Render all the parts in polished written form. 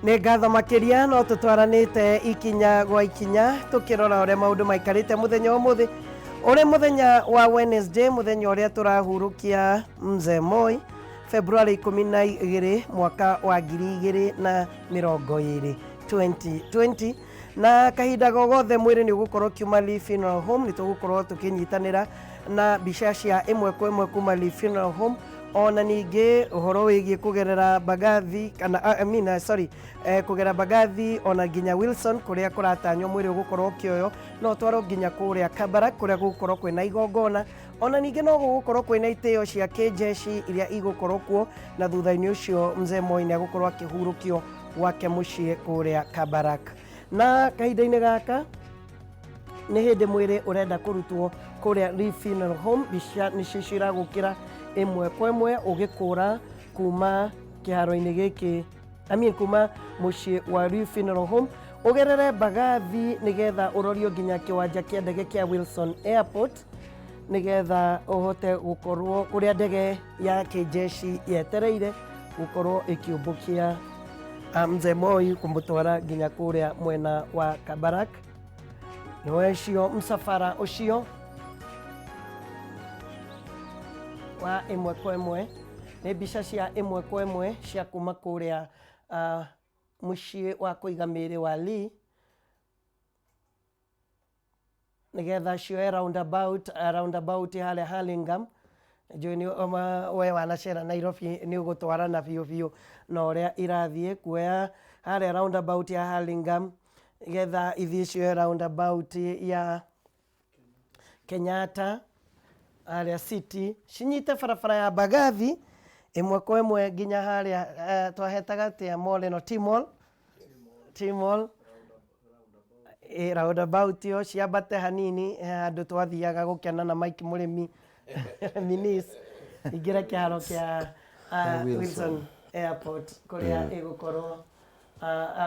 Nĩ ngatho makiria no tutwaranite ikinya gwa ikinya tukirora uria maundu maikarite muthenya umuthi uri muthenya wa Wednesday muthenya uria turahurukia Mzee Moi February 12 mwaka wa 2020 2020 na kahinda gogothe mwiri ni ugukorwo kiuma Lee Funeral Home ni tugukorwo tukinyitanira na bica cia imwe kwa imwe kuma Lee Funeral Home ona ningi uhoro wigie kugerera Bagathi kana kugera Bagathi ona ginya Wilson kuria kuratanywo mwiri ugukorwo kioyo no twaro ginya kuria Kabarak kuria gugukorwo kwina igongona ona ningi no gugukorwo kwina iteo cia kijeshi iria igukorwo kuo na thutha-ini ucio Mzee Moi ni agukorwo akihurukio gwake mucii kuria Kabarak na kahinda-ini gaka ni hindi mwiri urenda kurutwo kuria Lee Funeral Home bica ni ciciragukira imwe kwa imwe ugikura kuma kiharo-ini giki kuma mucii wa Lee Funeral Home ugerere Bagathi nigetha urorio ginya kiwanja kia ndege kia Wilson Airport nigetha uhote gukorwo kuria ndege ya kijeshi yetereire gukorwo ikiumbukia Mzee Moi kumutwara ginya kuria mwena wa Kabarak niwecio msafara ucio wa imwe kwa imwe ni bica cia imwe kwa imwe cia kuma kuria mucii wa kuiga miri wa Lee nigetha cioe roundabout haria Hurlingham njui we wanacera Nairobi ni ugutwarana biu na uria irathie kuoya haria roundabout ya Hurlingham nigetha ithie cioe roundabout ya Kenyatta haria City cinyite barabara ya Bagathi imwe kwa imwe ginya haria twahetaga tia Moleno T-Mall roundabout yo ciambate hanini handu twathiaga gukena na Mike Murimi Minis ingire kiharo kia Wilson Airport kuria igukorwo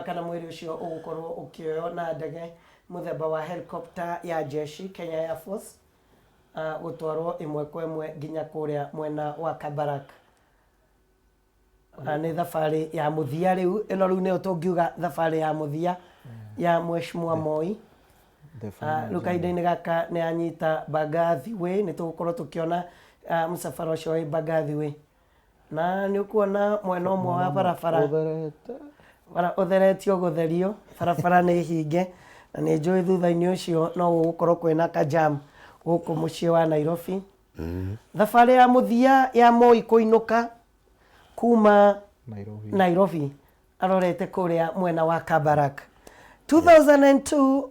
kana mwiri ucio ugukorwo ukioyo na ndege muthemba wa helicopter ya jeshi Kenya Air Force gutwarwo imwe kwa imwe ginya kuria mwena wa Kabarak ni thabari ya muthia riu ino riu ni utungiuga thabari ya muthia ya Mheshimiwa Moi lukaida-ini gaka ni anyita Bagathi Way ni tugukorwo tukiona msafara ucio wa Bagathi Way na ni ukuona mwena umwe wa barabara utheretio gutherio barabara ni hinge na ni njui thutha-ini ucio no gugukorwo kwina ka jam guku mucii wa Nairobi thabari ya muthia ya Moi kuinuka kuma Nairobi arorete kuria mwena wa Kabarak 2002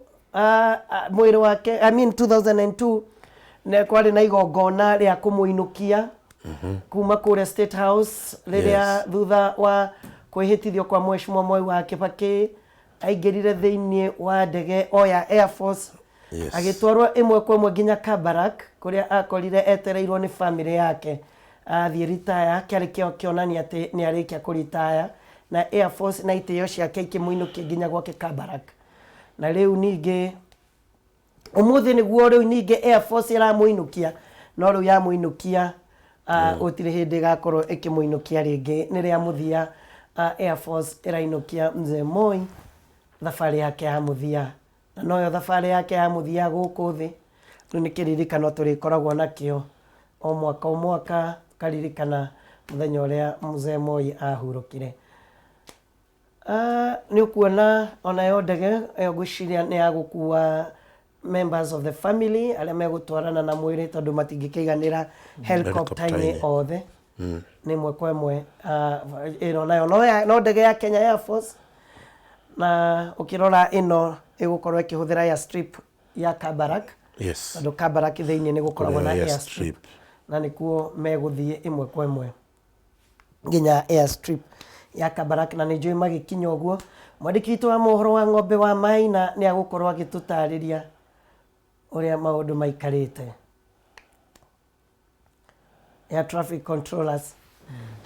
mwiri wake 2002 ne kwari na igongona ria kumuinukia kuma kuria State House riria thutha wa kwihitithio kwa Mheshimiwa Moi wa Kibaki aingirire thiini wa ndege oya Air Force agitwarwo imwe kwa imwe ginya Kabarak kuria akorire etereirwo ni family yake athie retire kiari kionania ati ni arikia kuritaya na Air Force na iteo ciake ikimuinukia ginya gwake Kabarak na riu ningi umuthi niguo riu ningi Air Force iramuinukia no riu yamuinukia utire hindi gakorwo ikimuinukia ringi ni ria muthia Air Force irainukia Mzee Moi thabari yake ya muthia na noyo thabari yake ya muthia guku thi riu ni kiririkano turikoragwo nakio o mwaka karirikana muthenya uria Mzee Moi ahurukire ni ukuona ona yo ndege ngwiciria ni ya gukua members of the family aria megutwarana na mwiri tondu matingikeiganira helicopter-ini othe ni mwe kwa mwe ino nayo no ndege ya Kenya Air Force na ukirora ino igukorwo ikihuthira ya strip ya Kabarak tondu Kabarak thiini ni gukoragwo na airstrip na nikuo meguthie imwe kwa imwe ginya airstrip ya Kabarak na njui magikinya uguo mwandiki witu wa mohoro wa Ng'ombe wa Maina ni agukorwo agitutariria uria maundu maikarite ya traffic controllers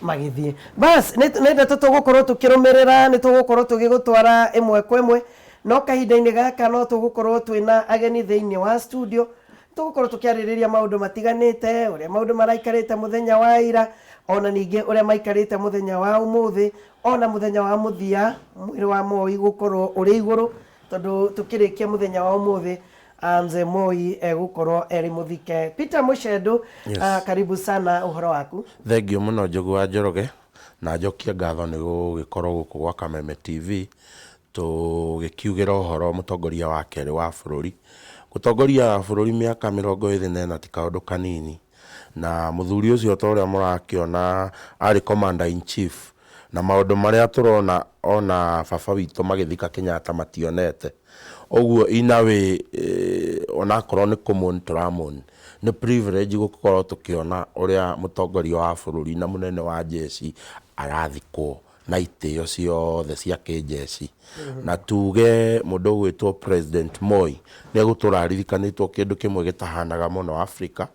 magithie bas nende tugukorwo tukirumirira ni tugukorwo tugigutwara imwe kwa imwe no kahinda-ini gaka no tugukorwo twina ageni thiini wa studio tugukorwo tukiaririria maundu matiganite uria maundu maraikarite muthenya wa ira ona ninge uria maikarite muthenya wa umuthi ona muthenya wa muthia mwiri wa Moi gukorwo uri iguru tondu tukirikia muthenya wa umuthi Mzee Moi gukorwo eri muthike. Peter Mushendu, karibu sana, uhoro waku? Thengio muno Njogu wa Njoroge na njokia ngatho ni gugikorwo guku gwa Kameme TV tugikiugira uhoro mutongoria wa keri wa bururi. Gutongoria bururi miaka 24 ti kaundu kanini, na muthuri ucio toria murakiona ari commander in chief, na maundu maria turona ona baba witu magithika Kenyatta mationete. Oguo inawe ona korwo ni common tramon ni privilege gukorwo tukiona uria mutongoria wa bururi na munene wa jeshi arathikwo na itio ciothe cia kijeshi. Na tuge mundu gwitwo President Moi ni guturaririkanitwo kindu kimwe gitahanaga muno Africa,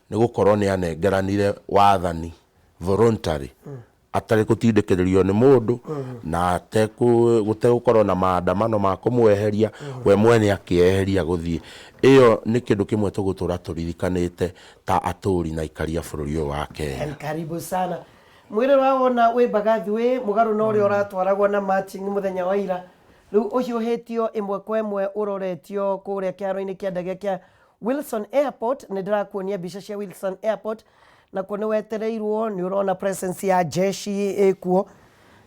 ni gukorwo ni anengeranire wathani voluntary atari gutindikiririo ni mundu na gutegukorwo na maandamano ma kumweheria we mwene akieheria guthii. Iyo ni kindu kimwe tugutura turirikanite ta aturi na ikaria bururi wa Kenya. Karibu sana. Mwire wawona we bagathi we mugaru no ri oratwaragwo na marching muthenya wa ira riu uhiuhitio imwe kwa imwe uroretio kuria kiaro-ini kia ndege kia Wilson Airport. Ni ndirakuonia mbica cia Wilson Airport na kuo ni wetereirwo, ni urona presence ya jeshi ekuo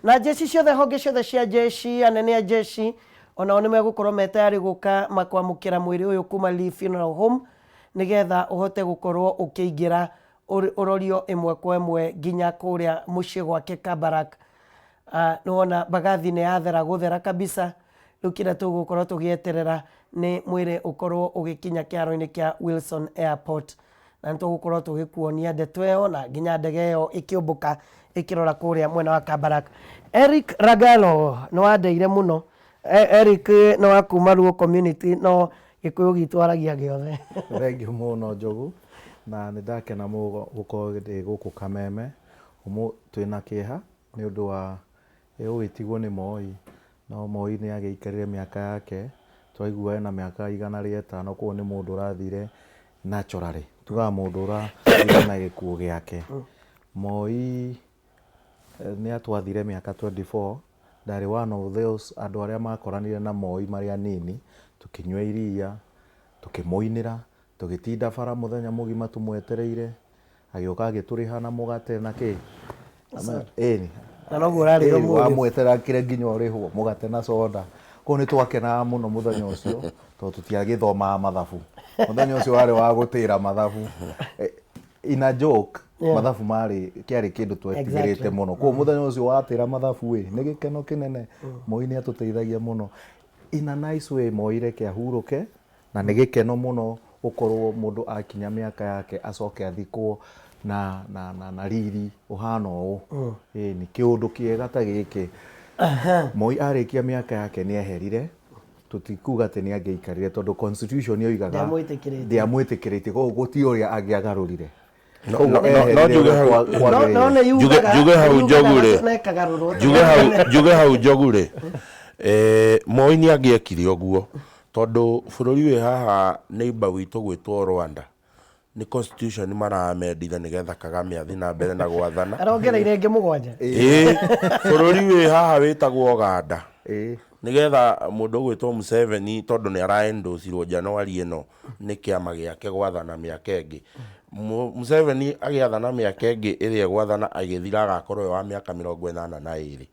na jeshi ciothe honge ciothe cia jeshi, anene a jeshi ona oni megukorwo metayari guka makwamukira mwiri uyu kuma Lee Funeral Home nigetha uhote gukorwo ukiingira urorio imwe kwa imwe ginya kuria mucii gwake Kabarak. Nuona bagathi ni yathera guthera kabisa. Riu kira tugukorwo tugieterera ni mwiri ukorwo ugikinya kiaro-ini kia Wilson Airport, na nitugukorwo tugikuonia ndeto ĩyo na ginya ndege ĩyo ikiumbuka ikirora kuria mwena wa Kabarak. Eric Ragalo no andeire muno. Eric no akuma Luo community no gikuyu gitwaragia giothe. Thengio muno Njogu, na nindakena muno gukorwo guku Kameme umu twina kieha ni undu wa ugitigwo ni Moi. No Moi ni ageikarire miaka yake, twaigua na miaka 105 kuo ni mundu urathire naturally, tuga mundu urathire na gikuo giake. Moi ni atwathire miaka 24, ndari one of those andu aria makoranire na Moi mari anini, tukinywa iria, tukimuinira, tugitinda bara muthenya mugima tumwetereire, agioka agituriha na mugate na ki na no gurari yo mu amwetera kire nginya urihwo mugate na soda. Ko ni twakena muno muthenya ucio to tutiagithoma mathabu. Muthenya ucio wari wa gutira mathabu in a joke. Mathabu mari kiari kindu twetigirite muno. Ko muthenya ucio watira mathabu ni gikeno kinene. Moi ni atuteithagia muno in a nice way. Moi reke ahuruke na ni gikeno muno ukorwo mundu akinya miaka yake acoke athikwo na riri uhana uu. Ni kiundu kiega ta giki. Moi arikia miaka yake ni eherire, tutikuga ati ni angeikarire tondu constitution yoigaga ndiamwitikirite ko guti uria angiagarurire. Juge hau Njogure Moi ni angiekire uguo tondu bururi wi haha neighbor witu gwitwo Rwanda ni constitution maramenditha nigetha Kagame athi na mbere na gwathana. Arongereire nge mugwanja. Bururi wi haha witagwo Uganda. Nigetha mundu gwitwo Museveni tondu ni araendosirwo January ino ni kiama giake gwathana miaka ingi. Museveni agiathana miaka ingi iria gwathana agithira agakorwo wa miaka 82.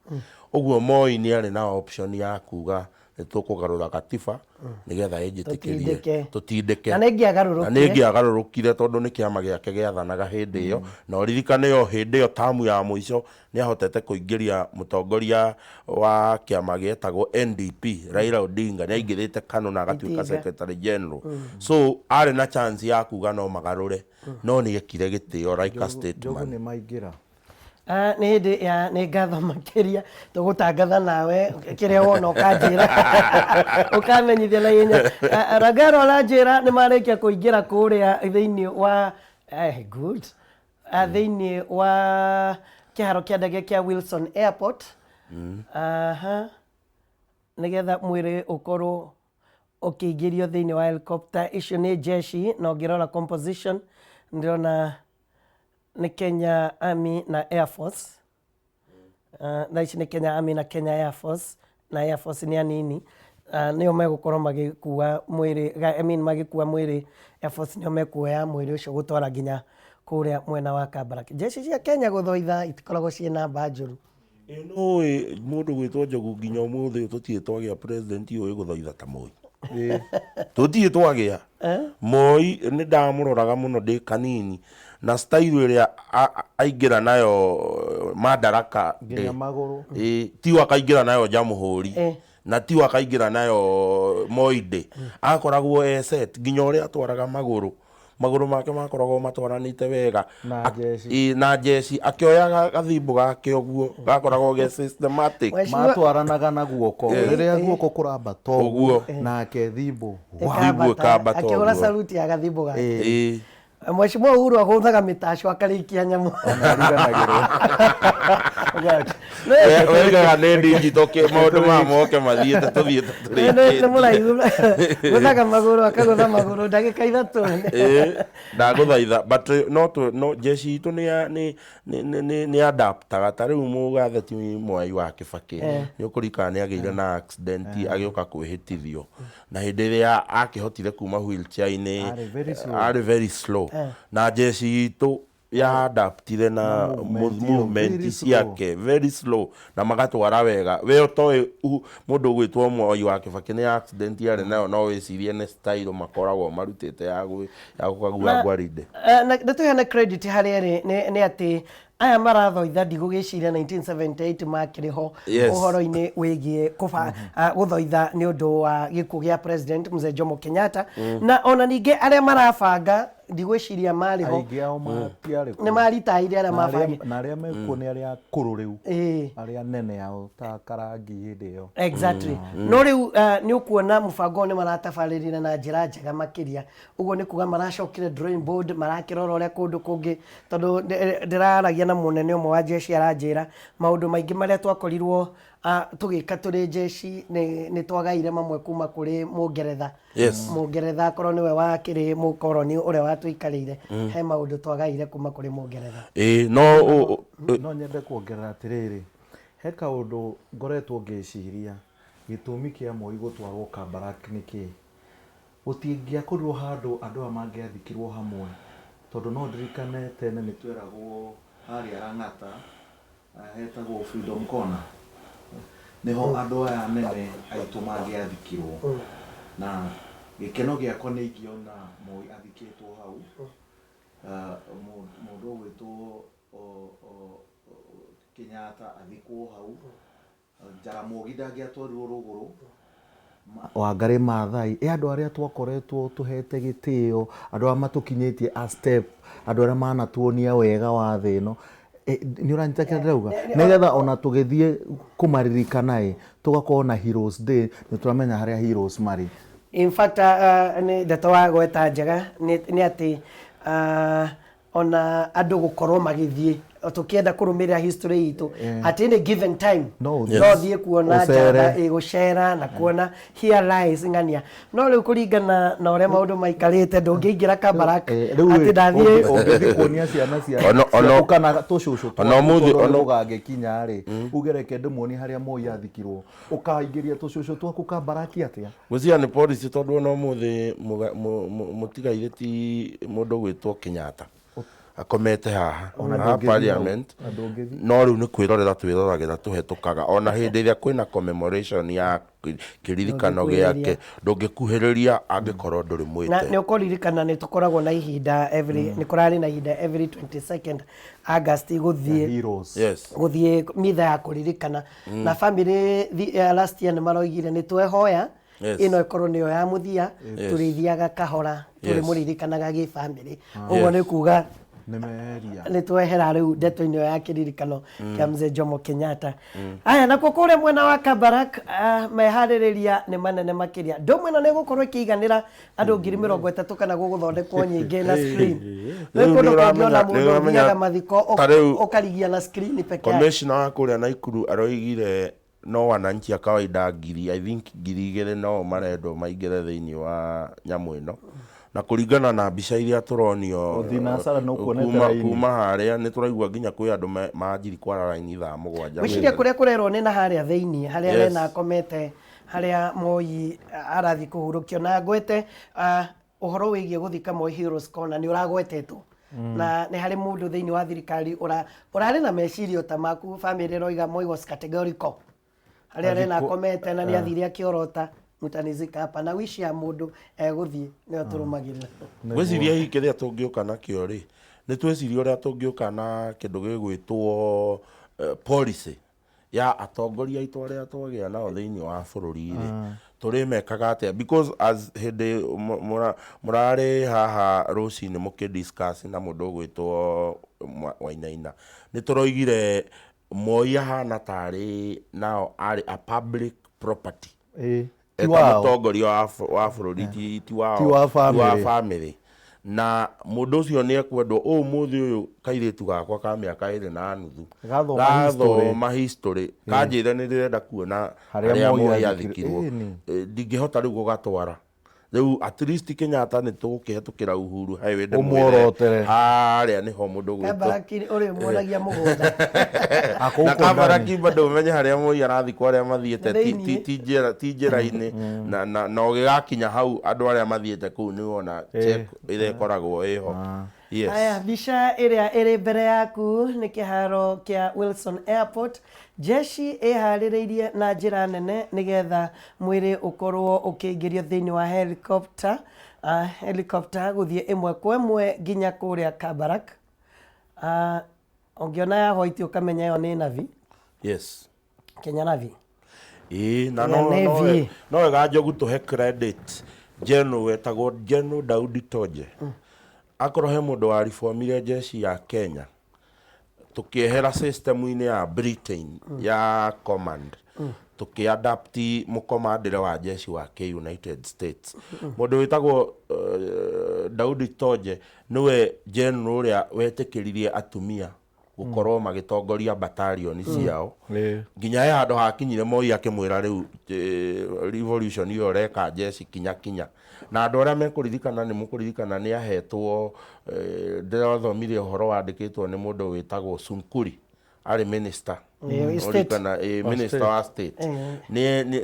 Uguo Moi ni ari na option ya kuga tukugarura katiba nigetha ejitikirie tutindike na ngiagarurukire tondu ni kiama giake giathanaga hindi iyo. Na uririkane yo hindi iyo tamu ya muico ni ahotete kuingiria mutongoria wa kiama gietagwo NDP Raila Odinga ni aingirite KANU na agatuika secretary general. So ari na chance ya kuga no magarure no ni gikire gitio like a statement. Ni maingira ni hindi ya ni ngatho makiria tugutangatha nawe kiria wona ukanjira ukamenyithia na yenya. Ragaro aranjira ni marikia kuingira kuria thiini wa good thiini wa kiharo kia ndege kia Wilson Airport. Nigetha mwiri ukorwo ũkĩingĩrio thĩinĩ wa helicopter icio nĩ jeshi na ũngĩrora composition ndĩrona nĩ Kenya Army na Air Force. Na ici nĩ Kenya Army na Kenya Air Force, na Air Force nĩ anini. Nĩo megũkorwo magĩkua mwĩrĩ, magĩkua mwĩrĩ. Air Force nĩo mekuoya mwĩrĩ ũcio gũtwara nginya kũrĩa mwena wa Kabarak. Jeshi cia Kenya gũthoitha itikoragwo ciĩ na mba njũru. No mũndũ gwĩtwo Njogu nginya ũmũthĩ tũtirĩ twagĩa president ũyũ gũthoitha ta Moi. Tũtirĩ twagĩa. Moi nĩ ndamũroraga mũno ndĩ kanini na style ĩrĩa aingĩra nayo Madaraka nginya magũrũ. Ti akaingĩra nayo Jamhuri na ti akaingĩra nayo Moi Day. Akoragwo set nginya ũrĩa atwaraga magũrũ make makoragwo matwaranĩte wega na jeshi akĩoya gathimbo gake ũguo gakoragwo ge systematic matwaranaga na guoko rĩrĩa guoko kũrambata ũguo nake thimbo kambata akĩhũra saluti ya gathimbo gake. Mheshimiwa Uhuru ahũthaga mĩtaco akarĩkia nyamũ. Wegaga nĩ ndinjito maũndũ ma moke mathiĩte tũthiĩte nĩ mũraihu gũthaga magũrũ akagũtha magũrũ ndagĩka ithatũ. Ndagũthaitha but no jeshi itũ nĩ adaptaga ta rĩu mũgatheti Mwai wa Kibaki nĩ ũkũrikana nĩ agĩire na accident agĩũka kwĩhĩtithio na hĩndĩ ĩrĩa akĩhotire kuma wheelchair-inĩ arĩ very slow na jeshi itũ ya adaptire na movement ciake very slow na magatwara wega. We ũtoĩ mũndũ gwĩtwo Mwai wa Kibaki nĩ accident yarĩ nayo no wĩcirie nĩ style makoragwo marutĩte ya gũkagua gwarinde. Na tũheane credit harĩa nĩ atĩ aya marathoitha ndigũgĩciria 1978 makĩrĩ ho ũhoro-inĩ wĩgiĩ gũthoitha nĩ ũndũ wa gĩkuũ gĩa president Mzee Jomo Kenyatta na ona ningĩ arĩa marabanga ndigwĩciria marĩ ho nĩ maritaire arĩa mabangire na arĩa mekuo nĩ arĩa akũrũ rĩu arĩa nene ao ta Karangi hĩndĩ ĩyo. Exactly. No rĩu nĩ ũkuona mũbango nĩ maratabarĩrire na njĩra njega makĩria. Ũguo nĩ kuga maracokire drawing board marakĩrora ũrĩa kũndũ kũngĩ tondũ ndĩraragia na mũnene ũmwe wa jeshi aranjĩra maũndũ maingĩ marĩa twakorirwo tũgĩka tũrĩ jeshi nĩ twagaire mamwe kuma kũrĩ Mũngeretha. Mũngeretha akorwo nĩwe wakĩrĩ mũkoroni ũrĩa watũikarĩire he maũndũ twagaire kuma kũrĩ Mũngeretha. No nyende kuongerera atĩrĩrĩ, he kaũndũ ngoretwo ngĩciria gĩtũmi kĩa Moi gũtwarwo Kabarak nĩ kĩĩ. Gũtingĩakorirwo handũ andũ aya mangĩathikirwo hamwe tondũ no ndirikane tene nĩ tweragwo harĩa Lang'ata hetagwo Freedom Corner niho andũ aya nene aitũ mangĩathikirwo na gĩkeno gĩakwa nĩ ingĩona Moi athikĩtwo hau mũndũ gwĩtwo Kenyatta athikwo hau Jaramogi ndangĩatwarirwo rũgũrũ Wangari Maathai andũ arĩa twakoretwo tũhete gĩtĩo andũ arĩa matũkinyĩtie a step andũ arĩa manatuonia wega wa thĩ ĩno nĩ ũranyita kĩrĩa ndĩrauga nĩgetha ona tũgĩthiĩ kũmaririkana tũgakorwo na Heroes Day nĩ tũramenya harĩa heroes marĩ. In fact nĩ ndeto wa gweta njega nĩ atĩ ona andũ gũkorwo magĩthiĩ tukienda kurumira history itu at any given time no thiĩ kuona njamba gũcera na kuona here lies ngania no rĩu kũringana na ũrĩa maũndũ maikarĩte ndũngĩingĩra Kabarak atĩ ndathiĩ ũngĩthiĩ kuonia ciana cia kana tũcũcũ ũgagĩkinya rĩ ugereke ndĩmuonie harĩa Moi athikirwo ũkaingĩria tũcũcũ twaku Kabarak atĩa gũcia nĩ policy tondũ no mũthĩ mũtigaire ti mũndũ gwĩtwo Kenyatta akomete haha parliament no rĩu nĩ kwĩrorera twĩroragĩra tũhetũkaga ona hĩndĩ ĩrĩa kwĩna commemoration ya kĩririkano gĩake ndũngĩkuhĩrĩria angĩkorwo ndũrĩ mwĩte na nĩ ũkũririkana nĩ tũkoragwo na ihinda nĩ kũrarĩ na ihinda every 22nd August gũthiĩ mitha ya kũririkana na family last year nĩ maroigire nĩ twehoya ino ikorwo nĩyo ya mũthia tũrĩthiaga kahora tũrĩ mũririkanaga gĩ family ũguo nĩ kuga nĩ twehera rĩu ndeto-inĩ ya kĩririkano kĩa Mzee Jomo Kenyatta. Aya nakuo kũrĩa mwena wa Kabarak meharĩrĩria nĩ manene makĩria ndũmwe ĩno nĩ gũkorwo ĩkĩiganĩra andũ 30,000 kana gũgũthondekwo nyingĩ na screen nĩ kũndũ kũngĩona mũndũ ũthiaga mathiko ũkarigia na screen peke yake. Commissioner wa kũrĩa Naikuru aroigire no wananchi a kawaida I think 2,000 no marendo maingire thiini wa nyamu ino na kuringana na mbica iria turonio kuma haria ni turaigua nginya kwi andu manjiri kwara raini thaa 7 gwiciria kuria kurerwo ni na haria thiini haria rena akomete haria Moi arathi kuhurukio na ngwete uhoro wigie guthika Moi Heroes Corner ni uragwetetwo na ni hari mundu thiini wa thirikari urari na mecirio ta maku family roiga Moi was categorical haria rena akomete na ni athiri akiorota mutanizika hapa na wishi ya mundu guthie ni turumagirira gwiciria hiki kiria tungiuka nakio ri ni tweciria uria tungiuka na kindu gigwitwo policy ya atongoria itu aria twagia nao thiini wa bururi ri turi mekaga atia because as hindi murari haha rucini mukidiscuss na mundu gwitwo Wainaina ni turoigire Moi ahana tari nao ari a public property eta mutongoria wa bururi ti wa family na mundu ucio ni ekwendwo muthi uyu kairitu gakwa ka miaka 2.5 gathoma history kanjire ni ndirenda kuona haria Moi athikirwo ndingihota riu gugatwara riu at least Kenyatta ni tugukihetukira Uhuru highway umworotere haria niho mundu gwitwo Kabaraki uri mwonagia mugunda na Kabaraki bado menye haria Moi arathikwo aria mathiete ti njira-ini na ugigakinya hau andu aria mathiete kuu ni wona check ile koragwo iho. Yes. Aya bica iria iri mbere yaku ni kiharo kia Wilson Airport jeshi ihaririirie na njira nene nigetha mwiri ukorwo ukiingirio thiini wa helicopter guthie imwe kwa imwe nginya kuria Kabarak ongiona ya white ukamenya yo ni Navy. Yes. Kenya Navy. Na no wega Njogu tuhe credit General wetagwo General Daudi Toje akorwo he mundu wa reformire jeshi ya Kenya tukiehera system-ini ya Britain ya command tukiadapti mukomandire wa jeshi wa United States mundu wetagwo Daudi Toje niwe general uria wetikiririe atumia gukorwo magitongoria battalion ciao nginya ya andu hakinyire Moi akimwira riu revolution iyo reka jeshi kinya na andu aria mekuririkana ni mukuririkana ni ahetwo ndirothomirie uhoro wandikitwo ni mundu witagwo Sunkuri ari minister minister wa state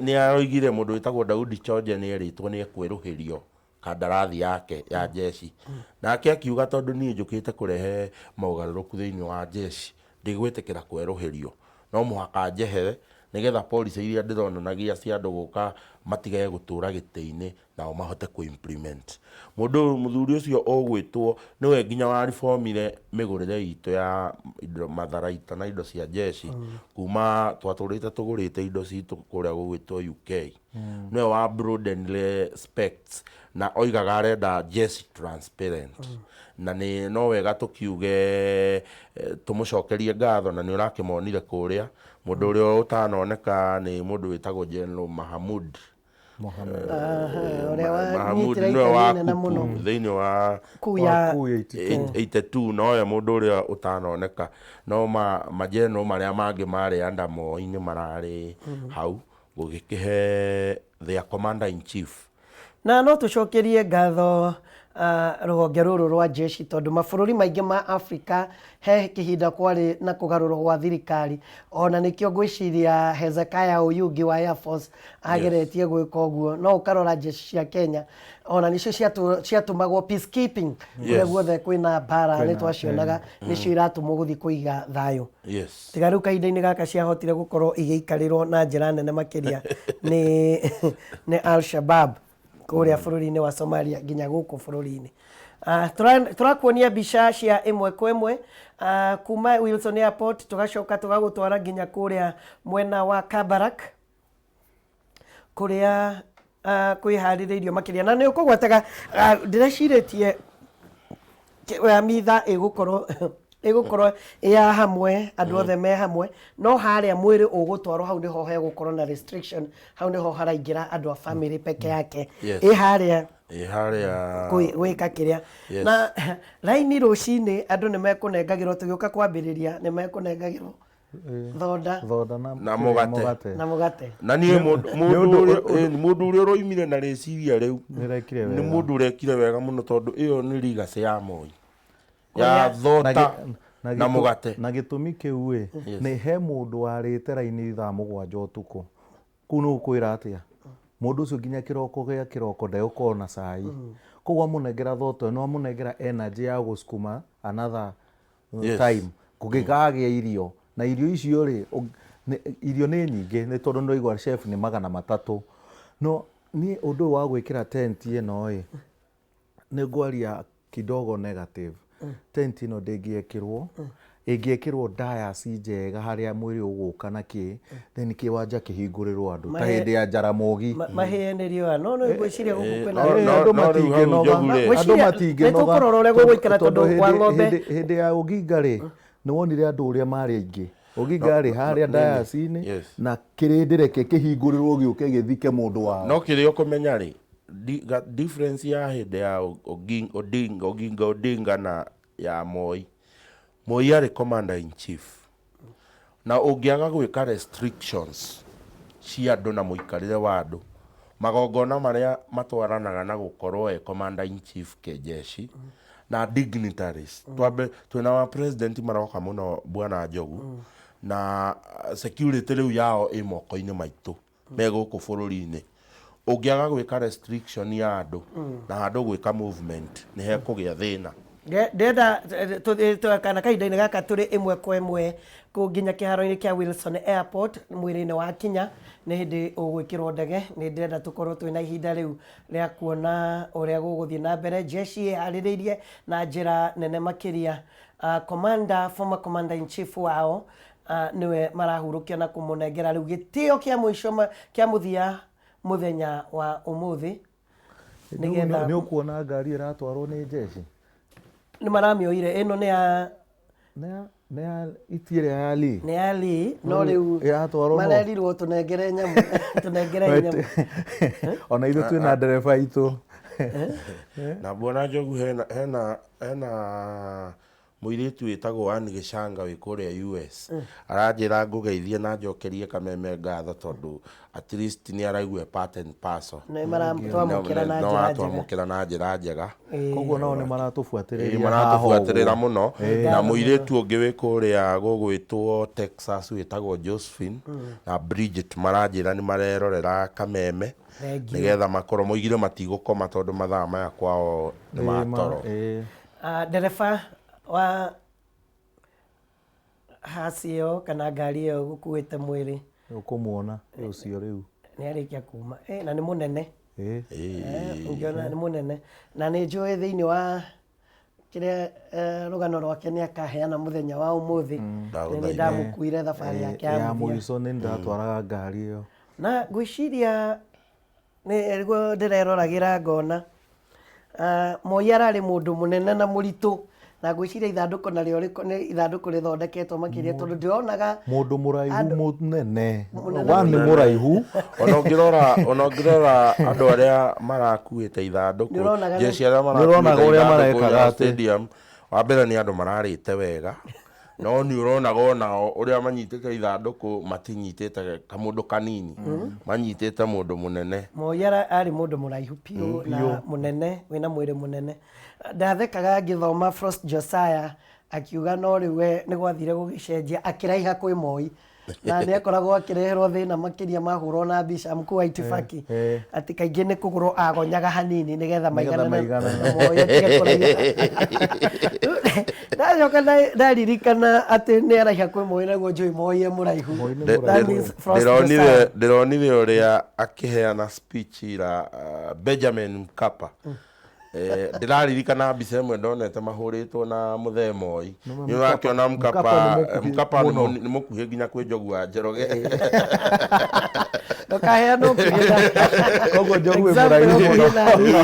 ni aroigire mundu witagwo Daudi Toje ni eritwo ni ekwiruhirio kandarathi yake ya jeshi nake akiuga tondu ni njukite kurehe maugaruruku thiini wa jeshi ndigwitikira kweruhirio no muhaka njehere nigetha policy iria ndironanagia cia andu guka matige gutura giti-ini nao mahote ku implement mundu muthuri ucio ogwitwo niwe nginya wa reformire migurire itu ya indo matharaita na indo cia jeshi kuma twaturite tugurite indo citu kuria gugwitwo UK niwe wa broadenly specs na oigaga arenda jeshi transparent na ni no wega tukiuge tumucokerie ngatho na ni urakimonire kuria mundu uria utanoneka ni mundu witagwo General Mahamud thiini wa kuya 82 no ya mundu uria utanoneka no majenero maria mangi mari anda Moi-ini marari hau gugikihe their commander in chief na no tucokerie ngatho ruhonge ruru rwa jeshi tondu mabururi maingi ma Africa he kihinda kwari na kugarurwo gwa thirikari ona nikio gwiciria Hezekiah Oyugi wa Air Force ageretie gwika uguo no ukarora jeshi cia Kenya ona nicio ciatumagwo peacekeeping kuria guothe kwina bara ni twacionaga nicio iratumwo guthi kuiga thayo tiga riu kahinda-ini gaka ciahotire gukorwo igiikarirwo na njira nene makiria ni Al-Shabaab kuria bururi-ini wa Somalia nginya guku bururi-ini turakuonia mbica cia imwe kwa imwe kuma Wilson Airport tugacoka tugagutwara nginya kuria mwena wa Kabarak kuria kwihaririirio makiria na ni ukugwetaga ndireciretie mitha igukorwo ya hamwe andu othe me hamwe no haria mwiri ugutwarwo hau niho hegukorwo na restriction hau niho haraingira andu a family peke yake haria gwika kiria na laini rucini andu ni mekunengagirwo tugiuka kwambiriria ni mekunengagirwo thoda na mũgate na mũgate na niĩ mũndũ ũrĩa ũroimire na rĩciria rĩu nĩ mũndũ ũrekire wega mũno tondũ ĩyo nĩ legacy ya Moi ya thota na mũgate na gĩtũmi kĩu nĩ he mũndũ warĩte raini thaa 7 ũtukũ kũu nĩ ũkwĩra atĩa mũndũ ũcio nginya kĩroko gĩa kĩroko ndegũkorwo na cai koguo amũnengera thota no amũnengera energy ya gũsukuma another time kũgĩkagĩa irio na irio icio irio nĩ nyingĩ nĩ tondũ ndoigua chef nĩ 300 no niĩ ũndũ wa gwĩkĩra tent ĩno nĩ ngwaria kidogo negative tent ĩno ĩngĩekĩrwo dayas njega harĩa mwĩrĩ ũgũka na then kĩwanja kĩhingũrĩrwo andũ ta hĩndĩ ya Jaramogi mahĩane riũa no ngwĩciria gũkũ kwĩna andũ matingĩnoga tondũ wa ng'ombe hĩndĩ ya Oginga nĩ wonire andũ ũrĩa marĩ aingĩ Oginga harĩa dayas-inĩ na kĩrĩndĩreke kĩhingũrĩrwo gĩũke gĩthike mũndũ wao no kĩrĩa ũkũmenya difference ya hĩndĩ ya Oginga Odinga na ya Moi arĩ commander in chief na ũngĩaga gwĩka restrictions cia andũ na mũikarĩre wa andũ magongona marĩa matwaranaga na gũkorwo commander in chief kĩjeshi na dignitaries twĩna wa president maroka mũno bwana Njogu na security rĩu yao ĩ moko-inĩ maitũ me gũkũ bũrũri-inĩ ũngĩaga gwĩka restriction ya andũ na andũ gwĩka movement nĩ hekũgĩa thĩna ndenda kana kahinda-inĩ gaka tũrĩ ĩmwe kwa ĩmwe nginya kĩharo-inĩ kĩa Wilson Airport mwĩrĩ-inĩ wa Kinya nĩ hĩndĩ ũgwĩkĩrwo ndege nĩ ndĩrenda tũkorwo twĩna ihinda rĩu rĩa kuona ũrĩa gũgũthiĩ na mbere jeshi ĩharĩrĩirie na njĩra nene makĩria former commander in chief wao niwe marahurũkia na kũmũnengera rĩu gĩtĩo kĩa mũico kĩa mũthia mũthenya wa ũmũthĩ nĩ ũkuona ngari ĩratwarwo nĩ jeshi nĩ maramĩoire ĩno nĩ ya itiĩrĩa ya Lee nĩ ya Lee no rĩu marerirwo tũnengere nyamũ ona ithuĩ twĩna ndereba itũ na bwana Njogu hena mũirĩtu wĩtagwo Anne Gĩchanga wĩ kũrĩa US aranjĩra ngũgeithie na njokerie Kameme ngatho tondũ at least nĩ araigua part and parcel nĩ maratwamũkĩra na njĩra njega koguo nao nĩ maratũbuatĩrĩra mũno na mũirĩtu ũngĩ wĩ kũrĩa gũgwĩtwo Texas wĩtagwo Josephine na Bridget maranjĩra nĩ marerorera Kameme nĩgetha makorwo moigire matigũkoma tondũ mathaa maya kwao nĩ matoro ndereba wa hasi ĩyo kana ngari ĩyo gũkuĩte mwĩrĩ ũkũmuona ũcio rĩu nĩ arĩkia kuma na nĩ mũnene ũngĩona nĩ mũnene na nĩ njũĩ thĩinĩ wa kĩrĩa rũgano rwake nĩ akaheana mũthenya wa ũmũthĩ nĩ ndamũkuire thabarĩ yake ya mũico nĩ ndatwaraga ngari ĩyo na ngwĩciria nĩguo ndĩreroragĩra ngona Moi ararĩ mũndũ mũnene na mũritũ na ngwĩciria ithandũkũ narĩo nĩ ithandũkũ rĩthondeketwo makĩria tondũ ndĩronaga mũndũ mũraihu mũnene nĩ mũraihu ona ũngĩrora andũ arĩa marakuĩte ithandũkũ jeshi arĩa marakuĩte stadium wa mbere nĩ andũ mararĩte wega no nĩ ũronaga onao ũrĩa manyitĩte ithandũkũ matinyitĩte kamũndũ kanini manyitĩte mũndũ mũnene Moi arĩ mũndũ mũraihu piũ na mũnene wĩna mwĩrĩ mũnene ndathekaga ngĩthoma Frost Josiah akiuga no rĩu nĩ gwathire gũgĩcenjia akĩraiha kwĩ Moi na nĩ akoragwo akĩreherwo thĩna makĩria mahũrwo na mbica mkuu wa itifaki atĩ kaingĩ nĩ kũgũrũ agonyaga hanini nĩgetha maiganane na Moi atige kũraiha ndacoka ndaririkana atĩ nĩ araiha kwĩ Moi naguo njũĩ Moi e mũraihu ndĩronire ũrĩa akĩheana speech ira Benjamin Mkapa ndĩraririkana mbica ĩmwe ndonete mahũrĩtwo na mũthee Moi nĩ ũrakĩona Mkapa nĩ mũkuhĩ nginya kwĩ Njogu wa Njoroge ndũkaheanwo koguo Njogu e mũraihu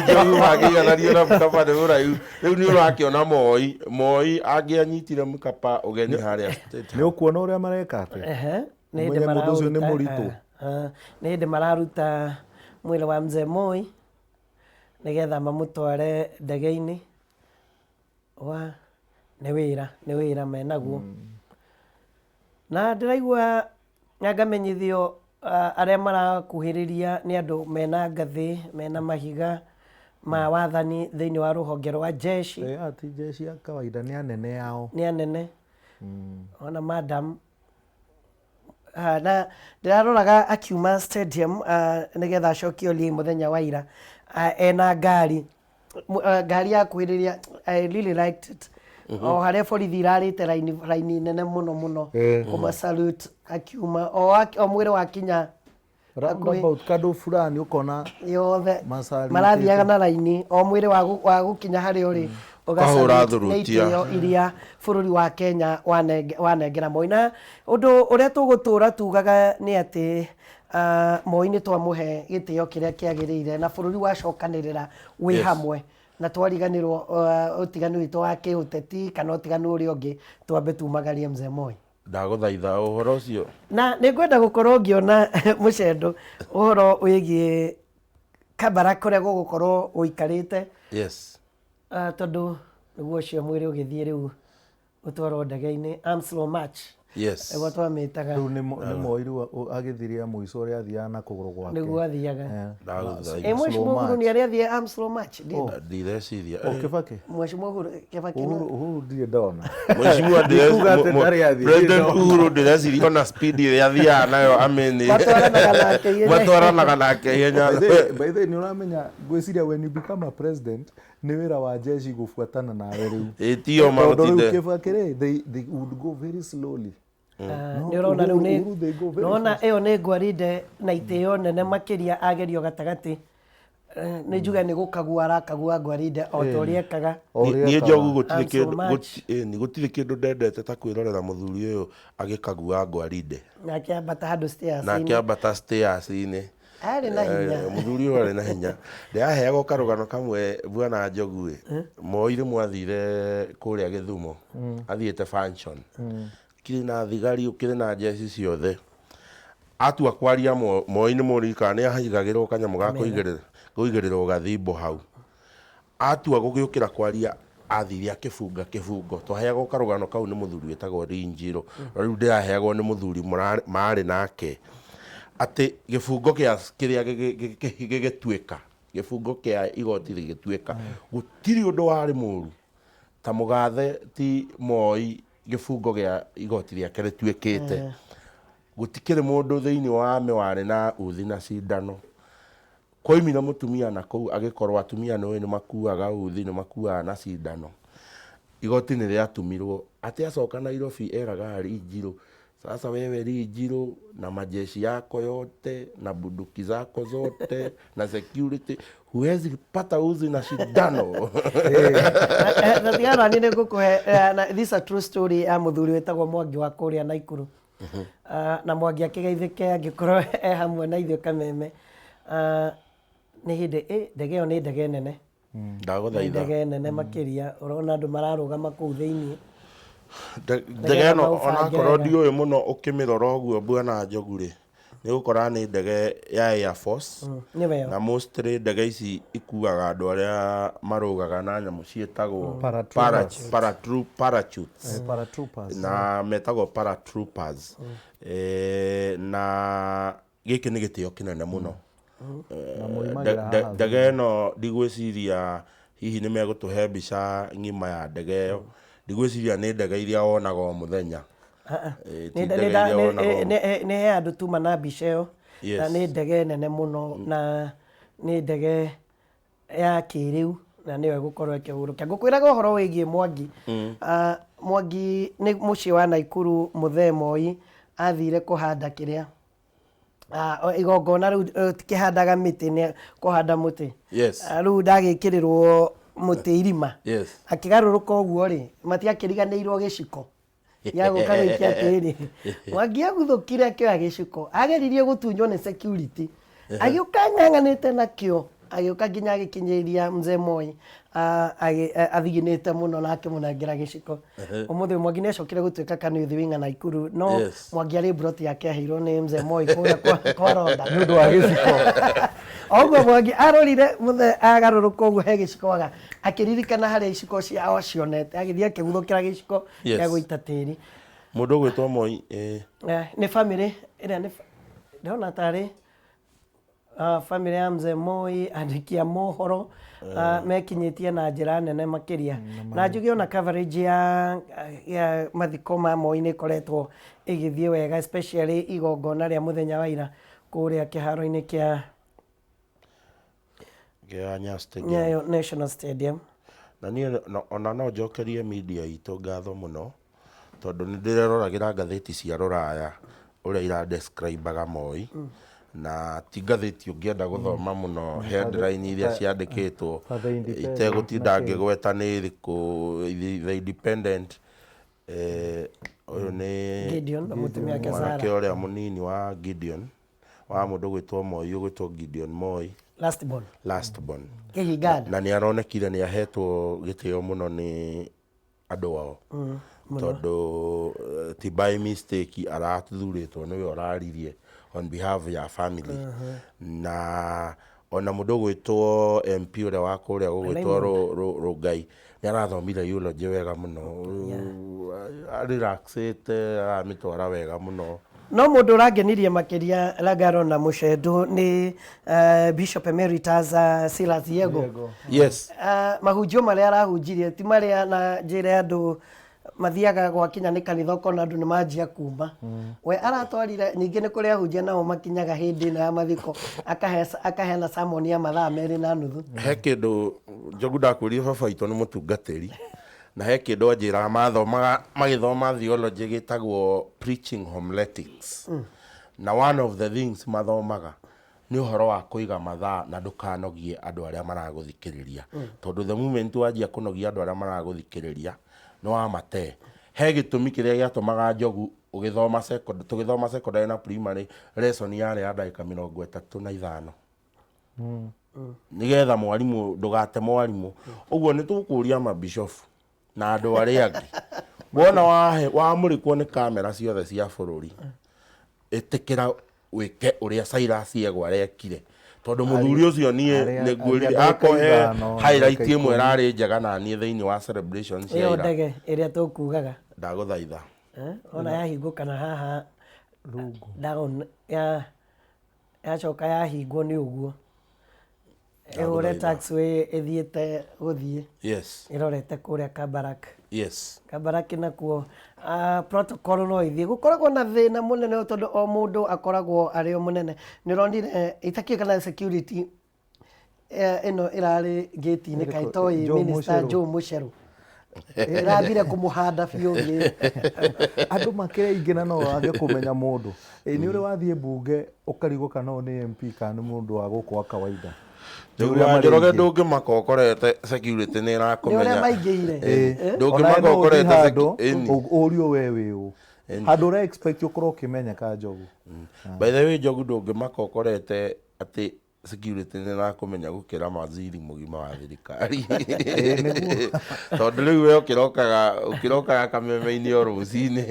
Njogu makĩigananio na Mkapa nĩ mũraihu rĩu nĩ ũrakĩona Moi angĩanyitire Mkapa ũgeni harĩa nĩ ũkuona ũrĩa mareka atĩ mũndũ ũcio nĩ mũritũ nĩ hĩndĩ mararuta mwĩrĩ wa mzee Moi nĩgetha mamũtware ndege-inĩ nĩ wĩra menaguo na ndĩraigua ngamenyithio arĩa marakuhĩrĩria nĩ andũ mena ngathĩ mena mahiga ma wathani thĩinĩ wa rũhonge rwa jeshi ati jeshi ya kawaida nĩ anene yao nĩ anene ona madam na ndĩraroraga akiuma stadium nĩgetha acokio li mũthenya wa ira ena ngari ya kuhĩrĩria I really liked it o harĩa borithi irarĩte raini nene mũno kuma salute akiuma o mwĩrĩ wakinya roundabout kado fulani ukona yothe marathiaga na raini o mwĩrĩ wa gũkinya harĩa ũrĩ Kahũra thurutia iria bũrũri wa Kenya wanengera Moi na ũndũ ũrĩa tũgũtũra tugaga nĩ atĩ Moi nĩ twamũhe gĩtĩo kĩrĩa kĩagĩrĩire na bũrũri wacokanĩrĩra wĩ hamwe na twariganĩrwo ũtiganu witũ wa kĩũteti kana ũtiganu ũrĩa ũngĩ twambe tumagarie Mzee Moi. Ndagũthaitha ũhoro ũcio Na nĩngwenda gũkorwo ngĩona mũcendo ũhoro wĩgiĩ Kabara kũrĩa gũgũkorwo ũikarĩte. Yes. Tondũ nĩguo ũcio mwĩrĩ ũgĩthiĩ rĩu ũtwarwo ndege-inĩ Amslo March. Yes. Nĩguo twamĩtaga. Rĩu nĩ Moi rĩu agĩthiria mũico ũrĩa athiaga na kũgũrũ gwake. Nĩguo athiaga. Ndagũthaitha. Mheshimiwa Uhuru nĩ arĩa athiĩ Amslo March. Ndireciria. Kibaki. Mheshimiwa Uhuru Kibaki. Uhuru ndirĩ ndona. Mheshimiwa President Uhuru ndireciria ona speed ĩrĩa athiaga nayo ameni. Matwaranaga nake ihenya. By the way, nĩ ũramenya ngwĩciria when you become a president nĩ wĩra wa jeshi gũbuatana nawe rĩu. Ĩtio marutire. Kibaki they would go very slowly. Nĩ ũrona rĩu nĩona ĩyo nĩ Gwaride na itĩo nene makĩria agerio gatagatĩ nĩ njuge nĩ gũkagua arakagua Gwaride o ta ũrĩa ekaga. Niĩ Njogu gũtirĩ kĩndũ ndendete ta kwĩrorera mũthuri ũyũ agĩkagua Gwaride na akĩambata handũ stairs-inĩ na akĩambata stairs-inĩ arĩ na hinya mũthuri ũyũ arĩ na hinya ndĩraheagwo karũgano kamwe Bwana Njogu Moi rĩmwe athire kũrĩa Gĩthumo athiĩte function kiri na thigari ukiri na jeshi ciothe atua kwaria Moi nĩ mũrika nĩ ahigagĩrwo kanyamũ ga kũigĩrĩrwo gathimbo hau atua gũgĩũkĩra kwaria athiria kĩbungo twaheagwo karũgano kau nĩ mũthuri wĩtagwo Rinjiro rĩu ndĩraheagwo nĩ mũthuri marĩ nake atĩ gĩbungo kĩrĩa gĩgĩtuĩka gĩbungo kĩa igoti gĩgĩtuĩka gũtirĩ ũndũ warĩ mũru ta mũgathe ti Moi gĩbungo gĩa igoti rĩake rĩtuĩkĩte gũtikĩrĩ mũndũ thĩinĩ wa warĩ na uthi na cindano koimire mũtumia na kũu agĩkorwo atumia nĩ makuaga uthi nĩ makuaga na cindano igoti nĩ rĩatumirwo atĩ acoka Nairobi eraga Rinjiro sasa wewe Rinjiro na majeshi yako yote na bunduki zako zote na security huwezi pata uzi na shindano. Natiara nĩ ngũkũhe this a true story ya mũthuri wĩtagwo Mwangi wa kũrĩa Naikuru na Mwangi akĩgeithĩke angĩkorwo hamwe na ithuĩ Kameme nĩ hĩndĩ ndege ĩyo nĩ ndege nene ndagũthaitha ndege nene makĩria ũrona andũ mararũgama kũu thĩinĩ ndege ĩno onakorwo ndiũĩ mũno ũkĩmĩrora ũguo Bwana Njogu rĩ nĩ gũkora nĩ ndege ya Air Force na mostly ndege ici ikuaga andũ arĩa marũgaga na nyamũ ciĩtagwo paratroopers na metagwo paratroopers na gĩkĩ nĩ gĩtĩo kĩnene mũno ndege ĩno ndigwĩciria hihi nĩ megũtũhe mbica ng'ima ya ndege ĩyo ndigwĩciria nĩ ndege iria wonaga o mũthenya nĩ he andũ tuma na mbica ĩyo na nĩ ndege nene mũno na nĩ ndege ya kĩrĩu na nĩyo ĩgũkorwo ĩkĩhurũkia ngũkwĩraga ũhoro wĩgiĩ Mwangi Mwangi nĩ mũciĩ wa Naikuru Mzee Moi athire kũhanda kĩrĩa igongona rĩu tikĩhandaga mĩtĩ nĩ kũhanda mũtĩ rĩu ndagĩkĩrĩrwo mũtĩ irima akĩgarũrũka ũguo rĩ matiakĩriganĩirwo gĩciko ya gũka gĩkia tĩri Mwangi aguthũkire akĩoya gĩciko ageririe gũtunywo nĩ security agĩũka ng'ang'anĩte nakĩo agĩũka nginya agĩkinyĩria Mzee Moi athiginĩte mũno na akĩmũnengera gĩciko ũmũthĩ Mwangi nĩacokire gũtuĩka kanuthu wing'a Naikuru no Mwangi arĩ broti yake aheirwo nĩ Mzee Moi kũrĩa kwa Ronda nĩ ũndũ wa gĩciko oguo Mwangi arorire mũthee agarũrũka ũguo he gĩciko akĩririkana harĩa iciko ciao cionete agĩthiĩ akĩguthũkĩra gĩciko gĩa gũita tĩri Mundu gwitwo Moi nĩ family ĩrĩa nĩ ndĩrona tarĩ family ya mzee Moi, andĩki a mohoro mekinyĩtie na njĩra nene makĩria, na njuge ona coverage ya mathiko ma Moi nĩ ĩkoretwo ĩgĩthiĩ wega, especially igongona rĩa mũthenya wa ira kũrĩa kĩharo-inĩ kĩa Nyayo National Stadium. Na niĩ ona no njokerie media itũ ngatho mũno tondũ nĩ ndĩreroragĩra ngathĩti cia rũraya ũrĩa iradescribaga Moi, na ti ngathĩti ũngĩenda gũthoma mũno headline iria ciandĩkĩtwo itegũtinda ngĩgweta nĩ ĩrĩkũ. The Independent, ũyũ nĩ Gideon mũtumia wake Sarah, mwanake ũrĩa mũnini wa Gideon, wa mũndũ gwĩtwo Moi, ũgwĩtwo Gideon Moi last born. Na nĩ aronekire nĩ ahetwo gĩtĩo mũno nĩ andũ ao tondũ ti by mistake arathurĩtwo nĩwe ũraririe on behalf ya family. Na ona mũndũ gwĩtwo MP ũrĩa wa kũrĩa gũgwĩtwo Rongai nĩ arathomire eulogy wega mũno, relaxĩte, aramĩtwara wega mũno. No mũndũ ũrangenirie makĩria Lagaro na Mũcendu nĩ Bishop Emeritus Silas Yego. Yes. Mahunjio marĩa arahunjirie ti marĩa na njĩra andũ mathiaga gwakinya nĩ kanitha ũkona andũ nĩ manjia kuma. We aratwarire ningĩ nĩ kũrĩ ahunjia nao makinyaga hĩndĩ ĩno ya mathiko akaheana sermon ya mathaa 2.5. He kĩndũ Njogu ndakwĩrire baba witũ nĩ mũtungatĩri, na he kĩndũ njĩra mathomaga magĩthoma theology gĩtagwo preaching homiletics. Na one of the things mathomaga nĩ ũhoro wa kũiga mathaa na ndũkanogie andũ arĩa maragũthikĩrĩria, tondũ the moment wanjia kũnogia andũ arĩa maragũthikĩrĩria nĩ wamate. He gĩtũmi kĩrĩa gĩatũmaga Njogu tũgĩthoma secondary na primary lesson yarĩ ya ndagĩka 35 nĩgetha mwarimũ ndũgate mwarimũ. Ũguo nĩ tũkũria mabishofu na andũ arĩa angĩ wona wamũrĩkwo nĩ kamera ciothe cia bũrũri, ĩtĩkĩra wĩke ũrĩa Silas Yego arekire, tondũ mũthuri ũcio niĩ nĩngwĩrire akohe highlight ĩmwe ĩrarĩ njega na niĩ thĩinĩ wa celebration cia ira. Ndege ĩrĩa tũkugaga ndagũthaitha ona yahingũkana haha rungu down yacoka yahingwo nĩ ũguo ĩhũre taxiway ĩthiĩte gũthiĩ ĩrorete kũrĩa Kabarak. Kabarak nakuo protocol no ithiĩ gũkoragwo na thĩna mũnene tondũ o mũndũ akoragwo arĩ o mũnene. Nĩ ũronire itakĩĩ kana security ĩno ĩrarĩ gate-inĩ kaitoi Minister Joe Mucheru ĩrathire kũmũhanda biũ andũ makĩrĩ na no wage kũmenya mũndũ nĩ ũrĩ wathiĩ mbunge ũkarigwo kana nĩ MP kana nĩ mũndũ wa gũkũ wa kawaida. Njoroge ndũngĩmaka ũkorete security nĩ ĩrakũmenya nĩ ũrĩa maingĩire ndũngĩmaka ũkorete ũrio we wĩũ handũ ũrĩa expect ũkorwo ũkĩmenya ka Njogu. By the way Njogu ndũngĩmaka ũkorete atĩ security nĩ ĩrakũmenya gũkĩra waziri mũgima wa thirikari, tondũ rĩu we ũkĩrokaga kameme-inĩ o rũcinĩ.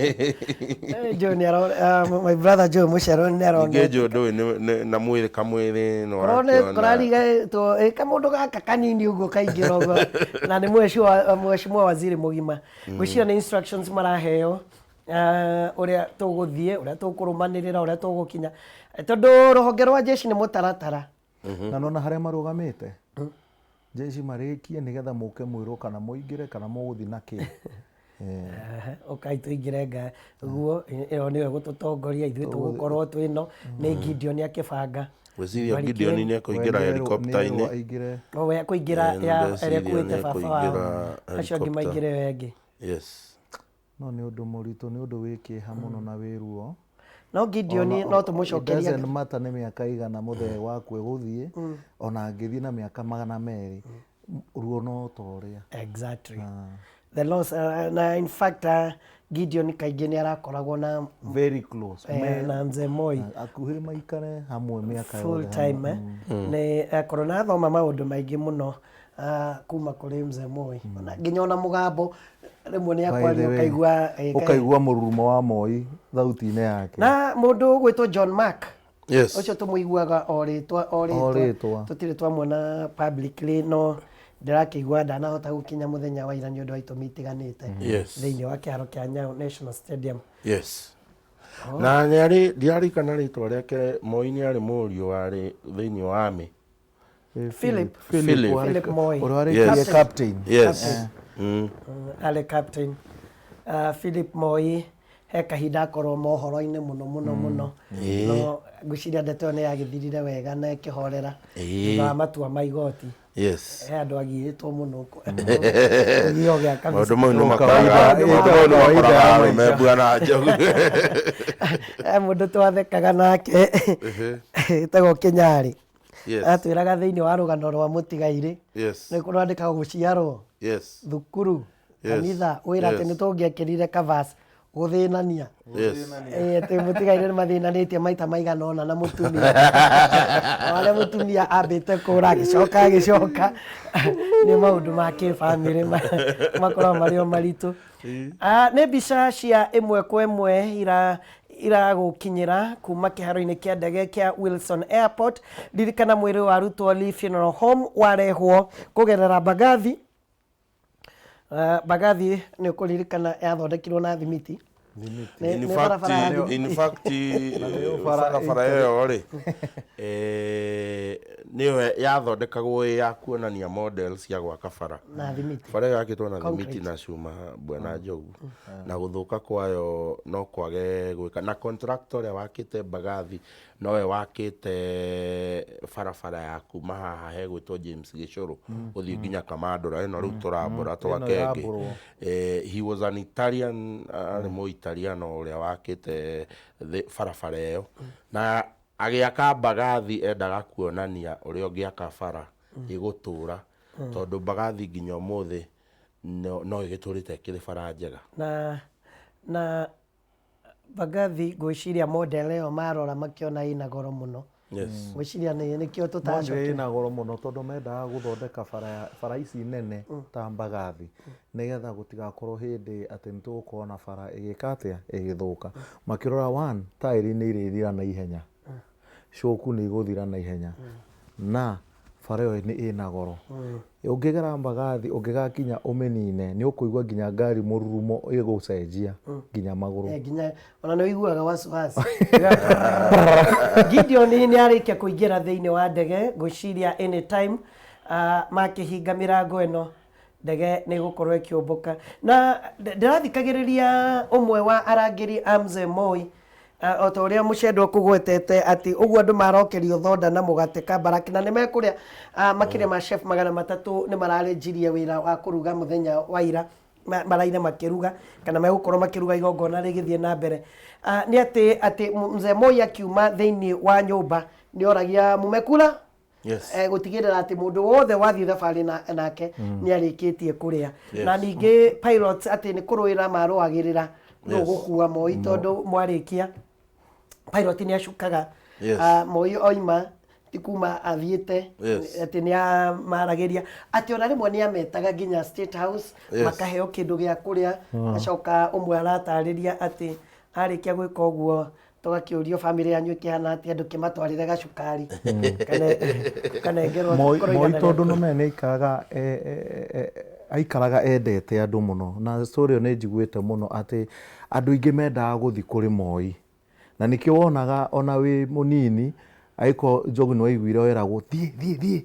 My brother Joe Mucheru nĩ aronete Joe ndũĩ na mwĩrĩ kamwĩrĩ kũrarigatwo kamũndũ gaka kanini ũguo kaingĩra ũguo na nĩ mheshimiwa waziri mũgima. Ngwĩciria nĩ instructions maraheo ũrĩa tũgũthiĩ, ũrĩa tũkũrũmanĩrĩra, ũrĩa tũgũkinya, tondũ rũhonge rwa jeshi nĩ mũtaratara. Na nona harĩa marũgamĩte jeshi marĩkie nĩgetha mũke mwĩrwo kana mũingĩre kana mũgũthiĩ na kĩ. Okay, tũingĩre guo ĩyo nĩyo gũtũtongoria ithuĩ tũgũkorwo twĩno nĩ Gideon akĩbanga. Gwĩciria Gideon nĩ ekũingĩra helicopter-inĩ we ekũingĩra ĩrĩa ĩkuĩte baba wao, acio angĩ maingĩre wengĩ. No nĩ ũndũ mũritũ, nĩ ũndũ wĩ kĩeha mũno na wĩruo. No Gideon no tũmũcokeria. Doesn't matter nĩ mĩaka igana mũthee waku gũthiĩ ona angĩthiĩ na mĩaka 200 ruo no torĩa. Exactly. The loss na in fact Gideon kaingĩ nĩ arakoragwo na very close na mzee Moi akuhĩrĩ maikare hamwe mĩaka yothe full time. Nĩ akorwo na thoma maũndũ maingĩ mũno kuma kũrĩ mzee Moi, nginya ona mũgambo rĩmwe nĩ akwaria ũkaigua mũrurumo wa Moi thauti-inĩ yake. Na mũndũ ũgwĩtwo John Mark ũcio tũmũiguaga o rĩtwa tũtirĩ twamwona publicly, no ndirakĩigua ndanahota gũkinya mũthenya wa ira nĩ ũndũ wa itũmi itiganĩte thĩinĩ wa kĩharo kĩa Nyayo National Stadium. Yes. Na nĩarĩ ndiarikana rĩtwa rĩake Moi nĩ arĩ mũriũ warĩ thĩinĩ wa army. Philip Moi. Ũrĩa captain. Yes. Arĩ captain. Philip Moi he kahinda akorwo mohoro-inĩ mũno no ngwĩciria ndeto nĩ yagĩthirire wega na ĩkĩhorera thutha wa matua ma igoti. Yes. He andũ agirĩtwo mũno maũndũ mau nĩ makoraga membua na njogu. Mũndũ twathekaga nake etagwo Kĩnyarĩ atwĩraga thĩinĩ wa rũgano rwa mũtigairĩ nĩ kũrandĩkagwo gũciarwo thukuru kanitha wĩra atĩ nĩ tũngĩekĩrire kavasi gũthĩnania atĩ mũtigairĩ nĩ mathĩnanĩtie maita maigana ũna na mũtumia wale mũtumia ambĩte kũra agĩcoka nĩ maũndũ ma kĩbamĩrĩ makoragwo marĩ o maritũ. Nĩ mbica cia ĩmwe kwa ĩmwe iragũkinyĩra kuma kĩharo-inĩ kĩa ndege kĩa Wilson Airport. Ririkana mwĩrĩ wa arutwo Lee Funeral Home warehwo kũgerera Mbagathi. Mbagathi nĩ kũririkana yathondekirwo na thimiti. In fact barabara ĩyo rĩ nĩyo yathondekagwo ya kuonania model cia gwaka bara. Bara ĩyo yakĩtwo na thimiti na cuma Bwana Njogu na gũthũka kwayo no kwage gwĩka na contractor ũrĩa wakĩte Mbagathi nowe wakĩte barabara ya kuma haha hegwĩtwo James Gĩcũrũ gũthiĩ nginya Kamandũra ĩno rĩu tũrambũra twakenge. He was an Italian Italiano ũrĩa wakĩte barabara ĩyo na agĩaka Mbagathi endaga kuonania ũrĩa ũngĩaka bara ĩgũtũra tondũ Mbagathi nginya ũmũthĩ no ĩgĩtũrĩte ĩkĩrĩ bara njega na Mbagathi ngwĩciria model ĩyo marora makĩona ĩna goro mũno. Ngwĩciria nĩkĩo tũtacokire ĩna goro mũno tondũ mendaga gũthondeka bara ici nene ta Mbagathi nĩgetha gũtigakorwo hĩndĩ atĩ nĩ tũgũkorwo na bara ĩgĩka atĩa ĩgĩthũka. Makĩrora taĩri nĩ irĩthira na ihenya, coku nĩ igũthira na ihenya na bara ĩyo ĩna goro. Ũngĩgera Mbagathi ũngĩgakinya ũmĩnine nĩ ũkũigua nginya ngari mũrurumo ĩgũcenjia nginya magũrũ. Nginya ona nĩ ũiguaga wasiwasi. Gideon nĩ arĩkia kũingĩra thĩinĩ wa ndege ngwĩciria anytime makĩhinga mĩrango ĩno ndege nĩ gũkorwo ĩkĩũmbũka. Na ndĩrathikagĩrĩria ũmwe wa arangĩri a Mzee Moi o ta ũrĩa mũcendwo kũgwetete atĩ ũguo andũ marokerio thonda na mũgate Kabarak na nĩ mekũrĩa makĩria ma chef 300 nĩ mararĩnjirie wĩra wa kũruga mũthenya wa ira maraire makĩruga kana megũkorwo makĩruga igongona rĩgĩthiĩ na mbere. Nĩ atĩ Mzee Moi akiuma thĩinĩ wa nyũmba nĩ oragia mumekula gũtigĩrĩra atĩ mũndũ wothe wathiĩ thabarĩ nake nĩ arĩkĩtie kũrĩa na ningĩ pilots atĩ nĩ kũrũĩra marũagĩrĩra nũ gũkua Moi tondũ mwarĩkia pilot nĩ acukaga Moi oima ti kuma athiĩte atĩ nĩ amaragĩria atĩ ona rĩmwe nĩ ametaga nginya State House makaheo kĩndũ gĩa kũrĩa acoka ũmwe aratarĩria atĩ arĩkia gwĩka ũguo tũgakĩũrio bamĩrĩ yanyu ĩkĩhana atĩ andũ kĩmatwarĩre gacukari kanengerwo Moi tondũ no mene aikaraga endete andũ mũno na story ĩyo nĩ njiguĩte mũno atĩ andũ aingĩ mendaga gũthiĩ kũrĩ Moi na nĩkĩo wonaga ona wĩ mũnini aiko Njogu nĩ waiguire weragwo thiĩ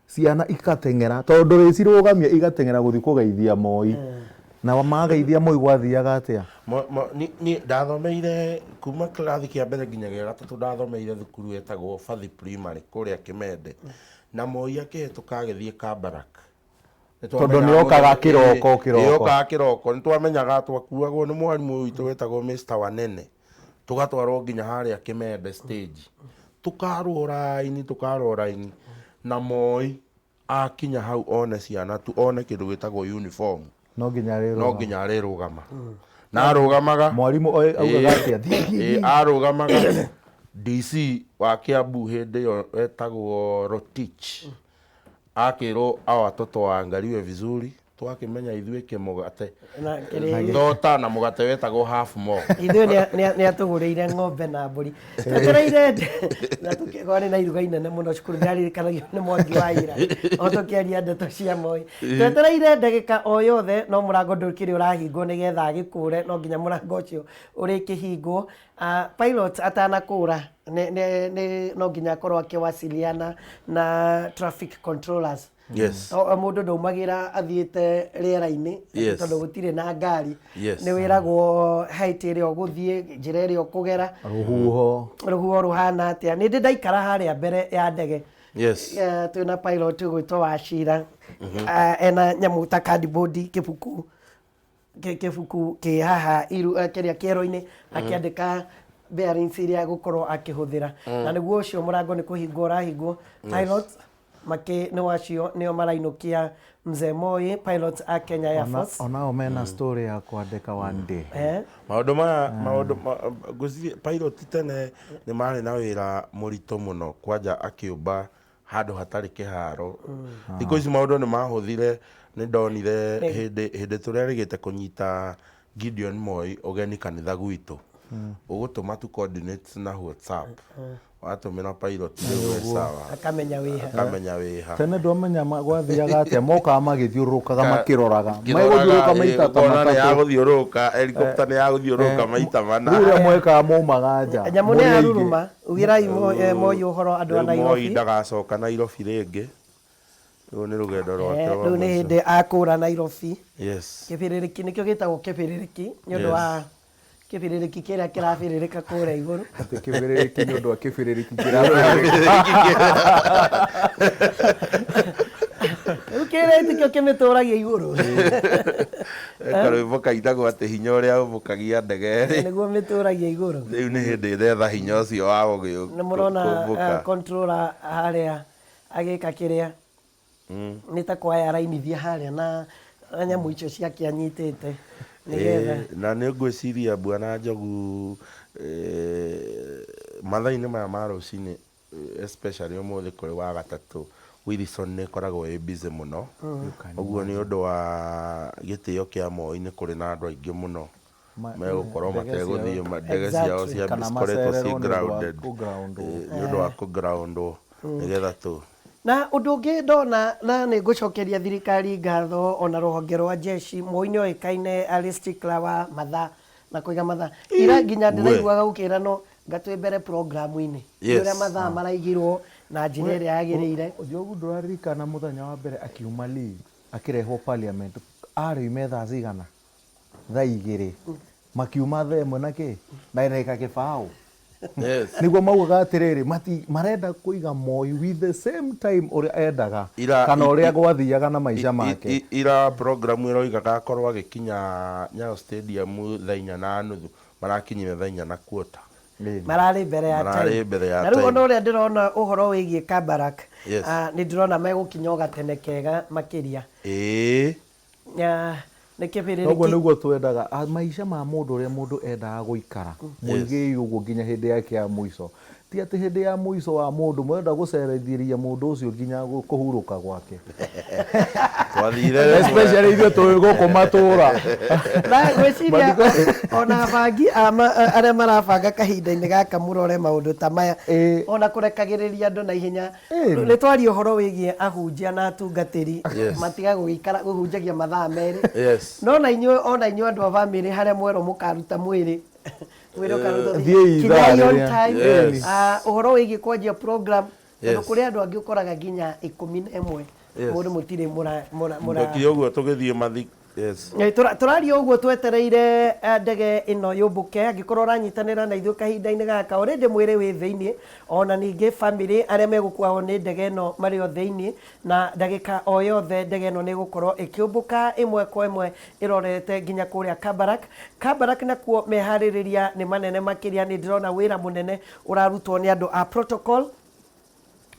ciana igateng'era tondũ rĩcirũgamia igateng'era gũthiĩ kũgeithia Moi na magageithia Moi gwathiaga atĩa. Niĩ ndathomeire kuma kĩrathi kĩa mbere nginya gĩa gatatũ ndathomeire thukuru wetagwo Fathi Primary kũrĩa Kĩmende na Moi akĩhĩtũka agĩthiĩ Kabarak tondũ nĩ okaga kĩroko nĩ twamenyaga twakuagwo nĩ mwarimũ witũ wetagwo Mr. Wanene tũgatwarwo nginya harĩa Kĩmende stage tukarwo raini na Moi akinya hau one ciana tu one kĩndũ gĩtagwo uniform no nginya arĩrũgama na arũgamaga mwarimũ augaga atĩa arũgamaga DC wa Kiambu hĩndĩ ĩyo wetagwo Rotich akĩrwo hawa watoto waangaliwe vizuri twakimenya ithuĩ kĩmũgate Na kĩrĩ thota na mũgate wetagwo half mo ithuĩ nĩ atũgũrĩire ng'ombe na mbũri twetereire na tũkĩgwari na iruga inene mũno cukuru nĩaririkanagio nĩ Mwangi wa Ira o tũkĩaria ndeto cia Moi twetereire ndagĩka o yothe no mũrango ndũkĩrĩ ũrahingwo nĩgetha agĩkũre no nginya mũrango ũcio ũrĩkĩhingwo pilot atanakũra no nginya akorwo akĩwasiliana na traffic controllers. Yes. Mũndũ ndaumagĩra athiĩte rĩera-inĩ tondũ gũtirĩ na ngari nĩ wĩragwo height ĩrĩa ũgũthiĩ njĩra ĩrĩa ũkũgera rũhuho rũhana atĩa. Nĩ ndĩ ndaikara harĩa mbere ya ndege twĩna pilot gwĩtwo Wachira ena nyamũ ta cardboard kĩbuku kĩ haha kĩrĩa kĩero-inĩ akĩandĩka bearings iria gũkorwo akĩhũthĩra na nĩguo ũcio mũrango nĩ kũhingwo ũrahingwo pilot nĩ wacio nĩo marainũkia Mzee Moi pilot a Kenya Air Force onao mena story ya kwandĩka one day maũndũ maya pilot tene nĩ marĩ na wĩra mũritũ mũno kwanja akĩũmba handũ hatarĩ kĩharo thikũ ici maũndũ nĩ mahũthire nĩ ndonire hĩndĩ tũrĩa rĩgĩte kũnyita Gideon Moi ũgeni kanitha gwitũ ũgũtũma tu coordinates na WhatsApp watũmĩra pilot rĩu sawa akamenya wĩha tene ndwamenya gwathiaga atĩa mokaga magĩthiũrũrũkaga makĩroraga megũthiũrũrũka maita ta matatũ nĩ yagũthiũrũrũka helicopter nĩ yagũthiũrũrũka maita mana rĩu mwekaga maumaga nja nyamũ nĩ yaruruma ugirai Moi ũhoro andũ a Nairobi Moi ndagacoka Nairobi rĩngĩ rĩu nĩ rũgendo rwake rĩu nĩ hĩndĩ akũra Nairobi kĩbĩrĩrĩki nĩkĩo gĩtagwo kĩbĩrĩrĩki nĩ ũndũ wa kĩbĩrĩrĩki kĩrĩa kĩrabĩrĩrĩka kũrĩa igũrũ atĩ kĩbĩrĩrĩki nĩ ũndũ wa kĩbĩrĩrĩki kĩrabĩrĩrĩka rĩu kĩrĩtikio kĩmĩtũragia igũrũ karwĩmbo kaitagwo atĩ hinya ũrĩa ũmbũkagia ndege nĩguo mĩtũragia igũrũ rĩu nĩ hĩndĩ thetha hinya ũcio wa gũgĩũmbũka nĩ mũrona controller harĩa agĩka kĩrĩa nĩ ta kwaya rainithia harĩa na nyamũ icio ciake anyitĩte na nĩ ngwĩciria Bwana Njogu mathaa-inĩ maya ma rũcinĩ especially ũmũthĩ kũrĩ wa gatatũ Wilson nĩ koragwo ĩ busy mũno ũguo nĩ ũndũ wa gĩtĩo kĩa Moi nĩ kũrĩ na andũ aingĩ mũno megũkorwo mategũthiĩ ndege ciao cikoretwo ci grounded nĩ ũndũ wa kũ-groundwo nĩgetha na ũndũ ũngĩ ndona na nĩ ngũcokeria thirikari ngatho ona rũhonge rwa jeshi Moi nĩ oĩkaine arĩ stickler wa mathaa na kũiga mathaa ira nginya ndĩraiguaga gũkĩrano ngatwĩ mbere programu-inĩ ũrĩa mathaa maraigirwo na njĩra ĩrĩa yagĩrĩire Njogu ndũraririkana mũthenya wa mbere akiuma leave akĩrehwo parliament arĩ methaa cigana thaa igĩrĩ makiuma thaa ĩmwe na kĩ na ĩreka kĩbaũ nĩguo maugaga atĩrĩrĩ marenda kũiga Moi with the same time ũrĩa endaga kana ũrĩa gwathiaga na maica make ira programu ĩroigaga akorwo agĩkinya Nyayo Stadium thaa 4:30 marakinyire thaa 4:15 mararĩ mbere ya time na rĩu ona ũrĩa ndĩrona ũhoro wĩgiĩ Kabarak nĩ ndĩrona megũkinya ũgatene kega makĩria Noguo nĩguo twendaga maica ma mũndũ ũrĩa mũndũ endaga gũikara mũigĩ ũguo nginya hĩndĩ yake ya mũico ti atĩ hĩndĩ ya mũico wa mũndũ mwenda gũcereithĩria mũndũ ũcio nginya kũhurũka gwake especially ithuĩ tũĩ gũkũ matũũra na gwĩciria ona abangi arĩa marabanga kahinda-inĩ gaka mũrore maũndũ ta maya ona kũrekagĩrĩria andũ na ihenya nĩ twaria ũhoro wĩgiĩ ahunjia na atungatĩri matiga gũgĩikara kũhunjagia mathaa merĩ no na inyuĩ ona inyuĩ andũ a bamĩrĩ harĩa mwerwo mũkaruta mwĩrĩ ũhoro wĩgiĩ kwanjia program tondũ kũrĩ andũ angĩ ũkoraga nginya 11 mũndũ mũtirĩ mũra ũguo tũgĩthiĩ mathi tũraria ũguo twetereire ndege ĩno yũmbũke angĩkorwo ũranyitanĩra na ithuĩ kahinda-inĩ gaka already mwĩrĩ wĩ thĩinĩ ona ningĩ bamĩrĩ arĩa megũkuao nĩ ndege ĩno marĩ o thĩinĩ na ndagĩka o yothe ndege ĩno nĩ ĩgũkorwo ĩkĩũmbũka ĩmwe kwa ĩmwe ĩrorete nginya kũrĩa Kabarak nakuo meharĩrĩria nĩ manene makĩria nĩ ndĩrona wĩra mũnene ũrarutwo nĩ andũ a protocol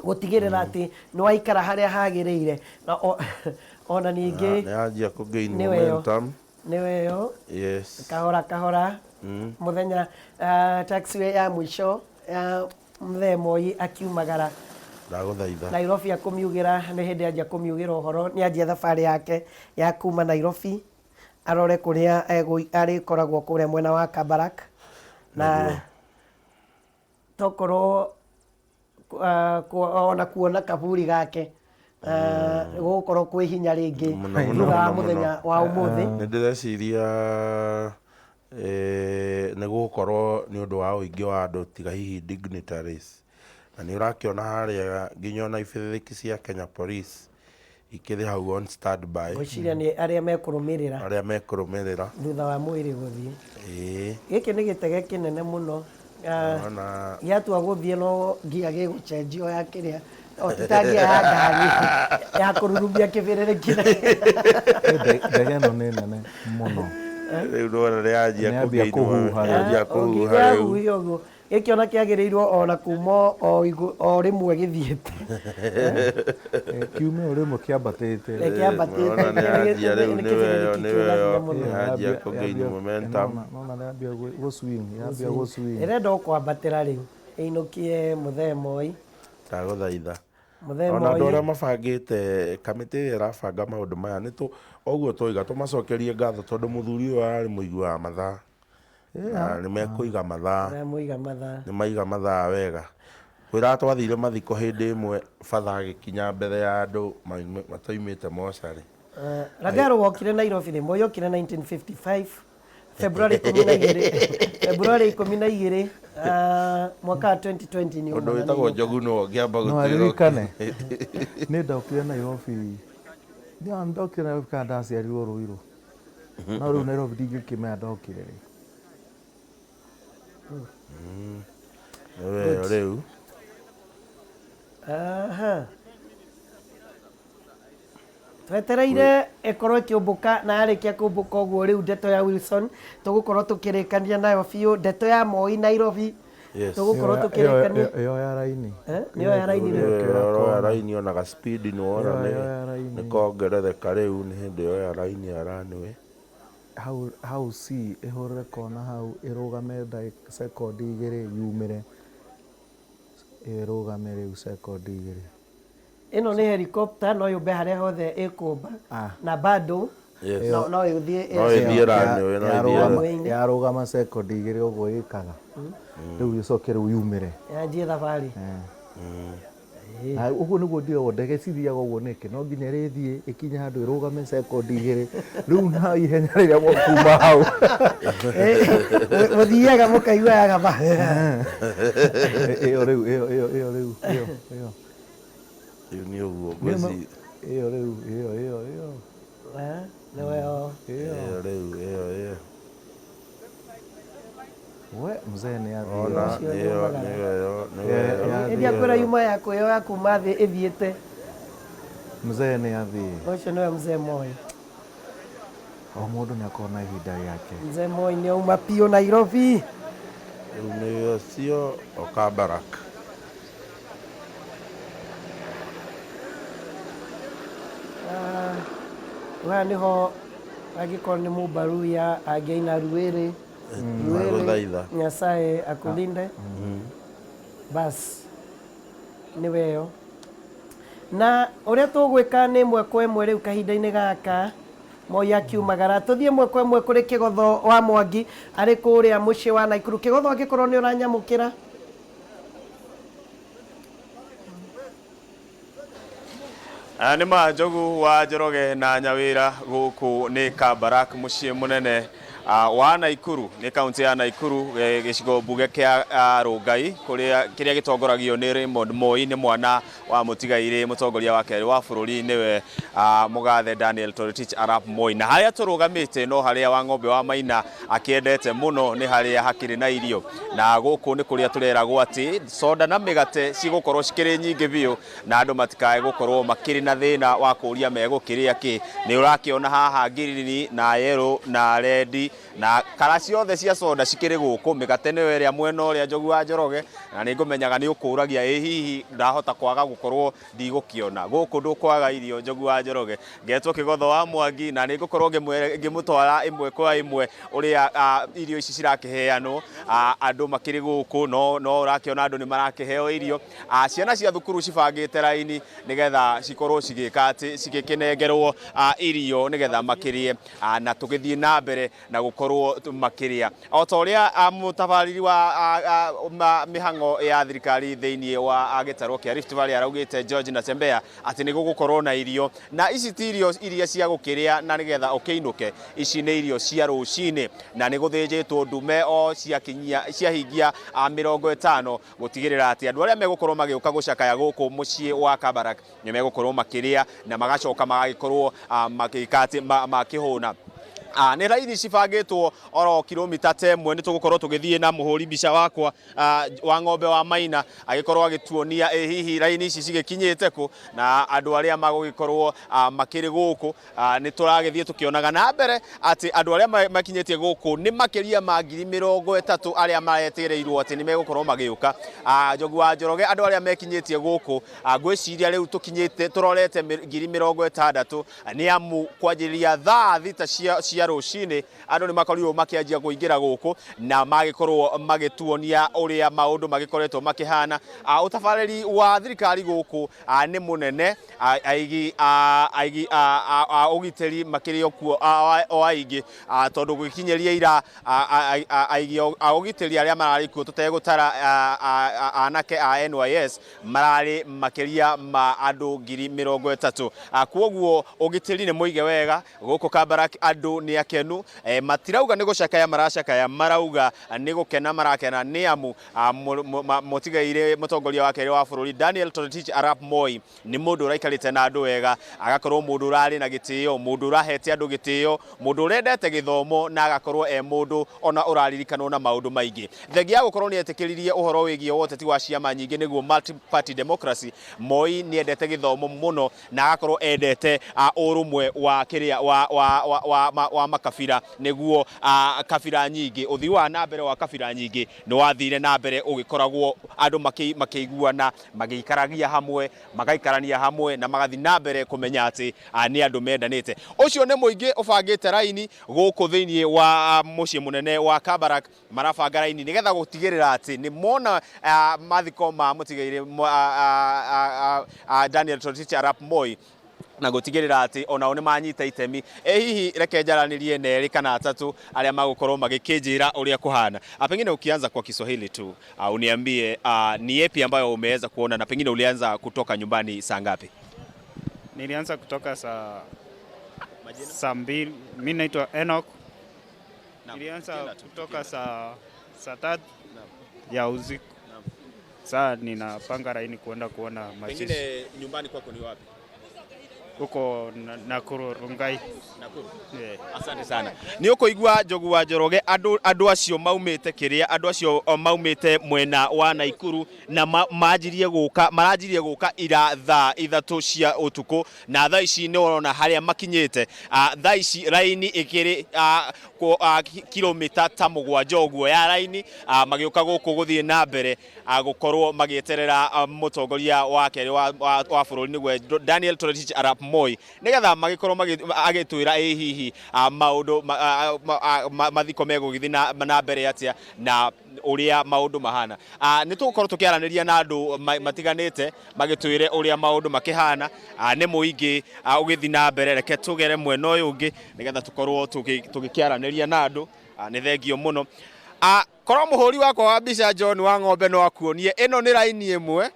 gũtigĩrĩra atĩ nĩ waikara harĩa hagĩrĩire na ona ningĩ nĩwe yo kahora mũthenya taxiway ya mũico ya Mzee Moi akiumagara ndaguthaitha Nairobi akumiugira nĩ hĩndĩ anjia kũmiugira ũhoro nĩ anjia thabarĩ yake ya kuma Nairobi arore kũrĩa arĩkoragwo kũrĩa mwena wa Kabarak na tokorwo ona kuona kaburi gake gũgũkorwo kwĩ hinya rĩngĩ thutha wa mũthenya wa ũmũthĩ. Nĩ ndĩreciria nĩ gũgũkorwo nĩ ũndũ wa ũingĩ wa andũ tiga hihi dignitaries, na nĩ ũrakĩona harĩa nginya ona ibĩthĩki cia Kenya Police ikĩrĩ hau on standby. Ngwĩciria nĩ arĩa mekũrũmĩrĩra thutha wa mwĩrĩ gũthiĩ. Gĩkĩ nĩ gĩtege kĩnene mũno gĩatua gũthiĩ no ngia gĩgũcenjio ya kĩrĩa otitangia ya ngari ya kũrurumia kĩbĩrĩrĩ kĩnene. Ndege ĩno nĩ nene mũno. Rĩu nĩwona nĩyanjia kũhuha rĩu. Gĩkĩ ona kĩagĩrĩirwo ona kuma o rĩmwe gĩthiĩte kiume o rĩmwe kĩambatĩte yanjia kũgain momentum. ĩrenda o kwambatĩra rĩu ĩinũkie Mũthee Moi. Ndagũthaitha ona andũ arĩa mabangĩte kamĩtĩ ĩrĩa ĩrabanga maũndũ maya ũguo tũiga tũmacokerie ngatho tondũ mũthuri ũyũ arĩ mũiguaga mathaa na nĩ mekũiga mathaa, nĩ maiga mathaa wega. Kwĩra twathire mathiko hĩndĩ ĩmwe batha agĩkinya mbere ya andũ matoimĩte mocarĩ. Rangaro wokire Nairobi rĩ, Moi okire 1955 February 12 mwaka wa 2020 ni ũndũ wĩtagwo njogu no ngĩamba gũtuĩrwo. Nĩ ndokire Nairobi ndokire Nairobi kana ndaciarirwo Ruiru, no rĩu Nairobi ndingĩkĩmenya ndokire rĩ. Rĩu twetereire ĩkorwo ĩkĩũmbũka na yarĩkia kũmbũka ũguo rĩu ndeto ya Wilson tũgũkorwo tũkĩrĩkania nayo biũ. Ndeto ya Moi Nairobi tũgũkorwo tũkĩrĩkania ĩyo ya raini nĩyo ya raini ya raini ona ga speed nĩ wona nĩ kongerereka rĩu nĩ hĩndĩ ĩyo ya raini ya runway hau si ĩhũrĩre kona hau ĩrũgame sekondi 2 yumĩre ĩrũgame rĩu sekondi 2. Ĩno nĩ helicopter no yũmbe harĩa hothe ĩkũmba na bado no ĩthiĩ runway yarũgama sekondi 2 ũguo ĩkaga rĩu ĩcoke rĩu yumĩre yanjie thabarĩ. Ũguo nĩguo ndiragwo ndege cithiaga ũguo nĩkĩ no nginya rĩthiĩ ĩkinye handũ ĩrũgame sekondi 2 rĩu na ihenya rĩrĩa mũkuma hau mũthiaga mũkaiguaga ĩyo rĩu nĩ ũguo ngwĩci ĩyo rĩu we mzee nĩ kwĩra yuma yako ĩyo ya kuma thĩ ĩthiĩte. Mzee nĩ athiĩ. Ũcio nĩwe Mzee Moi. O mũndũ nĩ akorwo na ihinda rĩake. Mzee Moi nĩ auma piũ Nairobi. Rĩu nĩ ũcio o Kabarak. Wa nĩho angĩkorwo nĩ mũbaruya angĩina Ruĩrĩ. Nyasaye akulinde. Bas nĩwe yo na ũrĩa tũgwĩka nĩ ĩmwe kwa ĩmwe rĩu kahinda-inĩ gaka. Moi akiumagara tũthiĩ ĩmwe kwa ĩmwe kũrĩ Kĩgotho wa Mwangi arĩ kũrĩa mũciĩ wa Naikuru. Kĩgotho angĩkorwo nĩ ũranyamũkĩra. Nĩ Manjogu wa Njoroge na Nyawĩra gũkũ nĩ Kabarak mũciĩ mũnene wa Naikuru nĩ kaunti ya Naikuru gĩcigo mbuge kĩa Rongai kĩrĩa gĩtongoragio nĩ Raymond Moi nĩ mwana wa mũtigairĩ mũtongoria wa kerĩ wa bũrũri nĩwe mũgathe Daniel Toroitich Arap Moi. Na harĩa tũrũgamĩte no harĩa Wang'ombe wa Maina akĩendete mũno nĩ harĩa hakĩrĩ na irio, na gũkũ nĩ kũrĩa tũreragwo atĩ soda na mĩgate cigũkorwo cikĩrĩ nyingĩ biũ na andũ matikae gũkorwo makĩrĩ na thĩna wa kũria megũkĩrĩa kĩ. Nĩ ũrakĩona haha ngirini na yellow na red na kara ciothe cia soda cikiri guku migate ni weria mwena uria Njogu wa Njoroge na ni ngumenyaga ni ukuragia hihi ndahota kwaga gukorwo ndigukiona guku ndukwaga irio Njogu wa Njoroge ngetwo Kigotho wa Mwangi na ni ngukorwo ngimutwara imwe kwa imwe uria irio ici cirakiheanwo andu makiri guku no urakiona andu ni marakiheo irio ciana cia thukuru cibangite raini nigetha cikorwo cigika ati cigikinengerwo irio nigetha makirie na tugithie na mbere na gukorwo makiria o ta uria mutabariri wa mihango ya thirikari thiini wa gitarwo kia Rift Valley araugite George Natembea ati ni gugukorwo na irio na ici ti irio iria cia gukiria na nigetha ukiinuke ici ni irio cia rucini na ni guthinjitwo ndume o cia hingia 50 gutigirira ati andu aria megukorwo magiuka gucakaya guku mucii wa Kabarak ni megukorwo makiria na magacoka magagikorwo magikati makihuna ni raini cibangitwo oro kilomita 10 ni tugukorwo tugithie na muhuri mbica wakwa wa Ng'ombe wa Maina agikorwo agituonia hihi raini ici cigikinyite ku na andu aria magugikorwo makiri guku ni turagithie tukionaga na mbere ati andu aria makinyitie guku ni makiria ma 30,000 aria maretereirwo ati ni megukorwo magiuka Njogu wa Njoroge andu aria mekinyitie guku ngwiciria riu tukinyite turorete 60,000 ni amu kwanjiria thaa thita cia rucini andu ni makorirwo makianjia kuingira guku na magikorwo magituonia uria maundu magikoretwo makihana utabariri wa thirikari guku ni munene aigi ugiteri makiri okuo o aigi tondu gukinyeria ira aigi ugiteri aria marari kuo tutegutara anake a NYS marari makiria ma andu 30,000 kwoguo ugiteri ni muige wega guku Kabarak andu ni akenu matirauga ni gucakaya maracakaya marauga ni gukena marakena ni amu motigaire mutongoria wa keri wa bururi Daniel Toroitich Arap Moi ni mundu uraikarite na andu wega agakorwo mundu urari na gitio mundu urahete andu gitio mundu urendete githomo na agakorwo mundu ona uraririkanwo na maundu maingi thengia gukorwo ni etikiririe uhoro wigie woteti wa ciama nyingi niguo multi party democracy Moi ni endete githomo muno na agakorwo endete urumwe wa kiria wa makabira niguo kabira nyingi uthi wa na mbere wa kabira nyingi ni wathire na mbere ugikoragwo andu makiiguana magikaragia hamwe magaikarania hamwe na magathi na mbere kumenya ati ni andu mendanite ucio ni muingi ubangite raini guku thiini wa mucii munene wa Kabarak marabanga raini nigetha gutigirira ati ni mona mathiko ma mutigaire Daniel Toroitich Arap Moi na gutigirira ati ona ni manyita itemi hihi reke njaranirie neri kana atatu aria magukorwo magikinjira uria kuhana pengine ukianza kwa Kiswahili tu uniambie ni yepi ambayo umeweza kuona na pengine ulianza kutoka nyumbani saa ngapi? Nilianza kutoka saa 2. Mimi naitwa Enoch. Nilianza kutoka saa 3 ya usiku. Sasa ninapanga raini kuenda kuona machishi. Pengine nyumbani kwako ni wapi? Huko Nakuru Rungai. Nakuru. Yeah. Asante sana. Ni ukuigua Njogu wa Njoroge andu acio maumite kiria andu acio maumite mwena wa Naikuru na marajirie guka ira thaa 3 cia utuku na thaa ici ni urona haria makinyite thaa ici raini ikiri kilomita 7 uguo ya raini magiuka guku guthie na mbere gukorwo magieterera mutongoria wa keri wa bururi nigwe Daniel Toroitich Arap Moi nigetha magikorwo agitwira hihi maundu mathiko megugithi na mbere atia na uria maundu mahana ni tugukorwo tukiaraniria na andu matiganite magitwire uria maundu makihana ni muingi ugithi na mbere reke tugere mwena uyu ungi nigetha tukorwo tugikiaraniria na andu ni thengio muno korwo muhuri wakwa wa mbica John wa Ng'ombe no akuonie ino ni raini imwe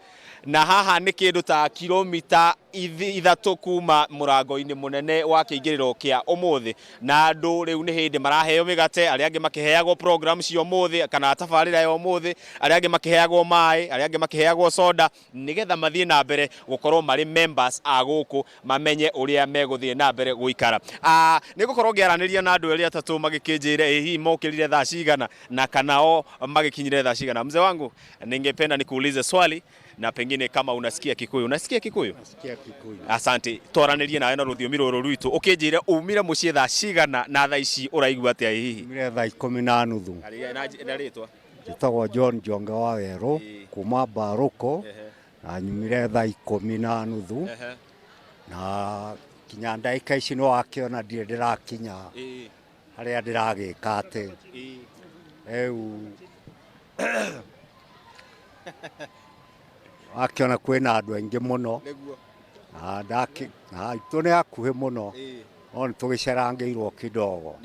na haha ni kindu ta kilomita 3 kuma murango-ini munene wa kiingiriro kia umuthi na andu riu ni hindi maraheo migate aria angi makiheagwo program cio umuthi kana tabarira ya umuthi aria angi makiheagwo mai aria angi makiheagwo soda nigetha mathie na mbere gukorwo mari members a guku mamenye uria meguthie na mbere guikara ni gukorwo ngiaraniria na andu eri atatu magikinjire hihi mokirire thaa cigana na kanao magikinyire thaa cigana. Mzee wangu, ningependa nikuulize swali na pengine kama unasikia Kikuyu. Nasikia Kikuyu? Nasikia Kikuyu. Asante. Twaranirie nawe na rũthiomi rũrũ rwitũ. Ũkĩnjĩre umire mũciĩ thaa cigana na thaa ici ũraigua atĩa hihi? Umire thaa 10:30. Na rĩtwa? Njĩtagwo John Njonge wa Werũ kuma Mbarũko na nyumire thaa 10:30 na kinya ndagĩka ici nĩ wakĩona ndirĩ ndĩrakinya harĩa ndĩragĩka atĩ rĩu wakĩona kwĩna andũ aingĩ mũno na itũ nĩ hakuhĩ mũno no nĩ tũgĩcerangĩirwo kidogo.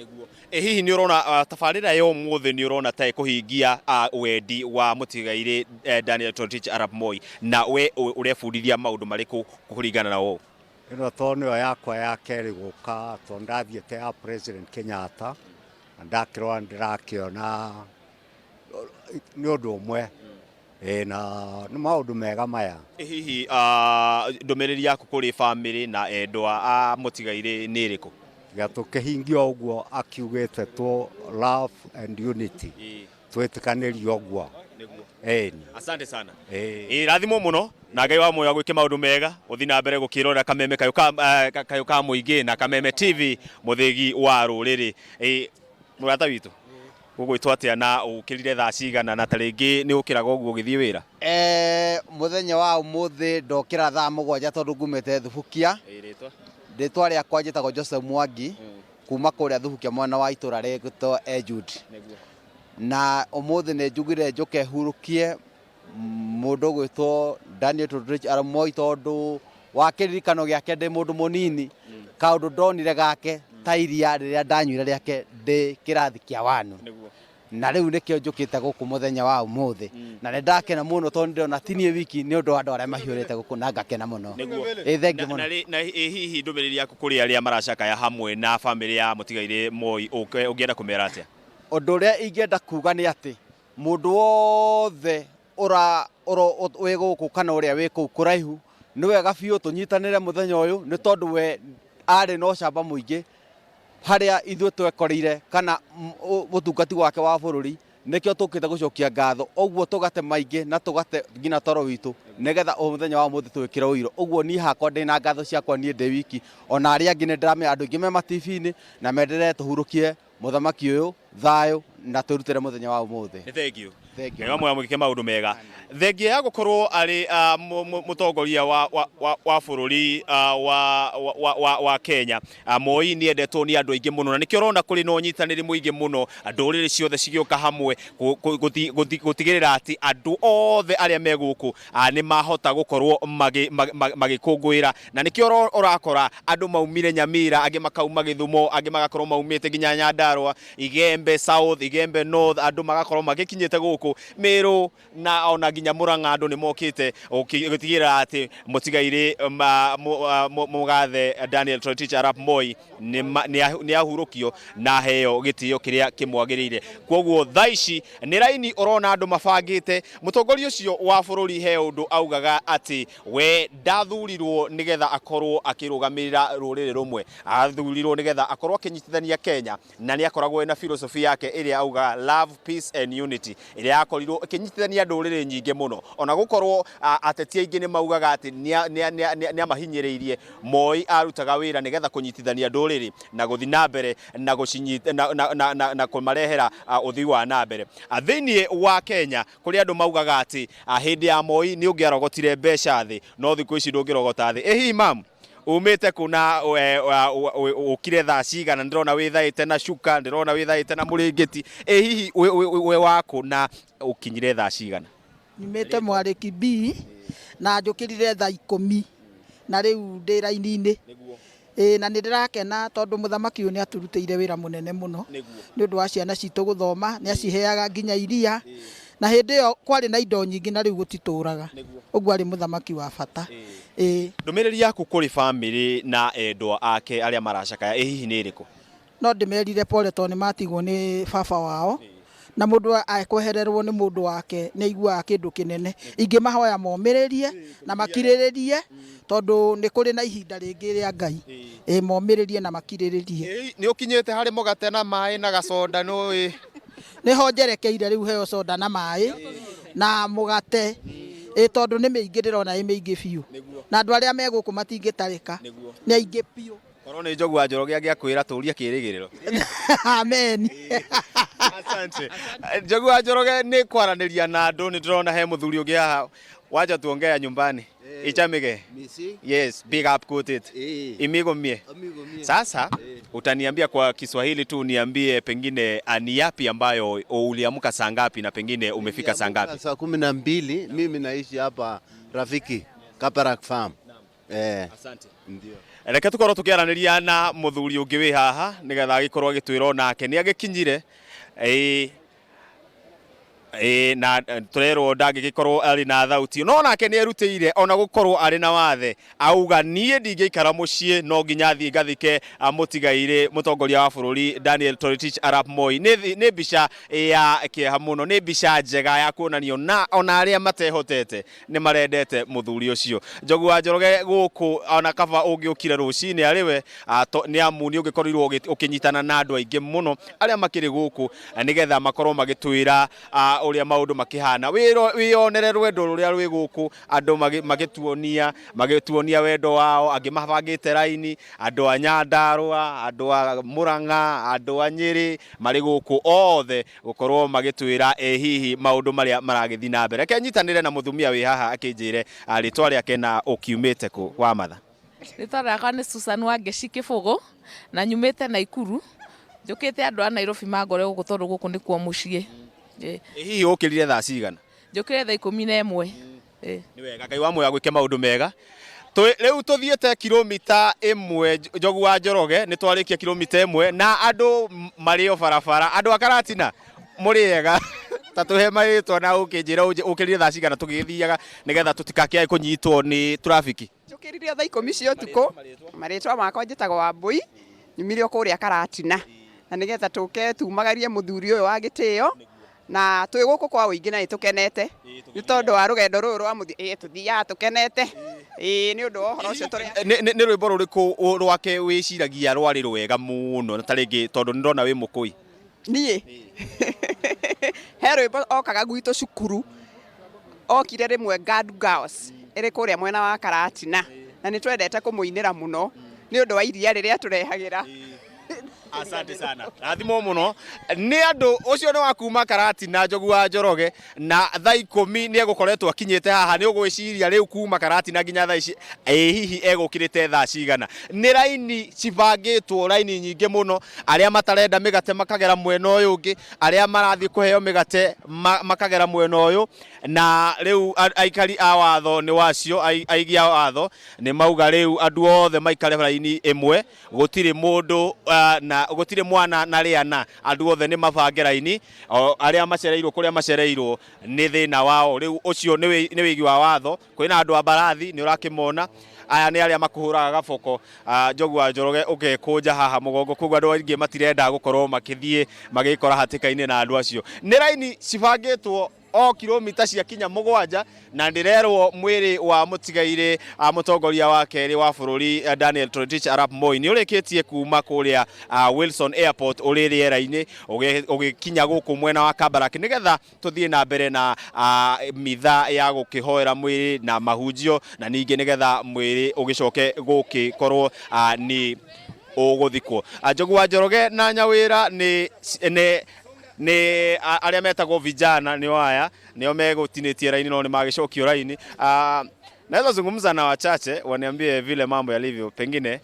Hihi nĩ ũrona tabarĩra ya ũmũthĩ nĩ ũrona ta ĩkũhingia wendi wa mũtigairĩ Daniel Toroitich Arap Moi, na we ũrebundithia maũndũ marĩkũ kũringana na ũũ? Ĩno to nĩyo yakwa ya kerĩ gũka to ndathiĩte ya President Kenyatta na ndakĩrora ndĩrakĩona nĩ ũndũ ũmwe na nĩ maũndũ mega maya. Hihi ndũmĩrĩri yaku kũrĩ bamĩrĩ na endwa a mũtigairĩ nĩ ĩrĩkũ? Gatũkĩhingia ũguo akiugĩte to love and unity twĩtĩkanĩrie ũguo. Asante sana. Rathimo mũno na Ngai wa muoyo gwĩke maũndũ mega, ũthi na mbere gũkĩrora kameme kayũ ka mũingĩ na Kameme TV mũthĩgi wa rũrĩrĩ. Mũrata witũ gũgwĩtwo atĩa na ũkĩrire thaa cigana na tarĩngĩ nĩ ũkĩraga ũguo ũgĩthiĩ wĩra? Mũthenya wa ũmũthĩ ndokĩra thaa 7 tondũ ngumĩte Thubukia. Rĩtwa rĩakwa njĩtagwo Joseph Mwangi kuma kũrĩa Thubukia mwena wa itũra rĩgĩtwo Jude. Na ũmũthĩ nĩ njugire njoke hurukie mũndũ gwĩtwo Daniel Toroitich Arap Moi tondũ wa kĩririkano gĩake ndĩ mũndũ mũnini, kaũndũ ndonire gake ta iria rĩrĩa ndanyuire rĩake ndĩ kĩrathi kĩa 1. Na rĩu nĩkĩo njũkĩte gũkũ mũthenya wa ũmũthĩ na nĩ ndakena mũno tondũ ndĩrona tinie wiki nĩ ũndũ wa andũ arĩa mahiũrĩte gũkũ na ngakena mũno. Thengiũ mũno. Na hihi ndũmĩrĩri yaku kũrĩ arĩa maracakaya hamwe na bamĩrĩ ya mũtigairĩ Moi ũngĩenda kũmera atĩa? Ũndũ ũrĩa ingĩenda kuga nĩ atĩ mũndũ wothe wĩ gũkũ kana ũrĩa wĩ kũu kũraihu nĩ wega biũ tũnyitanĩre mũthenya ũyũ nĩ tondũ we arĩ na ũcamba mũingĩ harĩa ithuĩ twekoreire kana mũtungati wake wa bũrũri, nĩkĩo tũkĩte gũcokia ngatho. Ũguo tũgate maingĩ na tũgate nginya toro witũ nĩgetha o mũthenya wa mũthĩ twĩkĩre ũiro. Ũguo niĩ hakwa ndĩ na ngatho ciakwa niĩ ndĩ wiki, ona arĩa angĩ nĩ ndĩramenya andũ aingĩ me TV-inĩ na menderere tũhurukie mũthamaki ũyũ thayũ na tũrutĩre mũthenya wa ũmũthĩ. Thengiũ. Ngai wa mwĩke maũndũ mega. Thengia ya gũkorwo arĩ mũtongoria wa bũrũri wa Kenya, Moi nĩ endetwo nĩ andũ aingĩ mũno na nĩkĩo ũrona kũrĩ na ũnyitanĩri mũingĩ mũno, ndũrĩrĩ ciothe cigĩũka hamwe gũtigĩrĩra atĩ andũ othe arĩa me gũkũ nĩ mahota gũkorwo magĩkũngũĩra, na nĩkĩo ũrakora andũ maumire Nyamira, angĩ makauma Gĩthumo, angĩ magakorwo maumĩte nginya Nyandarua, Igembe South, Igembe North, andũ magakorwo magĩkinyĩte gũkũ Meru na ona nginya Murang'a andũ nĩ mokĩte gũtigĩrĩra atĩ mũtigairĩ mũgathe Daniel Toroitich Arap Moi nĩ ahurũkio na heo gĩtĩo kĩrĩa kĩmwagĩrĩire. Kwoguo thaa ici nĩ raini ũrona andũ mabangĩte. Mũtongoria ũcio wa bũrũri he ũndũ augaga atĩ we ndathurirwo nĩgetha akorwo akĩrũgamĩrĩra rũrĩrĩ rũmwe, athurirwo nĩgetha akorwo akĩnyitithania Kenya, na nĩ akoragwo na philosophy yake ĩrĩa auga love, peace and unity, ĩrĩa yakorirwo ĩkĩnyitithania ndũrĩrĩ nyingĩ mũno. Ona gũkorwo ateti aingĩ nĩ maugaga atĩ nĩ amahinyĩrĩirie, Moi arutaga wĩra nĩgetha kũnyitithania ndũrĩrĩ na gũthi na mbere na kũmarehera ũthii wa na mbere. Thĩinĩ wa Kenya kũrĩ andũ maugaga atĩ hĩndĩ ya Moi nĩ ũngĩarogotire mbeca thĩ, no thikũ ici ndũngĩrogota thĩ. Hihi mamu umĩte kuna ũkire thaa cigana? Ndĩrona wĩthaĩte na cuka, ndĩrona wĩthaĩte na mũrĩngĩti. Hihi we wako na ũkinyire thaa cigana? Nyumĩte Mwarĩki B na njũkĩrire thaa 10 na rĩu ndĩ raini-inĩ. Na nĩ ndĩrakena tondũ mũthamaki ũyũ nĩ aturutĩire wĩra mũnene mũno nĩ ũndũ wa ciana citũ gũthoma, nĩ aciheaga nginya iria, na hĩndĩ ĩyo kwarĩ na indo nyingĩ na rĩu gũtitũraga. Ũguo arĩ mũthamaki wa bata. Ndũmĩrĩri yaku kũrĩ bamĩrĩ na endwa ake arĩa maracakaya hihi nĩ ĩrĩkũ? No ndĩmerire pole tondũ nĩ matigwo nĩ baba wao, na mũndũ akwehererwo nĩ mũndũ wake nĩ aiguaga kĩndũ kĩnene. Ingĩmahoya momĩrĩrie na makirĩrĩrie tondũ nĩ kũrĩ na ihinda rĩngĩ rĩa Ngai. Momĩrĩrie na makirĩrĩrie. Nĩ ũkinyĩte harĩ mũgate na maĩ na gacoda nĩ ho njerekeire rĩu heo soda na maĩ na mũgate tondu nĩ mĩingĩ ndĩrona ĩ mĩingĩ biũ na andũ arĩa megũkũ matingĩtarĩka nĩ aingĩ biũ. Korwo nĩ Njogu wa Njoroge angĩakwĩra tũria kĩrĩgĩrĩro. Amen. Asante. Njogu wa Njoroge nĩ kwaranĩria na andũ, nĩ ndĩrona he mũthuri ũngĩ haha, wacha tuongea nyumbani. Ichamige. Yes, big up quoted. Imigo mie. Sasa utaniambia kwa Kiswahili tu, niambie pengine ni yapi ambayo uliamka saa ngapi na pengine umefika saa ngapi? Saa 12. Mimi naishi hapa Rafiki Kabarak Farm. Asante. Ndio. Reke tukorwo tukiaraniria na muthuri ungi wi haha nigetha agikorwo agitwira nake ni agikinyire na turerwo ndangĩgikorwo ari na thauti no nake nĩ erutĩire ona gũkorwo ari na wathe, auga niĩ ndingĩikara mũciĩ no nginya thiĩ ngathike mũtigaire mũtongoria wa bũrũri Daniel Toroitich Arap Moi. Nĩ mbica ya kĩeha mũno, nĩ mbica njega ya kuonanio na ona arĩa matehotete nĩ marendete mũthuri ũcio. Njogu wa Njoroge gũkũ ona kaba ũngĩũkire rũcinĩ ariwe nĩ amu nĩ ũngĩkorirwo ũkĩnyitana na andũ aingĩ mũno arĩa makĩrĩ gũkũ nigetha makorwo magĩtwĩra uria maundu makihana wionere rwendo ruria rwi guku andu magituonia wendo wao, angi mabangite raini, andu a Nyandarua, andu a Murang'a, andu a Nyeri mari guku othe gukorwo magitwira hihi maundu maria maragithii na mbere. Reke nyitanire na muthumia wi haha akinjire ritwa riake na ukiumite ku wa matha. Ritwa riakwa ni Susan Wangeci Kibugu na nyumite Naikuru, njukite andu a Nairobi magore guku tondu guku ni kwa mucie. Hihi ukirire thaa cigana? Njukire thaa 11. Ni wega, Ngai wa moyo agwike maundu mega. Riu tuthiete kilomita 1 Njogu wa Njoroge, ni twarikia kilomita 1 na andu mari o barabara, andu akaratina muriega ta tuhe maitwo na ukinjira ukirire thaa cigana tugithiaga nigetha tutikakiae kunyitwo ni traffic. Njukirire thaa 10 cia utuku, maritwa makwa njitagwo Wambui, nyumire kuria Karatina na nigetha tuke tumagarie muthuri uyu wa gitio na twi guku kwa uingi na itukenete ni tondu wa rugendo ruru rwa muthi tuthiaga tukenete ni undu wa horo ucio turi ni rwimbo ruriku rwake wiciragia rwari rwega muno na taringi tondu ndona wi mukui nie he rwimbo okaga gwitu cukuru okire rimwe Gadu Girls iri kuria mwena wa Karatina na ni twendete kumuinira muno ni undu wa iria riria turehagira. Asante sana. Rathimo muno. Ni andu ucio ni wa kuma Karatina Njogu wa Njoroge na thaa 10 ni egukoretwo akinyite haha ni ugwiciria riu kuma Karatina nginya thaa ici hihi egukirite thaa cigana. Ni raini cibangitwo raini nyingi muno, aria matarenda migate makagera mwena uyu ungi, aria marathi kuheo migate makagera mwena uyu, na riu aikari a watho ni wacio aigi a watho ni mauga riu andu othe maikare raini imwe, gutire mundu na gutire mwana na riana, andu othe ni mabange raini, aria macereirwo kuria macereirwo ni thina wao. Riu ucio ni wigi wa watho, kwina andu a barathi ni urakimona aya ni aria makuhuraga gaboko Njogu wa Njoroge ugekunja haha mugongo, koguo andu aingi matirenda gukorwo makithie magikora hatikaini na andu acio. Ni raini cibangitwo o kilomita cia kinya 7 na ndirerwo mwiri wa mutigaire mutongoria wa keri wa bururi Daniel Toroitich Arap Moi ni urikitie kuma kuria Wilson Airport uri riera-ini ugikinya guku mwena wa Kabarak nigetha tuthie na mbere na mitha ya gukihoera mwiri na mahunjio na ningi nigetha mwiri ugicoke gukikorwo ni uguthikwo. Njogu wa Njoroge na Nyawira ni aria metagwo vijana ni waya nio megutinitie raini no ni magicokio raini. Naweza zungumza na wachache waniambie vile mambo yalivyo, pengine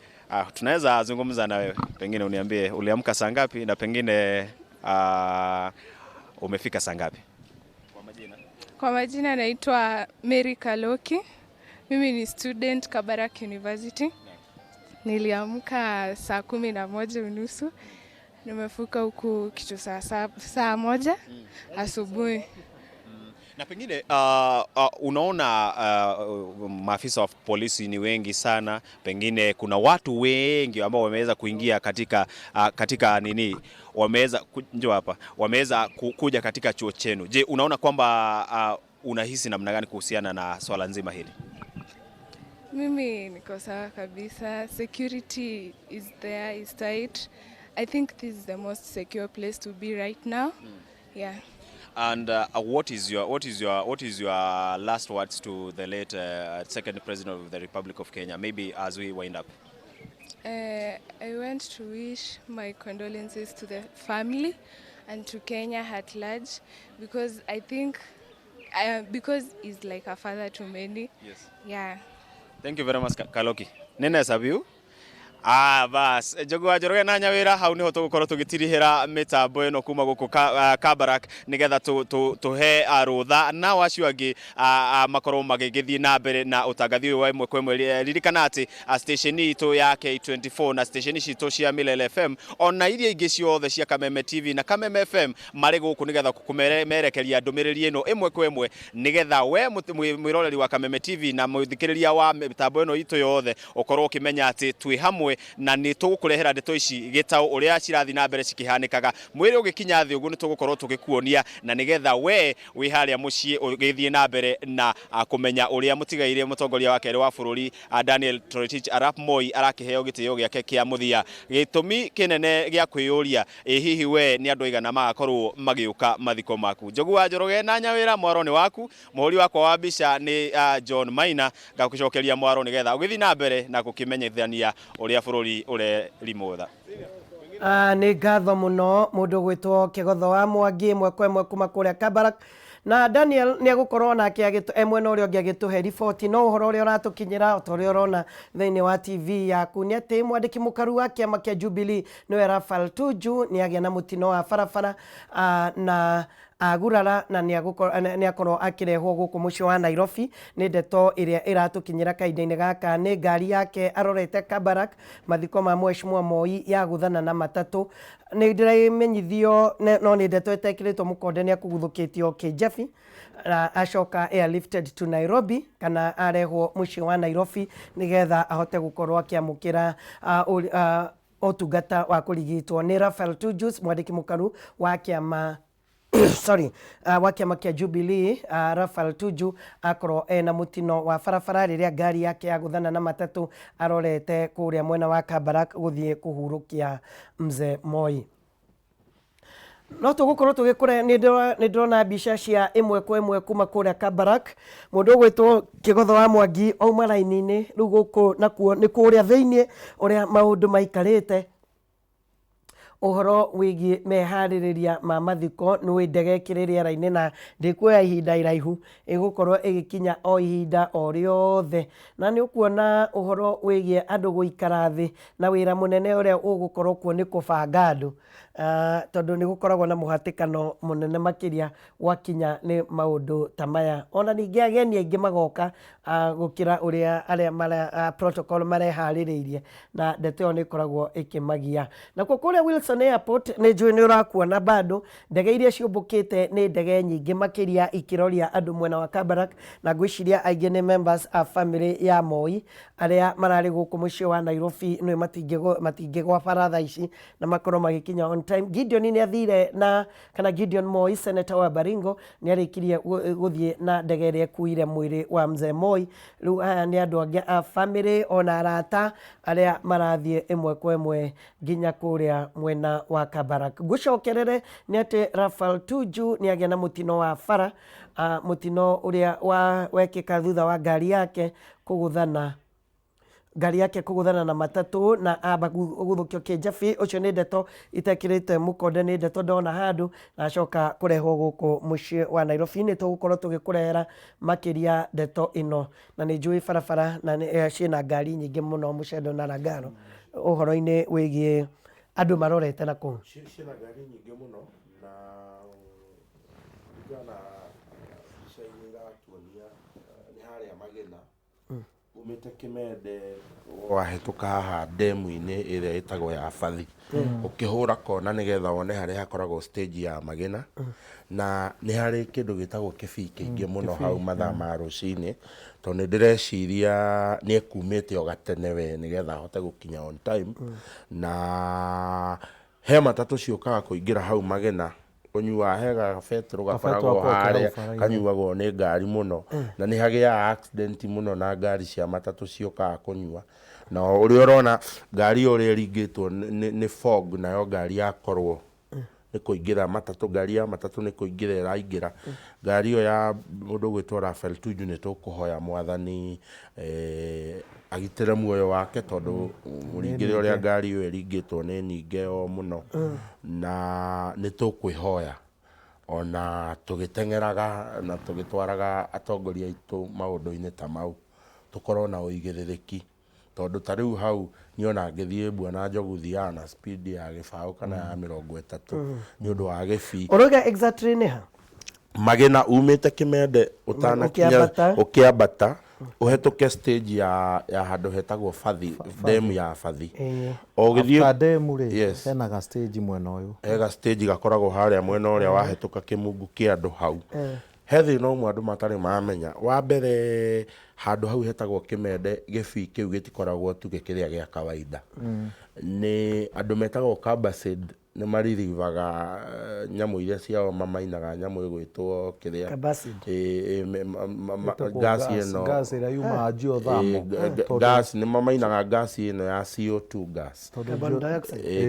tunaweza zungumza na wewe, pengine uniambie uliamka saa ngapi na pengine umefika saa ngapi? Kwa majina naitwa Mary Kaloki, mimi ni student Kabarak University. Niliamka saa 11:30. Nimefuka huku kitu saa 1 asubuhi. Na pengine unaona maafisa wa polisi ni wengi sana, pengine kuna watu wengi ambao wameweza kuingia katika nini, wameweza njoo hapa, wameweza kuja katika chuo chenu. Je, unaona kwamba unahisi namna gani kuhusiana na swala nzima hili? Mimi niko sawa kabisa. Security is there, is tight. I think this is the most secure place to be right now. Yeah. And what is your last words to the late second president of the Republic of Kenya? Maybe as we wind up. I want to wish my condolences to the family and to Kenya at large, because I think because he's like a father to many. Yes. Yeah. Thank you very much, Kaloki. Nene sabiu. Bas, Njũgũ wa Njoroge na Nyawĩra, hau niho tũgũkorwo tũgĩtirihĩra mĩtambo ĩno kuma gũkũ Kabarak nĩgetha tũhe rũtha na acio angĩ makorwo magĩgĩthiĩ na mbere na ũtangathi ũyũ wa ĩmwe kwa ĩmwe. Ririkana atĩ station itũ ya K24 na station citũ cia Milele FM ona iria ingĩ ciothe cia Kameme TV na Kameme FM marĩ gũkũ nĩgetha kũmerekeria ndũmĩrĩri ĩno ĩmwe kwa ĩmwe nĩgetha we mwĩroreri wa Kameme TV na mũthikĩrĩria wa mĩtambo ĩno itũ yothe ũkorwo ũkĩmenya atĩ twĩ hamwe na nĩ tũgũkũrehera ndeto ici gĩtaũ ũrĩa cirathi na mbere cikihanĩkaga. Mwĩrĩ ũgĩkinya thĩ ũguo nĩ tũgũkorwo tũgĩkuonia na nĩgetha we wĩ harĩa mũciĩ ũgĩthiĩ na mbere na kũmenya ũrĩa mũtigaire mũtongoria wa kerĩ wa bũrũri Daniel Toroitich Arap Moi arakĩheo gĩtĩo gĩake kĩa mũthia. Gĩtũmi kĩnene gĩa kwĩyũria hihi we nĩ andũ aigana magakorwo magĩũka mathiko maku. Njũgũ wa Njoroge na Nyawĩra, mwaro nĩ waku. Mũhũri wakwa wa mbica nĩ John Maina. Ngagũcokeria mwaro nĩgetha ũgĩthiĩ na mbere na gũkĩmenyithania ũrĩa bũrũri ũrerimũtha. Nĩ ngatho mũno mũndũ gwĩtwo Kĩgotho wa Mwangi ĩmwe kwa ĩmwe kuma kũrĩa Kabarak, na Daniel nĩ agũkorwo nake mwena ũrĩa ũngĩ agĩtũhe riboti. No ũhoro ũrĩa ũratũkinyĩra o ta ũrĩa ũrona thĩinĩ wa TV yaku nĩ atĩ mwandĩki mũkaru wa kĩama kĩa Jubilee nĩwe Raphael Tuju nĩ agĩa na mũtino wa barabara na agurara na nĩ akorwo akĩrehwo gũkũ mũciĩ wa Nairobi. Nĩ ndeto ĩrĩa ĩratũkinyĩra kahinda-inĩ gaka. Nĩ ngari yake arorete Kabarak mathiko ma Mheshimiwa Moi ya gũthana na matatũ. Nĩ ndĩramenyithio no nĩ ndeto ĩtekĩrĩtwo mũkonde nĩ akũguthũkĩtio Kĩjabi acoka airlifted to Nairobi kana arehwo mũciĩ wa Nairobi nĩgetha ahote gũkorwo akĩamũkĩra ũtungata wa kũrigitwo. Nĩ Raphael Tuju mwandĩki mũkaru wa kĩama wa kĩama kĩa Jubilee. Raphael Tuju akorwo ena mũtino wa barabara rĩrĩa ngari yake ya gũthana na matatũ arorete kũrĩa mwena wa Kabarak gũthiĩ kũhurũkia Mzee Moi. No tũgũkorwo tũgĩkũre nĩ ndĩrona mbica cia ĩmwe kwa ĩmwe kuma kũrĩa Kabarak. Mũndũ ũgwĩtwo Kĩgotho wa Mwangi auma raini-inĩ rĩu gũkũ nakuo nĩ kũrĩa thĩinĩ ũrĩa maũndũ maikarĩte. Ũhoro wĩgiĩ meharĩrĩria ma mathiko nĩ ndege ĩkĩrĩ rĩera-inĩ na ndĩkuoya ihinda iraihu ĩgũkorwo ĩgĩkinya o ihinda o rĩothe, na nĩ ũkuona ũhoro wĩgiĩ andũ gũikara thĩ na wĩra mũnene ũrĩa ũgũkorwo kuo nĩ kũbanga andũ tondũ nĩ gũkoragwo na mũhatĩkano mũnene makĩria gwakinya nĩ maũndũ ta maya. Ona ningĩ ageni aingĩ magoka gũkĩra ũrĩa arĩa protocol mareharĩrĩirie na ndeto ĩyo nĩ ĩkoragwo ĩkĩmagia. Nakuo kũrĩa Wilson Airport nĩ njũĩ nĩ ũrakuona bado ndege iria ciũmbũkĩte nĩ ndege nyingĩ makĩria ikĩroria andũ mwena wa Kabarak, na ngwĩciria aingĩ nĩ members a family ya Moi arĩa mararĩ gũkũ mũciĩ wa Nairobi nĩ matingĩgwa baratha ici na makorwo magĩkinya on time. Gideon nĩ athire na kana Gideon Moi senator wa Baringo nĩ arĩkirie gũthiĩ na ndege ĩrĩa ĩkuire mwĩrĩ wa Mzee Moi. Rĩu aya nĩ andũ angĩ a family ona arata arĩa marathiĩ ĩmwe kwa ĩmwe nginya kũrĩa mwena wa Kabarak. Ngũcokerere nĩ atĩ Raphael Tuju nĩ agĩa na mũtino wa bara, mũtino ũrĩa wekĩka thutha wa ngari yake kũgũthana na matatũ na amba gũthũkio Kĩjabi. Ũcio nĩ ndeto itekĩrĩte mũkonde, nĩ ndeto ndona handũ na acoka kũrehwo gũkũ mũciĩ wa Nairobi. Nĩ tũgũkorwo tũgĩkũrehera makĩria ndeto ĩno, na nĩ njũĩ barabara na ciĩna ngari nyingĩ mũno mũcendo na rangaro ũhoro-inĩ wĩgiĩ andũ marorete na kũu. Ciĩna ngari nyingĩ mũno na ngana bica-inĩ ĩratuonia nĩ harĩa Magena umĩte Kĩmende wahĩtũka haha ndemu-inĩ ĩrĩa ĩtagwo ya Bathi ũkĩhũra kona nĩgetha wone harĩa hakoragwo stage ya Magena na nĩ harĩ kĩndũ gĩtagwo kĩbii kĩingĩ mũno hau mathaa ma rũcinĩ, tondũ nĩ ndĩreciria nĩ ekumĩte o gatene we nĩgetha ahote gũkinya on time. Na he matatũ ciũkaga kũingĩra hau Magena kũnyua hega betro gakoragwo harĩa kanyuagwo nĩ ngari mũno na nĩ hagĩaga accident mũno na ngari cia matatũ ciũkaga kũnyua. Na ũrĩa ũrona ngari ũrĩa ĩringĩtwo nĩ fog, nayo ngari yakorwo nĩ kũingĩra matatũ, ngari ya matatũ nĩ kũingĩra ĩraingĩra. Ngari ĩyo ya mũndũ gwĩtwo Raphael Tuju nĩ tũkũhoya Mwathani agitĩre muoyo wake, tondũ mũringĩre ũrĩa ngari ĩyo ĩringĩtwo nĩ nyingĩ o mũno, na nĩ tũkwĩhoya ona tũgĩteng'eraga na tũgĩtwaraga atongoria aitũ maũndũ-inĩ ta mau, tũkorwo na ũigĩrĩrĩki, tondũ ta rĩu hau nĩ ona ngĩthiĩ Bwana Njogu thiaga na speed ya gĩbaũ kana ya 30 nĩ ũndũ wa gĩbii. Ũroiga exactly nĩ ha? Magĩna umĩte Kĩmende ũtanakinya ũkĩambata ũhetũke stage ya handũ hetagwo Fathi, dam ya Fathi. Ũgĩthiĩ dam rĩ, hena ga stage mwena ũyũ. Hega stage gakoragwo harĩa mwena ũrĩa wahetũka Kĩmungu kĩa andũ hau. He thĩna ũmwe andũ matarĩ mamenya. Wa mbere handũ hau hetagwo Kĩmende, gĩbii kĩu gĩtikoragwo tu gĩkĩrĩa gĩa kawaida. Nĩ andũ metagwo Kabasid nĩ maririvaga nyamũ iria ciao mamainaga, nyamũ ĩgwĩtwo kĩrĩa gasi ĩno, gas ĩrĩa yumaga geothermal, gas nĩ mamainaga gasi ĩno ya CO2 gas,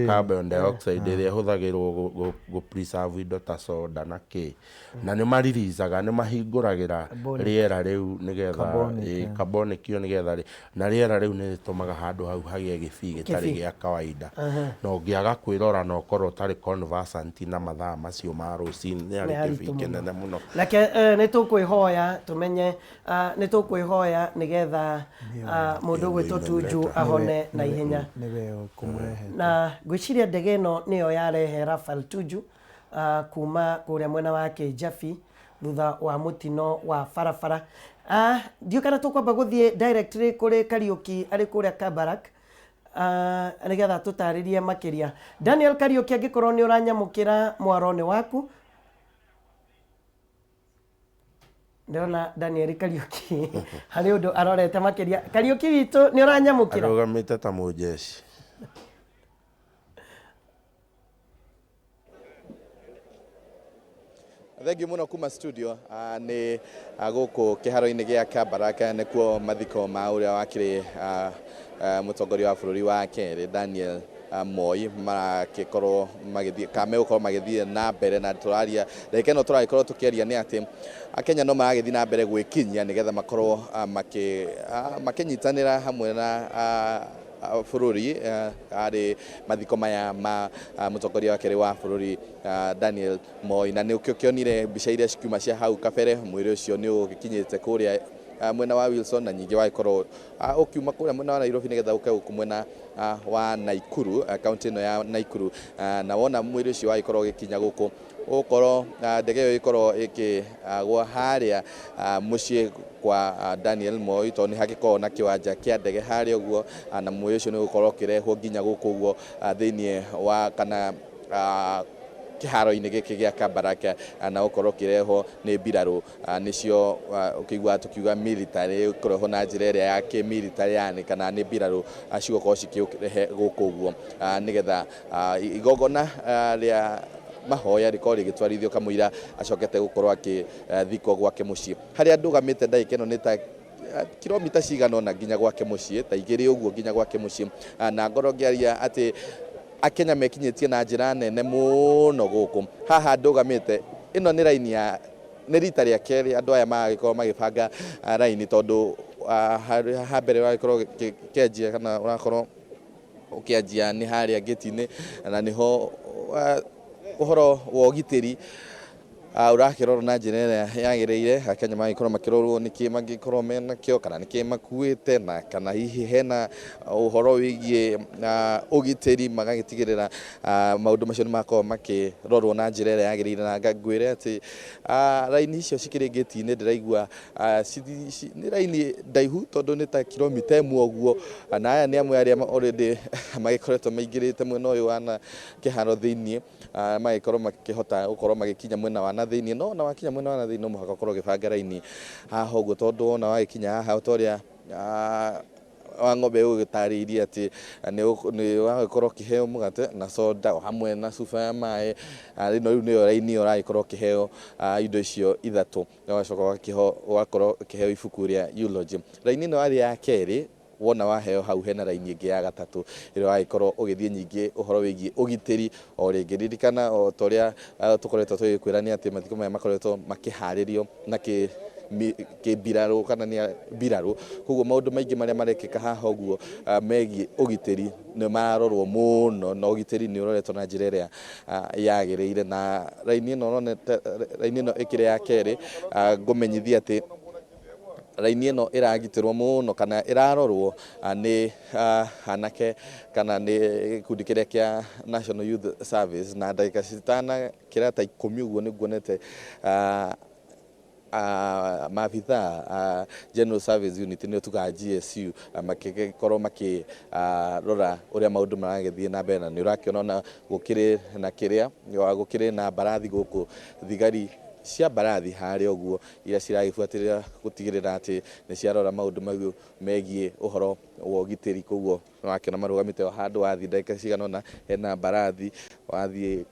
carbon dioxide ĩrĩa ĩhũthagĩrwo gũ preserve indo ta soda na kĩ, na nĩ mariricaga, nĩ mahingũragĩra rĩera rĩu nĩgetha carbonic ĩyo nĩgetha, na rĩera rĩu nĩ rĩtũmaga handũ hau hagĩe gĩbii gĩtarĩ gĩa kawaida, na ũngĩaga kwĩrora na ũkorwo ũtarĩ conversant na mathaa macio ma rũcinĩ nĩ arĩ gĩbii kĩnene mũno. Reke nĩ tũkwĩhoya tũmenye, nĩ tũkwĩhoya nĩgetha mũndũ gwĩtwo Tuju ahone na ihenya, na ngwĩciria ndege ĩno nĩyo yarehe Raphael Tuju kuma kũrĩa mwena wa Kĩjabi thutha wa mũtino wa barabara. Ndiũ kana tũkwamba gũthiĩ directly kũrĩ Kariũki arĩ kũrĩa Kabarak nĩgetha tũtarĩrie makĩria. Daniel Kariũki, angĩkorwo nĩ ũranyamũkĩra mwaro-inĩ waku. Ndĩrona Daniel Kariũki harĩ ũndũ arorete makĩria. Kariũki witũ nĩ ũranyamũkĩra? Arũgamĩte ta mũjeshi. Thengi muno kuma studio nĩ gũkũ kĩharo-inĩ gĩa Kabarak, nĩkuo mathiko ma ũrĩa wakĩrĩ mũtongoria wa bũrũri wa Kenya Daniel Moi magĩkorwo magĩthiĩ na mbere, na tũraria reke no tũragĩkorwo tũkĩaria nĩ atĩ Akenya no maragĩthiĩ na mbere gwĩkinyia nĩgetha makorwo makĩnyitanĩra hamwe na bũrũri arĩ mathiko maya ma mũtongoria wa kerĩ wa bũrũri Daniel Moi, na nĩ ũkĩonire mbica iria cikiuma cia hau kabere. Mwĩrĩ ũcio nĩ ũgĩkinyĩte kũrĩa mwena wa Wilson, na nyingĩ wagĩkorwo ũkiuma kũrĩa mwena wa Nairobi nĩgetha ũke gũkũ mwena wa Naikuru, kaunti ĩno ya Naikuru, na wona mwĩrĩ ũcio wagĩkorwo ũgĩkinya gũkũ ũkorwo ndege ĩyo ĩkorwo ĩkĩgwa harĩa mũciĩ kwa Daniel Moi, tondũ nĩ hagĩkorwo na kĩwanja kĩa ndege harĩa ũguo, na mwĩrĩ ũcio nĩ ũgũkorwo ũkĩrehwo nginya gũkũ ũguo thĩinĩ wa kana kĩharo-inĩ gĩkĩ gĩa Kabarak, na ũkorwo ũkĩrehwo nĩ mbirarũ, nĩcio ũkĩigua tũkiuga military, ũkorwo na njĩra ĩrĩa ya kĩ-military, yani kana nĩ mbirarũ cigũkorwo cikĩrehe gũkũ ũguo nĩgetha igongona rĩa mahoya rĩkorwo rĩgĩtwarithio kamũira acokete gũkorwo agĩthikwo gwake mũciĩ. Harĩa ndũgamĩte ndagĩka ĩno nĩ ta kilomita cigana ũna nginya gwake mũciĩ, ta igĩrĩ ũguo nginya gwake mũciĩ, na ngorwo ngĩaria atĩ Akenya mekinyĩtie na njĩra nene mũno gũkũ. Haha ndũgamĩte, ĩno nĩ raini ya, nĩ rita rĩa kerĩ andũ aya magagĩkorwo magĩbanga raini, tondũ ha mbere wagĩkorwo ũkĩanjia kana ũrakorwo ũkĩanjia nĩ harĩa gĩti-inĩ, na nĩho ũhoro wa ũgitĩri ũrakĩrorwo na njĩra ĩrĩa yagĩrĩire. Akenya magĩkorwo makĩrorwo nĩkĩ mangĩkorwo menakĩo, kana nĩkĩ makuĩte, na kana hihi hena ũhoro wĩgiĩ ũgitĩri, magagĩtigĩrĩra maũndũ macio nĩ makorwo makĩrorwo na njĩra ĩrĩa yagĩrĩire. Na ngwĩre atĩ raini icio cikĩrĩ gĩti-inĩ ndĩraigua nĩ raini ndaihu, tondũ nĩ ta kilomita ĩmwe ũguo, na aya nĩ amwe arĩa already magĩkoretwo maingĩrĩte mwena ũyũ wa kĩharo thĩinĩ, magĩkorwo makĩhota gũkorwo magĩkinya mwena wa thĩinĩ, no na wakinya mwena wa thĩinĩ no mũhaka ũkorwo ũgĩbanga raini haha ũguo, tondũ wona wagĩkinya haha ũtorĩa wa ng'ombe ũgĩtarĩirie atĩ nĩ wagĩkorwo ũkĩheo mũgate na soda o hamwe na cuba ya maĩ. Rĩu nĩyo raini ĩyo ũragĩkorwo ũkĩheo indo icio ithatũ, na ũgacoka ũgakorwo ũkĩheo ibuku rĩa eulogy. Raini ĩno yarĩ ya kerĩ wona waheo hau hena raini ĩngĩ ya gatatũ ĩrĩa wagĩkorwo ũgĩthiĩ nyingĩ ũhoro wĩgiĩ ũgitĩri o rĩngĩ ririkana o torĩa tũkoretwo tũgĩkwĩrania atĩ mathiko maya makoretwo makĩharĩrio na kĩmbirarũ kana nĩ mbirarũ koguo maũndũ maingĩ marĩa marekĩka haha ũguo megiĩ ũgitĩri nĩ mararorwo mũno na ũgitĩri nĩ ũroretwo na njĩra ĩrĩa yagĩrĩire na raini ĩno ĩkĩrĩ ya kerĩ ngũmenyithia atĩ raini ĩno ĩragitĩrwo mũno kana ĩrarorwo nĩ anake kana nĩ gĩkundi kĩrĩa kĩa National Youth Service na ndagĩka citanakĩra ta 10 ũguo nĩ nguonete maabitha General Service Unit nĩ tuga GSU makĩkorwo makĩrora ũrĩa maũndũ maragĩthiĩ na mbere na nĩ ũrakĩona na gũkĩrĩ na kĩrĩa gũkĩrĩ na mbarathi gũkũ thigari cia mbarathi harĩa ũguo iria ciragĩbuatĩrĩra gũtigĩrĩra atĩ nĩ ciarora maũndũ mau megiĩ ũhoro wa ũgitĩri koguo nĩ wakĩona marũgamĩte o handũ wathiĩ ndagĩka cigana ũna hena mbarathi wathiĩ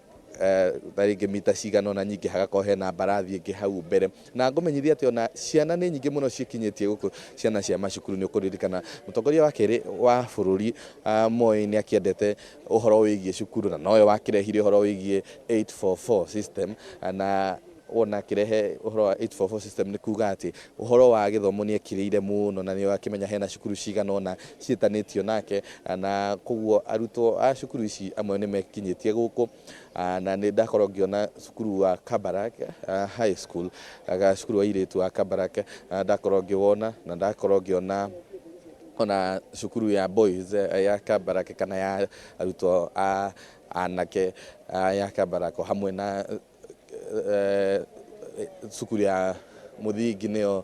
rĩngĩ mita cigana ũna nyingĩ hagakorwo hena mbarathi ĩngĩ hau mbere na ngũmenyithia atĩ ona ciana nĩ nyingĩ mũno cikinyĩtie gũkũ ciana cia macukuru nĩ ũkũririkana mũtongoria wa kerĩ wa bũrũri Moi nĩ akĩendete ũhoro wĩgiĩ cukuru na nowe wakĩrehire ũhoro wĩgiĩ 844 system na wona akĩrehe ũhoro wa 844 system nĩ kuga atĩ ũhoro wa gĩthomo nĩ ekĩrĩire mũno na nĩ wakĩmenya hena cukuru cigana ũna ciĩtanĩtio nake na koguo arutwo a cukuru ici amwe nĩ mekinyĩtie gũkũ na nĩ ndakorwo ngĩona cukuru wa Kabarak High School cukuru wa airĩtu wa Kabarak ndakorwo ngĩwona na ndakorwo ngĩona ona cukuru ya boys ya Kabarak kana ya arutwo a anake ya Kabarak hamwe na cukuru ya muthingi nĩyo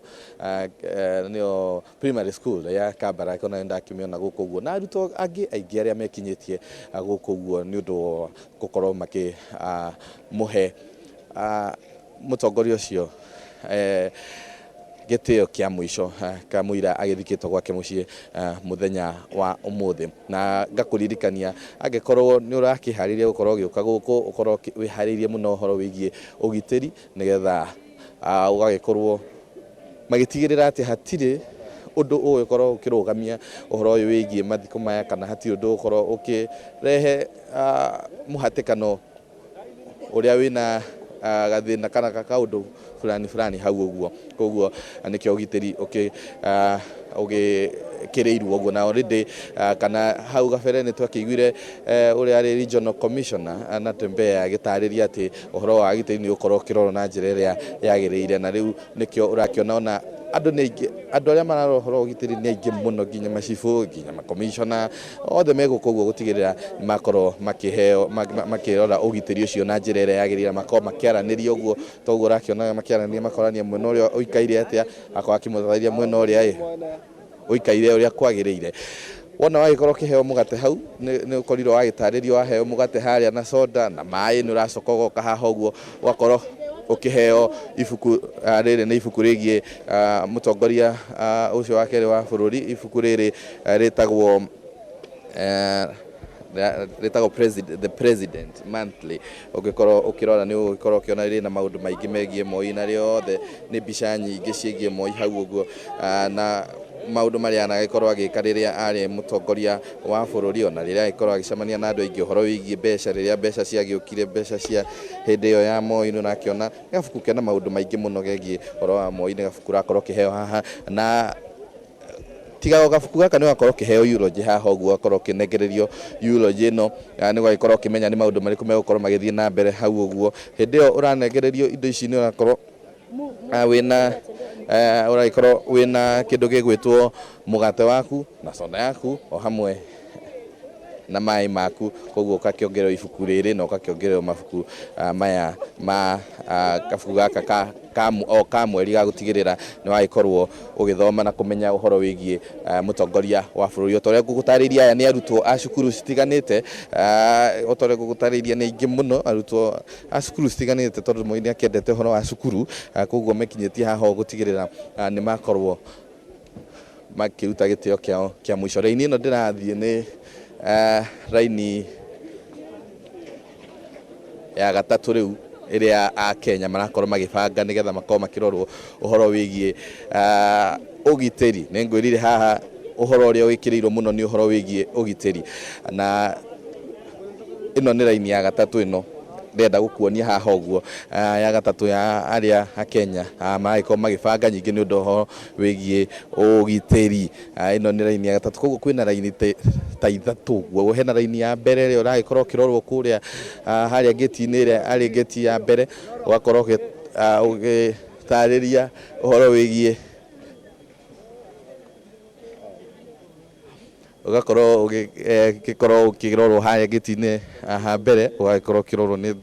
primary school ya Kabarak ona ndakĩmĩona gũkũ ũguo na arutwo angĩ aingĩ arĩa mekinyĩtie gũkũ ũguo nĩ ũndũ wa gũkorwo makĩmũhe mũtongoria ũcio gĩtĩo kĩa mũico kamũira agĩthikĩtwo gwake mũciĩ mũthenya wa ũmũthĩ na ngakũririkania angĩkorwo nĩ ũrakĩharĩria gũkorwo ũgĩũka gũkũ ũkorwo wĩharĩirie mũno ũhoro wĩgiĩ ũgitĩri nĩgetha ũgagĩkorwo magĩtigĩrĩra atĩ hatirĩ ũndũ ũgũkorwo ũkĩrũgamia ũhoro ũyũ wĩgiĩ mathiko maya kana hatirĩ ũndũ ũgũkorwo ũkĩrehe mũhatĩkano ũrĩa wĩna gathĩna kana kaũndũ fulani hau ũguo koguo nĩkĩo ũgitĩri ũgĩkĩrĩirwo ũguo na already kana hau gabere nĩ twakĩiguire ũrĩa arĩ regional commissioner Natembeya agĩtarĩria atĩ ũhoro wa gitĩri nĩ ũkorwo ũkĩrorwo na njĩra ĩrĩa yagĩrĩire na rĩu nĩkĩo ũrakĩona ona andũ arĩa mararora ũhoro ũgitĩri nĩ aingĩ mũno nginya macibũ nginya makomishona othe megũkũ ũguo gũtigĩrĩra makorwo makĩrora ũgitĩri ũcio na njĩra ĩrĩa yagĩrĩire makorwo makĩaranĩria ũguo toguo ũrakĩona makĩaranĩria makorania mwena ũrĩa ũikaire atĩa akorwo akĩmũtarĩria mwena ũrĩa ũikaire ũrĩa kwagĩrĩire wona wagĩkorwo ũkĩheo mũgate hau nĩ ũkorirwo wagĩtarĩrio waheo mũgate harĩa na soda na maĩ nĩ ũracoka ũgoka haha ũguo ũgakorwo ũkĩheo ibuku rĩrĩ nĩ ibuku rĩgiĩ mũtongoria ũcio wa kerĩ wa bũrũri ibuku rĩrĩ rĩtagwo The President Monthly ũngĩkorwo ũkĩrora nĩ ũgũkorwo ũkĩona rĩrĩ na maũndũ maingĩ megiĩ Moi na rĩothe nĩ mbica nyingĩ ciĩgiĩ Moi hau ũguo na maũndũ marĩa anagĩkorwo agĩka rĩrĩa arĩ mũtongoria wa bũrũri ona rĩrĩa agĩkorwo agĩcemania na andũ aingĩ ũhoro wĩgiĩ mbeca rĩrĩa mbeca ciagĩũkire mbeca cia hĩndĩ ĩyo ya Moi nĩ ũrakĩona gabuku kena maũndũ maingĩ mũno gegiĩ ũhoro wa Moi nĩ gabuku rakorwo kĩheo haha na tiga gabuku gaka nĩ wakorwo kĩheo eulogy haha ũguo wakorwo kĩnengererio eulogy ĩno nĩ gwagĩkorwo ũkĩmenya nĩ maũndũ marĩkũ megũkorwo magĩthiĩ na mbere hau ũguo hĩndĩ ĩyo ũranengererio indo ici nĩ ũrakorwo ũragĩkorwo wĩna kĩndũ gĩgwĩtwo mũgate waku na soda yaku o hamwe na maĩ maku koguo ũgakĩongererwo ibuku rĩrĩ na ũgakĩongererwo mabuku maya ma kabuku gaka ka mweri ga gũtigĩrĩra nĩ wagĩkorwo ũgĩthoma na kũmenya ũhoro wĩgiĩ mũtongoria wa bũrũri otorĩa ngũgũtarĩria aya nĩ arutwo a cukuru citiganĩte otorĩa ngũgũtarĩria nĩ aingĩ mũno arutwo a cukuru citiganĩte tondũ Moi nĩ akĩendete ũhoro wa cukuru koguo mekinyĩtie haha gũtigĩrĩra nĩ makorwo makĩruta gĩtĩo kĩao kĩa mũico raini ĩno ndĩrathiĩ nĩ raini ya gatatũ rĩu ĩrĩa a Kenya marakorwo magĩbanga nĩgetha makorwo makĩrorwo ũhoro wĩgiĩ ũgitĩri nĩ ngwĩrire haha uhoro uria wikirirwo muno ni uhoro wigie ugitiri na ino ni raini ya gatatu ino ndenda gukuonia haha uguo ya gatatu ya aria a Kenya maiko magibanga nyingi ni undu ho wigie ugitiri ino ni raini ya gatatu koguo kwina raini ta ithatu uguo hena raini ya mbere ria uragikorwo kirorwo kuria haria gate-ini ria ari gate ya mbere ugakorwo ugitariria uhoro wigie ugakorwo ugikorwo ukirorwo haria gate-ini mbere ugakorwo kirorwo ni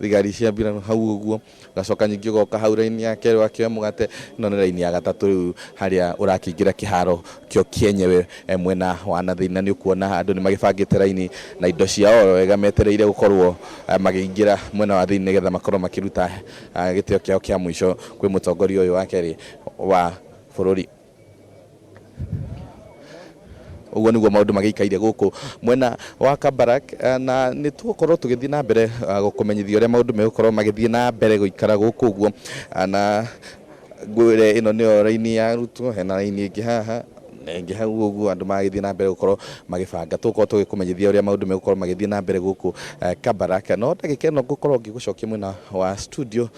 thigari cia mbiranu hau uguo gacoka nyingi ugoka hau raini ya keri wakioya mugate no ni raini ya gatatu riu haria urakingira kiharo kio kienyewe mwena wa na thina ni ukuona andu ni magibangite raini na indo ciao wega metereire gukorwo magiingira mwena wa thini getha makorwo makiruta gitio kiao kia mwisho kwi mutongoria uyu wa keri wa bururi uguo niguo maundu magikaire guku mwena wa Kabarak na ni tugukorwo tugithii na mbere gukumenyithia uria maundu megukorwo magithii na mbere guikara guku uguo na ngwire ino ni raini ya Ruto hena raini ingi haha nengi hau uguo andu magithii na mbere gukorwo magibanga tugukorwo tugikumenyithia uria maundu megukorwo magithii na mbere guku Kabarak no ndagika ino ngukorwo ngigucokia mwena wa studio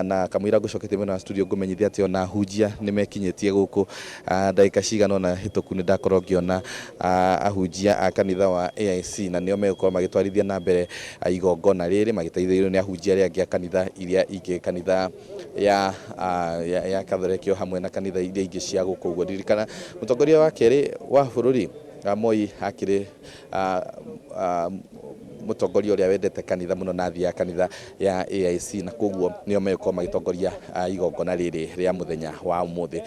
na kamwira ngucoketie mwena wa studio ngumenyithia ati ona hunjia ni mekinyitie guku ndagika cigana na hituku ni ndakorwo ngiona ahunjia a kanitha wa AIC na nio megukorwo magitwarithia na mbere igongona riri magiteithĩrĩirio ni ahunjia aria angi a kanitha iria ingi kanitha ya Katholikio hamwe na kanitha iria ingi cia guku uguo ririkana mutongoria wa keri wa bururi Moi akiri mutongoria uria wendete kanitha muno na thia kanitha ya AIC na koguo nio megukorwo magitongoria igongona riri ria muthenya wa umuthi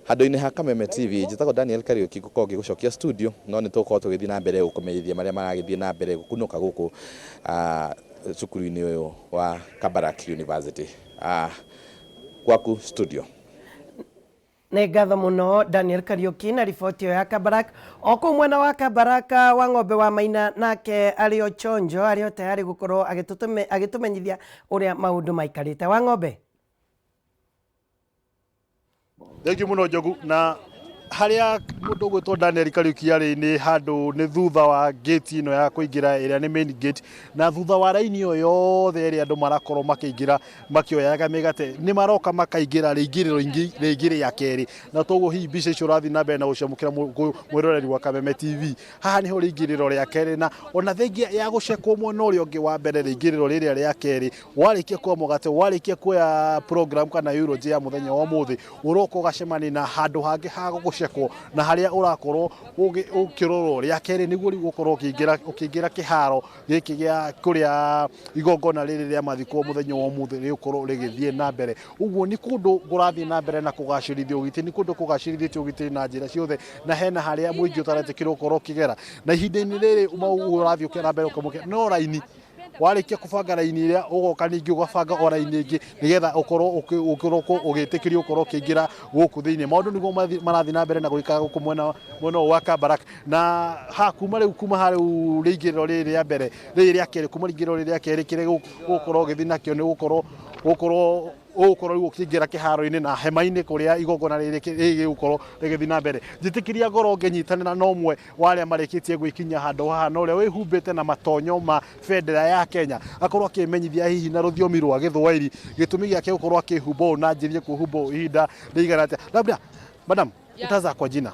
handu-ini ha Kameme TV njitagwo Daniel Kariuki gukorwo ngigucokia studio no ni tukorwo tugithii na mbere gukumenyithia maria maragithii na mbere gukunuka guku cukuru-ini uyu wa Kabarak University gwaku studio. Nĩ ngatho mũno Daniel Kariuki na riboti ya Kabarak oko mwena wa Kabarak wa Ng'ombe wa Maina nake ario chonjo ario tayari gukorwo agitumenyithia uria maundu maikarite wa Ng'ombe. Thank you muno Njogu na haria mundu gwitwo Daniel Kariuki ari ni handu ni thutha wa gate ino ya kuingira iria ni main gate na thutha wa raini yo yothe iria andu marakorwo makiingira makioyaga migate ni maroka makaingira ringiriro ringiri ya keri na toguo hi mbica icio rathi na mbere na gucamukira mwiroreri wa Kameme TV haha niho ringiriro ria keri na ona thengia ya gucekwo mwena uria ungi wa mbere ringiriro riria ria keri warikia kwa mugate warikia kwa program kana Euroje ya muthenya wa muthi uroko gacemani na handu hangi ha gucekwo na haria urakorwo ukirorwo ria keri niguo rigukorwo ukiingira kiharo giki gia kuria igongona riri ria mathiko muthenya wa muthi rigukorwo rigithie na mbere uguo ni kundu gurathie na mbere na kugacirithia ugitiri ni kundu kugacirithia ugitiri na njira ciothe na hena haria muingi utaretikirwo ukorwo kigera na ihinda-ini riri urathie ukira mbere ukamukira no raini warikia kubanga raini iria ugoka ningi ugabanga o raini ingi nigetha ukorwo ukiroko ugitikirio ukorwo kiingira guku thiini maundu niguo marathi na mbere na guikara guku mwena wa Kabarak na ha kuma riu kuma hari ringiriro riri ria mbere riri ria keri kuma ringiriro riri ria keri kire gukorwo githi nakio ni gukorwo ukingira kiharo-ini na hema-ini kuria igongona riri gukorwo rigithi na mbere njitikiria ngoro ngenyitanira na umwe waria marikitie gwikinya handu haha no uria wihumbite na matonyo ma bendera ya Kenya akorwo akimenyithia hihi na ruthiomi rwa Githwairi gitumi giake gukorwo akihumba na njirie kuhumba ihinda rigana atia. Labda madam, utaanza kwa jina.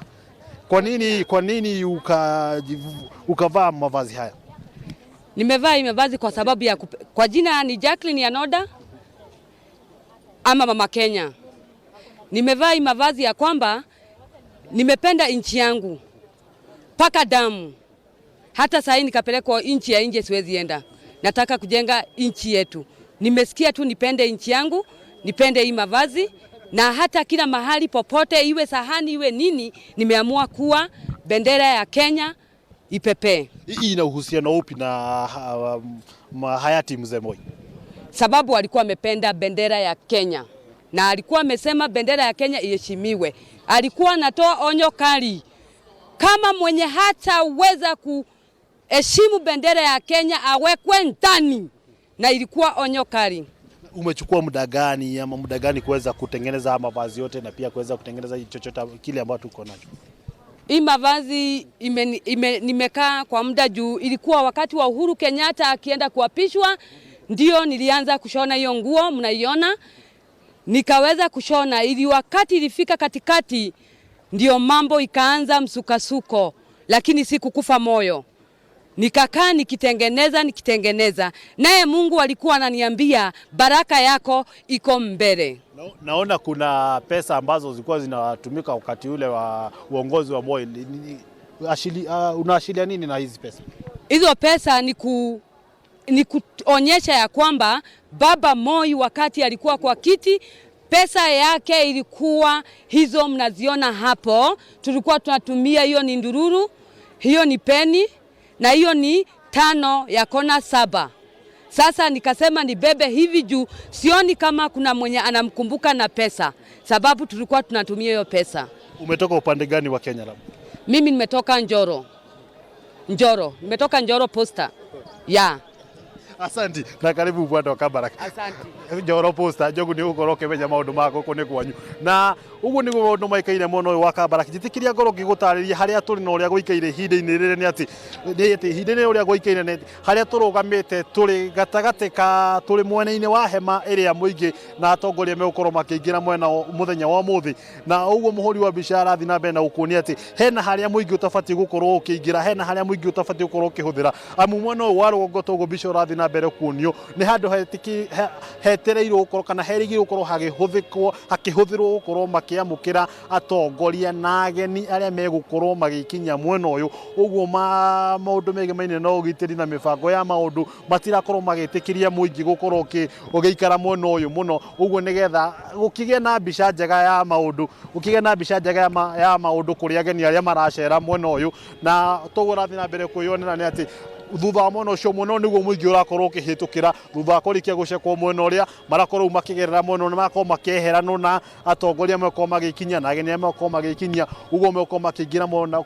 Kwa nini ukavaa mavazi haya? Nimevaa hii mavazi kwa sababu ya kwa jina ni Jacqueline Anoda ama Mama Kenya. Nimevaa hii mavazi ya kwamba nimependa nchi yangu paka damu. Hata sasa nikapelekwa nchi ya nje siwezi enda. Nataka kujenga nchi yetu. Nimesikia tu nipende nchi yangu, nipende hii mavazi na hata kila mahali popote iwe sahani iwe nini nimeamua kuwa bendera ya Kenya ipepee. Hii ina uhusiano upi na hayati Mzee Moi? Sababu alikuwa amependa bendera ya Kenya na alikuwa amesema bendera ya Kenya iheshimiwe. Alikuwa anatoa onyo kali kama mwenye hataweza kuheshimu bendera ya Kenya awekwe ndani, na ilikuwa onyo kali. Umechukua muda gani kuweza kutengeneza mavazi yote na pia kuweza kutengeneza chochote kile ambacho tuko nacho? Hii mavazi nimekaa kwa muda juu ilikuwa wakati wa Uhuru Kenyatta akienda kuapishwa, ndio nilianza kushona hiyo nguo mnaiona. Nikaweza kushona ili wakati ilifika katikati ndio mambo ikaanza msukasuko, lakini sikukufa moyo. Nikakaa nikitengeneza. Naye Mungu alikuwa ananiambia baraka yako iko mbele. Naona kuna pesa ambazo zilikuwa zinatumika wakati ule wa uongozi wa Moi. Unaashiria nini na hizi pesa? Hizo pesa ni kuonyesha ya kwamba Baba Moi wakati alikuwa kwa kiti, pesa yake ilikuwa hizo mnaziona hapo. Tulikuwa tunatumia, hiyo ni ndururu, hiyo ni peni, na hiyo ni 5 ya kona 7. Sasa nikasema nibebe hivi juu sioni kama kuna mwenye anamkumbuka na pesa, sababu tulikuwa tunatumia hiyo pesa. Umetoka upande gani wa Kenya labda? Mimi nimetoka Njoro. Nimetoka Njoro Posta. Yeah. Asante na karibu upande wa Kabarak. Asante. Njoro Posta jogu ni ukoroke menya maundu mako ko ni kwanyu. Na uguo ni maundu maikaire muno wa Kabarak. Jitikiria ngoro gigutariria haria turi na uria guikaire hinde-ini rire ni ati hinde-ini uria guikaire ni haria turugamite turi gatagate ka turi mwena-ini wa hema iria muingi na atongoria megukorwo makiingira mwena muthenya wa muthi. Na uguo muhuri wa bishara thina mbere na ukuoni ati hena haria muingi utafatie gukorwo ukiingira, hena haria muingi utafatie gukorwo ukihuthira. Amu mwena wa rugongo togo bishara thina mbere kuonio ni handu hetereirwo gukorwo kana herigirwo gukorwo hakihuthirwo gukorwo makiamukira atongoria na ageni aria megukorwo magikinya mwena uyu. Uguo maundu mege maine no ugitiri na mibango ya maundu matirakorwo magitikiria muingi gukorwo ugiikara mwena uyu muno. Uguo nigetha gukigie na mbica njega ya maundu kuri ageni aria maracera mwena uyu. Na tugurathi na mbere kuyonera ni ati thutha wa mwena ucio muno niguo muingi urakorwo ukihitukira thutha wa kurikia gucekwo mwena uria marakorwo makigerera mwena uria marakorwo makieherano na atongoria mekorwo magikinya na ageni mekorwo magikinya. Uguo mekorwo makiingira mwena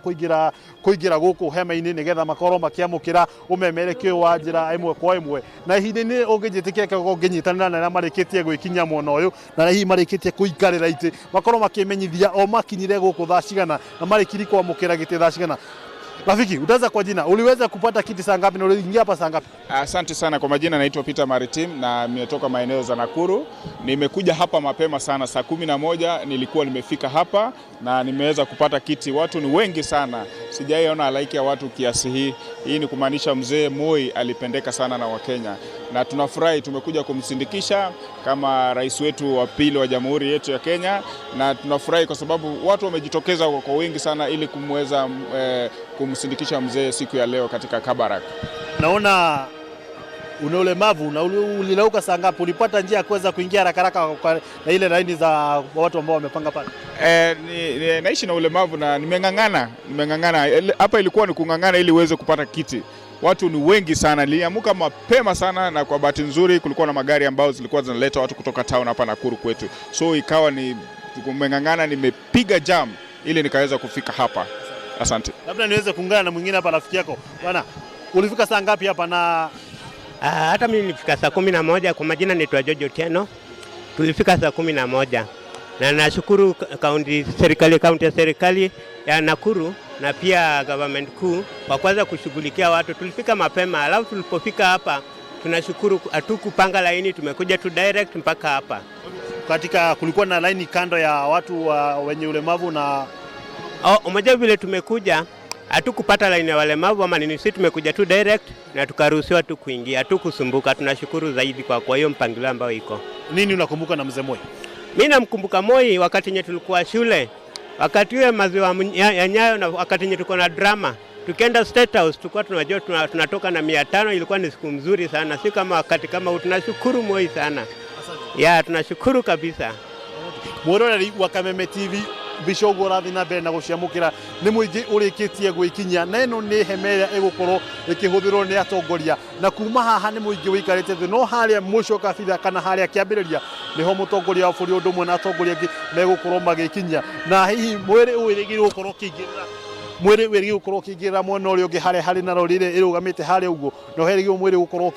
kuingira guku hema-ini nigetha makorwo makiamukira umemerekio wa njira imwe kwa imwe. Na ihinda-ini ungijitikia ko nginyitanira na marikitie gwikinya mwena uyu na hihi marikitie kuikarira ite makorwo makimenyithia o makinyire guku thaa cigana na marikiri kwamukira giti thaa cigana. Rafiki, utaanza kwa jina. Uliweza kupata kiti saa ngapi na uliingia hapa saa ngapi? Asante sana kwa majina, naitwa Peter Maritim na nimetoka maeneo za Nakuru. Nimekuja hapa mapema sana saa 11 nilikuwa nimefika hapa na nimeweza kupata kiti. Watu ni wengi sana. Sijaiona halaiki ya watu kiasi hii. Hii ni kumaanisha mzee Moi alipendeka sana na Wakenya. Na tunafurahi tumekuja kumsindikisha kama rais wetu wa pili wa Jamhuri yetu ya Kenya, na tunafurahi kwa sababu watu wamejitokeza kwa wingi sana ili kumweza kumsindikisha mzee siku ya leo katika Kabarak. Naona una ulemavu na ulilauka saa ngapi? Ulipata njia ya kuweza kuingia haraka na ile laini za watu ambao wamepanga pale? Naishi na ulemavu na nimengangana. Hapa ilikuwa ni kungangana ili uweze kupata kiti. Watu ni wengi sana. Niliamka mapema sana na kwa bahati nzuri kulikuwa na magari ambao zilikuwa zinaleta watu kutoka town hapa Nakuru kwetu. So ikawa ni kumengangana, nimepiga jam ili nikaweza kufika hapa. Asante. Labda niweze kuungana na mwingine hapa, rafiki yako. Bwana, ulifika saa ngapi hapa? Na hata mimi nilifika saa 11. Kwa majina naitwa George Otieno. Tulifika saa 11. Na nashukuru kaunti ya serikali ya Nakuru na pia government kuu kwa kwanza kushughulikia watu. Tulifika mapema, alafu tulipofika hapa tunashukuru hatukupanga laini, tumekuja tu direct mpaka hapa. Katika kulikuwa na laini kando ya watu wenye ulemavu na umoja vile tumekuja hatukupata laini ya walemavu ama nini, sisi tumekuja tu direct na tukaruhusiwa tu kuingia, hatukusumbuka. Tunashukuru zaidi kwa hiyo mpangilio ambao iko. Nini unakumbuka na mzee Moi? Mimi namkumbuka Moi wakati nye tulikuwa shule, wakati ule maziwa ya Nyayo, na wakati nye tulikuwa na drama. Tukienda State House tulikuwa tunajua tunatoka na 500, ilikuwa ni siku mzuri sana. Si kama wakati kama huu. Tunashukuru Moi sana. Ya, tunashukuru kabisa. Mworori wa Kameme TV bishogora thina mbere na guciamukira ni muingi urikitie gwikinya na ino ni hemeria igukorwo ikihuthirwo ni atongoria na kuma haha ni muingi wikarite thi no haria muco kabitha kana haria kiambiriria niho mutongoria wa buri undu mwe na atongoria ngi megukorwo magikinya na hihi mwiri uirigirwo gukorwo kingirira mwiri wiri gukorwo kingirira mwena uri ungi hari na rorire irugamite hari uguo no herigio mwiri gukorwo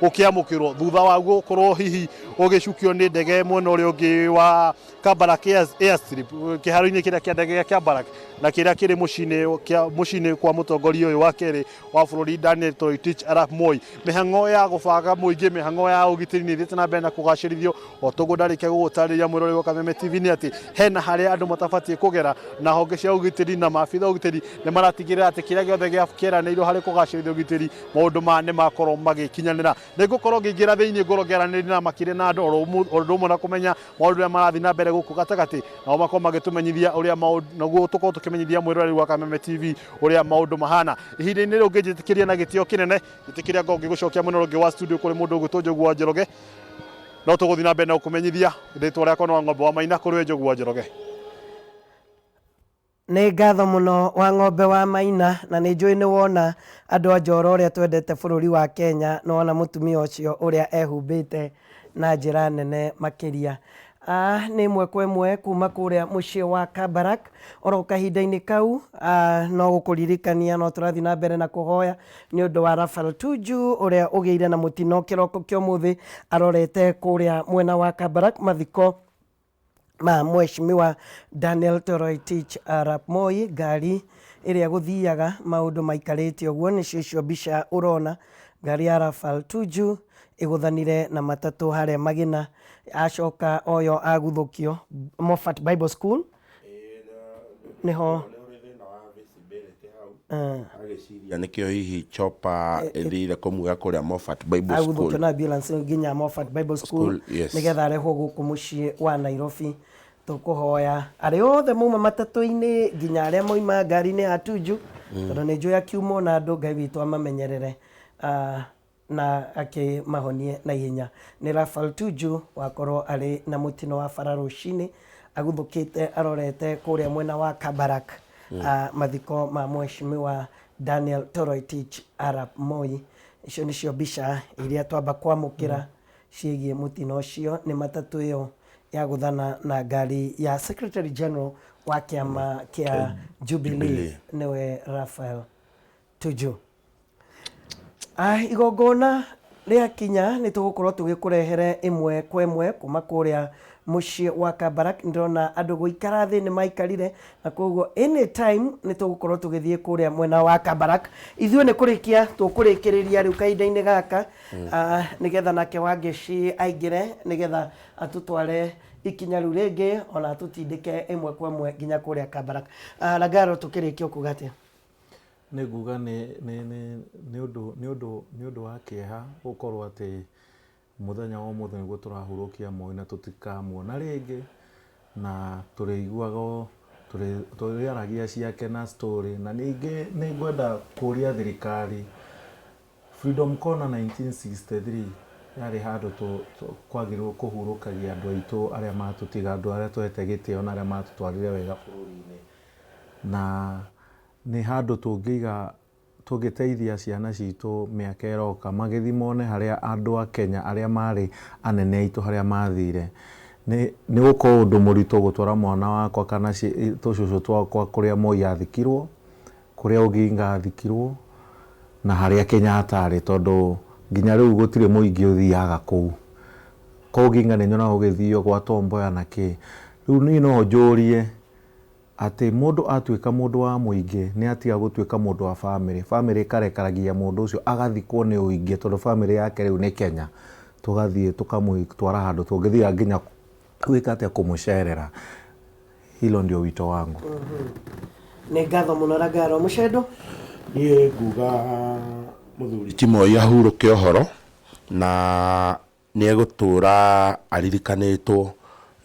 ukiamukirwo thutha wa gukorwo hihi ugicukio ni ndege mwena uri ungi wa Kabarak Airstrip kiharo-ini kiria kia ndege kia Kabarak na kiria kiri mucini kwa mutongoria uyu wa keri wa bururi Daniel Toroitich Arap Moi. Mihango ya gubanga muingi, mihango ya ugitiri ni thite na mbere na kugacirithio o tugu ndarike gugutariria mwirori wa Kameme TV ni ati hena haria andu matabatie kugera na honge cia ugitiri na maabitha ugitiri ni maratigirira ati kiria giothe gia kieranirwo hari kugacirithio ugitiri maundu ma ni makorwo magikinyanira. Nigukorwo ngingira thiini ngoro ngeraniri na makire na andu orumwe na kumenya maundu ya marathi na mbere guku gatagati na makorwo magitumenyithia uria maundu naguo tukorwo tukimenyithia mwirori wa Kameme TV uria maundu mahana. Ihinda-ini riu ngijitikiria na gitio kinene gitikiria ngongi gucokia mwena ungi wa studio kuri mundu ugwitwo Njogu wa Njoroge no tuguthi na mbere na kumenyithia ritwa riakwa no Ng'ombe wa Maina kuri Njogu wa Njoroge. Nĩ ngatho mũno wa Ng'ombe wa Maina na nĩ njũĩ nĩ wona andũ a Njoro ũrĩa twendete bũrũri wa Kenya no ona mũtumia ũcio ũrĩa ehumbĩte na njĩra nene makĩria. Nĩ ĩmwe kwa ĩmwe kuma kũrĩa mũciĩ wa Kabarak oro kahinda-inĩ kau no gũkũririkania no tũrathiĩ na mbere na kũhoya nĩ ũndũ wa Raphael Tuju ũrĩa ũgĩire na mũtino kĩroko kĩa ũmũthĩ arorete kũrĩa mwena wa Kabarak mathiko ma Mheshimiwa Daniel Toroitich Arap Moi. Ngari ĩrĩa gũthiaga maũndũ maikarĩte ũguo nĩcio icio mbica ũrona ngari ya Raphael Tuju ĩgũthanire na matatũ harĩa Magina acoka oyo aguthũkio Moffat Bible School niho agiciria nikio hihi chopa ithire kumuga kuria Moffat Bible School aguthũkio na ambulance nginya Moffat Bible School nigetha arehwo gũkũ mũciĩ wa Nairobi. Tukuhoya arĩ othe mauma matatũ-inĩ nginya arĩa moima ngari-inĩ ya Tuju tondũ nĩ njũĩ akiuma na andũ Ngai witũ amamenyerere na akimahonie na ihenya. Nĩ Raphael Tuju wakorwo arĩ na mũtino wa bara rũcinĩ aguthũkĩte arorete kũrĩa mwena wa Kabarak mathiko ma Mheshimiwa Daniel Toroitich Arap Moi. Icio nĩcio mbica iria twamba kwamũkĩra ciĩgiĩ mũtino ũcio. Nĩ matatũ ĩyo ya gũthana na ngari ya Secretary General wa kĩama kĩa Jubilee nĩwe Raphael Tuju. Igongona rĩa kinya nĩ tũgũkorwo tũgĩkũrehere ĩmwe kwa ĩmwe kuma kũrĩa mũciĩ wa Kabarak. Ndĩrona andũ gũikara thĩ nĩ maikarire na koguo anytime nĩ tũgũkorwo tũgĩthiĩ kũrĩa mwena wa Kabarak. Ithuĩ nĩ kũrĩkia tũkũrĩkĩrĩria rĩu kahinda-inĩ gaka nĩgetha nake Wangeci aingĩre nĩgetha atũtware ikinya rĩu rĩngĩ ona atũtindĩke ĩmwe kwa ĩmwe nginya kũrĩa Kabarak. Lagaro tũkĩrĩkia ũkuga atĩa? Nĩ nguga nĩ ũndũ wa kĩeha gũkorwo atĩ mũthenya wa ũmũthĩ nĩguo tũrahurũkia Moi na tũtikamuona rĩngĩ na tũrĩiguaga tũrĩaragia ciake na story. Na ningĩ nĩ ngwenda kũria thirikari Freedom Corner 1963 yarĩ handũ kwagĩrĩirwo kũhurũkagia andũ aitũ arĩa matũtiga, andũ arĩa twete gĩtĩo na arĩa matũtwarire wega bũrũri-inĩ, na nĩ handũ tũngĩteithia ciana citũ mĩaka ĩroka magĩthiĩ mone harĩa andũ a Kenya arĩa marĩ anene aitũ harĩa mathire. Nĩ gũkorwo ũndũ mũritũ gũtwara mwana wakwa kana tũcũcũ twakwa kũrĩa Moi athikirwo, kũrĩa Oginga athikirwo na harĩa Kenyatta arĩ, tondũ nginya rĩu gũtirĩ mũingĩ ũthiaga kũu. Kwa Oginga nĩ nyonaga ũgĩthio gwa Tom Mboya na kĩ. Rĩu niĩ no njũrie atĩ mũndũ atuĩka mũndũ wa mũingĩ nĩ atiga gũtuĩka mũndũ wa bamĩrĩ. Bamĩrĩ ĩkarekaragia mũndũ ũcio agathikwo nĩ ũingĩ, tondũ bamĩrĩ yake rĩu nĩ Kenya. Tũgathiĩ tũkamũtwara handũ tũngĩthiaga nginya gwĩka atĩa kũmũcerera. Hilo ndio wito wangu. Nĩ ngatho mũno Lagaro. Mũcendo? Niĩ nguga mũthuri ti Moi ahurũke ũhoro na nĩ egũtũra aririkanĩtwo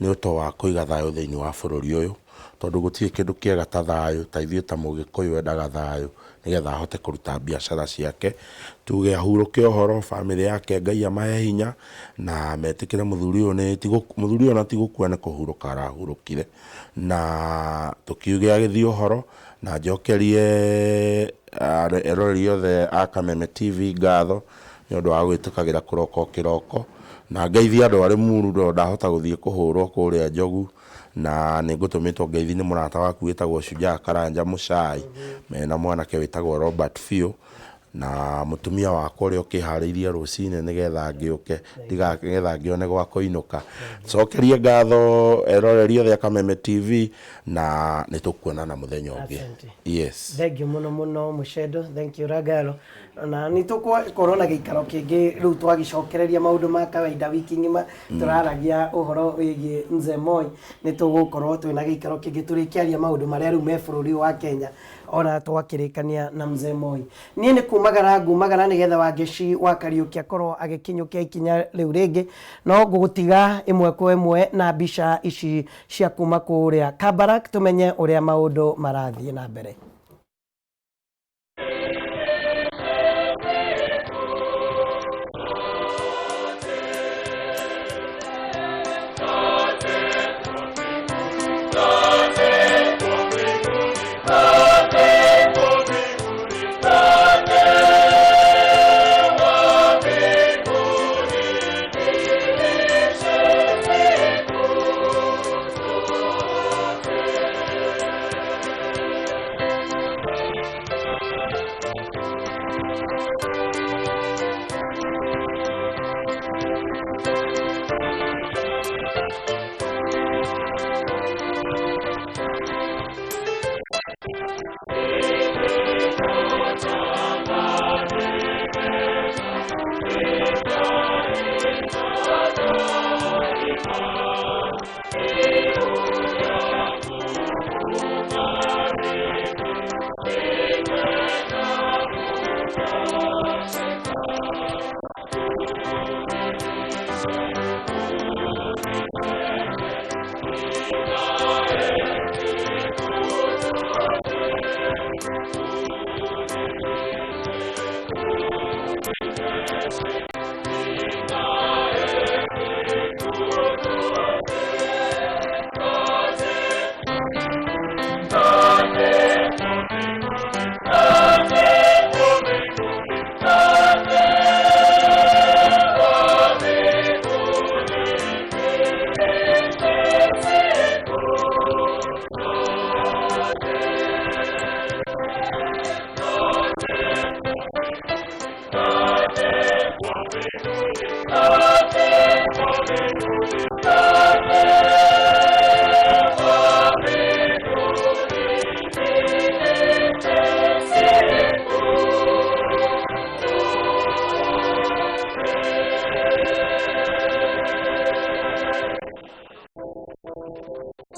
nĩ ũto wa kũiga thayũ thĩinĩ wa bũrũri ũyũ, tondũ gũtirĩ kĩndũ kĩega ta thayũ, ta ithuĩ ta Mũgĩkũyũ endaga thayũ nĩgetha ahote kũruta biacara ciake. Tuge ahurũke ũhoro, bamĩrĩ yake Ngai amahe hinya na metĩkĩre mũthuri ũyũ ona ti gũkua nĩ kũhurũka arahurũkire, na tũkiuge agĩthiĩ ũhoro na njokerie eroreri othe a Kameme TV ngatho nĩ ũndũ wa gwĩtĩkagĩra kũroko kĩroko, na ngeithia andũ arĩ muru ndahota gũthiĩ kũhũrwo kũrĩa Njogu na nigutumitwo ngeithi ni murata waku witagwo Shujaa Karanja Muchai mena mwanake witagwo Robert Fio na mutumia wakwa uri ukihariirie rucine nigetha ngiuke ndigagetha ngione gwa kuinuka cokerie ngatho eroreri othe Kameme TV na nitukuonana muthenya ungi. Yes, thank you muno Mushedo, thank you Ragalo, na nitukorwo na giikaro kingi riu twagicokereria maundu ma kawaida wiki ngima turaragia uhoro wigi Mzee Moi, nitugukorwo twina giikaro kingi turikiaria maundu maria riu me bururi wa Kenya ona twakirikania na Mzee Moi. Nie ni ngumagara nigetha Wangeci wa Kariuki akorwo agikinyukia ikinya riu ringi, no gugutiga imwe kwa imwe na bica ici cia kuma kuria Kabarak tumenye uria maundu marathie na mbere.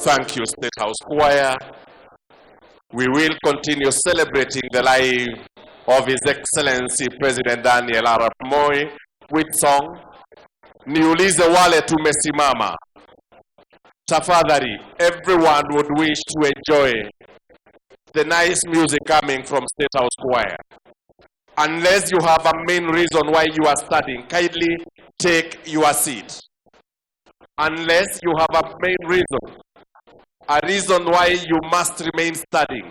Thank you, State House Choir. We will continue celebrating the life of His Excellency President Daniel Arap Moi with song Niulize Wale Tumesimama. Tafadhali, everyone would wish to enjoy the nice music coming from State House Choir. Unless you have a main reason why you are studying, kindly take your seat. Unless you have a main reason, a reason why you must remain studying,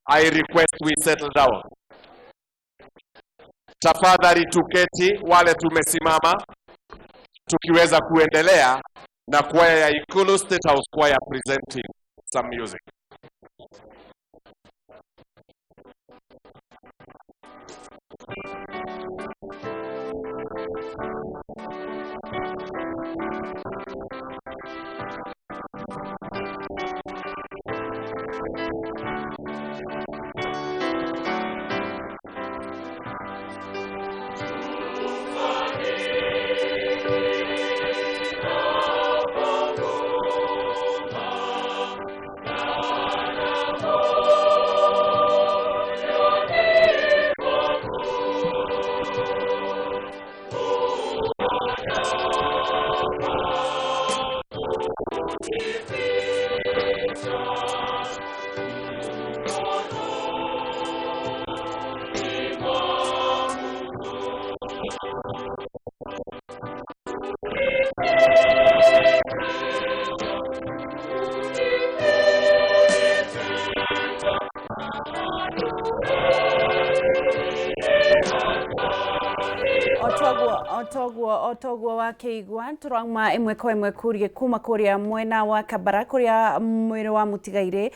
I request we settle down. Tafadhali tuketi wale tumesimama, tukiweza kuendelea na kwaya ya Ikulu State House Choir presenting some music. otoguo wa Keigwa turauma imwe kwa imwe kurie kuma kuria mwena wa Kabara kuria mwiri wa mutigaire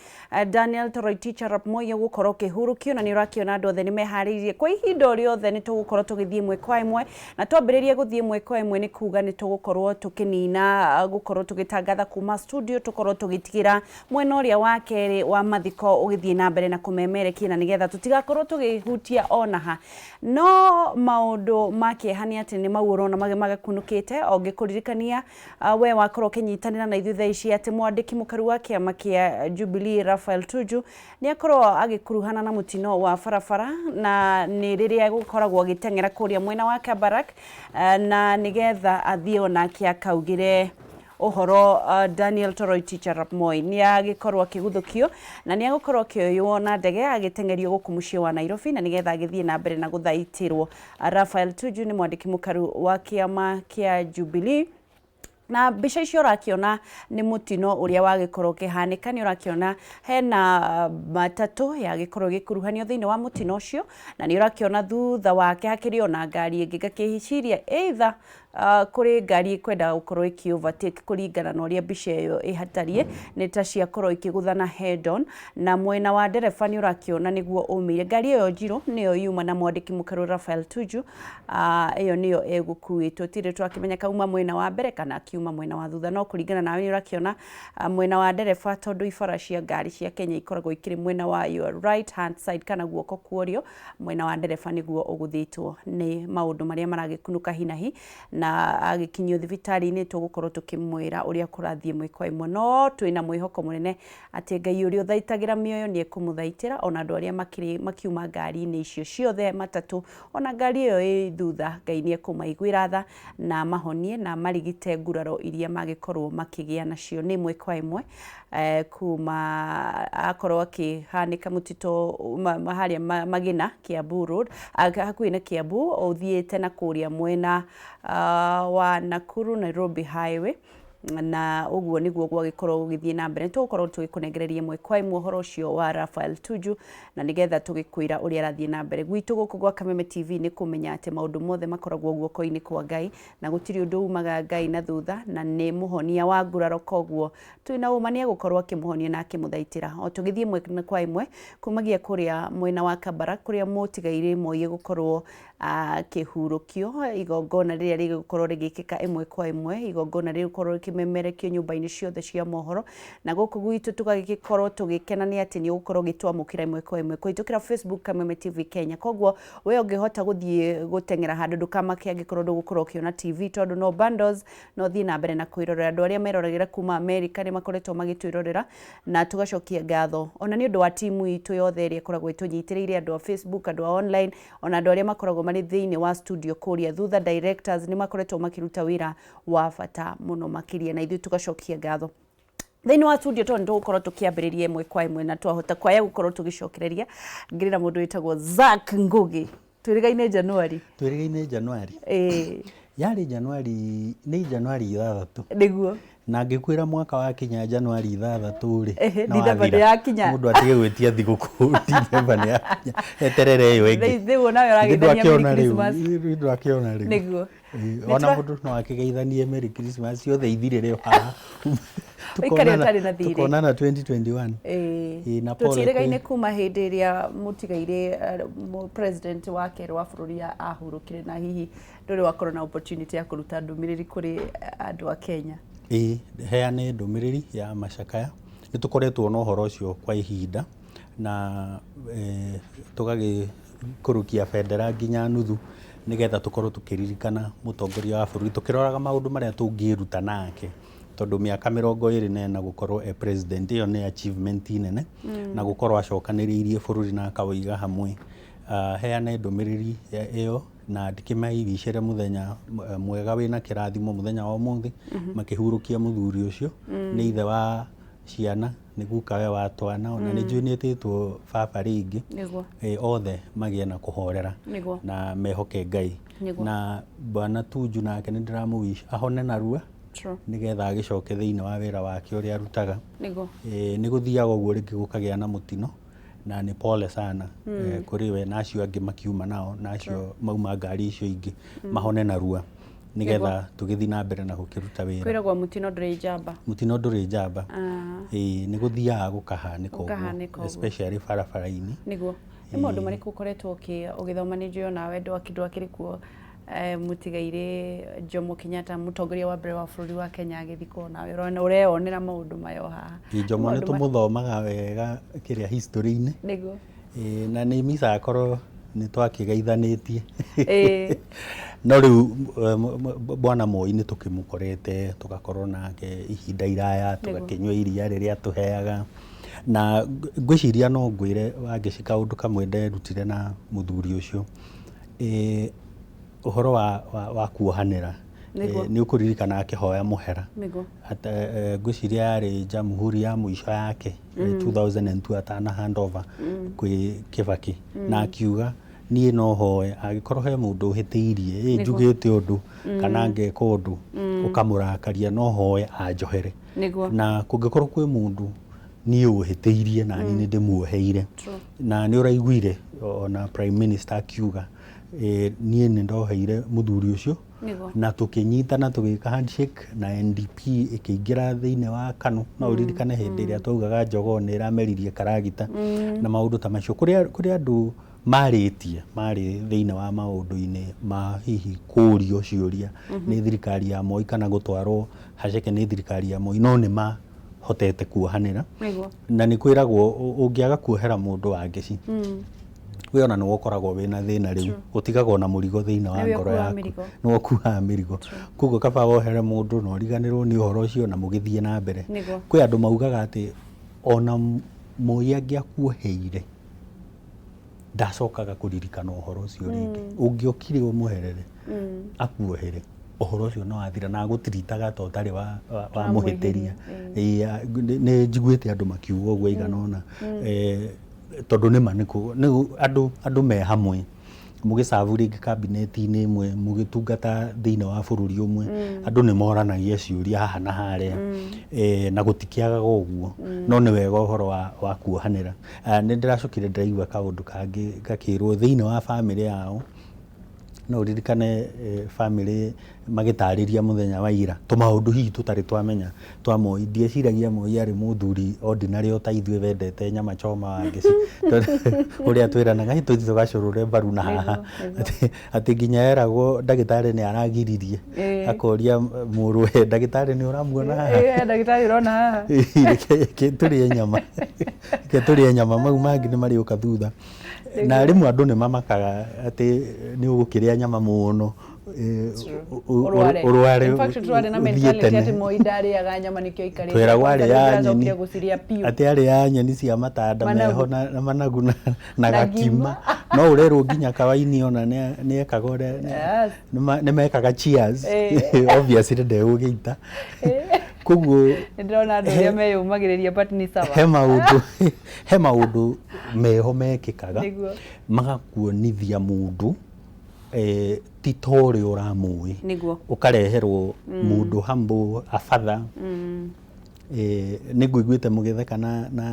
Daniel Toroitich Arap Moi gukorwo kihurukio na ni urakiona andu othe ni meharirie kwa ihinda riothe ni tugukorwo tugithie imwe kwa imwe na twambiririe guthie imwe kwa imwe ni kuga ni tugukorwo tukinina gukorwo tugitangatha kuma studio tukorwo tugitigira mwena uria wa keri wa mathiko ugithie na mbere na kumemerekia na nigetha tutigakorwo tugihutia onaha no maundu makihani ati ni maurona magakunukite ongikuririkania we wakorwo kinyitanira na ithuĩ ici ati mwandiki mukaru wa kiama kia Jubilee Raphael Tuju ni akorwo agikuruhana na mutino wa barabara na ni riria gukoragwo gitengera kuria mwena wa Kabarak na nigetha athie ona kia kaugire ohoro Daniel Toroitich Arap Moi ni agikorwo akiguthukio na ni agukorwo kioywo na ndege agitengerio guku mucii wa Nairobi na nigetha agithie na mbere na guthaitirwo. Raphael Tuju ni mwandiki mukaru wa kiama kia Jubilee na mbica icio urakiona ni mutino uria wagikorwo kihanika ni urakiona hena matatu ya gikorwo gikuruhanio thiini wa mutino ucio na ni urakiona thutha wake hakiri ona ngari ingi gakihiciria either kuri ngari kwenda gukorwo iki overtake kuringana na uria mbica iyo ihatarie ni ta cia korwo ikiguthana head on na mwena wa ndereba ni urakiona niguo umire ngari iyo njiro niyo yuma na mwandiki mukaru Raphael Tuju iyo niyo egukuitwo tire twakimenya kauma mwena wa mbere kana kiuma mwena wa thutha no kuringana na urakiona mwena wa ndereba tondu ifara cia ngari cia Kenya ikoragwo ikiri mwena wa your right hand side kana guoko kuorio mwena wa ndereba niguo uguthitwo ni maundu maria maragikunuka hinahi na agikinyio thibitari-ini tugukorwo tukimwira uria kurathie mwe kwa imwe no twina mwihoko munene ati Ngai uria uthaitagira mioyo ni ekumuthaitira ona andu aria makiuma ngari-ini icio ciothe matatu ona ngari iyo i thutha Ngai ni ekumaiguira tha na mahonie na marigite nguraro iria magikorwo makigia nacio ni mwe kwa imwe kuma akorwo akihanika mutito maharia magina Kiambu Road hakuhi na Kiambu uthiete na kuria mwena wa Nakuru Nairobi Highway na uguo niguo gwagikorwo githie na mbere tugukorwo tugikunengereria mwe kwa imwe horo cio wa Raphael Tuju na nigetha tugikwira uria arathie na mbere gwitu guku gwa Kameme TV ni kumenya ati maundu mothe makoragwo guoko-ini kwa Ngai na gutiri undu umaga Ngai na thutha na ni muhonia wa nguraro koguo twina uma ni gukorwo akimuhonia na akimuthaitira o tugithie mwe kwa imwe kumagia kuria mwena wa Kabara kuria mutigaire Moi gukorwo kihurukio igongona riria rigukorwo rigikika imwe kwa imwe igongona rigukorwo kimemerekio nyumba-ini ciothe cia mohoro na guku gwitu tugagikorwo tugikena ni ati ni gukorwo gitwamukira imwe kwa imwe kuitukira Facebook Kameme TV Kenya koguo we ungihota guthie gutengera handu ndukamake agikorwo ndugukorwo kiona TV tondu no bundles no thie na mbere na kwirorera andu aria meroragira kuma America ni makoretwo magitwirorera na tugacokia ngatho ona ni undu wa timu itu yothe iria koragwo itunyitiriire andu a Facebook andu a online ona andu aria makoragwo mari thiini wa studio kuria thutha directors ni makoretwo makiruta wira wa bata muno makiria na ithu tugacokia ngatho thiini wa studio tondu gukorwo tukiambiriria imwe kwa imwe na twahota kwaya gukorwo tugicokereria ngirira mundu witagwo Zack Ngugi twirigaine Januari yari Januari ni Januari 6 niguo na ngikwira mwaka wa kinya Januari 6 ri December ya kinya mundu atige gwitia thiguku December ya eterere yo ingi thiu nayo ragithania Merry Christmas ndu akiona ri niguo ona mundu no akigeithanie Merry Christmas yothe ithire rio ha tukonana 2021 na Paul tutirigaine kuma hindi iria mutigaire president wa kero wa bururi ahurukire na hihi nduri wakorwo na opportunity ya kuruta ndumiriri kuri andu a Kenya heane ndumiriri ya macakaya ni tukoretwo no horo cio kwa ihinda na tugagikurukia federa nginya nuthu nigetha tukorwo tukiririkana mutongoria wa bururi tukiroraga maundu maria tungiruta nake tondu miaka 24 na gukorwo president iyo ni achievement nene na gukorwo acokaniriirie bururi na akawiga hamwe heane ndumiriri iyo na ndikimairicere muthenya mwega wina kirathimo muthenya wa umuthi makihurukia muthuri ucio ni ithe wa ciana ni gukawe wa twana ona ni junititwo baba ringi othe magie na kuhorera na mehoke Ngai na bwana Tuju nake ni ndiramuwish ahone narua nigetha agicoke thiini wa wira wake uria arutaga ni guthiaga uguo ringi gukagia na mutino na nĩ pole sana kũrĩ we na acio angĩ makiuma nao na acio mauma ngari icio ingĩ mahone narua nigetha tũgĩthiĩ na mbere na gũkĩruta wĩra. Kwĩragwo mũtino ndũrĩ njamba. Mũtino ndũrĩ njamba. Nĩ gũthiaga gũkahanĩka ũguo especially barabara-inĩ. Nĩguo. Nĩ maũndũ marĩkũ ũkoretwo ũgĩthoma nĩ njũĩ nawe ndwakĩrĩ kuo Mũtigairĩ Jomo Kenyatta mũtongoria wa mbere wa bũrũri wa Kenya agĩthikwo nawe ũreonera maũndũ mayo haha. Jomo nĩ tũmũthomaga wega kĩrĩa history-inĩ. Nĩguo. Na nĩ misa akorwo nĩ twakĩgeithanĩtie. No rĩu Bwana Moi nĩ tũkĩmũkorete tũgakorwo nake ihinda iraya tũgakĩnyua iria rĩrĩa tũheaga na ngwĩciria no ngwĩre Wangeci kaũndũ kamwe nderutire na mũthuri ũcio ũhoro wa kuohanĩra nĩ ũkũririkana akĩhoya mũhera. Ngwĩciria yarĩ jamhuri ya mũico yake 2002 atana handover kwĩ Kibaki na akiuga niĩ no hoe agĩkorwo he mũndũ ũhĩtĩirie njugĩte ũndũ kana ngeka ũndũ ũkamũrakaria no hoe anjohere na kũngĩkorwo kwĩ mũndũ niĩ ũhĩtĩirie na niĩ ndĩmuoheire na nĩ ũraiguire ona prime minister akiuga niĩ nĩ ndoheire mũthuri ũcio na tũkĩnyitana tũgĩka handshake na NDP ĩkĩingĩra thĩinĩ wa KANU no ũririkane hĩndĩ ĩrĩa twaugaga njogoo nĩ ĩrameririe karagita na maũndũ ta macio kũrĩa andũ marĩtie marĩ thĩinĩ wa maũndũ-inĩ ma hihi kũũrio ciũria nĩ thirikari ya Moi kana gũtwarwo haceke nĩ thirikari ya Moi no nĩ mahotete kuohanĩra na nĩ kwĩragwo ũngĩaga kuohera mũndũ Wangeci we ona nĩ ũkoragwo wĩna thĩna rĩu ũtigagwo na mũrigo thĩinĩ wa ngoro yaku nĩ ũkuaga mĩrigo koguo kaba wohere mũndũ na ũriganĩrwo nĩ ũhoro ũcio na mũgĩthiĩ na mbere. Kwĩ andũ maugaga atĩ ona Moi angĩakuoheire ndacokaga kũririkana ũhoro ũcio rĩngĩ ũngĩokire ũmũherere akuohere ũhoro ũcio no wathira na gũtiritaga to tarĩ wa mũhĩtĩria. Nĩ njiguĩte andũ makiuga ũguo igana ũna tondũ nĩma andũ me hamwe mũgĩcabu rĩngĩ kabineti-inĩ ĩmwe mũgĩtungata thĩinĩ wa bũrũri ũmwe andũ nĩ moranagia ciũria haha na harĩa na gũtikĩagaga ũguo no nĩ wega ũhoro wa kuohanĩra. Nĩ ndĩracokire ndĩraigua kaũndũ kangĩ gakĩrwo thĩinĩ wa bamĩrĩ yao no ũririkane bamĩrĩ magĩtarĩria mũthenya wa ira tũmaũndũ hihi tũtarĩ twamenya twa Moi ndieciragia Moi arĩ mũthuri ordinary ta ithuĩ wendete nyama choma Wangeci ũrĩa twĩranaga tũthiĩ tũgacũrũre mbaru na haha atĩ nginya eragwo ndagĩtarĩ nĩ aragiririe akoria mũrũwe ndagĩtarĩ nĩ ũramuona haha ndagĩtarĩ ũrona haha tũrĩe nyama mau mangĩ nĩ marĩũka thutha na rĩmwe andũ nĩ mamakaga atĩ nĩ ũgũkĩrĩa nyama mũno urware na mentality ati Moi ndarĩaga nyama nĩkĩo ikarĩte twĩragwo arĩa nyeni atĩ arĩa nyeni cia matanda meho na managu na gakima no ũrerwo nginya kawaini ona nĩ ekaga ũrĩa nĩ mekaga cheers obviously ndegũgĩita koguo ndĩrona andũ arĩa meyũmagĩrĩria but ni sawa he maũndũ meho mekĩkaga magakuonithia mũndũ ti ta ũrĩa ũramũĩ ũkareherwo mũndũ humble abatha. Nĩ ngũiguĩte mũgĩtheka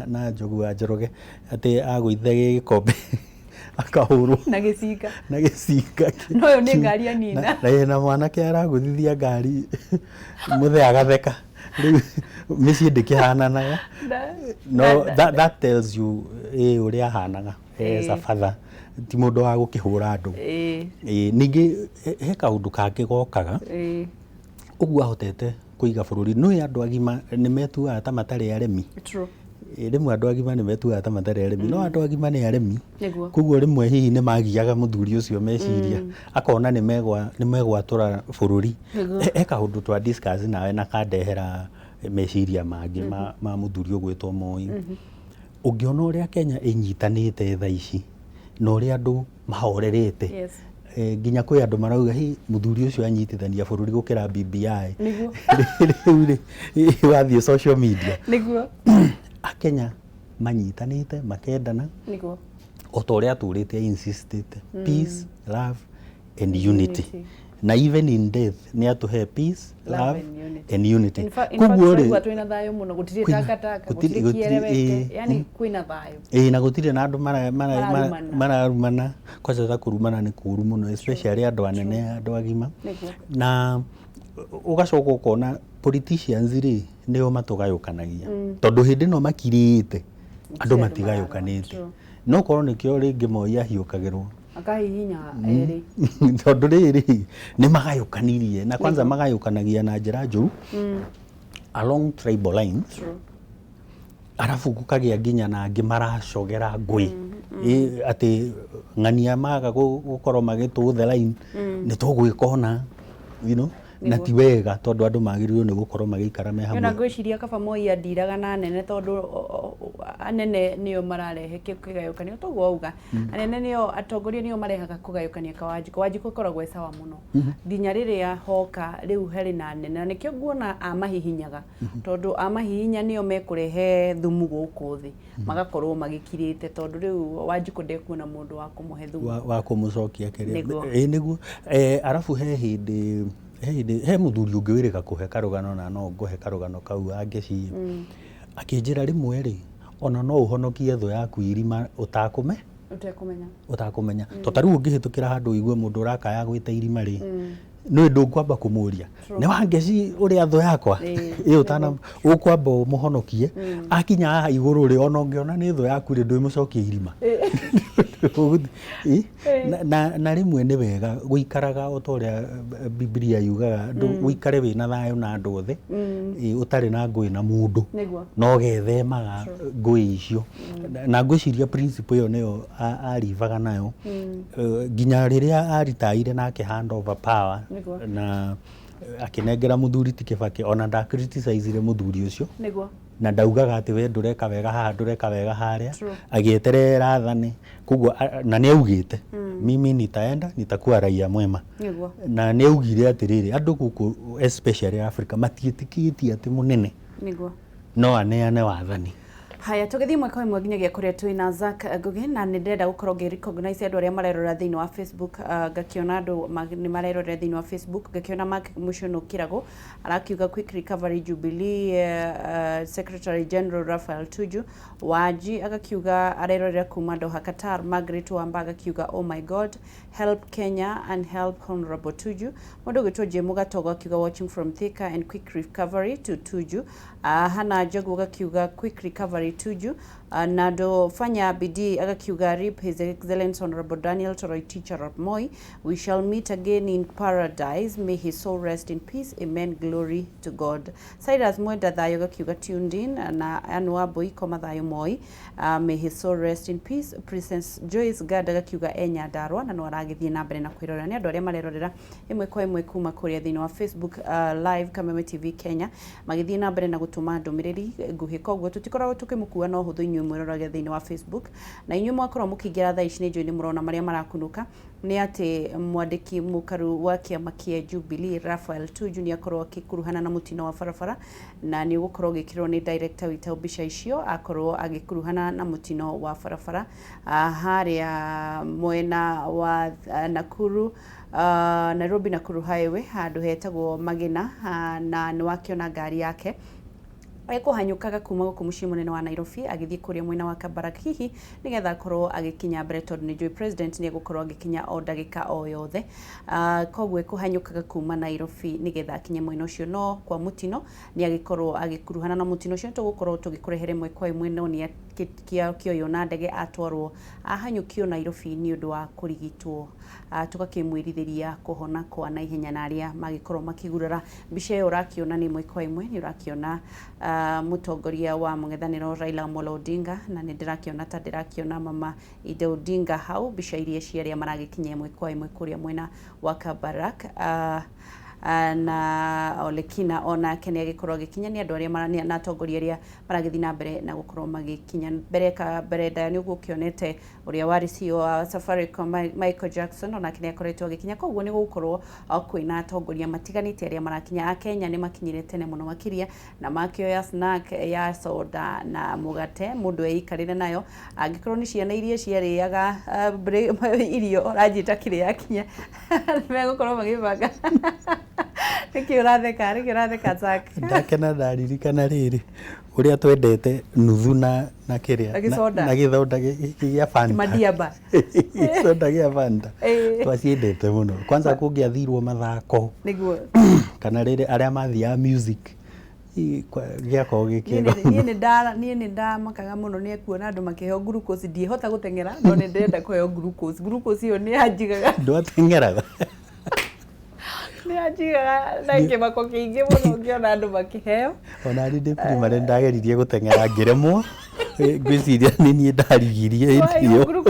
na Njogu wa Njoroge atĩ agũithe gĩkombe akahũrwo na gĩcinga no ũyũ nĩ ngari anina na mwanake aragũthithia ngari mũthee agatheka rĩu mĩciĩ ndĩkĩhananaga no that tells you ũrĩa ahanaga as a father ti mũndũ wa gũkĩhũra andũ. Ningĩ he kaũndũ kangĩ gokaga ũguo ahotete kũiga bũrũri nĩ andũ agima nĩ metuaga ta matarĩ aremi rĩmwe andũ agima nĩ metuaga ta matarĩ aremi no andũ agima nĩ aremi koguo rĩmwe hihi nĩ magiaga mũthuri ũcio meciria akona nĩ megwatũra bũrũri he kaũndũ twa discuss nawe na kandehera meciria mangĩ ma mũthuri ũgwĩtwo Moi. Ũngĩona ũrĩa Kenya ĩnyitanĩte thaa ici na ũrĩa andũ mahorerete nginya kwĩ andũ marauga mũthuri ũcio anyitithania bũrũri gũkĩra BBI rĩu wathiĩ social media Akenya manyitanĩte makendana o ta ũrĩa atũrĩte insisted peace love and unity na even in death ni atuhe peace, love and unity. In fact, twina thayo muno gutire takataka gutire kiereweke, yani kwina thayo. Na gutire na andu mararumana kwa sababu kurumana ni kuru muno, especially andu anene, andu agima. Na ugacoka ukona politicians ri nio matugayukanagia tondu hindi no makirite andu matigayukanite no korwo nikio ringi moya hiukagirwo akahihinya eri tondu riri ni magayukanirie na kwanza magayukanagia na njira njuru along tribal lines arafu gukagia nginya na angi maracogera ngui ati ng'ania maga gukorwo magituthe line ni tugwikona you know na ti wega tondu andu magirirwo ni gukorwo magikara me hamwe. Yona gwiciria kaba Moi andiraga na nene tondu anene nio mararehe kigayukania toguo auga anene nio atongoria nio marehaga kugayukania Wanjiku koragwo sawa muno nginya riria hoka riu heri na nene nikio nguona amahihinyaga tondu amahihinya nio mekurehe thumu guku thi magakorwo magikirite tondu riu Wanjiku ndekuona mundu wa kumuhe thumu wa kumucokia kiria niguo arafu he hindi he muthuri ungiwirika kuhe karugano na no nguhe karugano kau angeci akinjira rimwe ri ona no uhonokie thu yaku irima utakumenya to tariu ungihitukira handu igue mundu urakaya gwita irima ri no ndungwamba kumuria ne wangeci uri atho yakwa utana ukwamba muhonokie akinya haha iguru ri ona ungiona ni thu yaku ri ndwimucokie irima na rimwe ni wega guikaraga utoria Biblia yugaga guikare wina thayo na andu othe utari na ngui na mundu no gethemaga ngui icio na ngwiciria principle yo niyo arivaga nayo nginya riria aritaire nake hand over power na akinengera muthuri ti Kibaki ona nda criticize muthuri ucio na ndaugaga ati we ndureka wega haha ndureka wega haria agieterera thani kuguo na ni augite mimi nitakuwa raia mwema na ni augire atiriri andu guku especially Africa matietikitie ati munene no aneane wathani. Haya tugethi mwaka imwe nginyagia kuria twina Zack Ngugi na ni ndenda gukorwo ngi recognize andu aria marerora thiini wa Facebook gakiona andu ni marerora thiini wa Facebook gakiona Mark Mushono Kirago arakiuga quick recovery Jubilee Secretary General Raphael Tuju Waji agakiuga arerora kuma Doha Qatar Margaret Wamba agakiuga oh my god help Kenya and help Honorable Tuju mundu gitwo Jemu Gatogo akiuga watching from Thika and quick recovery to Tuju Hana Jogu agakiuga quick recovery Tuju na ndo fanya bidii agakiuga rip his excellence Honorable Daniel Toroitich Arap Moi we shall meet again in paradise may his soul rest in peace amen glory to God. Cyrus Mwenda thayo agakiuga tuned in na Anwa Boiko mathayo Moi may his soul rest in peace. Princess Joyce Gada agakiuga enya darwa na no aragithie na mbere na kwirora ni andu aria marerorera imwe kwa imwe kuma kuria thini wa Facebook live Kameme TV Kenya magithie na mbere na gutuma ndumiriri nguhi koguo tutikoragwo tukimukua no huthu inyu mwirorage thini wa Facebook na inyu mwakorwo mukigira thaa ici ni njui ni murona maria marakunuka ni ati mwandiki mukaru wa kiama kia Jubilee Raphael Tuju ni akorwo akikuruhana na mutino wa barabara na ni gukorwo gikirwo ni director wita ubisha icio akorwo agikuruhana na mutino wa barabara haria mwena wa Nakuru Nairobi Nakuru highway handu hetagwo Magina na ni wakiona ngari yake ekuhanyukaga kuma guku mucii munene wa Nairobi agithii kuria mwena wa Kabarak hihi nigetha korwo agikinya mbere tondu ni njui president ni gukorwo agikinya o ndagika o yothe koguo ekuhanyukaga kuma Nairobi nigetha akinye mwena ucio no kwa mutino ni agikorwo agikuruhana na mutino ucio tugukorwo tugikurehere mwe kwa imwe no ni kioyo na ndege atwarwo ahanyukio Nairobi ni undu wa kurigitwo tugakimwirithiria kuhona kwa na ihenya na aria magikorwo makigurara mbica iyo urakiona ni mwe kwa imwe ni urakiona mutongoria wa mung'ethaniro Raila Amolo Odinga na ni ndirakiona ta ndirakiona mama Ida Odinga hau mbica iria ciaria maragikinya imwe kwa imwe kuria mwena wa Kabarak na Olekina ona Kenya gikorwo gikinya ni andu aria marania na atongoria aria maragithi na mbere na gukorwo magikinya mbere Diane uguo kionete uria wari CEO wa Safaricom Michael Jackson ona Kenya akoretwo agikinya koguo ni gukorwo kwina atongoria matiganite aria marakinya a Kenya ni makinyire tene muno makiria na makioya snack ya soda na mugate mundu eikarire nayo angikorwo ni ciana iria ciariaga irio rajita kire yakinya megukorwo magibanga Niki uratheka Zak. Ndakena ndaririkana riri uria twendete nuthu na kiria na githoda gia Fanta. Madiaba. Soda gia Fanta. Twaciendete muno. Kwanza kungiathirwo mathako. Niguo. Kana riri aria mathia music. Giakorwo gikega. Nie ni ndamakaga muno ni kuona andu makiheo glucose ndiehota gutengera no ni ndenda kuheo glucose. Glucose iyo ni ajigaga. Ndwatengeraga. Ni ajigaga na kibako kingi muno ngiona andu makiheo. Ona ndi primary ndageririe gutengera ngiremwo. Ngwiciria ni nie ndarigirie iyo.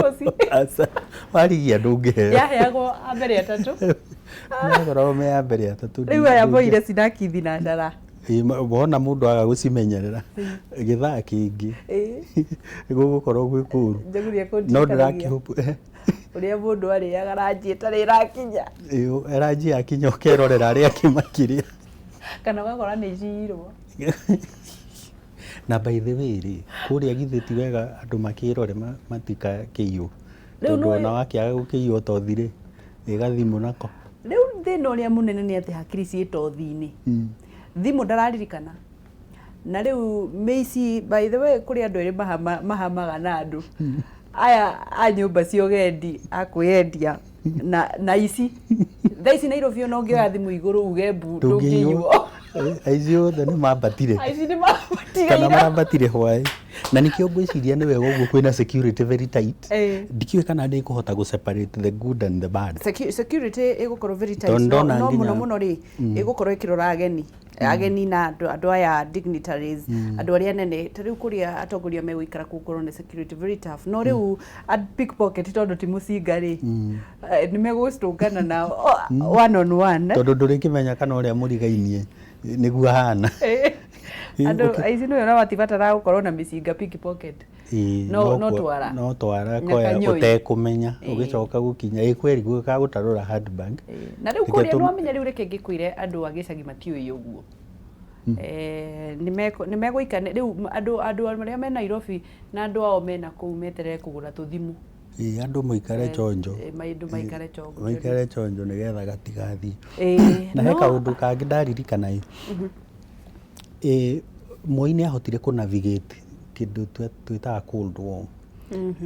Asa warigia ndungiheo. Yaheagwo ambere ya tatu. Ngoro me ambere ya tatu. Riu ya boire sinakithi na ndara. Bona mundu aga gucimenyerera githaa kingi gugukorwo gwi kuru no ndirakihupu uria mundu ariaga ranji itari irakinya ranji yakinya ukerorera aria kimakiria kana gakora ni jiro na by the way kuria githeti wega andu makirore matika kiyo tondu ona wakiaga gukiyo tothire igathimu nako riu thina uria munene ni ati hakiri ciitothini thimu ndararirikana na riu meici by the way kuri andu eri mahamaga na andu aya a nyumba cio gendi akwendia na ici thaici Nairobi no ngioya thimu iguru uge mbu ndungiyuo aici othe ni mambatire aici ni mambatire kana marambatire hwai na nikio ngwiciria ni wega uguo kwina security very tight ndikiwe kana ndi kuhota gu separate the good and the bad security igukorwo very tight no muno ri igukorwo ikirora ageni na andu aya dignitaries andu aria nene tariu kuria atongoria meguikara kukorwo ni security very tough no riu at pickpocket tondu ti mucinga ri ni megustungana na one on one tondu ndurikimenya kana uria murigainie niguo hana andu aici no yona watibatara gukorwo na micinga pickpocket no twara koya utekumenya ugicoka gukinya kweri guka gutarura handbag na riu kuria no amenya riu reke ngikwire andu agicagi matiui uguo nimeguikane riu andu aria me Nairobi na andu ao mena kuu meterere kugura tuthimu andu muikare chonjo maikare chonjo nigetha gatigathi na he kaundu kangi ndaririkana Moi ni ahotire ku navigate kindu twitaga Cold War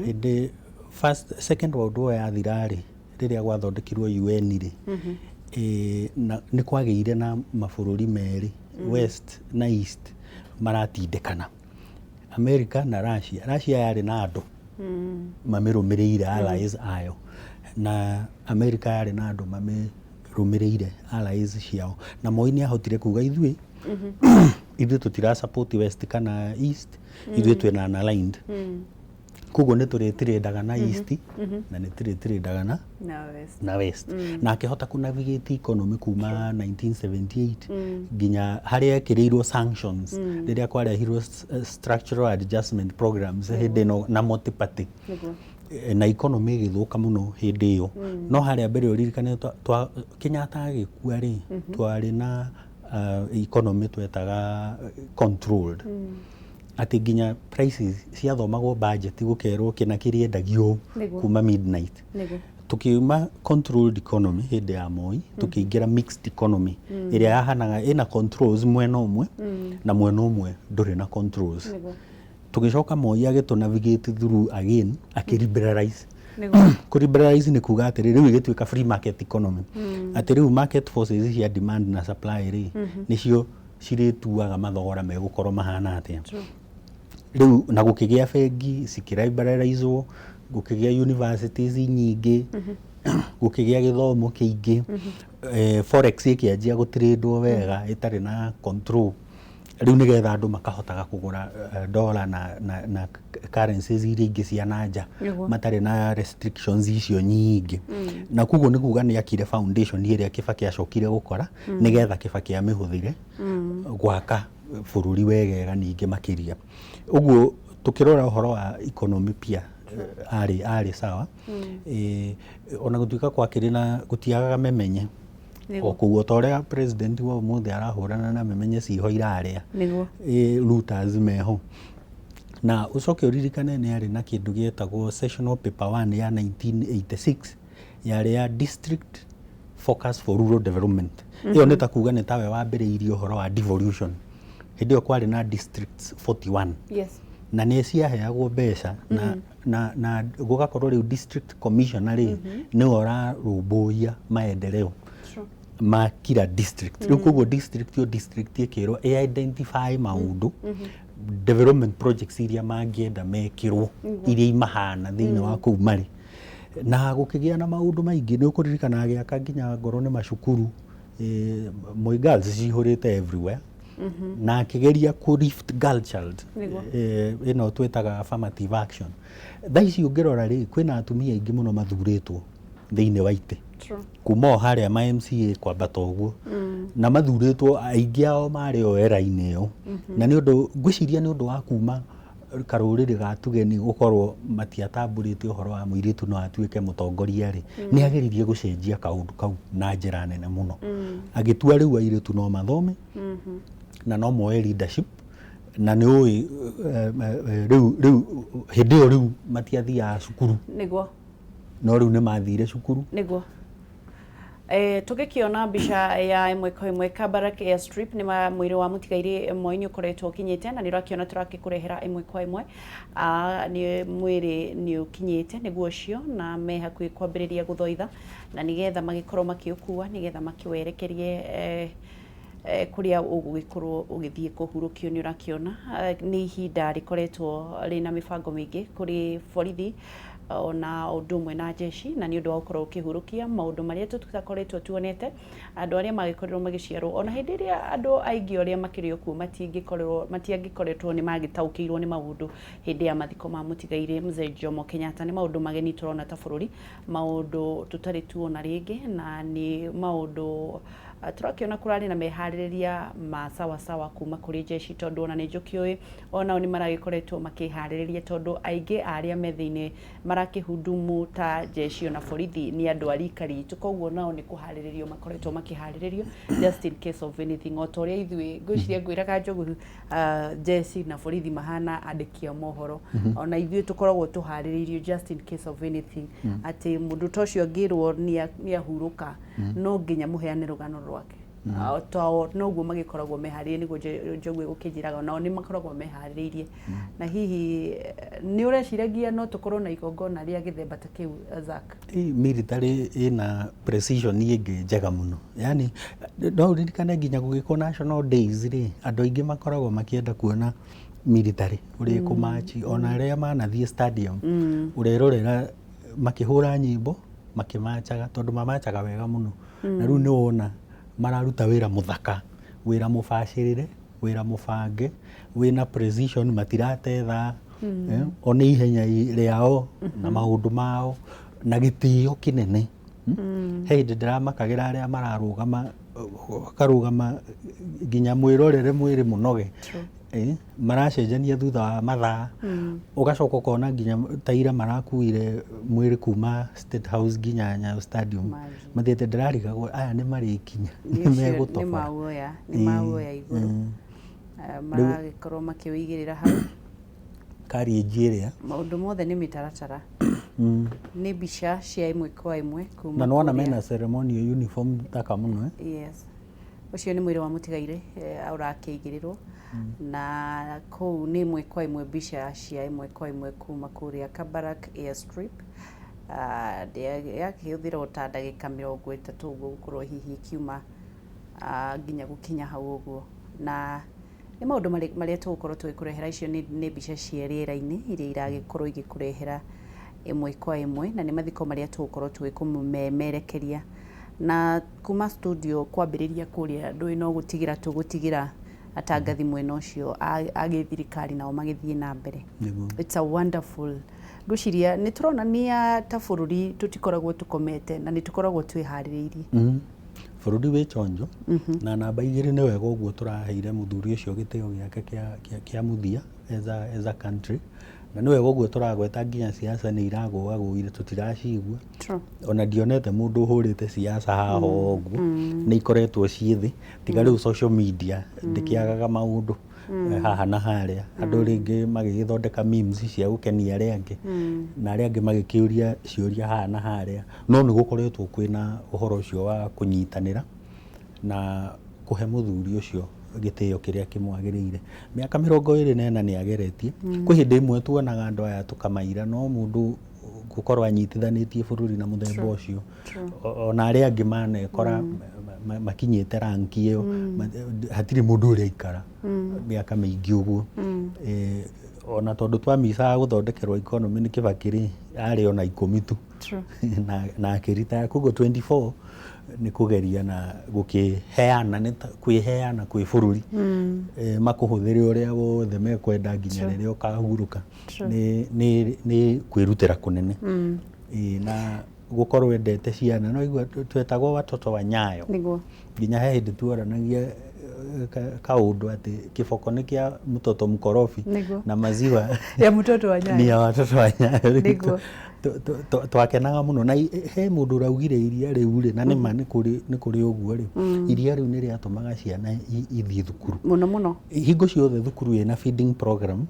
indi second world war yathirari riria gwathondekirwo UN ri ni kwageire na mabururi meri west na east maratindekana America na Russia yari na andu mamirumirire allies ayo na America yari na andu mamirumirire allies ciao na Moi ni ahotire kuga ithui ithu tutira support west kana east ithu twina aligned kugo ne turetire daga na east na ne turetire daga na west na akihota ku navigate economy kuma 1978 ginya haria kireirwo sanctions riria kwarehirwo structural adjustment programs hinde no na multiparty na economy githuka muno hindi iyo no haria mbere uririkane Kenyatta agikua ri twari na economy twetaga controlled ati ginya prices cia thomagwo budget gukerwo kina kiriendagio kuma midnight tukiuma controlled economy hindi ya Moi tukiingira mixed economy iria yahanaga ina controls mwena umwe na mwena umwe nduri na controls tugicoka Moi ageto navigate through again akiliberalize Liberalize ni kuga atiri riu igituika free market economy atiri riu market forces cia demand na supply ri nicio cirituaga mathogora megukorwo mahana atia riu na gukigia bengi cikiliberalizewo gukigia universities nyingi gukigia githomo kiingi forex ikianjia gutradewo wega itari na control riu nigetha andu makahotaga kugura dollar na currencies iria ingi cia nanja matari na restrictions icio nyingi na kuguo ni kuga ni akire foundation iria Kibaki acokire gukora nigetha Kibaki amihuthire gwaka bururi wegega ningi makiria uguo tukirora uhoro wa economy pia ari sawa ona gutuika kwa kirina gutiagaga memenye okuo torea president wa umuthi arahurana na memenye ciho iraria looters meho na ucoke uririkane ni ari na kindu gietagwo sessional paper 1 ya 1986 yari ya district focus for rural development iyo nita kuga ni tawe wambiriirio horo wa devolution hindio kwari na districts 41 na nä ciaheagwo mbeca na gugakorwo riu district commissioner ni orarumbuia maendeleo ma kila district riu koguo district ikirwo identify maundu development projects iria mangienda mekirwo iria imahana thiini wa kuu mari na gukigia na maundu maingi ni ukuririkana agiaka nginya ngoro ni macukuru Moi girls cihurite everywhere na akigeria ku lift girl child ino twetaga affirmative action thaici ungirora ri kwina atumia ingi muno mathuritwo thiini wa ite kuma haria ma MCA kwambata uguo na mathuritwo aingi ao mari o era-ini yo na ni undu ngwiciria ni undu wa kuma karuriri ga tugeni gukorwo matiatamburite uhoro wa muiritu no atuike mutongoria ri ni ageririe gucenjia kaundu kau na njira nene muno agitua riu airitu no mathome na no moe leadership na ni oi riu hidio riu matiathia cukuru niguo no riu ni mathire cukuru niguo tugikiona mbica ya imwe kwa imwe Kabarak Airstrip ni mwiri wa Mutigaire Moi ni ukoretwo kinyite na ni rakiona turakikurehera imwe kwa imwe ni mwiri ni ukinyite niguo cio na me hakui kwambiriria guthoitha na nigetha magikorwo makiukua nigetha makiwerekerie kuria ugugikorwo ugithie kuhurukio ni urakiona ni ihinda rikoretwo rina mibango mingi kuri borithi ona undu mwe na jeshi na ni undu wa gukorwo ukihurukia maundu maria tutakoretwo tuonete andu aria magikorwo magiciarwo ona hindi iria andu aingi aria makirio kuo matiangikoretwo ni magitaukirwo ni maundu hindi ya mathiko ma Mutigaire Mzee Jomo Kenyatta ni maundu mageni turona ta bururi maundu tutari tuona ringi na ni maundu turakiona kurari na mehaririria ma sawa sawa kuma kuri jeshi tondu ona ni njukioi ona ni maragikoretwo makihariria tondu aingi aria methiine marakihudumu ta jeshi ona borithi ni andu arikari tukoguo nao ni kuhariririo makoretwo makiharirio just in case of anything otoria ithui ngwiciria ngwiraga njogu jeshi na borithi mahana andikia mohoro ona ithui tukoragwo tuhariririo just in case of anything ati mundu tocio ngirwo ni ahuruka no nginya muheane rugano rwake to noguo magikoragwo meharĩrie niguo njogwe gukijiraga nao ni makoragwo meharĩrie na hihi ni ureciragia no tukorwo na igongona ria githemba ta kiu Zak military ina precision ingi njega muno yani no uririkane nginya gugiko national days ri andu aingi makoragwo makienda kuona military uri kumachi ona aria manathie stadium urerorera makihura nyimbo makimachaga tondu mamachaga wega muno na riu ni wona mararuta wira muthaka wira mubashirire wira mubange wina precision matiratetha ona ihenya riao na maundu mao na gitio kinene hindi ndiramakagira aria mararugama karugama nginya mwirorere mwiri munoge maracenjania thutha wa mathaa ugacoka ukona nginya taira marakuire mwiri kuma State House nginya Nyayo Stadium mathiete ndirarigagwo aya ni marikinya ni megutoba ni mauoya iguru maragikorwo makiwigirira hau kari njiria maundu mothe ni mitaratara ni mbica cia imwe kwa imwe kuma na nona mena ceremonial uniform taka muno yes ucio ni mwiri wa Mutigaire urakigirirwo na kou ni imwe kwa imwe mbica cia imwe kwa imwe kuma kuria Kabarak Airstrip yakihuthira ta ndagika 30 uguo gukorwo hihi kiuma nginya gukinya hau uguo na ni maundu maria tugukorwo tugikurehera icio ni mbica cia riera-ini iria iragikorwo igikurehera imwe kwa imwe na ni mathiko maria tugukorwo tugikumemerekeria na kuma studio kwambiriria kuria ndui no gutigira tugutigira atangathi mwena ucio agithirikari nao magithie na mbere. It's a wonderful guciria ni turonania ta bururi tutikoragwo tukomete na ni tukoragwo twihaririirie bururi wi chonjo na namba 2 ni wega uguo turaheire muthuri ucio gitio giake kia muthia as a country na ni wega uguo turagweta nginya siasa ni iragũire tutiracigua ona ndionete mundu uhurite siasa haha uguo ni ikoretwo ciithi tiga riu social media ndikiagaga maundu haha na haria andu ringi magigithondeka memes cia gukenia aria angi na aria angi magikiuria ciuria haha na haria no ni gukoretwo kwina uhoro ucio wa kunyitanira na kuhe muthuri ucio gitio kiria kimwagiriire miaka 24 ni ageretie kwi hindi imwe tuonaga andu aya tukamaira no mundu gukorwa anyitithanitie bururi na muthemba ucio ona aria angi manekora makinyite ranki iyo hatiri mundu uria ikara miaka mingi uguo ona tondu twamisaga guthondekerwa economy ni Kibaki ari ona 10 tu na akirita kugo 24 ni kugeria na gukiheana ni kwiheana kwi bururi makuhuthire uria wothe mekwenda nginya riria ukahuruka ni kwirutira kunene na gukorwo wendete ciana no igua twetagwo watoto wa Nyayo nginya he hindi tuoranagia kaundu ati kiboko ni kia mtoto mkorofi na maziwa ya mtoto wa Nyayo ni ya watoto wa Nyayo twakenaga muno na he mundu raugire iria riu ri na nima ni kuri uguo ri iria riu ni riatumaga ciana ithie thukuru muno hingo ciothe thukuru ina feeding program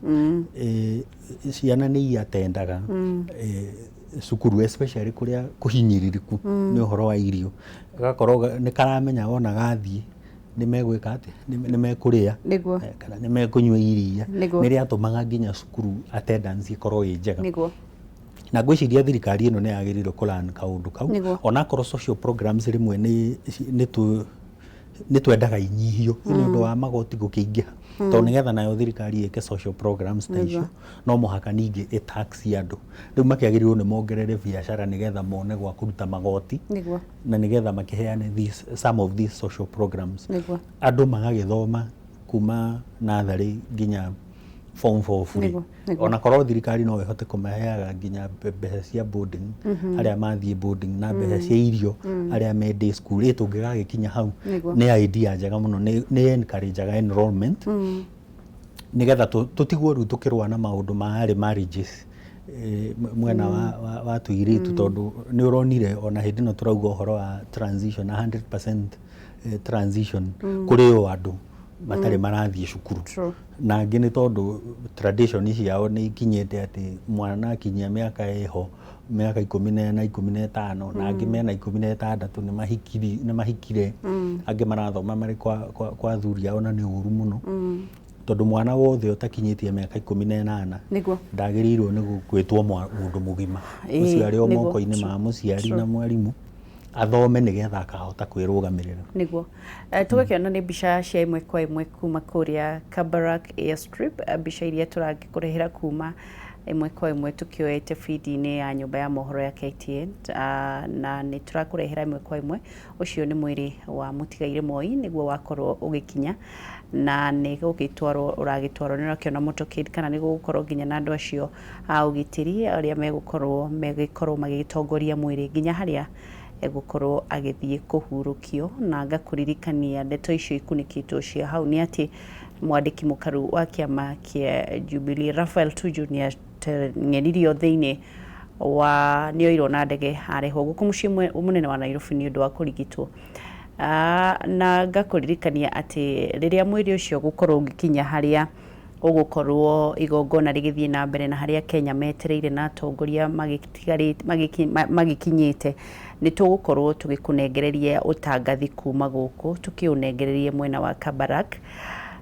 ciana ni iatendaga cukuru especially kuria kuhinyiririku ni uhoro wa irio gakorwo ni karamenya wona gathie ni megwika ati ni mekuria kana ni mekunywa iria ni riatumaga nginya cukuru attendance ikorwo njega na gwiciria thirikari ino ni yagirirwo kulan kaundu kau ona korwo social programs rimwe ni twendaga inyihio ni undu wa magoti gukiingiha to nigetha nayo thirikari ike social programs ta icio no muhaka ningi tax andu riu makiagirirwo ni mongerere biashara nigetha mone gwa kuruta magoti na nigetha makiheane some of these social programs andu magagithoma kuma nathari nginya form 4 free ona korwo thirikari no ihote kumaheaga nginya mbeca cia boarding aria mathie boarding na mbeca cia irio aria me day school itungigagikinya hau ni idea njega muno ni encourage enrollment nigetha tutigwo ru tukirwa na maundu ma ari marriages mwena wa tuiritu tondu ni uronire ona hindi no turauga uhoro wa transition 100% transition kuri o andu matari marathie cukuru na ngini tondu tradition ciao ni ikinyete ati mwana akinyia miaka eho miaka 14 na 15 na angi mena 16 ni mahikire angi marathoma mari kwa thuri yao na ni uru muno tondu mwana wothe utakinyitie miaka 18 ndagirirwo ni gwitwo mundu mugima muciari o moko-ini ma muciari na mwarimu athome nigetha akahota kwirugamirira niguo tugakiona ni mbica cia imwe kwa imwe kuma kuria Kabarak Airstrip mbica iria turagikurehera kuma imwe kwa imwe tukioete feed-ini ya nyumba ya mohoro ya KTN na ni turakurehera imwe kwa imwe ucio ni mwiri wa Mutigaire Moi niguo wakorwo ugikinya na ni gugitwarwo uragitwarwo ni rakiona motokid kana ni gukorwo nginya na andu acio ugitiri aria megukorwo magitongoria mwiri nginya haria egukorwo agithie kuhurukio na ngakuririkania ndeto icio ikunikitwo cia hau ni ati mwandiki mukaru wa kiama kia Jubilee Raphael Tuju ni ngenirio thiini wa nioirwo na ndege areho guku mucii munene wa Nairobi ni undu wa kurigitwo na ngakuririkania ati riria mwiri ucio gukorwo ugikinya haria ugukorwo igongona rigithie na mbere na haria Kenya metereire na atongoria magikinyite ni tugukorwo tugikunengereria utangathi kuma guku tukiunengererie mwena wa Kabarak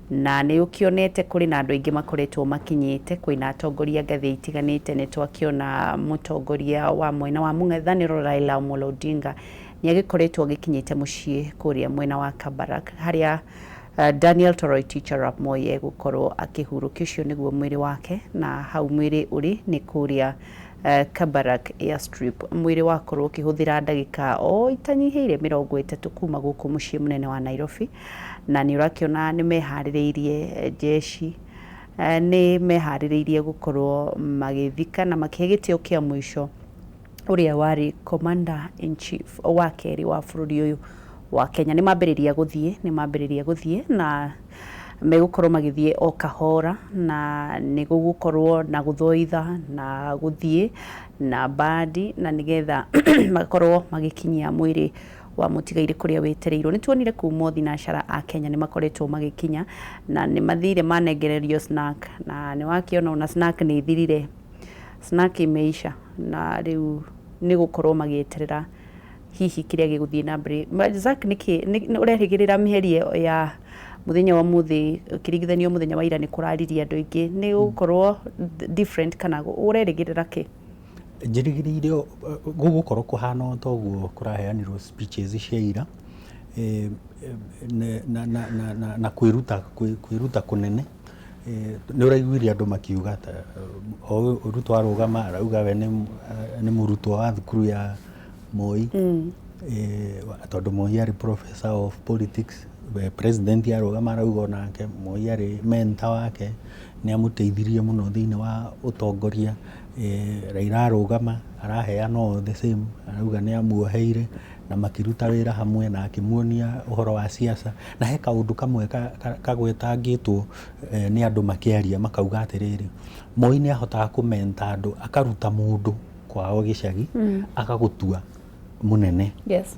na ni ukionete kuri na andu aingi makoretwo makinyite kwina atongoria ngathi itiganite ni twakiona mutongoria wa mwena wa mung'ethaniro Raila Amolo Odinga ni agikoretwo gikinyite mucii kuria mwena wa Kabarak haria Daniel Toroitich arap Moi gukorwo akihurukio cio niguo mwiri wake na hau mwiri uri ni kuria Kabarak Airstrip mwiri wakorwo kihuthira ndagika o itanyiheire 30 kuma guku mucii munene wa Nairobi na ni urakiona ni mehaririirie jeshi ni mehaririirie gukorwo magithika na makegitio kia mwisho uria wari commander in chief wa keri wa bururi uyu wa Kenya. Ni mambiriria guthie na megukorwo magithie o kahora na ni gugukorwo na guthoitha na guthie na badi na nigetha makorwo magikinyia mwiri wa mutigaire kuria wetereirwo. Ni tuonire kuma thinashara a Kenya ni makoretwo magikinya na ni mathire manengererio snack na ni wakiona ona snack ni ithirire, snack imeisha na riu ni gukorwo magieterera hihi kiria giguthie na mbere. Zack niki urerigirira miheri ya muthenya wa muthi kiringithanio muthenya wa ira ni kurariria andu ingi ni gukorwo different kana urerigirira ki? Njirigiriire gugukorwo kuhana toguo kuraheanirwo speeches cia ira na kwiruta kunene ni uraiguire andu makiuga Ruto arugama arauga we ni murutwo wa thukuru ya Moi tondu Moi ari professor of politics, president arugama arauga nake Moi ari mentor wake ni amuteithirie muno thiini wa utongoria. Raila arugama araheana the same arauga ni amuoheire na makiruta wira hamwe na akimuonia uhoro wa siasa na he kaundu kamwe kagwetangitwo ni andu makiaria makauga atiriri Moi ni ahotaga kumenta andu akaruta mundu kwao gicagi akagutua munene. Yes.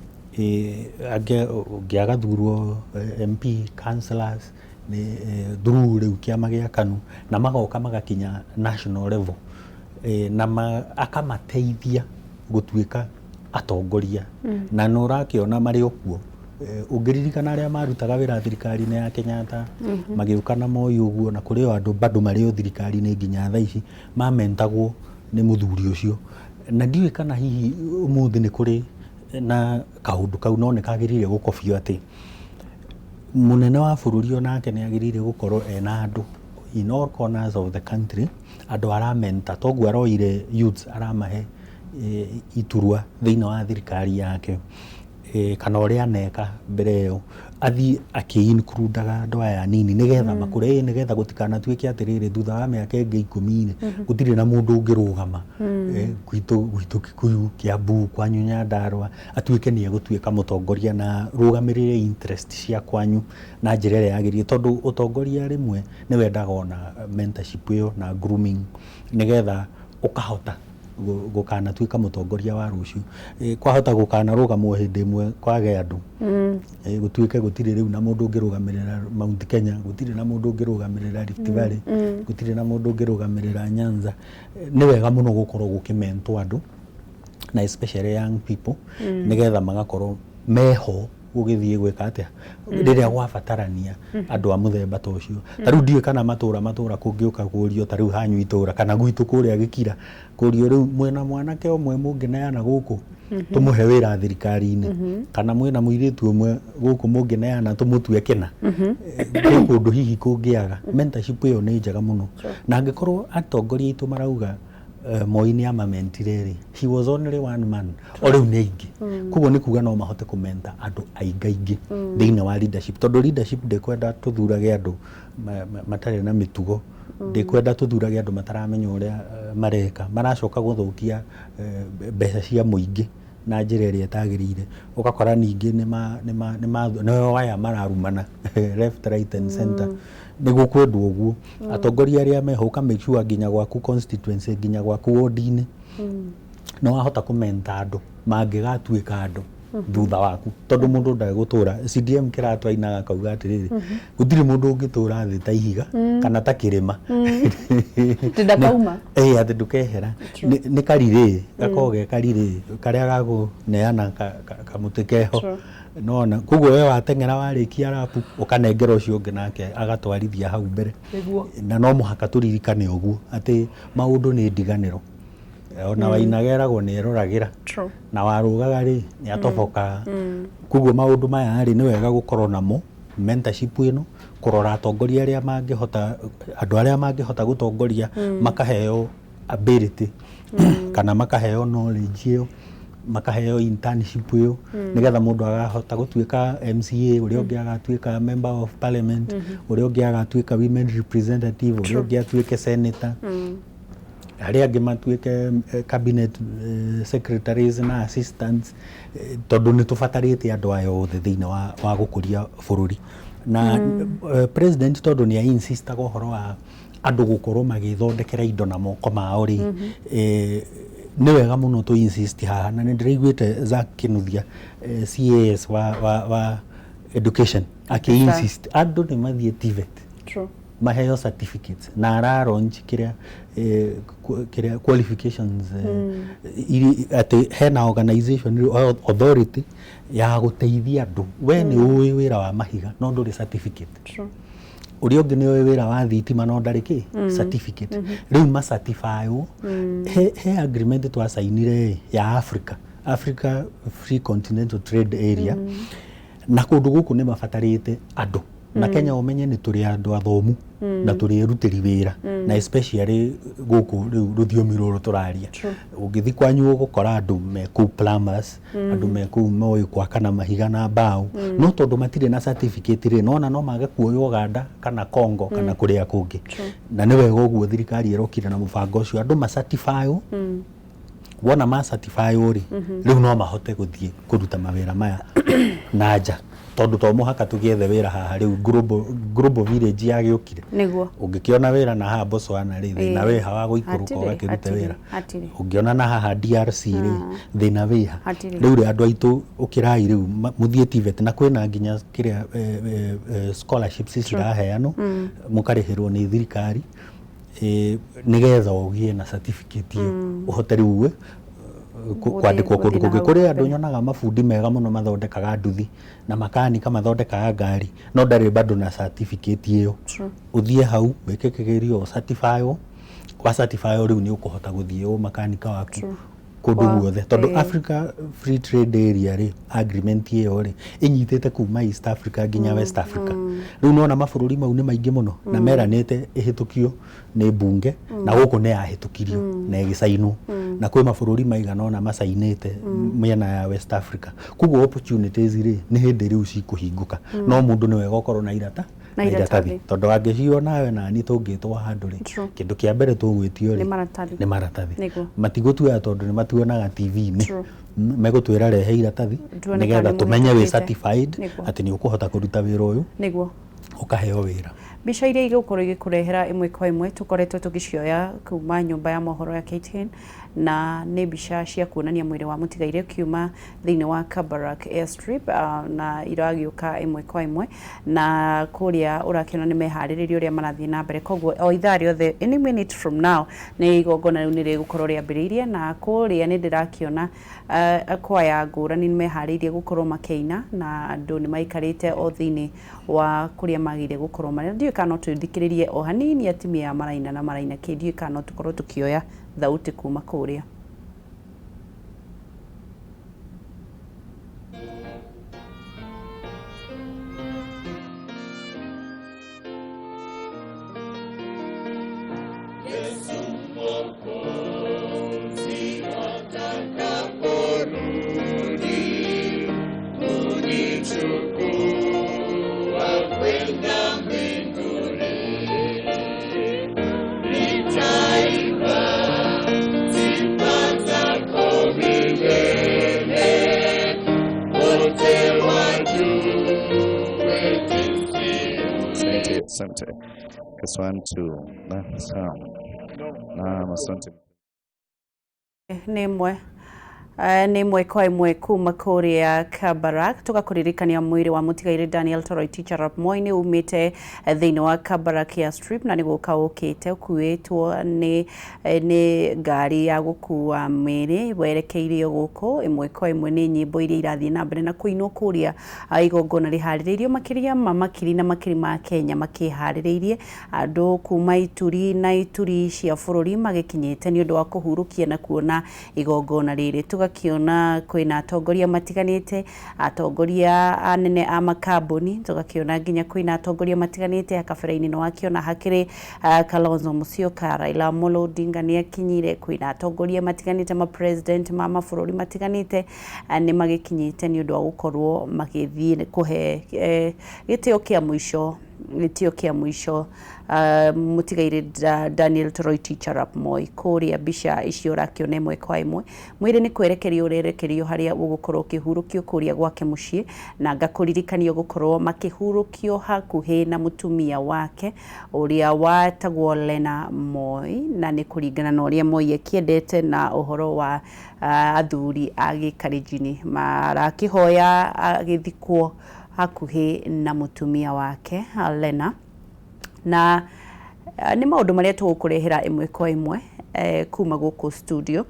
Giagathurwo MP councillors ni through riu kiama gia KANU na magoka magakinya national level na akamateithia gutuika atongoria na nurakiona mari okuo ungiririkana aria marutaga wira thirikari-ini ya Kenyatta magiuka na Moi uguo na kuri andu bado mari thirikari-ini nginya thaa ici mamentagwo ni muthuri ucio na ndiwe kana hihi umuthi ni kuri na kaundu kau no nikagirire gukobio ati munene wa bururi onake ni agirire gukorwo ena andu in all corners of the country andu aramenta toguo aroire youths aramahe iturwa thiini wa thirikari yake kana uria neka mbere yo athi aki-includaga andu aya nini nigetha makure nigetha gutikanatuike atiriri thutha wa miaka ingi 10 gutire na mundu ungirugama gwitu Kikuyu Kiambu kwanyu Nyandarua atuike ni egutuika mutongoria na rugamirire interest cia kwanyu na njira iria yagirie tondu utongoria rimwe ni wendaga ona mentorship iyo na grooming nigetha ukahota gukana tuika mutongoria wa ruciu kwahota gukana rugamwo hindi imwe kwage andu gutuike gutire riu na mundu ungirugamirira Mount Kenya gutire na mundu ungirugamirira Rift Valley gutire na mundu ungirugamirira Nyanza. Ni wega muno gukorwo gukimento andu na especially young people nigetha magakorwo meho gugithie gwika atia riria gwabatarania andu a muthemba ta ucio. Tariu ndiwe kana matura kungiuka kurio tariu hanyu itura kana gwitu kuria Gikira kurio riu mwena mwanake omwe mungineana guku tumuhe wira thirikari-ini kana mwena muiritu omwe guku mungineana tumutue kina kundu hihi kungiaga mentorship iyo ni njega muno na angikorwo atongoria itu marauga Moi ni amamentire he was only one man oriu ni ingi kugo ni kuga no mahote kumenta andu aingaingi thiini wa leadership tondu leadership ndekwenda tuthurage andu matare na mitugo ndekwenda tuthurage andu mataramenya uria mareka maracoka guthukia mbeca cia muingi na njira iria itagirire ugakora ningi ni waya mararumana left right and center nigu kwendwo uguo atongoria aria mehoka make sure nginya gwaku constituency nginya gwaku ward-ini no wahota kumenta andu mangigatuika andu thutha waku tondu mundu ndagutura CDM kiratwa inaga kauga atiriri gutire mundu ungitura thi ta ihiga kana ta kirima ndakauma ati ndukehera ni karire gakoge karire karia gagu neana kamutikeho nona kugo we watengera warikia rapu ukanengera ucio ungi nake agatwarithia hau mbere na no muhaka turirikane uguo ati maundu ni ndiganiro ona wainageragwo ni eroragira na warugaga ri ni atoboka kugo maundu maya ri ni wega gukorwo namo mentorship ino kurora atongoria aria mangihota andu aria mangihota gutongoria makaheo ability kana makaheo knowledge iyo makaheo internship iyo nigetha mundu agahota gutuika MCA uria ungi agatuika member of parliament uria ungi agatuika women representative uria ungi atuike senator aria angi matuike cabinet secretaries na assistants tondu ni tubatarite andu aya othe thiini wa gukuria bururi na president tondu ni insista gohoro wa andu gukorwo magithondekera indo na moko mao ri ni wega muno tu insist haha na ndiraiguite Zack Kinuthia CAS wa education insist andu ni mathie TVET maheo certificates na ara launch kiria qualifications ati hena organization authority ya guteithia andu we ni uwi wira wa mahiga no nduri certificate uria ungi ni uwi wira wa thitima no ndariki certificate riu ma certify he agreement twasainire ya Africa Free Continental Trade Area na kundu guku ni mabatarite andu na Kenya umenye ni turi andu athomu na turi rutiri wira na especially guku ruthiomi ruru turaria ungithi kwanyu ugukora andu meku plumbers andu meku moyo kwa kana mahiga na mbao no tondu matire na certificate ri nona no mage kuoyo Uganda kana Congo kana kuria kungi na ni wega uguo thirikari irokire na mubango ucio andu ma certify wona ma certify uri riu no mahote guthie kuruta mawira maya naja tondu to muhaka tugiethe wira haha riu global village yagiukire niguo ungikiona wira na haha Botswana ri thina we hawa guikuruka ugakiruta wira ungiona na haha DRC ri thina wiha riu ri andu aitu ukirai riu muthie TVET na kwina nginya kiria scholarships ciraheanwo mukarihirwo ni thirikari nigetha ugie na certificate iyo uhote riu kwandikwo kundu kungi kuria andu nyonaga mabundi mega muno mathondekaga nduthi na makanika mathondekaga ngari no ndari bado na certificate iyo uthie hau weke kigerio certify wa certify riu ni ukuhota guthie makanika waku kundu guothe tondu Africa Free Trade Area ri agreement iyo ri inyitete kuma East Africa nginya West Africa riu nona mabururi mau ni maingi muno na meranite ihitukio ni bunge na guku ni ahitukirio na igisainwo na kwi mabururi maigana ona masainite miena ya West Africa kuguo opportunities ri ni hindi riu cikuhinguka no mundu ni wega ukorwo na iratathi tondu angicio nawe na ni tungitwa handu ri kindu kia mbere tugwitio ri ni maratathi matigutuya tondu ni matuonaga TV-ini megutwira rehe iratathi nigetha tumenye wi certified ati ni ukuhota kuruta wira uyu niguo ukaheo wira bica iria igukorwo igikurehera imwe kwa imwe tukoretwo tugicioya kuma nyumba ya mohoro ya KTN na nĩ mbica cia kuonania mwĩrĩ wa mũtigairĩ kiuma thĩinĩ wa Kabarak Airstrip na iragiũka ĩmwe kwa ĩmwe na kũrĩa ũrakĩona nĩ meharĩrĩria ũrĩa marathiĩ na mbere koguo o ithaa rĩothe any minute from now nĩ igongona rĩu nĩ rĩgũkorwo rĩambĩrĩirie na kũrĩa nĩ ndĩrakĩona kwaya ngũrani nĩ meharĩirie gũkorwo makĩina na andũ nĩ maikarĩte o thĩinĩ wa kũrĩa magĩrĩire gũkorwo marĩ ndiũĩ kana no tũthikĩrĩrie o hanini atimia maraina na maraina kĩndiũĩ kana no tũkorwo tũkĩoya thauti kuma kũrĩa Asante. Kaswantu. Asante. nĩ ĩmwe kwa ĩmwe kuma kũrĩa Kabarak tugakuririkania mwĩrĩ wa mũtigairĩ Daniel Toroitich arap Moi nĩ umĩte thĩinĩ wa Kabarak Airstrip na nĩ gũka ũkĩte ũkuĩtwo nĩ ngari ya gũkua mĩĩrĩ werekeirio gũkũ ĩmwe kwa ĩmwe nĩ nyĩmbo iria irathiĩ na mbere na kũinwo kũrĩa igongona rĩharĩrĩirio makĩria makiri na makiri ma Kenya makĩharĩrĩirie andũ kuma ituri na ituri cia bũrũri magĩkinyĩte nĩ ũndũ wa kũhurũkia na kuona igongona rĩrĩ tugakiona kwina atongoria matiganite, atongoria anene a makambuni, tugakiona nginya kwina atongoria matiganite. Akabere-ini no wakiona hakiri Kalonzo Musyoka, Raila Amolo Odinga ni akinyire, kwina atongoria matiganite, ma president ma mabũrũri matiganite ni magikinyite ni undu wa gukorwo magithie kuhe gitio kia mwisho mutigaire Daniel Toroitich arap Moi kuria bisha icio rakione imwe kwa imwe. Mwire ni kwerekerio urerekerio haria ugukorwo kihurukio kuria gwake mucii, na ngakurikanio gukorwo makihurukio hakuhi na mutumia wake uria watagwo Lena Moi, na ni kuringana na uria Moi akiendete na uhoro wa athuri agikarijini marakihoya agithikwo hakuhi na mutumia wake Lena. Na ni maundu maria tugukurehera imwe kwa imwe kuma guku studio,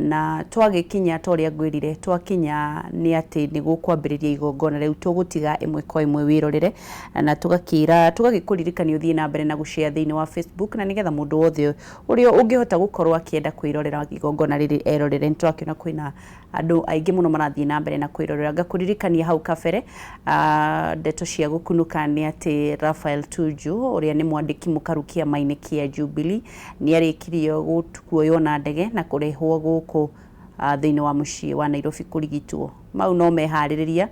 na twagikinya toria ngwirire twakinya ni ati ni gukwambiriria igongona riu tugutiga imwe kwa imwe wirorere, na tugagikuririkania uthie na mbere na gushare thiini wa Facebook, na nigetha mundu wothe urio ungihota gukorwo akienda kwirorera igongona riri erorere. Nitwakiona kwina andu aingi muno marathie na mbere na kwirorera. Ngakuririkania hau kabere ndeto cia gukunuka ni ati Raphael Tuju uria ni mwandiki mukarukia maini kia Jubilee ni arikirio kuoywo na ndege na kurehwo guku thiini wa mucii wa Nairobi kurigitwo. Mau no mehaririria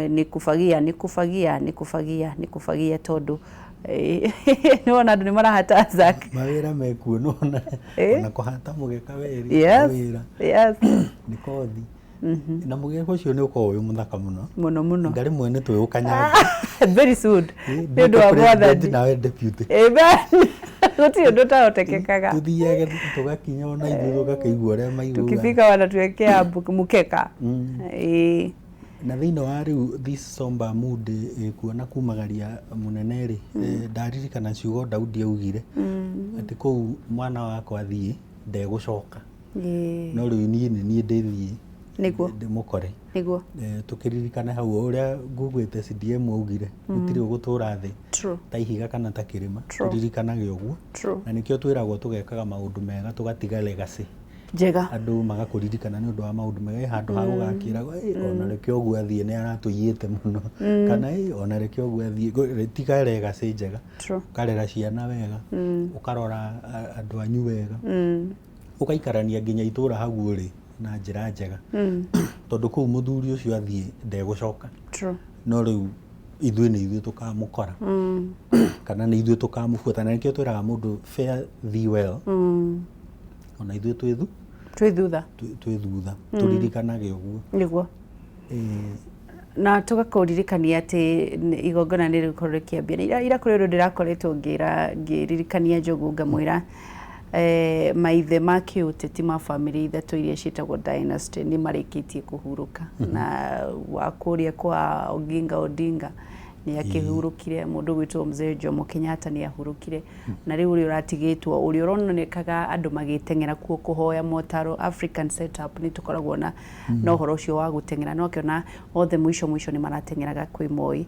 ni kufagia tondu ni wona andu ni marahata Zak mawira mekuo nona na kuhata mugeka weri yes ni kothi na mugeka ucio ni uko uyu muthaka muno ngari mwene twi ukanyanga very soon ndu wa mwathani nawe deputy guti undu taotekekaga tuthiage tugakinya ona ithuĩ tugakaigua aria maiguaga tukifika wana tuwekea mukeka na thiini wa riu this somber mood kuona kumagaria munene ri ndaririkana ciugo Daudi augire ati kou mwana wakwa athie ndegucoka no riu nie ndithie niguo ndimukore niguo tukiririkana hau uria ngugwite CDM augire gutiri ugutura thi ta ihiga kana ta kirima turirikanaga uguo na nikio twiragwo tugekaga maundu mega tugatiga legacy njega andu magakuririkana ni undu wa maundu mega handu ha gugakira ona reke uguo athie ni aratuyite muno kana ona reke uguo athie tiga legacy njega ukarera ciana wega ukarora andu anyu wega ukaikarania nginya itura hau uri na njira njega tondu kuu muthuri ucio athie ndegucoka no riu ithuĩ ni ithuĩ tukamukora kana ni ithuĩ tukamubuata, na nikio twiraga mundu fare thee well ona ithuĩ twi thutha turirikanage uguo niguo na tugakuririkania ati igongona ni rikorwo rikiambia ira kuri undu ndirakoretwo ngiririkania Njogu ngamwira maithe ma kiuteti ma family ithatu iria ciitagwo dynasty ni marikitie kuhuruka na wakuria kwa Oginga Odinga ni akihurukire mundu gwitwo Mzee Jomo Kenyatta ni ahurukire na riu uri uratigitwo uri uronekaga andu magitengera kuo kuhoya motaro African setup ni tukoragwo na no horo ucio wa gutengera no kiona othe mwisho ni maratengeraga kwi Moi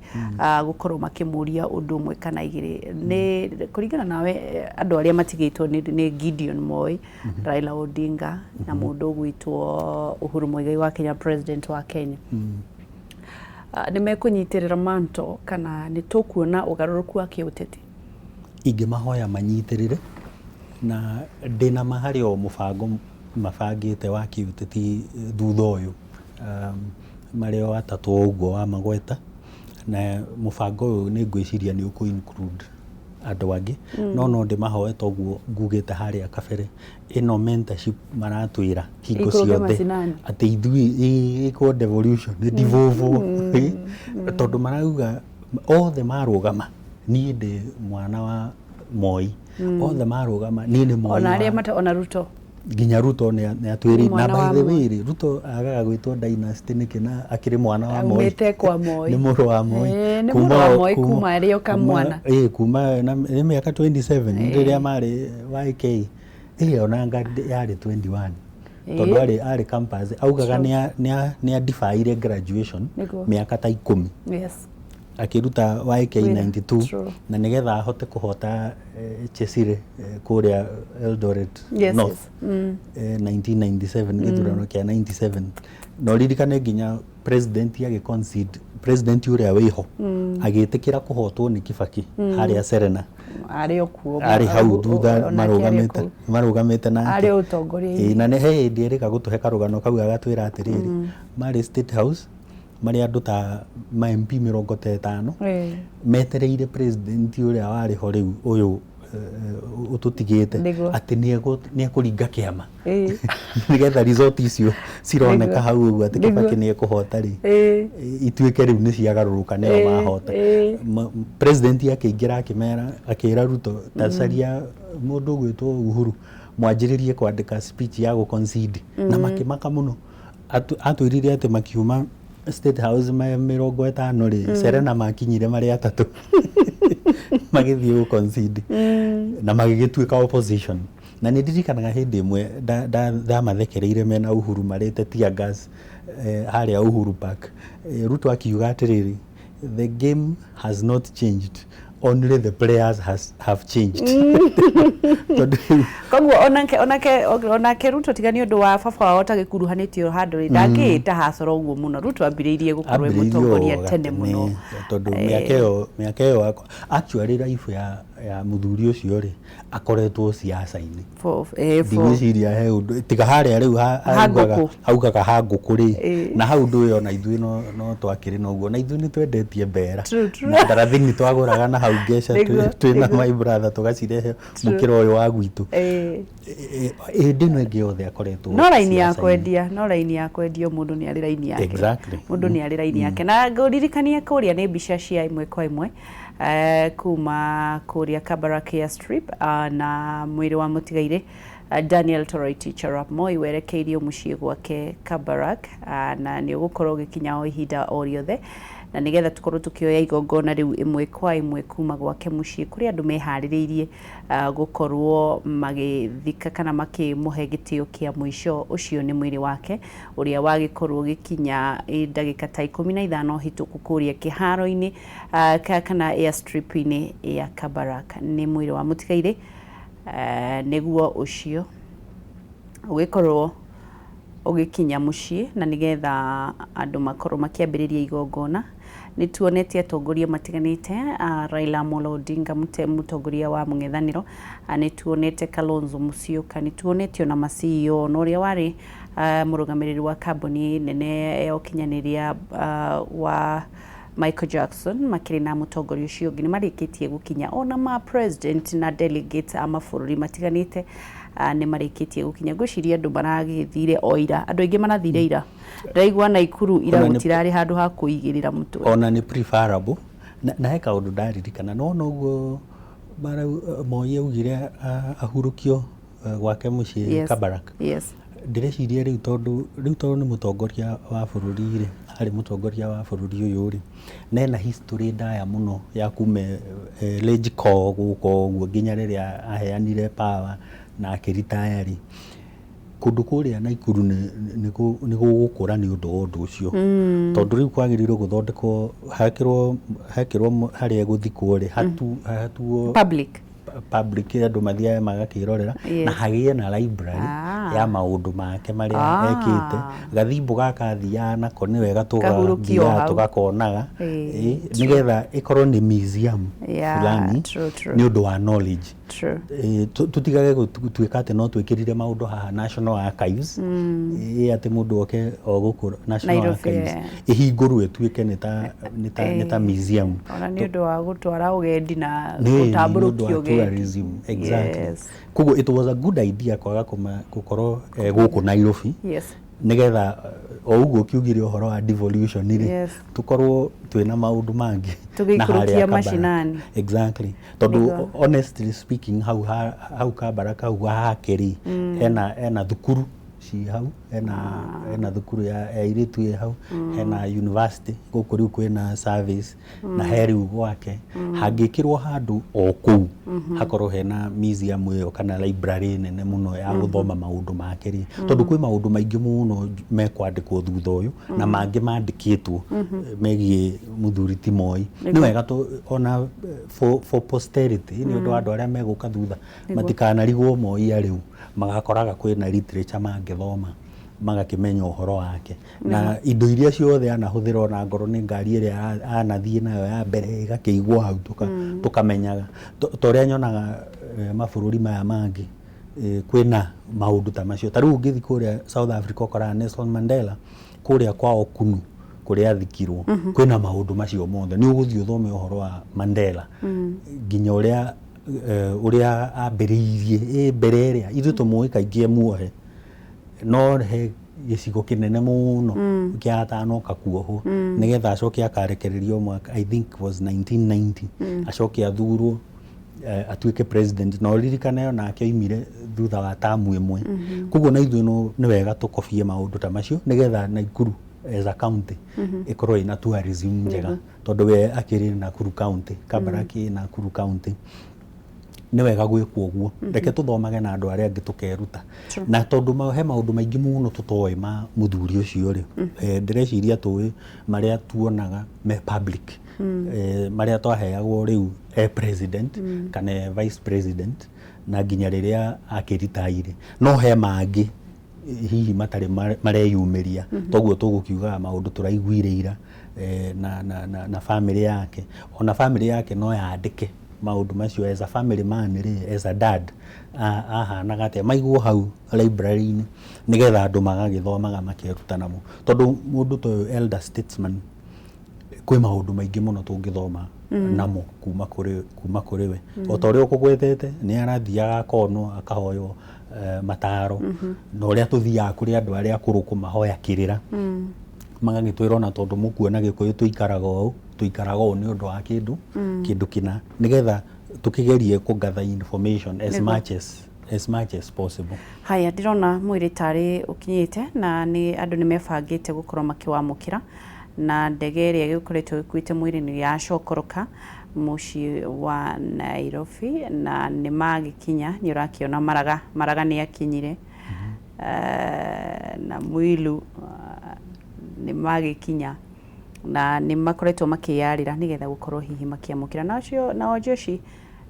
gukorwo makimuria undu umwe kana igiri ni kuringana nawe andu aria matigitwo ni Gideon Moi Raila Odinga na mundu gwitwo Uhuru Muigai wa Kenya president wa Kenya nimekunyitirira manto kana ni tukuona ugaruruku wa kiuteti ingĩmahoya manyitirire na ndina mahari o mubango mabangite wa kiuteti thutha uyu mario atatu uguo wa magweta na mubango uyu ni ngwiciria ni uku include andu angi no ndimahoe toguo ngugite haria kabere ino mentorship maratwira hingo ciothe ati ithui iko devolution ni divovo tondu marauga othe marugama ni ndi mwana wa Moi othe marugama ni Moi ona aria mata ona Ruto nginya Ruto ni atwiri na by the way Ruto agaga gwitwo dynasty nikina akiri mwana wa Moi umete kwa Moi ni muru wa Moi ni muru wa Moi kuma ario kamwana kuma na miaka 27 ndiria mari YK ona ngadi yari 21 tondu ari campus augaga ni a defaire graduation miaka ta 10 yes akiruta YK92 na nigetha ahote kuhota Chesire kuria Eldoret North 1997 githurano kia 97 no ririkane nginya president age concede president uria wiho agitikira kuhotwo ni Kibaki haria Serena ari hau thutha marugamite na ari utongoria na ne he ndirika gutuhe karugano kau agatwira atiriri mari State House mari andu ta ma MP 50 metereire president uria wari ho riu uyu ututigite ati ni ekuringa kiama nigetha result icio cironeka hau uguo ati Kibaki ni ekuhota ri ituike riu ni ciagaruruka neo mahota president akiingira akimera akira Ruto tacaria mundu gwitwo Uhuru mwanjiririe kwandika speech ya go concede na makimaka muno atwirire ati makiuma State House ma 50 ri Serena makinyire mari atatu magithie go concede na magigituika opposition na ni ndirikanaga hindi imwe da mathekereire mena Uhuru marete tear gas haria Uhuru Park Ruto akiuga atiriri the game has not changed only the players have changed koguo onake Ruto tigani undu wa baba wao tagikuruhanitio handu ri ndangita hacoro uguo muno Ruto ambiriirie gukorwo mutongoria tene muno tondu miaka iyo actually life ya muthuri ucio ri akoretwo siasa-ini ndigwiciria he undu tiga haria riu augaga ha nguku ri na hau ndu yo na ithui no twakiri no uguo na ithui ni twendetie mbera na ndarathini twaguraga na hau ngeca twina my brother tugacirehe mukiro uyu wa gwitu ndino ingi yothe akoretwo no raini ya kwendia mundu ni ari raini yake mundu ni ari raini yake na nguririkania kuria ni mbica cia imwe kwa imwe kuma kuria Kabarak Airstrip na mwiri wa mutigaire Daniel Toroitich arap Moi werekeirio mucii gwake Kabarak na ni ugukorwo gikinya o ihinda o riothe na nigetha tukorwo tukioya igongona riu imwe kwa imwe kuma gwake mucii kuri andu mehaririirie gukorwo magithika kana makimuhe gitio kia mwisho ucio ni mwiri wake uria wagikorwo gikinya ndagika ta 15 hituku kuria kiharo-ini kana airstrip-ini ya Kabarak ni mwiri wa mutigaire niguo ucio ugikorwo ugikinya mucii na nigetha andu makorwo makiambiriria igongona ni tuonetie atongoria matiganite Raila Amolo Odinga mutongoria wa mung'ethaniro ni tuonete Kalonzo Musyoka ni tuonetio na CEO no ria wari murugamiriri wa kambuni nene ya ukinyaniria wa Michael Jackson makiri na mutongoria ucio ngi ni marikitie gukinya ona ma president na delegate ama bururi matiganite ni marikitie gukinya guciria andu maragithire oira andu aingi marathire ira ndaigwa na Ikuru ira gutirari handu ha kuigirira mutwe ona ni preferable na heka undu ndaririkana no uguo bara Moi augire ahurukio gwake mucii Kabarak ndireciria riu tondu ni mutongoria wa bururi ri ari mutongoria wa bururi uyu ri nena history ndaya muno ya kume legico guko guo nginya riria aheanire power na akiritaya ri kundu kuria na Ikuru ni gugukura ni undu ucio tondu riu kwagirirwo guthondekwo hakirwo haria guthikwo ri hatu public andu mathia magakirorera na hagie na library ya maundu make maria ekite gathimbo gakathia nako ni wega tugakonaga nigetha ikorwo ni museum fulani ni undu wa knowledge tutigage gutuika ati no twikirire maundu haha National Archives ati mundu oke oguku National Archives ihingurwe tuike nita museum ona ni undu wa gutwara ugendi na gutamburukio ugendi exactly kugo it was a good idea kwaga gukorwo guku Nairobi nigetha o uguo kiugire uhoro wa devolution ri tukorwo twina maundu mangi na haria mashinani exactly tondu honestly speaking how Kabarak hau hakiri ena thukuru ci hau hena thukuru ya iritu ya hau hena university guku riu kwina service na heri gwake hangikirwo handu o kuu hakorwo hena museum iyo kana library nene muno ya guthoma maundu make ri tondu kwi maundu maingi muno mekwandikwo thutha uyu na mangi mandikitwo megie muthuri ti Moi ni wega tu ona for posterity ni undu andu aria meguka thutha matikanarigwo Moi ariu magakoraga kwina literature mangithoma magakimenya uhoro wake na indo iria ciothe anahuthira ona ngoro ni ngari iria anathie nayo ya mbere igakeigwo hau tukamenyaga toria nyonaga mabururi maya mangi kwina maundu ta macio tariu ngithi kuria South Africa ukora Nelson Mandela kuria kwao Kunu kuria athikirwo kwina maundu macio mothe ni uguthio thome uhoro wa Mandela nginya uria ambiriirie mbere iria ithu tumuĩ kaingĩ muohe no he gicigo kinene muno kia atanoka kuoho nigetha acoke akarekererio mwaka I think was 1990 acoke athurwo atuike president no ririkana yo nake oimire thutha wa tamu imwe kuguo na ithu no ni wega tukofie maundu ta macio nigetha Nakuru as a county ikorwo ina tourism njega tondu we akiri Nakuru county Kabaraki Nakuru county ni wega gwikwo guo reke tuthomage na andu aria angi tukeruta na tondu he maundu maingi muno tutoi ma muthuri ucio ri ndireciria tuwi maria tuonaga me public maria twaheagwo riu president kana vice president na nginya riria akiritaire no he mangi hihi matari mareyumiria toguo tugukiuga maundu turaiguire ira na family yake ona family yake no yaandike maundu macio as a family man as a dad ahanaga atia maiguo hau library-ini nigetha andu magagithomaga makeruta namo tondu mundu to elder statesman kwi maundu maingi muno tungithoma namo kuma kuri we otoria ukugwetete ni arathiaga akono akahoyo mataro no uria tuthiaga kuri andu aria akuru kumahoya kirira magagitwira ona tondu mukuona gikuyu tuikaraga u ni undu wa kindu kina nigetha tukigerie kugather information as much as possible. Haya ndirona mwiri tari ukinyite na ni andu ni mebangite gukorwo makiwamukira na ndege iria gikoretwo ikuite mwiri ni yacokoroka muci wa Nairobi na ni magikinya ni urakiona maraga ni akinyire na mwilu ni magikinya na ni makoretwo makiyarira nigetha gukorwo hihi makiamukira na ojoshi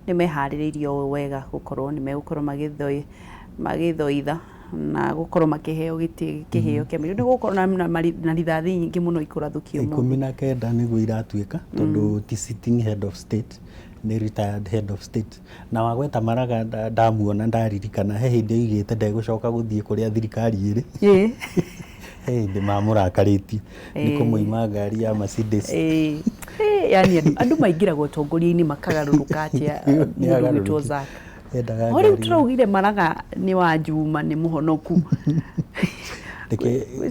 ni mehaririirio wega gukorwo ni megukorwo magithoitha na gukorwo makiheo kiheo kia milioni gukorwo na rithathi nyingi muno ikurathukio mu 19 niguo iratuika tondu ti sitting head of state ni retired head of state na wagweta maraga ndamuona ndaririkana he hindi igite ndegucoka guthie kuria thirikari iri ndi mamurakariti niko muima ngari ya Mercedes yani andu maingiragwo tongoria-ini makagaruruka atia mundu witwo Zaka ori turaugire maraga ni wa Juma ni muhonoku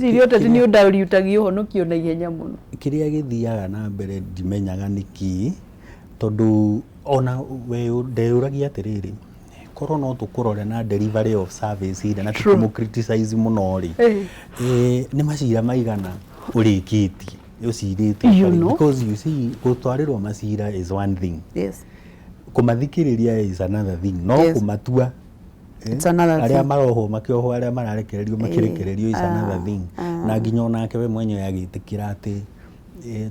Sirio tatu ni undauri utagi uhonokio na ihenya muno kiria githiaga na mbere ndimenyaga niki tondu ona we ndeuragia atiriri korwo no tukurore na delivery of service ira na tumu criticize muno ri ni macira maigana urikitie ucirite because you see gutwarirwo macira is one thing kumathikiriria is another thing no kumatua aria maroho makioho aria mararekererio makirekererio is another thing na nginya onake we mwenye yagitikira ati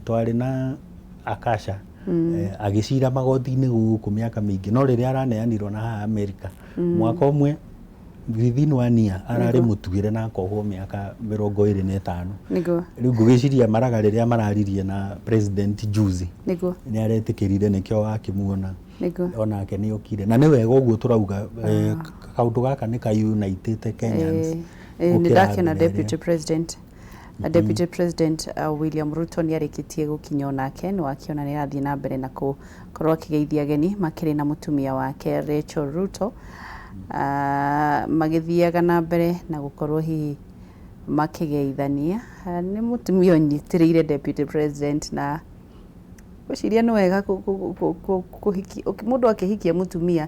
twari na Akasha agicira magoti-ini guku miaka mingi no riria araneanirwo na ha America mwaka umwe within 1 year arari mutuire na koho miaka 25 riu ngugiciria maraga riria mararirie na president juzi ni aretikirire nikio akimuona onake ni okire na ni wega uguo turauga kaundu gaka ni ka united Kenyans ni ndakena deputy president Deputy President William Ruto ni arikitie gukinya onake ni wakiona ni rathie na mbere na korwo akigeithia ageni makiri na mutumia wake Rachel Ruto magithiaga na mbere na gukorwo hihi makigeithania ni mutumia onyitiriire Deputy President na Gũciria nĩ wega mũndũ akĩhikia mũtumia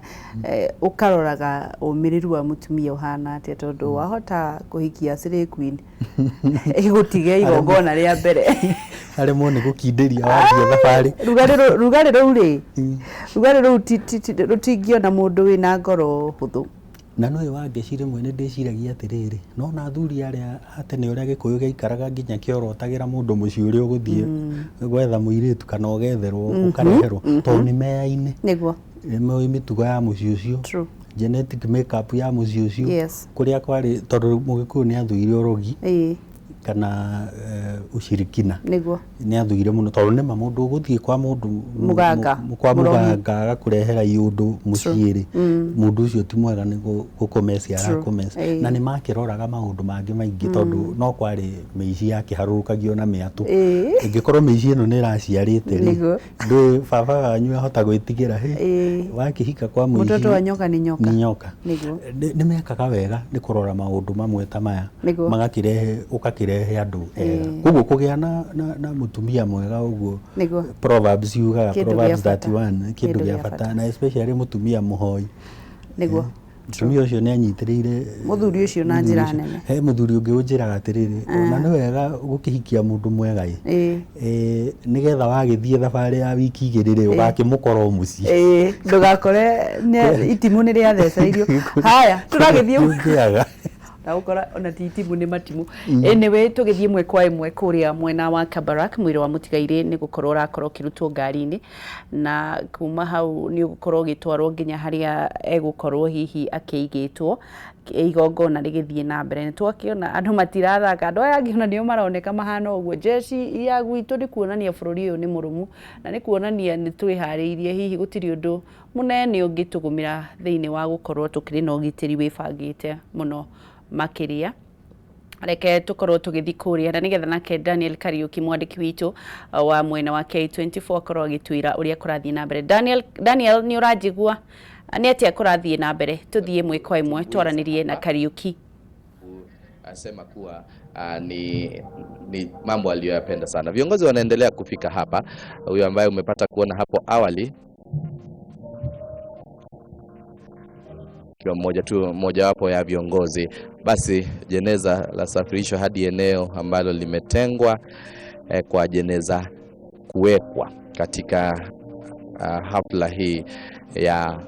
ũkaroraga ũmĩrĩru wa mũtumia ũhana atĩa, tondũ wahota kũhikia Slay Queen ĩgũtige igongona rĩa mbere aremwo nĩ gũkindĩria wathiĩ thabarĩ. Rugarĩ rũu rũtingĩona mũndũ wĩna ngoro hũthũ. Na no wangĩcire mwene ndĩciragia atĩrĩrĩ, no na athuri arĩa atene ũrĩa Gĩkũyũ gĩaikaraga nginya kĩorotagĩra mũndũ mũciĩ ũrĩa ũgũthiĩ gwetha mũirĩtu kana ũgetherwo ũkareherwo, tondũ nĩ meyaine. Nĩguo nĩ mĩtugo ya mũciĩ ũcio, genetic makeup ya mũciĩ ũcio, kũrĩa kwarĩ tondũ Mũgĩkũyũ nĩ athũire ũrogi kana ushirikina nĩ athũire mũno, tondũ nĩ mũndũ ũgũthiĩ kwa mũndũ mũganga agakũrehera iũndũ mũciĩ-rĩ, mũndũ ũcio ti mwega nĩ gũkomecia arakomecia. Na nĩ makĩroraga maũndũ mangĩ maingĩ, tondũ no kwarĩ mĩici yakĩharũrũkagio na mĩatũ. Ĩngĩkorwo mĩici ĩno nĩ ĩraciarĩte-rĩ, ndũĩ baba wanyu ahota gwĩtigĩra wakĩhika kwa mũici mũtoto wa nyoka nĩ nyoka. Nĩ mekaga wega nĩ kũrora maũndũ mamwe ta maya, magakĩrehe ũkakĩrehe andũ ega. Koguo kũgĩa na mũtumia mwega ũguo, Proverbs yugaga, Proverbs 31, kĩndũ gĩa bata, na especially mũtumia mũhoi. Mũtumia ũcio nĩ anyitĩrĩire mũthuri ũcio na njĩra nene. He mũthuri ũngĩ ũnjĩraga atĩrĩrĩ, ona nĩ wega gũkĩhikia mũndũ mwega nĩgetha wagĩthiĩ thabarĩ ya wiki igĩrĩ ũgakĩmũkora mũciĩ, ndũgakore itimũ nĩ rĩathecereirio. Haya, tũragĩthiĩ na ukora ona titimu nĩ matimu. Anyway, tũgĩthiĩ ĩmwe kwa ĩmwe kũrĩa mwena wa Kabarak, mwĩrĩ wa mũtigairĩ nĩ gũkorwo ũrakorwo ũkĩrutwo ngari-inĩ, na kuma hau nĩ ũgũkorwo ũgĩtwarwo nginya harĩa egũkorwo hihi akĩigĩtwo igongona rĩgĩthiĩ na mbere. Nĩ twakĩona andũ matirathaka, andũ aya angĩ ona nĩo maroneka mahana ũguo. Jeci ya gwitũ nĩ kuonania bũrũri ũyũ nĩ mũrũmu, na nĩ kuonania nĩ twĩharĩirie, hihi gũtirĩ ũndũ mũnene ũngĩtũgũmĩra thĩinĩ wa gũkorwo tũkĩrĩ na ũgitĩri wĩbangĩte mũno makĩria. Reke tũkorwo tũgĩthiĩ kũrĩa, na nĩgetha nake Daniel Kariuki, mwandĩki witũ wa mwena wa K24, akorwo agĩtwĩra ũrĩa kũrathiĩ na mbere. Daniel, nĩ ũranjigua? Nĩ atĩa kũrathiĩ na mbere? Tũthiĩ ĩmwe kwa ĩmwe twaranĩrie na Kariuki. Asema kuwa ni mambo aliyoyapenda sana. Viongozi wanaendelea kufika hapa. Huyo ambaye umepata kuona hapo awali kiwa mojawapo ya viongozi, basi jeneza la safirishwa hadi eneo ambalo limetengwa kwa jeneza kuwekwa katika hafla hii ya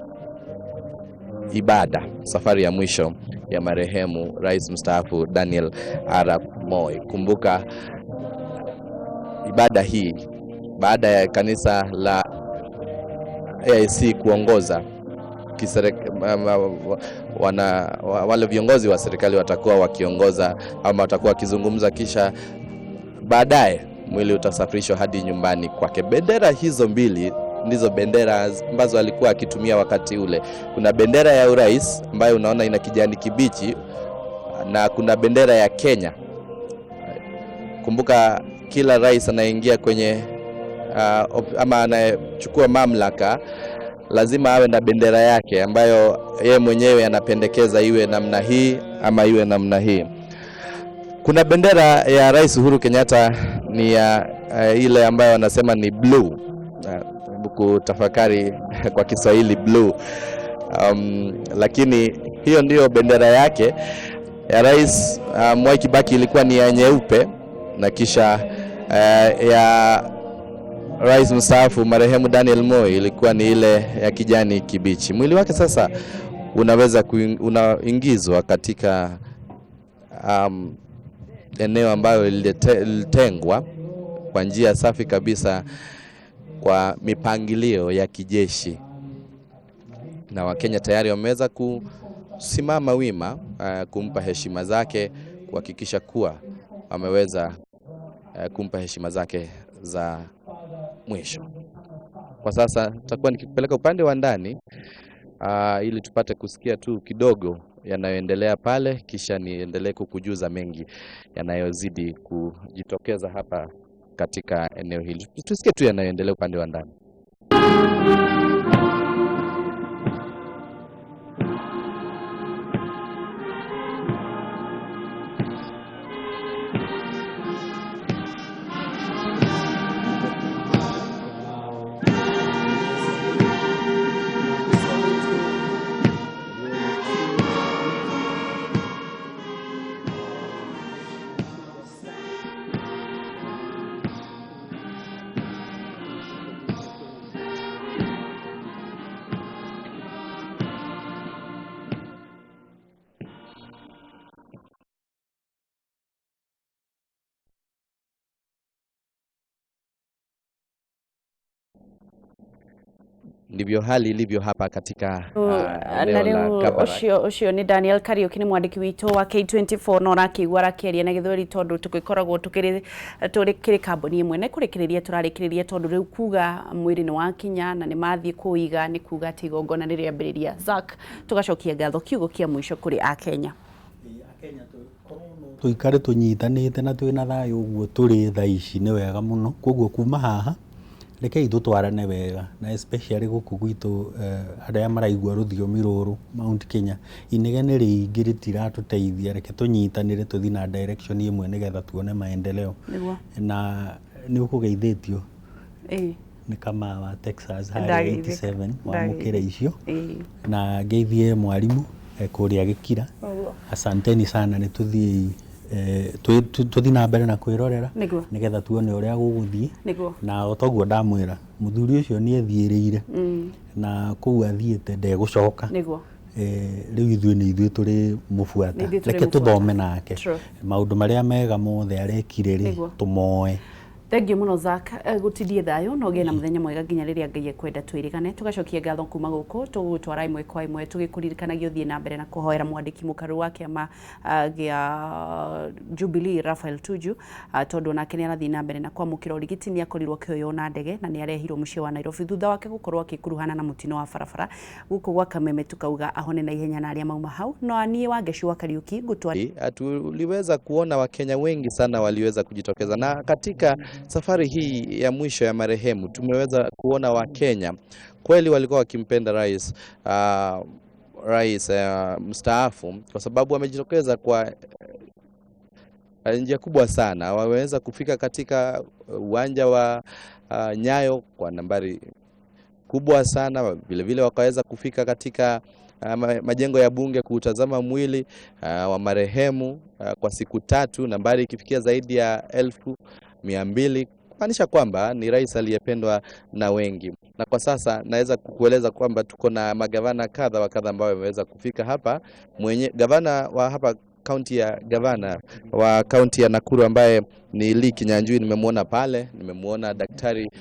ibada, safari ya mwisho ya marehemu Rais mstaafu Daniel Arap Moi. Kumbuka ibada hii baada ya kanisa la AIC kuongoza wale viongozi wa serikali watakuwa wakiongoza ama watakuwa wakizungumza, kisha baadaye mwili utasafirishwa hadi nyumbani kwake. Bendera hizo mbili ndizo bendera ambazo alikuwa akitumia wakati ule. Kuna bendera ya urais ambayo unaona ina kijani kibichi, na kuna bendera ya Kenya. Kumbuka kila rais anaingia kwenye ama anachukua mamlaka lazima awe na bendera yake ambayo yeye mwenyewe anapendekeza iwe namna hii ama iwe namna hii. Kuna bendera ya Rais Uhuru Kenyatta ni ya ile ambayo wanasema ni blue. Kutafakari kwa Kiswahili blue. Lakini hiyo ndiyo bendera yake. Ya Rais Mwai Kibaki ilikuwa ni ya nyeupe, na kisha ya Rais mstaafu marehemu Daniel Moi ilikuwa ni ile ya kijani kibichi. Mwili wake sasa unaweza unaingizwa katika eneo ambayo lilitengwa kwa njia safi kabisa kwa mipangilio ya kijeshi, na Wakenya tayari wameweza kusimama wima kumpa heshima zake, kuhakikisha kuwa wameweza kumpa heshima zake za mwisho. Kwa sasa tutakuwa nikipeleka upande wa ndani ili tupate kusikia tu kidogo yanayoendelea pale, kisha niendelee kukujuza mengi yanayozidi kujitokeza hapa katika eneo hili. Tusikie tu yanayoendelea upande wa ndani. ndivyo hali ilivyo hapa katika na eneo la riu Kabarak. ucio ni Daniel Kariuki ni mwandiki witũ wa K24 no rakigwa rakiaria na gĩthweri tondu tugikoragwo tũrĩ kambuni imwe na kurikiriria turarikiriria tondu riu kuga mwiri ni wakinya na ni mathie kuiga ni kuga ati igongona ni riambiriria. Zack, tugacokia ngatho kiugo kia mwisho kuri Akenya. Tuikare tunyitanite na twina thayu uguo turi tha ici ni wega muno, koguo kuma haha rekei tutwarane wega na especially guku gwitu aria maraigua ruthiomi ruru Mount Kenya inegene ringi ritirateithia, reke tunyitanire tuthi na direction imwe nigetha tuone maendeleo na ni ukugeithitio ni kama wa Texas Highway 87 wa mukire icio na geithie mwarimu kuria Gikira. Asanteni sana, ni tuthi tuthi na mbere na kwirorera nigetha tuone uria guguthie na otoguo ndamwira muthuri ucio ni ethiiriire na kuu athiete ndegucoka riu ithuĩ nĩ ithuĩ tũrĩ mũbuata, reke tũthome nake maũndũ marĩa mega mothe arekire rĩ tũmoe. Thank you muno Zack, gutidie thayo no gena muthenya mwega nginya riria Ngai ekwenda twirigane. Tugacokia ngatho kuma guku tugutwara imwe kwa imwe tugikuririkanagia uthie na mbere na kuhoera mwandiki mukaru wa kiama gia Jubilee Raphael Tuju tondu nake ni arathie na mbere na kwamukira urigiti ni akorirwo kioyo na ndege na ni arehirwo mucii wa Nairobi thutha wake gukorwo akikuruhana na mutino wa barabara guku gwa Kameme, tukauga ahone na ihenya na aria mauma hau no anie Wangeshi wa Kariuki gutwara. Tuliweza kuona Wakenya wengi sana waliweza kujitokeza, na katika safari hii ya mwisho ya marehemu tumeweza kuona Wakenya kweli walikuwa wakimpenda rais mstaafu kwa sababu wamejitokeza kwa njia kubwa sana. Wameweza kufika katika uwanja wa Nyayo kwa nambari kubwa sana, vile vile wakaweza kufika katika majengo ya bunge kutazama mwili wa marehemu kwa siku 3, nambari ikifikia zaidi ya 1200, kumaanisha kwamba ni rais aliyependwa na wengi. Na kwa sasa naweza kukueleza kwamba tuko na magavana kadha wa kadha ambao wameweza kufika hapa. Gavana wa hapa gavana wa kaunti ya Nakuru ambaye ni Lee Kinyanjui nimemwona pale, nimemwona Daktari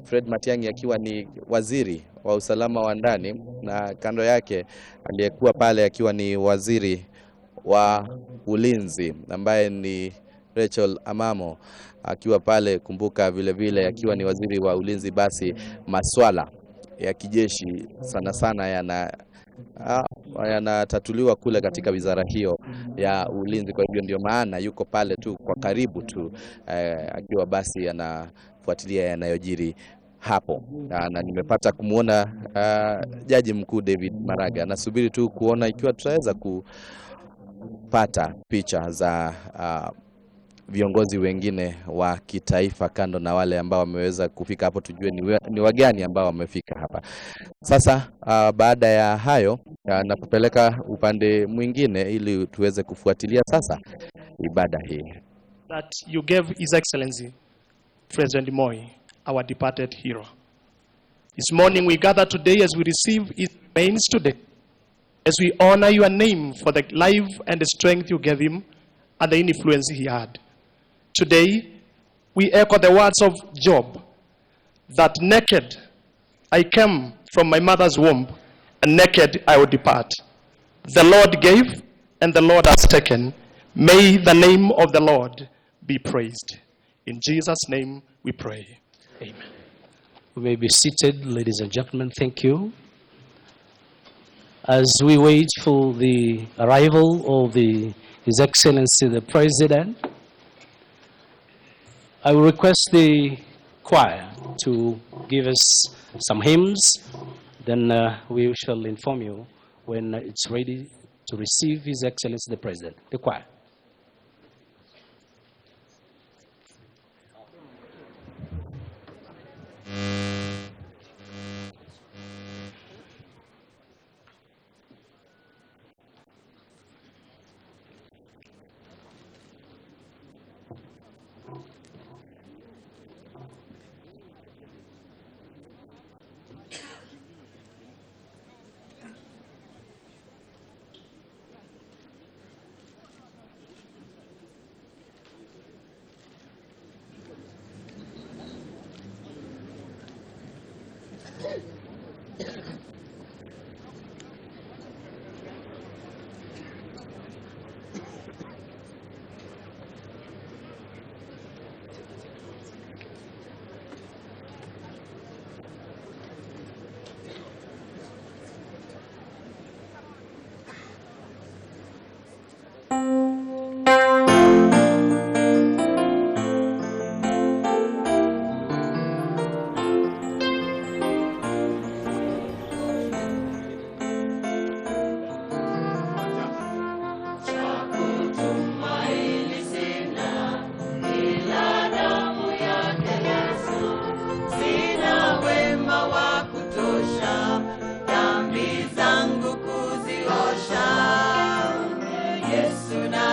Fred Matiang'i akiwa ni waziri wa usalama wa ndani, na kando yake aliyekuwa pale akiwa ni waziri wa ulinzi ambaye ni Rachel Amamo akiwa pale. Kumbuka vile vile akiwa ni waziri wa ulinzi, basi maswala ya kijeshi sana sana yanatatuliwa kule katika wizara hiyo ya ulinzi. Kwa hivyo ndio maana yuko pale tu kwa karibu tu akiwa basi anafuatilia yanayojiri hapo. Na nimepata kumuona jaji mkuu David Maraga. Nasubiri tu kuona ikiwa tutaweza kupata picha za viongozi wengine wa kitaifa kando na wale ambao wameweza kufika hapo, tujue ni wagani ambao wamefika hapa. Sasa baada ya hayo na kupeleka upande mwingine ili tuweze kufuatilia sasa ibada hii. That you gave His Excellency President Moi, our departed hero. This morning we gather today as we receive his remains today, as we honor your name for the life and the strength you gave him and the influence he had. Today, we echo the words of Job, that naked I came from my mother's womb, and naked I will depart. The Lord gave, and the Lord has taken. May the name of the Lord be praised. In Jesus' name we pray. Amen. We may be seated, ladies and gentlemen. Thank you. As we wait for the arrival of His Excellency the President, I will request the choir to give us some hymns. Then we shall inform you when it's ready to receive His Excellency the President. The choir.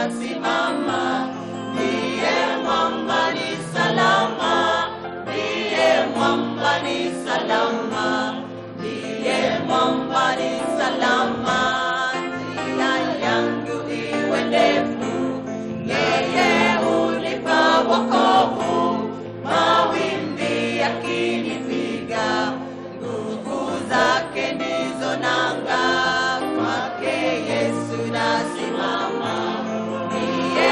nasimama, ndiye mwamba ni salama, ndiye mwamba ni salama, ndiye mwamba ni salama. Njia yangu iwe ndefu, yeye hunipa wokovu, mawimbi yakinipiga, nguvu zake ndizo nanga, kwake Yesu nasimama, ndiye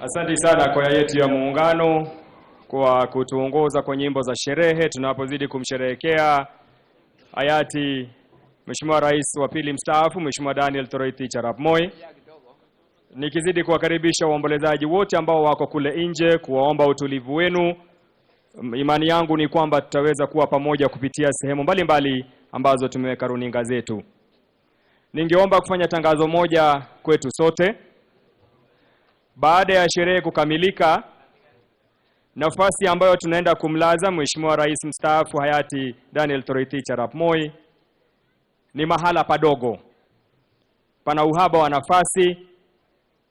Asante sana kwaya yetu ya Muungano kwa kutuongoza kwa nyimbo za sherehe tunapozidi kumsherehekea hayati Mheshimiwa Rais wa pili mstaafu Mheshimiwa Daniel Toroitich Arap Moi. Nikizidi kuwakaribisha waombolezaji wote ambao wako kule nje, kuwaomba utulivu wenu. Imani yangu ni kwamba tutaweza kuwa pamoja kupitia sehemu mbalimbali ambazo tumeweka runinga zetu. Ningeomba kufanya tangazo moja kwetu sote. Baada ya sherehe kukamilika, nafasi ambayo tunaenda kumlaza Mheshimiwa Rais mstaafu hayati Daniel Toroitich Arap Moi ni mahala padogo, pana uhaba wa nafasi.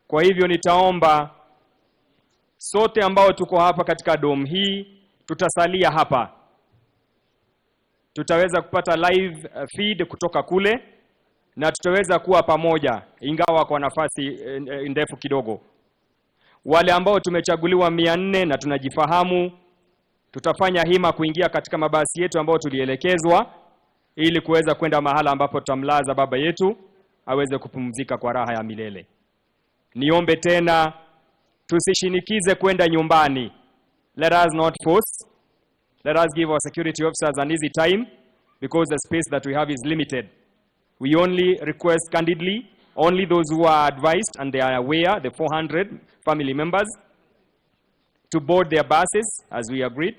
Kwa hivyo nitaomba sote ambao tuko hapa katika dome hii tutasalia hapa. Tutaweza kupata live feed kutoka kule na tutaweza kuwa pamoja ingawa kwa nafasi ndefu kidogo. Wale ambao tumechaguliwa 400 na tunajifahamu, tutafanya hima kuingia katika mabasi yetu ambao tulielekezwa ili kuweza kwenda mahala ambapo tutamlaza baba yetu aweze kupumzika kwa raha ya milele. Niombe tena tusishinikize kwenda nyumbani. Let us not force. Let us give our security officers an easy time because the space that we have is limited. We only request candidly only those who are advised and they are aware, the 400 family members, to board their buses as we agreed,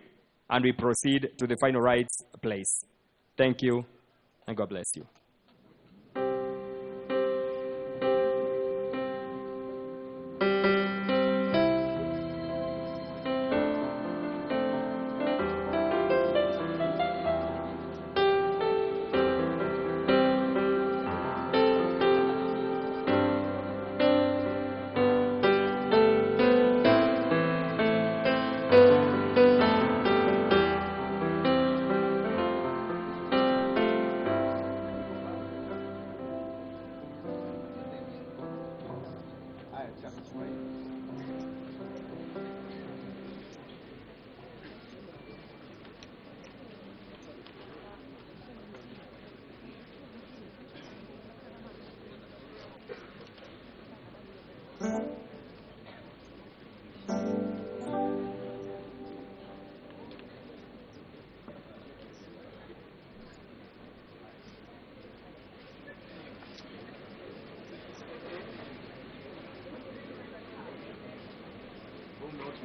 and we proceed to the final rites place. Thank you, and God bless you.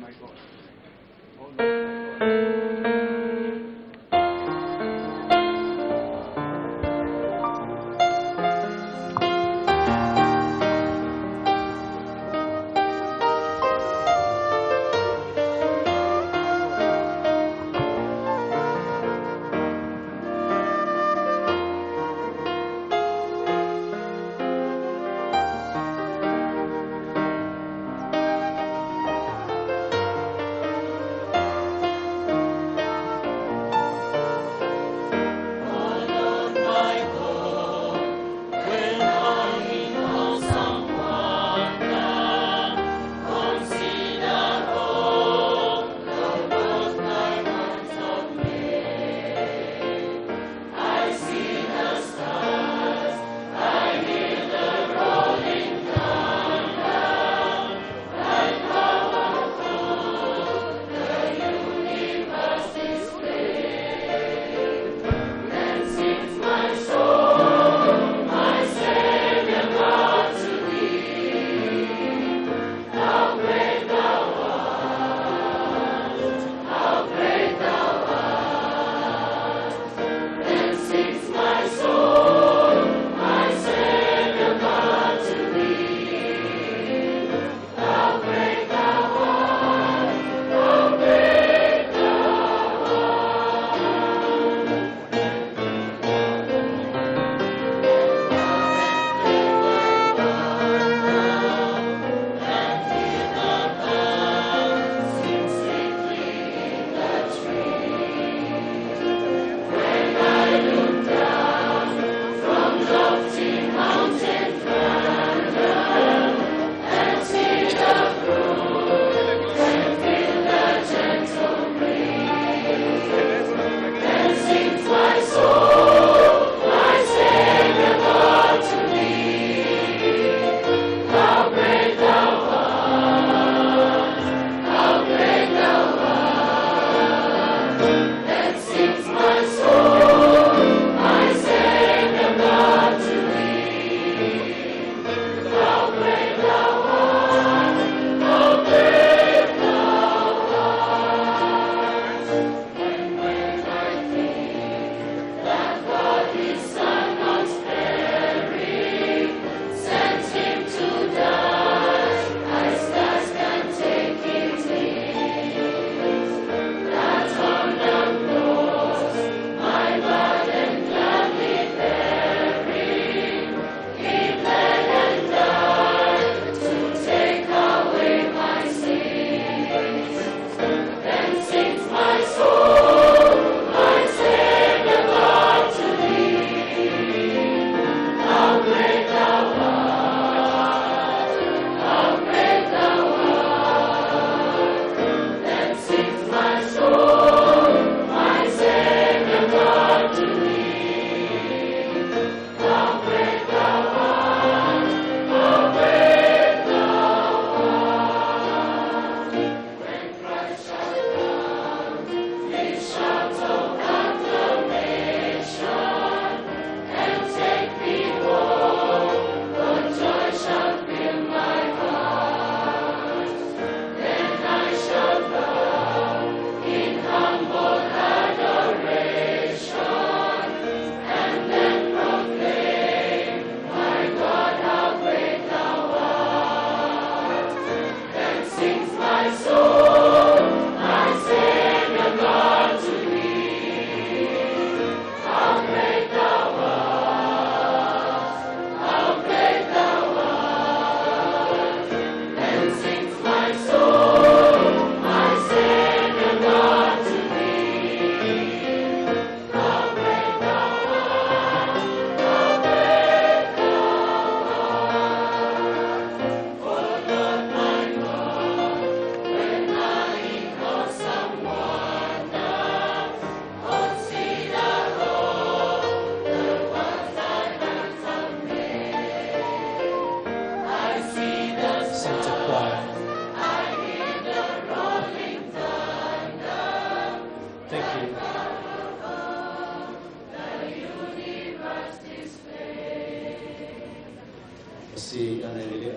My God.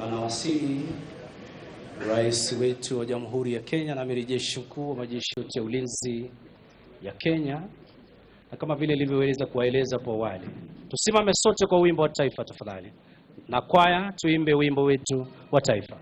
anawasili Rais wetu wa Jamhuri ya Kenya na Amiri Jeshi Mkuu wa majeshi yote ya ulinzi ya Kenya, na kama vile nilivyoeleza kuwaeleza hapo awali, tusimame sote kwa wimbo wa taifa tafadhali, na kwaya tuimbe wimbo wetu wa taifa.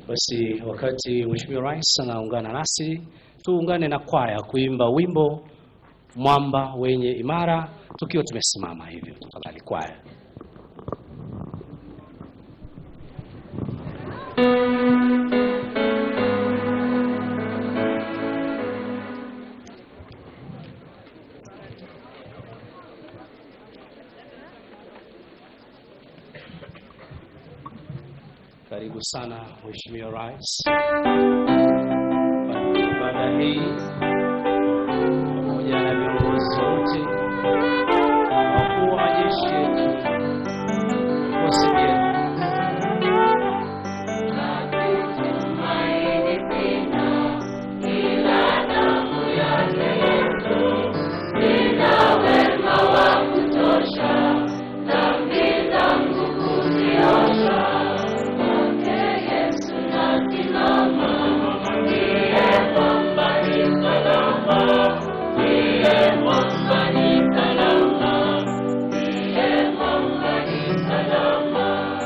Basi wakati Mheshimiwa Rais anaungana nasi, tuungane na kwaya kuimba wimbo Mwamba Wenye Imara, tukiwa tumesimama hivyo. Tafadhali kwaya. Karibu sana Mheshimiwa Rais. Baada hii pamoja na viongozi wote wakuu wa majeshi yetu wasikia Salama,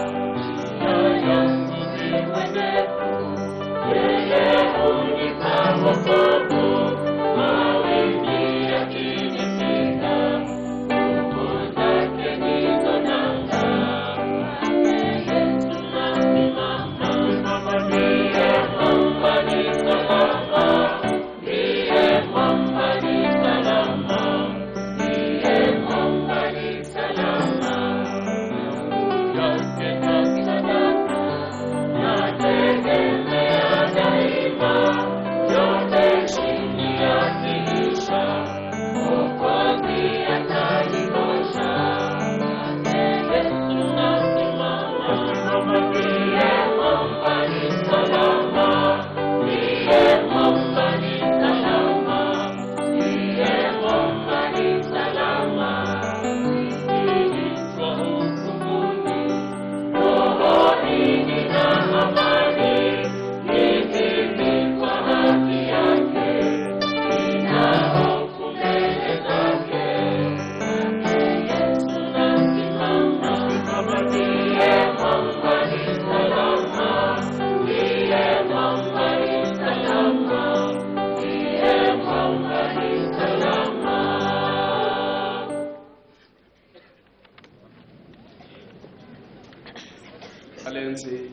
Excellency,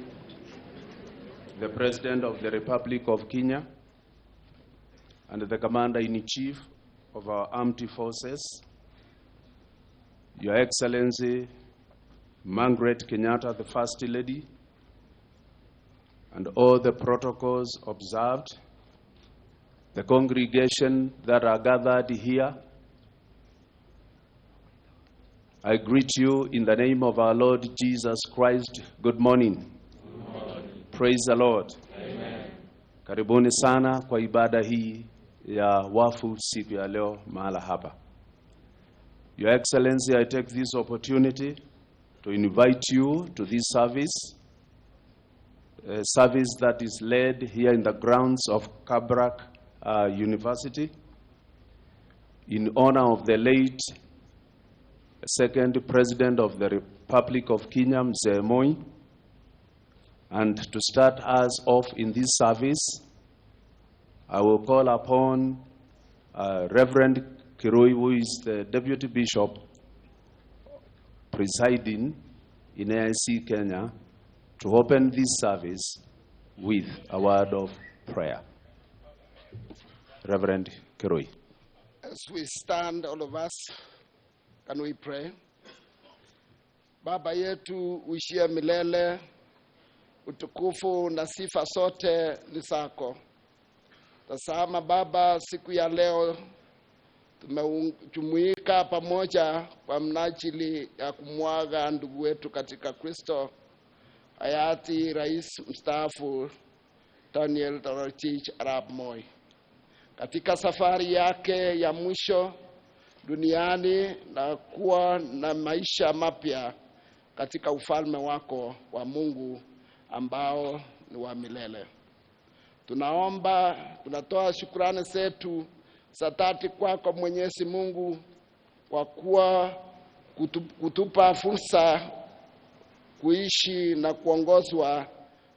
the President of the Republic of Kenya, and the Commander-in-Chief of our armed forces, Your Excellency, Margaret Kenyatta, the First Lady, and all the protocols observed, the congregation that are gathered here, I greet you in the name of our Lord Jesus Christ. Good morning. Good morning. Praise the Lord. Amen. Karibuni sana kwa ibada hii ya wafu siku ya leo mahala hapa. Your Excellency, I take this opportunity to invite you to this service, a service that is led here in the grounds of Kabarak University in honor of the late Second President of the Republic of Kenya, Mzee Moi. And to start us off in this service, I will call upon Reverend Kirui, who is the Deputy Bishop presiding in AIC Kenya, to open this service with a word of prayer. Reverend Kirui. As we stand, all of us, can we pray? Baba yetu uishie milele, utukufu na sifa sote ni zako. Tazama Baba, siku ya leo tumejumuika pamoja kwa mnajili ya kumwaga ndugu wetu katika Kristo, hayati Rais mstaafu Daniel Toroitich Arap Moi. Katika safari yake ya mwisho duniani na kuwa na maisha mapya katika ufalme wako wa Mungu ambao ni wa milele. Tunatoa shukrani zetu za dhati kwako Mwenyezi Mungu kwa kuwa kutupa fursa kuishi na kuongozwa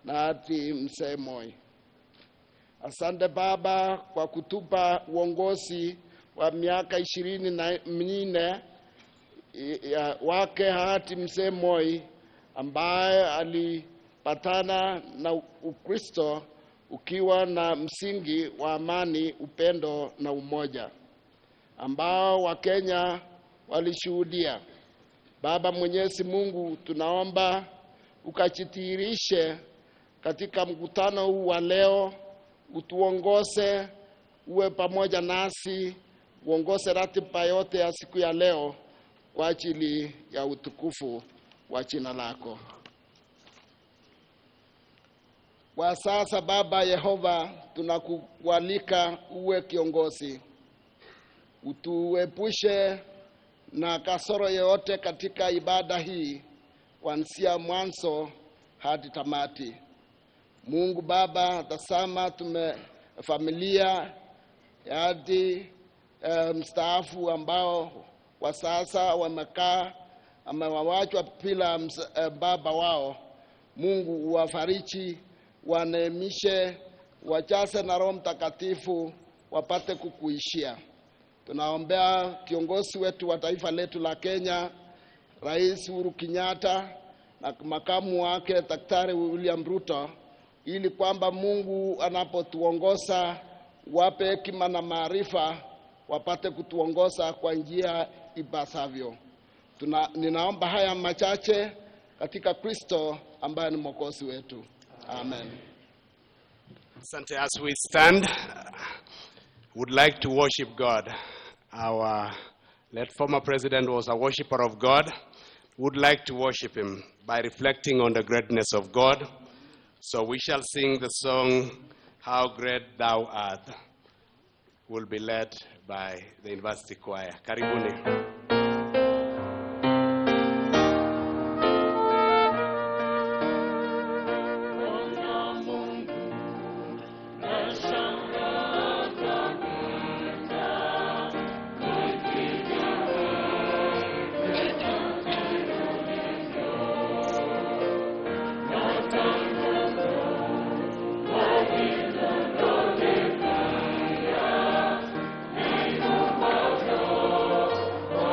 na hayati Mzee Moi. Asante Baba kwa kutupa uongozi wa miaka 24 wake hayati Mzee Moi, ambaye alipatana na Ukristo ukiwa na msingi wa amani, upendo na umoja ambao Wakenya walishuhudia. Baba Mwenyezi Mungu, tunaomba ukajidhihirishe katika mkutano huu wa leo, utuongoze, uwe pamoja nasi, uongoze ratiba yote ya siku ya leo kwa ajili ya utukufu wa jina lako. Kwa sasa Baba Yehova, tunakualika uwe kiongozi. Utuepushe na kasoro yoyote katika ibada hii kuanzia mwanzo hadi tamati. Mungu Baba, tazama familia hadi mstaafu ambao kwa sasa wamewachwa bila baba wao. Mungu uwafariji, waneemishe, wajaze na Roho Mtakatifu, wapate kukuishia. Tunaombea kiongozi wetu wa taifa letu la Kenya, Rais Uhuru Kenyatta, na makamu wake Daktari William Ruto, ili kwamba Mungu anapotuongoza wape hekima na maarifa, wapate kutuongoza kwa njia ipasavyo. Ninaomba haya machache katika Kristo ambaye ni Mwokozi wetu. Amen. Asante. As we stand, would like to worship God. Our late former president was a worshipper of God. Would like to worship him by reflecting on the greatness of God. So we shall sing the song, How Great Thou Art. Will be led by the University Choir. Karibuni. Oh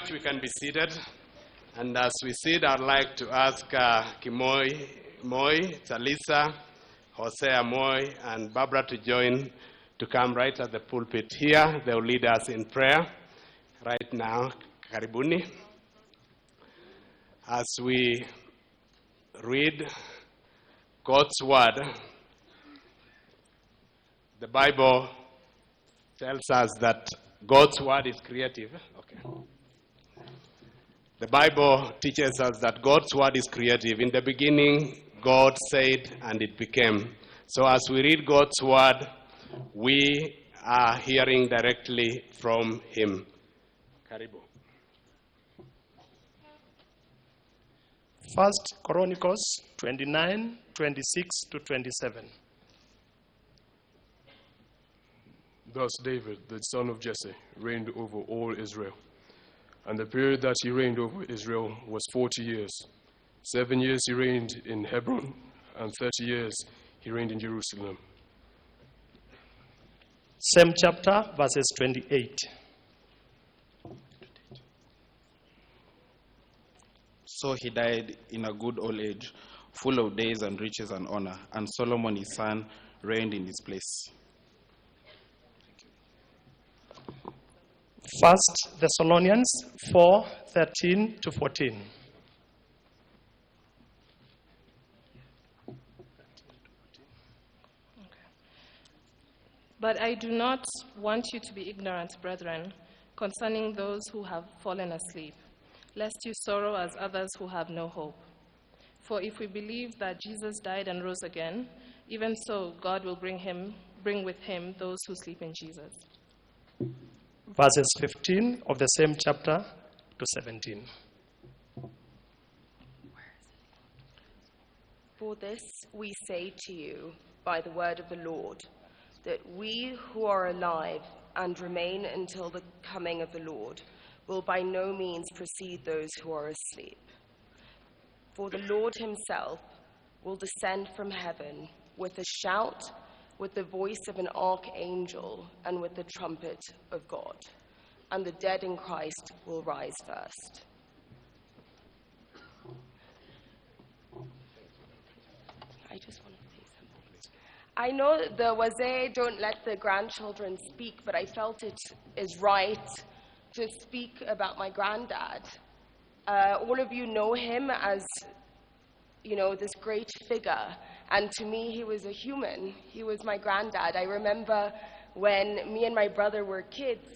much. We can be seated. And as we sit, I'd like to ask Kimoi, Talisa, Hosea Moy, and Barbara to join, to come right at the pulpit here. They'll lead us in prayer right now. Karibuni. As we read God's word, the Bible tells us that God's word is creative. Okay. The Bible teaches us that God's word is creative. In the beginning, God said, and it became. So as we read God's word, we are hearing directly from Him. Karibu. First Chronicles 29, 26 to 27. Thus David, the son of Jesse, reigned over all Israel. And the period that he reigned over Israel was 40 years. 7 years he reigned in Hebron, and 30 years he reigned in Jerusalem. Same chapter, verses 28. So he died in a good old age, full of days and riches and honor, and Solomon his son reigned in his place. First Thessalonians 4, 13 to 14. But I do not want you to be ignorant, brethren, concerning those who have fallen asleep, lest you sorrow as others who have no hope. For if we believe that Jesus died and rose again, even so God will bring with him those who sleep in Jesus. Verses 15 of the same chapter to 17. For this we say to you by the word of the Lord, that we who are alive and remain until the coming of the Lord will by no means precede those who are asleep. For the Lord himself will descend from heaven with a shout, with the voice of an archangel, and with the trumpet of God. And the dead in Christ will rise first. I just want to say something. I know the wazee don't let the grandchildren speak, but I felt it is right to speak about my granddad. All of you know him as, this great figure. And to me, he was a human. He was my granddad. I remember when me and my brother were kids,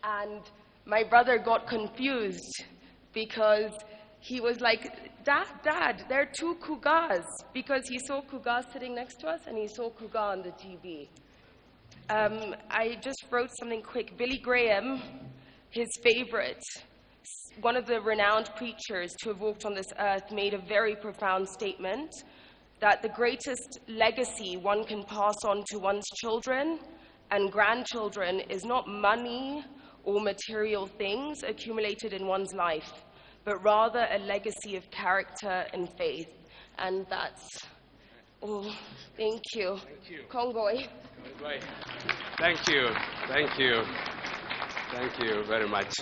and my brother got confused because he was like, Dad, there are two Cougars, because he saw Cougar sitting next to us and he saw Cougar on the TV. I just wrote something quick. Billy Graham, his favorite, one of the renowned preachers to have walked on this earth, made a very profound statement that the greatest legacy one can pass on to one's children and grandchildren is not money or material things accumulated in one's life, but rather a legacy of character and faith. And that's all. Thank you. Thank you. Kongoi. Thank you. Thank you. Thank you very much.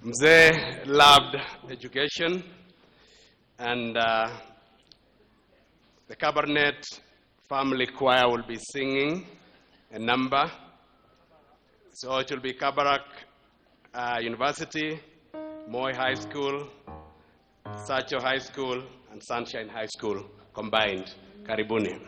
Mzee loved education, and the Cabernet family choir will be singing a number. So it will be Kabarak University, Moi High School, Sacho High School, and Sunshine High School combined. Karibuni.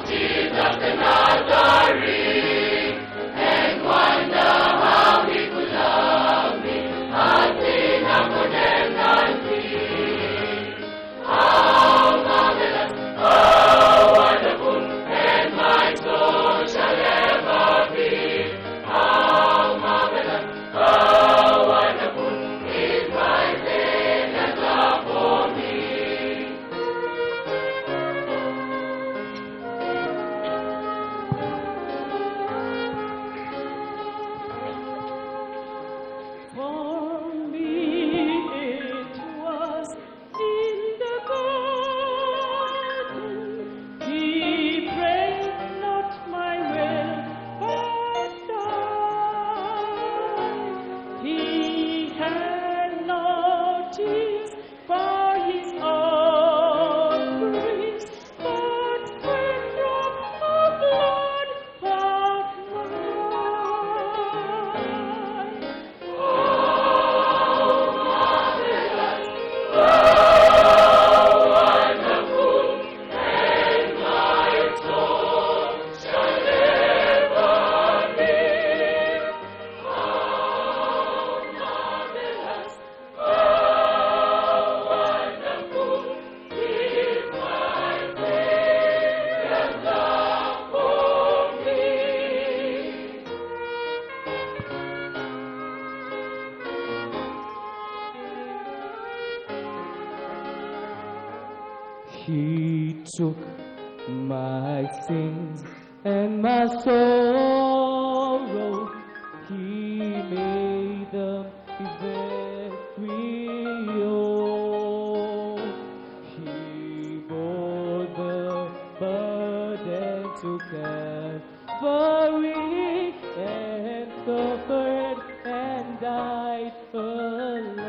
Jesus the Nazarene, and wonder He took my sins and my sorrow. He made them very own. He bore the burden to Calvary and suffered and died alone.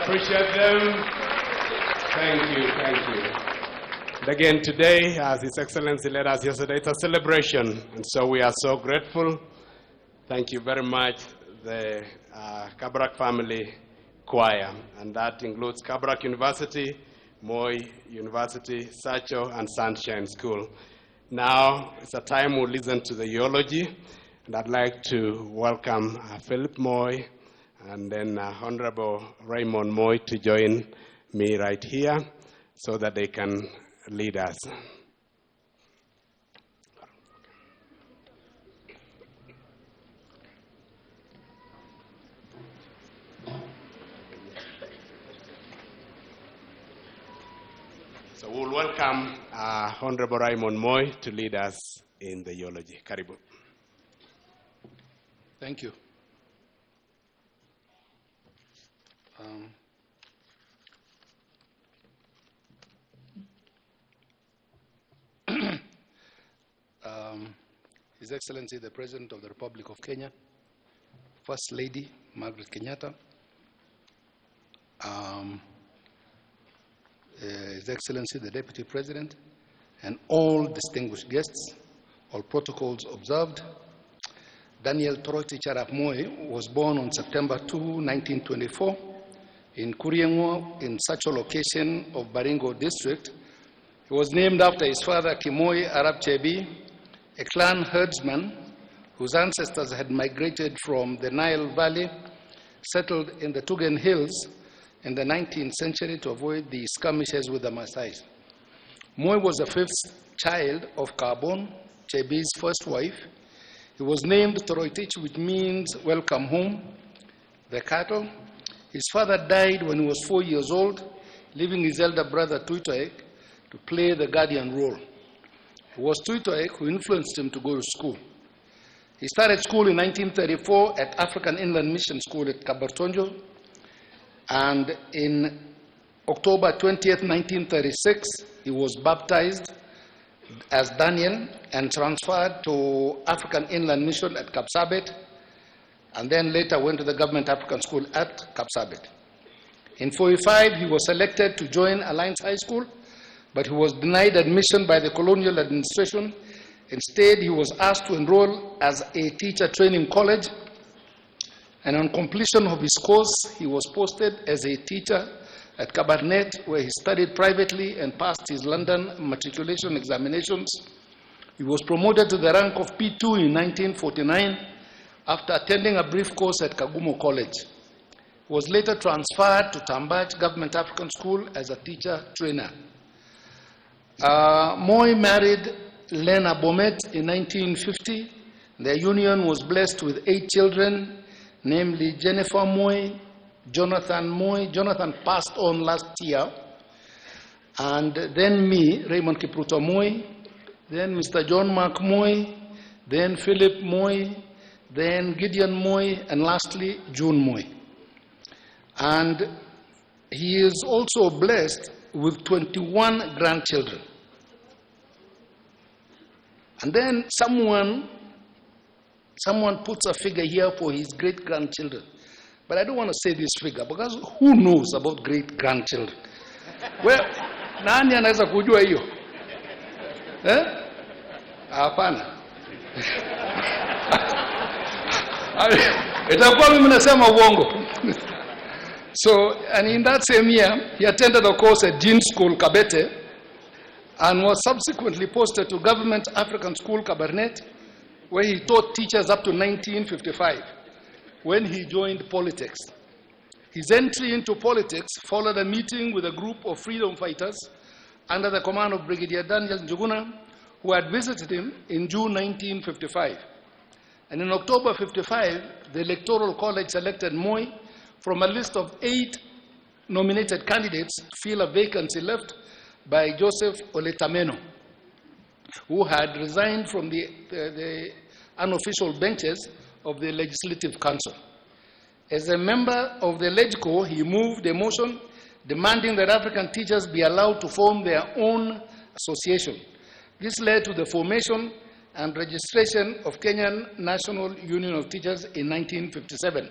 Appreciate them. Thank you, thank you. And again, today, as His Excellency led us yesterday, it's a celebration, and so we are so grateful. Thank you very much, the Kabarak Family Choir, and that includes Kabarak University, Moi University, Sacho, and Sunshine School. Now, it's a time we'll listen to the eulogy, and I'd like to welcome Philip Moi, and then Honorable Raymond Moi to join me right here so that they can lead us. So we'll welcome Honorable Raymond Moi to lead us in the eulogy. Karibu. Thank you. His Excellency the President of the Republic of Kenya, First Lady Margaret Kenyatta, His Excellency the Deputy President, and all distinguished guests, all protocols observed. Daniel Toroitich Arap Moi was born on September 2, 1924 in Kuriengo in such a location of Baringo district. He was named after his father Kimoi Arap Chebi, a clan herdsman whose ancestors had migrated from the Nile Valley, settled in the Tugen Hills in the 19th century to avoid the skirmishes with the Maasai. Moi was the fifth child of Karbon, Chebi's first wife. He was named Toroitich, which means welcome home, the cattle. His father died when he was 4 years old, leaving his elder brother Tuitoek to play the guardian role. It was Tuitoek who influenced him to go to school. He started school in 1934 at African Inland Mission School at Kabartonjo, and in October 20th, 1936, he was baptized as Daniel and transferred to African Inland Mission at Kapsabet, and then later went to the Government African School at Kapsabet. In 1945, he was selected to join Alliance High School, but he was denied admission by the colonial administration. Instead, he was asked to enroll as a teacher training college, and on completion of his course, he was posted as a teacher at Kabarnet, where he studied privately and passed his London matriculation examinations. He was promoted to the rank of P2 in 1949 after attending a brief course at Kagumo College. He was later transferred to Tambach Government African School as a teacher trainer. Moi married Lena Bomet in 1950. Their union was blessed with 8 children, namely Jennifer Moi, Jonathan Moi. Jonathan passed on last year. And then me, Raymond Kipruto Moi, then Mr. John Mark Moi, then Philip Moi, then Gideon Moi, and lastly, June Moi. And he is also blessed with 21 grandchildren. And then someone puts a figure here for his great-grandchildren. But I don't want to say this figure, because who knows about great-grandchildren? Well, nani anaweza kujua hiyo? Hapana. Itakuwa mimi nasema uongo. So, and in that same year, he attended a course at Jean School, Kabete, and was subsequently posted to Government African School, Kabarnet, where he taught teachers up to 1955, when he joined politics. His entry into politics followed a meeting with a group of freedom fighters under the command of Brigadier Daniel Njuguna, who had visited him in June 1955. And in October 55, the Electoral College selected Moi from a list of 8 nominated candidates to fill a vacancy left by Joseph Oletameno, who had resigned from the unofficial benches of the Legislative Council. As a member of the LegCo, he moved a motion demanding that African teachers be allowed to form their own association. This led to the formation and registration of Kenyan National Union of Teachers in 1957.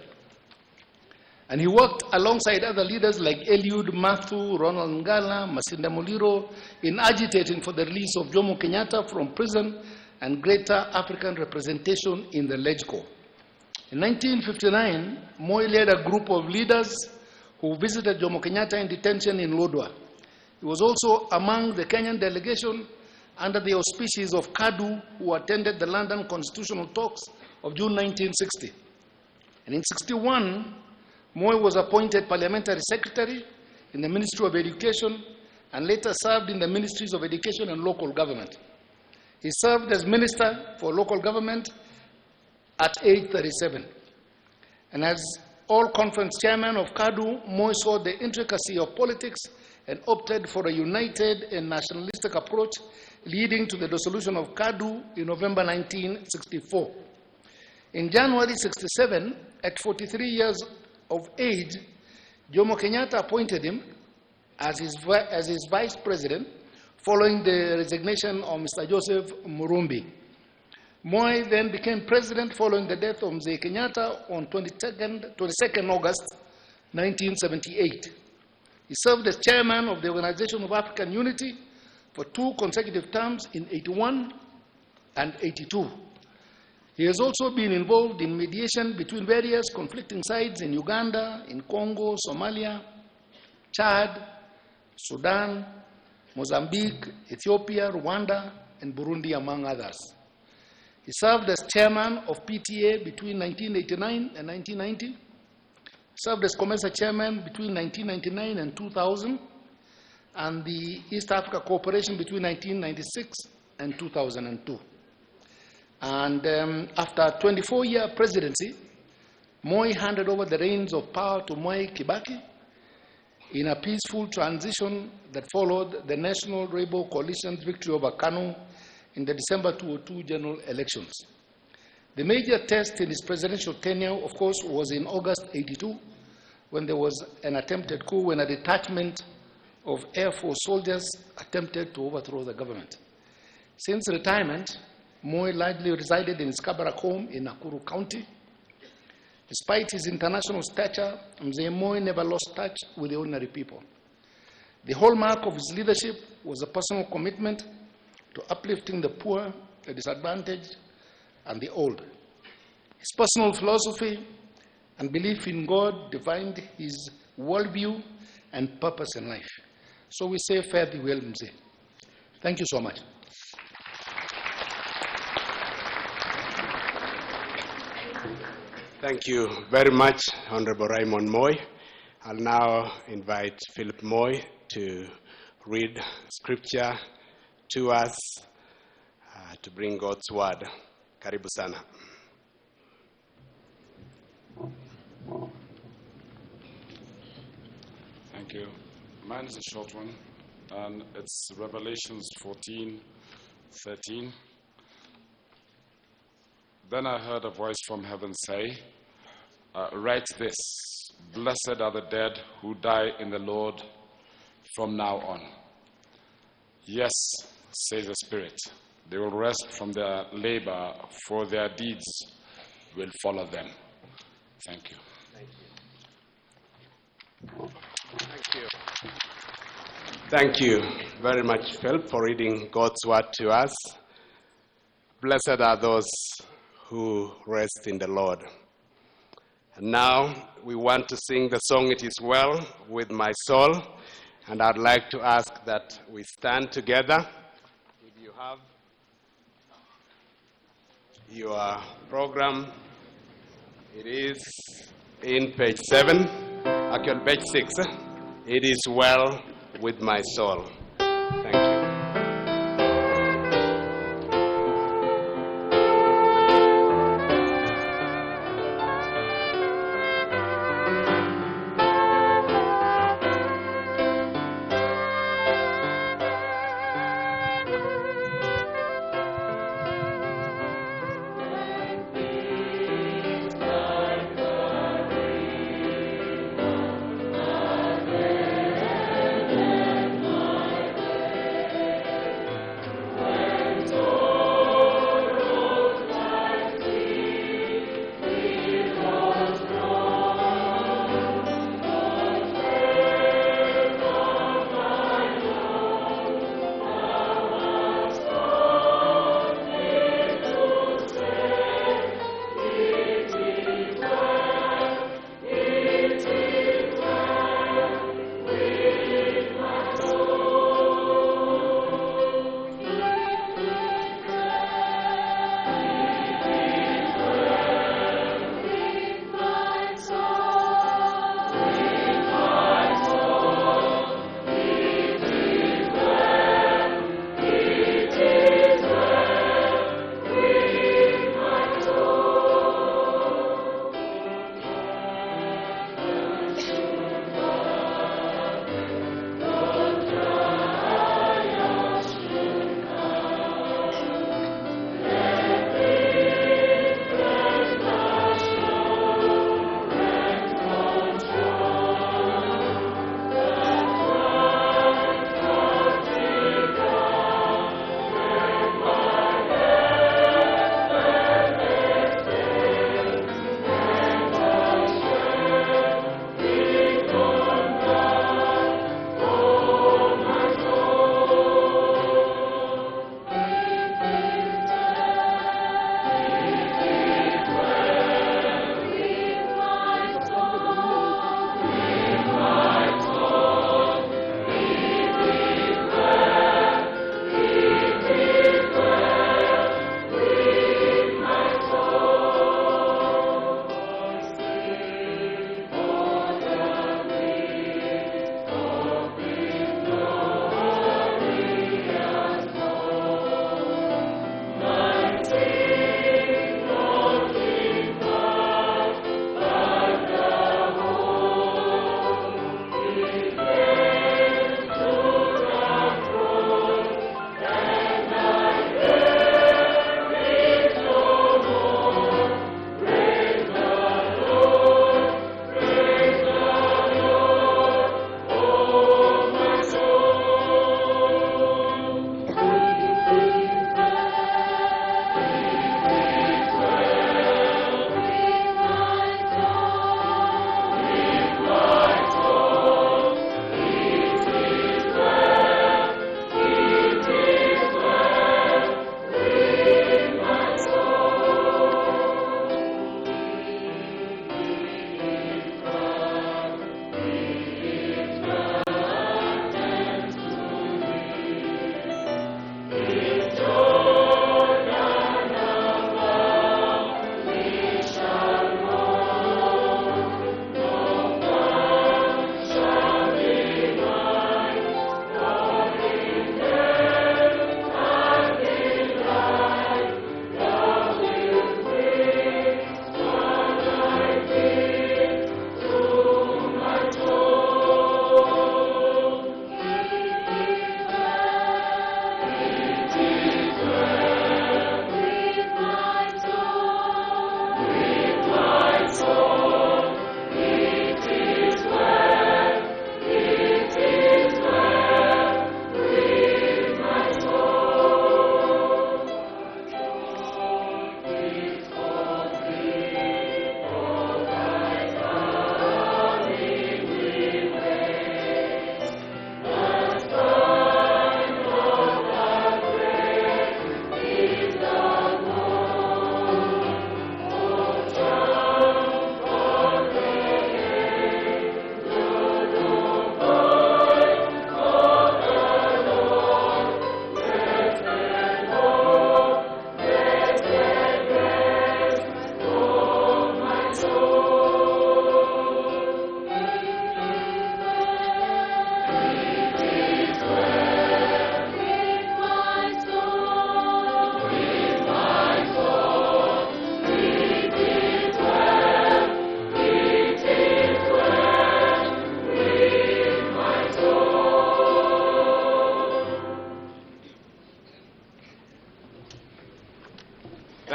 And he worked alongside other leaders like Eliud Mathu, Ronald Ngala, Masinda Muliro in agitating for the release of Jomo Kenyatta from prison and greater African representation in the LegCo. In 1959, Moi led a group of leaders who visited Jomo Kenyatta in detention in Lodwar. He was also among the Kenyan delegation under the auspices of KADU, who attended the London Constitutional Talks of June 1960. And in 1961, Moi was appointed Parliamentary Secretary in the Ministry of Education and later served in the Ministries of Education and Local Government. He served as Minister for Local Government at age 37. And as all-conference chairman of KADU, Moi saw the intricacy of politics and opted for a united and nationalistic approach, leading to the dissolution of KADU in November 1964. In January 1967, at 43 years of age, Jomo Kenyatta appointed him as his vice president following the resignation of Mr. Joseph Murumbi. Moi then became president following the death of Mzee Kenyatta on 22nd August 1978. He served as chairman of the Organization of African Unity for 2 consecutive terms in 81 and 82. He has also been involved in mediation between various conflicting sides in Uganda, in Congo, Somalia, Chad, Sudan, Mozambique, Ethiopia, Rwanda, and Burundi, among others. He served as chairman of PTA between 1989 and 1990, served as COMESA chairman between 1999 and 2000, and the East Africa Cooperation between 1996 and 2002. And after a 24-year presidency, Moi handed over the reins of power to Mwai Kibaki in a peaceful transition that followed the National Rainbow Coalition's victory over KANU in the December 2002 general elections. The major test in his presidential tenure, of course, was in August 82, when there was an attempted coup, when a detachment of Air Force soldiers attempted to overthrow the government. Since retirement, Moi largely resided in his Kabarak home in Nakuru County. Despite his international stature, Mzee Moi never lost touch with the ordinary people. The hallmark of his leadership was a personal commitment to uplifting the poor, the disadvantaged, and the old. His personal philosophy and belief in God defined his worldview and purpose in life. So we say, fare thee well, Mzee. Thank you so much. Thank you very much, Honorable Raymond Moi. I'll now invite Philip Moi to read scripture to us, to bring God's word. Karibu sana. Thank you. Mine is a short one, and it's Revelations 14:13. Then I heard a voice from heaven say, write this, blessed are the dead who die in the Lord from now on. Yes, says the Spirit, they will rest from their labor, for their deeds will follow them. Thank you. Thank you. Thank you very much, Phil, for reading God's word to us. Blessed are those who rest in the Lord. And now we want to sing the song, It Is Well With My Soul. And I'd like to ask that we stand together. If you have your program, it is in page 7, actually on page 6. It is well with my soul. Thank you.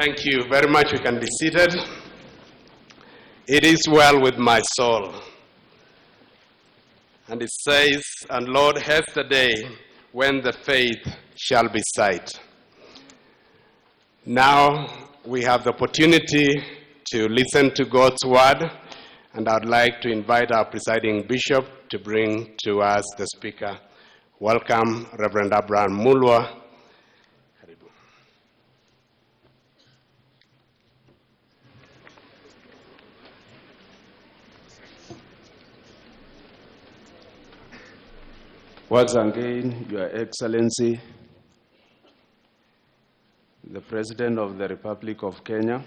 Thank you very much. We can be seated. It is well with my soul. And it says, and Lord, haste the day when the faith shall be sight. Now we have the opportunity to listen to God's word, and I'd like to invite our presiding bishop to bring to us the speaker. Welcome, Reverend Abraham Mulwa. Once again, Your Excellency, the President of the Republic of Kenya,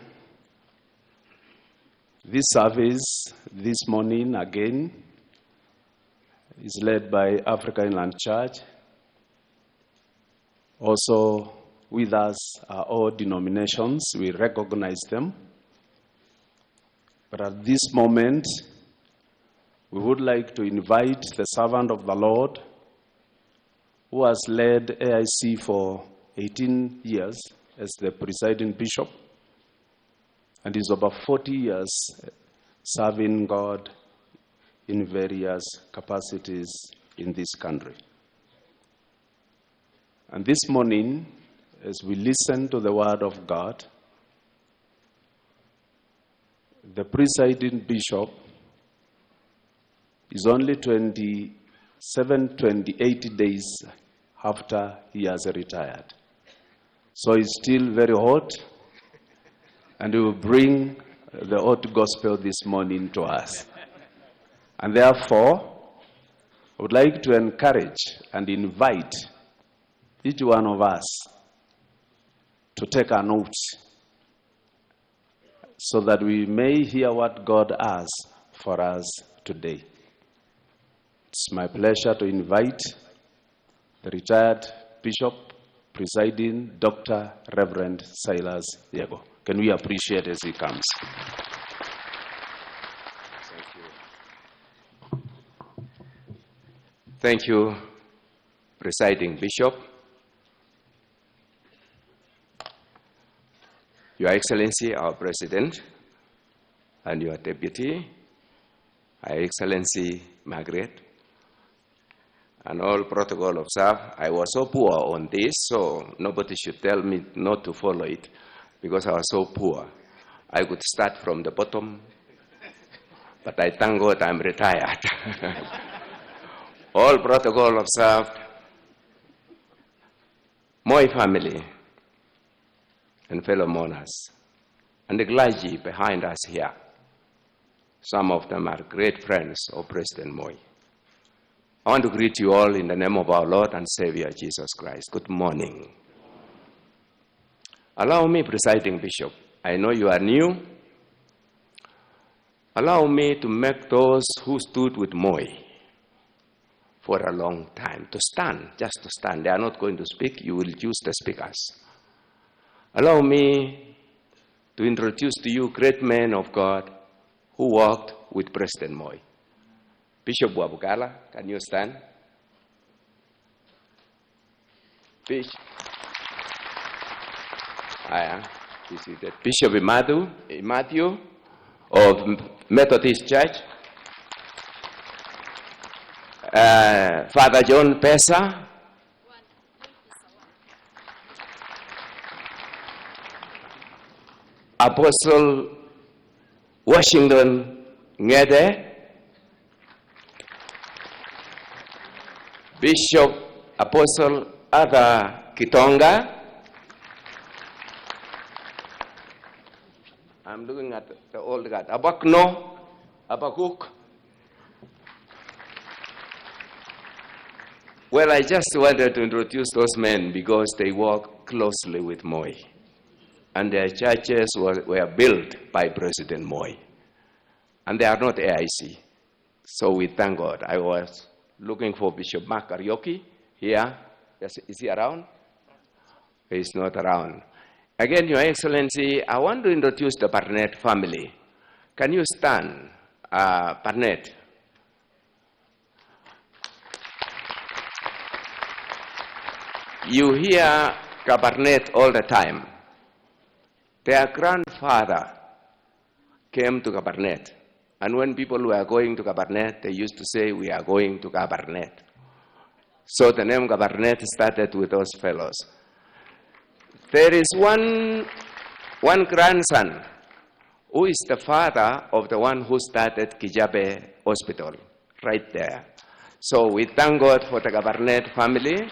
this service this morning again is led by Africa Inland Church. Also with us are all denominations. We recognize them. But at this moment, we would like to invite the servant of the Lord who has led AIC for 18 years as the presiding bishop and is over 40 years serving God in various capacities in this country. And this morning, as we listen to the word of God, the presiding bishop is only 28 days after he has retired. So he's still very hot, and he will bring the hot gospel this morning to us. And therefore, I would like to encourage and invite each one of us to take a note so that we may hear what God has for us today. It's my pleasure to invite the retired bishop presiding, Dr. Reverend Silas Yego. Can we appreciate as he comes? Thank you, presiding bishop. Your Excellency, our President, and your Deputy, Her Excellency Margaret, and all protocol observed. I was so poor on this, so nobody should tell me not to follow it, because I was so poor. I could start from the bottom, but I thank God I'm retired. All protocol observed. My family and fellow mourners, and the clergy behind us here. Some of them are great friends of President Moi. I want to greet you all in the name of our Lord and Savior Jesus Christ. Good morning. Allow me, presiding bishop, I know you are new. Allow me to make those who stood with Moi for a long time to stand, just to stand. They are not going to speak. You will choose the speakers. Allow me to introduce to you great men of God who walked with President Moi. Bishop Wabukala, can you stand? Bishop Matthew of Methodist Church. Father John Pesa. Apostle Washington Ngede. Bishop Apostle Ada Kitonga. I'm looking at the old guy. Abakno, Abakuk. Well, I just wanted to introduce those men because they work closely with Moi. And their churches were built by President Moi. And they are not AIC. So we thank God. I was looking for Bishop Mark Karioki here. Is he around? He's not around. Again, Your Excellency, I want to introduce the Barnett family. Can you stand, Barnett? You hear Barnett all the time. Their grandfather came to Kabarnet. And when people were going to Kabarnet, they used to say, we are going to Kabarnet. So the name Kabarnet started with those fellows. There is one grandson who is the father of the one who started Kijabe Hospital, right there. So we thank God for the Kabarnet family.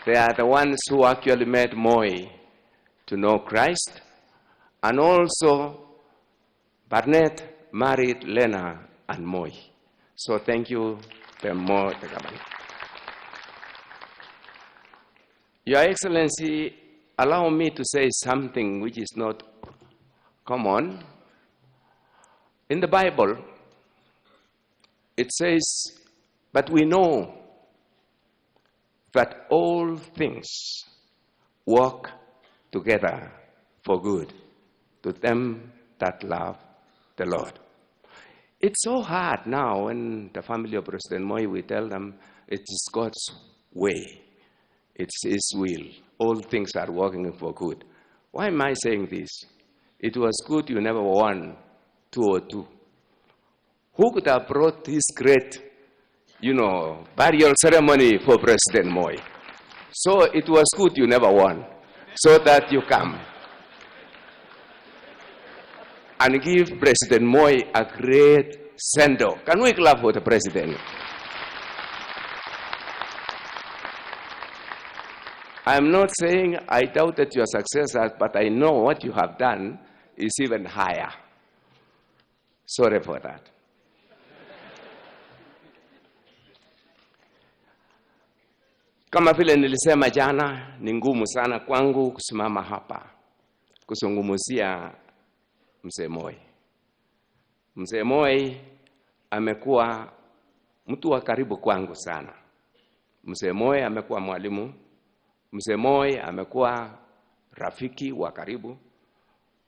They are the ones who actually made Moi to know Christ. And also, Barnett married Lena and Moi. So thank you, the Moi, the government. Your Excellency, allow me to say something which is not common. In the Bible, it says, but we know that all things work together for good to them that love the Lord. It's so hard now when the family of President Moi, we tell them it is God's way. It's His will. All things are working for good. Why am I saying this? It was good you never won 202. Who could have brought this great, burial ceremony for President Moi? So it was good you never won, so that you come and give President Moi a great send-off. Can we clap for the President? I'm not saying I doubted your successors, but I know what you have done is even higher. Sorry for that. Kama vile nilisema jana, ni ngumu sana kwangu kusimama hapa kuzungumzia Mzee Moi. Mzee Moi amekuwa mtu wa karibu kwangu sana. Mzee Moi amekuwa mwalimu. Mzee Moi amekuwa rafiki wa karibu.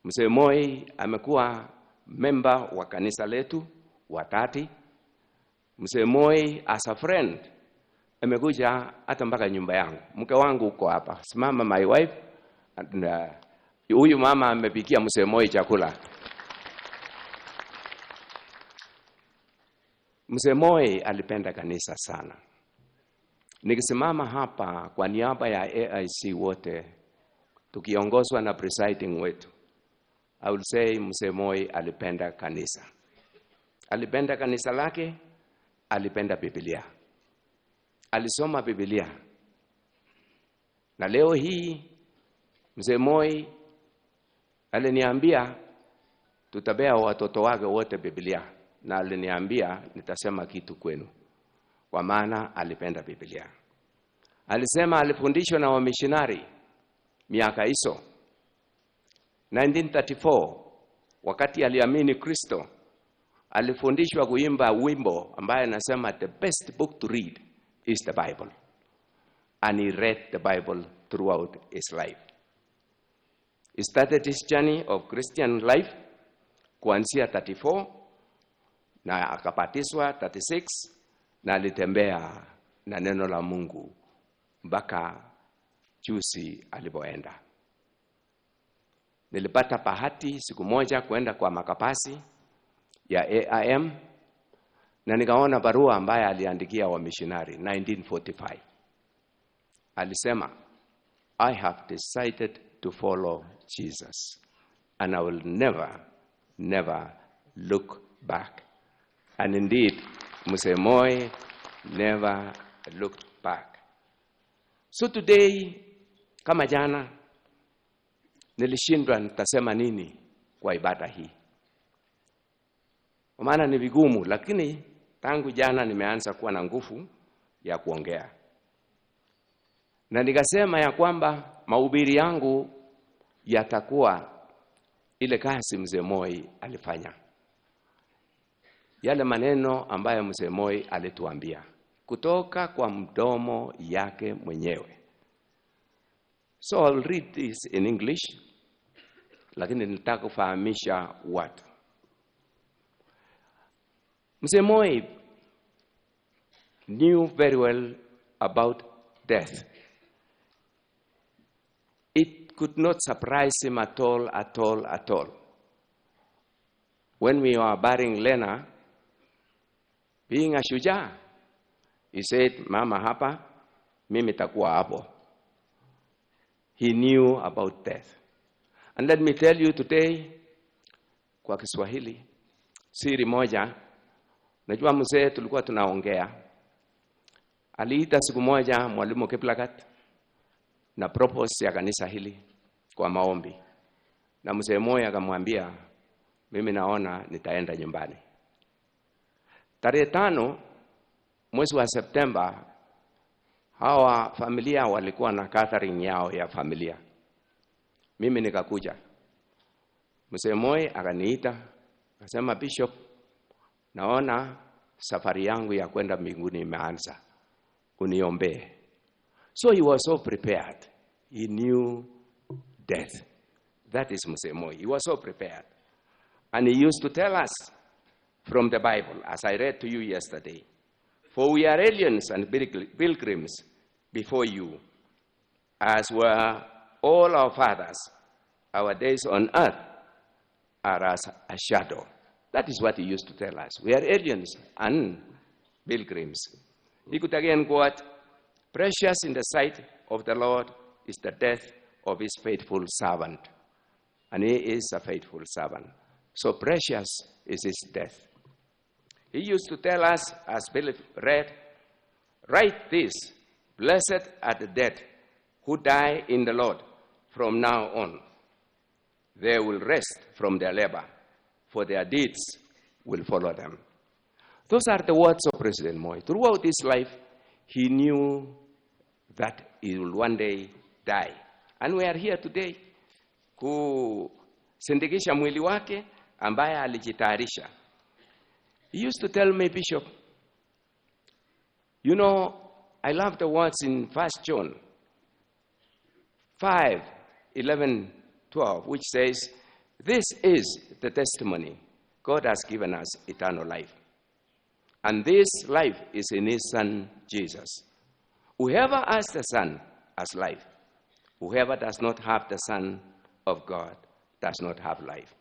Mzee Moi amekuwa member wa kanisa letu wa 30. Mzee Moi as a friend amekuja hata mpaka nyumba yangu. Mke wangu uko hapa. Simama my wife. And huyu mama amepikia Mzee Moi chakula. Mzee Moi alipenda kanisa sana. Nikisimama hapa kwa niaba ya AIC wote, tukiongozwa na presiding wetu, I will say Mzee Moi alipenda kanisa. Alipenda kanisa lake, alipenda Biblia. Alisoma Biblia. Na leo hii Mzee Moi aliniambia tutabea watoto wake wote Biblia, na aliniambia nitasema kitu kwenu, kwa maana alipenda Biblia. Alisema alifundishwa na wamishinari miaka hizo 1934, wakati aliamini Kristo, alifundishwa kuimba wimbo ambaye anasema the best book to read is the Bible. And he read the Bible throughout his life. He started his journey of Christian life kuanzia 34 na akabatizwa 36 na alitembea na neno la Mungu mpaka juzi alipoenda. Nilipata bahati siku moja kwenda kwa makapasi ya AIM na nikaona barua ambaye aliandikia wa missionary 1945. Alisema, I have decided to follow Jesus and I will never look back. And indeed, Mzee Moi never looked back. So today, kama jana, nilishindwa nitasema nini kwa ibada hii. Kwa maana ni vigumu, lakini tangu jana nimeanza kuwa na nguvu ya kuongea. Na nikasema ya kwamba mahubiri yangu yatakuwa ile kazi Mzee Moi alifanya. Yale maneno ambayo Mzee Moi alituambia kutoka kwa mdomo yake mwenyewe. So I'll read this in English, lakini nitaka kufahamisha watu. Mzee Moi knew very well about death. It could not surprise him at all, at all, at all. When we were burying Lena, being a shujaa, he said, Mama hapa, mimi takuwa hapo. He knew about death. And let me tell you today, kwa Kiswahili, siri moja, najua mzee tulikuwa tunaongea. Aliita siku moja Mwalimu Kiplagat na propose ya kanisa hili kwa maombi. Na mzee Moi akamwambia, mimi naona nitaenda nyumbani. Tarehe 5 mwezi wa Septemba, hawa familia walikuwa na gathering yao ya familia. Mimi nikakuja. Mzee Moi akaniita, akasema, Bishop, naona safari yangu ya kwenda mbinguni imeanza. Uniombee. So he was so prepared. He knew death. That is Mzee Moi. He was so prepared. And he used to tell us from the Bible, as I read to you yesterday, for we are aliens and pilgrims before you, as were all our fathers. Our days on earth are as a shadow. That is what he used to tell us. We are aliens and pilgrims. He could again quote, precious in the sight of the Lord is the death of his faithful servant. And he is a faithful servant. So precious is his death. He used to tell us, as Philip read, write this, blessed are the dead who die in the Lord from now on. They will rest from their labor, for their deeds will follow them. Those are the words of President Moi. Throughout his life, he knew that he will one day die. And we are here today kusindikisha mwili wake ambaye alijitayarisha. He used to tell me, Bishop, you know, I love the words in 1 John 5:11, 12, which says, this is the testimony. God has given us eternal life. And this life is in his Son, Jesus. Whoever has the Son has life. Whoever does not have the Son of God does not have life.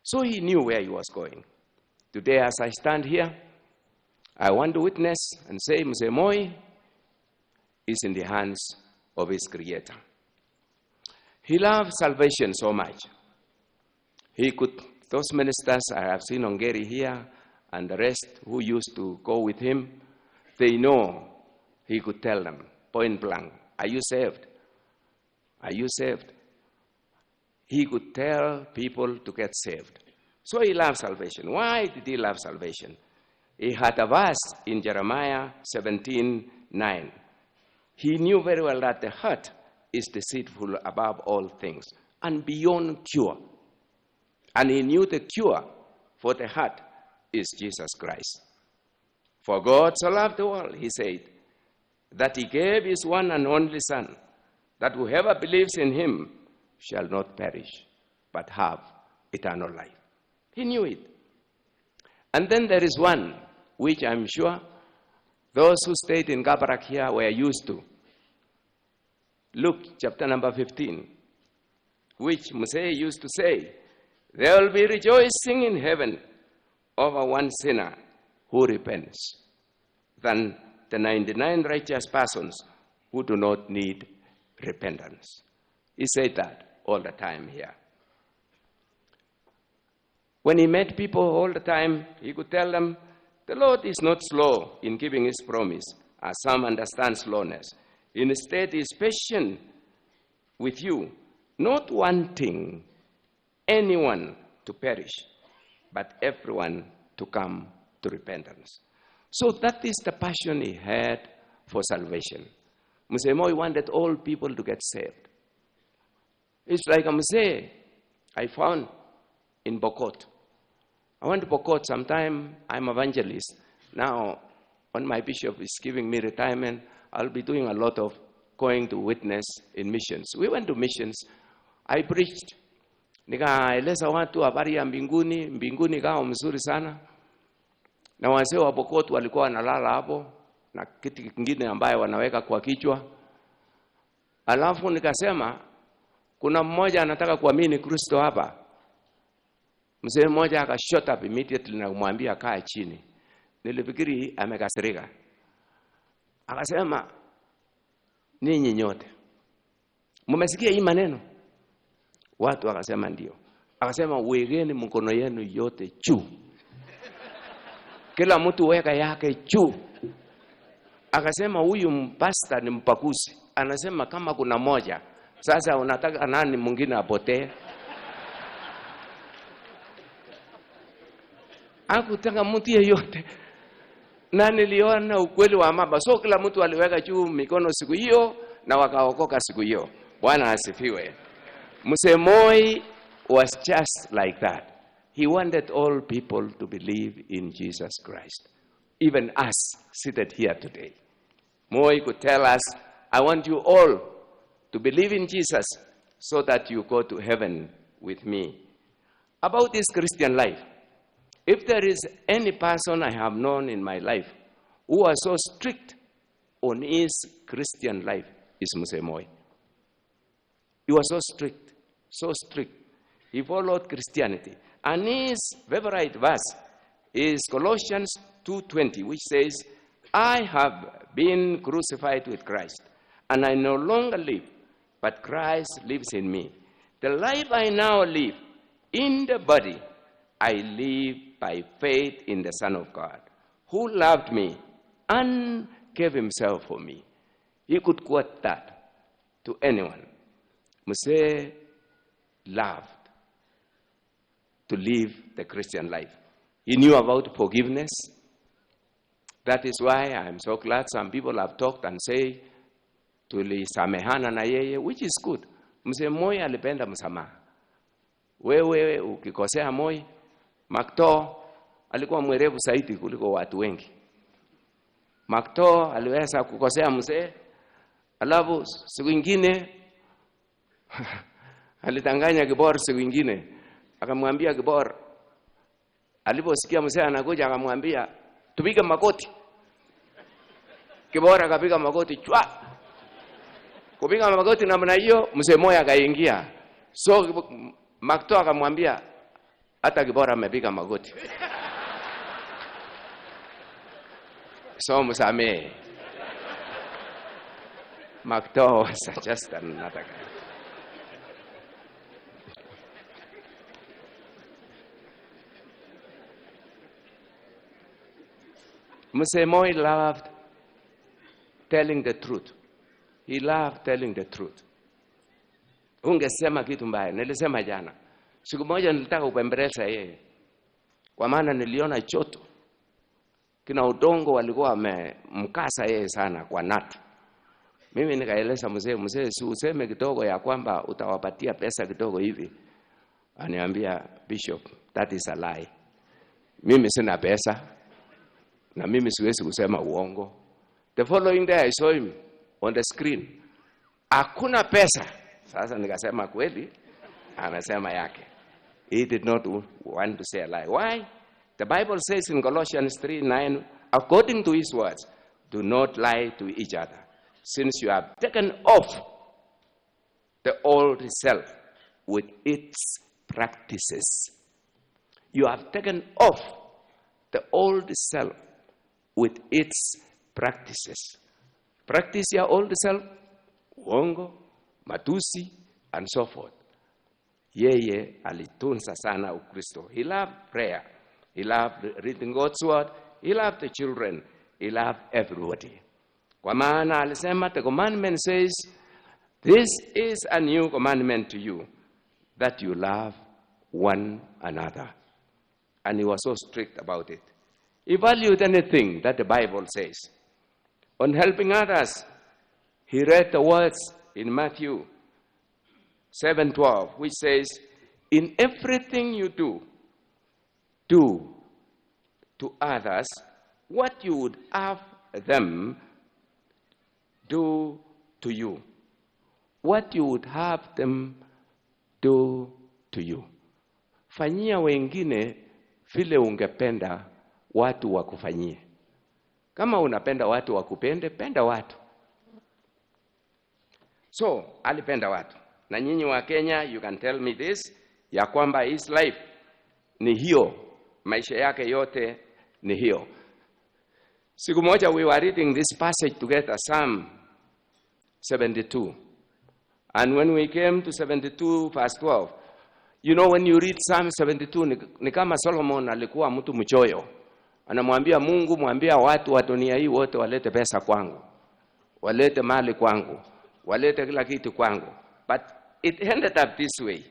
So he knew where he was going. Today, as I stand here, I want to witness and say, Mzee Moi is in the hands of his Creator. He loved salvation so much. Those ministers I have seen on Gary here and the rest who used to go with him, they know he could tell them, point blank, are you saved? Are you saved? He could tell people to get saved. So he loved salvation. Why did he love salvation? He had a verse in Jeremiah 17:9. He knew very well that the heart is deceitful above all things and beyond cure. And he knew the cure for the heart is Jesus Christ. For God so loved the world, he said, that he gave his one and only Son, that whoever believes in him shall not perish, but have eternal life. He knew it. And then there is one, which I'm sure those who stayed in Kabarak here were used to. Luke chapter number 15, which Moses used to say, there will be rejoicing in heaven over one sinner who repents than the 99 righteous persons who do not need repentance. He said that all the time here. When he met people all the time, he could tell them, the Lord is not slow in giving his promise, as some understand slowness. Instead, he is patient with you, not wanting anyone to perish, but everyone to come to repentance. So that is the passion he had for salvation. Mzee Moi wanted all people to get saved. It's like a Mzee I found in Bokot. I went to Bokot sometime. I'm evangelist. Now, when my bishop is giving me retirement, I'll be doing a lot of going to witness in missions. We went to missions. I preached. Nikaeleza watu habari ya mbinguni. Mbinguni kama mzuri sana. Na wazee wa Bokot walikuwa wanalala hapo na kiti kingine ambaye wanaweka kwa kichwa. Alafu nikasema, Kuna mmoja anataka kuamini Kristo hapa. Mzee mmoja akashot up immediately na kumwambia kaa chini. Nilifikiri amekasirika. Akasema, ninyi nyote mmesikia hii maneno? Watu wakasema ndio. Akasema, wekeni mkono yenu yote juu. Kila mtu weka yake juu. Akasema, huyu mpasta ni mpakuzi. Anasema kama kuna moja, sasa unataka nani mwingine apotee? Hakutaka mtu yeyote. Na niliona ukweli wa mama. So kila mtu aliweka juu mikono siku hiyo na wakaokoka siku hiyo. Bwana asifiwe. Mzee Moi was just like that. He wanted all people to believe in Jesus Christ. Even us seated here today. Moi could tell us, I want you all to believe in Jesus so that you go to heaven with me. About this Christian life, if there is any person I have known in my life who was so strict on his Christian life, is Mzee Moi. He was so strict, so strict. He followed Christianity. And his favorite verse is Colossians 2:20, which says, I have been crucified with Christ, and I no longer live, but Christ lives in me. The life I now live in the body, I live by faith in the Son of God, who loved me and gave himself for me. He could quote that to anyone. Mzee loved to live the Christian life. He knew about forgiveness. That is why I am so glad some people have talked and say, tulisamehana na yeye, which is good. Mzee Moi alipenda msamaha. Wewe ukikosea Moi, Makto alikuwa mwerevu zaidi kuliko watu wengi. Makto aliweza kukosea mzee, alafu siku nyingine alitanganya Kibor siku nyingine. Akamwambia Kibor, aliposikia mzee anakuja akamwambia, tupige makoti. Kibor akapiga makoti chwa. Kupiga makoti namna hiyo, Mzee Moi akaingia. So Makto akamwambia, hata Kibor amepiga makoti. So msamehe. Makto was just another guy. Mzee Moi loved telling the truth. He loved telling the truth. Ungesema kitu mbaya. Nilisema jana. Siku moja nilitaka kupembeleza yeye. Kwa maana niliona choto. Kina udongo walikuwa wamemkasa yeye sana kwa natu. Mimi nikaeleza mzee si useme kidogo ya kwamba utawapatia pesa kidogo hivi. Aniambia, Bishop, that is a lie. Mimi sina pesa. Na mimi siwezi kusema uongo. The following day I saw him on the screen. Hakuna pesa. Sasa nikasema kweli anasema yake. He did not want to say a lie. Why? The Bible says in Colossians 3:9, according to his words, do not lie to each other, since you have taken off the old self with its practices. You have taken off the old self with its practices. Practice your old self, uongo, matusi, and so forth. Yeye alitunza sana Ukristo. He loved prayer. He loved reading God's word. He loved the children. He loved everybody. Kwa maana alisema, the commandment says, this is a new commandment to you, that you love one another. And he was so strict about it. He valued anything that the Bible says. On helping others, he read the words in Matthew 7:12, which says, in everything you do to others what you would have them do to you. What you would have them do to you. Fanyia wengine vile ungependa watu wakufanyie. Kama unapenda watu wakupende, penda watu. So, alipenda watu. Na nyinyi wa Kenya, you can tell me this, ya kwamba his life ni hiyo, maisha yake yote ni hiyo. Siku moja we were reading this passage together, Psalm 72. And when we came to 72 verse 12, you know when you read Psalm 72, ni kama Solomon alikuwa mtu mchoyo. Anamwambia Mungu, mwambia watu wa dunia hii wote walete pesa kwangu, walete mali kwangu, walete kila kitu kwangu. But it ended up this way.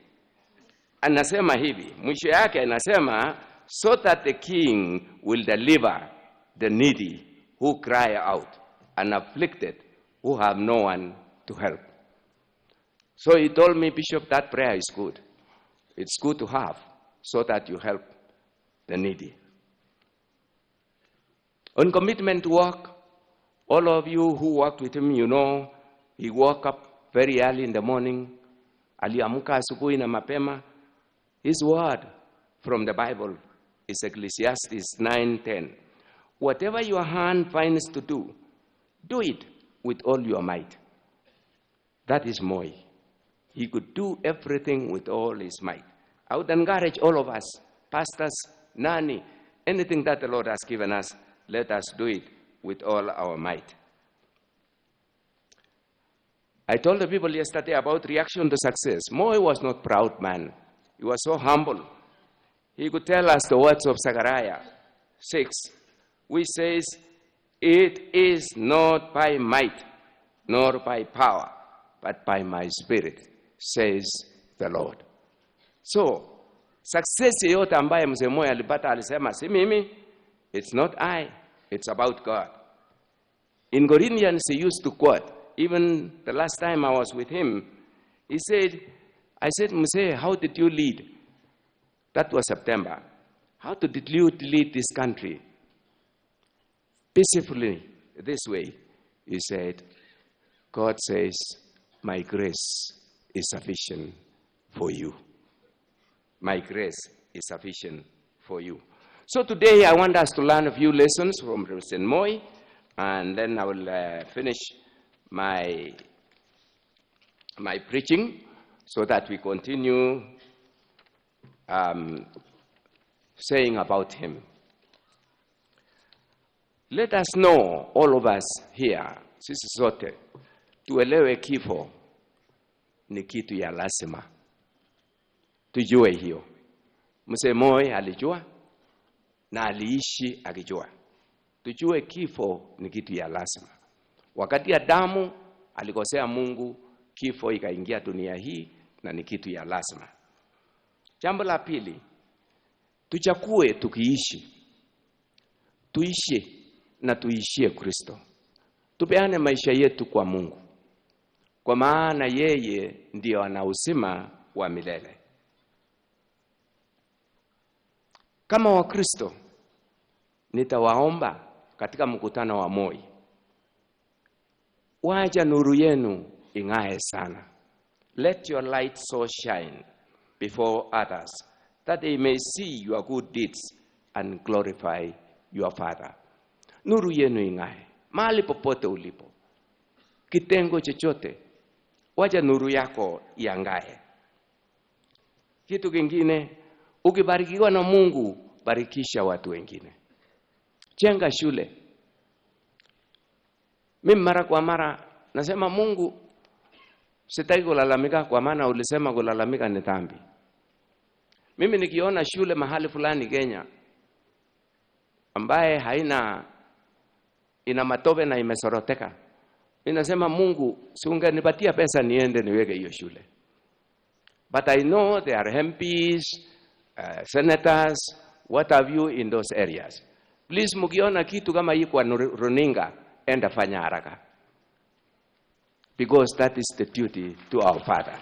Anasema hivi, mwisho yake anasema, so that the king will deliver the needy who cry out, and afflicted who have no one to help. So he told me, Bishop, that prayer is good. It's good to have, so that you help the needy. On commitment to work, all of you who worked with him, you know, he woke up very early in the morning. Aliamka asubuhi na mapema. His word from the Bible is Ecclesiastes 9:10. Whatever your hand finds to do, do it with all your might. That is Moi. He could do everything with all his might. I would encourage all of us, pastors, nani, anything that the Lord has given us, let us do it with all our might. I told the people yesterday about reaction to success. Moi was not proud man. He was so humble. He could tell us the words of Zechariah 6, which says, it is not by might, nor by power, but by my spirit, says the Lord. So, success yote ambaye mzee Moi alipata alisema, si mimi, it's not I, it's about God. In Corinthians he used to quote, even the last time I was with him, he said, I said, Mzee, how did you lead? That was September. How did you lead this country? Peacefully, this way. He said, God says, my grace is sufficient for you. My grace is sufficient for you. So today I want us to learn a few lessons from President Moi, and then I will finish my preaching so that we continue saying about him. Let us know, all of us here, sisi sote, tuelewe kifo ni kitu ya lazima. Tujue hiyo. Mzee Moi alijua na aliishi akijua. Tujue kifo ni kitu ya lazima. Wakati Adamu alikosea Mungu, kifo ikaingia dunia hii na ni kitu ya lazima. Jambo la pili, tuchakue tukiishi. Tuishi na tuishie Kristo. Tupeane maisha yetu kwa Mungu. Kwa maana yeye ndio ana uzima wa milele. Kama Wakristo, nitawaomba katika mkutano wa Moi, wacha nuru yenu ing'ae sana. Let your light so shine before others, that they may see your good deeds and glorify your Father. Nuru yenu ing'ae mahali popote ulipo, kitengo chochote, wacha nuru yako iangae. Kitu kingine, ukibarikiwa na Mungu, barikisha watu wengine. Jenga shule. Mimi mara kwa mara nasema, Mungu, sitaki kulalamika kwa maana ulisema kulalamika ni dhambi. Mimi nikiona shule mahali fulani Kenya ambaye ina matope na imesoroteka, ninasema, Mungu, si ungenipatia pesa niende niweke hiyo shule. But I know there are MPs, senators, what have you in those areas. Please, mukiona kitu kama hii kwa runinga, enda fanya haraka. Because that is the duty to our Father.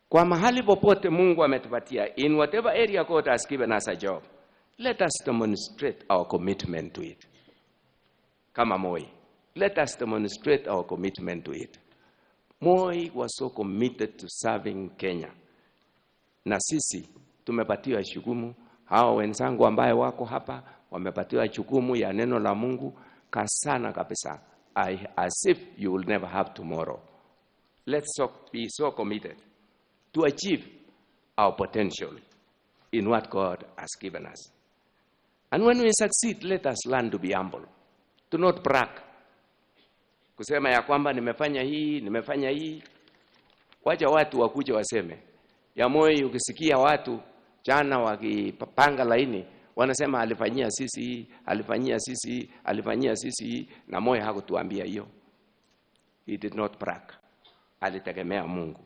Kwa mahali popote Mungu ametupatia, in whatever area God has given us a job, let us demonstrate our commitment to it. Kama Moi, let us demonstrate our commitment to it. Moi was so committed to serving Kenya. Na sisi tumepatiwa jukumu, hao wenzangu ambaye wako hapa wamepatiwa jukumu ya neno la Mungu. kasana kabisa, as if you will never have tomorrow. Let's be so committed to achieve our potential in what God has given us. And when we succeed, let us learn to be humble, to not brag. Kusema ya kwamba nimefanya hii. Wacha watu wakuje waseme. Ya Moi ukisikia watu jana wakipanga laini, wanasema alifanyia sisi, na Moi hakutuambia hiyo. He did not brag. Alitegemea Mungu.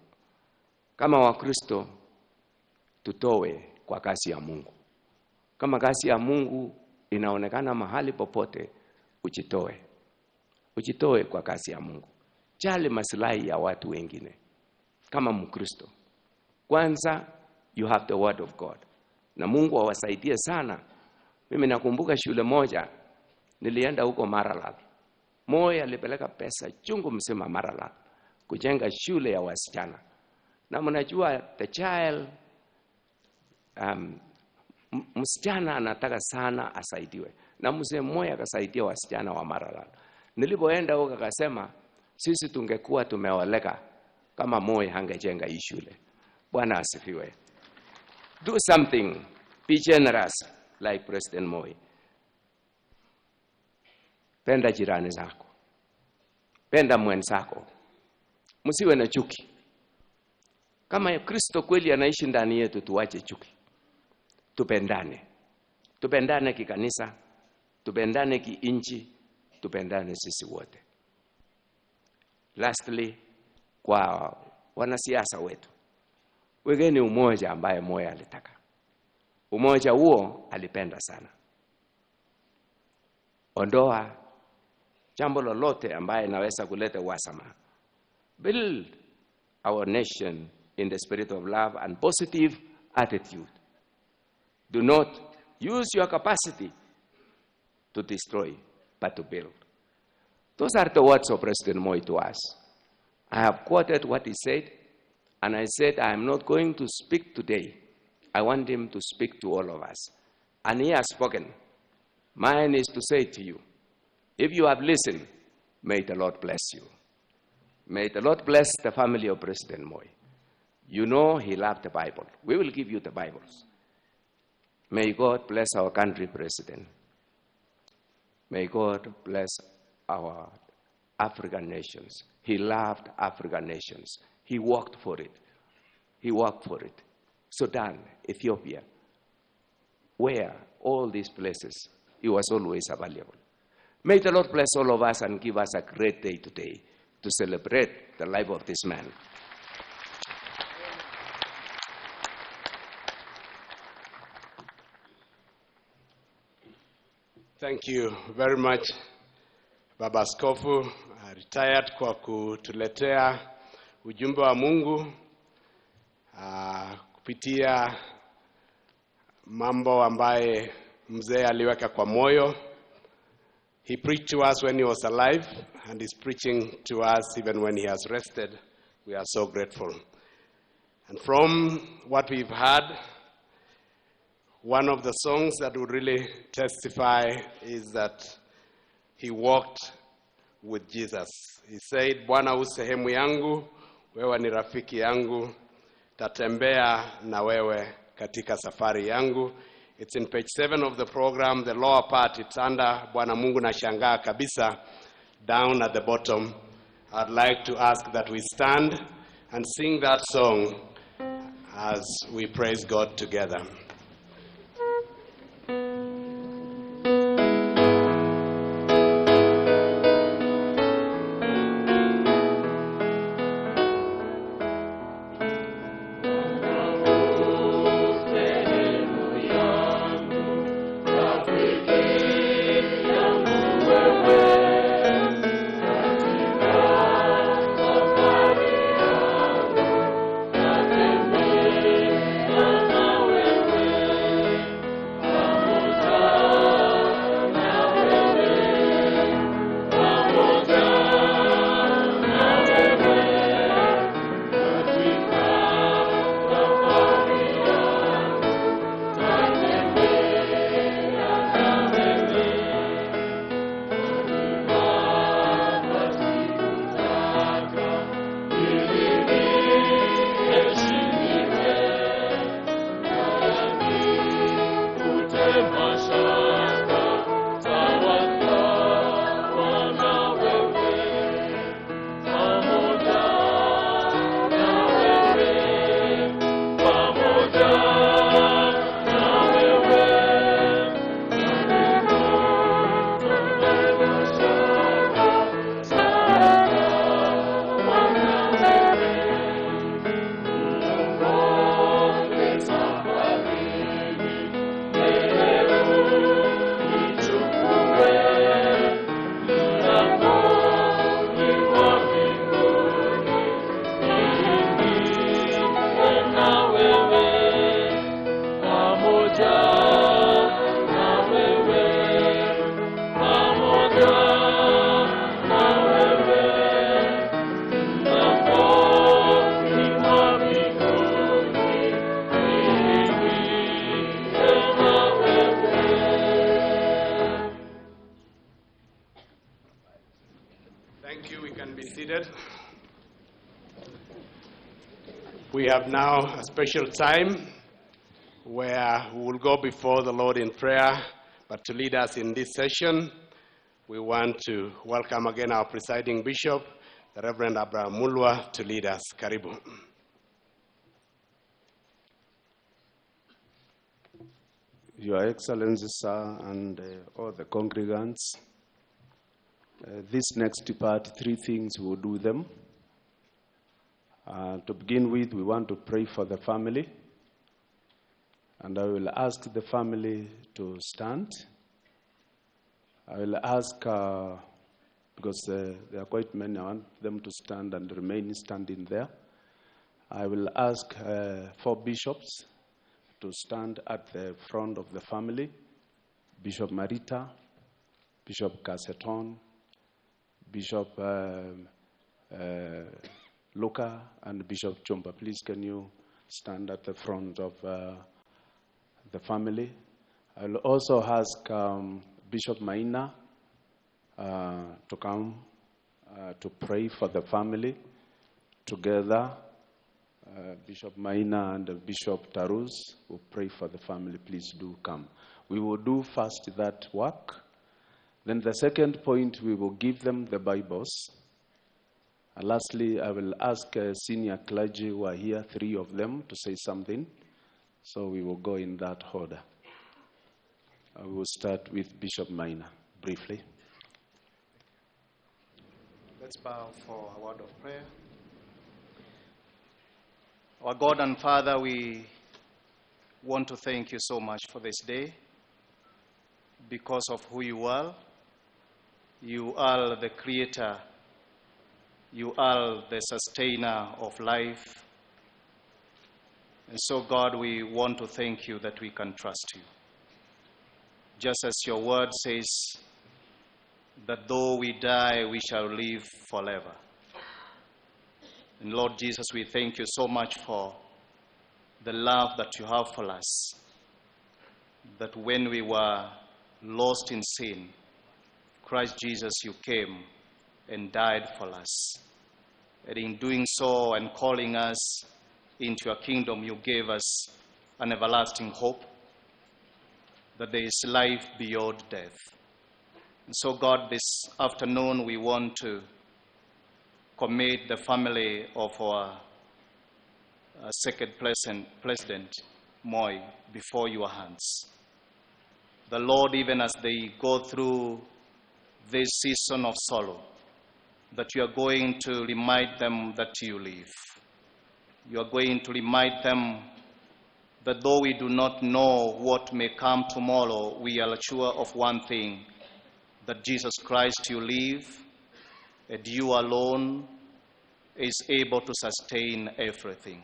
Kama Wakristo, tutoe kwa kazi ya Mungu. Kama kazi ya Mungu inaonekana mahali popote, ujitoe. Ujitoe kwa kazi ya Mungu. Jali maslahi ya watu wengine. Kama Mkristo, kwanza you have the word of God. Na Mungu awasaidie sana. Mimi nakumbuka shule moja, nilienda huko Maralal. Moi alipeleka pesa chungu mzima Maralal kujenga shule ya wasichana. Na mnajua the child, msichana anataka sana asaidiwe. Na mzee mmoja akasaidia wasichana wa Maralal. Nilipoenda huko akasema, sisi tungekuwa tumeoleka kama Moi hangejenga hii shule. Bwana asifiwe. Do something. Be generous like President Moi. Penda jirani zako. Penda mwenzako. Msiwe na chuki. Kama Kristo kweli anaishi ndani yetu, tuache chuki. Tupendane. Tupendane kikanisa, tupendane kiinchi, tupendane sisi wote. Lastly, kwa wanasiasa wetu, wegeni umoja ambaye Moi alitaka. Umoja huo alipenda sana. Ondoa jambo lolote ambaye naweza kuleta uhasama. Build our nation in the spirit of love and positive attitude. Do not use your capacity to destroy, but to build. Those are the words of President Moi to us. I have quoted what he said, and I said I am not going to speak today. I want him to speak to all of us. And he has spoken. Mine is to say to you, if you have listened, may the Lord bless you. May the Lord bless the family of President Moi. You know he loved the Bible. We will give you the Bibles. May God bless our country, President. May God bless our African nations. He loved African nations. He worked for it. He worked for it. Sudan, Ethiopia, where all these places, he was always available. May the Lord bless all of us and give us a great day today to celebrate the life of this man. Thank you very much, Baba Askofu retired, kwa kutuletea ujumbe wa Mungu kupitia mambo ambaye mzee aliweka kwa moyo. He preached to us when he was alive, and he's preaching to us even when he has rested. We are so grateful. And from what we've heard, one of the songs that would really testify is that he walked with Jesus. He said, Bwana u sehemu yangu, wewe ni rafiki yangu, tatembea na wewe katika safari yangu. It's in page 7 of the program, the lower part, it's under Bwana Mungu nashangaa kabisa, down at the bottom. I'd like to ask that we stand and sing that song as we praise God together. Wewe seated. We have now a special time where we will go before the Lord in prayer, but to lead us in this session, we want to welcome again our presiding bishop, the Reverend Abraham Mulwa, to lead us. Karibu. Your Excellency, sir, and all the congregants, this next part, 3 things, we'll do them. To begin with, we want to pray for the family. And I will ask the family to stand. I will ask, because there are quite many, I want them to stand and remain standing there. I will ask 4 bishops to stand at the front of the family. Bishop Marita, Bishop Casseton, Bishop Luca, and Bishop Chumba. Please, can you stand at the front of the family? I will also ask Bishop Maina to come to pray for the family together. Bishop Maina and Bishop Tarus will pray for the family. Please do come. We will do first that work. Then the second point, we will give them the Bibles. And lastly, I will ask senior clergy who are here, 3 of them, to say something. So we will go in that order. We will start with Bishop Maina, briefly. Let's bow for a word of prayer. Our God and Father, we want to thank you so much for this day because of who you are. You are the creator. You are the sustainer of life. And so, God, we want to thank you that we can trust you. Just as your word says that though we die, we shall live forever. And Lord Jesus, we thank you so much for the love that you have for us. That when we were lost in sin, Christ Jesus, you came and died for us. And in doing so and calling us into your kingdom, you gave us an everlasting hope that there is life beyond death. And so, God, this afternoon we want to commit the family of our second President Moi before your hands. The Lord, even as they go through this season of sorrow, that you are going to remind them that you live. You are going to remind them that though we do not know what may come tomorrow, we are sure of one thing, that Jesus Christ, you live, and you alone is able to sustain everything.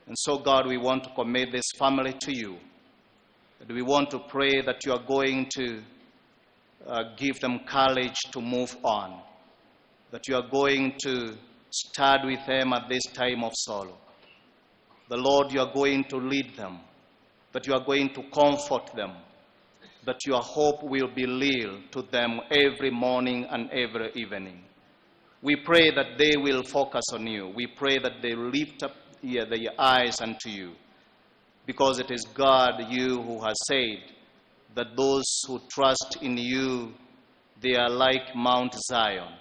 And so, God, we want to commit this family to you. And we want to pray that you are going to give them courage to move on, that you are going to stand with them at this time of sorrow. The Lord, you are going to lead them, that you are going to comfort them, that your hope will be real to them every morning and every evening. We pray that they will focus on you. We pray that they lift up their eyes unto you, because it is God, you, who has said that those who trust in you, they are like Mount Zion.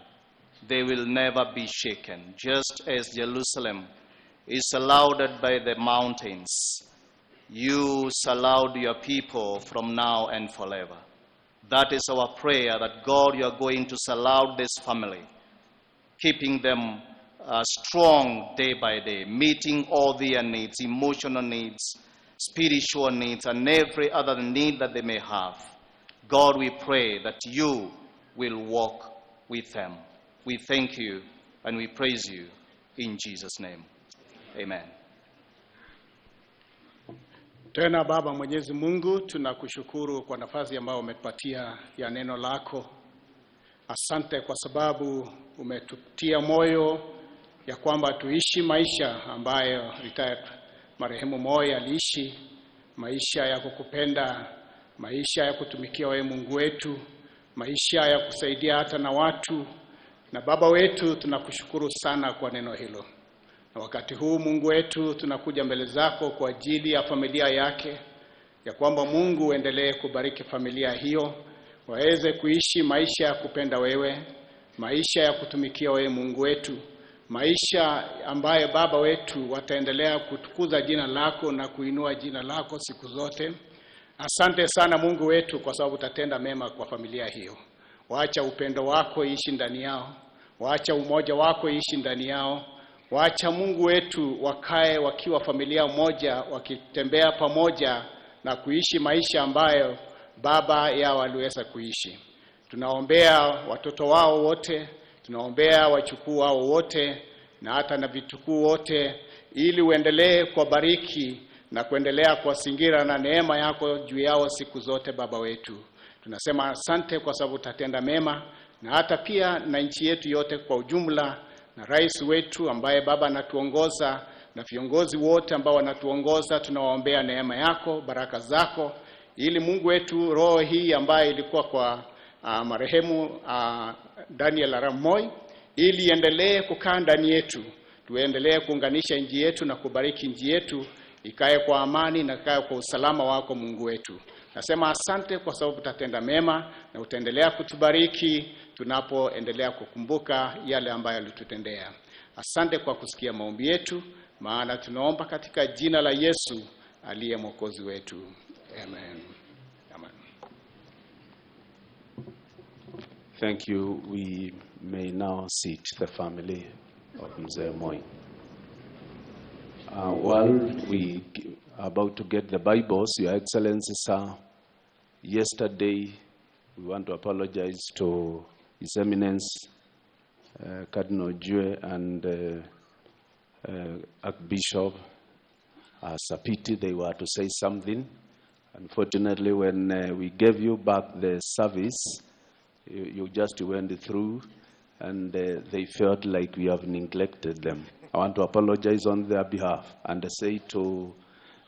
They will never be shaken. Just as Jerusalem is surrounded by the mountains, you surround your people from now and forever. That is our prayer, that God, you are going to surround this family, keeping them strong day by day, meeting all their needs, emotional needs, spiritual needs, and every other need that they may have. God, we pray that you will walk with them. We thank you and we praise you in Jesus' name. Amen. Tena Baba Mwenyezi Mungu, tunakushukuru kwa nafasi ambayo umetupatia ya neno lako. Asante kwa sababu umetutia moyo ya kwamba tuishi maisha ambayo marehemu Moi aliishi, maisha ya kukupenda, maisha ya kutumikia wewe Mungu wetu, maisha ya kusaidia hata na watu Na Baba wetu, tunakushukuru sana kwa neno hilo. Na wakati huu Mungu wetu, tunakuja mbele zako kwa ajili ya familia yake, ya kwamba Mungu uendelee kubariki familia hiyo, waweze kuishi maisha ya kupenda wewe, maisha ya kutumikia wewe Mungu wetu, maisha ambaye Baba wetu wataendelea kutukuza jina lako na kuinua jina lako siku zote. Asante sana Mungu wetu kwa sababu utatenda mema kwa familia hiyo. Waacha upendo wako iishi ndani yao, waacha umoja wako iishi ndani yao, waacha Mungu wetu wakae wakiwa familia moja, wakitembea pamoja na kuishi maisha ambayo baba yao waliweza kuishi. Tunaombea watoto wao wote, tunaombea wachukuu wao wote na hata na vitukuu wote, ili uendelee kuwabariki na kuendelea kuwasingira na neema yako juu yao siku zote Baba wetu. Tunasema asante kwa sababu utatenda mema, na hata pia na nchi yetu yote kwa ujumla, na rais wetu ambaye Baba anatuongoza, na viongozi wote ambao wanatuongoza, tunawaombea neema yako, baraka zako, ili Mungu wetu roho hii ambaye ilikuwa kwa marehemu Daniel Arap Moi, ili endelee kukaa ndani yetu, tuendelee kuunganisha nchi yetu na kubariki nchi yetu, ikae kwa amani na ikae kwa usalama wako Mungu wetu. Nasema asante kwa sababu utatenda mema na utaendelea kutubariki tunapoendelea kukumbuka yale ambayo alitutendea. Asante kwa kusikia maombi yetu, maana tunaomba katika jina la Yesu aliye mwokozi wetu. Amen. Amen. Thank you. We may now seat the family of Mzee Moi. While we are about to get the Bibles, Your Excellency, sir, yesterday we want to apologize to His Eminence Cardinal Jue and Archbishop Sapiti. They were to say something. Unfortunately, when we gave you back the service, you just went through, and they felt like we have neglected them. I want to apologize on their behalf and say to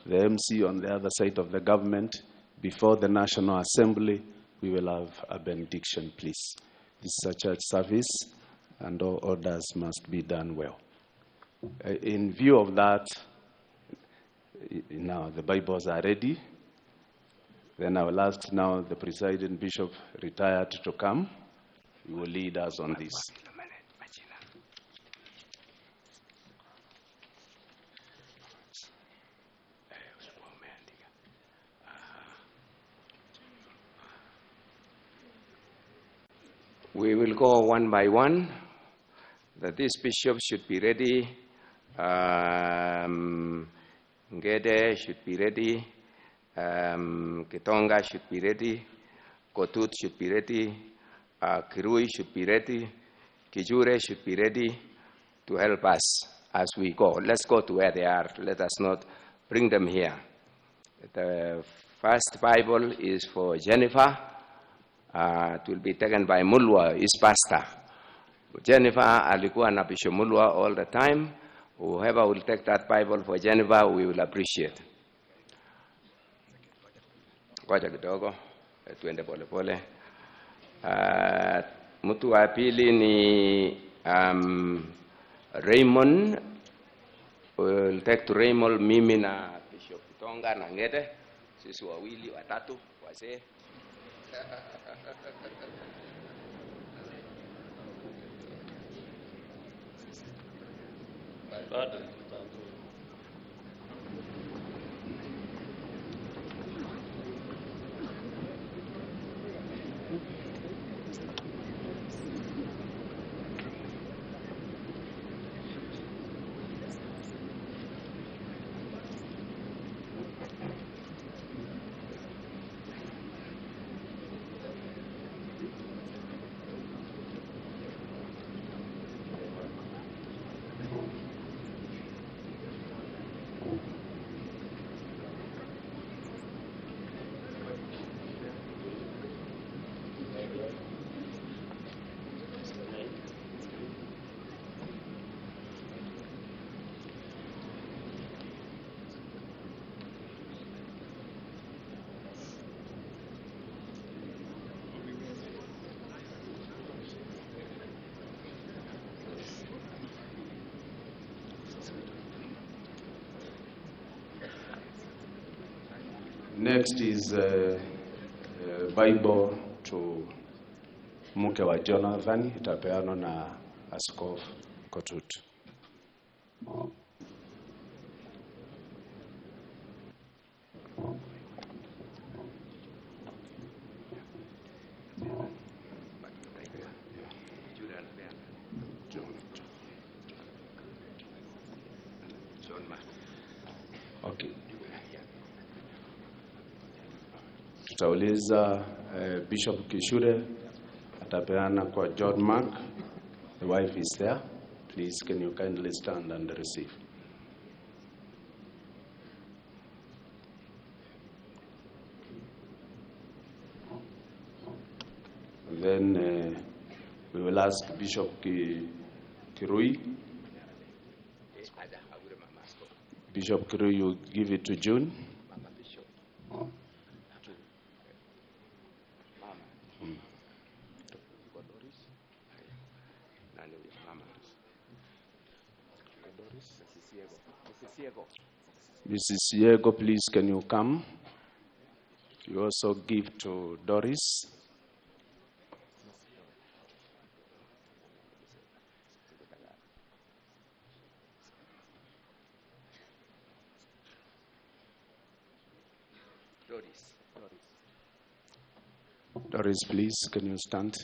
the MC on the other side of the government, before the National Assembly, we will have a benediction, please. This is a church service, and all orders must be done well. In view of that, now the Bibles are ready. Then I will ask now the presiding bishop, retired, to come. He will lead us on this. We will go one by one. That these bishops should be ready. Ngede should be ready. Kitonga should be ready. Kotut should be ready. Kirui should be ready. Kijure should be ready to help us as we go. Let's go to where they are. Let us not bring them here. The first Bible is for Jennifer. It will be taken by Mulwa, his pastor. Jennifer alikuwa na Bishop Mulwa all the time. Whoever will take that Bible for Jennifer, we will appreciate. Ngoja kidogo, tuende pole pole. Mtu wa pili ni Raymond. We'll take to Raymond, mimi na Bishop Tonga na Ngede. Sisi wawili watatu wazee. Next is Bible to mke wa Jonathan, itapeanwa na Askofu Kotut. Okay. Tutauliza Bishop Kishure atapeana kwa John Mark. The wife is there. Please, can you kindly stand and receive? Then we will ask Bishop Kirui. Bishop Kirui, you give it to June. Mrs. Diego, please, can you come? You also give to Doris. Doris, please, can you stand?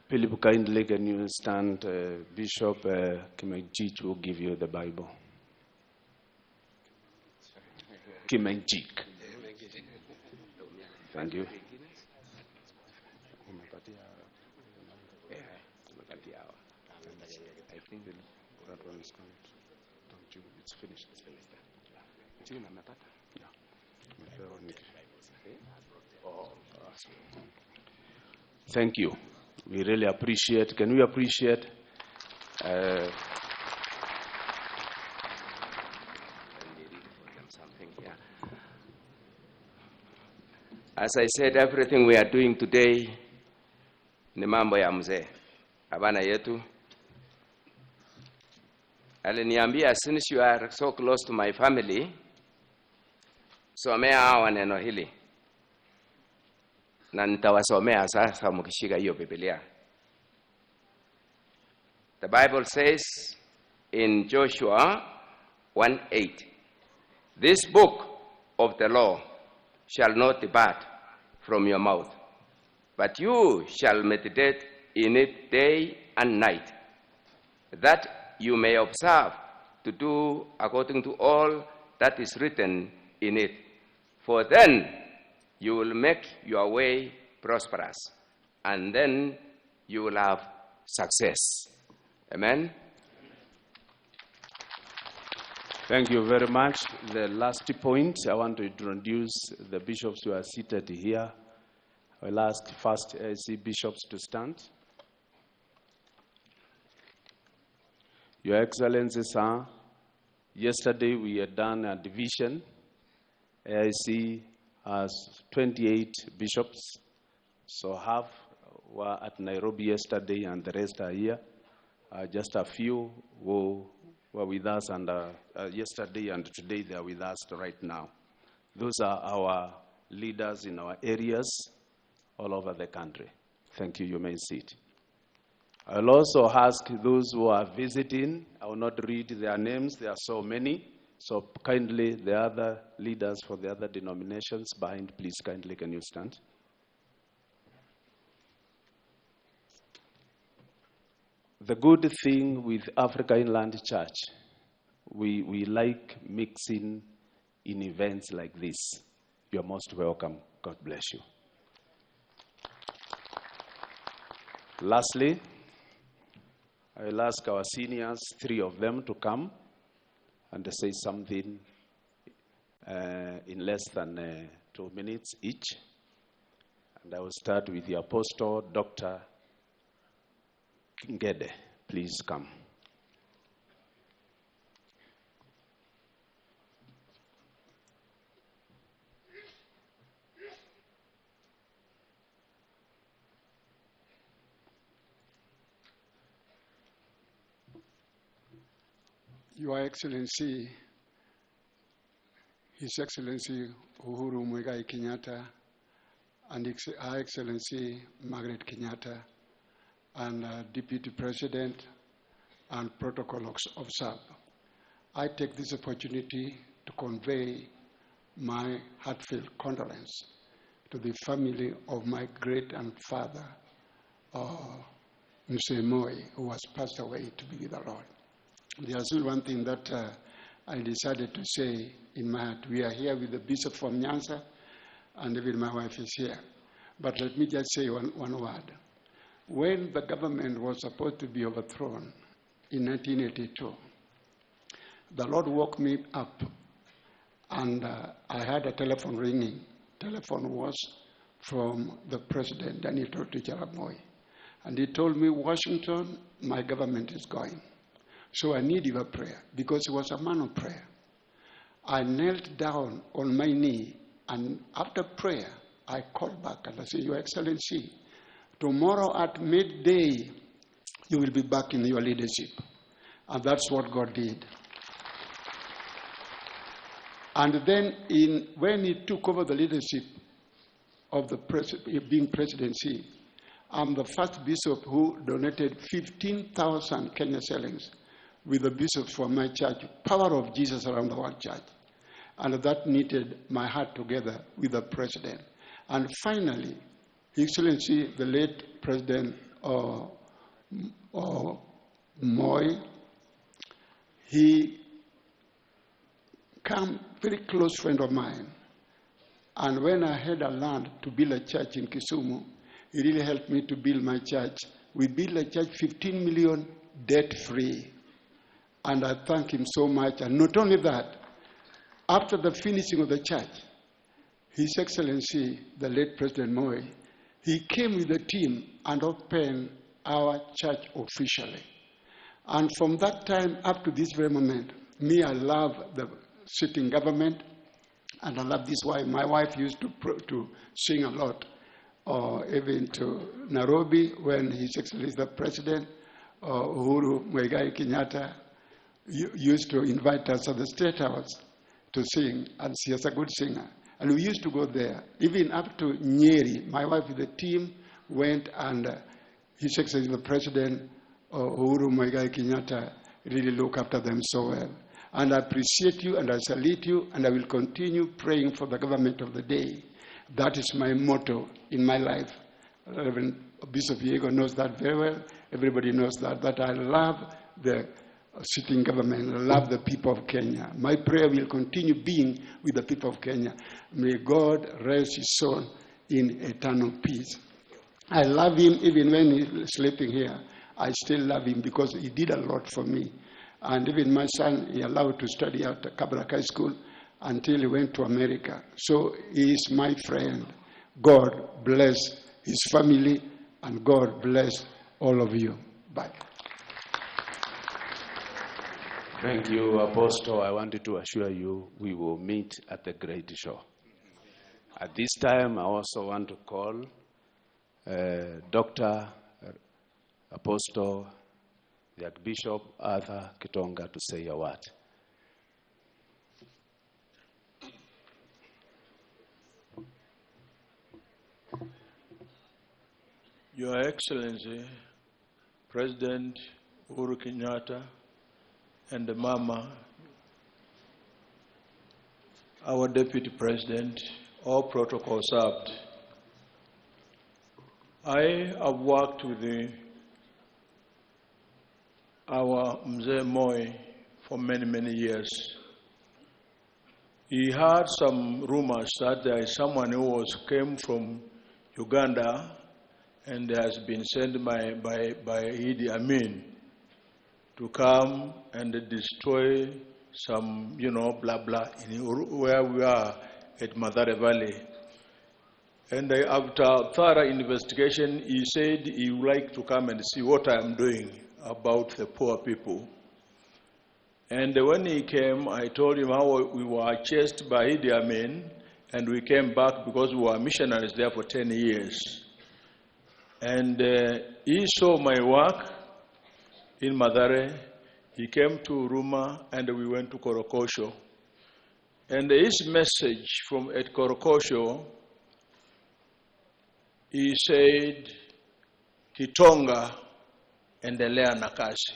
Philip, kindly can you stand? Bishop Kimenjik will give you the Bible. Kimenjik. Thank you. I think that one is going to, don't you, it's finished. Thank you. We really appreciate. Can we appreciate? As I said, everything we are doing today ni mambo ya mzee. Abana yetu. Aliniambia, since you are so close to my family, somea hawa neno hili. Na nitawasomea sasa mkishika hiyo Biblia. The Bible says in Joshua 1:8, this book of the law shall not depart from your mouth, but you shall meditate in it day and night, that you may observe to do according to all that is written in it. For then you will make your way prosperous, and then you will have success. Amen. Thank you very much. The last point, I want to introduce the bishops who are seated here. I will ask first AC bishops to stand. Your Excellencies, yesterday we had done a division. AIC has 28 bishops, so half were at Nairobi yesterday and the rest are here. Just a few who were with us yesterday and today they are with us right now. Those are our leaders in our areas all over the country. Thank you. You may sit. I will also ask those who are visiting, I will not read their names, there are so many. So kindly, the other leaders for the other denominations behind, please kindly can you stand? The good thing with Africa Inland Church, we like mixing in events like this. You're most welcome. God bless you. Lastly, I will ask our seniors, 3 of them, to come and to say something in less than 2 minutes each. And I will start with the Apostle, Dr. Ngede. Please come. Your Excellency, His Excellency Uhuru Muigai Kenyatta, and Her Excellency Margaret Kenyatta, and Deputy President and Protocol Observer, I take this opportunity to convey my heartfelt condolence to the family of my great-grandfather, Mr. Moi, who has passed away to be with the Lord. There's one thing that I decided to say in my heart. We are here with the Bishop from Nyanza, and even my wife is here. But let me just say one word. When the government was supposed to be overthrown in 1982, the Lord woke me up, and I had a telephone ringing. Telephone was from the President, Daniel Toroitich arap Moi. And he told me, Washington, my government is going. So I need your prayer, because he was a man of prayer. I knelt down on my knee, and after prayer, I called back and I said, Your Excellency, tomorrow at midday, you will be back in your leadership. And that's what God did. And then when he took over the leadership of the being presidency, I'm the first bishop who donated 15,000 Kenya shillings with the bishops from my church, Power of Jesus Around the World Church. And that knitted my heart together with the president. And finally, His Excellency, the late President Moi, he became a very close friend of mine. And when I had a land to build a church in Kisumu, he really helped me to build my church. We built a church 15 million debt-free. And I thank him so much. And not only that, after the finishing of the church, His Excellency, the late President Moi, he came with a team and opened our church officially. And from that time up to this very moment, I love the sitting government, and I love this wife. My wife used to sing a lot, even to Nairobi, when His Excellency the President, Uhuru Muigai Kenyatta, used to invite us at the State House to sing, and she is a good singer. And we used to go there, even up to Nyeri. My wife with the team went, and His Excellency the President, Uhuru Muigai Kenyatta, really look after them so well. And I appreciate you, and I salute you, and I will continue praying for the government of the day. That is my motto in my life. Reverend Bishop Diego knows that very well. Everybody knows that I love the sitting government. I love the people of Kenya. My prayer will continue being with the people of Kenya. May God rest his soul in eternal peace. I love him even when he's sleeping here. I still love him because he did a lot for me. And even my son, he allowed to study at Kabarak High School until he went to America. So he is my friend. God bless his family, and God bless all of you. Bye. Thank you, Apostle. I wanted to assure you we will meet at the Great Show. At this time, I also want to call Dr. Apostle, the Archbishop Arthur Kitonga, to say a word. Your Excellency, President Uhuru Kenyatta, and the Mama, our Deputy President, all protocols served. I have worked with our Mzee Moi for many, many years. He had some rumors that there is someone who came from Uganda and has been sent by Idi Amin to come and destroy some, blah, blah, where we are at Mathare Valley. And after thorough investigation, he said he would like to come and see what I am doing about the poor people. And when he came, I told him how we were chased by Idi Amin, and we came back because we were missionaries there for 10 years. And he saw my work in Mathare. he came to Huruma and we went to Korokosho. And his message from at Korokosho, he said, Kitonga, endelea na kazi.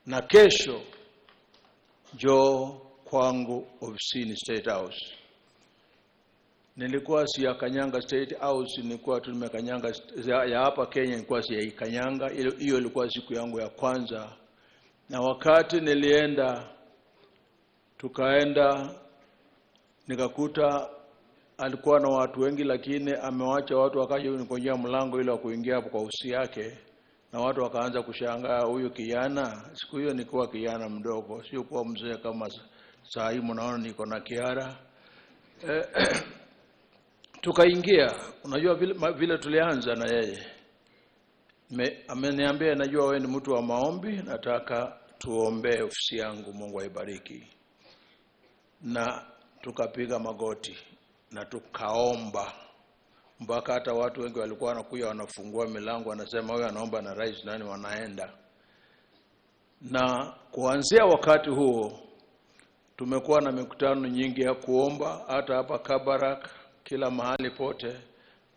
Na kesho, njoo kwangu ofisini State House. Nilikuwa sijakanyanga State House, nilikuwa tumekanyanga ya hapa Kenya, nilikuwa sijaikanyanga. Hiyo ilikuwa siku yangu ya kwanza. Na wakati nilienda, tukaenda, nikakuta alikuwa na watu wengi, lakini amewacha watu wakaja kunigojea mlango ili kuingia hapo kwa ofisi yake. Na watu wakaanza kushangaa, huyu kijana, siku hiyo nilikuwa kijana mdogo, sio kwa mzee kama saa hii mnaona niko na kiara. Tukaingia, unajua vile tulianza na yeye. Ameniambia, najua wewe ni mtu wa maombi, nataka tuombe ofisi yangu, Mungu aibariki. Na tukapiga magoti na tukaomba. Mpaka hata watu wengi walikuwa wanakuja wanafungua milango, wanasema huyu anaomba na rais nani, wanaenda. Na kuanzia wakati huo tumekuwa na mikutano nyingi ya kuomba, hata hapa Kabarak, kila mahali pote.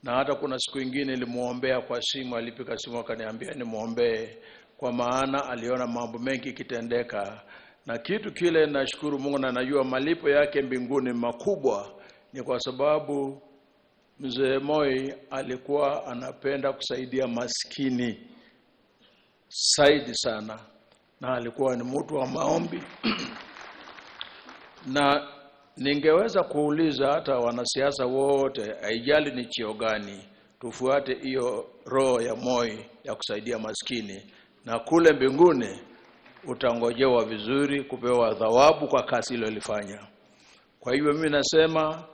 Na hata kuna siku nyingine nilimuombea kwa simu, alipiga simu akaniambia nimuombee, kwa maana aliona mambo mengi kitendeka. Na kitu kile nashukuru Mungu, na najua malipo yake mbinguni makubwa, ni kwa sababu Mzee Moi alikuwa anapenda kusaidia maskini zaidi sana, na alikuwa ni mtu wa maombi. Na ningeweza kuuliza hata wanasiasa wote, haijali ni cheo gani, tufuate hiyo roho ya Moi ya kusaidia maskini, na kule mbinguni utangojewa vizuri, kupewa thawabu kwa kazi ile ulifanya. Kwa hivyo mimi nasema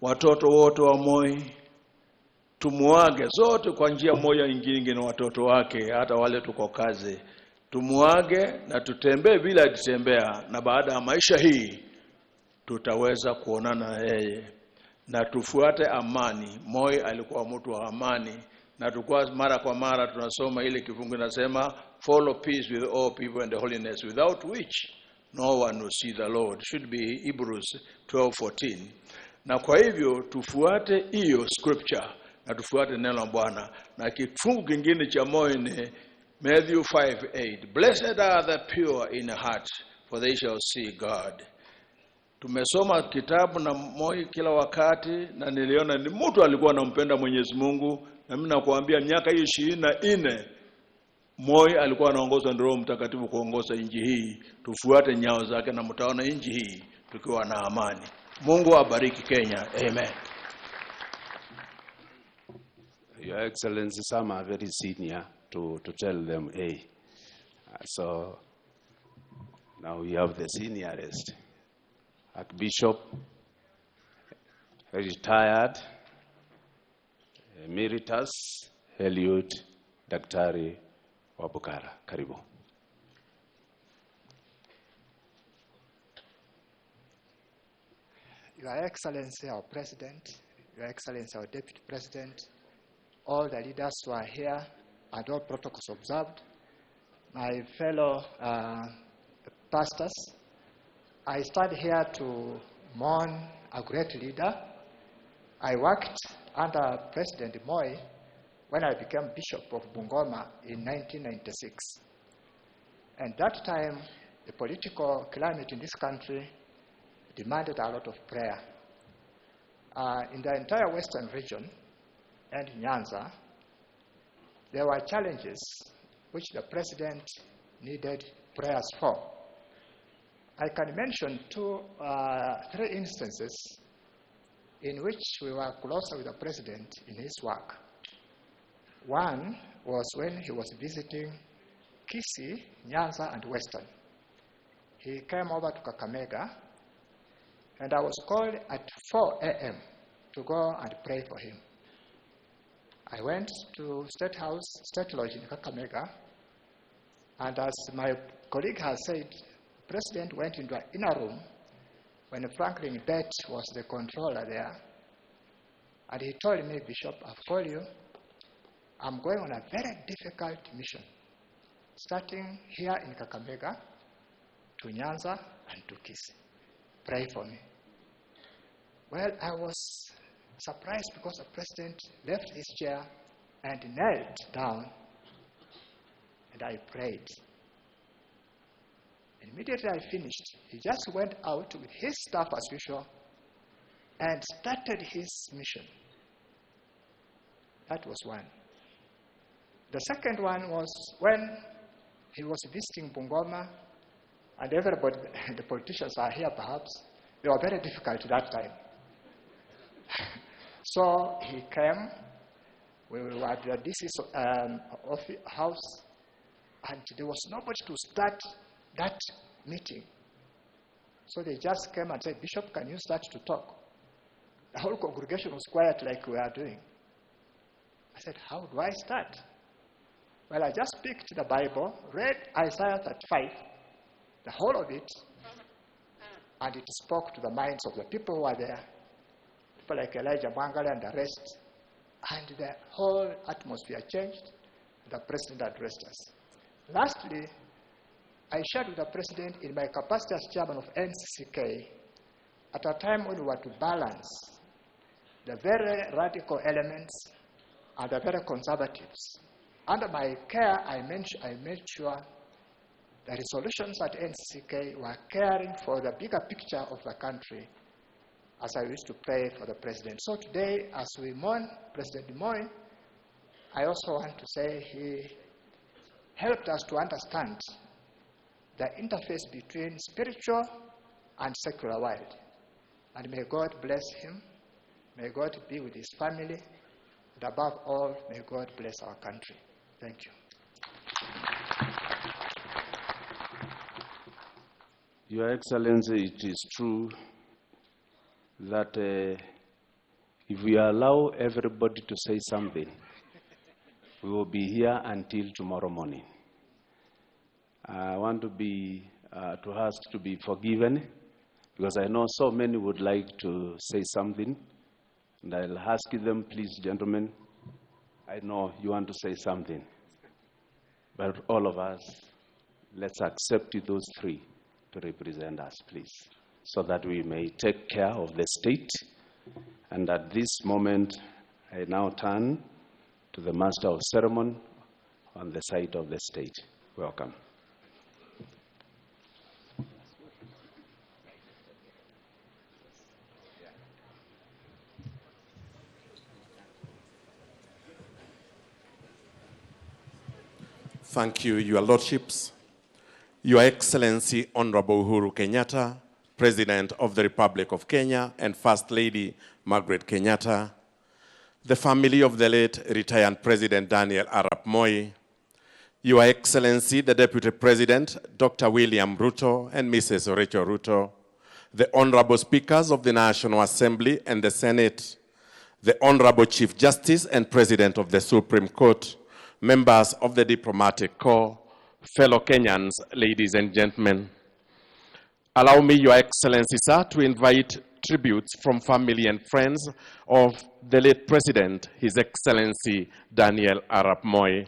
watoto wote wa Moi tumuage zote kwa njia moja nyingine, na watoto wake hata wale tuko kazi, tumuage na tutembee bila kutembea, na baada ya maisha hii tutaweza kuonana na yeye, na tufuate amani. Moi alikuwa mtu wa amani, na tulikuwa mara kwa mara tunasoma ile kifungu nasema, follow peace with all people and holiness, without which no one will see the Lord. Should be Hebrews 12:14. Na kwa hivyo tufuate hiyo scripture, na tufuate neno la Bwana. Na kifungu kingine cha Moi ni Matthew 5:8, blessed are the pure in heart, for they shall see God. Tumesoma kitabu na Moi kila wakati, na niliona ni mtu alikuwa anampenda Mwenyezi Mungu. Na mimi nakuambia miaka hiyo 24 Moi alikuwa anaongozwa na Roho Mtakatifu kuongoza nchi hii. Tufuate nyao zake na mtaona nchi hii tukiwa na amani. Mungu abariki Kenya. Amen. Your Excellency, some are very senior to tell them, hey. So now we have the seniorest. Archbishop, retired, emeritus, Eliud Daktari Wabukara. Karibu. Your Excellency, our President, Your Excellency, our Deputy President, all the leaders who are here, and all protocols observed, my fellow pastors, I stand here to mourn a great leader. I worked under President Moi when I became Bishop of Bungoma in 1996. And that time, the political climate in this country demanded a lot of prayer. In the entire western region and Nyanza, there were challenges which the president needed prayers for. I can mention three instances in which we were closer with the president in his work. One was when he was visiting Kisii, Nyanza, and Western. He came over to Kakamega, and I was called at 4 a.m. to go and pray for him. I went to State House, State Lodge in Kakamega, and as my colleague has said, the president went into an inner room when Franklin Bett was the controller there, and he told me, Bishop, I've called you. I'm going on a very difficult mission. starting here in Kakamega to Nyanza and to Kisii. Pray for me. Well, I was surprised because the president left his chair and knelt down, and I prayed. Immediately I finished, he just went out with his staff as usual and started his mission. That was one. The second one was when he was visiting Bungoma, and everybody, the politicians are here perhaps, they were very difficult that time. So he came, we were at the DC house, and there was nobody to start that meeting. So they just came and said, Bishop, can you start to talk? The whole congregation was quiet like we are doing. I said, how do I start? Well, I just picked the Bible, read Isaiah 35, the whole of it, and it spoke to the minds of the people who were there, people like Elijah Mangala and the rest, and the whole atmosphere changed. The president addressed us. Lastly, I shared with the president in my capacity as chairman of NCCK at a time when we were to balance the very radical elements and the very conservatives. Under my care, I made sure the resolutions at NCCK were caring for the bigger picture of the country as I used to pray for the president. So today, as we mourn President Moi, I also want to say he helped us to understand the interface between spiritual and secular world. And may God bless him. May God be with his family. And above all, may God bless our country. Thank you. Your Excellency, it is true that if we allow everybody to say something, we will be here until tomorrow morning. I want to ask to be forgiven, because I know so many would like to say something, and I'll ask them, please, gentlemen, I know you want to say something, but all of us, let's accept those three to represent us, please, so that we may take care of the state. And at this moment, I now turn to the Master of Ceremony on the side of the state. Welcome. Thank you, Your Lordships. Your Excellency Honorable Uhuru Kenyatta, President of the Republic of Kenya, and First Lady Margaret Kenyatta, the family of the late retired President Daniel Arap Moi, Your Excellency the Deputy President, Dr. William Ruto and Mrs. Rachel Ruto, the Honorable Speakers of the National Assembly and the Senate, the Honorable Chief Justice and President of the Supreme Court, members of the Diplomatic Corps, fellow Kenyans, ladies and gentlemen. Allow me, Your Excellency, sir, to invite tributes from family and friends of the late President, His Excellency Daniel Arap Moi.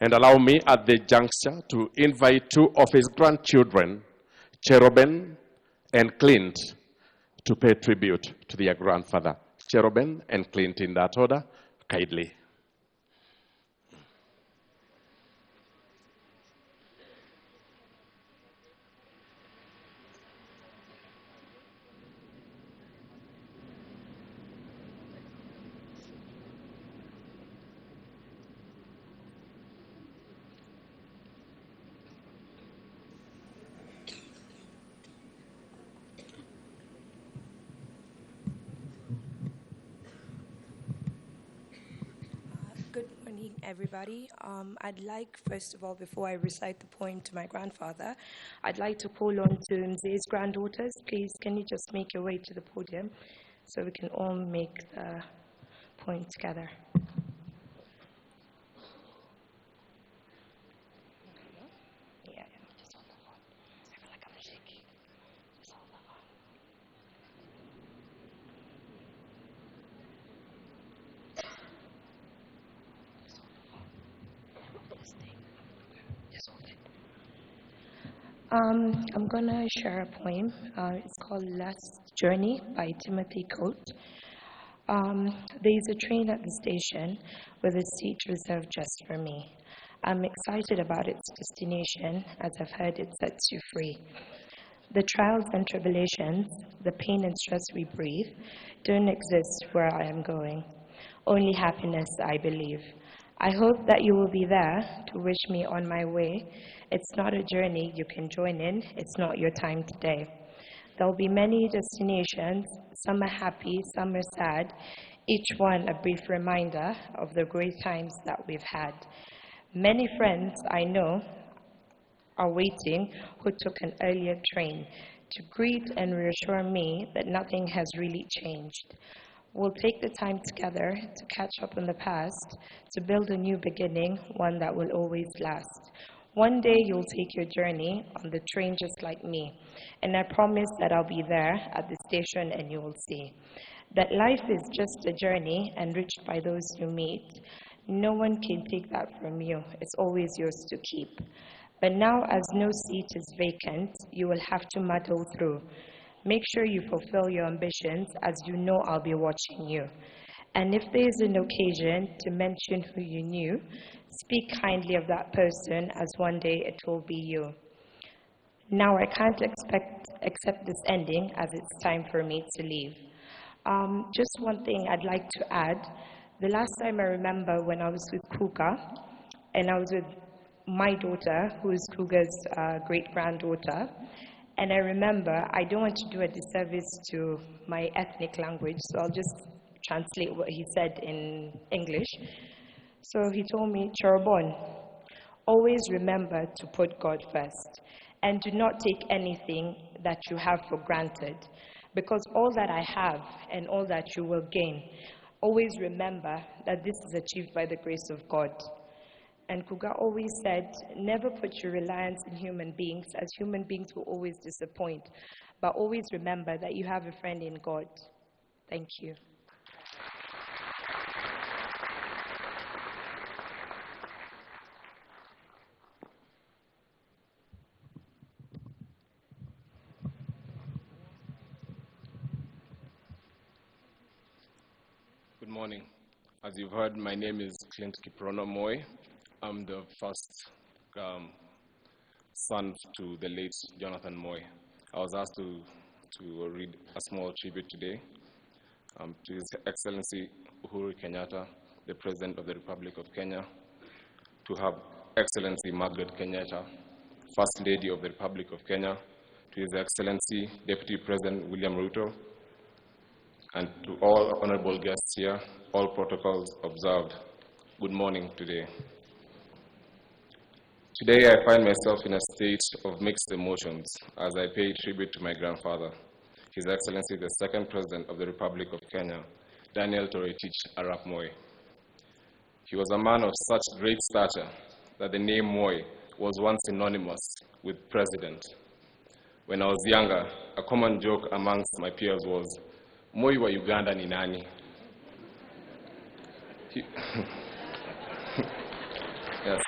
And allow me at the juncture to invite two of his grandchildren, Cherubin and Clint, to pay tribute to their grandfather. Cherubin and Clint in that order, kindly. Everybody. I'd like, first of all, before I recite the poem to my grandfather, I'd like to call on to Mzee's granddaughters. Please, can you just make your way to the podium so we can all make the poem together. Yes, I'm going to share a poem. It's called Last Journey by Timothy Coate. There is a train at the station with a seat reserved just for me. I'm excited about its destination as I've heard it sets you free. The trials and tribulations, the pain and stress we breathe, don't exist where I am going. Only happiness, I believe. I hope that you will be there to wish me on my way. It's not a journey you can join in. It's not your time today. There'll be many destinations. Some are happy, some are sad. Each one a brief reminder of the great times that we've had. Many friends I know are waiting who took an earlier train to greet and reassure me that nothing has really changed. We'll take the time together to catch up on the past, to build a new beginning, one that will always last. One day you'll take your journey on the train just like me, and I promise that I'll be there at the station and you will see that life is just a journey enriched by those you meet. No one can take that from you. It's always yours to keep. But now, as no seat is vacant, you will have to muddle through. Make sure you fulfill your ambitions, as you know I'll be watching you. And if there is an occasion to mention who you knew, speak kindly of that person, as one day it will be you. Now I can't accept this ending, as it's time for me to leave. Just one thing I'd like to add. The last time I remember when I was with Kuga, and I was with my daughter, who is Kuga's great-granddaughter, and I remember, I don't want to do a disservice to my ethnic language, so I'll just translate what he said in English. So he told me, Charbon, always remember to put God first, and do not take anything that you have for granted, because all that I have and all that you will gain, always remember that this is achieved by the grace of God. And Kuga always said, never put your reliance in human beings, as human beings will always disappoint. But always remember that you have a friend in God. Thank you. Good morning. As you've heard, my name is Clint Kiprono Moi. I'm the first son to the late Jonathan Moi. I was asked to read a small tribute today to His Excellency Uhuru Kenyatta, the President of the Republic of Kenya, to Her Excellency Margaret Kenyatta, First Lady of the Republic of Kenya, to His Excellency Deputy President William Ruto, and to all honorable guests here, all protocols observed. Good morning today. Today I find myself in a state of mixed emotions as I pay tribute to my grandfather, His Excellency the Second President of the Republic of Kenya, Daniel Toroitich Arap Moi. He was a man of such great stature that the name Moi was once synonymous with president. When I was younger, a common joke amongst my peers was, Moi wa Uganda ni nani? Yes.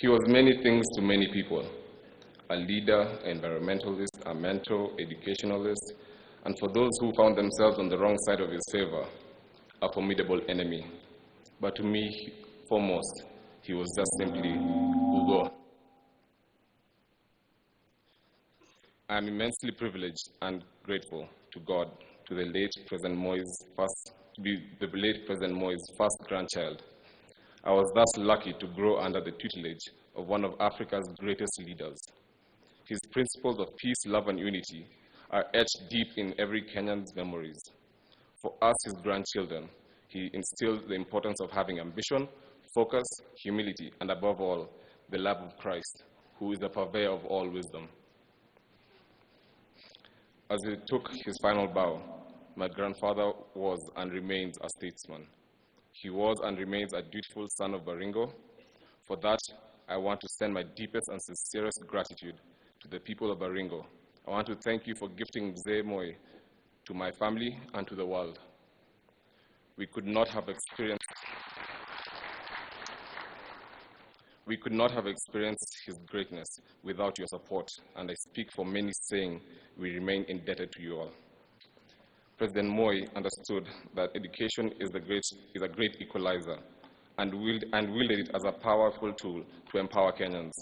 He was many things to many people. A leader, environmentalist, a mentor, educationalist, and for those who found themselves on the wrong side of his favor, a formidable enemy. But to me, foremost, he was just simply Ugo. I am immensely privileged and grateful to God to be the late President Moi's first grandchild. I was thus lucky to grow under the tutelage of one of Africa's greatest leaders. His principles of peace, love, and unity are etched deep in every Kenyan's memories. For us, his grandchildren, he instilled the importance of having ambition, focus, humility, and above all, the love of Christ, who is the purveyor of all wisdom. As he took his final bow, my grandfather was and remains a statesman. He was and remains a dutiful son of Baringo. For that, I want to send my deepest and sincerest gratitude to the people of Baringo. I want to thank you for gifting Mzee Moi to my family and to the world. We could not have experienced We could not have experienced his greatness without your support, and I speak for many saying we remain indebted to you all. President Moi understood that education is a great equalizer and wielded it as a powerful tool to empower Kenyans.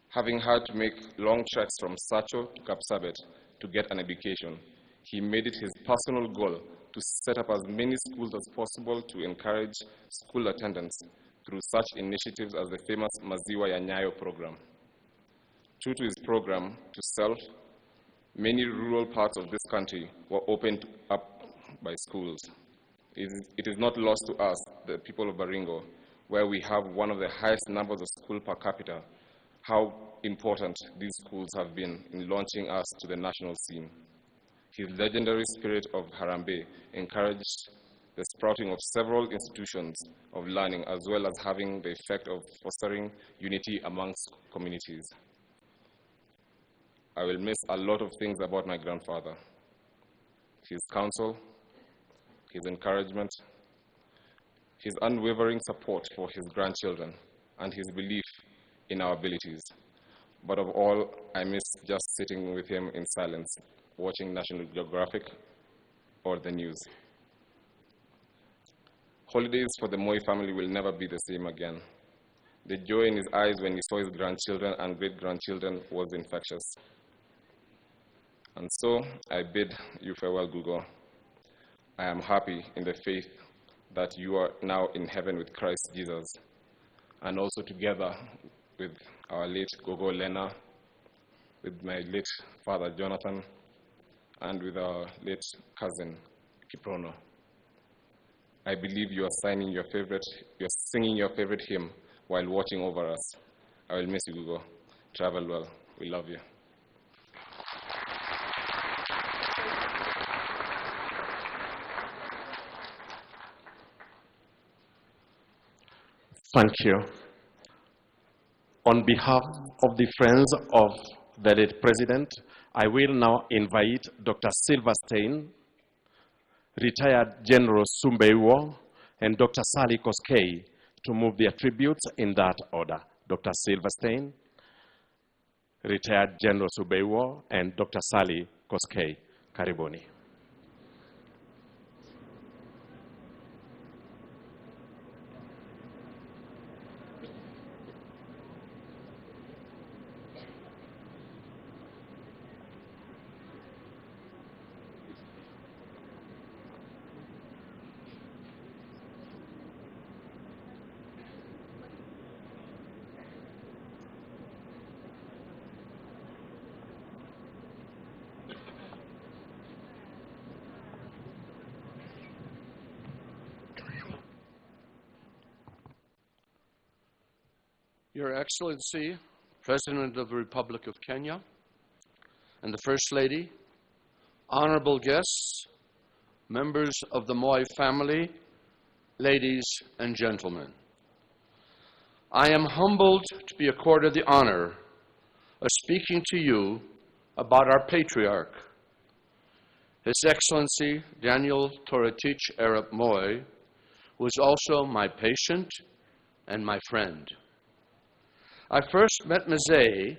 Having had to make long treks from Sacho to Kapsabet to get an education, he made it his personal goal to set up as many schools as possible to encourage school attendance through such initiatives as the famous Maziwa ya Nyayo program. True to his program to self, many rural parts of this country were opened up by schools. It is not lost to us, the people of Baringo, where we have one of the highest numbers of schools per capita, how important these schools have been in launching us to the national scene. His legendary spirit of Harambee encouraged the sprouting of several institutions of learning, as well as having the effect of fostering unity amongst communities. I will miss a lot of things about my grandfather: his counsel, his encouragement, his unwavering support for his grandchildren, and his belief in our abilities. But of all, I miss just sitting with him in silence, watching National Geographic or the news. Holidays for the Moi family will never be the same again. The joy in his eyes when he saw his grandchildren and great-grandchildren was infectious. And so, I bid you farewell, Gugo. I am happy in the faith that you are now in heaven with Christ Jesus, and also together with our late Gogo Lena, with my late father Jonathan, and with our late cousin Kiprono. I believe you are singing your favorite hymn while watching over us. I will miss you, Gugo. Travel well. We love you. Thank you. On behalf of the friends of the late President, I will now invite Dr. Silverstein, retired General Sumbeiwo, and Dr. Sally Koskei to move their tributes in that order. Dr. Silverstein, retired General Sumbeiwo, and Dr. Sally Koskei. Karibuni. Your Excellency, President of the Republic of Kenya, and the First Lady, honorable guests, members of the Moi family, ladies and gentlemen. I am humbled to be accorded the honor of speaking to you about our patriarch. His Excellency Daniel Toroitich Arap Moi was also my patient and my friend. I first met Mzee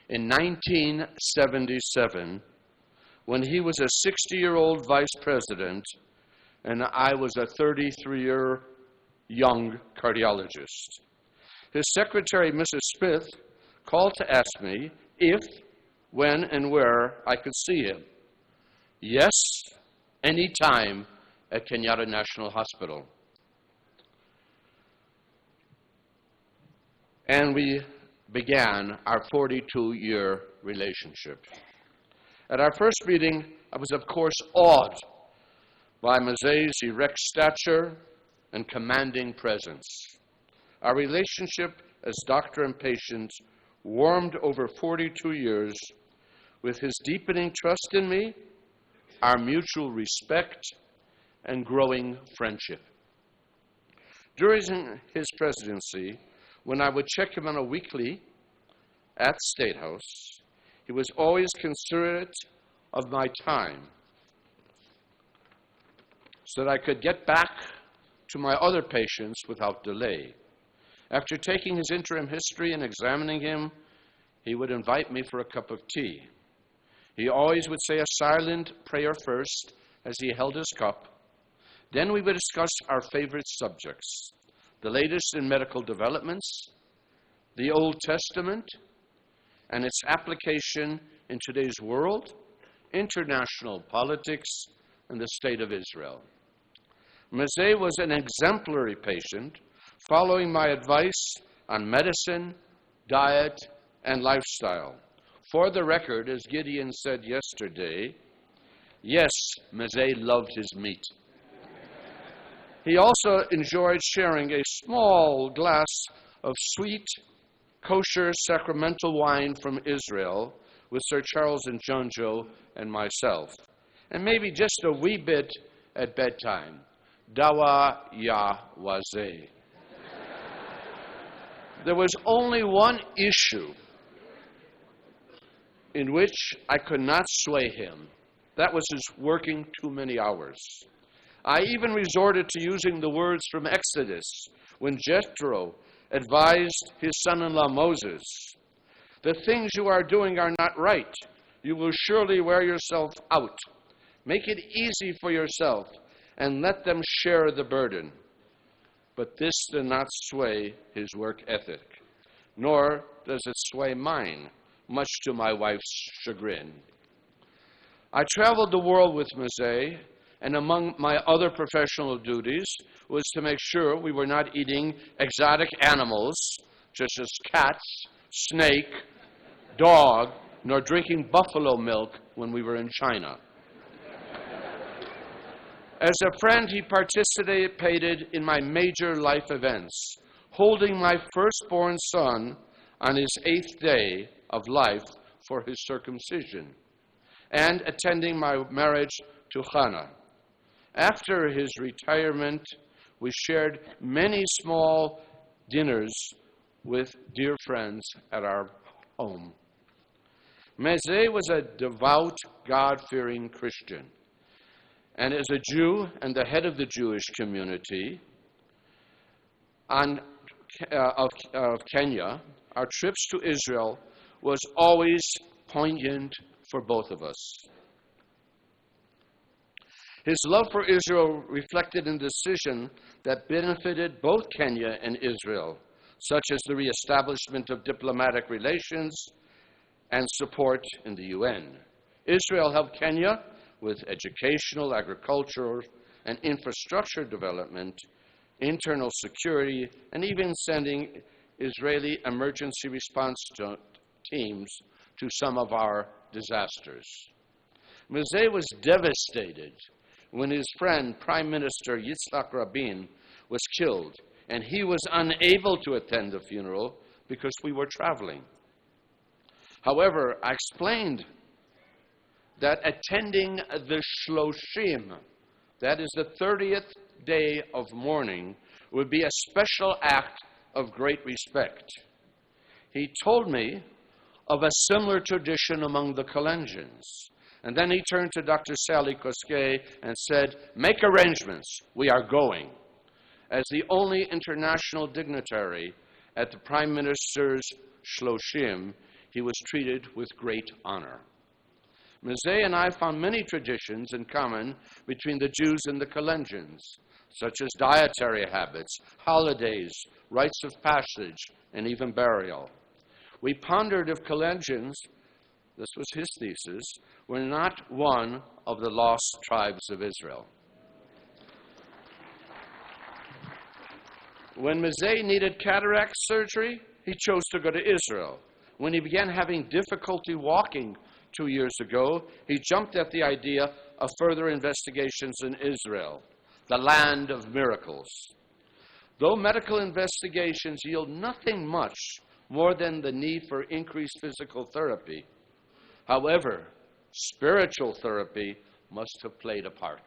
in 1977 when he was a 60-year-old vice president and I was a 33-year young cardiologist. His secretary, Mrs. Smith, called to ask me if, when, and where I could see him. Yes, anytime at Kenyatta National Hospital. And we began our 42-year relationship. At our first meeting, I was of course awed by Mzee's erect stature and commanding presence. Our relationship as doctor and patient warmed over 42 years with his deepening trust in me, our mutual respect, and growing friendship. During his presidency, when I would check him on a weekly at State House, he was always considerate of my time so that I could get back to my other patients without delay. After taking his interim history and examining him, he would invite me for a cup of tea. He always would say a silent prayer first as he held his cup. Then we would discuss our favorite subjects, the latest in medical developments, the Old Testament, and its application in today's world, international politics, and the state of Israel. Mzee was an exemplary patient, following my advice on medicine, diet, and lifestyle. For the record, as Gideon said yesterday, yes, Mzee loved his meat. He also enjoyed sharing a small glass of sweet, kosher sacramental wine from Israel with Sir Charles Njonjo and myself, and maybe just a wee bit at bedtime. Dawa ya wazee. There was only one issue in which I could not sway him. That was his working too many hours. I even resorted to using the words from Exodus when Jethro advised his son-in-law Moses, "The things you are doing are not right. You will surely wear yourself out. Make it easy for yourself and let them share the burden." But this did not sway his work ethic, nor does it sway mine, much to my wife's chagrin. I traveled the world with Mzee, and among my other professional duties was to make sure we were not eating exotic animals, such as cats, snake, dog, nor drinking buffalo milk when we were in China. As a friend, he participated in my major life events, holding my firstborn son on his 8th day of life for his circumcision, and attending my marriage to Hannah. After his retirement, we shared many small dinners with dear friends at our home. Mzee was a devout, God-fearing Christian. And as a Jew and the head of the Jewish community of Kenya, our trips to Israel was always poignant for both of us. His love for Israel reflected in a decision that benefited both Kenya and Israel, such as the reestablishment of diplomatic relations and support in the UN. Israel helped Kenya with educational, agricultural, and infrastructure development, internal security, and even sending Israeli emergency response teams to some of our disasters. Mzee was devastated when his friend, Prime Minister Yitzhak Rabin, was killed, and he was unable to attend the funeral because we were traveling. However, I explained that attending the Shloshim, that is the 30th day of mourning, would be a special act of great respect. He told me of a similar tradition among the Kalenjins. And then he turned to Dr. Sally Koskei and said, "Make arrangements, we are going." As the only international dignitary at the Prime Minister's Shloshim, he was treated with great honor. Mzee and I found many traditions in common between the Jews and the Kalenjins, such as dietary habits, holidays, rites of passage, and even burial. We pondered if Kalenjins, this was his thesis, were not one of the lost tribes of Israel. When Mzee needed cataract surgery, he chose to go to Israel. When he began having difficulty walking 2 years ago, he jumped at the idea of further investigations in Israel, the land of miracles. Though medical investigations yield nothing much more than the need for increased physical therapy, however, spiritual therapy must have played a part.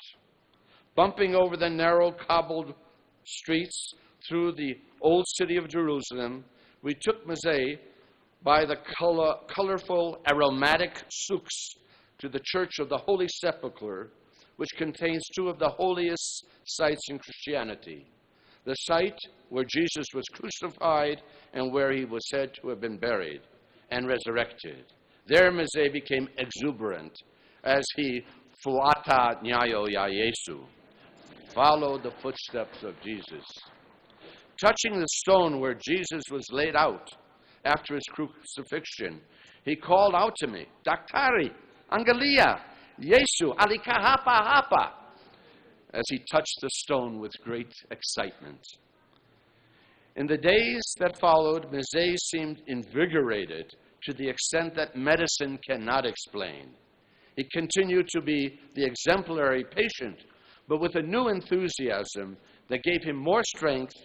Bumping over the narrow cobbled streets through the old city of Jerusalem, we took Mzee by the colorful, aromatic souks to the Church of the Holy Sepulchre, which contains two of the holiest sites in Christianity, the site where Jesus was crucified and where he was said to have been buried and resurrected. There, Mzee became exuberant as he fuata nyayo ya Yesu, followed the footsteps of Jesus. Touching the stone where Jesus was laid out after his crucifixion, he called out to me, Daktari, Angalia, Yesu, alikahapa hapa, as he touched the stone with great excitement. In the days that followed, Mzee seemed invigorated to the extent that medicine cannot explain. He continued to be the exemplary patient, but with a new enthusiasm that gave him more strength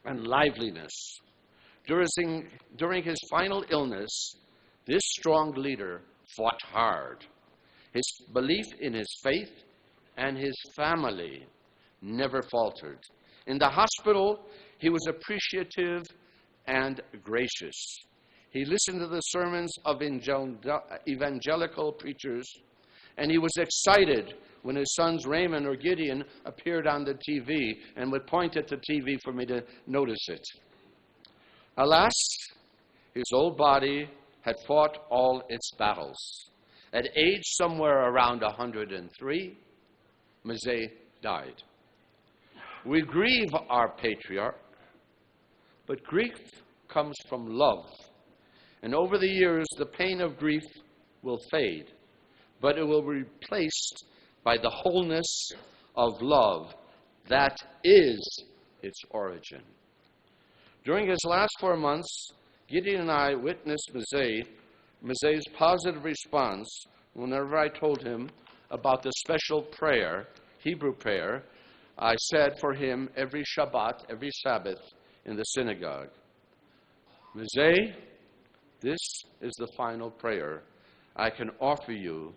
and liveliness. During his final illness, this strong leader fought hard. His belief in his faith and his family never faltered. In the hospital, he was appreciative and gracious. He listened to the sermons of evangelical preachers, and he was excited when his sons Raymond or Gideon appeared on the TV and would point at the TV for me to notice it. Alas, his old body had fought all its battles. At age somewhere around 103, Mzee died. We grieve our patriarch, but grief comes from love. And over the years, the pain of grief will fade, but it will be replaced by the wholeness of love that is its origin. During his last 4 months, Gideon and I witnessed Mzee's positive response whenever I told him about the special prayer, Hebrew prayer, I said for him every Shabbat, every Sabbath in the synagogue. Mzee, this is the final prayer I can offer you,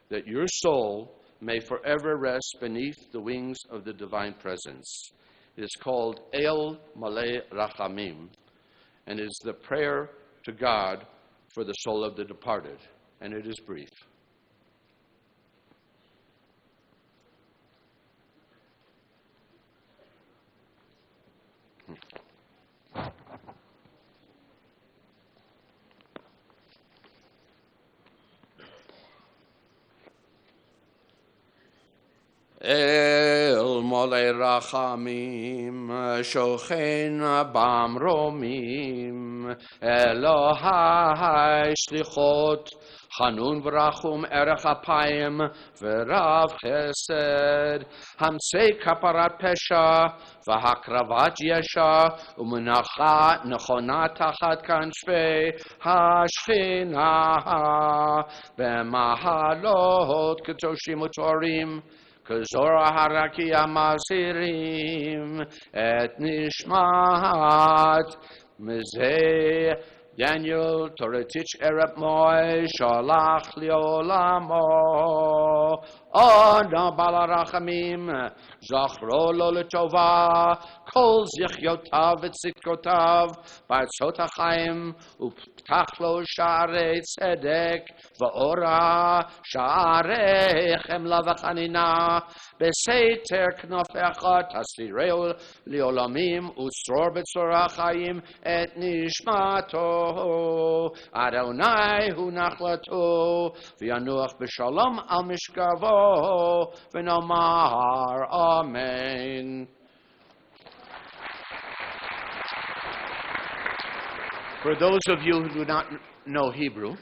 that your soul may forever rest beneath the wings of the divine presence. It is called El Maleh Rachamim, and is the prayer to God for the soul of the departed, and it is brief. El Maleh Rachamim, Shochen Bamromim, Elohai Shlichot, Hanun V'Rachum Erech Apayim, V'Rav Chesed, Hamsei Kaparat Pesha, V'Hakravat Yesha, U'Menacha Nechona Tachat Kanshvei HaShchina, B'Mahalot Ketoshim U'Torim, Kazora Haraki Amazirim, Et Nishmat, Mzee Daniel Toretich Erep Moy, Shalach Liolamo, Ona Balarachamim, Zachro Lo Letova, Kol Zichyotav Etzikotav, Batzot HaChaim, Uptachlo Sha'arei Tzedek, Va'ora Sha'arei Chemla V'Chanina, Beseiter Knofecha Tasireo Liolamim, Usror Betzorah Chaim, Et Nishmato, Adonai Hu Nachlato, V'yanuach B'Shalom Al Mishkavo, V'nomar Amen. For those of you who do not know Hebrew,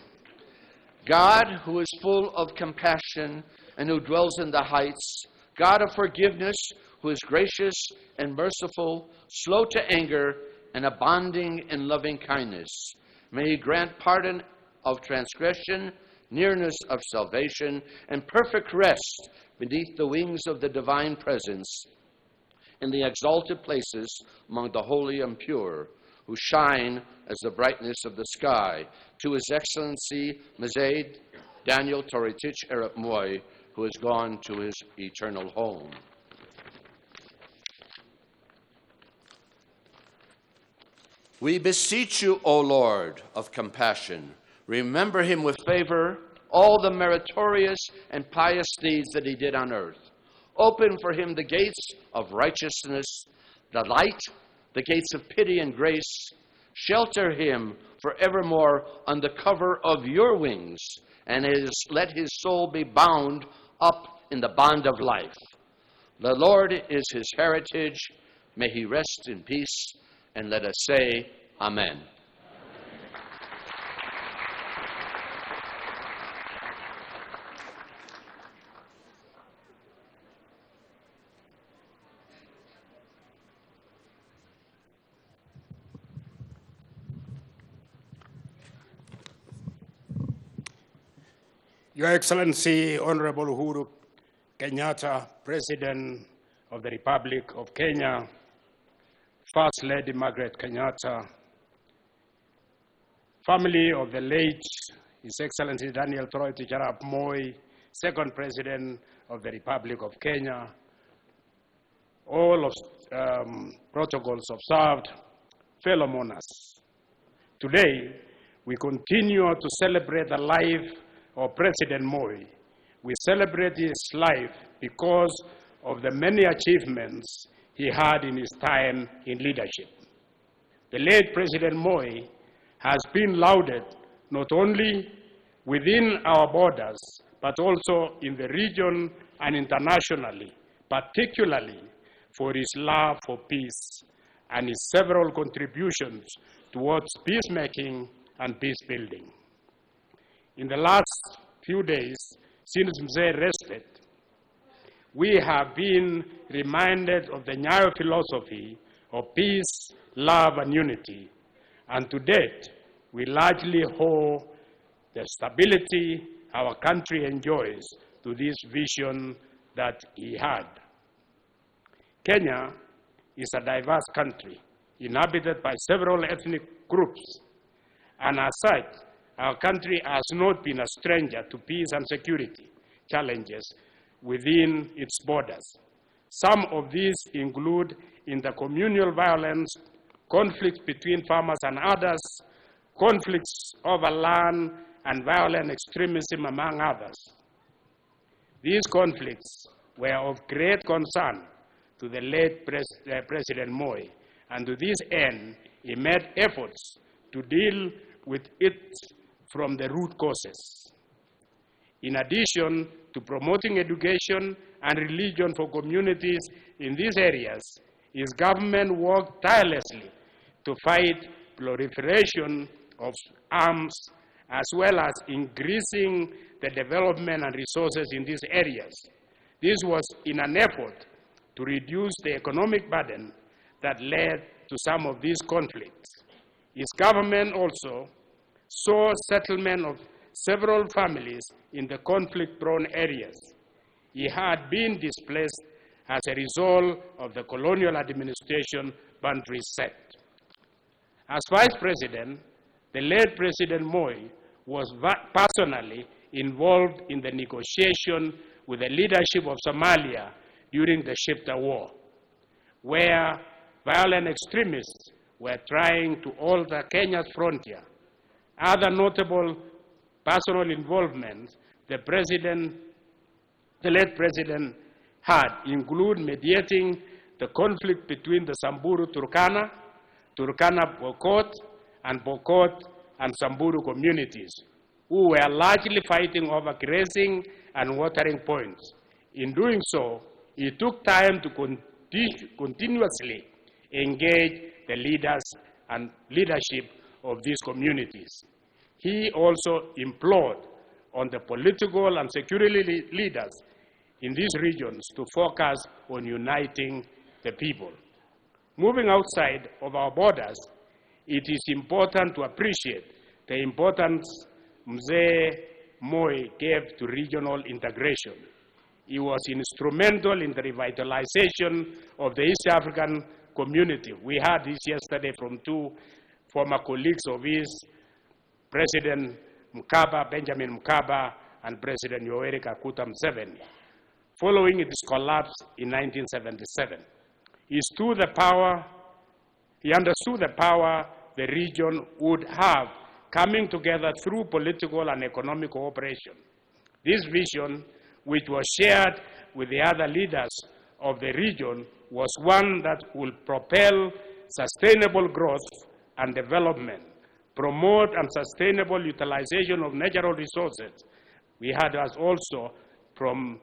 God, who is full of compassion and who dwells in the heights, God of forgiveness, who is gracious and merciful, slow to anger, and abounding in loving kindness, may He grant pardon of transgression, nearness of salvation, and perfect rest beneath the wings of the divine presence in the exalted places among the holy and pure, who shine as the brightness of the sky, to His Excellency Mzee Daniel Toretich Erep Moy, who has gone to his eternal home. We beseech you, O Lord of compassion, remember him with favor, all the meritorious and pious deeds that he did on earth. Open for him the gates of righteousness, the light, the gates of pity and grace. Shelter him forevermore on the cover of your wings, and let his soul be bound up in the bond of life. The Lord is his heritage. May he rest in peace, and let us say, Amen. Your Excellency, Honorable Uhuru Kenyatta, President of the Republic of Kenya, First Lady Margaret Kenyatta, family of the late His Excellency Daniel Toroitich Arap Moi, Second President of the Republic of Kenya, all of protocols observed, fellow mourners. Today, we continue to celebrate the life of President Moi. We celebrate his life because of the many achievements he had in his time in leadership. The late President Moi has been lauded not only within our borders, but also in the region and internationally, particularly for his love for peace and his several contributions towards peacemaking and peace building. In the last few days, since Mzee rested, we have been reminded of the Nyayo philosophy of peace, love, and unity. And to date, we largely owe the stability our country enjoys to this vision that he had. Kenya is a diverse country inhabited by several ethnic groups, and as such, our country has not been a stranger to peace and security challenges within its borders. Some of these include intercommunal violence, conflicts between farmers and others, conflicts over land, and violent extremism, among others. These conflicts were of great concern to the late President Moi, and to this end, he made efforts to deal with it from the root causes. In addition to promoting education and religion for communities in these areas, his government worked tirelessly to fight proliferation of arms, as well as increasing the development and resources in these areas. This was in an effort to reduce the economic burden that led to some of these conflicts. His government also saw settlement of several families in the conflict-prone areas. He had been displaced as a result of the colonial administration boundaries set. As Vice President, the late President Moi was personally involved in the negotiation with the leadership of Somalia during the Shifta War, where violent extremists were trying to alter Kenya's frontier. Other notable personal involvement the late President had include mediating the conflict between the Samburu Turkana, Turkana Pokot, and Pokot and Samburu communities, who were largely fighting over grazing and watering points. In doing so, he took time to continuously engage the leaders and leadership of these communities. He also implored on the political and security leaders in these regions to focus on uniting the people. Moving outside of our borders, it is important to appreciate the importance Mzee Moi gave to regional integration. He was instrumental in the revitalization of the East African community. We heard this yesterday from two former colleagues of his, President Mkapa, Benjamin Mkapa, and President Yoweri Kaguta Museveni. Following its collapse in 1977, he understood the power the region would have coming together through political and economic cooperation. This vision, which was shared with the other leaders of the region, was one that will propel sustainable growth and development, promote and sustainable utilization of natural resources. We had us also from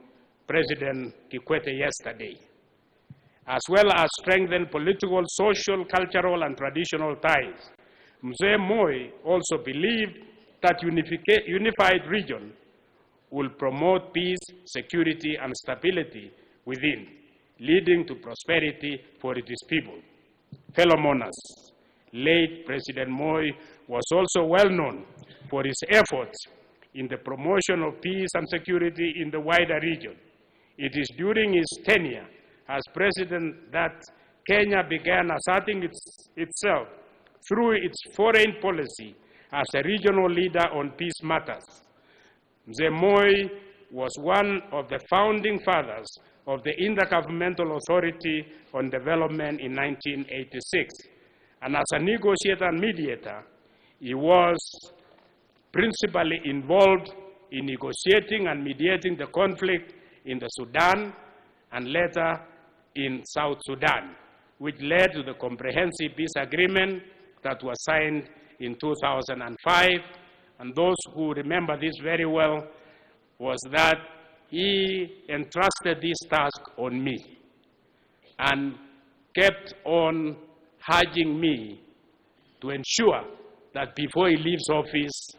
President Kikwete yesterday, as well as strengthen political, social, cultural, and traditional ties. Mzee Moi also believed that unified region will promote peace, security, and stability within, leading to prosperity for its people. Fellow monarchs, late President Moi was also well known for his efforts in the promotion of peace and security in the wider region. It is during his tenure as president that Kenya began asserting itself through its foreign policy as a regional leader on peace matters. Mzee Moi was one of the founding fathers of the Intergovernmental Authority on Development in 1986. And as a negotiator and mediator, he was principally involved in negotiating and mediating the conflict in the Sudan and later in South Sudan, which led to the comprehensive peace agreement that was signed in 2005. And those who remember this very well was that he entrusted this task on me and kept on urging me to ensure that before he leaves office,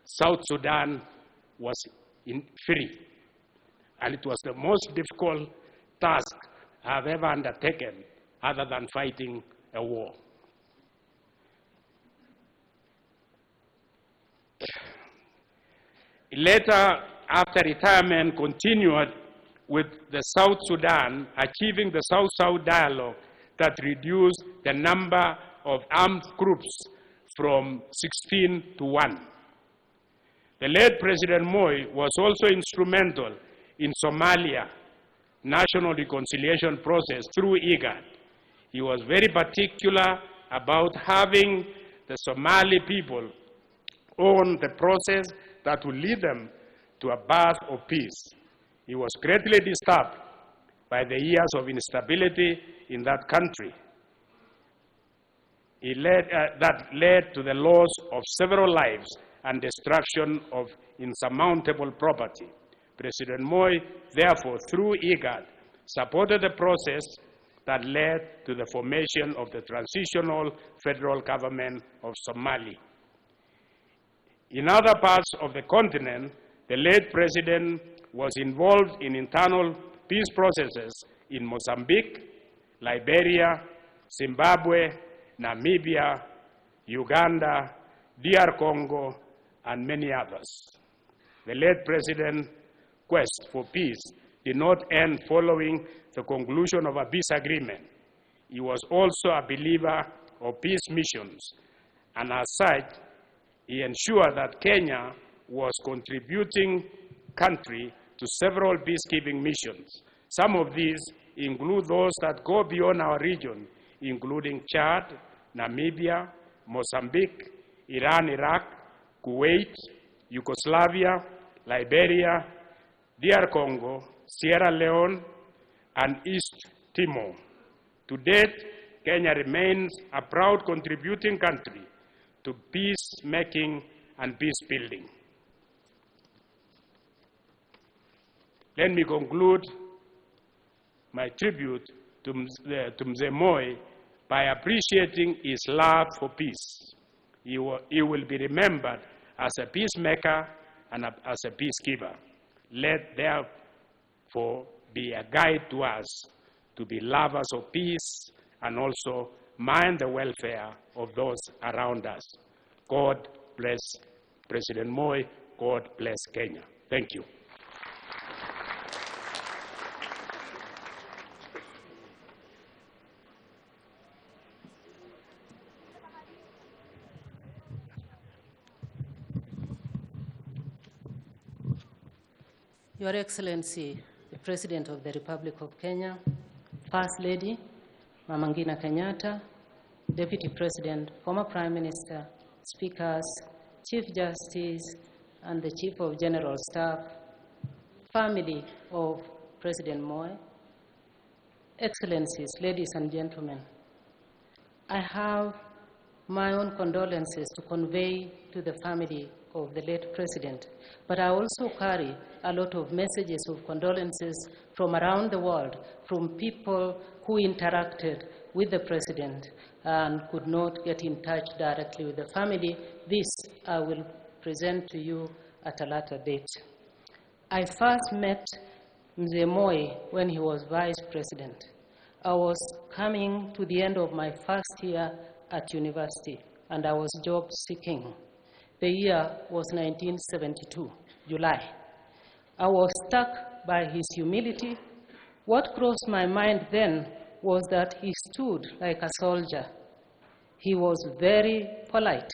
South Sudan was free. And it was the most difficult task I've ever undertaken other than fighting a war. Later, after retirement, continued with the South Sudan, achieving the South-South dialogue that reduced the number of armed groups from 16 to 1. The late President Moi was also instrumental in Somalia national reconciliation process through IGAD. He was very particular about having the Somali people own the process that will lead them to a path of peace. He was greatly disturbed by the years of instability in that country. That led to the loss of several lives and destruction of insurmountable property. President Moi, therefore, through IGAD, supported the process that led to the formation of the transitional federal government of Somalia. In other parts of the continent, the late president was involved in internal peace processes in Mozambique, Liberia, Zimbabwe, Namibia, Uganda, DR Congo, and many others. The late president's quest for peace did not end following the conclusion of a peace agreement. He was also a believer of peace missions, and as such, he ensured that Kenya was contributing country to several peacekeeping missions. Some of these include those that go beyond our region, including Chad, Namibia, Mozambique, Iran, Iraq, Kuwait, Yugoslavia, Liberia, DR Congo, Sierra Leone, and East Timor. To date, Kenya remains a proud contributing country to peacemaking and peace building. Let me conclude my tribute to Mzee Moi by appreciating his love for peace. He will be remembered as a peacemaker and as a peacekeeper. Let therefore be a guide to us to be lovers of peace and also mind the welfare of those around us. God bless President Moi. God bless Kenya. Thank you. Your Excellency, the President of the Republic of Kenya, First Lady, Mama Ngina Kenyatta, Deputy President, former Prime Minister, Speakers, Chief Justice, and the Chief of General Staff, family of President Moi, Excellencies, ladies and gentlemen, I have my own condolences to convey to the family of the late President, but I also carry a lot of messages of condolences from around the world, from people who interacted with the President and could not get in touch directly with the family. This I will present to you at a later date. I first met Mzee Moi when he was Vice President. I was coming to the end of my first year at university, and I was job seeking. The year was 1972, July. I was struck by his humility. What crossed my mind then was that he stood like a soldier. He was very polite.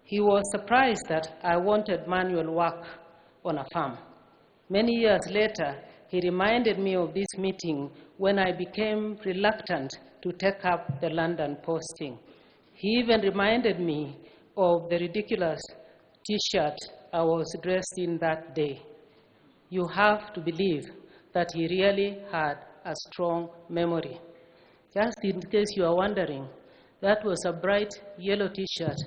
He was surprised that I wanted manual work on a farm. Many years later, he reminded me of this meeting when I became reluctant to take up the London posting. He even reminded me of the ridiculous T-shirt I was dressed in that day. You have to believe that he really had a strong memory. Just in case you are wondering, that was a bright yellow T-shirt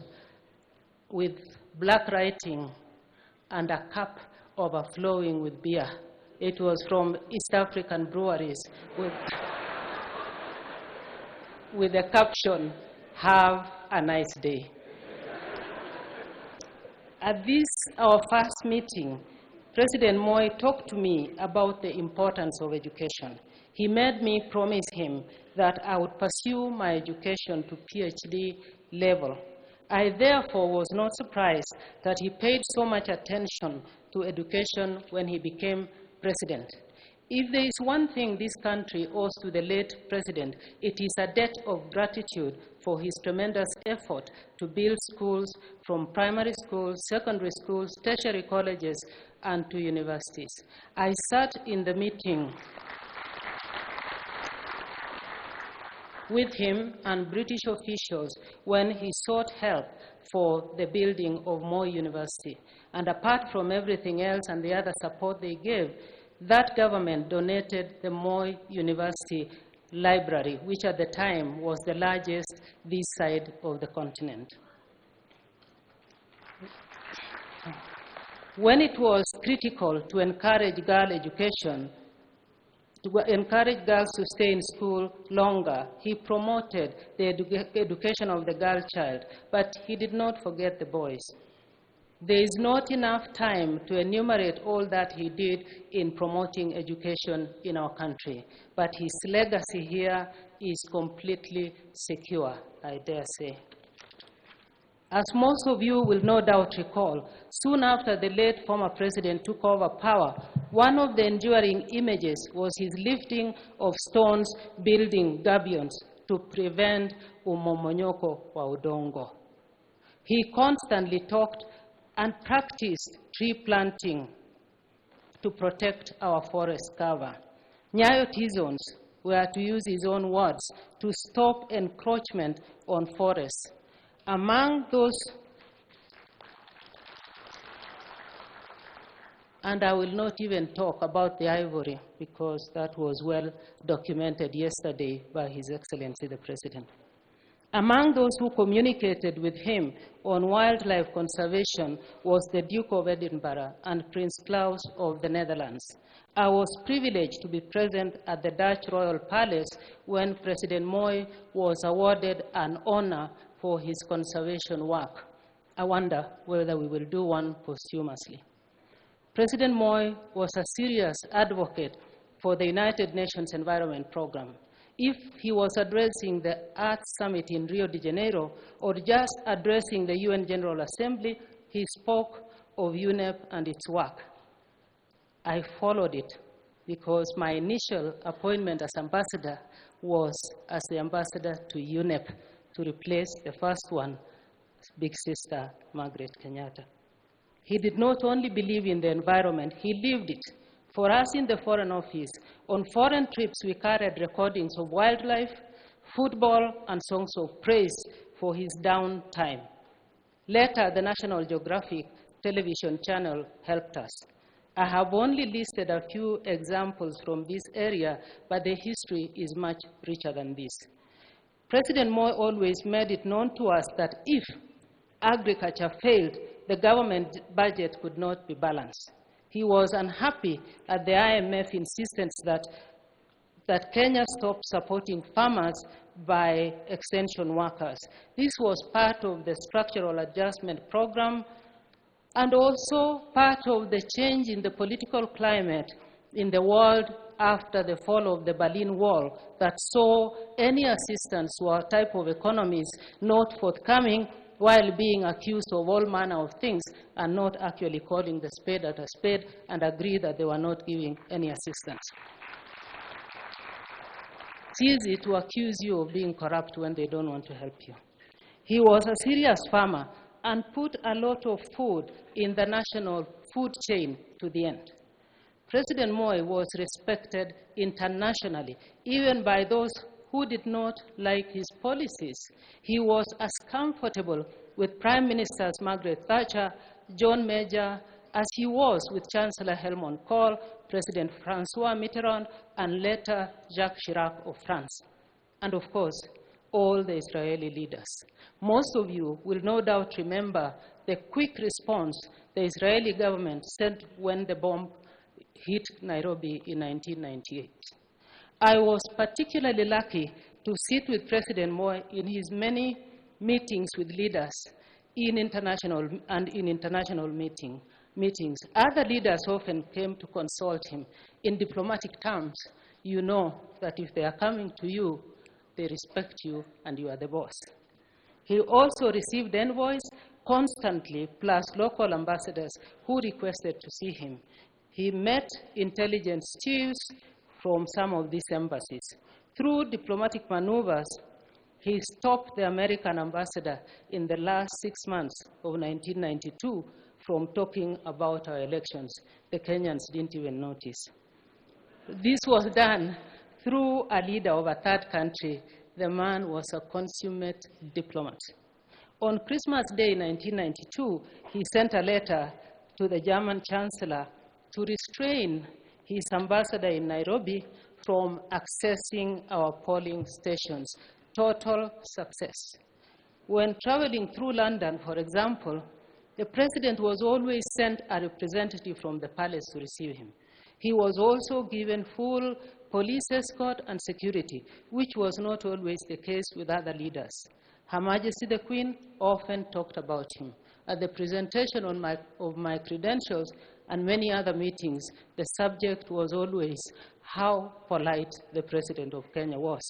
with black writing and a cup overflowing with beer. It was from East African breweries with the caption, "Have a nice day." At this, our first meeting, President Moi talked to me about the importance of education. He made me promise him that I would pursue my education to PhD level. I therefore was not surprised that he paid so much attention to education when he became president. If there is one thing this country owes to the late president, it is a debt of gratitude for his tremendous effort to build schools from primary schools, secondary schools, tertiary colleges, and to universities. I sat in the meeting with him and British officials when he sought help for the building of Moi University. And apart from everything else and the other support they gave, that government donated the Moi University Library, which at the time was the largest this side of the continent. When it was critical to encourage girl education, to encourage girls to stay in school longer, he promoted the education of the girl child, but he did not forget the boys. There is not enough time to enumerate all that he did in promoting education in our country, but his legacy here is completely secure, I dare say. As most of you will no doubt recall, soon after the late former president took over power, one of the enduring images was his lifting of stones building gabions to prevent umomonyoko wa udongo. He constantly talked and practiced tree planting to protect our forest cover. Nyayo T-zones were, to use his own words, to stop encroachment on forests. Among those, and I will not even talk about the ivory because that was well documented yesterday by His Excellency the President. Among those who communicated with him on wildlife conservation was the Duke of Edinburgh and Prince Claus of the Netherlands. I was privileged to be present at the Dutch Royal Palace when President Moi was awarded an honor for his conservation work. I wonder whether we will do one posthumously. President Moi was a serious advocate for the United Nations Environment Program. If he was addressing the Earth Summit in Rio de Janeiro or just addressing the UN General Assembly, he spoke of UNEP and its work. I followed it because my initial appointment as ambassador was as the ambassador to UNEP to replace the first one, big sister Margaret Kenyatta. He did not only believe in the environment, he lived it. For us in the Foreign Office, on foreign trips we carried recordings of wildlife, football, and songs of praise for his downtime. Later, the National Geographic television channel helped us. I have only listed a few examples from this area, but the history is much richer than this. President Moi always made it known to us that if agriculture failed, the government budget could not be balanced. He was unhappy at the IMF insistence that Kenya stop supporting farmers by extension workers. This was part of the structural adjustment program and also part of the change in the political climate in the world after the fall of the Berlin Wall that saw any assistance to our type of economies not forthcoming while being accused of all manner of things and not actually calling the spade at a spade and agree that they were not giving any assistance. It's easy to accuse you of being corrupt when they don't want to help you. He was a serious farmer and put a lot of food in the national food chain to the end. President Moi was respected internationally, even by those who did not like his policies. He was as comfortable with Prime Ministers Margaret Thatcher, John Major, as he was with Chancellor Helmut Kohl, President François Mitterrand, and later Jacques Chirac of France. And of course, all the Israeli leaders. Most of you will no doubt remember the quick response the Israeli government sent when the bomb hit Nairobi in 1998. I was particularly lucky to sit with President Moi in his many meetings with leaders in international meetings. Other leaders often came to consult him. In diplomatic terms, you know that if they are coming to you, they respect you and you are the boss. He also received envoys constantly, plus local ambassadors who requested to see him. He met intelligence chiefs from some of these embassies. Through diplomatic maneuvers, he stopped the American ambassador in the last 6 months of 1992 from talking about our elections. The Kenyans didn't even notice. This was done through a leader of a third country. The man was a consummate diplomat. On Christmas Day 1992, he sent a letter to the German Chancellor to restrain his ambassador in Nairobi from accessing our polling stations. Total success. When traveling through London, for example, the president was always sent a representative from the palace to receive him. He was also given full police escort and security, which was not always the case with other leaders. Her Majesty the Queen often talked about him. At the presentation of my credentials and many other meetings, the subject was always how polite the President of Kenya was.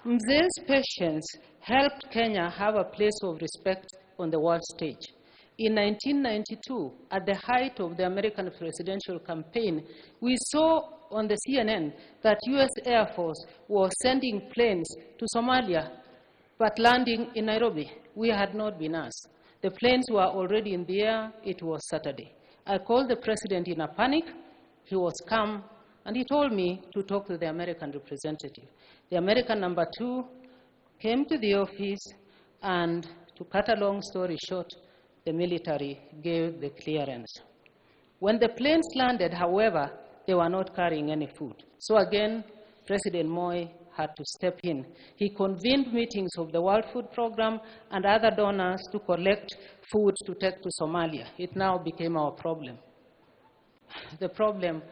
Mzee's patience helped Kenya have a place of respect on the world stage. In 1992, at the height of the American presidential campaign, we saw on the CNN that US Air Force was sending planes to Somalia, but landing in Nairobi. We had not been asked. The planes were already in the air. It was Saturday. I called the president in a panic. He was calm, and he told me to talk to the American representative. The American number 2 came to the office, and to cut a long story short, the military gave the clearance. When the planes landed, however, they were not carrying any food. So again, President Moi had to step in. He convened meetings of the World Food Program and other donors to collect food to take to Somalia. It now became our problem. The problem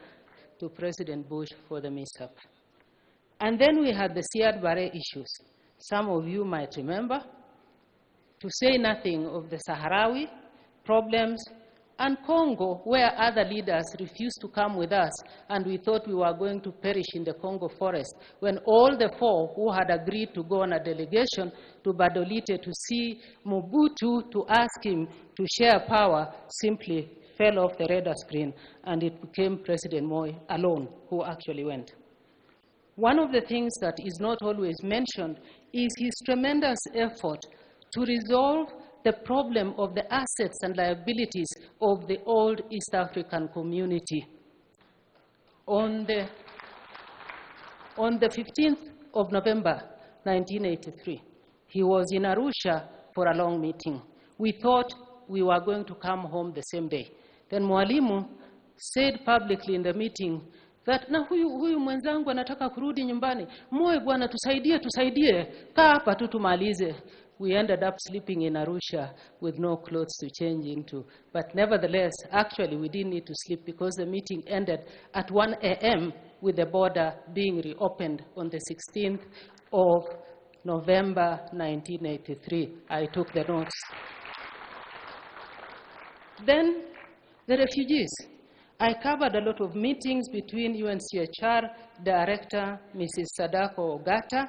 to President Bush for the mishap. And then we had the Siad Barre issues. Some of you might remember, to say nothing of the Sahrawi problems, and Congo, where other leaders refused to come with us, and we thought we were going to perish in the Congo forest, when all the 4 who had agreed to go on a delegation to Badolite to see Mobutu, to ask him to share power, simply fell off the radar screen, and it became President Moi alone who actually went. One of the things that is not always mentioned is his tremendous effort to resolve the problem of the assets and liabilities of the old East African community. On the 15th of November, 1983, he was in Arusha for a long meeting. We thought we were going to come home the same day. Then Mwalimu said publicly in the meeting that na huyu mwenzangu anataka kurudi nyumbani. Moi bwana tusaidie. Kaa hapa tu tumalize. We ended up sleeping in Arusha with no clothes to change into. But nevertheless, actually we didn't need to sleep because the meeting ended at 1 a.m. with the border being reopened on the 16th of November 1983. I took the notes. Then the refugees. I covered a lot of meetings between UNCHR Director Mrs. Sadako Ogata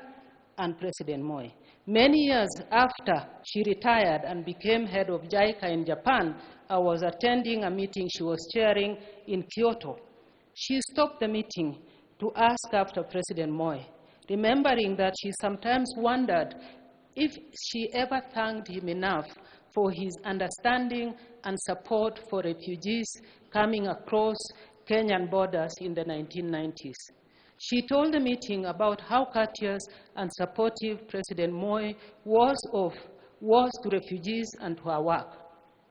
and President Moi. Many years after she retired and became head of JICA in Japan, I was attending a meeting she was chairing in Kyoto. She stopped the meeting to ask after President Moi, remembering that she sometimes wondered if she ever thanked him enough for his understanding and support for refugees coming across Kenyan borders in the 1990s. She told the meeting about how courteous and supportive President Moi was to refugees and to her work.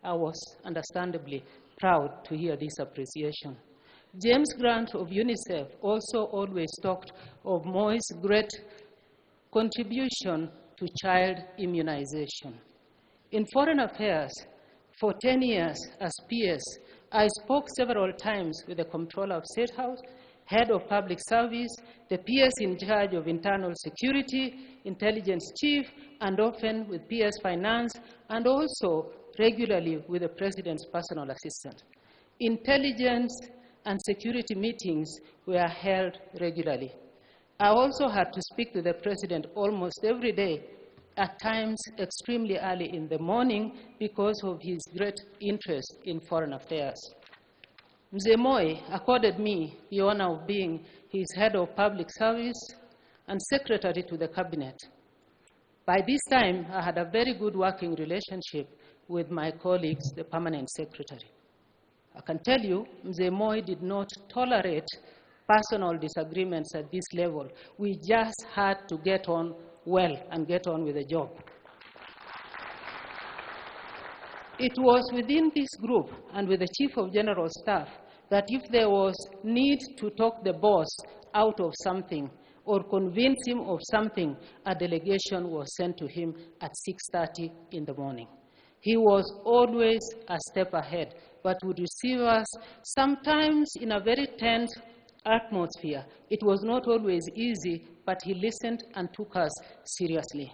I was understandably proud to hear this appreciation. James Grant of UNICEF also always talked of Moi's great contribution to child immunization. In foreign affairs, for 10 years as PS, I spoke several times with the Comptroller of State House, Head of Public Service, the PS in charge of Internal Security, Intelligence Chief, and often with PS Finance, and also regularly with the President's personal assistant. Intelligence and security meetings were held regularly. I also had to speak to the President almost every day, at times extremely early in the morning because of his great interest in foreign affairs. Mzee Moi accorded me the honor of being his head of public service and secretary to the cabinet. By this time, I had a very good working relationship with my colleagues, the permanent secretary. I can tell you, Mzee Moi did not tolerate personal disagreements at this level. We just had to get on well and get on with the job. It was within this group and with the Chief of General Staff that if there was need to talk the boss out of something or convince him of something, a delegation was sent to him at 6:30 in the morning. He was always a step ahead, but would receive us sometimes in a very tense atmosphere. It was not always easy, but he listened and took us seriously.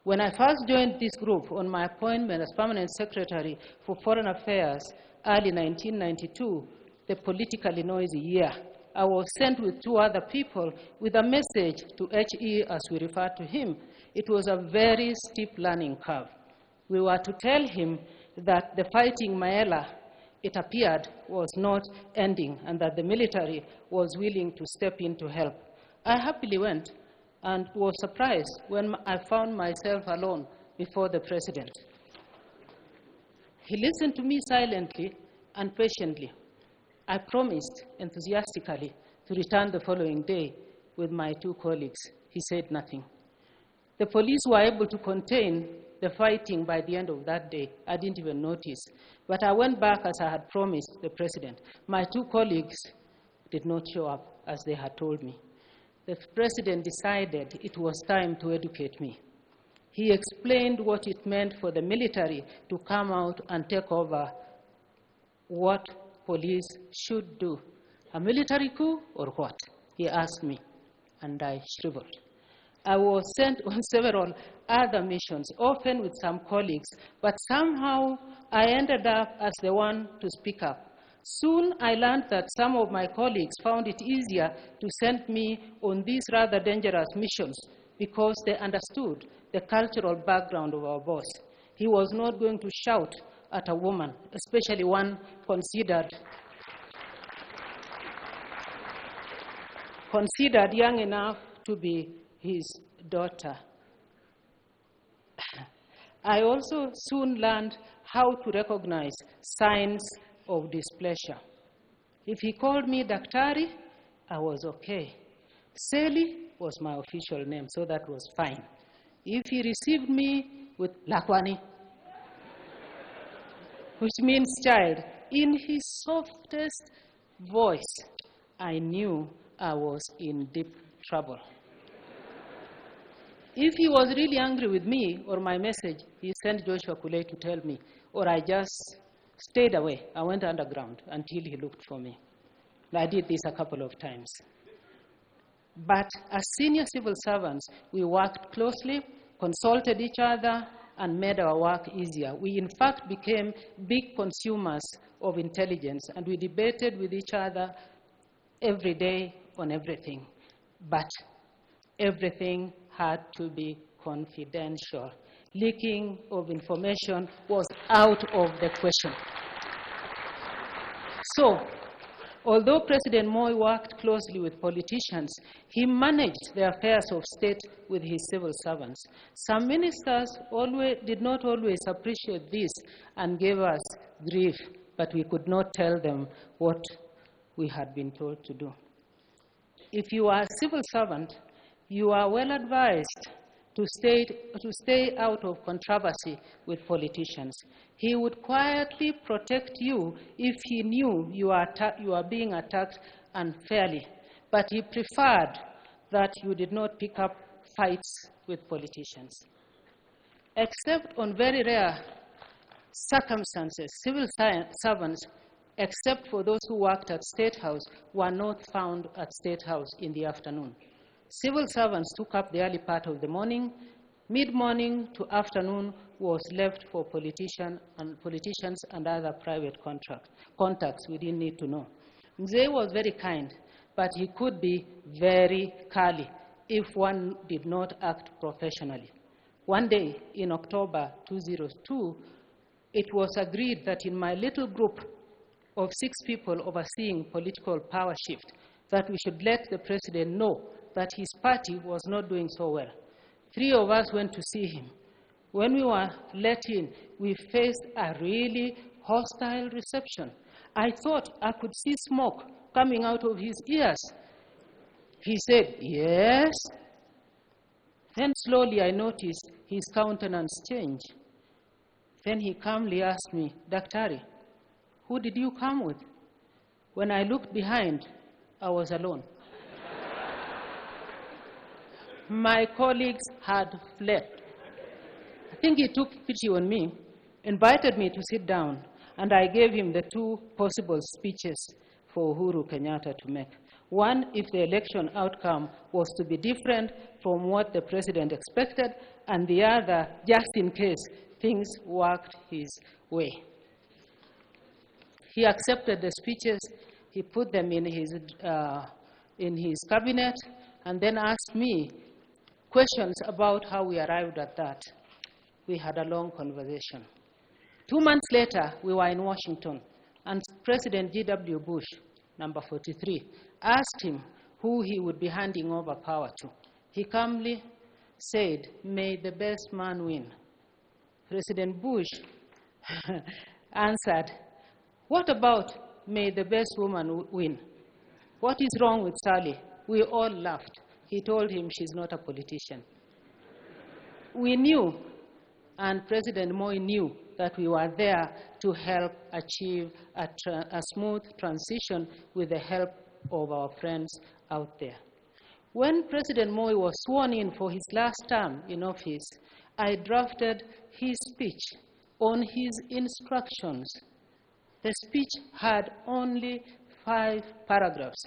When I first joined this group on my appointment as permanent secretary for foreign affairs early 1992, the politically noisy year, I was sent with 2 other people with a message to HE, as we refer to him. It was a very steep learning curve. We were to tell him that the fighting Maela, it appeared, was not ending and that the military was willing to step in to help. I happily went and was surprised when I found myself alone before the President. He listened to me silently and patiently. I promised enthusiastically to return the following day with my 2 colleagues. He said nothing. The police were able to contain the fighting by the end of that day. I didn't even notice. But I went back as I had promised the President. My 2 colleagues did not show up as they had told me. The President decided it was time to educate me. He explained what it meant for the military to come out and take over what police should do. A military coup or what? He asked me, and I shriveled. I was sent on several other missions, often with some colleagues, but somehow I ended up as the one to speak up. Soon I learned that some of my colleagues found it easier to send me on these rather dangerous missions because they understood the cultural background of our boss. He was not going to shout at a woman, especially one considered young enough to be his daughter. I also soon learned how to recognize signs of displeasure. If he called me Daktari, I was okay. Seli was my official name, so that was fine. If he received me with Lakwani, which means child, in his softest voice, I knew I was in deep trouble. If he was really angry with me or my message, he sent Joshua Kulei to tell me, or I just stayed away. I went underground until he looked for me. I did this a couple of times. But as senior civil servants, we worked closely, consulted each other, and made our work easier. We, in fact, became big consumers of intelligence, and we debated with each other every day on everything. But everything had to be confidential. Leaking of information was out of the question. So, although President Moi worked closely with politicians, he managed the affairs of state with his civil servants. Some ministers did not always appreciate this and gave us grief, but we could not tell them what we had been told to do. If you are a civil servant, you are well advised to stay out of controversy with politicians. He would quietly protect you if he knew you are being attacked unfairly, but he preferred that you did not pick up fights with politicians. Except on very rare circumstances, civil servants, except for those who worked at State House, were not found at State House in the afternoon. Civil servants took up the early part of the morning. Mid-morning to afternoon was left for politicians and other private contacts we didn't need to know. Mzee was very kind, but he could be very curly if one did not act professionally. One day in October 2002, it was agreed that in my little group of 6 people overseeing political power shift, that we should let the president know that his party was not doing so well. 3 of us went to see him. When we were let in, we faced a really hostile reception. I thought I could see smoke coming out of his ears. He said, "Yes." Then slowly I noticed his countenance change. Then he calmly asked me, "Daktari, who did you come with?" When I looked behind, I was alone. My colleagues had fled. I think he took pity on me, invited me to sit down, and I gave him the 2 possible speeches for Uhuru Kenyatta to make. One, if the election outcome was to be different from what the president expected, and the other, just in case things worked his way. He accepted the speeches, he put them in his cabinet, and then asked me questions about how we arrived at that. We had a long conversation. 2 months later, we were in Washington, and President G.W. Bush, number 43, asked him who he would be handing over power to. He calmly said, "May the best man win." President Bush answered, "What about may the best woman win? What is wrong with Sally?" We all laughed. He told him she's not a politician. We knew, and President Moi knew, that we were there to help achieve a smooth transition with the help of our friends out there. When President Moi was sworn in for his last term in office, I drafted his speech on his instructions. The speech had only 5 paragraphs,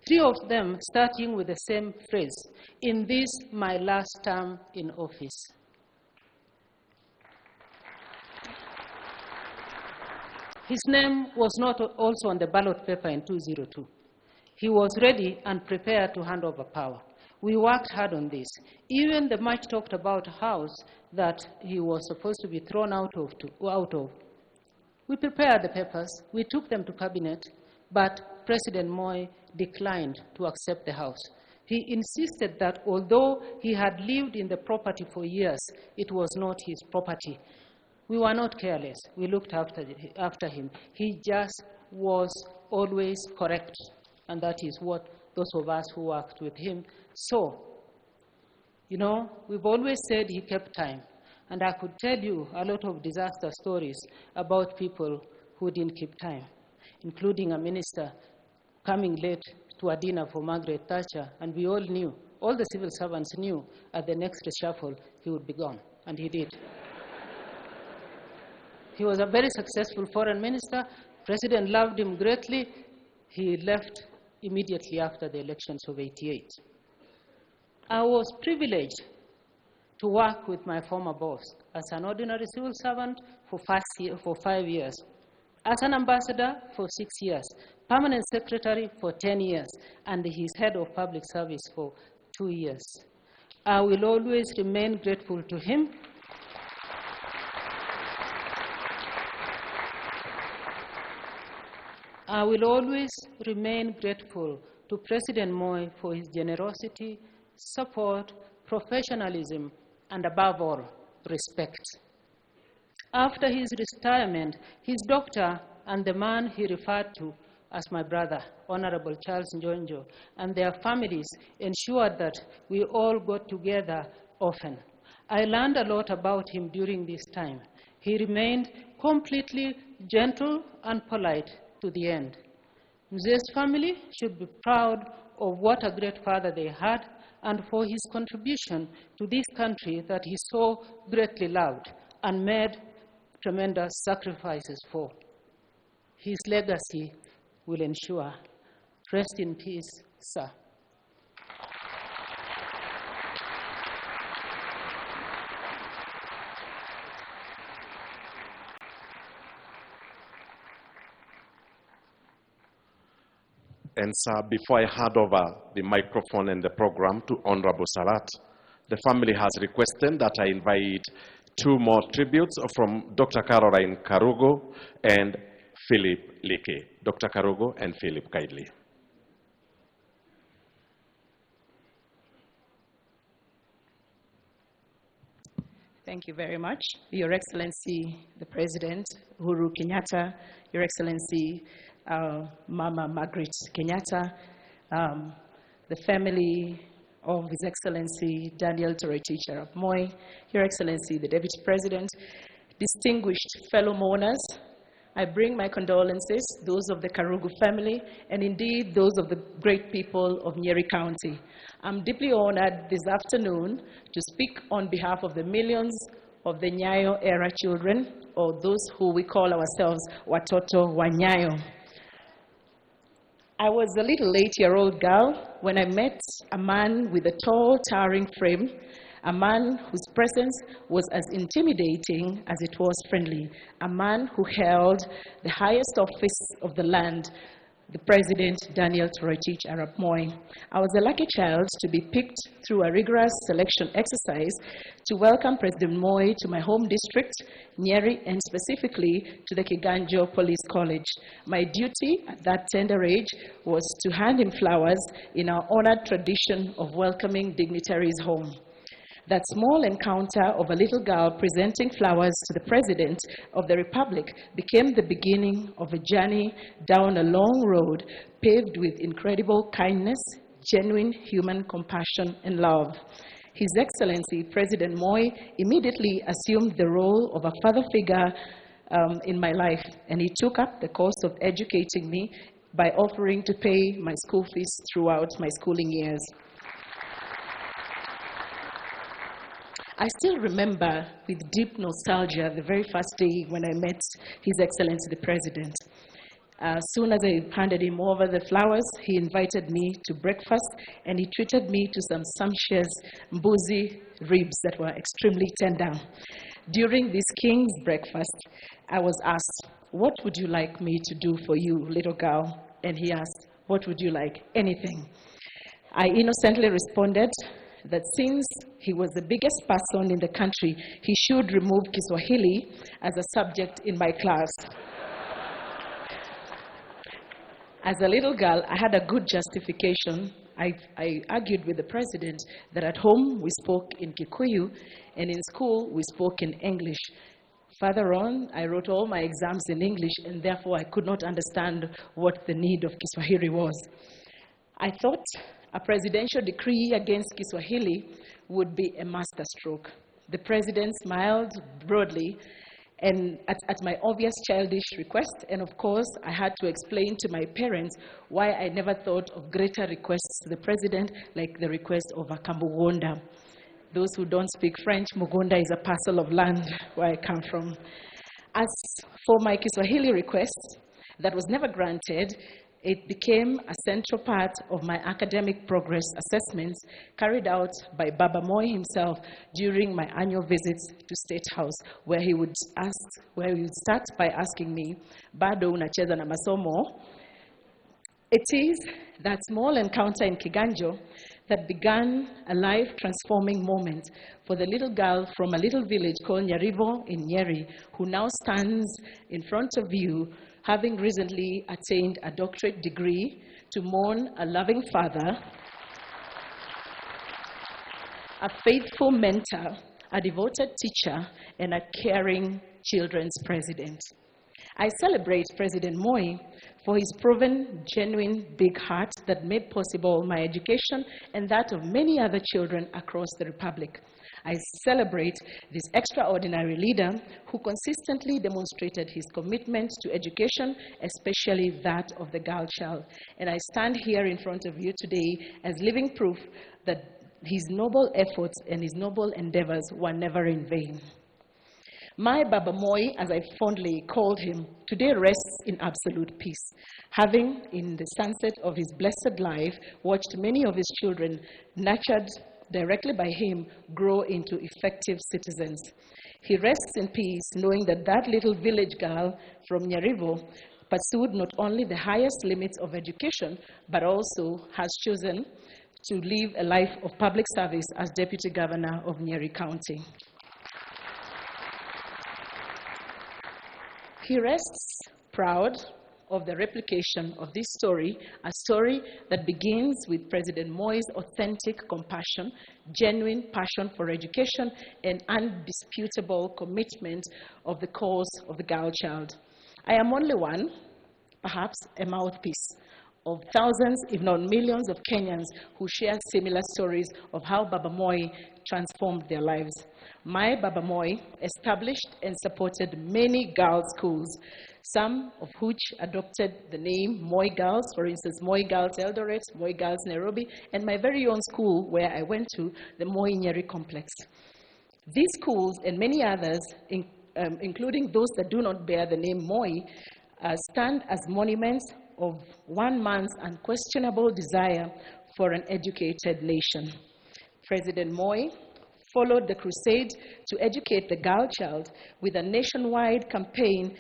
3 of them starting with the same phrase, "In this, my last term in office." His name was not also on the ballot paper in 2002. He was ready and prepared to hand over power. We worked hard on this. Even the much talked about house that he was supposed to be thrown out of. We prepared the papers, we took them to cabinet, but President Moi declined to accept the house. He insisted that although he had lived in the property for years, it was not his property. We were not careless. We looked after him. He just was always correct, and that is what those of us who worked with him saw. You know, we've always said he kept time. And I could tell you a lot of disaster stories about people who didn't keep time, including a minister coming late to a dinner for Margaret Thatcher, and we all knew, all the civil servants knew at the next reshuffle he would be gone, and he did. He was a very successful foreign minister. President loved him greatly. He left immediately after the elections of '88. I was privileged to work with my former boss as an ordinary civil servant for 5 years, as an ambassador for 6 years, permanent secretary for 10 years, and his head of public service for 2 years. I will always remain grateful to him. I will always remain grateful to President Moi for his generosity, support, professionalism, and above all, respect. After his retirement, his doctor and the man he referred to as my brother, Honorable Charles Njonjo, and their families ensured that we all got together often. I learned a lot about him during this time. He remained completely gentle and polite to the end. Mzee's family should be proud of what a great father they had and for his contribution to this country that he so greatly loved and made tremendous sacrifices for. His legacy will ensure. Rest in peace, sir. And sir, before I hand over the microphone and the program to Honorable Salat, the family has requested that I invite 2 more tributes from Dr. Caroline Karugo and Philip Leke. Dr. Karugo and Philip, kindly. Thank you very much. Your Excellency, the President, Uhuru Kenyatta, Your Excellency, Mama Margaret Kenyatta, the family of His Excellency Daniel Toroitich Arap Moi, Your Excellency, the Deputy President, distinguished fellow mourners, I bring my condolences, those of the Karugu family, and indeed those of the great people of Nyeri County. I'm deeply honored this afternoon to speak on behalf of the millions of the Nyayo era children, or those who we call ourselves Watoto wa Nyayo. I was a little 8-year-old girl when I met a man with a tall, towering frame, a man whose presence was as intimidating as it was friendly, a man who held the highest office of the land, the President Daniel Toroitich Arap Moi. I was a lucky child to be picked through a rigorous selection exercise to welcome President Moi to my home district, Nyeri, and specifically to the Kiganjo Police College. My duty at that tender age was to hand him flowers in our honored tradition of welcoming dignitaries home. That small encounter of a little girl presenting flowers to the President of the Republic became the beginning of a journey down a long road paved with incredible kindness, genuine human compassion, and love. His Excellency President Moi immediately assumed the role of a father figure in my life, and he took up the course of educating me by offering to pay my school fees throughout my schooling years. I still remember with deep nostalgia the very first day when I met His Excellency the President. As soon as I handed him over the flowers, he invited me to breakfast and he treated me to some sumptuous mbuzi ribs that were extremely tender. During this king's breakfast, I was asked, "What would you like me to do for you, little girl?" And he asked, "What would you like?" "Anything." I innocently responded that since he was the biggest person in the country, he should remove Kiswahili as a subject in my class. As a little girl, I had a good justification. I argued with the President that at home we spoke in Kikuyu and in school we spoke in English. Further on, I wrote all my exams in English and therefore I could not understand what the need of Kiswahili was. I thought a presidential decree against Kiswahili would be a masterstroke. The president smiled broadly and at my obvious childish request, and of course, I had to explain to my parents why I never thought of greater requests to the president like the request of a Kambugonda. Those who don't speak French, Mugonda is a parcel of land where I come from. As for my Kiswahili request, that was never granted, it became a central part of my academic progress assessments carried out by Baba Moi himself during my annual visits to State House, where he would start by asking me, "Bado unacheza na masomo?" It is that small encounter in Kiganjo that began a life-transforming moment for the little girl from a little village called Nyarivo in Nyeri, who now stands in front of you, having recently attained a doctorate degree, to mourn a loving father, a faithful mentor, a devoted teacher, and a caring children's president. I celebrate President Moi for his proven, genuine big heart that made possible my education and that of many other children across the Republic. I celebrate this extraordinary leader who consistently demonstrated his commitment to education, especially that of the girl child. And I stand here in front of you today as living proof that his noble efforts and his noble endeavors were never in vain. My Baba Moi, as I fondly called him, today rests in absolute peace, having, in the sunset of his blessed life, watched many of his children, nurtured directly by him, grow into effective citizens. He rests in peace, knowing that that little village girl from Nyarivo pursued not only the highest limits of education, but also has chosen to live a life of public service as Deputy Governor of Nyeri County. He rests proud of the replication of this story, a story that begins with President Moi's authentic compassion, genuine passion for education, and undisputable commitment of the cause of the girl child. I am only one, perhaps a mouthpiece, of thousands, if not millions, of Kenyans who share similar stories of how Baba Moi transformed their lives. My Baba Moi established and supported many girls' schools, some of which adopted the name Moi Girls, for instance, Moi Girls Eldoret, Moi Girls Nairobi, and my very own school where I went to, the Moi Nyeri Complex. These schools and many others, including those that do not bear the name Moi, stand as monuments of one man's unquestionable desire for an educated nation. President Moi followed the crusade to educate the girl child with a nationwide campaign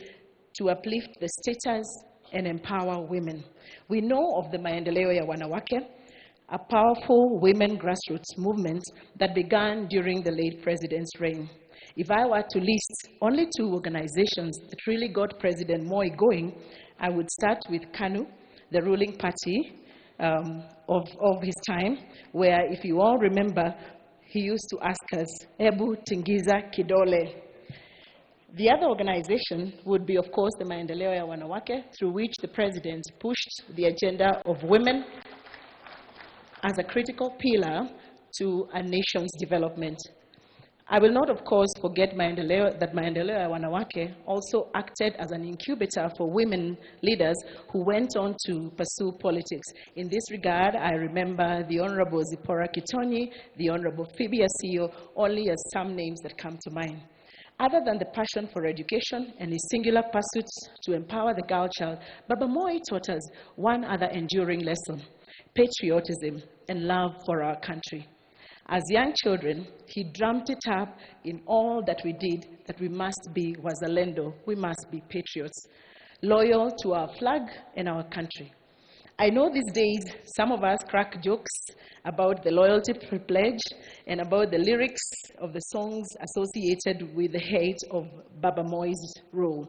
to uplift the status and empower women. We know of the Maendeleo ya Wanawake, a powerful women grassroots movement that began during the late president's reign. If I were to list only two organizations that really got President Moi going, I would start with KANU, the ruling party of his time, where, if you all remember, he used to ask us, "Ebu tingiza kidole." The other organization would be, of course, the Maendeleo ya Wanawake, through which the president pushed the agenda of women as a critical pillar to a nation's development. I will not, of course, forget that Maendeleo ya Wanawake also acted as an incubator for women leaders who went on to pursue politics. In this regard, I remember the Honorable Zipporah Kitonyi, the Honorable Phoebe Asio, only as some names that come to mind. Other than the passion for education and his singular pursuit to empower the girl child, Baba Moi taught us one other enduring lesson: patriotism and love for our country. As young children, he drummed it up in all that we did, that we must be wazalendo, we must be patriots, loyal to our flag and our country. I know these days some of us crack jokes about the loyalty pledge and about the lyrics of the songs associated with the hate of Baba Moi's rule.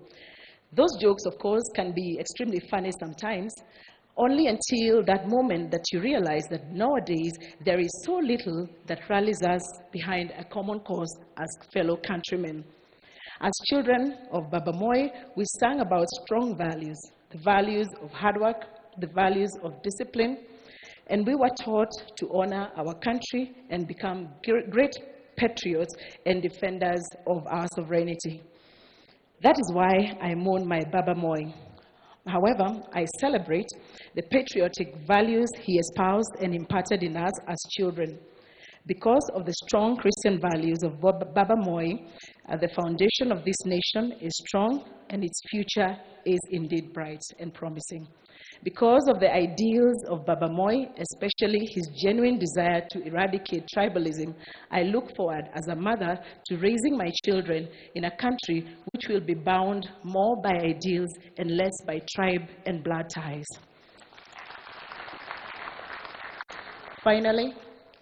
Those jokes, of course, can be extremely funny sometimes, only until that moment that you realize that nowadays there is so little that rallies us behind a common cause as fellow countrymen. As children of Baba Moi, we sang about strong values, the values of hard work, the values of discipline, and we were taught to honor our country and become great patriots and defenders of our sovereignty. That is why I mourn my Baba Moi. However, I celebrate the patriotic values he espoused and imparted in us as children. Because of the strong Christian values of Baba Moi, the foundation of this nation is strong and its future is indeed bright and promising. Because of the ideals of Baba Moi, especially his genuine desire to eradicate tribalism, I look forward as a mother to raising my children in a country which will be bound more by ideals and less by tribe and blood ties. Finally,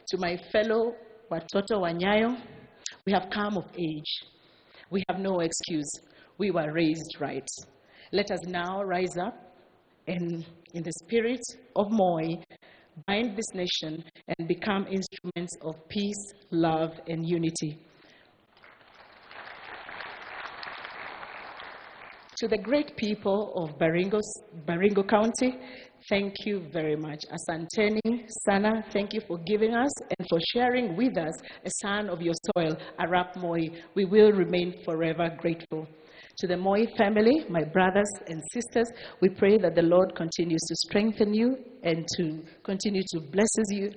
to my fellow Watoto wa Nyayo, we have come of age. We have no excuse. We were raised right. Let us now rise up and, in the spirit of Moi, bind this nation and become instruments of peace, love, and unity. To the great people of Baringo County, thank you very much. Asanteni sana, thank you for giving us and for sharing with us a son of your soil, Arap Moi. We will remain forever grateful. To the Moi family, my brothers and sisters, we pray that the Lord continues to strengthen you and to continue to bless you,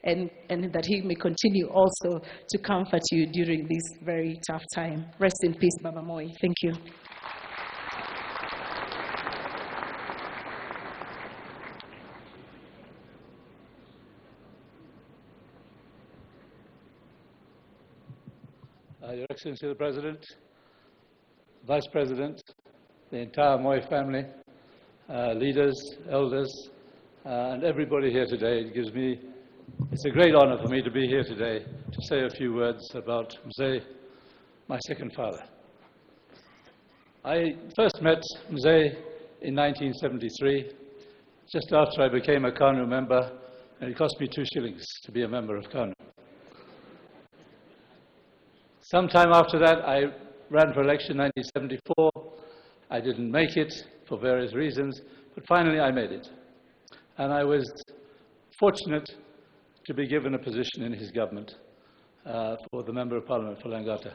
and that He may continue also to comfort you during this very tough time. Rest in peace, Baba Moi. Thank you. Your Excellency the President, Vice President, the entire Moi family, leaders, elders, and everybody here today. It's a great honor for me to be here today to say a few words about Mzee, my second father. I first met Mzee in 1973, just after I became a KANU member, and it cost me 2 shillings to be a member of KANU. Sometime after that, I ran for election in 1974. I didn't make it for various reasons, but finally I made it. And I was fortunate to be given a position in his government for the Member of Parliament for Langata.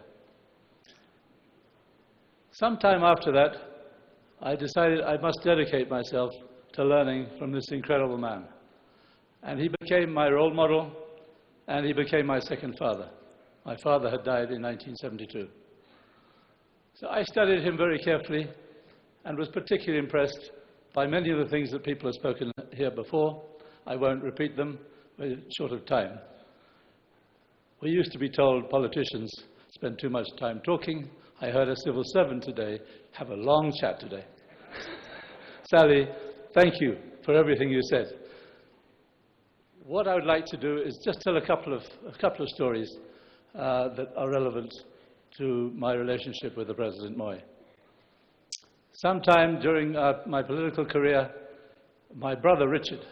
Sometime after that, I decided I must dedicate myself to learning from this incredible man. And he became my role model, and he became my second father. My father had died in 1972. So I studied him very carefully and was particularly impressed by many of the things that people have spoken here before. I won't repeat them, we're short of time. We used to be told politicians spend too much time talking. I heard a civil servant today have a long chat today. Sally, thank you for everything you said. What I would like to do is just tell a couple of stories that are relevant to my relationship with the President Moi. Sometime during my political career, my brother Richard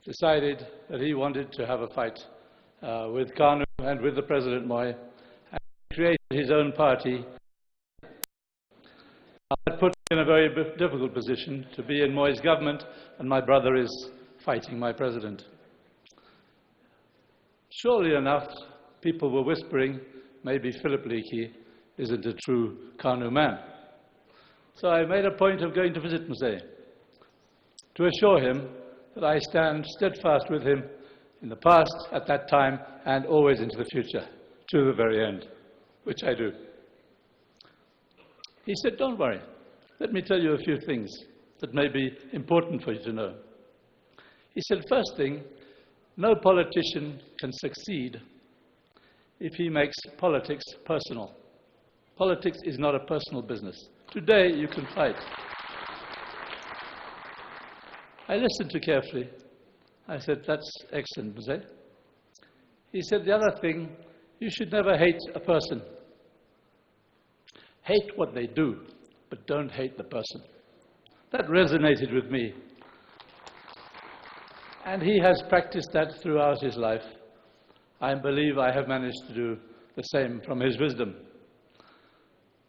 decided that he wanted to have a fight with KANU and with the President Moi, and created his own party. That put me in a very difficult position to be in Moi's government, and my brother is fighting my president. Surely enough, people were whispering, maybe Philip Leakey isn't a true KANU man. So I made a point of going to visit Mzee to assure him that I stand steadfast with him in the past, at that time, and always into the future, to the very end, which I do. He said, don't worry, let me tell you a few things that may be important for you to know. He said, first thing, no politician can succeed if he makes politics personal. Politics is not a personal business. Today, you can fight. I listened to carefully. I said, that's excellent, Mzee. He said, the other thing, you should never hate a person. Hate what they do, but don't hate the person. That resonated with me. And he has practiced that throughout his life. I believe I have managed to do the same from his wisdom.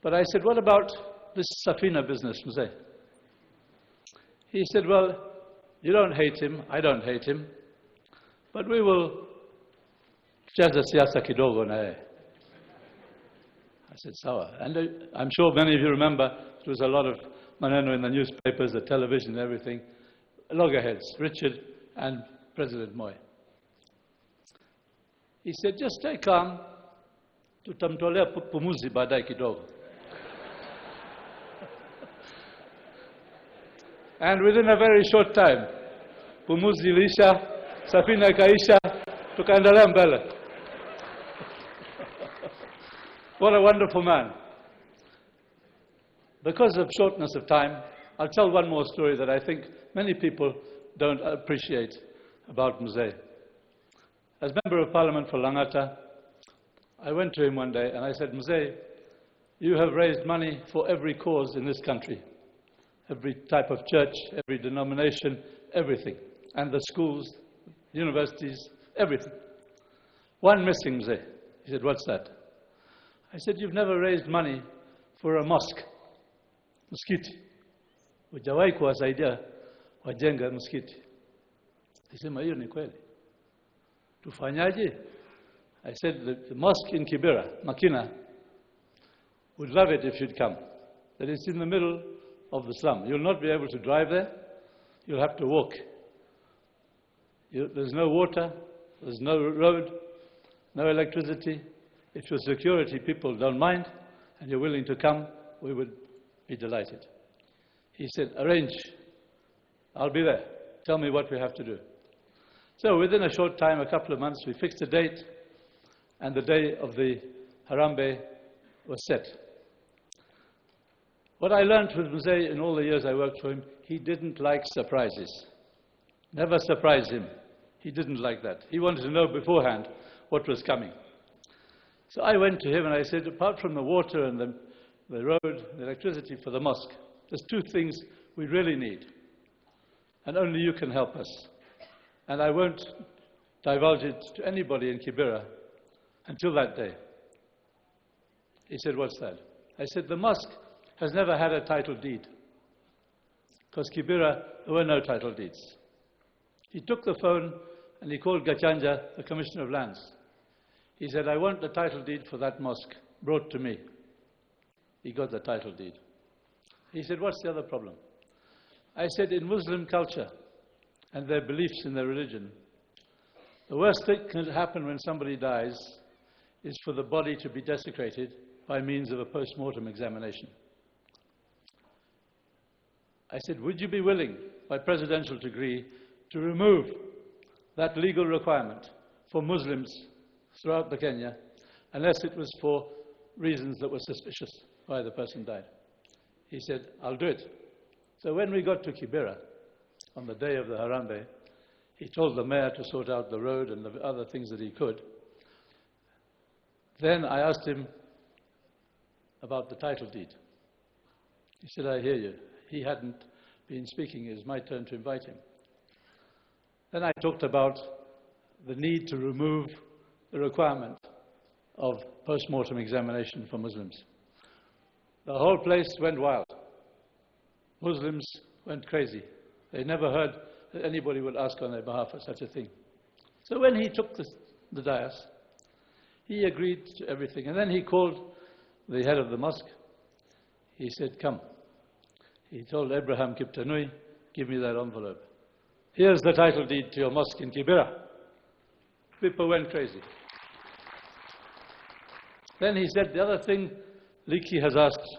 But I said, what about this Safina business, Mzee? He said, well, you don't hate him, I don't hate him, but we will cheza siasa kidogo na yeye. I said, sawa. And I'm sure many of you remember, there was a lot of maneno in the newspapers, the television, everything. Loggerheads, Richard and President Moi. He said, just stay calm, tutamtolea pumuzi baadaye kidogo. And within a very short time, pumuzi ilisha, safina ikaisha, tukaendelea mbele. What a wonderful man. Because of shortness of time, I'll tell one more story that I think many people don't appreciate about Mzee. As Member of Parliament for Langata, I went to him one day and I said, Mzee, you have raised money for every cause in this country. Every type of church, every denomination, everything. And the schools, universities, everything. One missing, Mzee. He said, what's that? I said, you've never raised money for a mosque, msikiti. Hujawahi kuwasaidia wajenga msikiti. Nisema hiyo ni kweli. Tufanyaje? I said, the mosque in Kibera, Makina, would love it if you'd come. That it's in the middle of the slum. You'll not be able to drive there. You'll have to walk. There's no water. There's no road. No electricity. If your security people don't mind and you're willing to come, we would be delighted. He said, arrange. I'll be there. Tell me what we have to do. So within a short time, a couple of months, we fixed a date, and the day of the Harambee was set. What I learned with Mzee in all the years I worked for him, he didn't like surprises. Never surprise him. He didn't like that. He wanted to know beforehand what was coming. So I went to him and I said, apart from the water and the road, the electricity for the mosque, there's two things we really need. And only you can help us. And I won't divulge it to anybody in Kibera until that day. He said, what's that? I said, the mosque has never had a title deed. Because Kibera, there were no title deeds. He took the phone and he called Gachanja, the Commissioner of Lands. He said, I want the title deed for that mosque brought to me. He got the title deed. He said, what's the other problem? I said, in Muslim culture and their beliefs in their religion, the worst thing that can happen when somebody dies is for the body to be desecrated by means of a post-mortem examination. I said, would you be willing, by presidential decree, to remove that legal requirement for Muslims throughout the Kenya, unless it was for reasons that were suspicious why the person died? He said, I'll do it. So when we got to Kibera, on the day of the Harambee, he told the mayor to sort out the road and the other things that he could. Then I asked him about the title deed. He said, I hear you. He hadn't been speaking. It was my turn to invite him. Then I talked about the need to remove the requirement of post-mortem examination for Muslims. The whole place went wild. Muslims went crazy. They never heard that anybody would ask on their behalf for such a thing. So when he took the dais, he agreed to everything. And then he called the head of the mosque. He said, come. He told Abraham Kiptanui, give me that envelope. Here's the title deed to your mosque in Kibera. People went crazy. Then he said, the other thing Liki has asked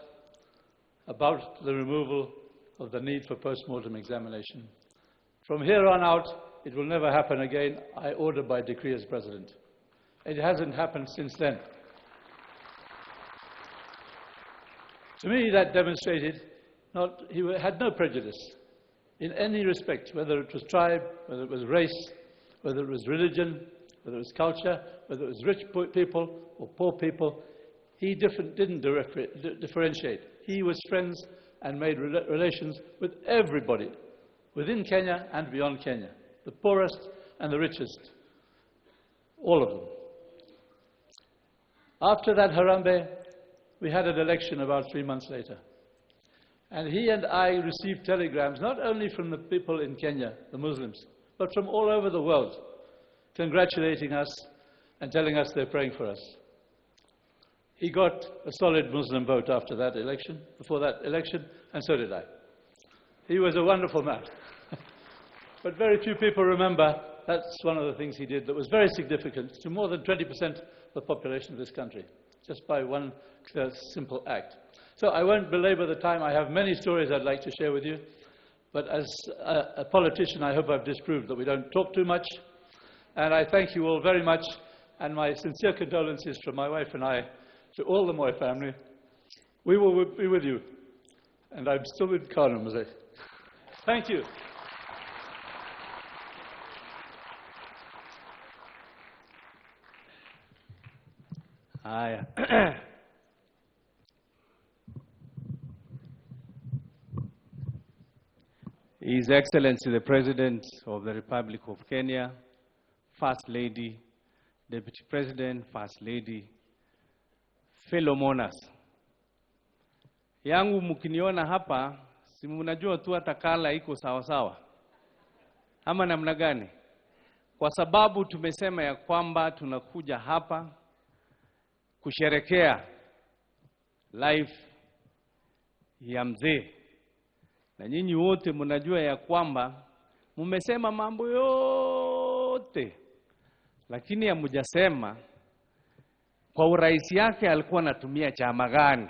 about the removal of the need for post-mortem examination. From here on out, it will never happen again. I order by decree as president. It hasn't happened since then. To me, that demonstrated he had no prejudice in any respect, whether it was tribe, whether it was race, whether it was religion, whether it was culture, whether it was rich people or poor people. He didn't differentiate. He was friends and made relations with everybody, within Kenya and beyond Kenya, the poorest and the richest, all of them. After that Harambee, we had an election about 3 months later. And he and I received telegrams, not only from the people in Kenya, the Muslims, but from all over the world, congratulating us and telling us they're praying for us. He got a solid Muslim vote after that election, before that election, and so did I. He was a wonderful man. But very few people remember that's one of the things he did that was very significant to more than 20% of the population of this country, just by one simple act. So I won't belabor the time. I have many stories I'd like to share with you. But as a politician, I hope I've disproved that we don't talk too much. And I thank you all very much. And my sincere condolences from my wife and I to all the Moi family. We will be with you. And I'm still with Kanu Mzee. Thank you. Haya. His Excellency the President of the Republic of Kenya, First Lady, Deputy President, First Lady, fellow mourners. Yangu mkiniona hapa, si mnajua tu hata kala iko sawa sawa. Ama namna gani? Kwa sababu tumesema ya kwamba tunakuja hapa kusherekea life ya mzee. Na nyinyi wote mnajua ya kwamba mmesema mambo yote, lakini hamjasema kwa urais yake alikuwa anatumia chama gani.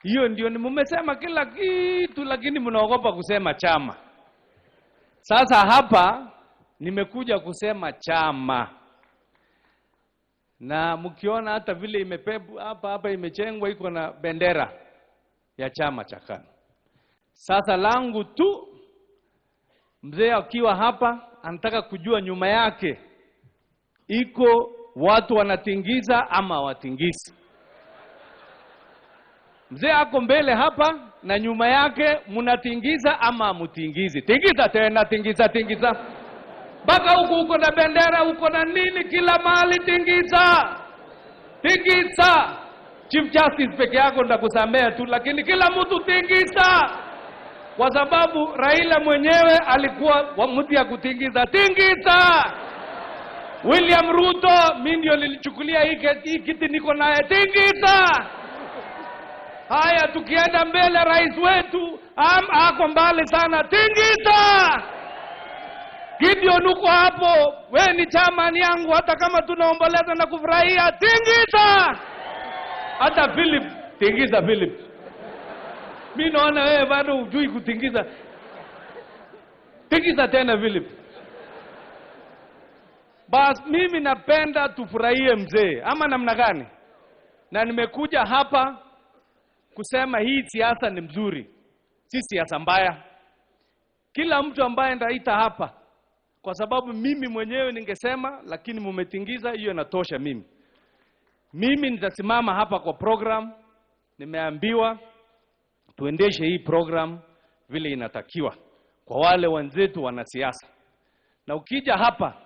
Hiyo ndio ni mmesema kila kitu, lakini mnaogopa kusema chama. Sasa hapa nimekuja kusema chama. Na mkiona hata vile imepebu hapa imechengwa iko na bendera ya chama cha KANU. Sasa langu tu, mzee akiwa hapa anataka kujua nyuma yake iko watu wanatingiza ama watingisi. Mzee ako mbele hapa na nyuma yake mnatingiza ama mutingizi. Tingiza tena, tingiza. Baka huko na bendera, huko na nini, kila mahali tingiza. Chief Justice peke yako ndakusamea tu, lakini kila mtu tingiza. Kwa sababu Raila mwenyewe alikuwa mtu ya kutingiza. William Ruto, mimi ndio nilichukulia hii kiti niko naye, tingiza. Haya, tukienda mbele rais wetu ako mbali sana, tingiza. Gideon uko hapo, we ni chama yangu, hata kama tunaomboleza na kufurahia, tingiza. Hata Philip, tingiza Philip. Mimi naona wewe bado hujui kutingiza. Tingiza tena Philip. Bas mimi napenda tufurahie mzee, ama namna gani? Na nimekuja hapa kusema hii siasa ni mzuri, si siasa mbaya. Kila mtu ambaye ndaita hapa, kwa sababu mimi mwenyewe ningesema, lakini mumetingiza, hiyo inatosha mimi. Mimi nitasimama hapa kwa program, nimeambiwa tuendeshe hii program vile inatakiwa kwa wale wenzetu wanasiasa. Na ukija hapa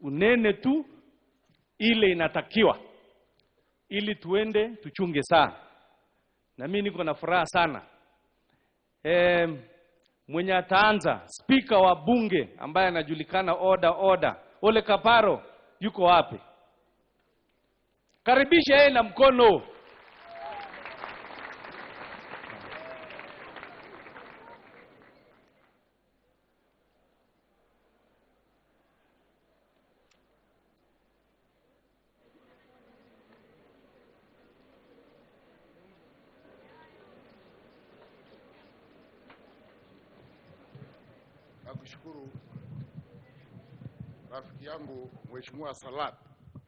unene tu ile inatakiwa, ili tuende tuchunge sana. Na mimi niko na furaha sana. Mwenye ataanza speaker wa bunge ambaye anajulikana order Ole Kaparo yuko wapi? Karibisha yeye na mkono. Nakushukuru rafiki yangu Mheshimiwa Salat,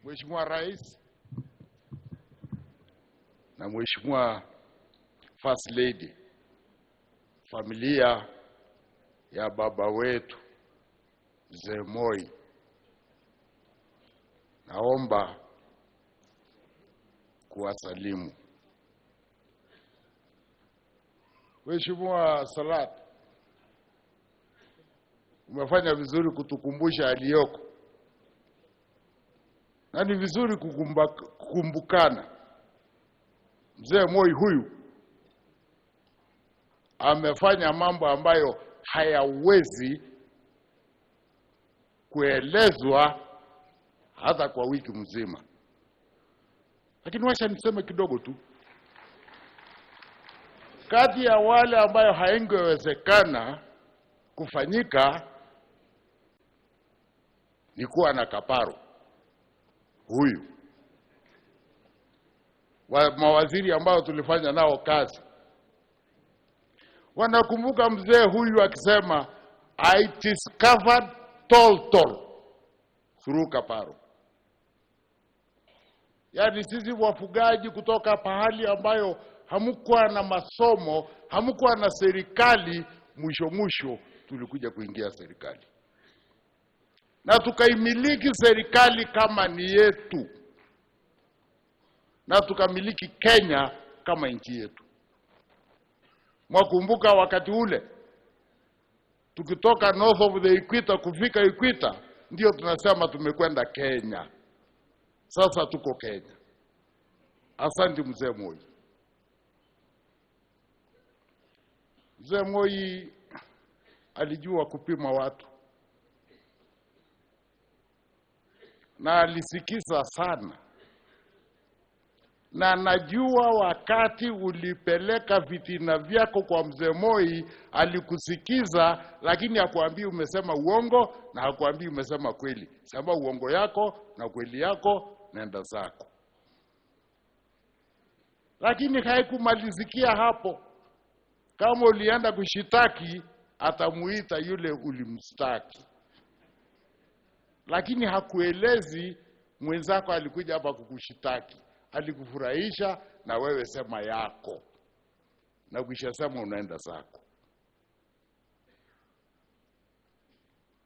Mheshimiwa Rais na Mheshimiwa First Lady, familia ya baba wetu Mzee Moi. Naomba kuwasalimu. Mheshimiwa Salat, umefanya vizuri kutukumbusha aliyoko. Na ni vizuri kukumbukana. Mzee Moi huyu amefanya mambo ambayo hayawezi kuelezwa hata kwa wiki mzima. Lakini wacha niseme kidogo tu. Kati ya wale ambayo haingewezekana kufanyika ni kuwa na Kaparo huyu, mawaziri ambao tulifanya nao kazi. Wanakumbuka mzee huyu akisema I discovered toll through Kaparo. Yaani sisi wafugaji kutoka pahali ambayo hamkuwa na masomo, hamkuwa na serikali, mwisho tulikuja kuingia serikali. Na tukaimiliki serikali kama ni yetu. Na tukamiliki Kenya kama nchi yetu. Mwakumbuka wakati ule tukitoka north of the equator kufika equator, ndio tunasema tumekwenda Kenya. Sasa tuko Kenya. Asante mzee Moi. Mzee Moi alijua kupima watu. Na alisikiza sana. Na najua wakati ulipeleka vitina vyako kwa mzee Moi, alikusikiza, lakini hakuambii umesema uongo na hakuambii umesema kweli. Sema uongo yako na kweli yako, nenda zako. Lakini haikumalizikia hapo. Kama ulienda kushitaki, atamuita yule ulimstaki. Lakini hakuelezi mwenzako alikuja hapa kukushitaki. Alikufurahisha na wewe sema yako. Na ukishasema unaenda zako.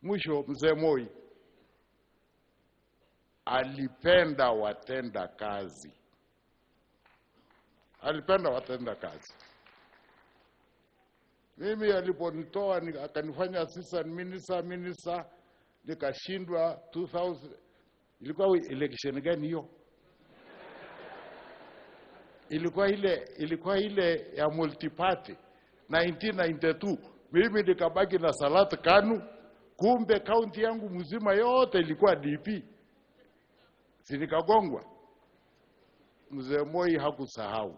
Mwisho mzee Moi alipenda watenda kazi. Alipenda watenda kazi. Mimi aliponitoa akanifanya assistant minister, nikashindwa 2000. Ilikuwa election gani hiyo? Ilikuwa ile ya multiparty 1992. Mimi nikabaki na Salat Kanu, kumbe kaunti yangu mzima yote ilikuwa DP. Si nikagongwa. Mzee Moi hakusahau.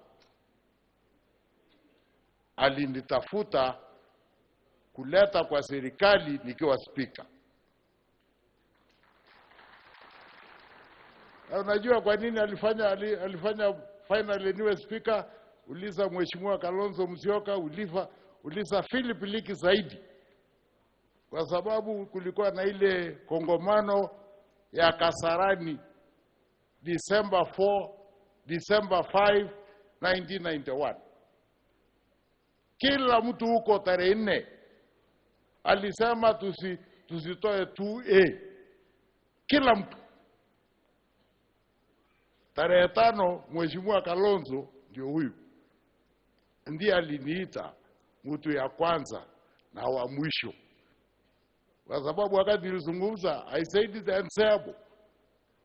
Alinitafuta kuleta kwa serikali nikiwa speaker. Na unajua kwa nini alifanya finally niwe speaker? Uliza Mheshimiwa Kalonzo Musyoka, uliza Philip Liki zaidi. Kwa sababu kulikuwa na ile kongomano ya Kasarani December 4, December 5, 1991. Kila mtu huko tarehe 4 alisema tusitoe 2A. Kila mtu. Tarehe 5 Mheshimiwa Kalonzo ndio huyu. Ndiye aliniita mtu ya kwanza na wa mwisho. Kwa sababu wakati nilizungumza I said the unsayable.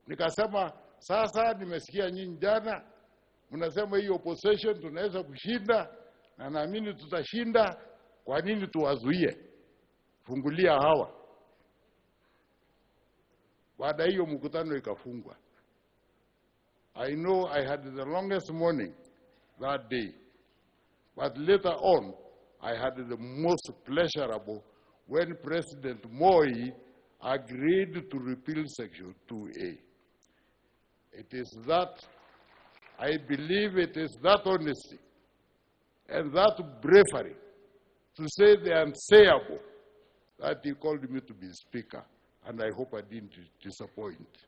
Nikasema sasa nimesikia nyinyi jana mnasema hii opposition tunaweza kushinda na naamini tutashinda, kwa nini tuwazuie? Fungulia hawa. Baada hiyo mkutano ikafungwa. I know I had the longest morning that day. But later on, I had the most pleasurable when President Moi agreed to repeal Section 2A. It is that, I believe it is that honesty and that bravery to say the unsayable that he called me to be speaker. And I hope I didn't disappoint.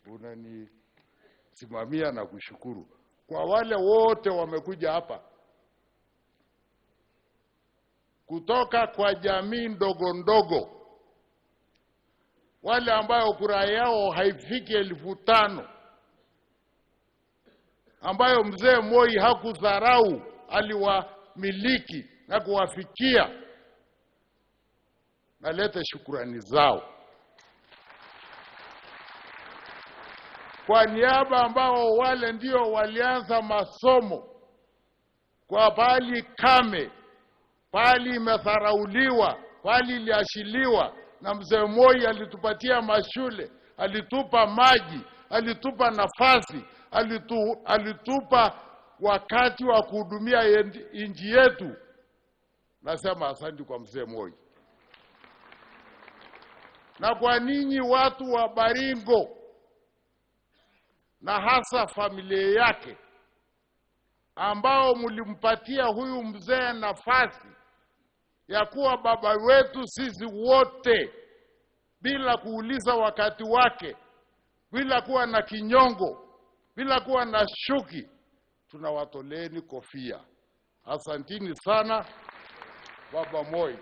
Unanisimamia na kushukuru. Kwa wale wote wamekuja hapa kutoka kwa jamii ndogo ndogo, wale ambao kura yao haifiki 5,000, ambayo mzee Moi hakudharau, aliwamiliki na kuwafikia, naleta shukrani zao. Kwa niaba ambao wale ndio walianza masomo kwa pali kame, pali imedharauliwa, pali iliashiliwa, na mzee Moi alitupatia mashule, alitupa maji, alitupa nafasi, alitupa wakati wa kuhudumia nchi yetu. Nasema asante kwa mzee Moi. Na kwa ninyi watu wa Baringo na hasa familia yake ambao mlimpatia huyu mzee nafasi ya kuwa baba wetu sisi wote, bila kuuliza wakati wake, bila kuwa na kinyongo, bila kuwa na shuki, tunawatoleni kofia. Asantini sana Baba Moi.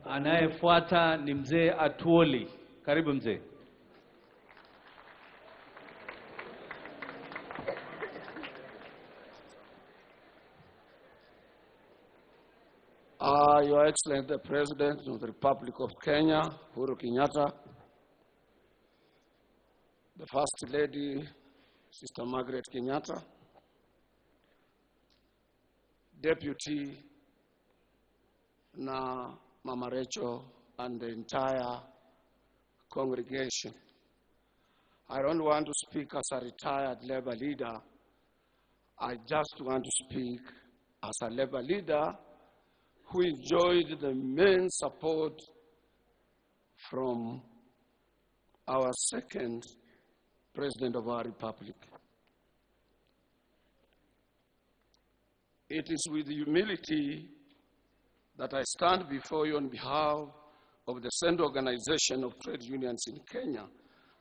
Anayefuata ni mzee Atuoli. Karibu mzee. Your Excellency, the President of the Republic of Kenya, Uhuru Kenyatta, the First Lady, Sister Margaret Kenyatta, Deputy na Mama Rachel, and the entire congregation. I don't want to speak as a retired Labour leader. I just want to speak as a Labour leader who enjoyed the main support from our second President of our Republic. It is with humility that I stand before you on behalf of the Central Organization of Trade Unions in Kenya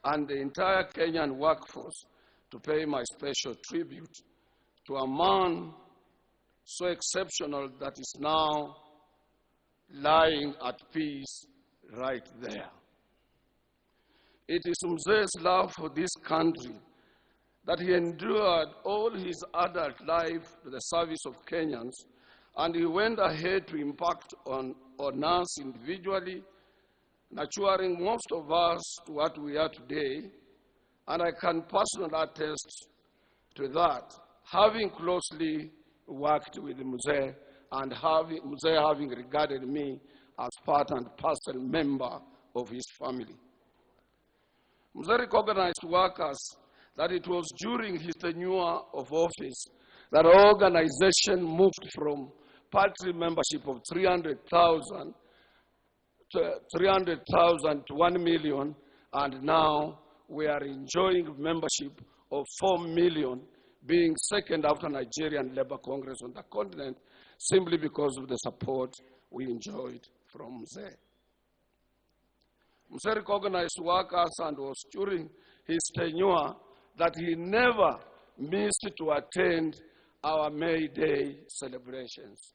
and the entire Kenyan workforce to pay my special tribute to a man so exceptional that is now lying at peace right there. It is Mzee's love for this country that he endured all his adult life to the service of Kenyans, and he went ahead to impact on us individually, nurturing most of us to what we are today. And I can personally attest to that, having closely worked with Mzee and Mzee having regarded me as part and parcel member of his family. Mzee recognized workers that it was during his tenure of office that our organization moved from party membership of 300,000 to 1 million, and now we are enjoying membership of 4 million, being second after Nigerian Labour Congress on the continent, simply because of the support we enjoyed from Mzee. Mzee recognized workers and was during his tenure that he never missed to attend our May Day celebrations.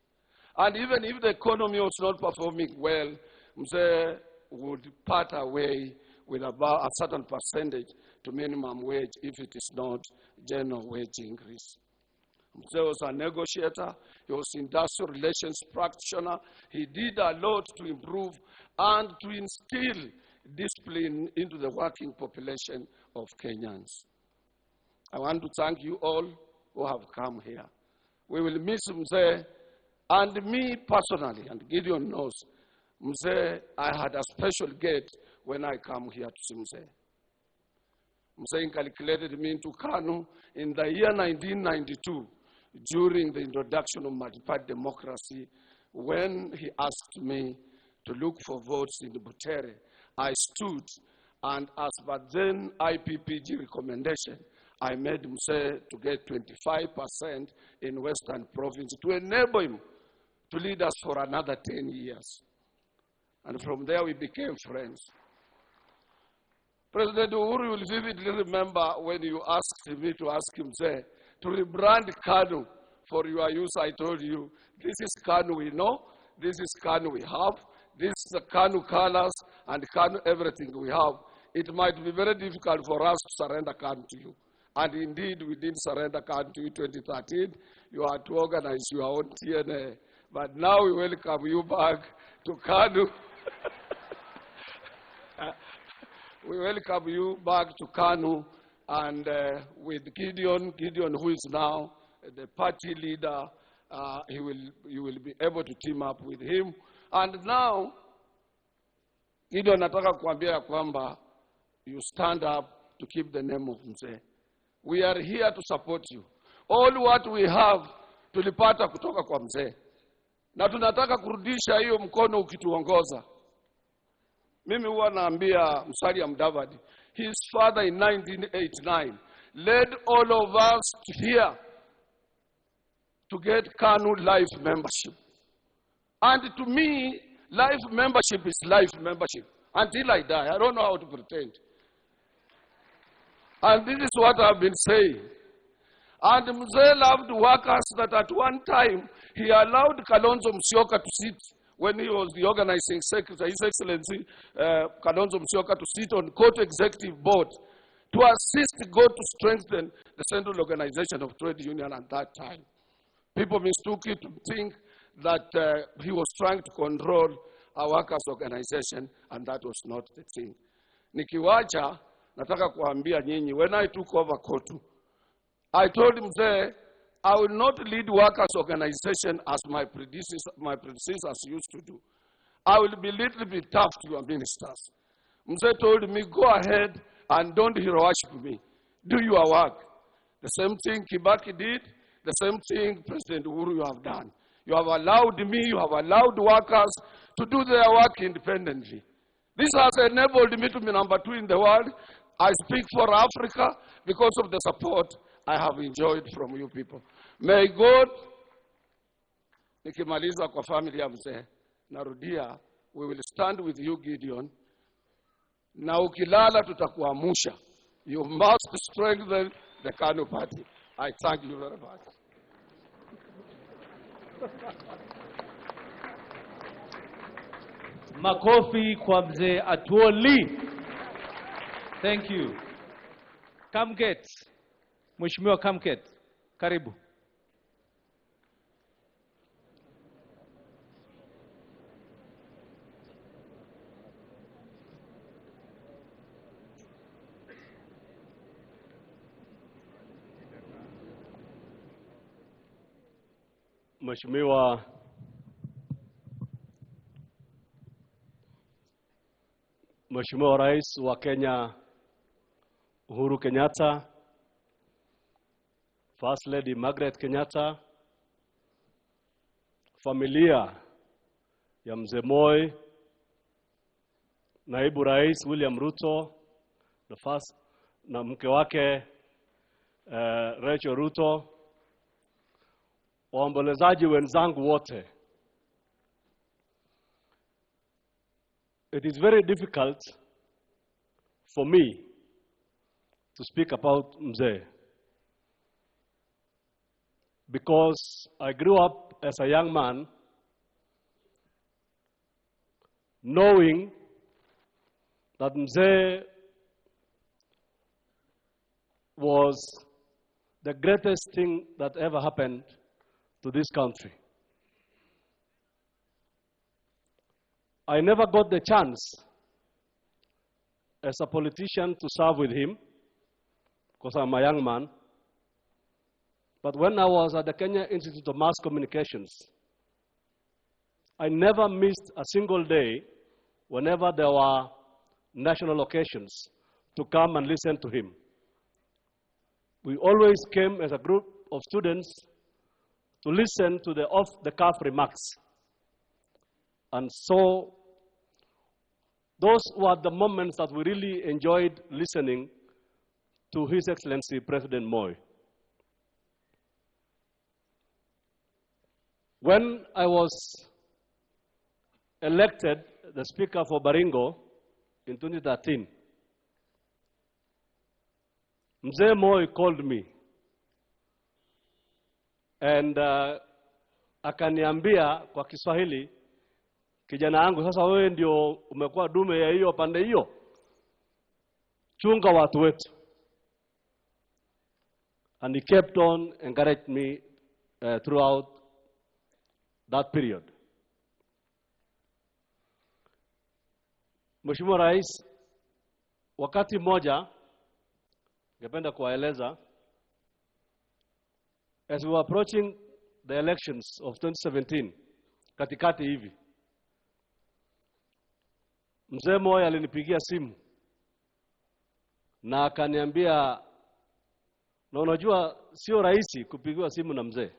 And even if the economy was not performing well, Mzee would part away with about a certain percentage to minimum wage if it is not general wage increase. Mzee was a negotiator, he was industrial relations practitioner. He did a lot to improve and to instill discipline into the working population of Kenyans. I want to thank you all who have come here. We will miss Mzee, and me personally, and Gideon knows, Mzee, I had a special gate when I come here to see Mzee. Mzee inculcated me into KANU in the year 1992 during the introduction of multi-party democracy. When he asked me to look for votes in the Butere, I stood, and as per then IPPG recommendation, I made Mzee to get 25% in Western Province to enable him to lead us for another 10 years. And from there we became friends. President Uhuru will vividly remember when you asked me to ask him, Mzee, to rebrand KANU for your use. I told you, this is KANU we know, this is KANU we have, this is the KANU colors and KANU everything we have. It might be very difficult for us to surrender KANU to you. And indeed, we did surrender KANU to you in 2013. You had to organize your own TNA. But now we welcome you back to KANU. We welcome you back to KANU, and with Gideon, who is now the party leader, you will be able to team up with him And now, Gideon nataka kuambia kwamba you stand up to keep the name of Mzee. We are here to support you. All what we have tulipata kutoka kwa Mzee. Na tunataka kurudisha hiyo mkono ukituongoza. Mimi huwa naambia Musalia Mudavadi, his father in 1989 led all of us here to get KANU life membership. And to me, life membership is life membership. Until I die, I don't know how to pretend. And this is what I've been saying. And Mzee loved workers that at one time, he allowed Kalonzo Musyoka to sit, when he was the organizing secretary, His Excellency Kalonzo Musyoka, to sit on court executive board to assist God to strengthen the central organization of trade union at that time. People mistook it to think that he was trying to control a workers' organization, and that was not the thing. Nikiwacha, nataka kuambia nyinyi, when I took over KOTU, I told him there, I will not lead workers' organization as my predecessors used to do. I will be little bit tough to your ministers. Mzee told me, go ahead and don't hero worship me. Do your work. The same thing Kibaki did, the same thing President Uhuru you have done. You have allowed me, you have allowed workers to do their work independently. This has enabled me to be number 2 in the world. I speak for Africa because of the support I have enjoyed from you people. May God, nikimaliza kwa family ya Mzee, narudia, we will stand with you, Gideon. Na ukilala tutakuamusha. You must strengthen the KANU party. I thank you very much. Makofi kwa Mzee Atuoli. Thank you. Kamket. Mheshimiwa Kamket. Karibu. Mheshimiwa Rais wa Kenya Uhuru Kenyatta, First Lady Margaret Kenyatta, familia ya Mzee Moi, Naibu Rais William Ruto, na mke wake Rachel Ruto, waombolezaji wenzangu wote. It is very difficult for me to speak about Mzee because I grew up as a young man knowing that Mzee was the greatest thing that ever happened to this country. I never got the chance as a politician to serve with him because I'm a young man. But when I was at the Kenya Institute of Mass Communications, I never missed a single day whenever there were national occasions to come and listen to him. We always came as a group of students to listen to the off-the-cuff remarks. And so those were the moments that we really enjoyed listening to His Excellency President Moi. When I was elected the Speaker for Baringo in 2013, Mzee Moi called me and akaniambia kwa Kiswahili, kijana yangu, sasa wewe ndio umekuwa dume ya hiyo pande hiyo, chunga watu wetu. And he kept on encouraging me throughout that period. Mheshimiwa Rais, wakati mmoja ningependa kuwaeleza, as we were approaching the elections of 2017, katikati hivi, Mzee Moi alinipigia simu na akaniambia, na unajua sio rahisi kupigiwa simu na mzee.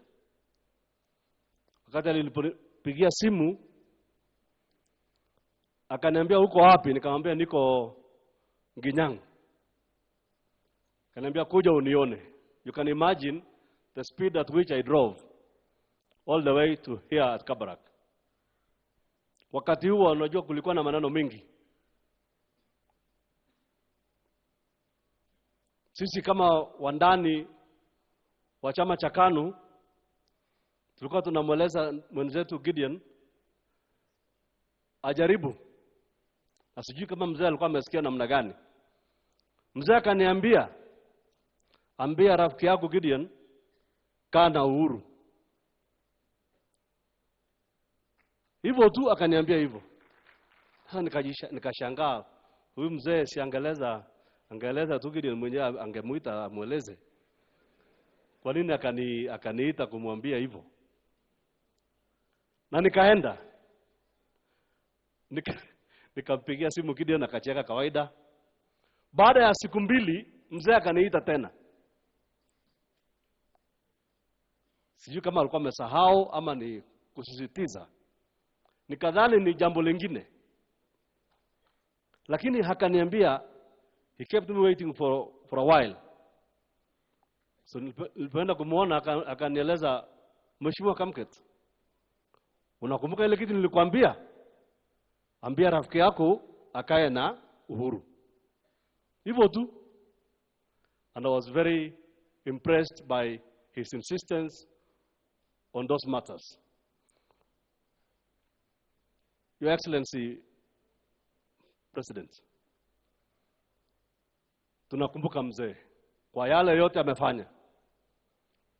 Wakati alinipigia simu akaniambia uko wapi? Nikamwambia niko Ginyang. Akaniambia kuja unione. You can imagine the speed at which I drove all the way to here at Kabarak. Wakati huo unajua kulikuwa na maneno mengi. Sisi kama wandani wa chama cha KANU tulikuwa tunamweleza mwenzetu Gideon ajaribu. Na sijui kama mzee alikuwa amesikia namna gani. Mzee akaniambia, ambia rafiki yako Gideon kaa na uhuru. Hivyo tu akaniambia hivyo. Nikashangaa, huyu mzee si angeleza tu Gideon mwenyewe angemuita amueleze. Kwa nini akaniita kumwambia hivyo? Na nikaenda. Nikampigia simu Gideon akacheka kawaida. Baada ya siku 2 mzee akaniita tena. Sijui kama alikuwa amesahau ama ni kusisitiza. Nikadhani ni jambo lingine. Lakini hakaniambia, he kept me waiting for a while. So nilipoenda kumuona akanieleza, Mheshimiwa Kamket, unakumbuka ile kitu nilikwambia? Ambia rafiki yako akae na uhuru. Hivyo tu. And I was very impressed by his insistence on those matters. Your Excellency, President, tunakumbuka mzee kwa yale yote amefanya.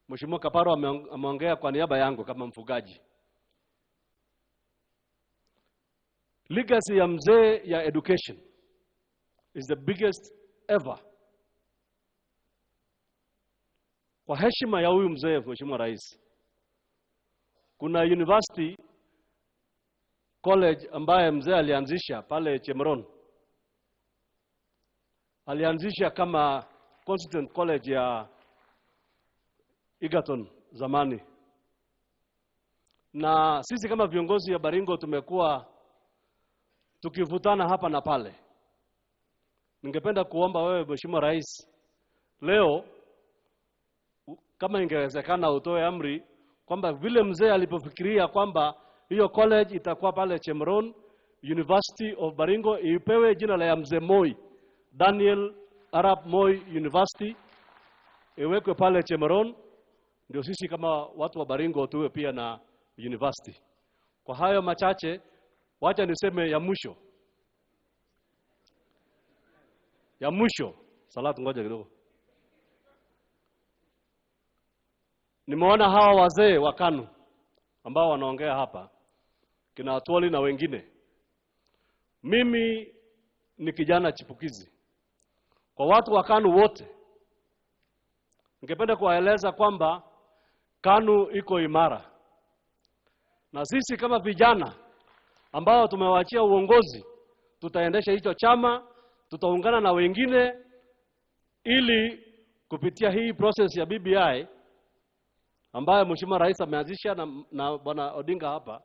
Mheshimiwa Kaparo ameongea kwa niaba yangu kama mfugaji. Legacy ya mzee ya education is the biggest ever. Kwa heshima ya huyu mzee, Mheshimiwa Rais, kuna university college ambaye mzee alianzisha pale Chemron. Alianzisha kama Constituent College ya Egerton zamani. Na sisi kama viongozi ya Baringo tumekuwa tukivutana hapa na pale. Ningependa kuomba wewe Mheshimiwa Rais, leo kama ingewezekana utoe amri kwamba vile mzee alipofikiria kwamba hiyo college itakuwa pale Chemron, University of Baringo ipewe jina la ya mzee Moi, Daniel Arap Moi University, iwekwe pale Chemron, ndio sisi kama watu wa Baringo tuwe pia na university. Kwa hayo machache, wacha niseme ya mwisho. Ya mwisho, Salatu ngoja kidogo. Nimeona hawa wazee wa KANU ambao wanaongea hapa, kina Atwoli na wengine. Mimi ni kijana chipukizi. Kwa watu wa KANU wote, ningependa kuwaeleza kwamba KANU iko imara. Na sisi kama vijana ambao tumewaachia uongozi, tutaendesha hicho chama, tutaungana na wengine ili kupitia hii process ya BBI ambayo Mheshimiwa Rais ameanzisha na Bwana Odinga hapa,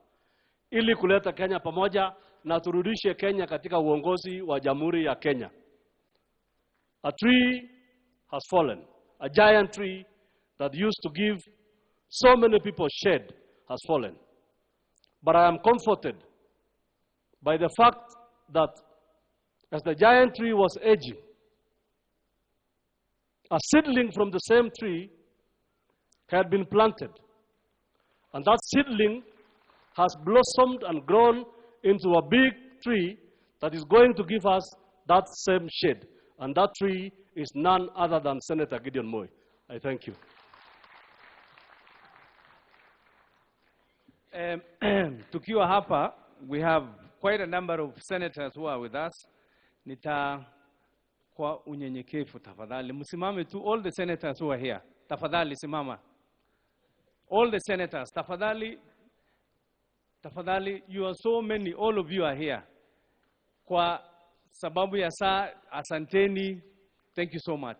ili kuleta Kenya pamoja na turudishe Kenya katika uongozi wa Jamhuri ya Kenya. A tree has fallen. A giant tree that used to give so many people shade has fallen. But I am comforted by the fact that as the giant tree was aging, a seedling from the same tree had been planted. And that seedling has blossomed and grown into a big tree that is going to give us that same shade. And that tree is none other than Senator Gideon Moi. I thank you. Tukiwa hapa, we have quite a number of senators who are with us. Kwa unyenyekevu tafadhali, msimame tu. All the senators who are here, tafadhali simama. All the senators, tafadhali, you are so many, all of you are here. Kwa sababu ya saa, asanteni. Thank you so much.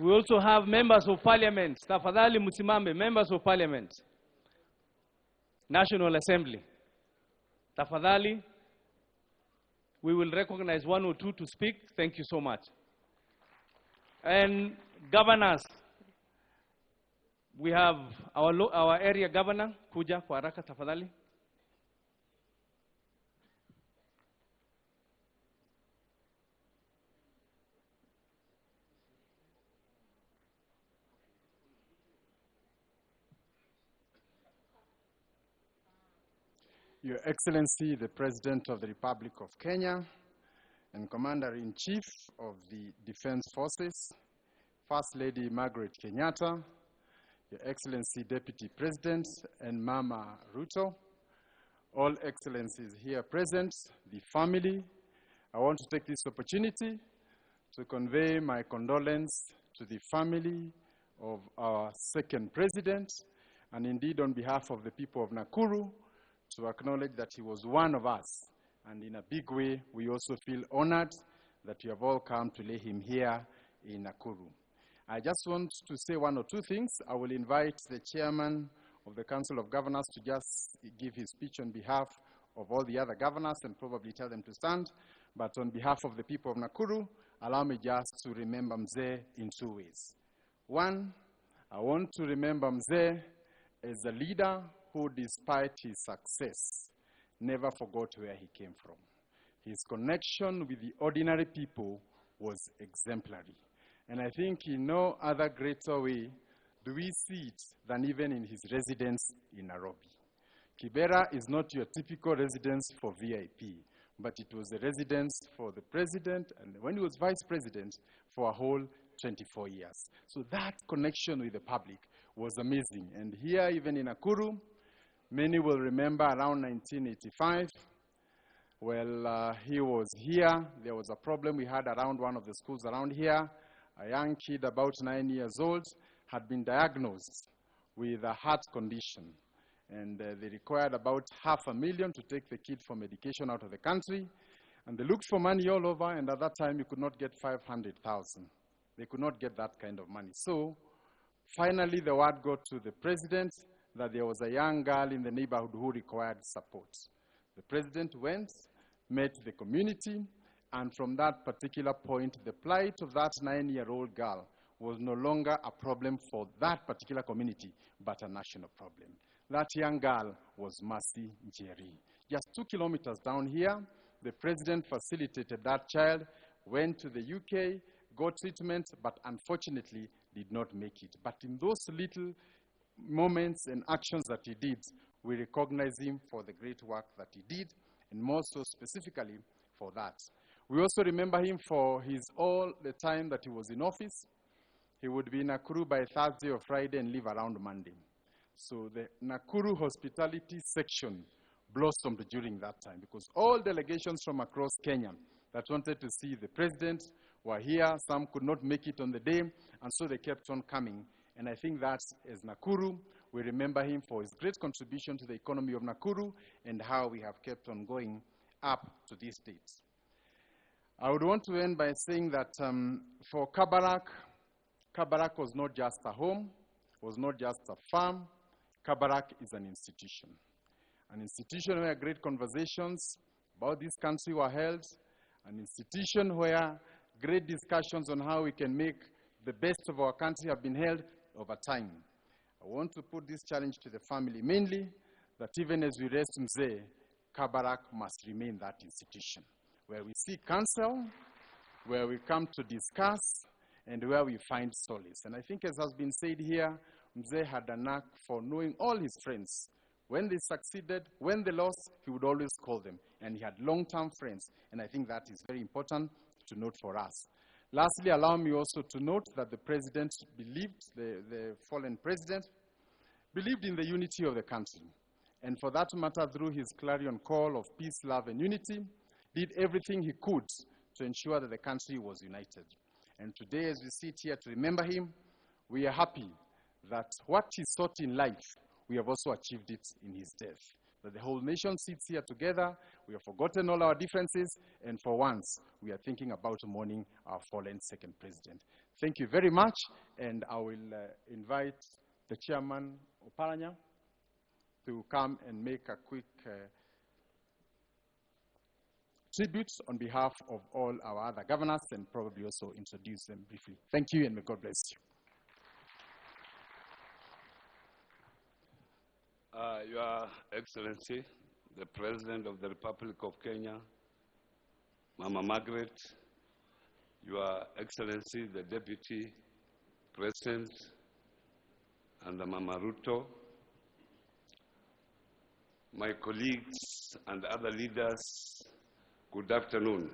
We also have members of parliament. Tafadhali msimame, members of parliament. National Assembly. Tafadhali. We will recognize one or two to speak. Thank you so much. And governors. We have our area governor. Kuja kwa haraka tafadhali. Your Excellency, the President of the Republic of Kenya and Commander-in-Chief of the Defense Forces, First Lady Margaret Kenyatta, Your Excellency, Deputy President and Mama Ruto, all Excellencies here present, the family, I want to take this opportunity to convey my condolence to the family of our second President, and indeed on behalf of the people of Nakuru, to acknowledge that he was one of us. And in a big way, we also feel honored that you have all come to lay him here in Nakuru. I just want to say one or two things. I will invite the chairman of the Council of Governors to just give his speech on behalf of all the other governors and probably tell them to stand. But on behalf of the people of Nakuru, allow me just to remember Mzee in two ways. One, I want to remember Mzee as a leader who, despite his success, never forgot where he came from. His connection with the ordinary people was exemplary. And I think in no other greater way do we see it than even in his residence in Nairobi. Kibera is not your typical residence for VIP, but it was a residence for the president, and when he was vice president, for a whole 24 years. So that connection with the public was amazing. And here, even in Nakuru, many will remember around 1985, he was here. There was a problem we had around one of the schools around here. A young kid about 9 years old had been diagnosed with a heart condition. And they required about $500,000 to take the kid for medication out of the country. And they looked for money all over, and at that time you could not get 500,000. They could not get that kind of money. So finally the word got to the president that there was a young girl in the neighborhood who required support. The president went, met the community, and from that particular point, the plight of that 9-year-old girl was no longer a problem for that particular community, but a national problem. That young girl was Mercy Njeri. Just 2 kilometers down here, the president facilitated that child, went to the UK, got treatment, but unfortunately did not make it. But in those little moments and actions that he did, we recognize him for the great work that he did, and more so specifically for that. We also remember him for all the time that he was in office. He would be in Nakuru by Thursday or Friday and leave around Monday. So the Nakuru hospitality section blossomed during that time because all delegations from across Kenya that wanted to see the president were here. Some could not make it on the day, and so they kept on coming. And I think that as Nakuru, we remember him for his great contribution to the economy of Nakuru and how we have kept on going up to this date. I would want to end by saying that for Kabarak, Kabarak was not just a home, was not just a farm. Kabarak is an institution where great conversations about this country were held, an institution where great discussions on how we can make the best of our country have been held over time. I want to put this challenge to the family mainly, that even as we rest Mzee, Kabarak must remain that institution, where we seek counsel, where we come to discuss, and where we find solace. And I think as has been said here, Mzee had a knack for knowing all his friends. When they succeeded, when they lost, he would always call them. And he had long-term friends. And I think that is very important to note for us. Lastly, allow me also to note that the president believed, the fallen president, believed in the unity of the country. And for that matter, through his clarion call of peace, love, and unity, did everything he could to ensure that the country was united. And today, as we sit here to remember him, we are happy that what he sought in life, we have also achieved it in his death. That the whole nation sits here together We have forgotten all our differences, and for once, we are thinking about mourning our fallen second president. Thank you very much, and I will invite the chairman, Oparanya, to come and make a quick tribute on behalf of all our other governors and probably also introduce them briefly. Thank you, and may God bless you. Your Excellency, the President of the Republic of Kenya, Mama Margaret, Your Excellency, the Deputy President, and the Mama Ruto, my colleagues and other leaders, good afternoon.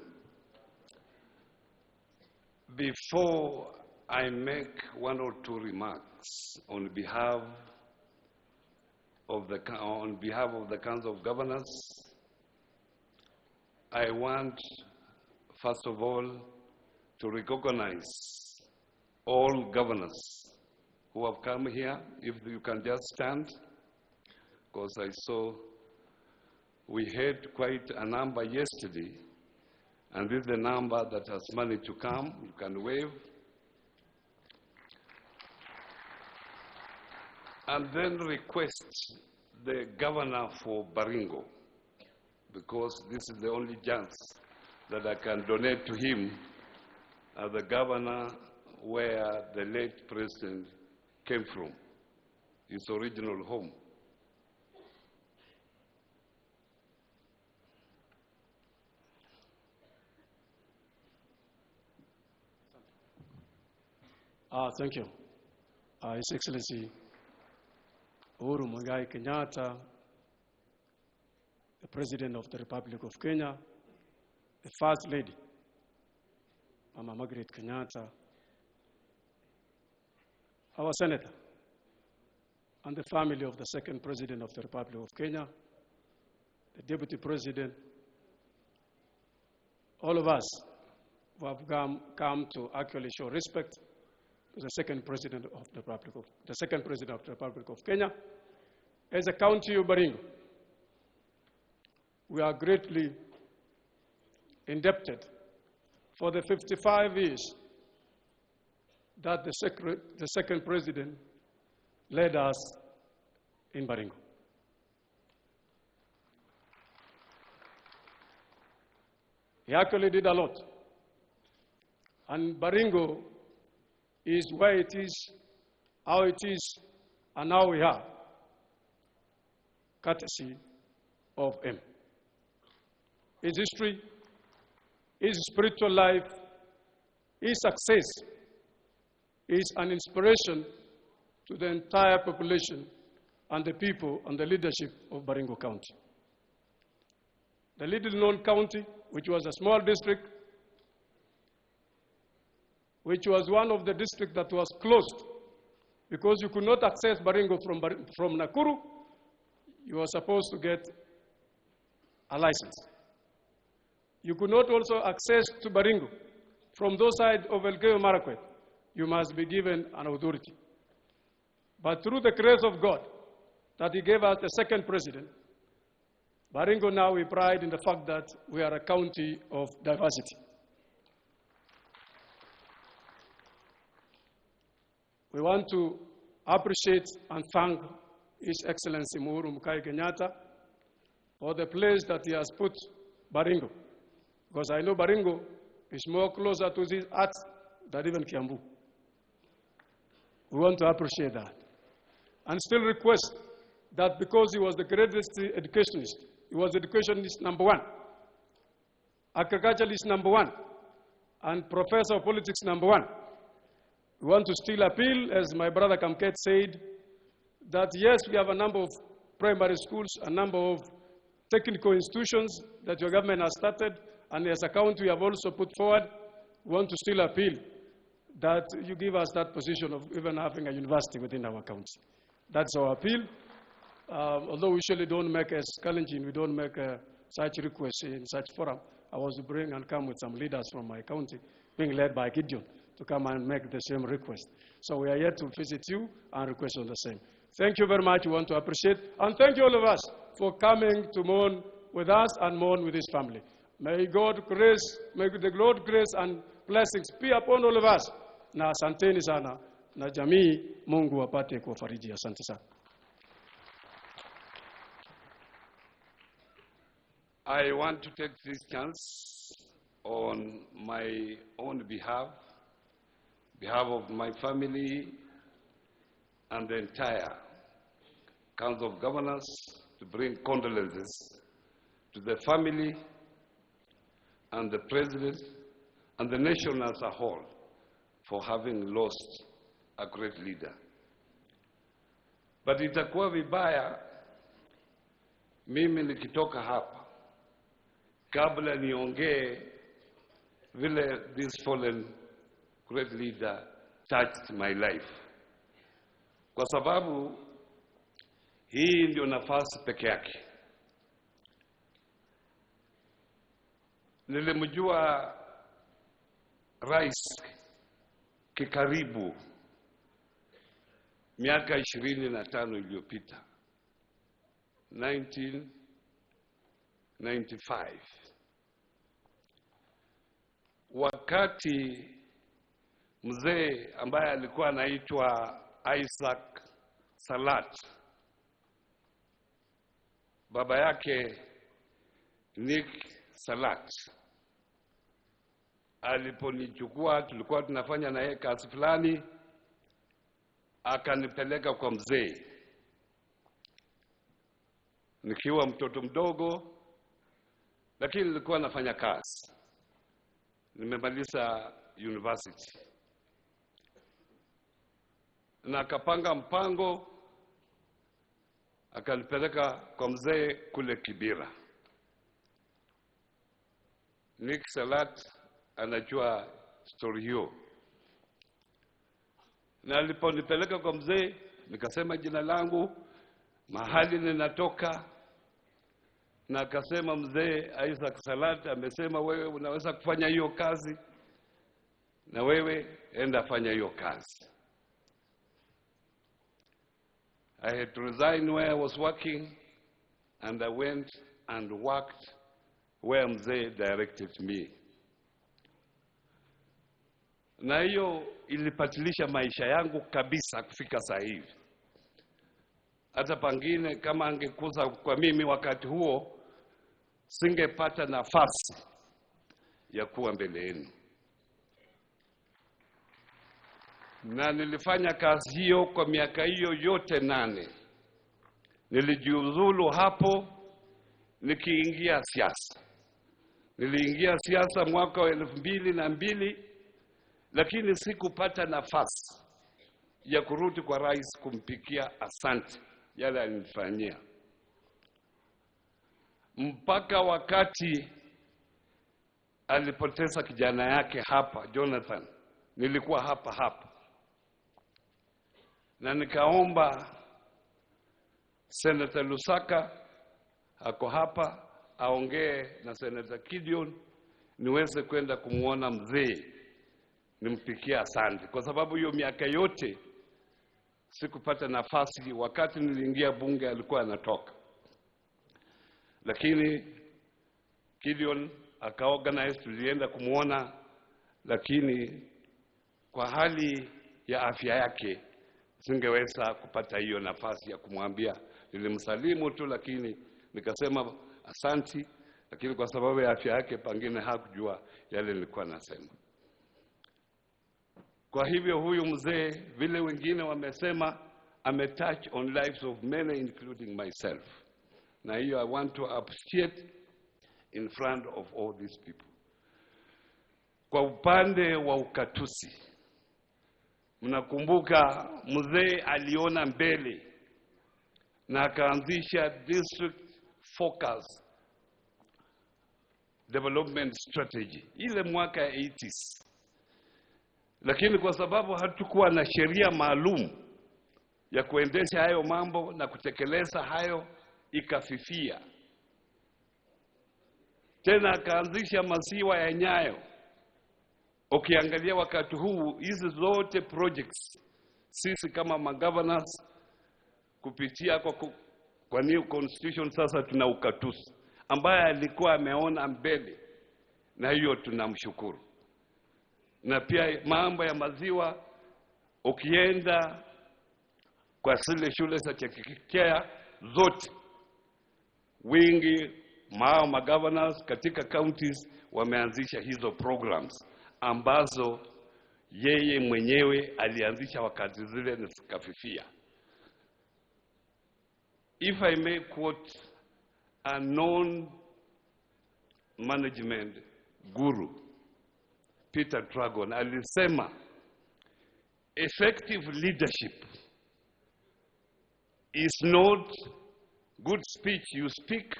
Before I make one or two remarks on behalf of the Council of Governors, I want, first of all, to recognize all governors who have come here. If you can just stand, because I saw we had quite a number yesterday, and this is the number that has managed to come. You can wave. And then request the governor for Baringo, because this is the only chance that I can donate to him as the governor where the late president came from, his original home. Thank you. His Excellency Uhuru Muigai Kenyatta, the President of the Republic of Kenya, the First Lady, Mama Margaret Kenyatta, our Senator, and the family of the second President of the Republic of Kenya, the Deputy President, all of us who have come to actually show respect to the second President of the Republic of Kenya. As a county of Baringo, we are greatly indebted for the 55 years that the second President led us in Baringo. He actually did a lot. And Baringo is where it is, how it is, and how we are, courtesy of him. His history, his spiritual life, his success is an inspiration to the entire population and the people and the leadership of Baringo County. The little-known county, which was a small district, which was one of the districts that was closed because you could not access Baringo from Nakuru. You were supposed to get a license. You could not also access to Baringo from those sides of Elgeyo Marakwet. You must be given an authority. But through the grace of God that He gave us the second president, Baringo now we pride in the fact that we are a county of diversity. We want to appreciate and thank His Excellency Uhuru Muigai Kenyatta for the place that he has put Baringo. Because I know Baringo is more closer to his heart than even Kiambu. We want to appreciate that. And still request that because he was the greatest educationist, he was educationist number one, agriculturalist number one, and professor of politics number one. We want to still appeal, as my brother Kamket said, that yes, we have a number of primary schools, a number of technical institutions that your government has started, and as a county we have also put forward. We want to still appeal that you give us that position of even having a university within our county. That's our appeal. Although we usually don't make as challenging, we don't make such requests in such forum. I was to bring and come with some leaders from my county, being led by Gideon, to come and make the same request. So we are here to visit you and request on the same. Thank you very much. We want to appreciate, and thank you all of us for coming to mourn with us and mourn with his family. May the Lord grace and blessings be upon all of us. Na asanteni sana, na jamii Mungu apate kuwafariji. Asante sana. I want to take this chance on my own behalf of my family and the entire Council of Governors, to bring condolences to the family and the President and the nation as a whole for having lost a great leader. But itakuwa vibaya mimi nikitoka hapa kabla niongee vile this fallen great leader touched my life, kwa sababu hii ndio nafasi peke yake. Nilimjua rais kikaribu miaka 25 iliyopita, 1995, wakati mzee ambaye alikuwa anaitwa Isaac Salat, baba yake Nick Salat, aliponichukua, tulikuwa tunafanya na yeye kazi fulani, akanipeleka kwa mzee nikiwa mtoto mdogo, lakini nilikuwa nafanya kazi. Nimemaliza university. Na akapanga mpango, akanipeleka kwa mzee kule Kibera. Nick Salat anajua story hiyo. Na aliponipeleka kwa mzee, nikasema jina langu, mahali ninatoka, na akasema mzee Isaac Salat amesema wewe unaweza kufanya hiyo kazi, na wewe enda fanya hiyo kazi. I had to resign where I was working, and I went and worked where mzee directed me. Na hiyo ilipatilisha maisha yangu kabisa kufika saa hivi. Hata pangine kama angekuza kwa mimi wakati huo, singepata nafasi ya kuwa mbele yenu. Na nilifanya kazi hiyo kwa miaka hiyo yote 8. Nilijiuzulu hapo nikiingia siasa. Niliingia siasa mwaka wa 2002, lakini sikupata nafasi ya kurudi kwa rais kumpikia asante yale alinifanyia. Mpaka wakati alipoteza kijana yake hapa, Jonathan, nilikuwa hapa. Na nikaomba Senator Lusaka ako hapa aongee na Senator Gideon niweze kwenda kumuona mzee nimpikia asante, kwa sababu hiyo miaka yote sikupata nafasi. Wakati niliingia bunge alikuwa anatoka, lakini Gideon akaorganize, tulienda kumuona, lakini kwa hali ya afya yake singeweza kupata hiyo nafasi ya kumwambia. Nilimsalimu tu, lakini nikasema asanti, lakini kwa sababu ya afya yake pangine hakujua yale nilikuwa nasema. Kwa hivyo huyu mzee, vile wengine wamesema, touch on lives of many including myself. Na hiyo I want to appreciate in front of all these people. Kwa upande wa ukatusi, mnakumbuka mzee aliona mbele na akaanzisha district focus development strategy ile mwaka ya 80s. Lakini kwa sababu hatukuwa na sheria maalum ya kuendesha hayo mambo na kutekeleza hayo, ikafifia. Tena akaanzisha masiwa ya Nyayo. Ukiangalia wakati huu, hizi zote projects sisi kama magovernors kupitia kwa new constitution sasa tuna ukatusi. ambaye alikuwa ameona mbele, na hiyo tunamshukuru. Na pia mambo ya maziwa, ukienda kwa zile shule za chekechea zote, wingi magovernors katika counties wameanzisha hizo programs ambazo yeye mwenyewe alianzisha wakati zile nisikafifia. If I may quote a known management guru, Peter Dragon, alisema effective leadership is not good speech you speak,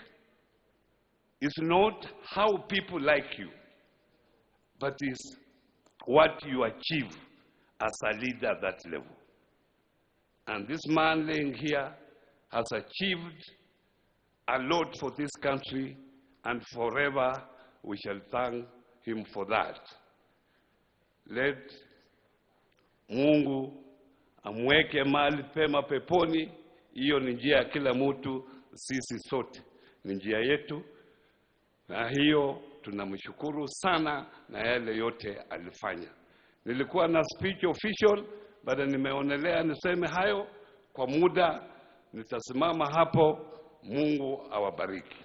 is not how people like you, but is what you achieve as a leader at that level. And this man laying here has achieved a lot for this country, and forever we shall thank him for that. Let Mungu amweke mahali pema peponi. Hiyo ni njia ya kila mtu, sisi sote ni njia yetu, na hiyo tunamshukuru sana na yale yote alifanya. Nilikuwa na speech official, baada nimeonelea niseme hayo kwa muda, nitasimama hapo. Mungu awabariki.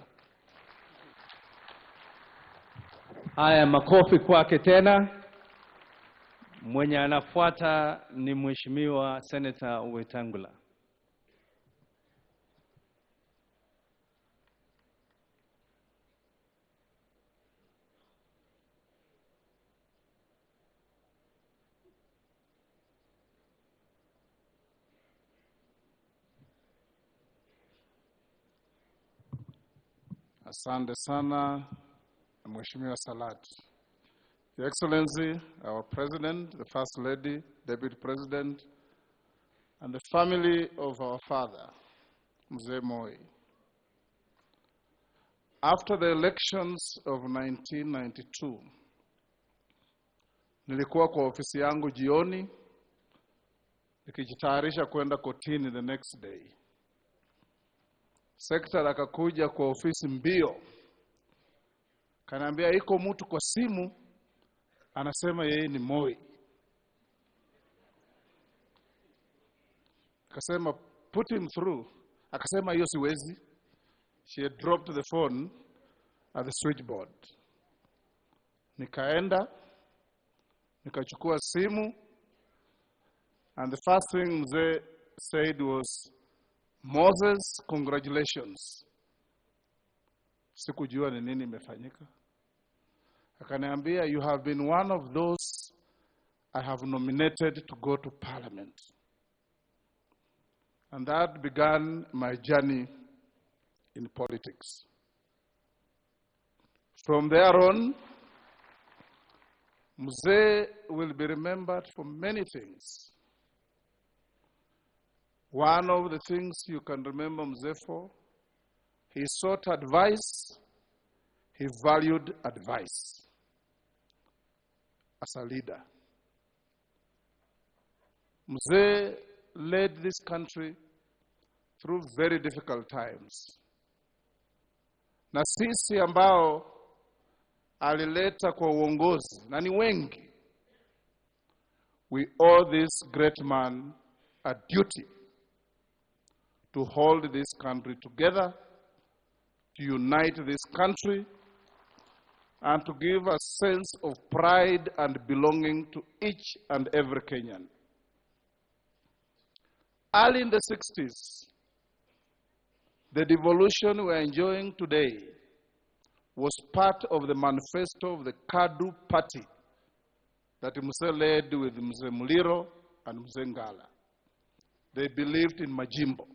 Haya, makofi kwake tena. Mwenye anafuata ni Mheshimiwa Senator Wetangula. Asante sana, Mheshimiwa Salat. Your Excellency, our President, the First Lady, Deputy President, and the family of our father, Mzee Moi. After the elections of 1992, nilikuwa kwa ofisi yangu jioni, nikijitayarisha kwenda kotini the next day. Secretary akakuja kwa ofisi mbio, kaniambia iko mtu kwa simu anasema yeye ni Moi. Akasema put him through. Akasema hiyo siwezi. She had dropped the phone at the switchboard. Nikaenda, nikachukua simu, and the first thing they said was, Moses, congratulations. Sikujua ni nini imefanyika. Akaniambia, you have been one of those I have nominated to go to Parliament. And that began my journey in politics. From there on, Mzee will be remembered for many things. One of the things you can remember Mzee for, he sought advice, he valued advice as a leader. Mzee led this country through very difficult times. Na sisi ambao alileta kwa uongozi, na ni wengi, we owe this great man a duty to hold this country together, to unite this country, and to give a sense of pride and belonging to each and every Kenyan. Early in the 60s, the devolution we're enjoying today was part of the manifesto of the KADU party that Mzee led with Mzee Muliro and Mzee Ngala. They believed in Majimbo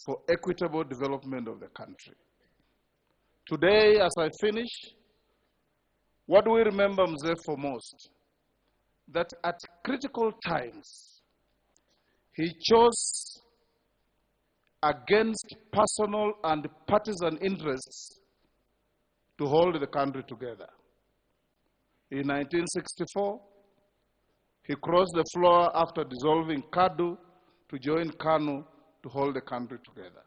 for equitable development of the country. Today, as I finish, what do we remember Mzee for most? That at critical times, he chose against personal and partisan interests to hold the country together. In 1964, he crossed the floor after dissolving KADU to join KANU to hold the country together.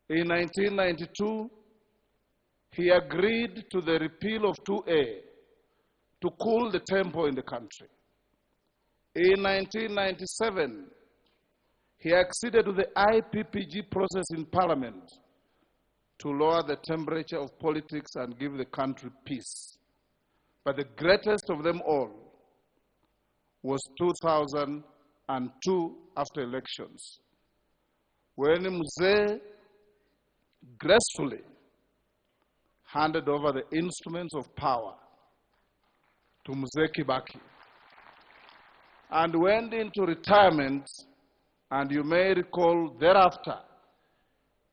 In 1992, he agreed to the repeal of 2A to cool the tempo in the country. In 1997, he acceded to the IPPG process in Parliament to lower the temperature of politics and give the country peace. But the greatest of them all was 2002 after elections, when Mzee gracefully handed over the instruments of power to Mzee Kibaki and went into retirement. And you may recall thereafter,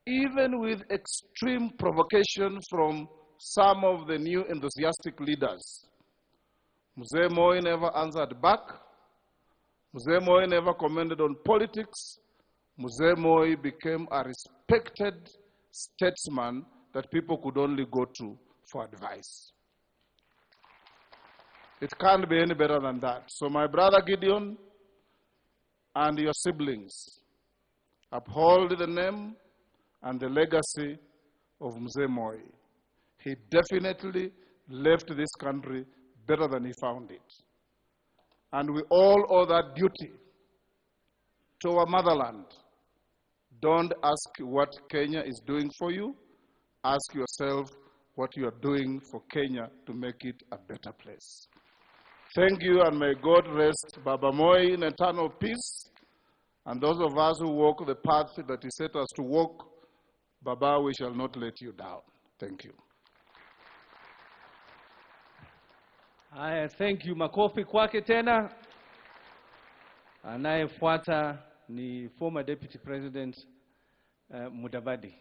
even with extreme provocation from some of the new enthusiastic leaders, Mzee Moi never answered back. Mzee Moi never commented on politics. Mzee Moi became a respected statesman that people could only go to for advice. It can't be any better than that. So my brother Gideon and your siblings, uphold the name and the legacy of Mzee Moi. He definitely left this country better than he found it. And we all owe that duty to our motherland. Don't ask what Kenya is doing for you. Ask yourself what you are doing for Kenya to make it a better place. Thank you, and may God rest Baba Moi in eternal peace. And those of us who walk the path that He set us to walk, Baba, we shall not let you down. Thank you. Haya, thank you. Makofi kwake tena. Anayefuata ni former Deputy President Mudavadi.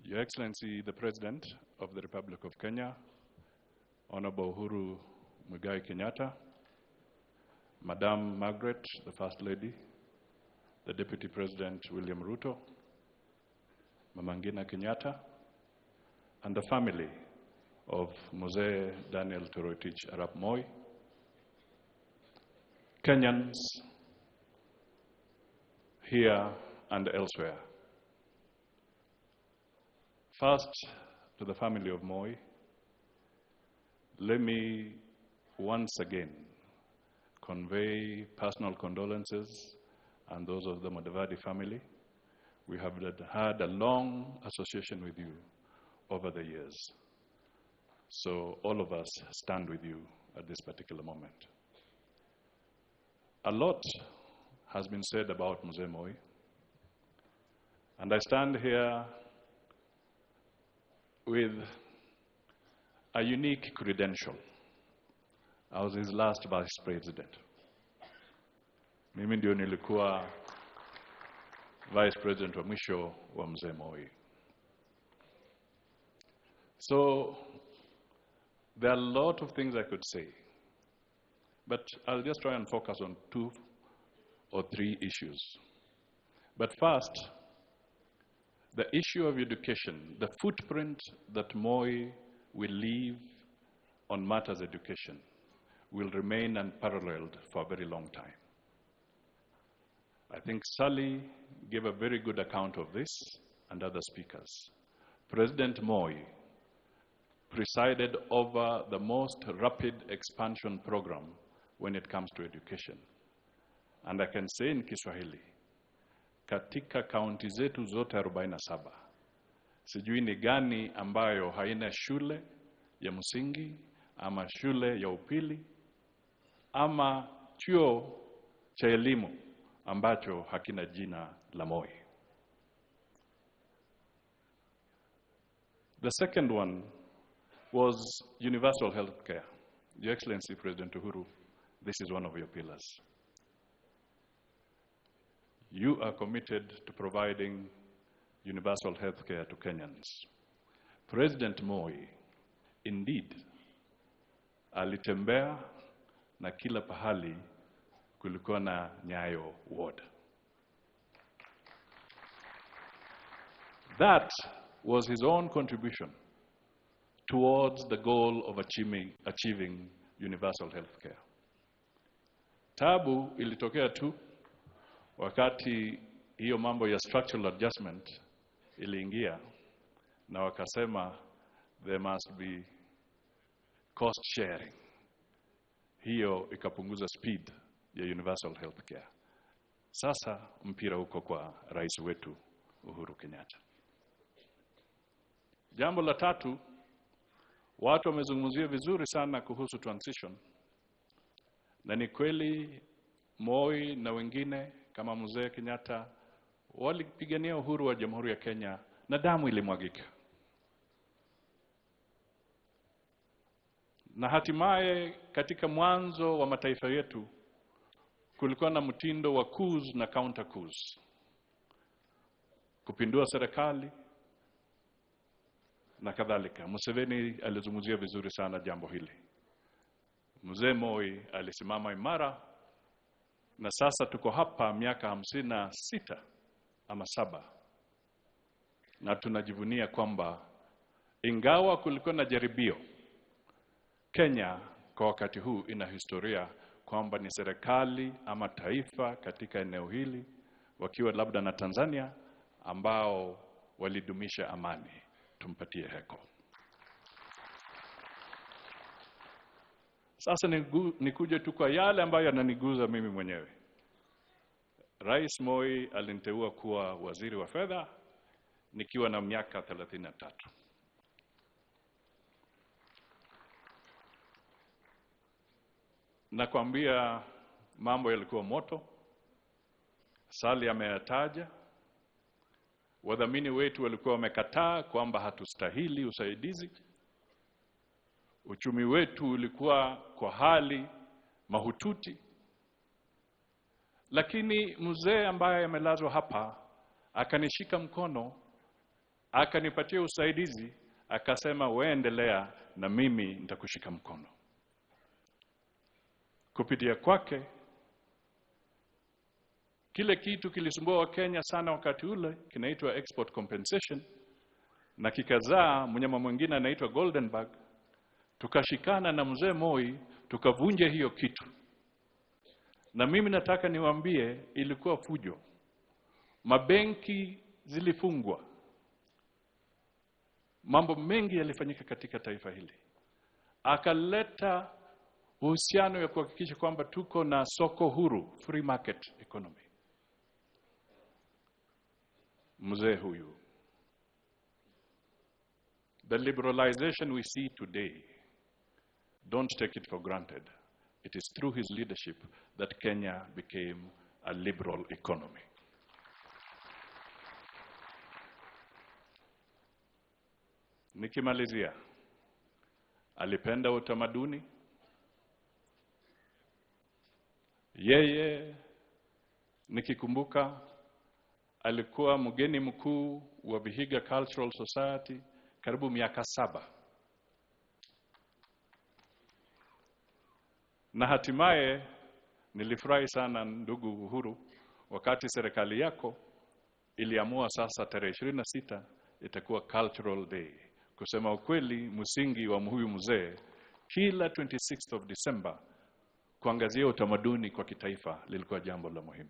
Your Excellency, the President of the Republic of Kenya, Honorable Uhuru Muigai Kenyatta, Madam Margaret, the First Lady, the Deputy President William Ruto, Mama Ngina Kenyatta, and the family of Mzee Daniel Toroitich Arap Moi, Kenyans here and elsewhere. First, to the family of Moi, let me once again convey personal condolences and those of the Mudavadi family. We have had a long association with you over the years. So all of us stand with you at this particular moment. A lot has been said about Mzee Moi, and I stand here with a unique credential. I was his last vice president. Mimi ndio nilikuwa vice president wa mwisho wa Mzee Moi. So there are a lot of things I could say, but I'll just try and focus on 2 or 3 issues. But first, the issue of education, the footprint that Moi will leave on matters education will remain unparalleled for a very long time. I think Sally gave a very good account of this and other speakers. President Moi presided over the most rapid expansion program when it comes to education. And I can say in Kiswahili, katika kaunti zetu zote 47, sijui ni gani ambayo haina shule ya msingi ama shule ya upili ama chuo cha elimu ambacho hakina jina la Moi. The second one was universal health care. Your Excellency President Uhuru, this is one of your pillars. You are committed to providing universal health care to Kenyans. President Moi, indeed, alitembea na kila pahali kulikuwa na Nyayo ward. That was his own contribution towards the goal of achieving universal health care. Tabu ilitokea tu wakati hiyo mambo ya structural adjustment iliingia na wakasema there must be cost sharing. Hiyo ikapunguza speed ya universal health care. Sasa mpira uko kwa rais wetu Uhuru Kenyatta. Jambo la tatu, watu wamezungumzia vizuri sana kuhusu transition. Na ni kweli Moi na wengine kama Mzee Kenyatta walipigania uhuru wa Jamhuri ya Kenya na damu ilimwagika. Na hatimaye katika mwanzo wa mataifa yetu kulikuwa na mtindo wa coups na counter coups. Kupindua serikali na kadhalika. Museveni alizungumzia vizuri sana jambo hili. Mzee Moi alisimama imara na sasa tuko hapa miaka 56 ama 7. Na tunajivunia kwamba ingawa kulikuwa na jaribio, Kenya kwa wakati huu ina historia kwamba ni serikali ama taifa katika eneo hili wakiwa labda na Tanzania ambao walidumisha amani. Tumpatie heko. Sasa nikuje tu kwa yale ambayo yananiguza mimi mwenyewe. Rais Moi aliniteua kuwa waziri wa fedha nikiwa na miaka 33. Nakwambia mambo yalikuwa moto. Sali ameyataja. Wadhamini wetu walikuwa wamekataa kwamba hatustahili usaidizi. Uchumi wetu ulikuwa kwa hali mahututi. Lakini mzee ambaye amelazwa hapa akanishika mkono, akanipatia usaidizi, akasema wewe endelea na mimi nitakushika mkono. Kupitia kwake kile kitu kilisumbua wa Kenya sana wakati ule kinaitwa export compensation na kikazaa mnyama mwingine anaitwa Golden Bug. Tukashikana na mzee Moi tukavunja hiyo kitu. Na mimi nataka niwaambie ilikuwa fujo. Mabenki zilifungwa. Mambo mengi yalifanyika katika taifa hili. Akaleta uhusiano ya kuhakikisha kwamba tuko na soko huru, free market economy. Mzee huyu. The liberalization we see today, don't take it for granted. It is through his leadership that Kenya became a liberal economy. Nikimalizia, alipenda utamaduni. Yeye nikikumbuka alikuwa mgeni mkuu wa Vihiga Cultural Society karibu miaka 7. Na hatimaye nilifurahi sana ndugu Uhuru wakati serikali yako iliamua sasa tarehe 26 itakuwa Cultural Day. Kusema ukweli msingi wa huyu mzee kila 26th of December kuangazia utamaduni kwa kitaifa lilikuwa jambo la muhimu.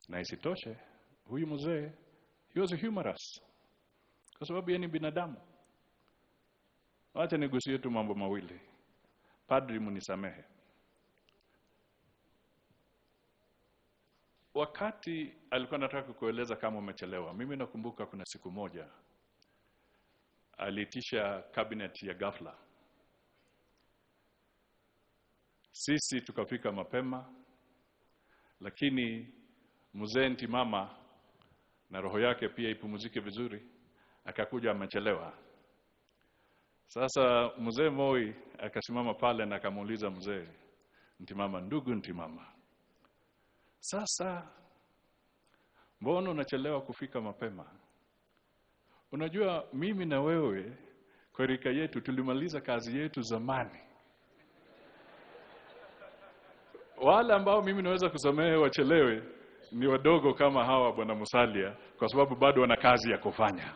Na isitoshe huyu mzee he was a humorous kwa sababu yeye ni binadamu. Wacha nigusie tu mambo mawili. Padri munisamehe. Wakati alikuwa anataka kueleza kama umechelewa, mimi nakumbuka kuna siku moja aliitisha cabinet ya ghafla. Sisi tukafika mapema, lakini mzee ntimama na roho yake pia ipumzike vizuri, akakuja amechelewa. Sasa mzee Moi akasimama pale na akamuuliza mzee ntimama, ndugu ntimama, sasa mbona unachelewa kufika mapema? Unajua mimi na wewe kwa rika yetu tulimaliza kazi yetu zamani. Wale ambao mimi naweza kusamehe wachelewe ni wadogo kama hawa Bwana Musalia kwa sababu bado wana kazi ya kufanya.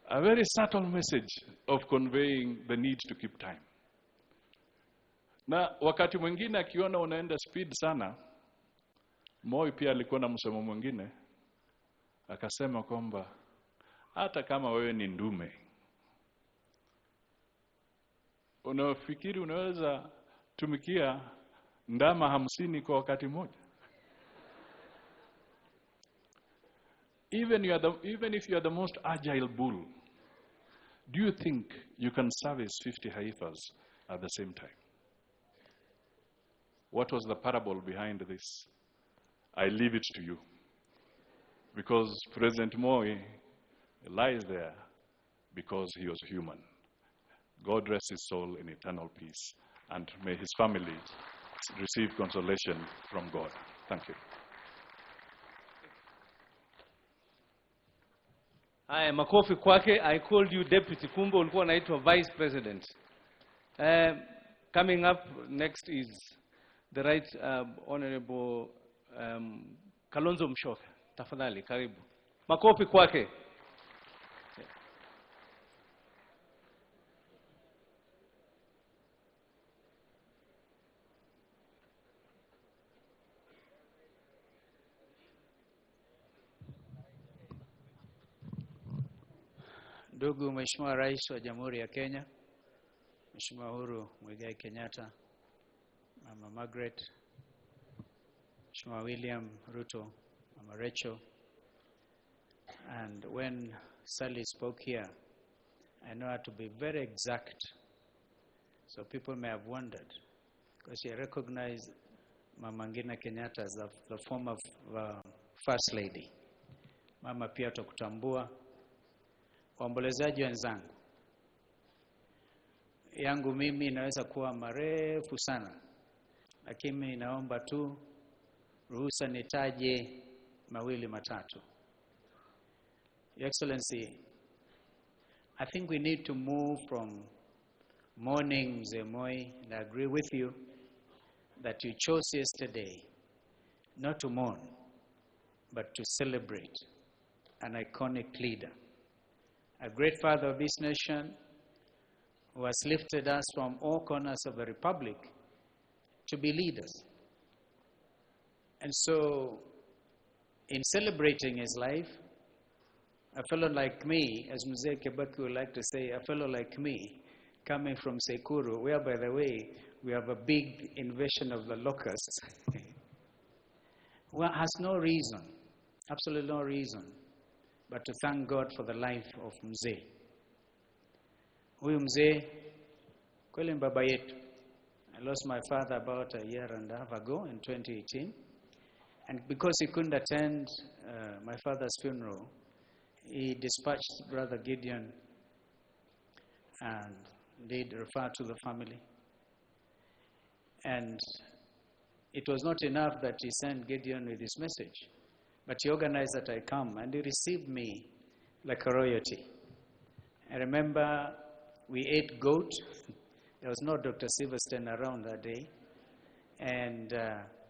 A very subtle message of conveying the need to keep time. Na wakati mwingine akiona unaenda speed sana, Moi pia alikuwa na msemo mwingine, akasema kwamba hata kama wewe ni ndume, unafikiri unaweza tumikia ndama 50 kwa wakati mmoja? Even if you are the most agile bull, do you think you can service 50 heifers at the same time? What was the parable behind this? I leave it to you. Because President Moi lies there because he was human. God rest his soul in eternal peace, and may his family receive consolation from God. Thank you. Haya, makofi kwake. I called you deputy, kumbe ulikuwa unaitwa vice president. Coming up next is the right honorable Kalonzo Musyoka. Tafadhali, karibu. Makofi kwake. Ndugu Mheshimiwa Rais wa Jamhuri ya Kenya, Mheshimiwa Uhuru Muigai Kenyatta, Mama Margaret, Mheshimiwa William Ruto, Mama Rachel, and when Sally spoke here, I know I had to be very exact, so people may have wondered, because she recognized Mama Ngina Kenyatta as the former First Lady. Mama pia tukutambua. Waombolezaji wenzangu, yangu mimi inaweza kuwa marefu sana, lakini naomba tu ruhusa nitaje mawili matatu. Your Excellency, I think we need to move from mourning Mzee Moi, and I agree with you that you chose yesterday not to mourn, but to celebrate an iconic leader, a great father of this nation who has lifted us from all corners of the republic to be leaders. And so, in celebrating his life, a fellow like me, as Mzee Kibaki would like to say, a fellow like me, coming from Sekuru, where, by the way, we have a big invasion of the locusts, well, has no reason, absolutely no reason, but to thank God for the life of Mzee. Huyu Mzee, kweli baba yetu. I lost my father about a year and a half ago in 2018. And because he couldn't attend my father's funeral, he dispatched Brother Gideon and did refer to the family. And it was not enough that he sent Gideon with his message, but he organized that I come, and he received me like a royalty. I remember we ate goat. There was no Dr. Silverstein around that day, and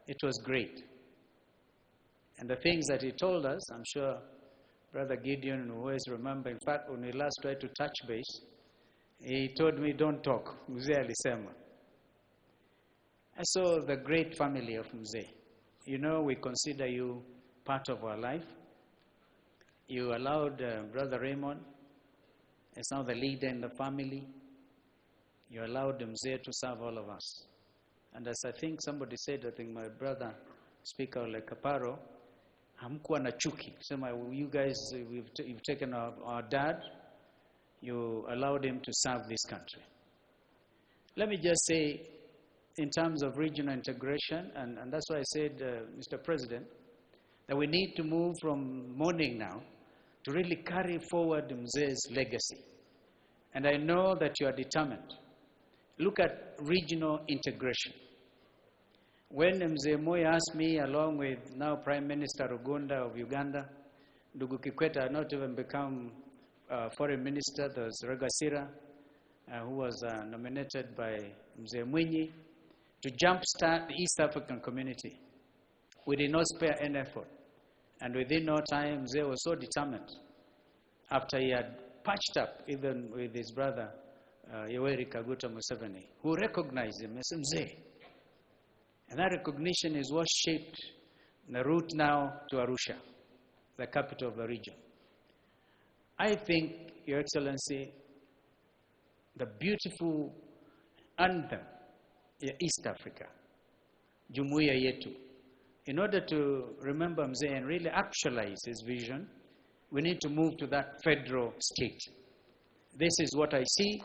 it was great. And the things that he told us, I'm sure Brother Gideon will always remember. In fact, when we last tried to touch base, he told me, don't talk. Mzee alisema. And so the great family of Mzee, you know, we consider you part of our life. You allowed Brother Raymond as now the leader in the family. You allowed Mzee to serve all of us. And as I think somebody said, I think my brother, Speaker Ole Kaparo, hamkuwa na chuki. Sema, you guys, you've taken our dad, you allowed him to serve this country. Let me just say, in terms of regional integration, and that's why I said, Mr. President, that we need to move from mourning now to really carry forward Mzee's legacy. And I know that you are determined. Look at regional integration. When Mzee Moi asked me, along with now Prime Minister Rugunda of Uganda, Ndugu Kikwete had not even become foreign minister, there was Regasira, who was nominated by Mzee Mwinyi to jumpstart the East African community. We did not spare any effort. And within no time, Mzee was so determined, after he had patched up even with his brother, Yoweri Kaguta Museveni, who recognized him as Mzee. And that recognition is what shaped the route now to Arusha, the capital of the region. I think, Your Excellency, the beautiful anthem in East Africa, Jumuiya Yetu, in order to remember Mzee and really actualize his vision, we need to move to that federal state. This is what I see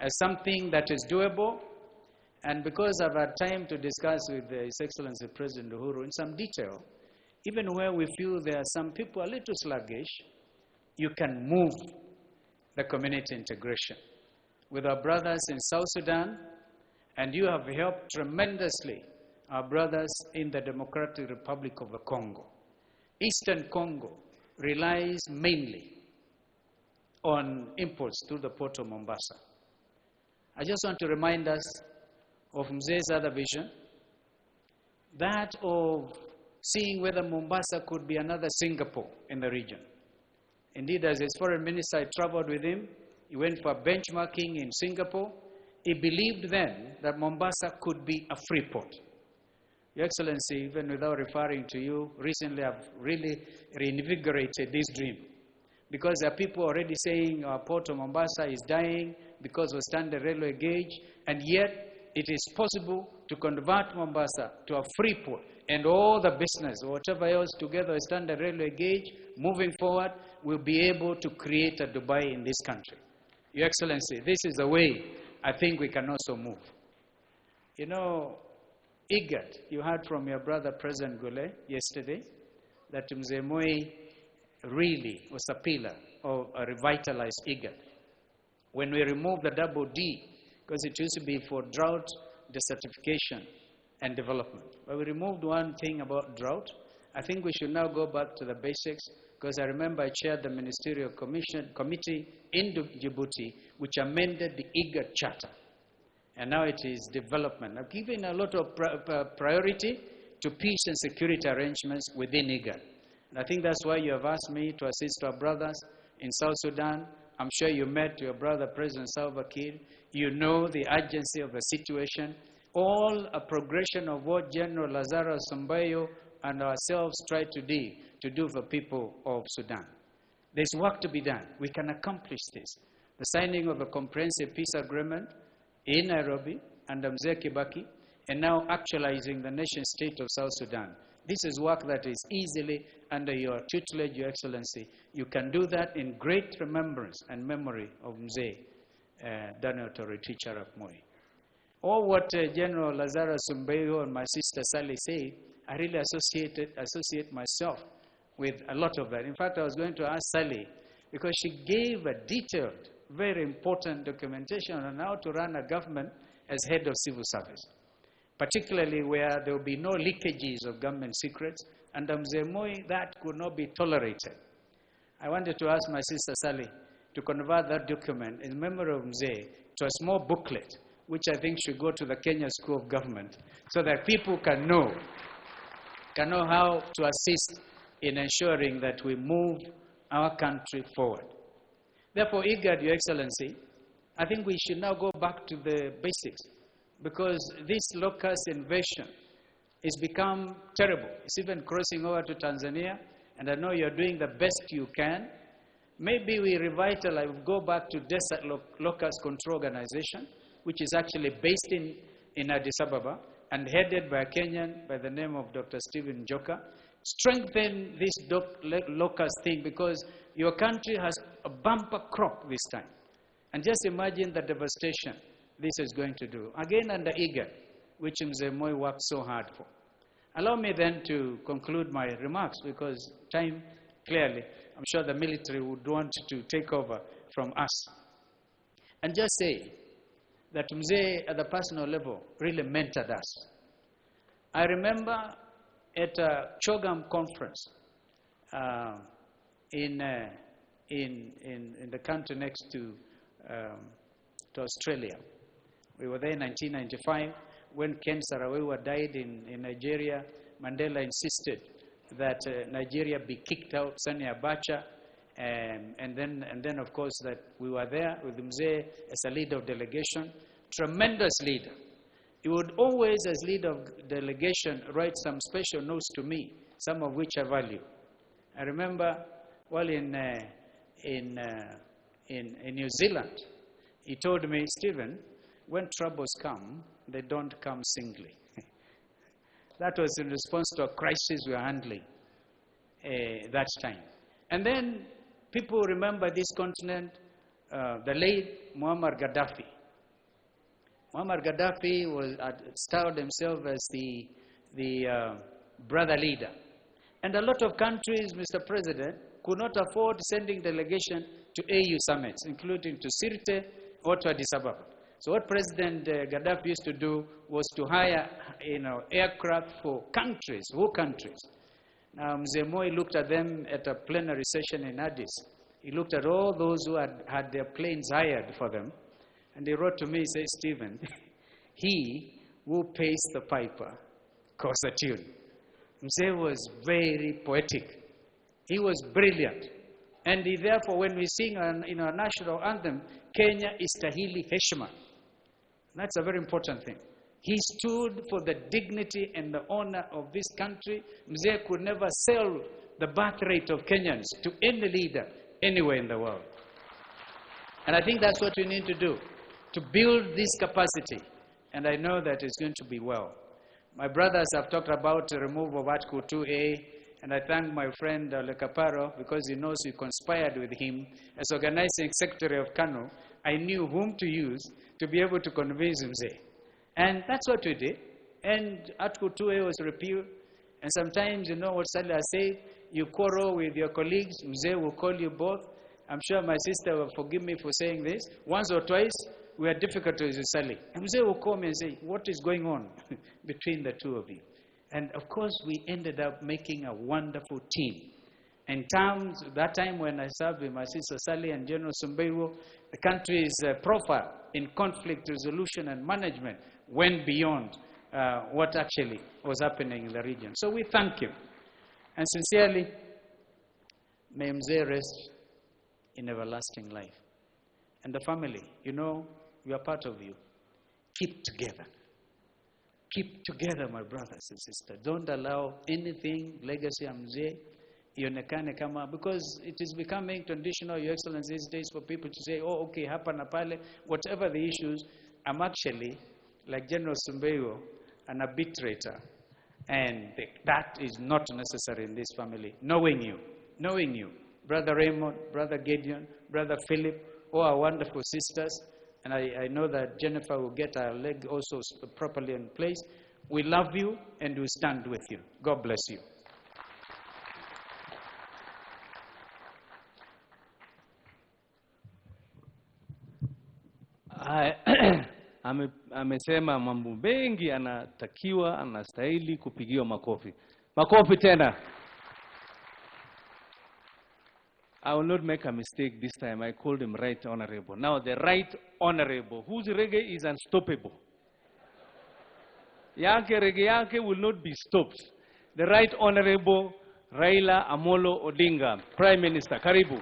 as something that is doable, and because I've had time to discuss with His Excellency President Uhuru in some detail, even where we feel there are some people a little sluggish, you can move the community integration. With our brothers in South Sudan, and you have helped tremendously our brothers in the Democratic Republic of the Congo. Eastern Congo relies mainly on imports through the port of Mombasa. I just want to remind us of Mzee's other vision, that of seeing whether Mombasa could be another Singapore in the region. Indeed, as his foreign minister, I traveled with him. He went for benchmarking in Singapore. He believed then that Mombasa could be a free port. Your Excellency, even without referring to you, recently I've really reinvigorated this dream. Because there are people already saying our port of Mombasa is dying because of standard railway gauge, and yet it is possible to convert Mombasa to a free port, and all the business, or whatever else, together with standard railway gauge, moving forward, will be able to create a Dubai in this country. Your Excellency, this is a way I think we can also move. You know, IGAD, you heard from your brother President Gule yesterday that Mzee Moi really was a pillar of a revitalized IGAD. When we removed the double D, because it used to be for drought, desertification, and development. But we removed one thing about drought. I think we should now go back to the basics, because I remember I chaired the Ministerial Committee in Djibouti, which amended the IGAD Charter. And now it is development. I've given a lot of priority to peace and security arrangements within IGAD. And I think that's why you have asked me to assist our brothers in South Sudan. I'm sure you met your brother, President Salva Kiir. You know the urgency of the situation. All a progression of what General Lazarus Mbayo and ourselves tried to do for people of Sudan. There's work to be done. We can accomplish this. The signing of a comprehensive peace agreement in Nairobi under Mzee Kibaki, and now actualizing the nation state of South Sudan. This is work that is easily under your tutelage, Your Excellency. You can do that in great remembrance and memory of Mzee Daniel Toroitich Arap Moi. All what General Lazarus Mbayo and my sister Sally said, I really associate myself with a lot of that. In fact, I was going to ask Sally, because she gave a detailed, very important documentation on how to run a government as head of civil service, particularly where there will be no leakages of government secrets, and Mzee Moi, that could not be tolerated. I wanted to ask my sister Sally to convert that document in memory of Mzee to a small booklet, which I think should go to the Kenya School of Government, so that people can know how to assist in ensuring that we move our country forward. Therefore, IGAD, Your Excellency, I think we should now go back to the basics, because this locust invasion has become terrible. It's even crossing over to Tanzania, and I know you're doing the best you can. Maybe we revitalize, go back to Desert Locust Control Organization, which is actually based in Addis Ababa and headed by a Kenyan by the name of Dr. Stephen Joka. Strengthen this locust thing, because your country has a bumper crop this time. And just imagine the devastation this is going to do. Again, under IGAD, which Mzee Moi worked so hard for. Allow me then to conclude my remarks, because time, clearly, I'm sure the military would want to take over from us. And just say that Mzee, at the personal level, really mentored us. I remember at a CHOGM conference in the country next to Australia. We were there in 1995 when Ken Sarawewa died in Nigeria. Mandela insisted that Nigeria be kicked out, Sani Abacha, and then of course that we were there with Mzee as a leader of delegation, tremendous leader. He would always, as leader of delegation, write some special notes to me, some of which I value. I remember while in New Zealand, he told me, Stephen, when troubles come, they don't come singly. That was in response to a crisis we were handling that time. And then people remember this continent, the late Muammar Gaddafi. Muammar Gaddafi styled himself as the brother leader. And a lot of countries, Mr. President, could not afford sending delegation to AU summits, including to Sirte or to Addis Ababa. So what President Gaddafi used to do was to hire, aircraft for countries, whole countries. Now, Mzee Moi looked at them at a plenary session in Addis. He looked at all those who had their planes hired for them, and he wrote to me, he said, Stephen, he who pays the piper calls the tune. Mzee was very poetic. He was brilliant. And therefore, when we sing our national anthem, Kenya istahili heshima. That's a very important thing. He stood for the dignity and the honor of this country. Mzee could never sell the birth rate of Kenyans to any leader anywhere in the world. And I think that's what we need to do, to build this capacity. And I know that it's going to be well. My brothers have talked about the removal of Article 2A, and I thank my friend Lekaparo because he knows we conspired with him. As organizing secretary of KANU, I knew whom to use to be able to convince Mzee. And that's what we did. And Article 2A was repealed. And sometimes, you know what Sally has said, you quarrel with your colleagues, Mzee will call you both. I'm sure my sister will forgive me for saying this. Once or twice, we had difficulties with Sally. And Mzee will call me and say, what is going on between the two of you? And of course, we ended up making a wonderful team. In terms, that time when I served with my sister Sally and General Sumbewo, the country's profile in conflict resolution and management went beyond what actually was happening in the region. So we thank him. And sincerely, may Mzee rest in everlasting life. And the family, you know, we are part of you. Keep together. Keep together, my brothers and sisters. Don't allow anything, legacy of Mzee, ionekane kama, because it is becoming traditional, Your Excellency, these days for people to say, oh, okay, hapa na pale, whatever the issues, I'm actually, like General Sumbeyo, an arbitrator. And that is not necessary in this family. Knowing you, Brother Raymond, Brother Gideon, Brother Philip, all our wonderful sisters, and I know that Jennifer will get her leg also properly in place. We love you and we stand with you. God bless you. Amesema mambo mengi, anastahili kupigiwa makofi. Makofi tena. I will not make a mistake this time. I called him Right Honorable. Now the Right Honorable, whose reggae is unstoppable. Reggae yake will not be stopped. The Right Honorable Raila Amolo Odinga, Prime Minister. Karibu.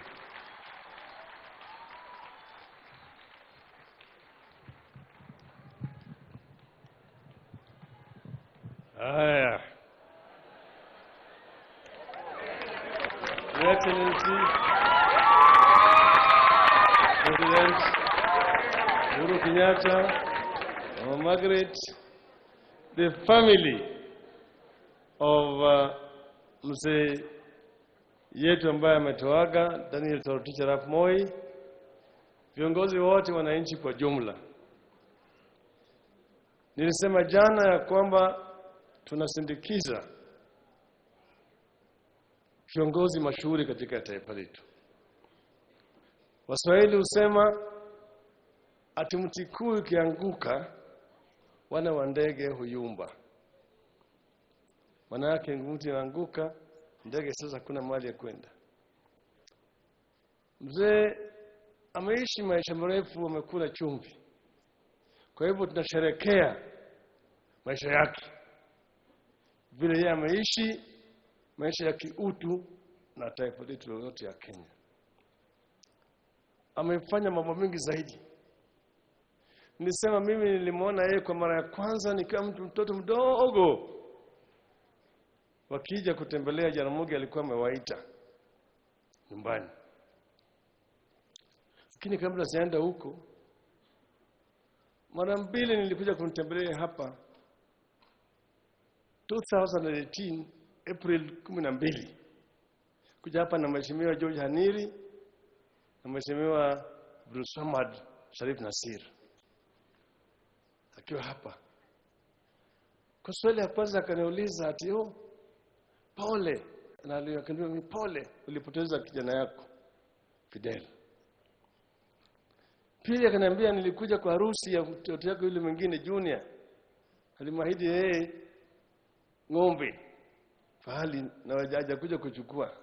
Your Excellency, President Uhuru Kenyatta, Mama Margaret, the family of Mzee yetu ambaye ametoaga, Daniel Toroitich arap Moi, viongozi wote, wananchi kwa jumla. Nilisema jana ya kwamba tunasindikiza kiongozi mashuhuri katika taifa letu. Waswahili husema ati mti kuu ukianguka wana wa ndege huyumba. Maana yake mti unaanguka, ndege sasa kuna mahali ya kwenda. Mzee ameishi maisha marefu, amekula chumvi. Kwa hivyo tunasherehekea maisha yake. vile yeye ameishi maisha ya kiutu na taifa letu lote ya Kenya. Amefanya mambo mengi zaidi. Nilisema mimi nilimwona yeye kwa mara ya kwanza nikiwa mtoto mdogo. Wakija kutembelea Jaramogi alikuwa amewaita nyumbani. Lakini kabla sienda huko, mara mbili nilikuja kumtembelea hapa 2018 April 12. Kuja hapa na Mheshimiwa George Haniri na Mheshimiwa Bruce Hamad Sharif Nasir. Akiwa hapa. Kwa swali ya kwanza akaniuliza ati pole, na aliniambia mimi pole ulipoteza kijana yako Fidel. Pili akaniambia nilikuja kwa harusi ya mtoto yako yule mwingine Junior. Alimwahidi yeye ng'ombe fahali na wajaja kuja kuchukua.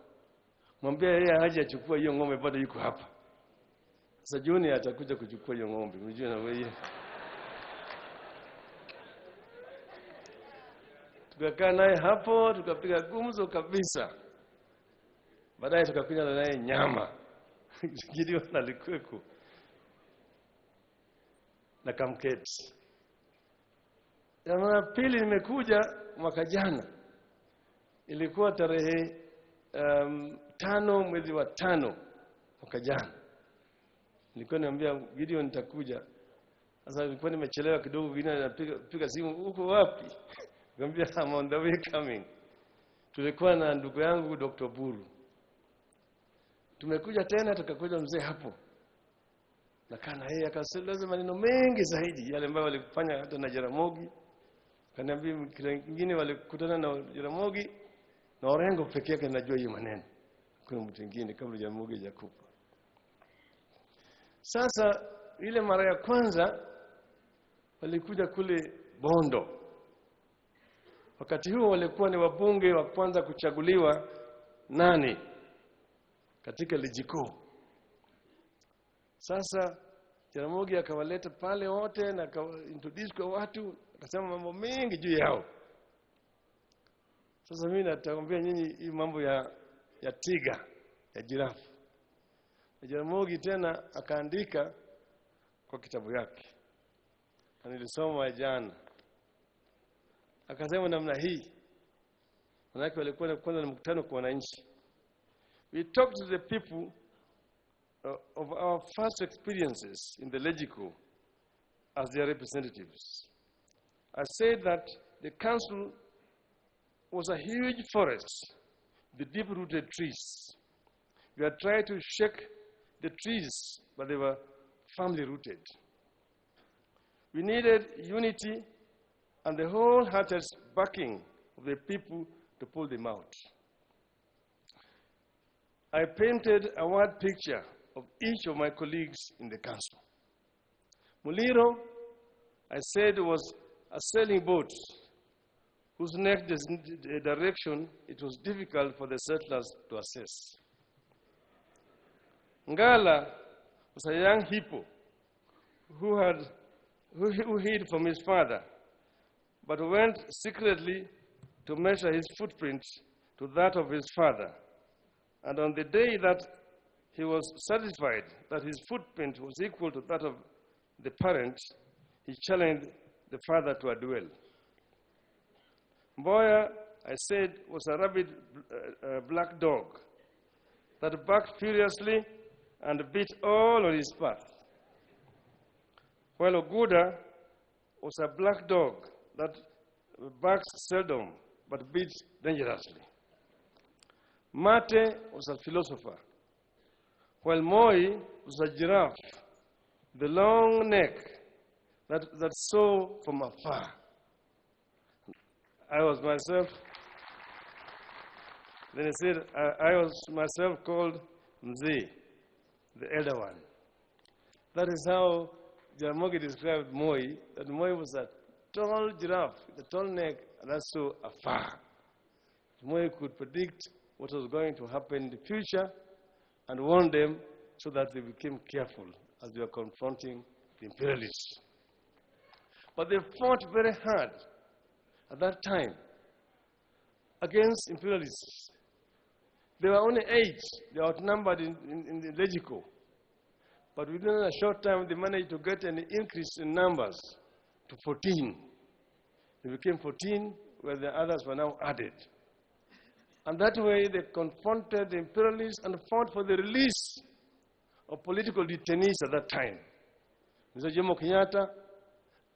Mwambie yeye haje achukue hiyo ng'ombe bado yuko hapa. Sasa Junior atakuja kuchukua hiyo ng'ombe. Unajua na wewe. Tukakaa naye hapo, tukapiga gumzo kabisa. Baadaye tukakunywa naye nyama. Gideon alikuweko. Na kamketi. Ya mara pili nimekuja mwaka jana. Ilikuwa tarehe 5 mwezi wa 5 mwaka jana. Nilikuwa niambia Gideon nitakuja. Sasa nilikuwa nimechelewa kidogo, Gideon anapiga simu, uko wapi? Nikamwambia I'm on the way coming. Tulikuwa na ndugu yangu Dr. Buru. Tumekuja tena tukakuja mzee hapo. Na kana yeye akaseleza maneno mengi zaidi yale ambayo walifanya hata na Jaramogi. Kaniambia kile kingine walikutana na Jaramogi na Orengo pekee yake anajua hiyo maneno. Kuna mtu mwingine kabla Jaramogi hajakufa. Sasa ile mara ya kwanza walikuja kule Bondo. Wakati huo walikuwa ni wabunge wa kwanza kuchaguliwa 8 katika ligi kuu. Sasa Jaramogi akawaleta pale wote na introduce kwa watu, akasema mambo mengi juu yao. Sasa mimi natakwambia nyinyi hii mambo ya tiga, ya jirafu. Jaramogi tena akaandika kwa kitabu yake. Na nilisoma jana. Akasema namna hii. Wanawake walikuwa kwanza na mkutano kwa wananchi. We talked to the people of our first experiences in the Legico as their representatives. I said that the council was a huge forest with deep-rooted trees. We had tried to shake the trees, but they were firmly rooted. We needed unity and the wholehearted backing of the people to pull them out. I painted a word picture of each of my colleagues in the council. Muliro, I said, was a sailing boat whose next direction it was difficult for the settlers to assess. Ngala was a young hippo who hid from his father, but went secretly to measure his footprint to that of his father. And on the day that he was satisfied that his footprint was equal to that of the parent, he challenged the father to a duel. Mboya, I said, was a rabid black dog that barked furiously and beat all on his path. While Oguda was a black dog that barks seldom but beats dangerously. Mate was a philosopher, while Moi was a giraffe, the long neck that saw from afar. I was myself, then he said, I was myself called Mzee, the elder one. That is how Jaramogi described Moi, that Moi was a tall giraffe, the tall neck, and that saw afar. Moi could predict what was going to happen in the future and warn them so that they became careful as they were confronting the imperialists. But they fought very hard at that time against imperialists. They were only 8. They were outnumbered in the Legico. But within a short time, they managed to get an increase in numbers to 14. They became 14, where the others were now added. And that way, they confronted the imperialists and fought for the release of political detainees at that time. Mr. Jomo Kenyatta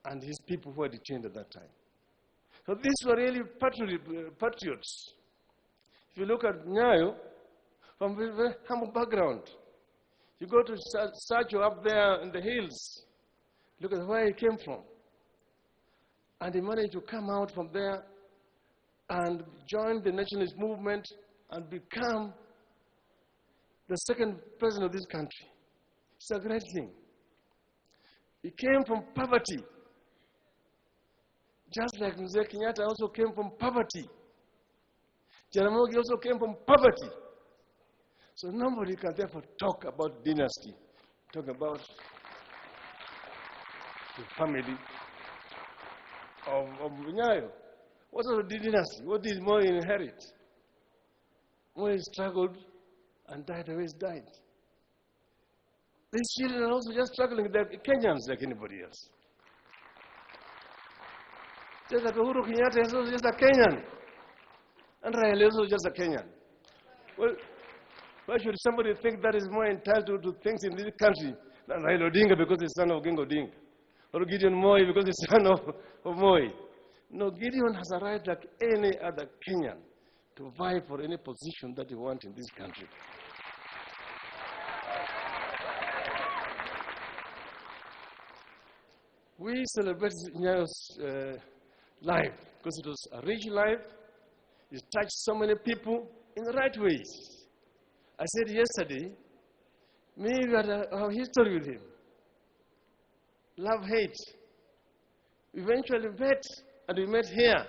and his people who were detained at that time. So these were really patriots. If you look at Nyayo, from a very humble background, you go to Sacho up there in the hills, look at where he came from. And he managed to come out from there and join the nationalist movement and become the second president of this country. It's a great thing. He came from poverty, just like Mzee Kenyatta also came from poverty. Jaramogi also came from poverty. So nobody can therefore talk about dynasty, talk about the family of Nyayo. What sort of dynasty? What did Moi inherit? Moi struggled and died the way he died. These children are also just struggling. They're Kenyans like anybody else. Just like Uhuru Kenyatta is also just a Kenyan. And Raila is also just a Kenyan. Well, why should somebody think that is more entitled to things in this country than Raila Odinga because he's son of Oginga Odinga? Or Gideon Moi because he's son of Moi? No, Gideon has a right like any other Kenyan to vie for any position that he wants in this country. We celebrate Nyayo's life because it was a rich life. It touched so many people in the right ways. I said yesterday, we had a history with him. Love, hate. We eventually met, and we met here.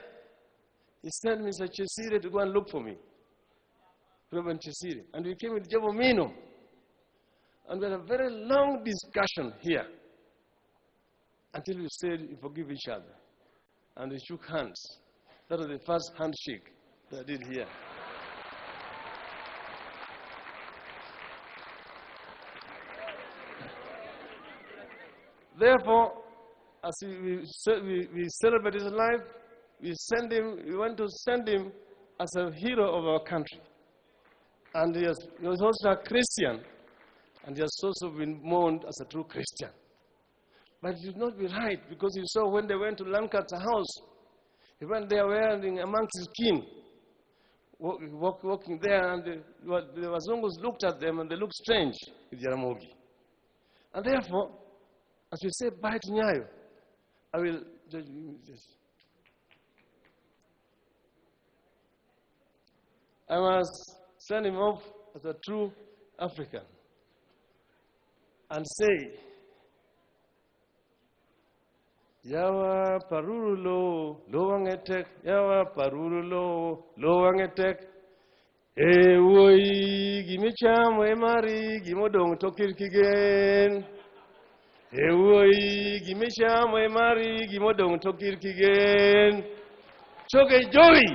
He sent Mr. Chesire to go and look for me, Reverend Chesire. And we came with Jabo Mino. And we had a very long discussion here until we said we forgive each other. And we shook hands. That was the first handshake that I did here. Therefore, as we celebrate his life, we want to send him as a hero of our country. And he was also a Christian, and he has also been mourned as a true Christian. But it would not be right, because you saw when they went to Lancaster House, he went there wearing a monkey's skin, walking there, and the Wazungus looked at them, and they looked strange with Jaramogi. And therefore, as we say bye to Nyayo, I will judge this. I must send him off as a true African and say, Yawa parurulo, lowangetek, Yawa parurulo, lowangetek, Ewoi gimicham emari gimodong tokirkigen. Ewoi gimisham emari gimodong tokirkigen. Choke Joey,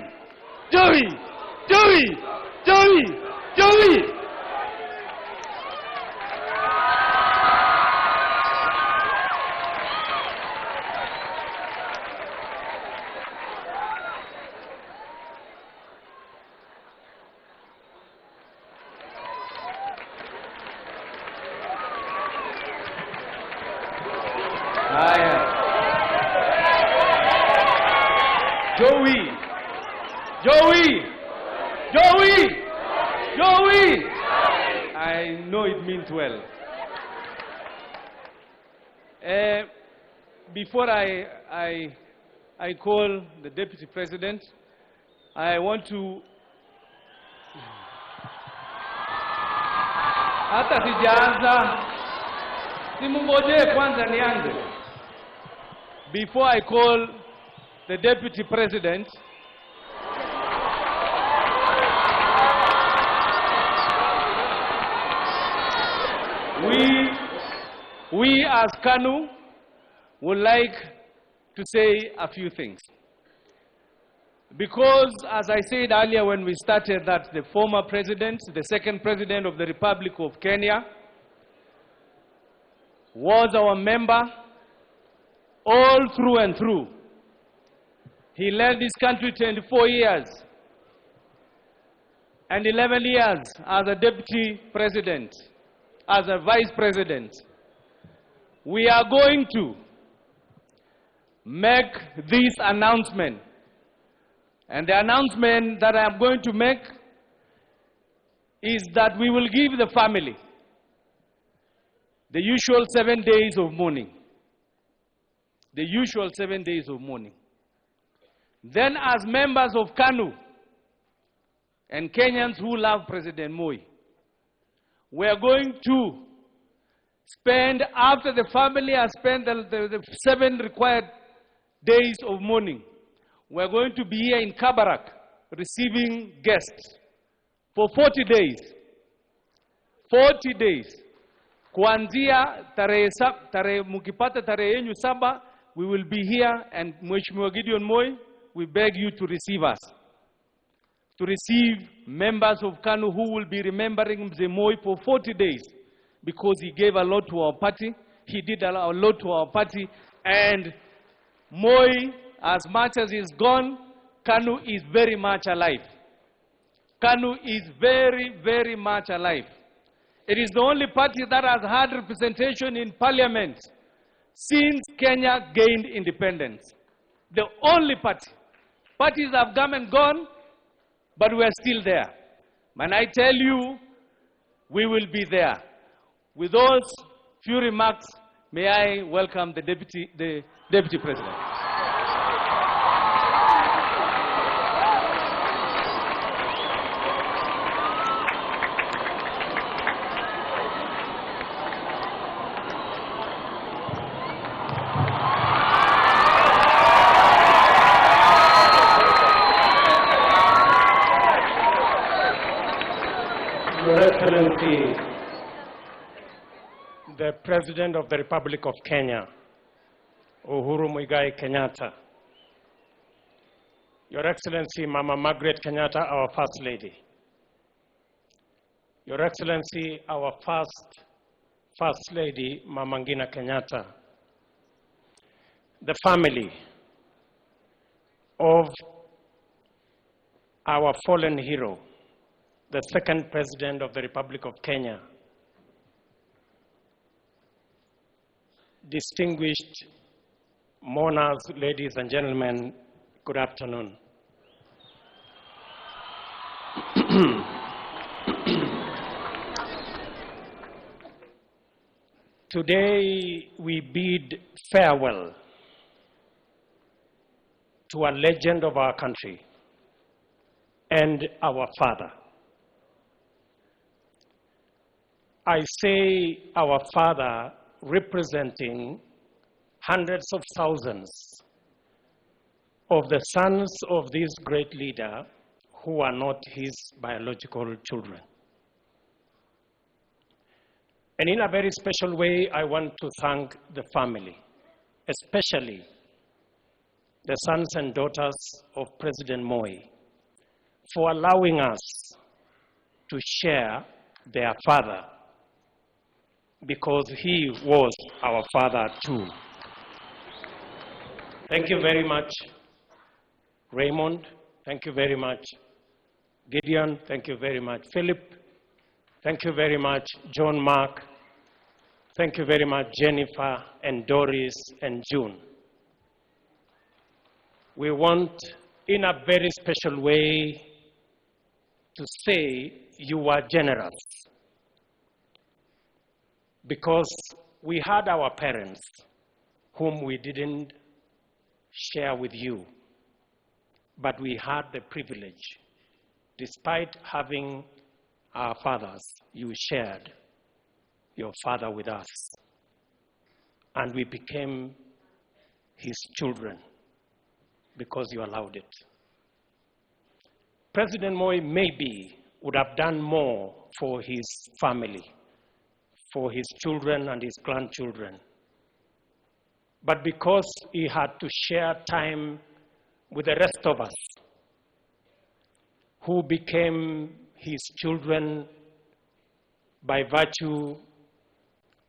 Joey, Joey, Joey, Joey. Joey, Joey, Joey, Joey. I know it means well. Before I call the Deputy President, I want to hata sijaanza, simungoje kwanza nianze. Before I call the Deputy President, we as KANU would like to say a few things. Because, as I said earlier when we started, that the former president, the second president of the Republic of Kenya, was our member all through and through. He led this country 24 years and 11 years as a deputy president, as a vice president. We are going to make this announcement. And the announcement that I am going to make is that we will give the family the usual 7 days of mourning. The usual 7 days of mourning. Then, as members of KANU and Kenyans who love President Moi, we are going to spend, after the family has spent the 7 required days of mourning, we are going to be here in Kabarak receiving guests for 40 days. 40 days. Kuanzia tarehe mukipata tarehe yenyu 7, we will be here, and Mheshimiwa Gideon Moi, we beg you to receive us. To receive members of KANU who will be remembering Mzee Moi for 40 days, because he gave a lot to our party, he did a lot to our party, and Moi, as much as he's gone, KANU is very much alive. KANU is very, very much alive. It is the only party that has had representation in parliament since Kenya gained independence. The only party. Parties have come and gone, but we are still there. And I tell you, we will be there. With those few remarks, may I welcome the Deputy President. Your Excellency, the President of the Republic of Kenya, Uhuru Muigai Kenyatta, Your Excellency, Mama Margaret Kenyatta, our First Lady, Your Excellency, our First Lady, Mama Ngina Kenyatta, the family of our fallen hero, the second President of the Republic of Kenya, distinguished mourners, ladies and gentlemen, good afternoon. Today we bid farewell to a legend of our country and our father. I say our father representing hundreds of thousands of the sons of this great leader who are not his biological children. And in a very special way, I want to thank the family, especially the sons and daughters of President Moi, for allowing us to share their father, because he was our father too. Thank you very much, Raymond. Thank you very much, Gideon. Thank you very much, Philip. Thank you very much, John Mark. Thank you very much, Jennifer and Doris and June. We want, in a very special way, to say you are generous. Because we had our parents whom we didn't share with you, but we had the privilege. Despite having our fathers, you shared your father with us, and we became his children because you allowed it. President Moi maybe would have done more for his family, for his children and his grandchildren. But because he had to share time with the rest of us, who became his children by virtue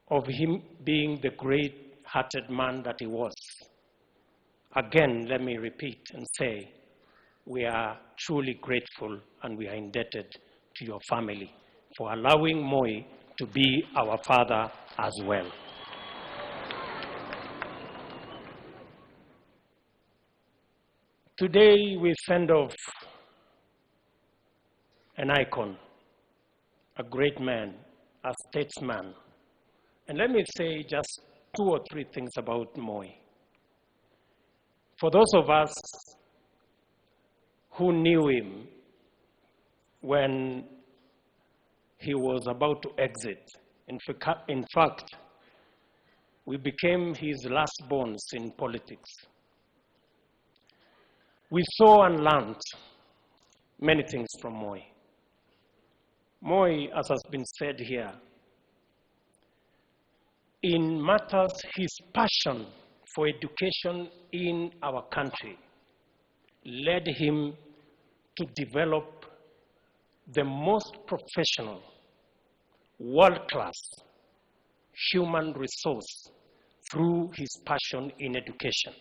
of him being the great-hearted man that he was. Again, let me repeat and say, we are truly grateful and we are indebted to your family for allowing Moi to be our father as well. Today we send off an icon, a great man, a statesman. And let me say just 2 or 3 things about Moi. For those of us who knew him when he was about to exit, in fact, we became his last borns in politics. We saw and learned many things from Moi. Moi, as has been said here, in matters, his passion for education in our country led him to develop the most professional, world-class human resource through his passion in education.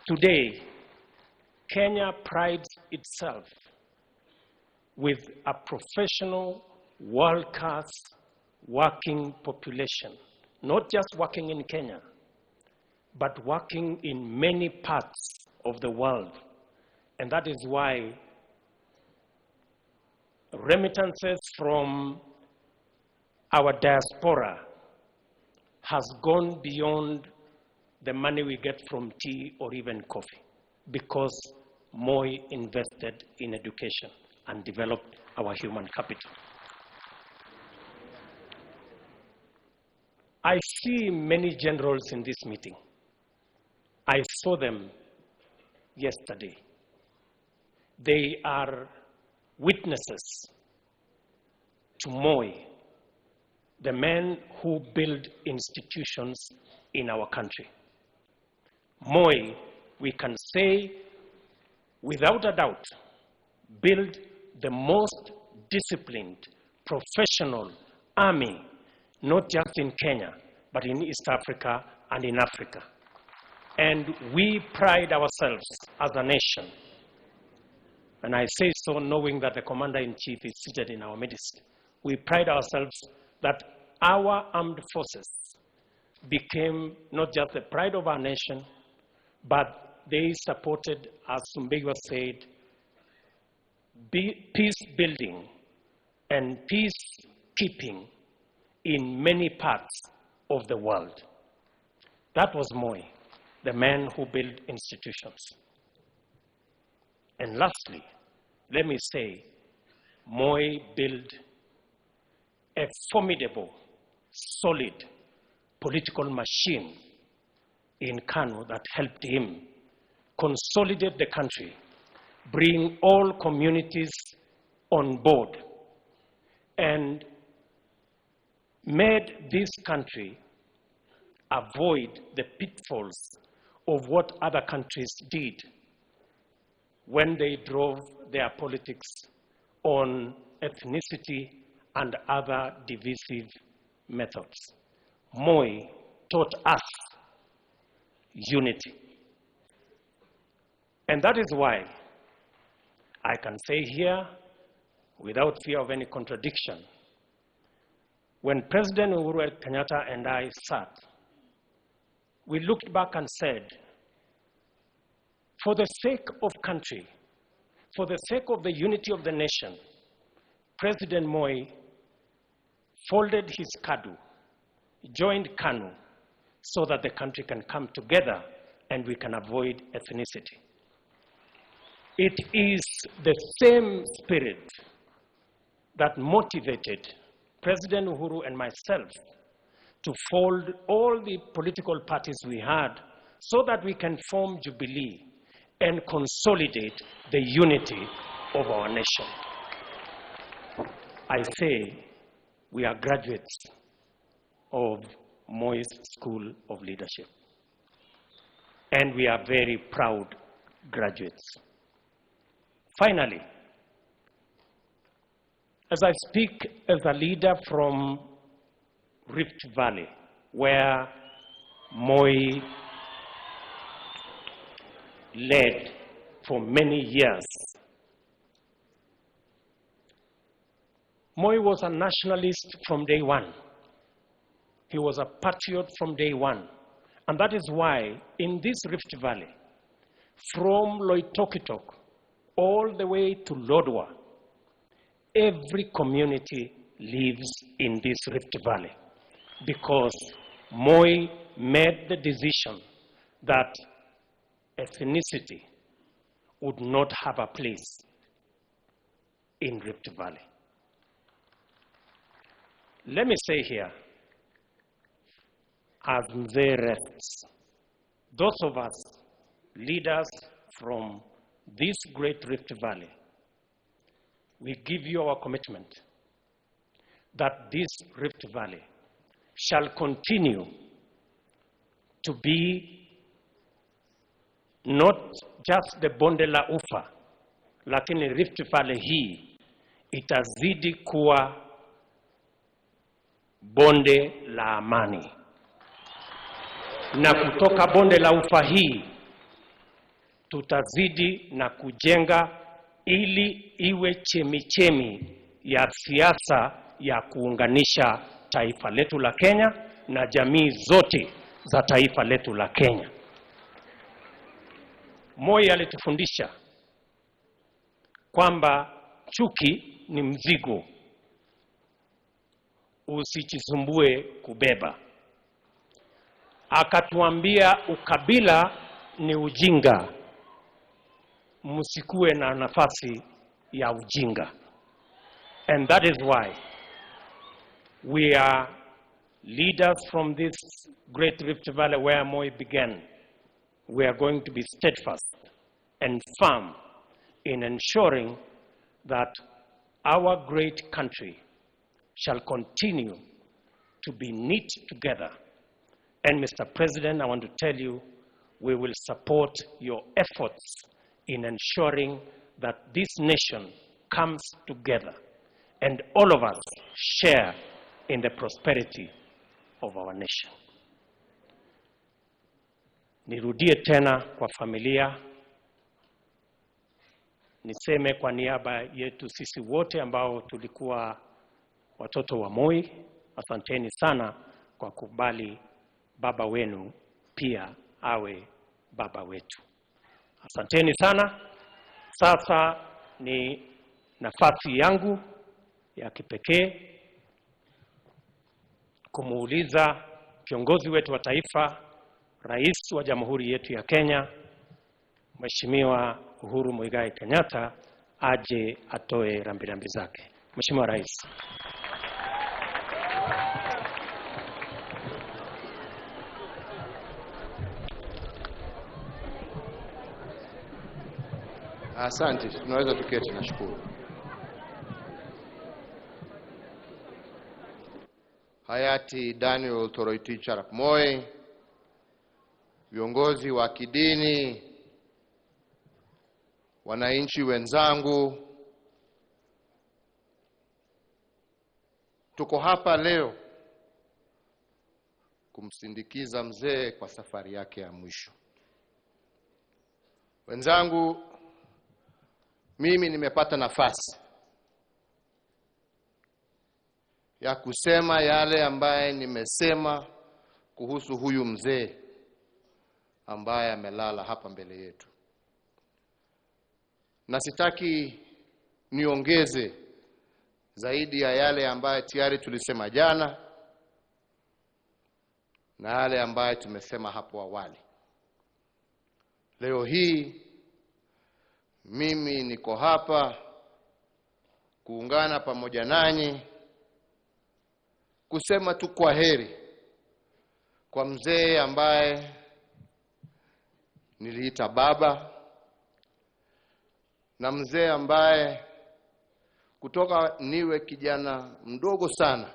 Today, Kenya prides itself with a professional, world-class working population, not just working in Kenya, but working in many parts of the world. And that is why remittances from our diaspora has gone beyond the money we get from tea or even coffee, because Moi invested in education and developed our human capital. I see many generals in this meeting. I saw them yesterday. They are witnesses to Moi, the man who built institutions in our country. Moi, we can say without a doubt, built the most disciplined, professional army, not just in Kenya, but in East Africa and in Africa. And we pride ourselves as a nation. And I say so knowing that the Commander-in-Chief is seated in our midst. We pride ourselves that our armed forces became not just the pride of our nation, but they supported, as Sumbegwa said, peace building and peacekeeping in many parts of the world. That was Moi, the man who built institutions. And lastly, let me say, Moi built a formidable, solid political machine in Kano that helped him consolidate the country, bring all communities on board, and made this country avoid the pitfalls of what other countries did when they drove their politics on ethnicity and other divisive methods. Moi taught us unity. And that is why I can say here, without fear of any contradiction, when President Uhuru Kenyatta and I sat, we looked back and said, for the sake of country, for the sake of the unity of the nation, President Moi folded his KADU, joined KANU, so that the country can come together and we can avoid ethnicity. It is the same spirit that motivated President Uhuru and myself to fold all the political parties we had so that we can form Jubilee and consolidate the unity of our nation. I say we are graduates of Moi's School of Leadership. And we are very proud graduates. Finally, as I speak as a leader from Rift Valley, where Moi led for many years, Moi was a nationalist from day one. He was a patriot from day one. And that is why in this Rift Valley, from Loitokitok all the way to Lodwar, every community lives in this Rift Valley because Moi made the decision that ethnicity would not have a place in Rift Valley. Let me say here, as Mzee rests, those of us, leaders from this great Rift Valley, we give you our commitment that this Rift Valley shall continue to be not just the bonde la ufa, lakini Rift Valley hii itazidi kuwa bonde la amani. Na kutoka bonde la ufa hii tutazidi na kujenga ili iwe chemichemi ya siasa ya kuunganisha taifa letu la Kenya na jamii zote za taifa letu la Kenya. Moi alitufundisha kwamba chuki ni mzigo, usijisumbue kubeba. Akatuambia ukabila ni ujinga, msikuwe na nafasi ya ujinga. And that is why we are leaders from this great Rift Valley where Moi began. We are going to be steadfast and firm in ensuring that our great country shall continue to be knit together. And Mr. President, I want to tell you, we will support your efforts in ensuring that this nation comes together and all of us share in the prosperity of our nation. Nirudie tena kwa familia, niseme kwa niaba yetu sisi wote ambao tulikuwa watoto wa Moi, asanteni sana kwa kubali baba wenu pia awe baba wetu. Asanteni sana. Sasa ni nafasi yangu ya kipekee kumuuliza kiongozi wetu wa taifa, Rais wa Jamhuri yetu ya Kenya, Mheshimiwa Uhuru Muigai Kenyatta, aje atoe rambirambi zake. Mheshimiwa Rais. Asante, tunaweza tuketi, nashukuru. Hayati Daniel Toroitich Arap Moi, viongozi wa kidini, wananchi wenzangu, tuko hapa leo kumsindikiza mzee kwa safari yake ya mwisho. Wenzangu, mimi nimepata nafasi ya kusema yale ambaye nimesema kuhusu huyu mzee ambaye amelala hapa mbele yetu. Na sitaki niongeze zaidi ya yale ambaye tayari tulisema jana na yale ambaye tumesema hapo awali. Leo hii mimi niko hapa kuungana pamoja nanyi kusema tu kwa heri kwa mzee ambaye niliita baba, na mzee ambaye kutoka niwe kijana mdogo sana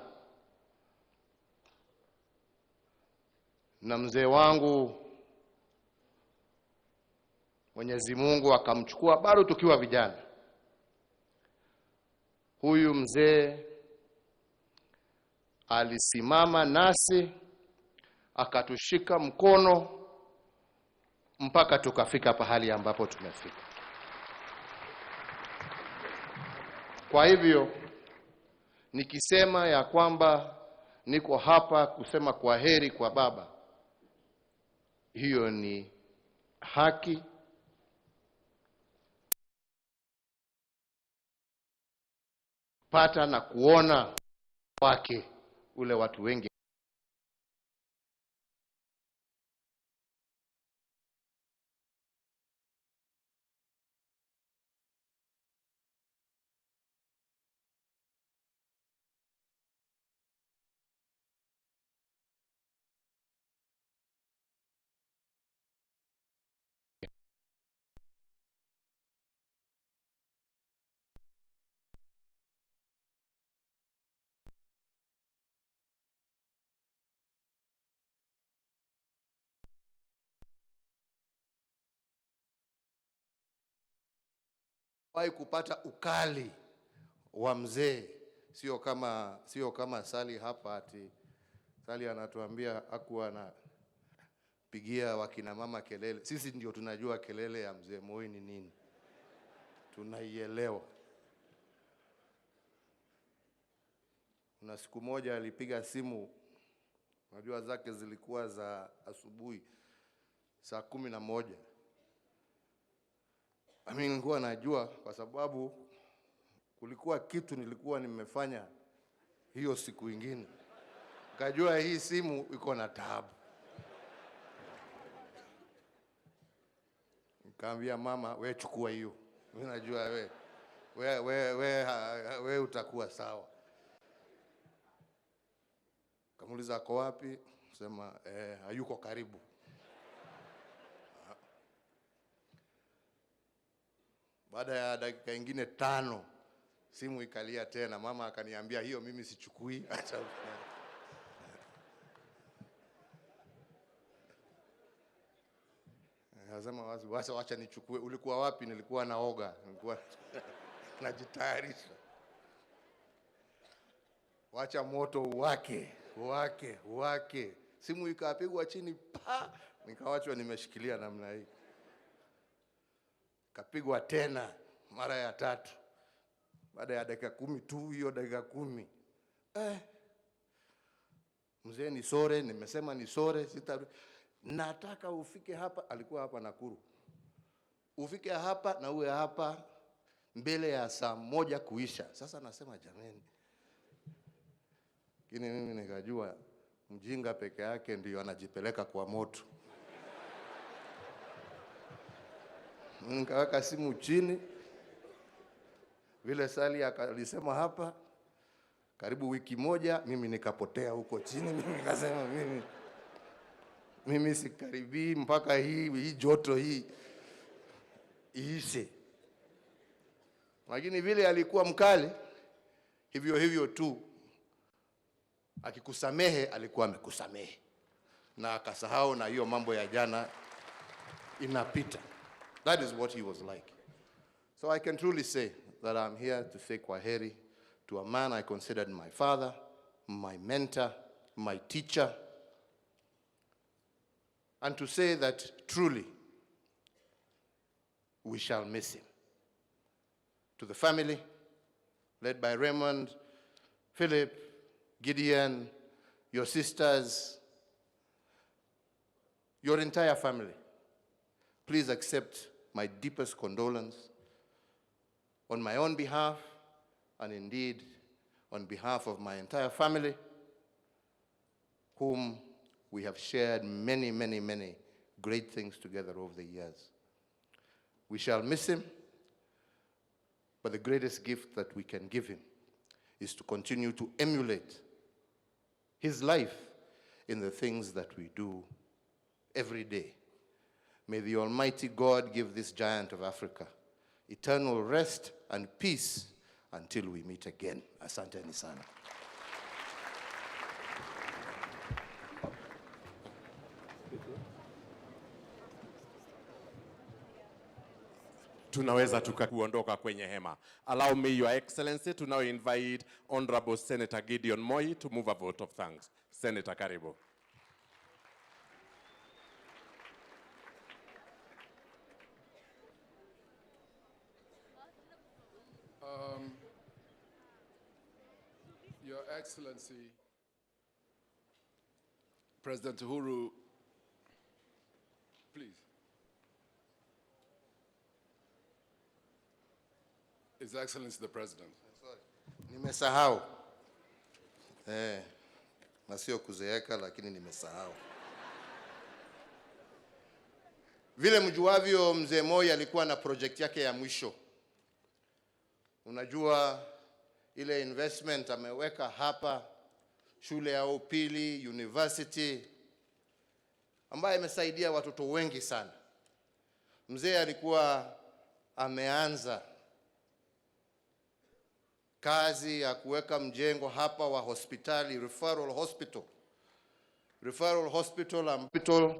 na mzee wangu Mwenyezi Mungu akamchukua bado tukiwa vijana, Huyu mzee alisimama nasi, akatushika mkono mpaka tukafika pahali ambapo tumefika. Kwa hivyo nikisema ya kwamba niko hapa kusema kwaheri kwa baba, hiyo ni haki. Pata na kuona wake ule watu wengi kupata ukali wa mzee. Sio kama Sali hapa, ati Sali anatuambia hakuwa anapigia wakina mama kelele. Sisi ndio tunajua kelele ya mzee Moi ni nini, tunaielewa. Kuna siku moja alipiga simu, najua zake zilikuwa za asubuhi saa 11. Mimi nilikuwa najua kwa sababu kulikuwa kitu nilikuwa nimefanya hiyo siku ingine. Kajua hii simu iko na taabu. Nikamwambia mama, wewe chukua hiyo. Mimi najua wewe utakuwa sawa. Kamuuliza ako wapi? Sema hayuko karibu. Baada ya dakika ingine 5 simu ikalia tena. Mama akaniambia hiyo mimi sichukui. Nasema wacha nichukue. Ulikuwa wapi? Nilikuwa naoga. Nilikuwa najitayarisha. Wacha moto uwake. Simu ikapigwa chini pa, nikawachwa nimeshikilia namna hii. Kapigwa tena mara ya 3. Baada ya dakika 10 tu, hiyo dakika 10. Mzee ni sore, nimesema ni sore, nataka ufike hapa. Alikuwa hapa Nakuru. Ufike hapa na uwe hapa mbele ya saa 1 kuisha. Sasa nasema jameni. Lakini mimi nikajua mjinga peke yake ndio anajipeleka kwa moto. Nikaweka simu chini. Vile Sali alisema hapa, karibu wiki moja mimi nikapotea huko chini. Mimi nikasema mimi sikaribii mpaka hii joto hii iishe. Lakini vile alikuwa mkali, hivyo tu akikusamehe alikuwa amekusamehe na akasahau, na hiyo mambo ya jana inapita. That is what he was like. So I can truly say that I'm here to say kwaheri to a man I considered my father, my mentor, my teacher, and to say that truly we shall miss him. To the family, led by Raymond, Philip, Gideon, your sisters, your entire family, please accept my deepest condolence on my own behalf, and indeed on behalf of my entire family, whom we have shared many, many, many great things together over the years. We shall miss him, but the greatest gift that we can give him is to continue to emulate his life in the things that we do every day. May the Almighty God give this giant of Africa eternal rest and peace until we meet again. Asanteni sana. tunaweza tukakuondoka kwenye hema. Allow me, Your Excellency, to now invite Honorable Senator Gideon Moi to move a vote of thanks. Senator, karibu. Your Excellency, President Uhuru, please. His Excellency the President. Nimesahau. Na sio kuzeeka lakini nimesahau. Vile mjuavyo, Mzee Moi alikuwa na project yake ya mwisho. Unajua ile investment ameweka hapa, shule ya upili, university, ambayo imesaidia watoto wengi sana. Mzee alikuwa ameanza kazi ya kuweka mjengo hapa wa hospitali, referral hospital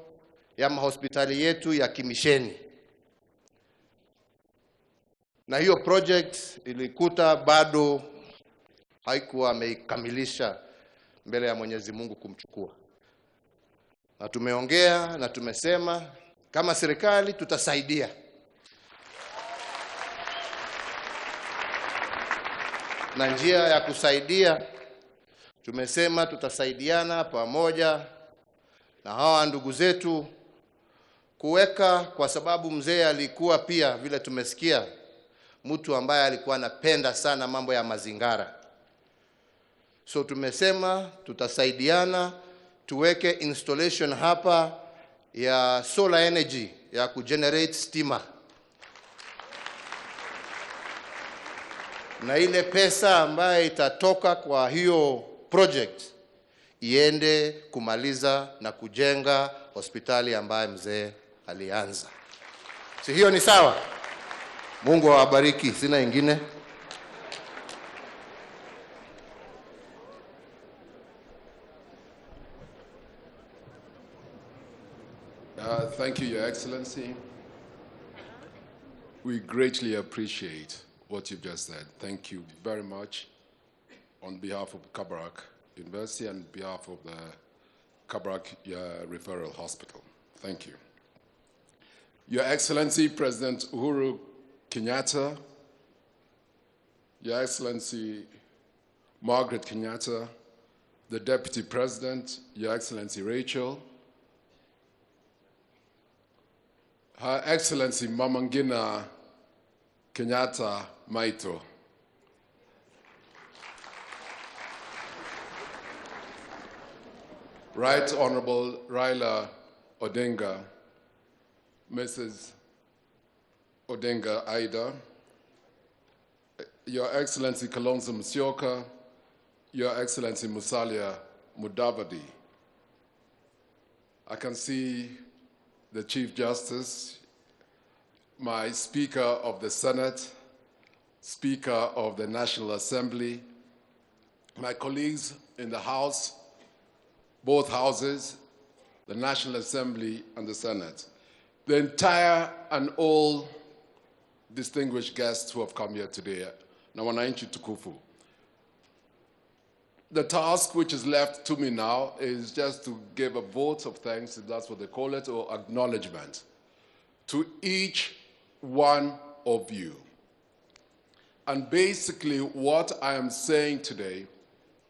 ya mahospitali yetu ya Kimisheni. Na hiyo project ilikuta bado haikuwa ameikamilisha mbele ya Mwenyezi Mungu kumchukua. Na tumeongea na tumesema kama serikali tutasaidia. Na njia ya kusaidia, tumesema tutasaidiana pamoja na hawa ndugu zetu kuweka, kwa sababu mzee alikuwa pia, vile tumesikia, mtu ambaye alikuwa anapenda sana mambo ya mazingara. So tumesema tutasaidiana tuweke installation hapa ya solar energy ya kugenerate stima. Na ile pesa ambayo itatoka kwa hiyo project iende kumaliza na kujenga hospitali ambayo mzee alianza. Si hiyo ni sawa? Mungu awabariki, sina ingine. Thank you, Your Excellency. We greatly appreciate what you've just said. Thank you very much on behalf of Kabarak University and behalf of the Kabarak Referral Hospital. Thank you. Your Excellency, President Uhuru Kenyatta, Your Excellency Margaret Kenyatta, the Deputy President, Your Excellency Rachel, Her Excellency Mama Ngina Kenyatta Maito, Right Honorable Raila Odinga, Mrs. Odinga Aida, Your Excellency Kalonzo Musyoka, Your Excellency Musalia Mudavadi. I can see the Chief Justice, my Speaker of the Senate, Speaker of the National Assembly, my colleagues in the House, both houses, the National Assembly and the Senate, the entire and all distinguished guests who have come here today, na wananchi tukufu. The task which is left to me now is just to give a vote of thanks, if that's what they call it, or acknowledgement, to each one of you. And basically what I am saying today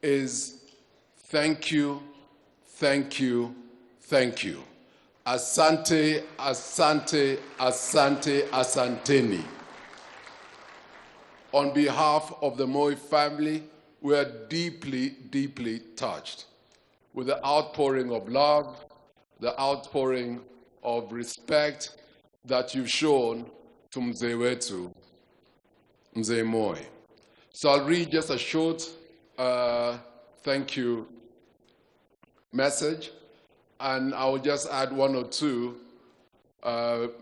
is thank you, thank you, thank you. Asante, asante, asante, asanteni. On behalf of the Moi family, we are deeply, deeply touched with the outpouring of love, the outpouring of respect that you've shown to Mzee wetu, Mzee Moi. So I'll read just a short thank you message, and I will just add one or two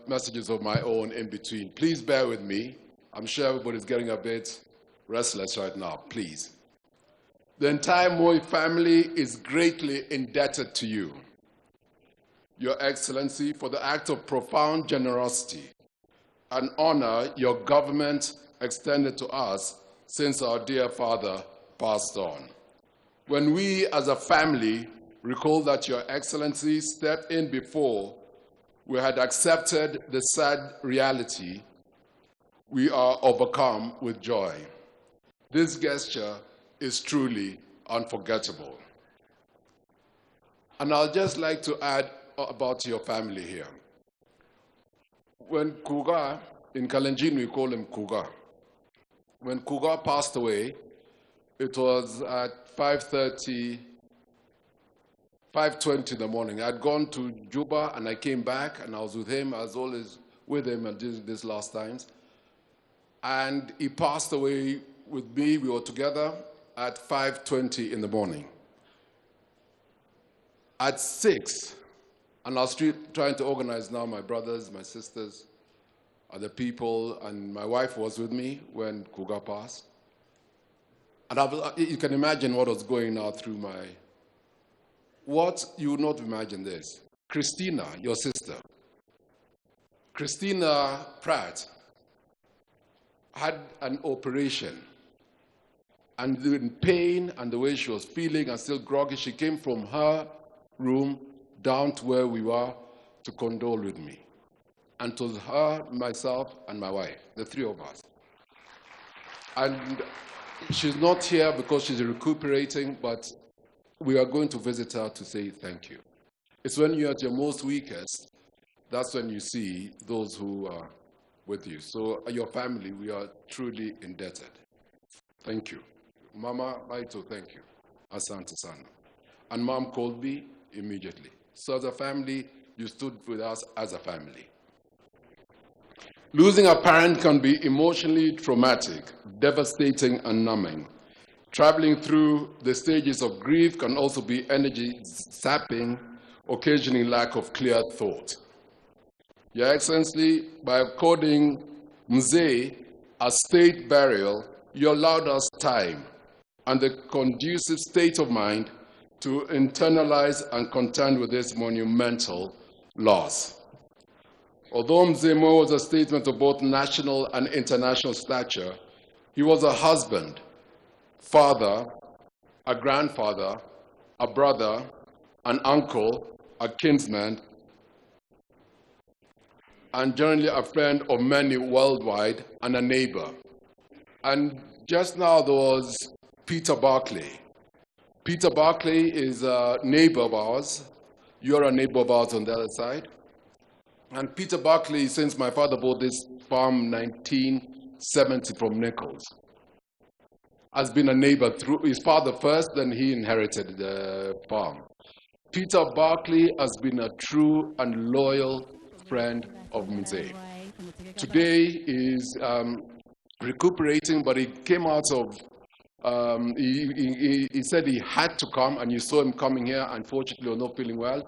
messages of my own in between. Please bear with me. I'm sure everybody's getting a bit restless right now, please. The entire Moi family is greatly indebted to you, Your Excellency, for the act of profound generosity and honor your government extended to us since our dear father passed on. When we as a family recall that Your Excellency stepped in before we had accepted the sad reality, we are overcome with joy. This gesture is truly unforgettable. And I'll just like to add about your family here. When Kuga, in Kalenjin we call him Kuga. When Kuga passed away, it was at 5:20 in the morning. I'd gone to Juba and I came back and I was with him. I was always with him at these last times. And he passed away with me. We were together at 5:20 in the morning. At 6, and I was trying to organize now my brothers, my sisters, other people, and my wife was with me when Kuga passed. And you can imagine what was going on through my... What, you would not imagine this. Christina, your sister, Christina Pratt, had an operation. And in pain and the way she was feeling and still groggy, she came from her room down to where we were to condole with me. And it was her, myself, and my wife, the three of us. And she's not here because she's recuperating, but we are going to visit her to say thank you. It's when you're at your most weakest, that's when you see those who are with you. So your family, we are truly indebted. Thank you. Mama Baito, thank you. Asante sana. And Mom called me immediately. So as a family, you stood with us as a family. Losing a parent can be emotionally traumatic, devastating, and numbing. Traveling through the stages of grief can also be energy sapping, occasioning lack of clear thought. Your Excellency, by according Mzee a state burial, you allowed us time and the conducive state of mind to internalize and contend with this monumental loss. Although Mzee Moi was a statement of both national and international stature, he was a husband, father, a grandfather, a brother, an uncle, a kinsman, and generally a friend of many worldwide and a neighbor. And just now there was Peter Barclay. Peter Barclay is a neighbor of ours. You're a neighbor of ours on the other side. And Peter Barclay, since my father bought this farm in 1970 from Nichols, has been a neighbor through his father first, then he inherited the farm. Peter Barclay has been a true and loyal friend of Mzee. Today is recuperating, but he came out of, he said he had to come, and you saw him coming here. Unfortunately, he was not feeling well,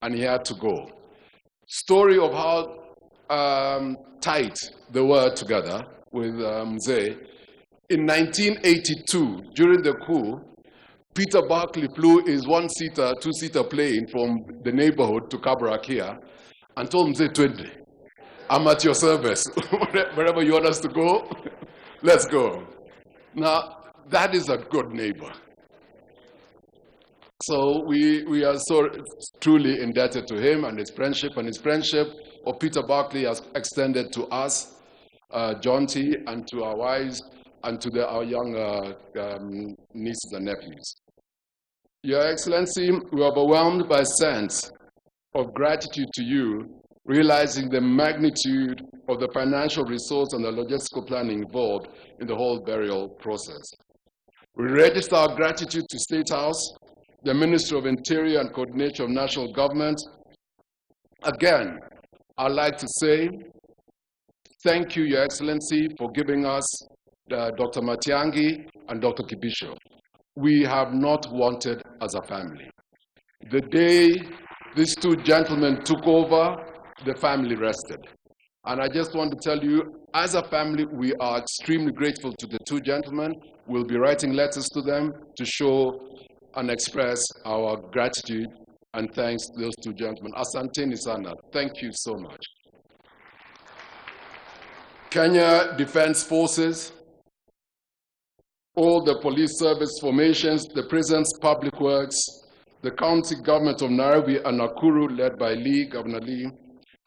and he had to go. Story of how tight they were together with Mzee. In 1982, during the coup, Peter Barclay flew his one-seater, two-seater plane from the neighborhood to Kabarak here and told Mzee, "20, I'm at your service. Wherever you want us to go, let's go." Now, that is a good neighbor. So we are so truly indebted to him and his friendship of Peter Barclay has extended to us, John T., and to our wives, and to our young nieces and nephews. Your Excellency, we are overwhelmed by a sense of gratitude to you, realizing the magnitude of the financial resource and the logistical planning involved in the whole burial process. We register our gratitude to State House, the Ministry of Interior and Coordination of National Government. Again, I'd like to say thank you, Your Excellency, for giving us Dr. Matiang'i and Dr. Kibisho. We have not wanted as a family. The day these two gentlemen took over, the family rested. And I just want to tell you, as a family, we are extremely grateful to the two gentlemen. We'll be writing letters to them to show and express our gratitude and thanks to those two gentlemen. Asanteni sana. Thank you so much. Kenya Defense Forces, all the police service formations, the prisons, public works, the county government of Nairobi and Nakuru, led by Lee, Governor Lee,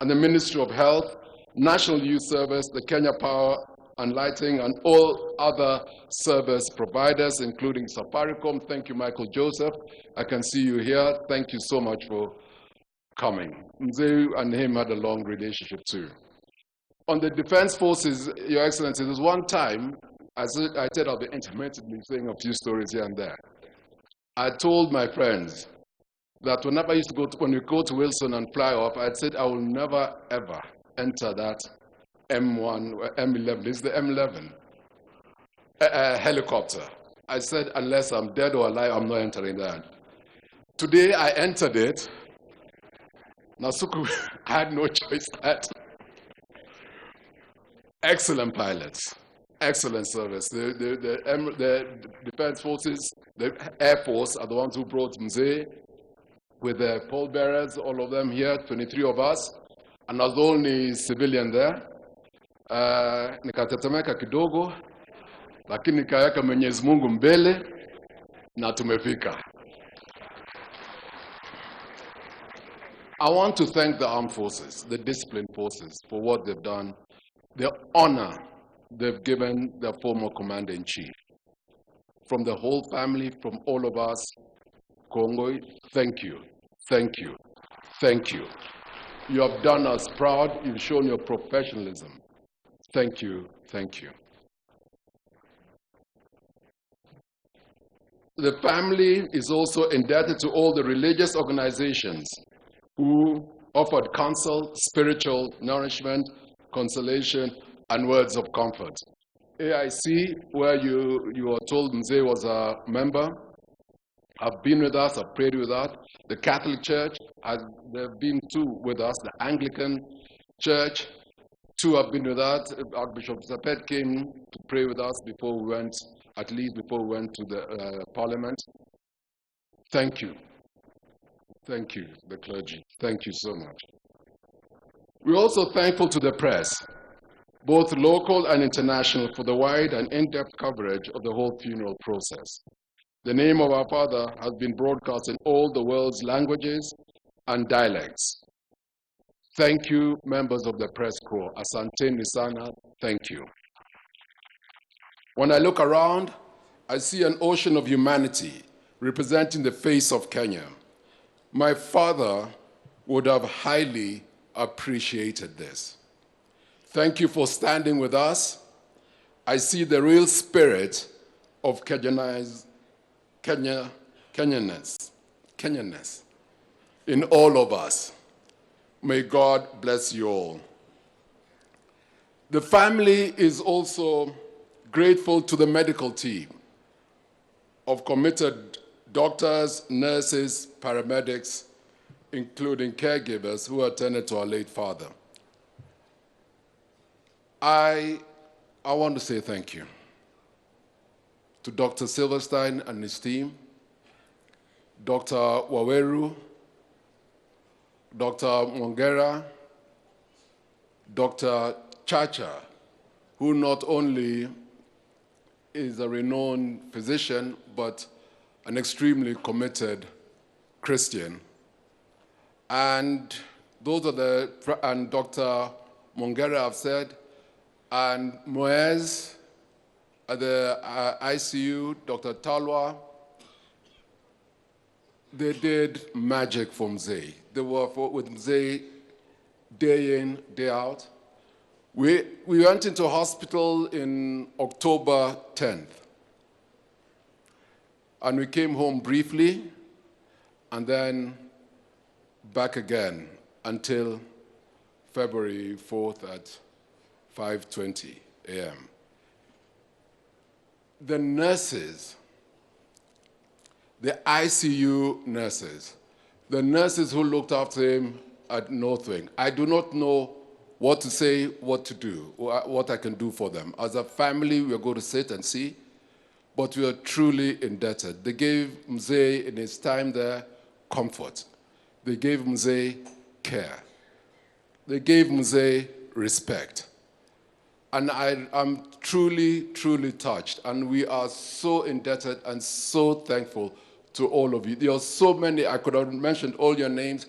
and the Ministry of Health, National Youth Service, the Kenya Power and Lighting, and all other service providers, including Safaricom. Thank you, Michael Joseph. I can see you here. Thank you so much for coming. Mzee and him had a long relationship too. On the Defense Forces, Your Excellency, there's one time, I said I'll be intermittently saying a few stories here and there. I told my friends that whenever I used to when we go to Wilson and fly off, I said I will never ever enter that M1, M11, this is the M11 helicopter. I said, unless I'm dead or alive, I'm not entering that. Today I entered it. Nasuku, I had no choice that. Excellent pilots, excellent service. The Defense Forces, the Air Force are the ones who brought Mzee with the pallbearers, all of them here, 23 of us, and I was the only civilian there. Nikatetemeka kidogo, lakini nikaweka Mwenyezi Mungu mbele na tumefika. I want to thank the armed forces, the disciplined forces, for what they've done, the honor they've given their former commander-in-chief. From the whole family, from all of us, Kongoi, thank you, thank you, thank you. You have done us proud, you've shown your professionalism. Thank you, thank you. The family is also indebted to all the religious organizations who offered counsel, spiritual nourishment, consolation, and words of comfort. AIC, where you were told Mzee was a member, have been with us, have prayed with us. The Catholic Church, there have been two with us. The Anglican Church, two have been with us. Archbishop Zapet came to pray with us before we went, at least before we went to the Parliament. Thank you. Thank you, the clergy. Thank you so much. We're also thankful to the press, both local and international, for the wide and in-depth coverage of the whole funeral process. The name of our father has been broadcast in all the world's languages and dialects. Thank you, members of the press corps. Asante Nisana, thank you. When I look around, I see an ocean of humanity representing the face of Kenya. My father would have highly appreciated this. Thank you for standing with us. I see the real spirit of Kenyanness in all of us. May God bless you all. The family is also grateful to the medical team of committed doctors, nurses, paramedics, including caregivers who attended to our late father. I want to say thank you to Dr. Silverstein and his team, Dr. Waweru, Dr. Mongera, Dr. Chacha, who not only is a renowned physician, but an extremely committed Christian. And those are and Dr. Mongera have said, and Moez at the ICU, Dr. Talwa, they did magic for Mzee. They were with Mzee day in, day out. We went into hospital in October 10th. And we came home briefly, and then back again until February 4th at 5:20 a.m. The nurses, the ICU nurses, the nurses who looked after him at North Wing, I do not know what to say, what to do, what I can do for them. As a family, we are going to sit and see, but we are truly indebted. They gave Mzee, in his time there, comfort. They gave Mzee care. They gave Mzee respect. And I'm truly, truly touched. And we are so indebted and so thankful to all of you. There are so many, I could have mentioned all your names,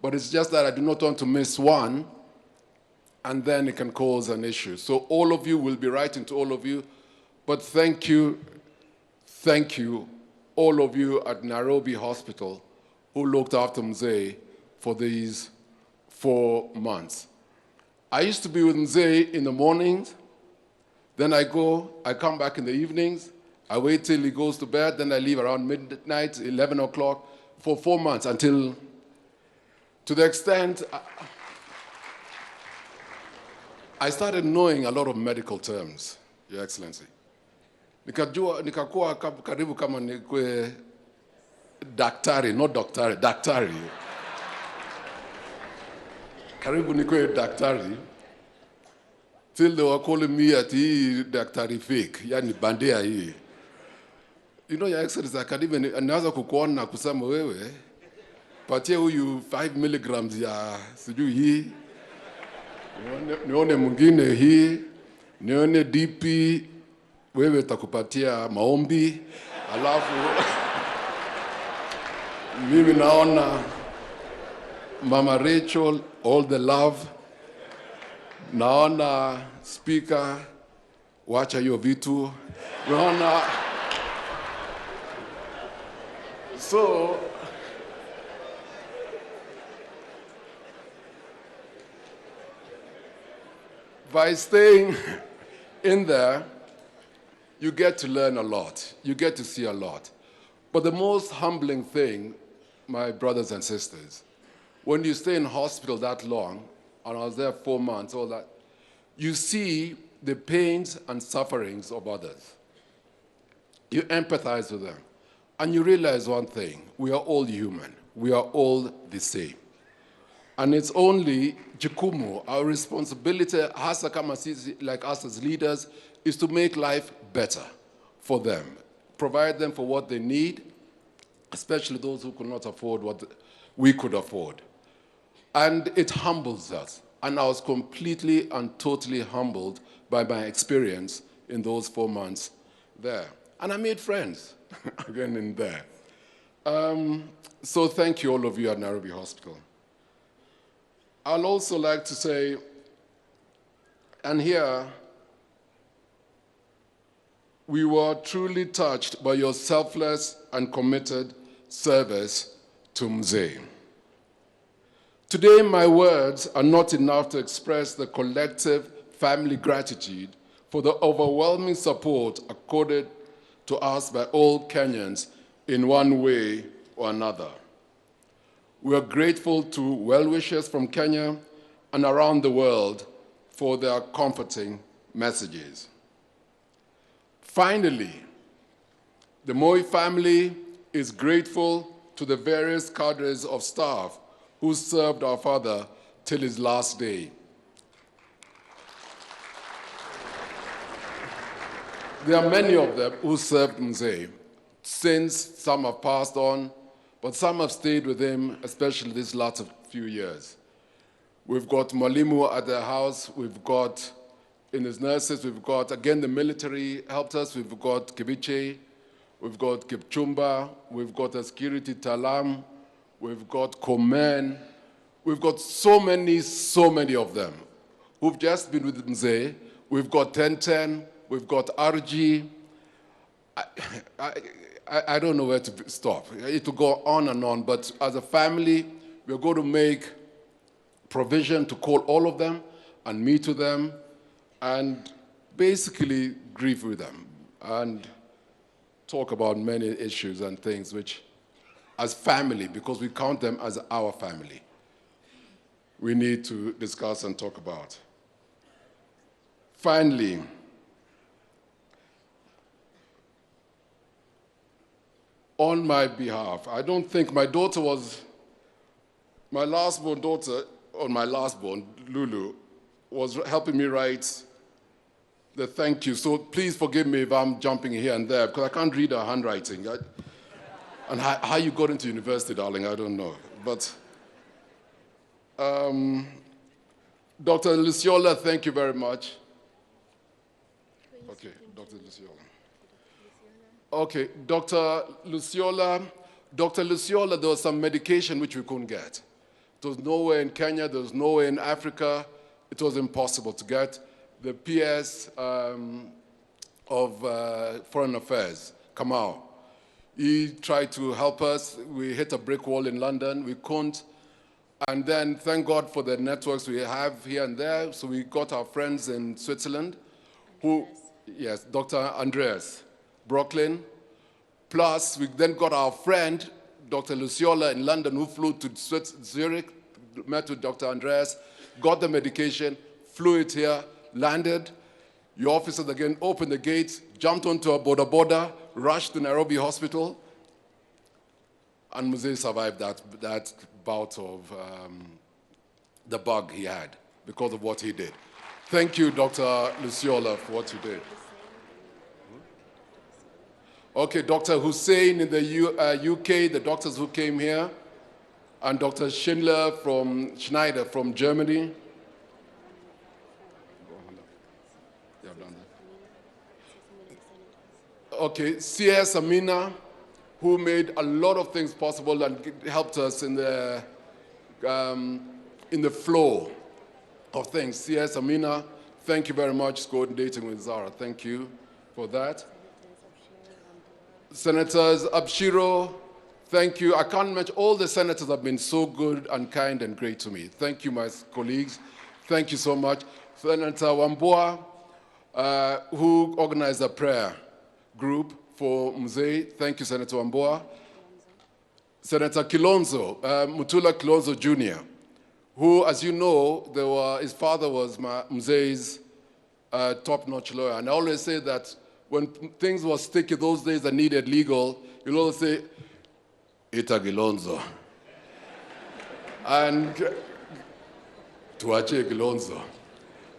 but it's just that I do not want to miss one, and then it can cause an issue. So all of you, will be writing to all of you, but thank you, all of you at Nairobi Hospital who looked after Mzee for these 4 months. I used to be with Mzee in the mornings, then I come back in the evenings, I wait till he goes to bed, then I leave around midnight, 11 o'clock, for 4 months until, to the extent, I started knowing a lot of medical terms, Your Excellency. Nikakuwa karibu kama nikwe daktari, not doctari, daktari. Karibu nikwe daktari. Till they were calling me ati daktari fake, yani bandia hii. You know, Your Excellency, akadive anaanza kukuona na kusema wewe, patia huyu 5 milligrams ya sijui hii, nione mwingine hii, nione DP, wewe takupatia maombi, alafu mimi naona Mama Rachel, all the love, naona speaker, wacha hiyo vitu, naona, so, by staying in there, you get to learn a lot. You get to see a lot. But the most humbling thing, my brothers and sisters, when you stay in hospital that long, and I was there 4 months, all that, you see the pains and sufferings of others. You empathize with them. And you realize one thing, we are all human. We are all the same. And it's only jukumu, our responsibility, hasa kama sisi, like us as leaders, is to make life better for them, provide them for what they need, especially those who could not afford what we could afford. And it humbles us. And I was completely and totally humbled by my experience in those 4 months there. And I made friends again in there. So thank you, all of you at Nairobi Hospital. I'd also like to say, and here, we were truly touched by your selfless and committed service to Mzee. Today, my words are not enough to express the collective family gratitude for the overwhelming support accorded to us by all Kenyans in one way or another. We are grateful to well-wishers from Kenya and around the world for their comforting messages. Finally, the Moi family is grateful to the various cadres of staff who served our father till his last day. There are many of them who served Mzee, since some have passed on, but some have stayed with him, especially these last few years. We've got Mwalimu at the house, we've got in his nurses, we've got, again, the military helped us, we've got Kibiche, we've got Kipchumba, we've got a security Talam, we've got Komen, we've got so many of them who've just been with Mzee. We've got 1010, we've got RG. I don't know where to stop. It will go on and on, but as a family, we're going to make provision to call all of them and meet with them and basically grieve with them and talk about many issues and things which, as family, because we count them as our family, we need to discuss and talk about. Finally, on my behalf, I don't think my daughter was, my last-born daughter, or my last-born, Lulu, was helping me write the thank you. So please forgive me if I'm jumping here and there, because I can't read her handwriting. And how you got into university, darling, I don't know. But Dr. Luciola, thank you very much. Okay, Dr. Luciola. Okay, Dr. Luciola, there was some medication which we couldn't get. It was nowhere in Kenya, there was nowhere in Africa. It was impossible to get. The PS of Foreign Affairs, Kamau, he tried to help us. We hit a brick wall in London. We couldn't. And then, thank God for the networks we have here and there. So we got our friends in Switzerland who, yes, Dr. Andreas Brooklyn. Plus, we then got our friend, Dr. Luciola in London, who flew to Zurich, met with Dr. Andreas, got the medication, flew it here, landed. Your officers again opened the gates, jumped onto a boda, rushed to Nairobi Hospital, and Mzee survived that bout of the bug he had because of what he did. Thank you, Dr. Luciola, for what you did. Okay, Dr. Hussein in the UK, the doctors who came here, and Dr. Schneider from Germany. Okay, CS Amina, who made a lot of things possible and helped us in the flow of things. CS Amina, thank you very much, coordinating with Zara. Thank you for that. Senators Abshiro, thank you. I can't mention, all the senators have been so good and kind and great to me. Thank you, my colleagues. Thank you so much. Senator Wambua, who organized a prayer group for Mzee. Thank you, Senator Wambua. Senator Kilonzo, Mutula Kilonzo Jr., who, as you know, his father was Mzee's top-notch lawyer. And I always say that when things were sticky those days that needed legal, you'll always say, Ita Kilonzo. And Tuache Kilonzo.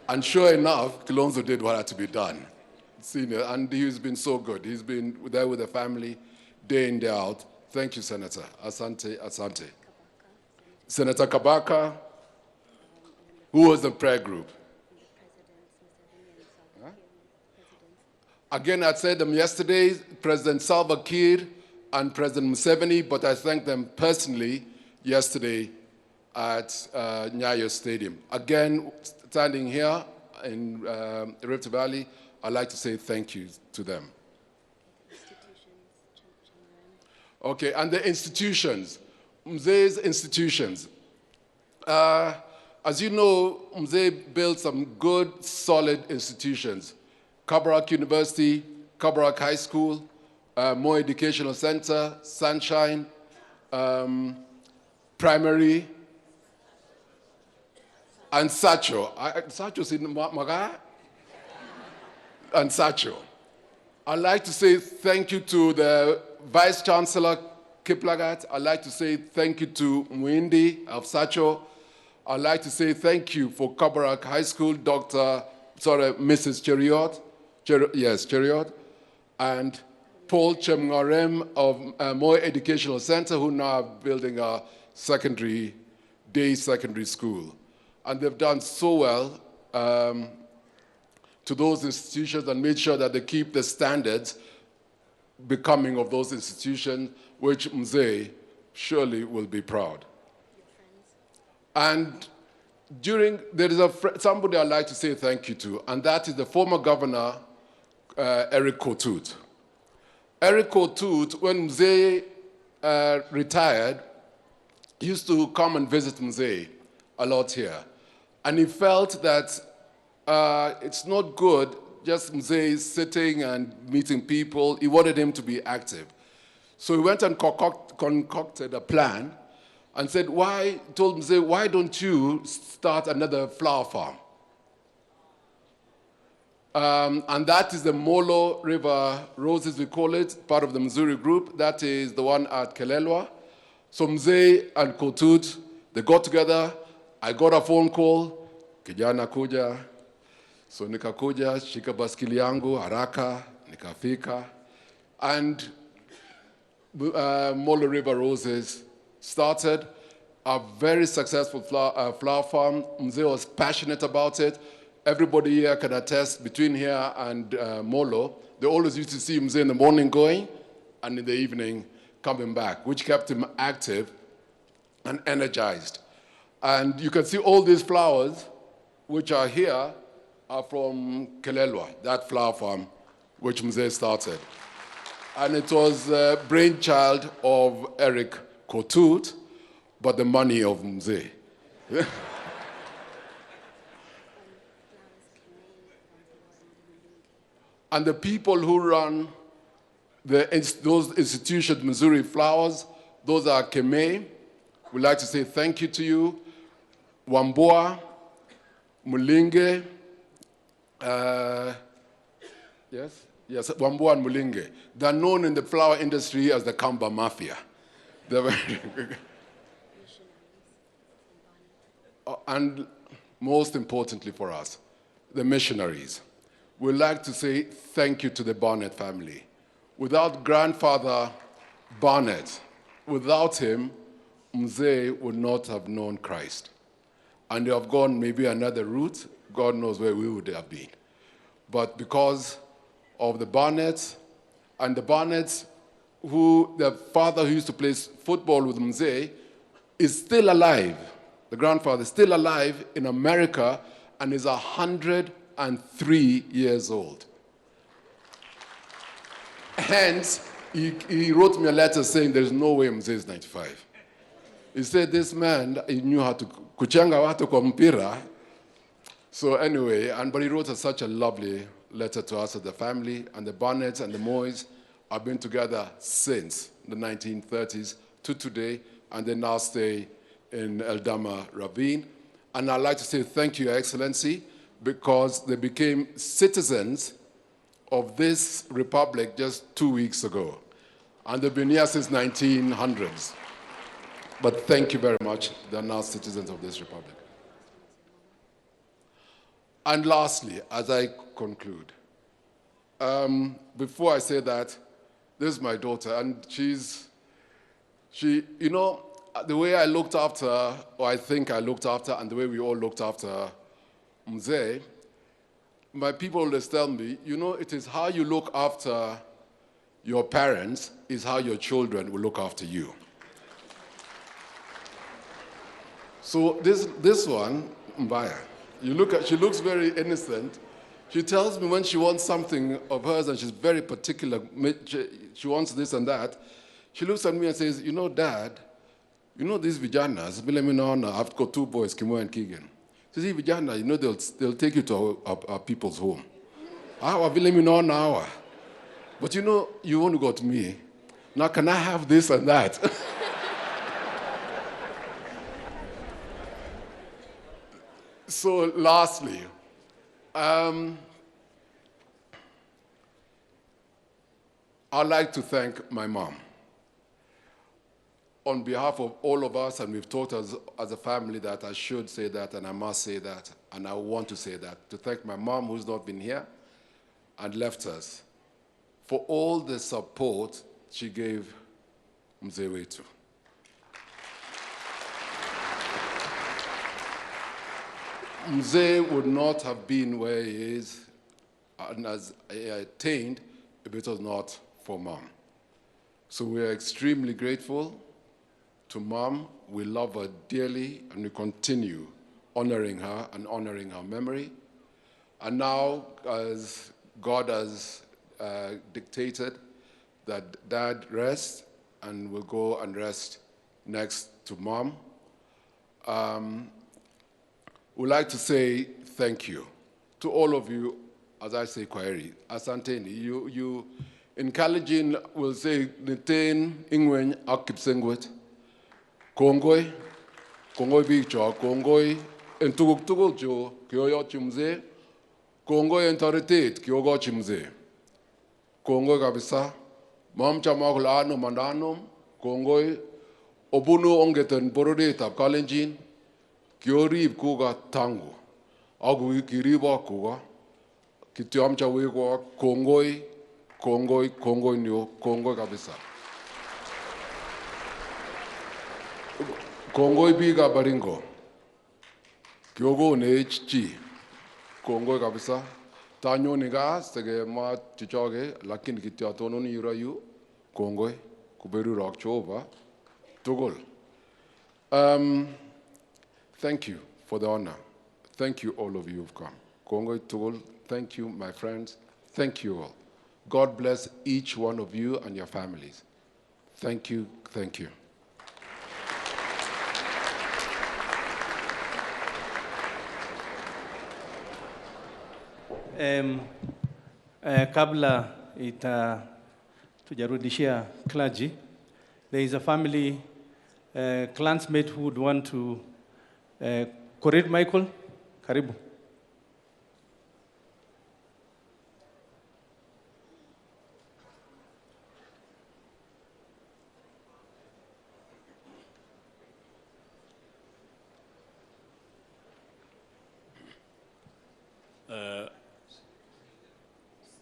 And sure enough, Kilonzo did what had to be done. Senior, and he's been so good. He's been there with the family day in, day out. Thank you, Senator. Asante, asante. Senator Kabaka, who was the prayer group. Huh? Again, I said them yesterday, President Salva Kiir and President Museveni, but I thanked them personally yesterday at Nyayo Stadium. Again, standing here in Rift Valley, I'd like to say thank you to them. Okay, and the institutions, Mzee's institutions. As you know, Mzee built some good, solid institutions. Kabarak University, Kabarak High School, Moi Educational Center, Sunshine, Primary, and Sacho. Sacho's in Maga? And Sacho. I'd like to say thank you to the Vice Chancellor Kiplagat. I'd like to say thank you to Mwindi of Sacho. I'd like to say thank you for Kabarak High School, Mrs. Cheriot, Cheriot, and Paul Chemngarem of Moi Educational Center, who now are building a day secondary school. And they've done so well to those institutions and made sure that they keep the standards becoming of those institutions, which Mzee surely will be proud. And there is somebody I'd like to say thank you to, and that is the former governor, Eric Kotut. Eric Kotut, when Mzee retired, used to come and visit Mzee a lot here. And he felt that it's not good just Mzee sitting and meeting people. He wanted him to be active. So he went and concocted a plan and said, told Mzee, why don't you start another flower farm? And that is the Molo River Roses, we call it, part of the Missouri group. That is the one at Kelelwa. So Mzee and Kotut, they got together. I got a phone call, kijana kuja. So nikakuja, shika baskili yangu, haraka, nikafika. And Molo River Roses started a very successful flower farm. Mzee was passionate about it. everybody here can attest, between here and Molo, they always used to see Mzee in the morning going and in the evening coming back, which kept him active and energized. And you can see all these flowers, which are here, are from Kelelwa, that flower farm which Mzee started. And it was a brainchild of Eric Kotut, but the money of Mzee. And the people who run those institutions, Missouri Flowers, those are Keme. We'd like to say thank you to you. Wambua, Mulinge, yes, Wambua and Mulinge. They're known in the flower industry as the Kamba Mafia. And most importantly for us, the missionaries. We'd like to say thank you to the Barnett family. Without grandfather Barnett, without him, Mzee would not have known Christ. And they have gone maybe another route, God knows where we would have been. But because of the Barnetts, and the Barnetts, who the father who used to play football with Mzee, is still alive. The grandfather is still alive in America and is 103 years old. Hence, he wrote me a letter saying there's no way Mzee is 95. He said this man, he knew how to kuchanga watu kwa mpira. So anyway, but he wrote such a lovely letter to us as the family, and the Barnetts and the Moys have been together since the 1930s to today, and they now stay in Eldama Ravine. And I'd like to say thank you, Your Excellency, because they became citizens of this republic just 2 weeks ago. And they've been here since 1900s. But thank you very much. They're now citizens of this republic. And lastly, as I conclude, before I say that, this is my daughter, and you know, the way I looked after her, or I think I looked after her, and the way we all looked after Mzee, my people always tell me, you know, it is how you look after your parents is how your children will look after you. So this one, Mbaya, she looks very innocent. She tells me when she wants something of hers and she's very particular, she wants this and that, she looks at me and says, you know, Dad, you know these Vijanas, I've got 2 boys, Kimo and Keegan. She says, Vijana, you know, they'll take you to our people's home. But you know, you want to go to me. Now, can I have this and that? So lastly, I'd like to thank my mom. On behalf of all of us, and we've taught us as a family that I should say that, and I must say that, and I want to say that, to thank my mom who's not been here and left us for all the support she gave Mzee wetu. Mzee would not have been where he is and as he attained if it was not for Mom. So we are extremely grateful to Mom. We love her dearly, and we continue honoring her and honoring her memory. And now, as God has dictated that Dad rest, and we'll go and rest next to Mom. We'd like to say thank you to all of you, as I say, Kwaheri, Asanteni. You in Kalenjin will say, Nitain Ingwen Akipsengwet, Kongoi, Kongoi Bicho, Kongoi, and Tugul Jo, Kyoyo Chimze, Kongoi and Taritate, Kyogo Chimze, Kongoi Kabisa, Mam Chamakulano Mandanum, Kongoi, Obuno Ongetan Borodeta Kalenjin, Kiorib Kuga Tango, Agu Kiriba Kuga, Kitiamcha Wigwa, Kongoi, Kongoi, Kongoi Nyo, Kongoi Kabisa. Kongoi Biga Baringo, Kyogo NHG, Kongoi kabisa. Tanyoni ga sege ma chichoge lakini kitya tononi yurayu. Kongoi kuberu rock Jehova. Tugol. Thank you for the honor. Thank you all of you who've come. Kongoi Tugol. Thank you, my friends. Thank you all. God bless each one of you and your families. Thank you. Thank you. Kabla tujarudishia clergy, there is a family clansmate who would want to Korir Michael, karibu.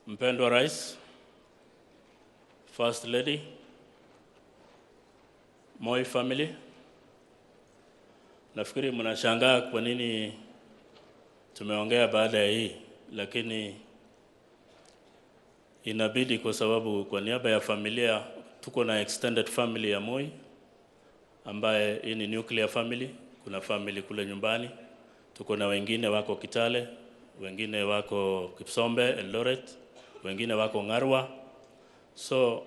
Mpendwa Rais, First Lady, Moi family, nafikiri mnashangaa kwa nini tumeongea baada ya hii, lakini inabidi kwa sababu kwa niaba ya familia tuko na extended family ya Moi ambaye hii ni nuclear family. Kuna family kule nyumbani, tuko na wengine wako Kitale, wengine wako Kipsombe, Eldoret, wengine wako Ngarwa. So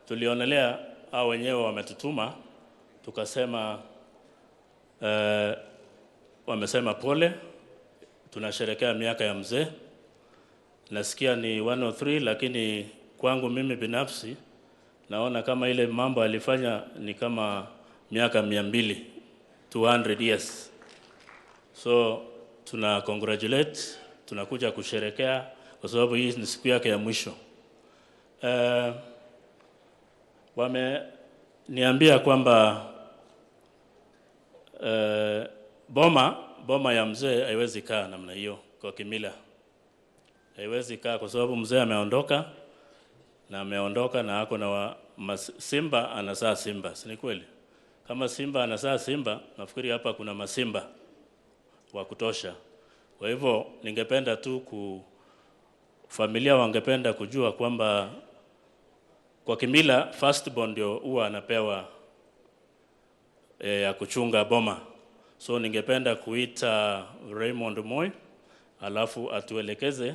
tulionelea hao wenyewe wametutuma, tukasema wamesema pole, tunasherehekea miaka ya mzee. Nasikia ni 103, lakini kwangu mimi binafsi naona kama ile mambo alifanya ni kama miaka 200, 200 years. So tuna congratulate, tunakuja kusherehekea kwa sababu hii ni siku yake ya mwisho. Wameniambia kwamba boma ya mzee haiwezi kaa namna hiyo kwa kimila. Haiwezi kaa kwa sababu mzee ameondoka na ako na simba anazaa simba, si ni kweli? Kama simba anazaa simba, nafikiri hapa kuna masimba wa kutosha. Kwa hivyo ningependa tu familia wangependa kujua kwamba kwa kimila firstborn ndio huwa anapewa ya kuchunga boma. So ningependa kuita Raymond Moi alafu atuelekeze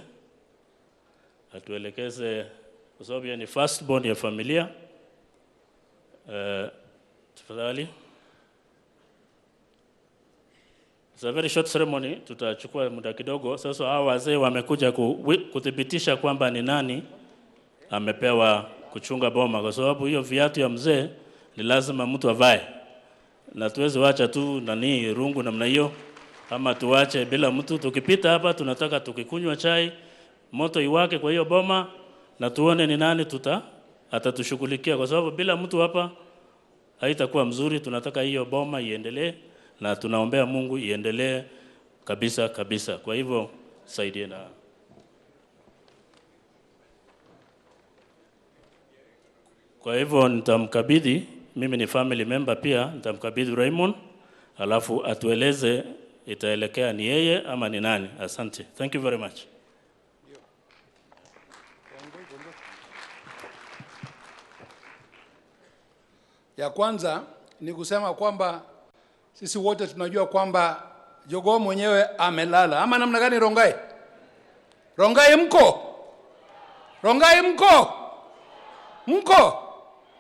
kwa sababu ni firstborn ya familia. Tafadhali. It's a very short ceremony, tutachukua muda kidogo. Sasa hao wazee wamekuja kuthibitisha kwamba ni nani amepewa kuchunga boma, kwa sababu hiyo viatu ya mzee ni lazima mtu avae. Na tuwezi wacha tu rungu namna hiyo, ama tuache bila mtu. Tukipita hapa tunataka tukikunywa chai moto iwake kwa hiyo boma na tuone ni nani atatushughulikia, kwa sababu bila mtu hapa haitakuwa mzuri. Tunataka hiyo boma iendelee na tunaombea Mungu iendelee kabisa kabisa. Kwa hivyo saidieni. Kwa hivyo nitamkabidhi, mimi ni family member pia, nitamkabidhi Raymond alafu atueleze itaelekea ni yeye ama ni nani. Asante. Thank you very much. Ya kwanza ni kusema kwamba sisi wote tunajua kwamba jogoo mwenyewe amelala. Ama namna gani Rongai? Rongai mko? Rongai mko? Mko?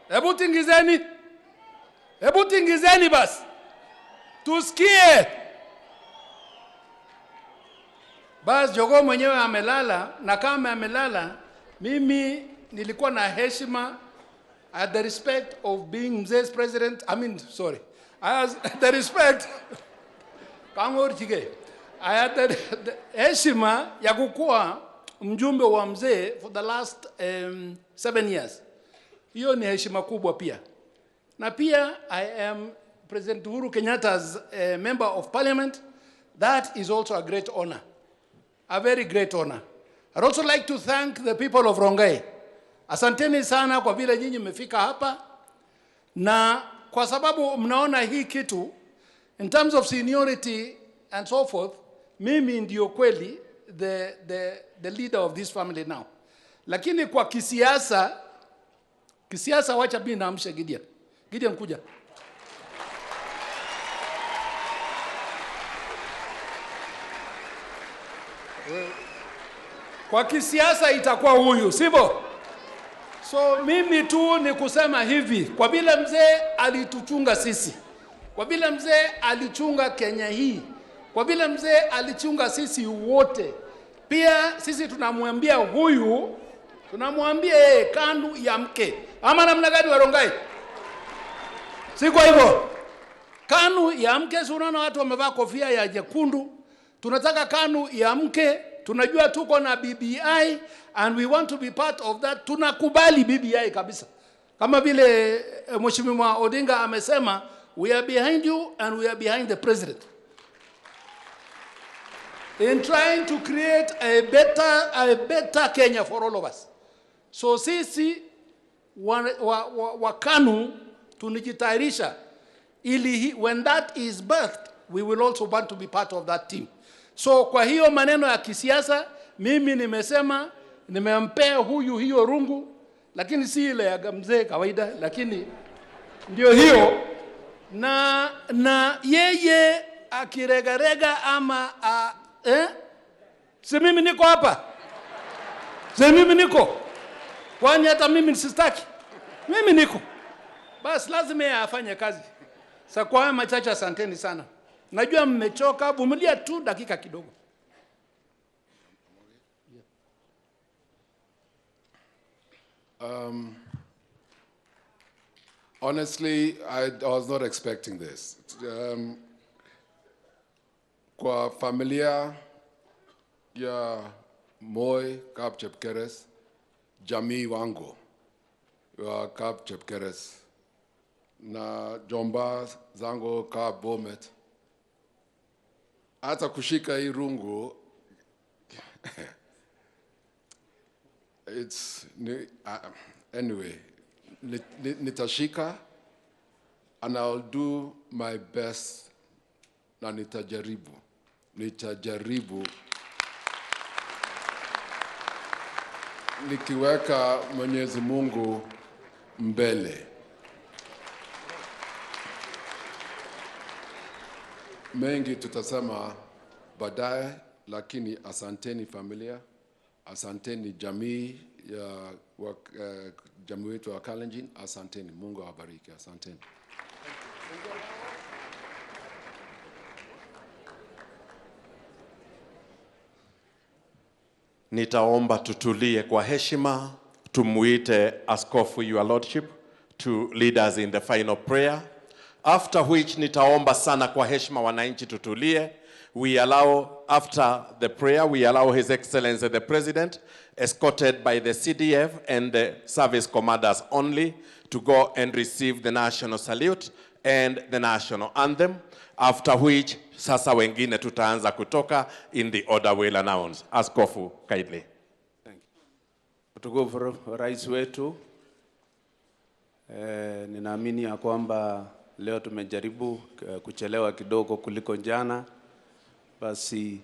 Hebu tingizeni basi. Tusikie. Basi jogoo mwenyewe amelala, na kama amelala, mimi nilikuwa na heshima at the respect of being Mzee's president. I had the respect. I had the heshima ya kukuwa mjumbe wa mzee for the last 7 years. Hiyo ni heshima kubwa pia. Na pia I am President Uhuru Kenyatta's member of parliament. That is also a great honor. A very great honor. I'd also like to thank the people of Rongai. Asanteni sana kwa vile nyinyi mmefika hapa, na kwa sababu mnaona hii kitu in terms of seniority and so forth, mimi ndio kweli the leader of this family now. Lakini kwa kisiasa wacha mimi naamsha Gideon. Gideon kuja. Kwa kisiasa itakuwa huyu, sivyo? So mimi tu ni kusema hivi, kwa vile mzee alituchunga sisi, kwa vile mzee alichunga Kenya hii, kwa vile mzee alichunga sisi wote, pia sisi tunamwambia huyu, tunamwambia yeye KANU iamke. Ama namna gani Warongai? Si kwa hivyo? KANU iamke. Si unaona watu wamevaa kofia ya jekundu? Tunataka KANU iamke. Tunajua tuko na BBI and we want to be part of that. Tunakubali BBI kabisa. Kama vile Mheshimiwa Odinga amesema, we are behind you and we are behind the president in trying to create a better Kenya for all of us. So sisi wa KANU tunijitayarisha ili when that is birthed, we will also want to be part of that team. So kwa hiyo maneno ya kisiasa, mimi nimesema nimempea huyu hiyo rungu, lakini si ile ya mzee kawaida, lakini ndio hiyo. Na yeye akiregarega ama si mimi niko hapa, si mimi niko, kwani hata mimi sistaki, mimi niko, basi lazima yeye afanye kazi. Sasa kwa haya machache, asanteni sana. Najua mmechoka, vumilia tu dakika kidogo. Honestly, I was not expecting this. Kwa familia ya Moi Kap Chepkeres, jamii wangu ya Kap Chepkeres, na jomba zangu Kap Bomet, hata kushika hii rungu anyway, nitashika and I'll do my best na nitajaribu nikiweka Mwenyezi Mungu mbele. Mengi tutasema baadaye, lakini asanteni familia, asanteni jamii ya jamii wetu wa Kalenjin, asanteni. Mungu awabariki, asanteni. Nitaomba tutulie kwa heshima, tumuite Askofu Your Lordship to lead us in the final prayer. After which nitaomba sana kwa heshima wananchi tutulie. We allow, after the prayer, we allow His Excellency the President, escorted by the CDF and the service commanders only, to go and receive the national salute and the national anthem. After which, sasa wengine tutaanza kutoka in the order we'll announce. Askofu, kindly. Thank you. Mtukufu Rais wetu, ninaamini ya kwamba leo tumejaribu kuchelewa kidogo kuliko jana. Basi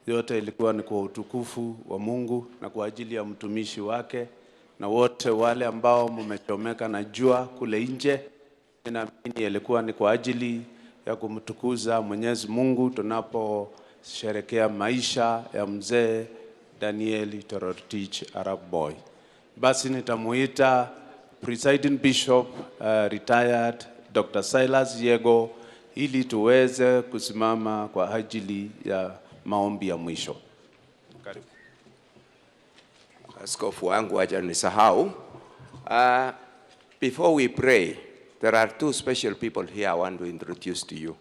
yote ilikuwa ni kwa utukufu wa Mungu na kwa ajili ya mtumishi wake na wote wale ambao mmechomeka na jua kule nje. Ninaamini ilikuwa ni kwa ajili ya kumtukuza Mwenyezi Mungu tunaposherehekea maisha ya mzee Daniel Toroitich Arap Moi. Basi nitamuita Presiding Bishop retired Dr. Silas Yego ili tuweze kusimama kwa ajili ya maombi ya mwisho. Karibu. Askofu wangu acha nisahau. Before we pray, there are two special people here I want to introduce to you.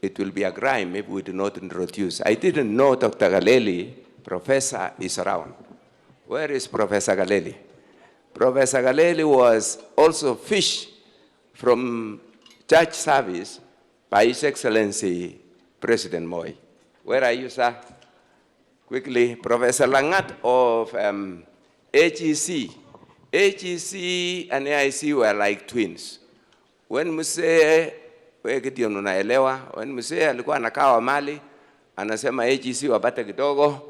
It will be a crime if we do not introduce. I didn't know Dr. Galeli, Professor, is around. Where is Professor Galeli? Professor Galeli was also fished from church service by His Excellency President Moi. Where are you, sir? Quickly, Professor Langat of HEC. HEC and AIC were like twins. When Muse, when Muse alikuwa anakawa Mali, Anasema AGC wapate kidogo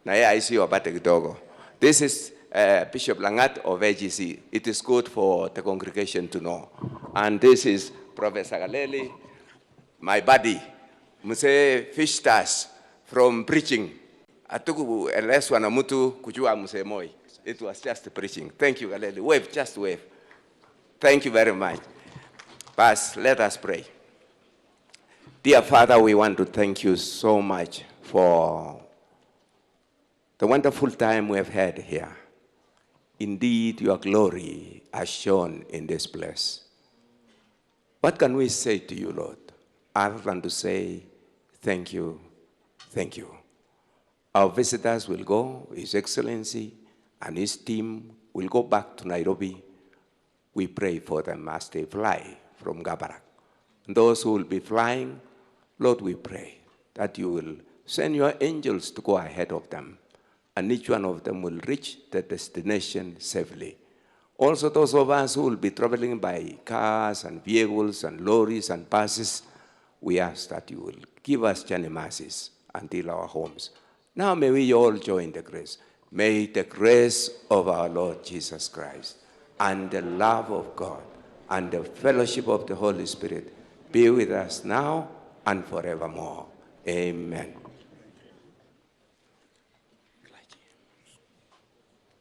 na AIC wapate kidogo. This is Bishop Langat of AGC. It is good for the congregation to know. And this is Professor Galeli, my buddy, Muse Fishtas from preaching. Atuku eleswa na mtu kujua Muse Moi. It was just preaching. Thank you, Galeli. Wave, just wave. Thank you very much. But let us pray. Dear Father, we want to thank you so much for the wonderful time we have had here. Indeed, your glory has shone in this place. What can we say to you, Lord, other than to say thank you, thank you. Our visitors will go, His Excellency and his team will go back to Nairobi. We pray for them as they fly from Kabarak. And those who will be flying, Lord, we pray that you will send your angels to go ahead of them, and each one of them will reach the destination safely. Also, those of us who will be traveling by cars and vehicles and lorries and buses, we ask that you will give us journey mercies until our homes. Now may we all join the grace. May the grace of our Lord Jesus Christ and the love of God and the fellowship of the Holy Spirit be with us now and forevermore. Amen.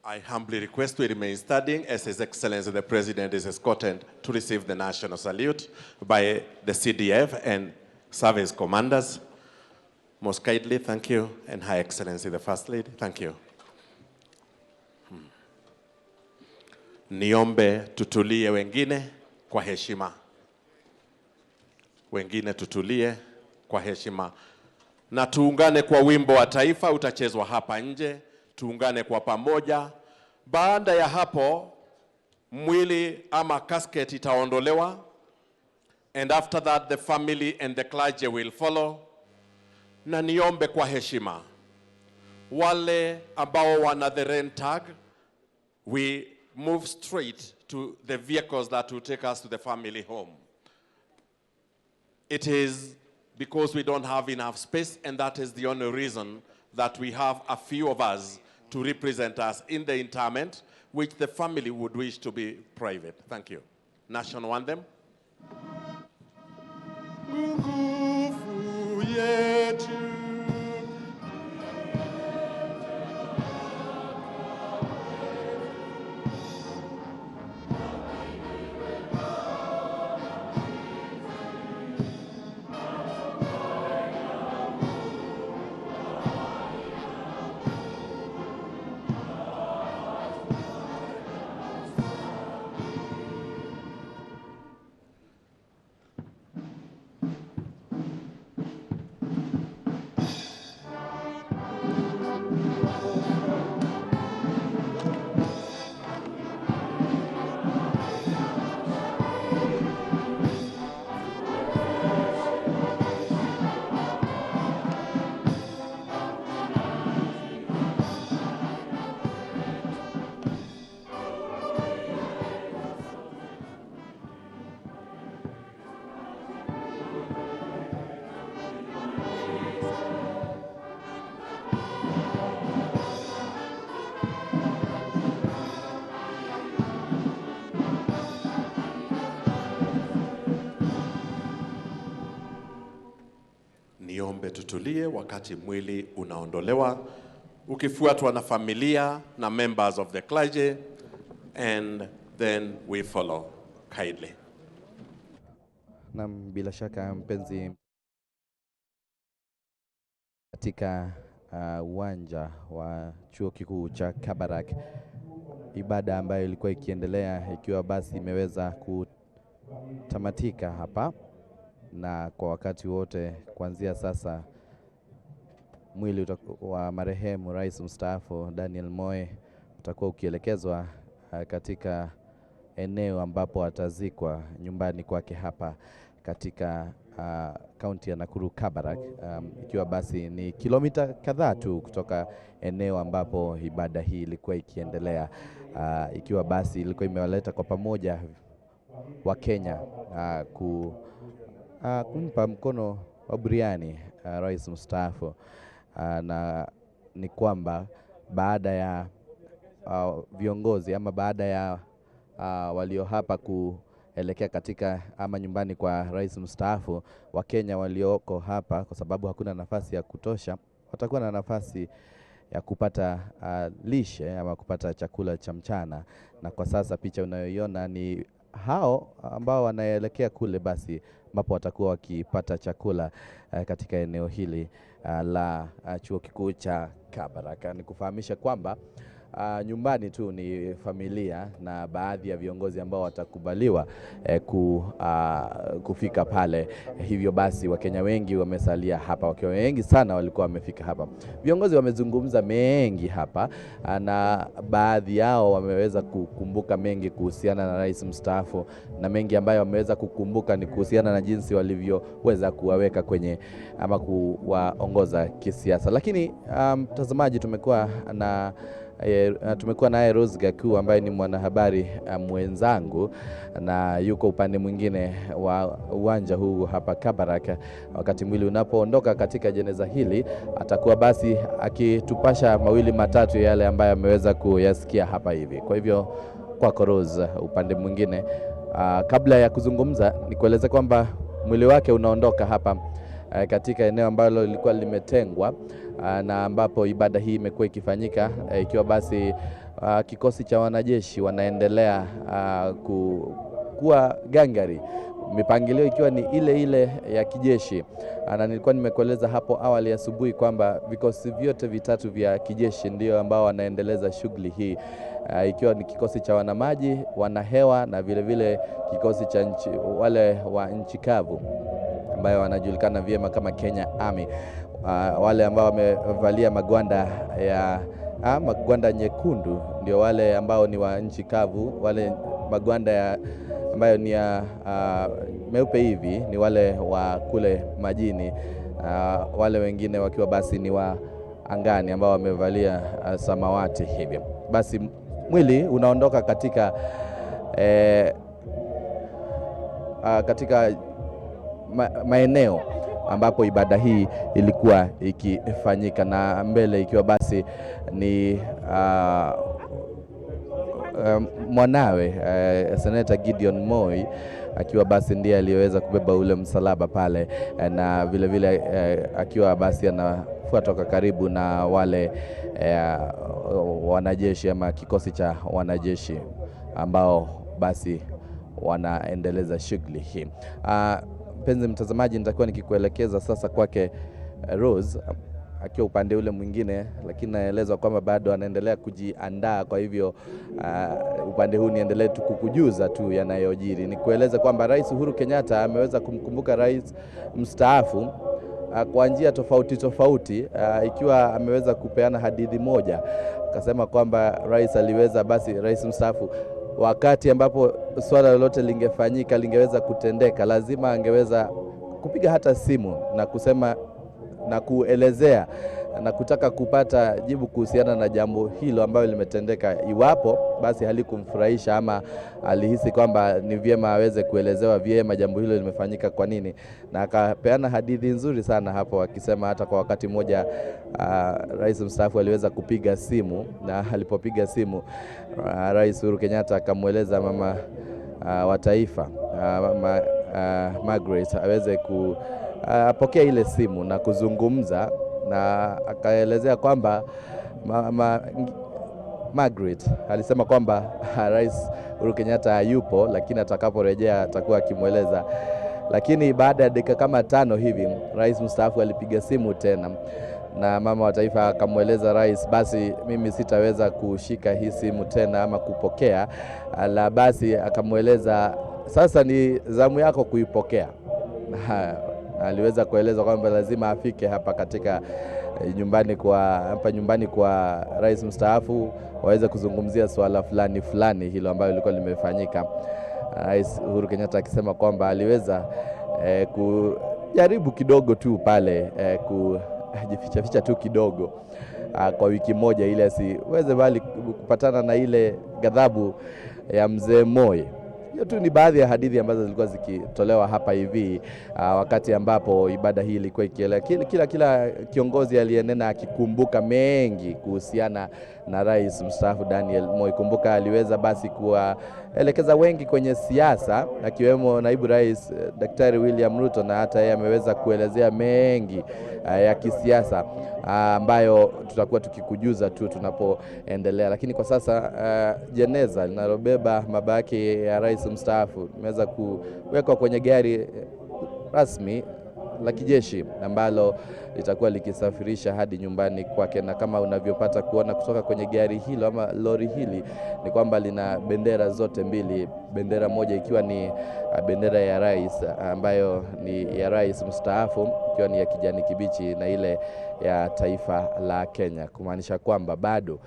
I humbly request we remain standing as His Excellency the President is escorted to receive the national salute by the CDF and service commanders. Most kindly, thank you, and High Excellency the First Lady, thank you. Niombe tutulie wengine kwa heshima. Wengine tutulie kwa heshima. Na tuungane kwa wimbo wa taifa utachezwa hapa nje. Tuungane kwa pamoja. Baada ya hapo, mwili ama casket itaondolewa. And after that, the family and the clergy will follow. Na niombe kwa heshima. Wale ambao wana the rent tag, we move straight to the vehicles that will take us to the family home. It is because we don't have enough space, and that is the only reason that we have a few of us to represent us in the interment, which the family would wish to be private. Thank you. National anthem. Nguvu yetu. Niombe tutulie wakati mwili unaondolewa, ukifuatwa na familia na members of the clergy, and then we follow kindly. Na bila shaka mpenzi, katika uwanja wa chuo kikuu cha Kabarak, ibada ambayo ilikuwa ikiendelea ikiwa basi imeweza kutamatika hapa, na kwa wakati wote kuanzia sasa mwili wa marehemu Rais mstaafu Daniel Moi utakuwa ukielekezwa katika eneo ambapo atazikwa nyumbani kwake hapa katika kaunti ya Nakuru Kabarak, ikiwa basi ni kilomita kadhaa tu kutoka eneo ambapo ibada hii ilikuwa ikiendelea, ikiwa basi ilikuwa imewaleta kwa pamoja wa Kenya kumpa mkono buriani rais mstaafu, na ni kwamba baada ya viongozi ama baada ya walio hapa kuelekea katika ama nyumbani kwa rais mstaafu, Wakenya walioko hapa, kwa sababu hakuna nafasi ya kutosha, watakuwa na nafasi ya kupata lishe ama kupata chakula cha mchana. Na kwa sasa picha unayoiona ni hao ambao wanaelekea kule basi ambapo watakuwa wakipata chakula katika eneo hili la chuo kikuu cha Kabarak. Nikufahamisha kwamba nyumbani tu ni familia na baadhi ya viongozi ambao watakubaliwa kufika pale. Hivyo basi Wakenya wengi wamesalia hapa, wakiwa wengi sana walikuwa wamefika hapa. Viongozi wamezungumza mengi hapa na baadhi yao wameweza kukumbuka mengi kuhusiana na rais mstaafu, na mengi ambayo wameweza kukumbuka ni kuhusiana na jinsi walivyoweza kuwaweka kwenye ama kuwaongoza kisiasa. Lakini mtazamaji, tumekuwa naye Rose Gaku ambaye ni mwanahabari mwenzangu na yuko upande mwingine wa uwanja huu hapa Kabarak. Wakati mwili unapoondoka katika jeneza hili, atakuwa basi akitupasha mawili matatu yale ambayo ameweza kuyasikia hapa hivi. Kwa hivyo kwako Rose upande mwingine, kabla ya kuzungumza nikueleza kwamba mwili wake unaondoka hapa katika eneo ambalo lilikuwa limetengwa na ambapo ibada hii imekuwa ikifanyika, ikiwa basi kikosi cha wanajeshi wanaendelea kuwa gangari, mipangilio ikiwa ni ile ile ya kijeshi. Na nilikuwa nimekueleza hapo awali asubuhi kwamba vikosi vyote vitatu vya kijeshi ndio ambao wanaendeleza shughuli hii, ikiwa ni kikosi cha wanamaji, wanahewa na vile vile kikosi cha wale wa nchi kavu ambayo wanajulikana vyema kama Kenya Army. Wale ambao wamevalia magwanda nyekundu ndio wale ambao ni wa nchi kavu. Wale magwanda ambayo ni meupe hivi ni wale wa kule majini. Wale wengine wakiwa basi ni wa angani ambao wamevalia samawati hivi. Basi mwili unaondoka katika maeneo ambapo ibada hii ilikuwa ikifanyika, na mbele ikiwa basi ni mwanawe Senator Gideon Moi, akiwa basi ndiye aliyeweza kubeba ule msalaba pale, na vile vile akiwa basi anafuata kwa karibu na wale wanajeshi ama kikosi cha wanajeshi ambao basi wanaendeleza shughuli hii. Mpenzi mtazamaji, nitakuwa nikikuelekeza sasa kwake Rose akiwa upande ule mwingine, lakini naelezwa kwamba bado anaendelea kujiandaa. Kwa hivyo upande huu niendelee tu kukujuza tu yanayojiri. Nikueleza kwamba Rais Uhuru Kenyatta ameweza kumkumbuka rais mstaafu kwa njia tofauti tofauti, ikiwa ameweza kupeana hadithi moja. Akasema kwamba rais mstaafu wakati ambapo swala lolote lingefanyika, lingeweza kutendeka, lazima angeweza kupiga hata simu na kusema na kuelezea na kutaka kupata jibu kuhusiana na jambo hilo ambalo limetendeka. Iwapo basi halikumfurahisha ama alihisi kwamba ni vyema aweze kuelezewa vyema jambo hilo limefanyika kwa nini, na akapeana hadithi nzuri sana hapo, akisema hata kwa wakati mmoja rais mstaafu aliweza kupiga simu, na alipopiga simu Rais Uhuru Kenyatta akamweleza mama wa taifa Margaret aweze apokea ile simu na kuzungumza, na akaelezea kwamba Margaret alisema kwamba Rais Uhuru Kenyatta hayupo, lakini atakaporejea atakuwa akimweleza. Lakini baada ya dakika kama 5 hivi rais mstaafu alipiga simu tena, na mama wa taifa akamweleza rais, basi mimi sitaweza kushika hii simu tena ama kupokea. Basi akamweleza sasa ni zamu yako kuipokea. Aliweza kueleza kwamba lazima afike hapa katika nyumbani kwa rais mstaafu, waweze kuzungumzia swala fulani hilo ambalo lilikuwa limefanyika. Rais Uhuru Kenyatta akisema kwamba aliweza kujaribu kidogo tu pale kujificha tu kidogo kwa wiki moja, ili asiweze bali kupatana na ile ghadhabu ya mzee Moi. Hiyo tu ni baadhi ya hadithi ambazo zilikuwa zikitolewa hapa hivi wakati ambapo ibada hii ilikuwa ikielekea. Kila kiongozi aliyenena akikumbuka mengi kuhusiana na rais mstaafu Daniel Moi. Kumbuka aliweza basi kuwaelekeza wengi kwenye siasa, akiwemo naibu rais Daktari William Ruto, na hata yeye ameweza kuelezea mengi ya kisiasa ambayo tutakuwa tukikujuza tu tunapoendelea. Lakini kwa sasa jeneza linalobeba mabaki ya rais mstaafu imeweza kuwekwa kwenye gari rasmi la kijeshi ambalo litakuwa likisafirisha hadi nyumbani kwake, na kama unavyopata kuona kutoka kwenye gari hilo ama lori hili ni kwamba lina bendera zote mbili, bendera moja ikiwa ni bendera ya rais ambayo ni ya rais mstaafu ikiwa ni ya kijani kibichi, na ile ya taifa la Kenya, kumaanisha kwamba bado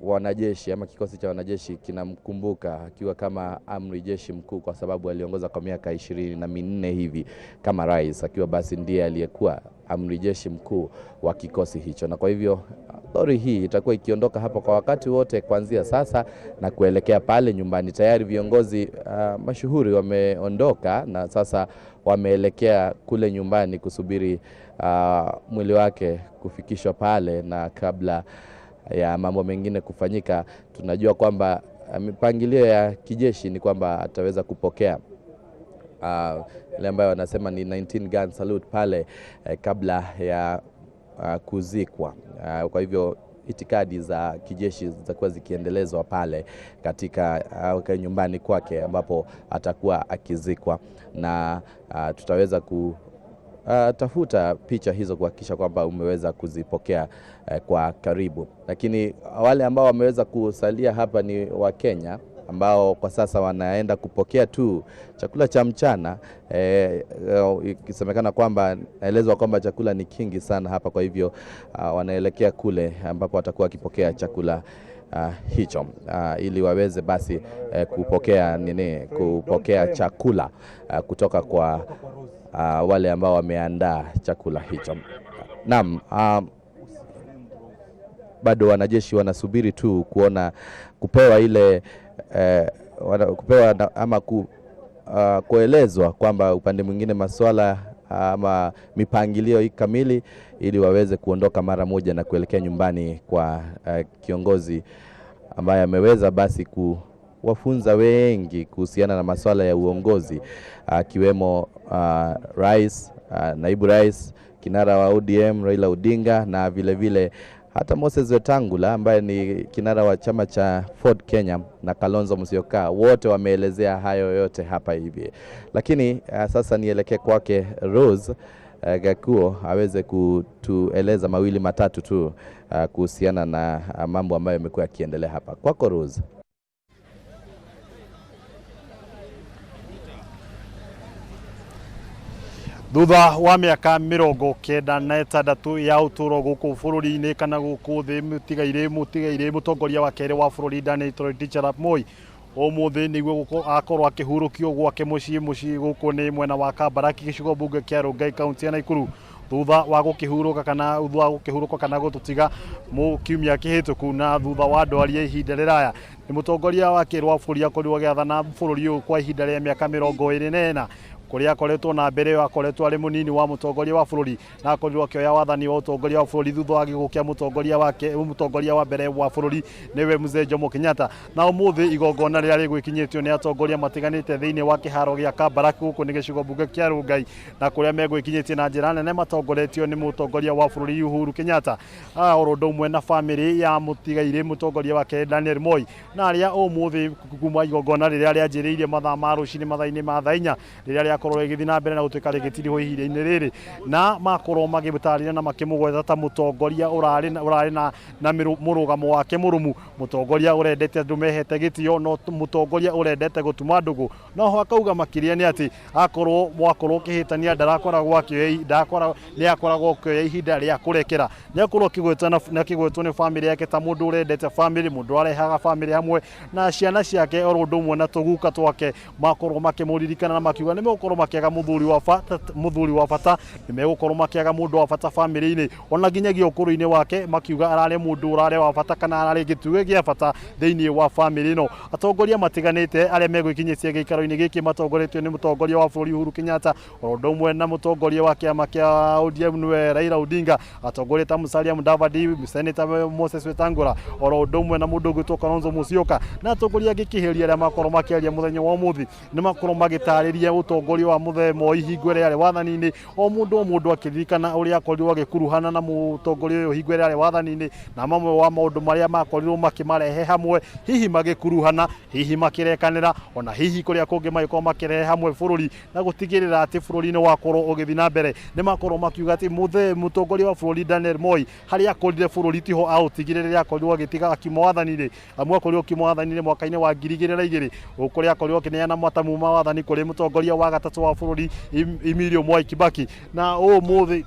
wanajeshi ama kikosi cha wanajeshi kinamkumbuka akiwa kama amri jeshi mkuu, kwa sababu aliongoza kwa miaka 24 hivi kama rais, akiwa basi ndiye aliyekuwa amri jeshi mkuu wa kikosi hicho. Na kwa hivyo lori hii itakuwa ikiondoka hapa kwa wakati wote kuanzia sasa na kuelekea pale nyumbani. Tayari viongozi mashuhuri wameondoka na sasa wameelekea kule nyumbani kusubiri mwili wake kufikishwa pale, na kabla ya mambo mengine kufanyika, tunajua kwamba mipangilio ya kijeshi ni kwamba ataweza kupokea ile ambayo wanasema ni 19 gun salute pale kabla ya kuzikwa. Kwa hivyo itikadi za kijeshi zitakuwa zikiendelezwa pale katika nyumbani kwake ambapo atakuwa akizikwa, na tutaweza tafuta picha hizo kuhakikisha kwamba umeweza kuzipokea kwa karibu. Lakini wale ambao wameweza kusalia hapa ni wa Kenya ambao kwa sasa wanaenda kupokea tu chakula cha mchana. Ikisemekana kwamba, naelezwa kwamba chakula ni kingi sana hapa, kwa hivyo wanaelekea kule ambapo watakuwa wakipokea chakula hicho ili waweze basi kupokea chakula kutoka kwa wale ambao wameandaa chakula hicho. Naam, bado wanajeshi wanasubiri tu kuona kupewa ile kupewa ama kuelezwa kwamba upande mwingine masuala ama mipangilio kamili, ili waweze kuondoka mara moja na kuelekea nyumbani kwa kiongozi ambaye ameweza basi kuwafunza wengi kuhusiana na masuala ya uongozi, akiwemo rais, naibu rais, kinara wa ODM Raila Odinga, na vile vile hata Moses Wetangula ambaye ni kinara wa chama cha Ford Kenya, na Kalonzo Musyoka. Wote wameelezea hayo yote hapa hivi. Lakini sasa nielekee kwake Rose Gakuo aweze kutueleza mawili matatu tu kuhusiana na mambo ambayo yamekuwa yakiendelea hapa. Kwako Rose. Thutha wa miaka 96 ya uturo guku bururi-ini kana guku thi mutigaire mutongoria wa kere wa bururi Daniel Toroitich arap Moi, umuthi niguo akorwo akihurukio gwake mucii guku ni mwena wa Kabaraki gicigo bunge kia Rongai kaunti ya Nakuru, thutha wa gukihuruka kana gututiga mu kiumia kihituku, na thutha wa ndwaria ihinda riraya. Ni mutongoria wa kere wa bururi akorirwo giathana bururi uyu kwa ihinda ria miaka 24 kuria akoretwo na mbere akoretwo ari munini wa mutongoria wa bururi, na akorirwo akioya wathani wa utongoria wa bururi thutha wa gigukia mutongoria wa mbere wa bururi niwe Mzee Jomo Kenyatta. Na umuthi igongona riria rigwikinyitio ni atongoria matiganite thiini wa kiharo gia Kabaraki guku ni gicigo bunge kia Rongai, na kuria megwikinyitie na njira nene matongoretio ni mutongoria wa bururi Uhuru Kenyatta orondo umwe na family ya mutigaire mutongoria wa kere Daniel Moi, na aria umuthi kuma igongona riria rianjiriirie mathaa ma rucini mathaa-ini ma thaa 4 riria korwo igithina mbere na gutuika rigitiriho ihinda-ini riri, na makorwo magibutarira na makimugwetha ta mutongoria urari na murugamo wake murumu, mutongoria urendete andu mehete gitio, no mutongoria urendete gutuma ndugu. No ho akauga makiria ni ati mwakorwo kihitania ndarakoragwo akioya ihinda ria kurekera, ni akorwo kigwetwo ni family yake ta mundu urendete family, mundu arehaga family hamwe, na ciana ciake oro ndu umwe na tuguka twake makorwo makimuririkana na makiuga ni gukorwo makiaga muthuri wa bata ni megukorwo makiaga mundu wa bata family-ini ona nginyagia ukuru-ini wake makiuga arare mundu urare wa bata kana arare gituge gia bata thiini wa family ino. Atongoria matiganite aria megwikinyicia giikaro-ini giki matongoretio ni mutongoria wa bururi Uhuru Kenyatta orondo mwe na mutongoria wa kiama kia ODM niwe Raila Odinga, atongoria ta Musalia Mudavadi, Senator Moses Wetangula orondo mwe na mundu gwitwo Kalonzo Musyoka na atongoria gikiheria aria makorwo makiaria muthenya wa umuthi ni makorwo magitariria utongoria wa Muthe Moi hingwere ari wathani-ini o mundu akiririkana uria akorirwo agikuruhana na mutongoria uyu hingwere ari wathani-ini na mamwe wa maundu maria makorirwo makimarehe hamwe hihi magikuruhana hihi makirekanira ona hihi kuria kungi magiko makirehe hamwe bururi na gutigirira ati bururi ni wakorwo ugithi na mbere ni makorwo makiuga ati mutongoria wa bururi Daniel Moi hari akorire bururi tiho autigirira akorirwo agitiga akimawathani-ini amwe akorirwo kimawathani-ini mwaka-ini wa 2002 ukuria akorirwo kineana matamu ma wathani kuri mutongoria wa gatatu wa bururi Emilio Mwai Kibaki na umuthi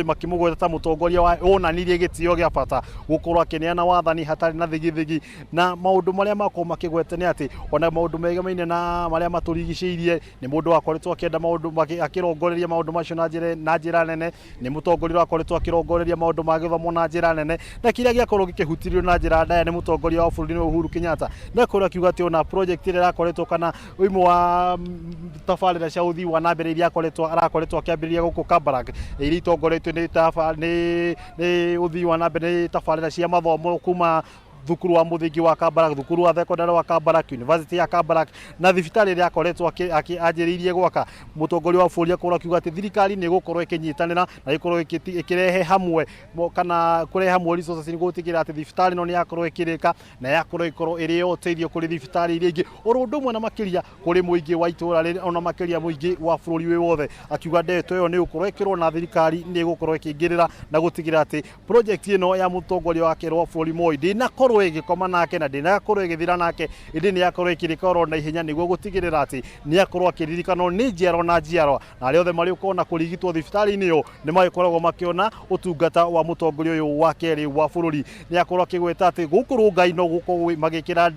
makimugweta ta mutongoria wa onanirie gitio gia bata gukorwo akineana wathani hatari na thigithigi na maundu maria makorwo makigwete ni ati ona maundu megamaine na maria maturigiciirie ni mundu akoretwo akienda maundu akirongoreria maundu macio na njira nene ni mutongoria akoretwo akirongoreria maundu ma githomo na njira nene na kiria giakorwo gikihutirio na njira ndaya ni mutongoria wa bururi Uhuru Kenyatta na kuria kiuga ati ona project iria akoretwo kana imwe wa tafarira cia uthii wa nambere iria arakoretwo akiambiriria guku Kabarak iri tongoretio ni uthii wa nambere ni tafarira cia mathomo kuma thukuru wa muthingi wa Kabarak, thukuru wa thekondarĩ wa Kabarak, university ya Kabarak na thibitarĩ iria akoretwo anjĩrĩirie gwaka. Mũtongoria wa bũrũri akorwo akiuga atĩ thirikari nĩ ĩgũkorwo ĩkĩnyitanĩra na ĩkorwo ĩkĩrehe hamwe kana kũrehe hamwe resources nĩguo gũtigĩrĩra atĩ thibitarĩ ĩno nĩ yakorwo ĩkĩrĩka na yakorwo ĩrĩ yo ũteithio kũrĩ thibitarĩ iria ingĩ oro ũndũ ũmwe na makĩria kũrĩ mũingĩ wa itũũra rĩrĩ ona makĩria mũingĩ wa bũrũri wĩ wothe. Akiuga ndeto ĩyo nĩ ĩgũkorwo ĩkĩrwo na thirikari nĩ ĩgũkorwo ĩkĩingĩrĩra na gũtigĩrĩra atĩ project ĩno ya mũtongoria wa kerwo wa bũrũri Moi ndĩnakorwo ĩgĩkoma nake na ndĩnakorwo ĩgĩthira nake ĩndĩ nĩ yakorwo ĩkĩrĩka oro na ihenya nĩguo gũtigĩrĩra atĩ nĩ yakorwo akĩririkanwo nĩ njiarwa na njiarwa na arĩa othe marĩ gũkorwo na kũrigitwo thibitarĩ-inĩ ĩyo nĩ magĩkoragwo makĩona ũtungata wa mũtongoria ũyũ wa kerĩ wa bũrũri. Nĩ akorwo akĩgweta atĩ gũkũ Rũngai no gũkorwo magĩkĩra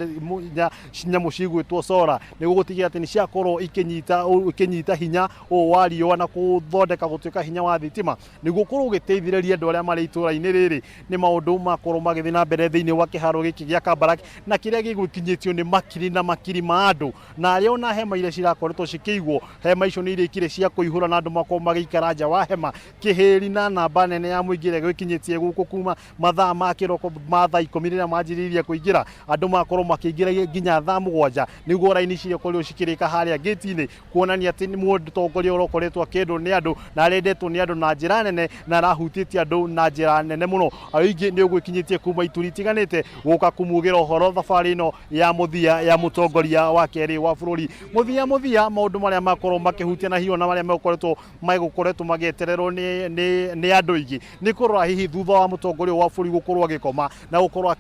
nyamũ cigwĩtwo solar nĩguo gũtigĩrĩra atĩ nĩ ciakorwo ikĩnyita hinya ũũ wa riũa na gũthondeka gũtuĩka hinya wa thitima nĩguo gũkorwo ũgĩteithĩrĩria andũ arĩa marĩ itũũra-inĩ rĩrĩ. Nĩ maũndũ makorwo magĩthiĩ na mbere thĩinĩ wa kĩharo gĩkĩ gĩa Kabarak na kĩrĩa gĩgũkinyĩtio nĩ makiri na makiri ma andũ na arĩa ona hema iria cirakoretwo cikĩigwo hema icio nĩ irĩkire cia kũihũra na andũ makorwo magĩikara nja wa hema kĩhĩri na namba nene ya mũingĩ ĩrĩa gwĩkinyĩtie gũkũ kuma mathaa ma kĩroko ma thaa 10 rĩrĩa manjĩrĩirie kũingĩra andũ makorwo makĩingĩra nginya thaa 7 nĩguo raini ciakorirwo cikĩrĩka harĩa gate-inĩ kuonania atĩ nĩ mũtongoria ũrokoretwo akĩendwo nĩ andũ na arendetwo nĩ andũ na njĩra nene na arahutĩtie andũ na njĩra nene mũno. Aingĩ nĩ ũgwĩkinyĩtie kuma ituri itiganĩte gũka kumugĩra ũhoro thabarĩ ĩno ya mũthia ya mũtongoria wa kerĩ wa bũrũri. Mũthia maũndũ marĩa makorwo makĩhutia na hiyo na marĩa megũkoretwo magĩetererwo nĩ andũ aingĩ nĩ kũrora hihi thutha wa mũtongoria wa bũrũri gũkorwo agĩkoma na gũkorwo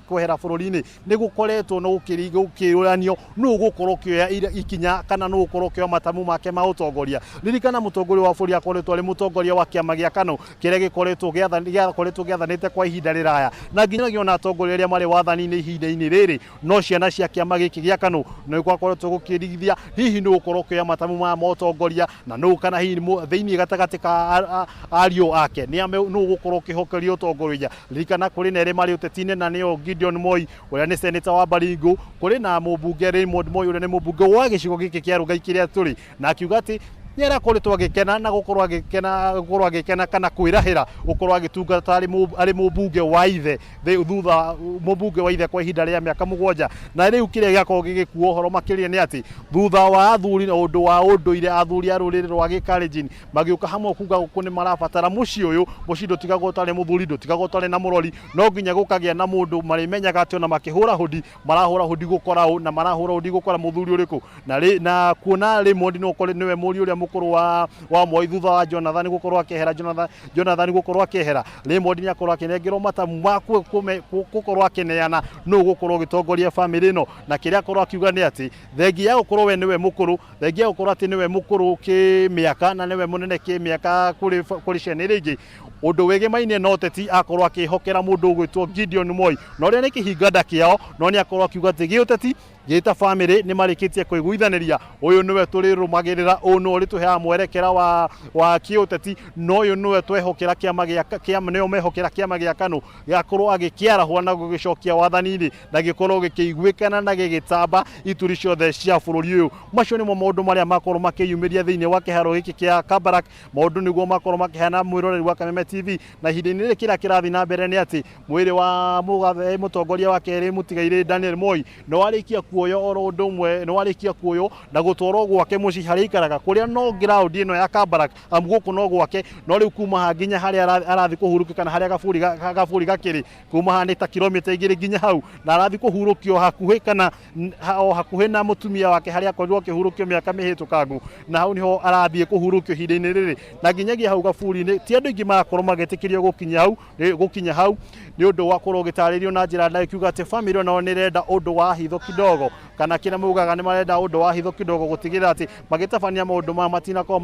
kwehera bũrũri-inĩ nĩ gũkoretwo na gũkĩũranio nũ gũkorwo kĩoya ikinya kana nũ gũkorwo kĩoya matamu make ma ũtongoria. Ririkana mũtongoria wa bũrũri akoretwo arĩ mũtongoria wa kĩama gĩa KANũ kĩrĩa gĩkoretwo gĩathanĩte kwa ihinda rĩraya na nginyagia ona atongoria arĩa marĩ wathani-inĩ ihinda-inĩ rĩrĩ no ciana cia kĩama gĩkĩ gĩa KANũ nĩ gwakoretwo gũkĩrigithia hihi nĩ gũkorwo kĩoya matamu ma mũtongoria na nũ kana hihi thĩinĩ gatagatĩ ka ariũ ake nĩ gũkorwo kĩhokerio ũtongoria. Ririkana kũrĩ na erĩ marĩ ũteti-inĩ na nĩo Gideon Moi ũrĩa nĩ senator wa Baringo, kũrĩ na mũmbunge Raymond Moi ũrĩa nĩ mũmbunge wa gĩcigo gĩkĩ kĩa Rũngai kĩrĩa tũrĩ na akiuga atĩ nĩ arakoretwo agĩkena na gũkorwo agĩkena kana kwĩrahĩra gũkorwo agĩtungata arĩ mũmbunge wa ithe thutha mũmbunge wa ithe kwa ihinda rĩa mĩaka 7 na rĩu kĩrĩa gĩakorwo gĩgĩkuo ũhoro makĩria nĩ atĩ thutha wa athuri na ũndũ wa ũndũire athuri a rũrĩrĩ rwa Gĩkalenjin magĩũka hamwe kuga gũkũ nĩ marabatara mũciĩ ũyũ mũciĩ ndũtigagwo ũtarĩ mũthuri ndũtigagwo ũtarĩ na mũrori no nginya gũkagĩa na mũndũ marĩmenyaga atĩ ona makĩhũra hodi marahũra hodi gũkora ũũ na marahũra hodi gũkora mũthuri ũrĩkũ na kuona Raymond nĩwe mũriũ ũrĩa mũkũrũ wa Moi thutha wa Jonathan gũkorwo akĩehera Jonathan gũkorwo akĩehera Raymond nĩ akorwo akĩnengerwo matamu ma gũkorwo akĩneana nũ gũkorwo gĩtongoria bamĩrĩ ĩno na kĩrĩa akorwo akiuga nĩ atĩ thengia ya gũkorwo we nĩwe mũkũrũ thengia ya gũkorwo atĩ nĩwe mũkũrũ kĩmĩaka na nĩwe mũnene kĩmĩaka kũrĩ ciana iria ingĩ undu wigemaine no teti akorwo akihokera mundu gwitwo Gideon Moi no ria ni kihinganda kiao no ni akorwo akiuga ati giuteti gita family ni marikitie kwiguithaniria uyu niwe turirumagirira uno ri tuheaga mwerekera wa kiuteti no uyu niwe twehokera kiama gia neo mehokera kiama gia KANU giakorwo agikiarahwa na gugicokia wathani-ini na gikorwo gikiiguikana na gigitamba ituri ciothe cia bururi uyu macio nimo maundu maria makorwo makiyumiria thiini wa kiharo giki kia Kabarak maundu niguo makorwo makihana mwiroreri wa Kameme TV na hindini ri kira kirathi na mbere ni ati mwiri wa mutongoria wa keri mutigaire Daniel Moi no arikia kuoyo oro undu umwe no arikia kuoyo na gutwaro gwake muci hari ikaraga kuria no ground ino ya Kabarak amguku no gwake no riu kuma ha nginya hari arathi kuhuruka kana hari gaburi gakiri kuma ha ni ta kilomita igiri nginya hau na arathi kuhurukio hakuhi kana hakuhi na mutumia wake hari akorirwo kihurukio miaka mihitukangu na hau niho arathie kuhurukio hinda-ini riri na nginyagia hau gaburi-ini ti andu ingi marakorwo magetikirio gukinya hau ni undu wa korwo gitaririo na njira ndai kiuga ati family ono ni renda undu wa hitho kidogo kana kina mugaga ni marenda undu wa hitho kidogo gutigira ati magitabania maundu ma matina ko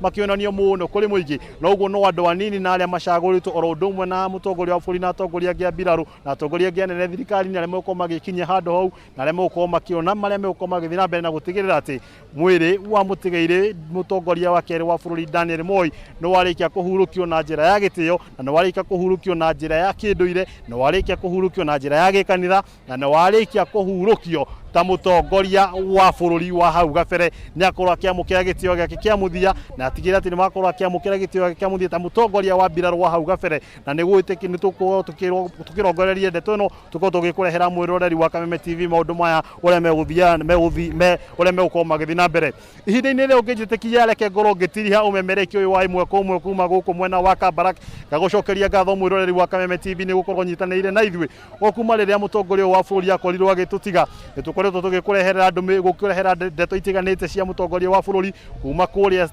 makionanio muno kuri muingi no uguo no andu anini na aria macaguritwo oro undu umwe na mutongoria wa buri na atongoria gia mbiraru na atongoria gia nene thirikari ni aria meko magikinyia handu hau na aria meko makiona maria meko magithii na mbere na gutigirira ati mwiri wa mutigaire mutongoria wa keri wa bururi Daniel Moi no warikia kuhurukio na njira ya gitio na no warikia kuhurukio na njira ya kinduire no warikia kuhurukio na njira ya gikanitha na no warikia kuhurukio ta mutongoria wa bururi wa hau gabere ni akorwo akiamukira gitio giake kia muthia na atigira ati ni makorwo akiamukira gitio giake kia muthia ta mutongoria wa mbiraru wa hau gabere na ni gwitiki ni tukirongoreria ndeto ino tuko tugikurehera mwiroreri wa Kameme TV maundu maya uria uria megukorwo magithii na mbere ihinda-ini ria ungijitikia reke ngorwo ngitiriha umemereki uyu wa imwe kwa umwe kuma guku mwena wa Kabarak gagucokeria ngatho mwiroreri wa Kameme TV ni gukorwo nyitaniire na ithui okuma riria mutongoria wa bururi akorirwo agitutiga nitukoretwo tugikurehera andu gukurehera ndeto itiganite cia mutongoria wa bururi kuma kuria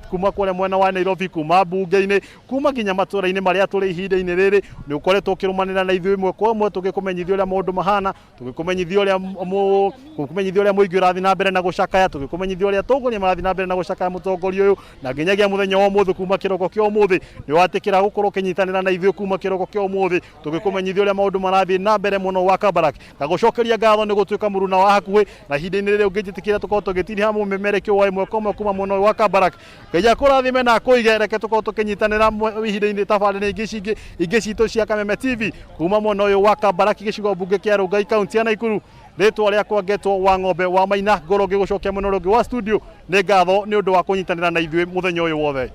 mwena wa Nairobi kuma bunge-ini kuma nginya matura-ini maria turi ihinda-ini riri ni ukoretwo ukirumanira na ithui imwe kwa umwe tugikumenyithia uria maundu mahana tugikumenyithia uria muingi urathi na mbere na gucakaya tugikumenyithia uria atongoria marathi na mbere na gucakaya mutongoria uyu na nginyagia muthenya wa umuthi kuma kiroko kia umuthi ni watikira gukorwo kinyitanira na ithui kuma kiroko kia umuthi tugikumenyithia uria maundu marathi na mbere muno wa Kabarak na gucokeria ngatho ni gutuika muruna wa hakuhi na ihinda-ini riri ungijitikira tukorwo tugitiriha mumemerekio wa imwe kwa umwe kuma muno wa Kabarak ngai akurathime na akuige reke tukorwo tukinyitanira ihinda-ini tabarĩra ingĩ citũ cia Kameme TV kuma mwena ũyũ wa Kabarak gĩcigo mbunge kĩa Rongai kaunti ya Naikuru rĩtwa rĩakwa ngetwo wa ng'ombe wa Maina ngorwo ngĩgũcokia mwena ũrĩa ũngĩ wa studio nĩ ngatho nĩ ũndũ wa kũnyitanĩra na ithuĩ mũthenya ũyũ wothe.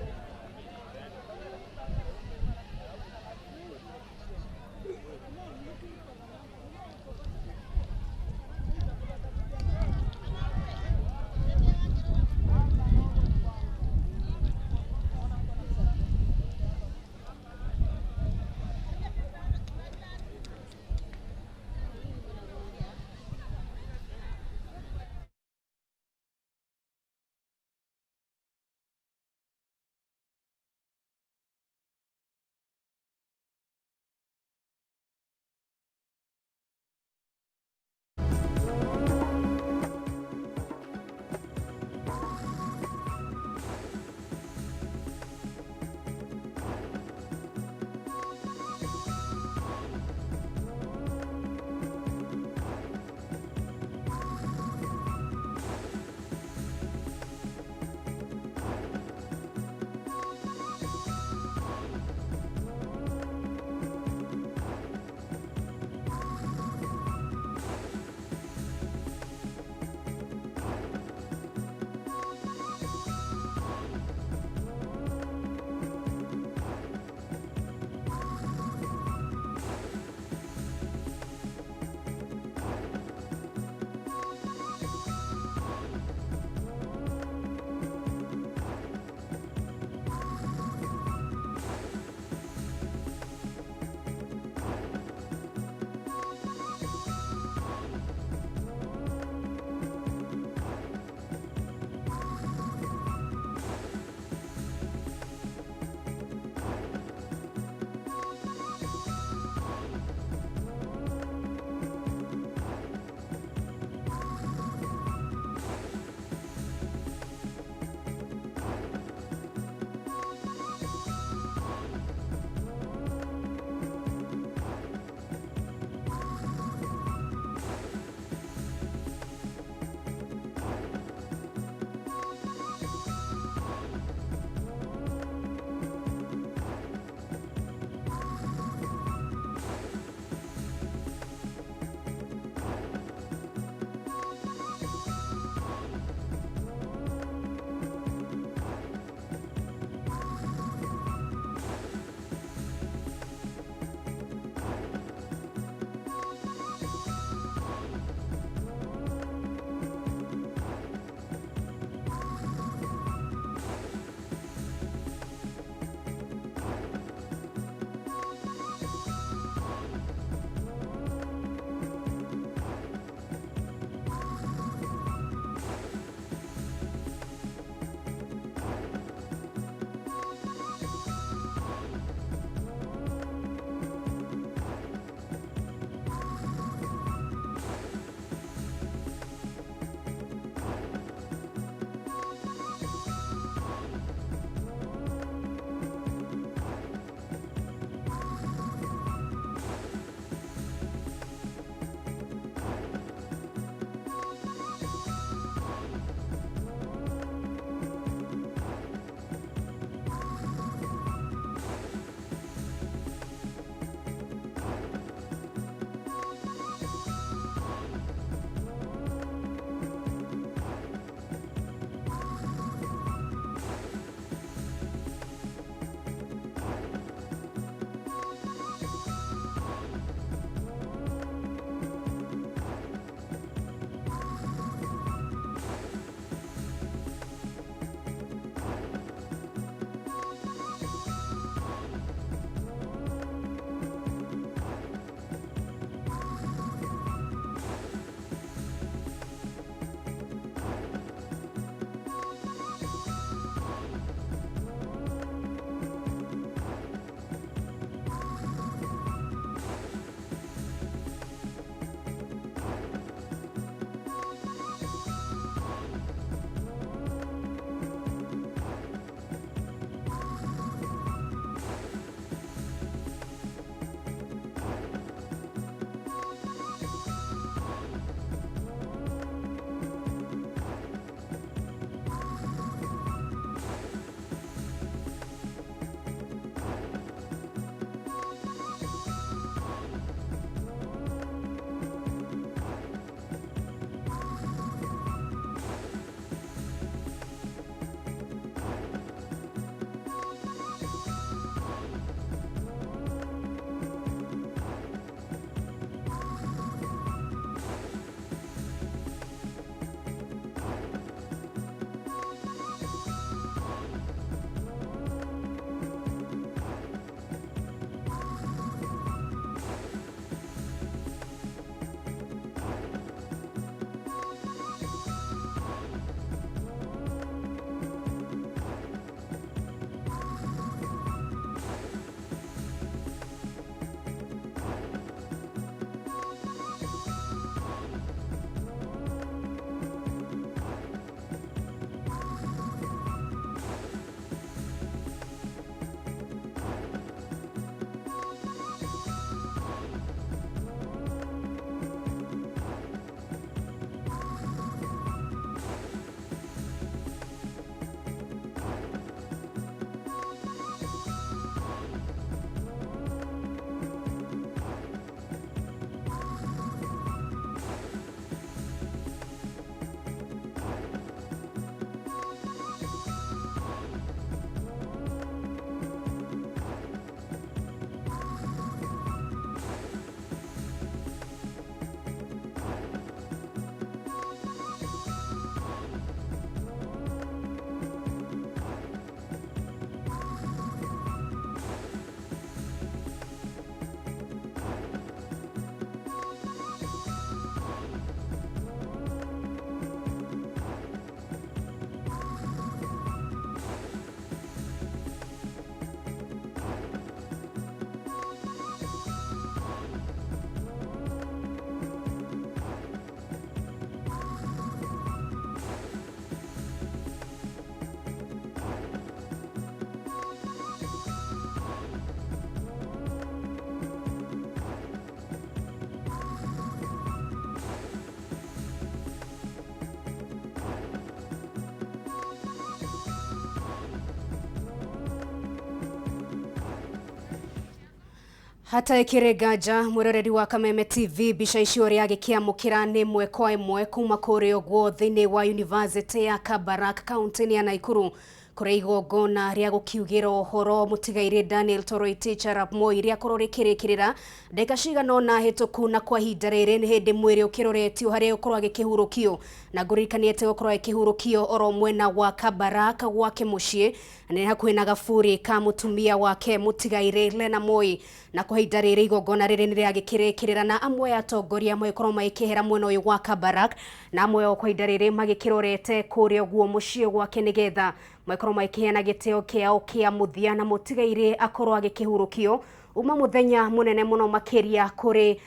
Hata ikiregaja mwiroreri wa Kameme TV bica icio ria gikiamukira ni mwe kwa imwe kuma kuri ogwo thiini wa University ya Kabarak county ya Naikuru kuri igongona ria gukiugira uhoro mutigaire Daniel Toroitich arap Moi ria kurorikirikirira ndeka cigana na hituku na kwa hinda riri ni hindi mwiri ukiroretio hari ukorwa gikihurukio na ngurikaniete ukorwa gikihurukio oro mwena wa Kabarak gwake mucii ni hakuhi na gaburi ka mutumia wake mutigaire Lena Moi na kwa hinda riri igongona riri ni ria gikirikirira na amwe atongoria mwikorwo maikihera mwena uyu wa Kabarak na amwe kwa hinda riri magikirorete kuri ogwo mucii gwake nigetha mwikorwo maikiheana giteo kiao kia muthia na mutigaire akorwo agikihurukio uma muthenya munene muno makiria kuri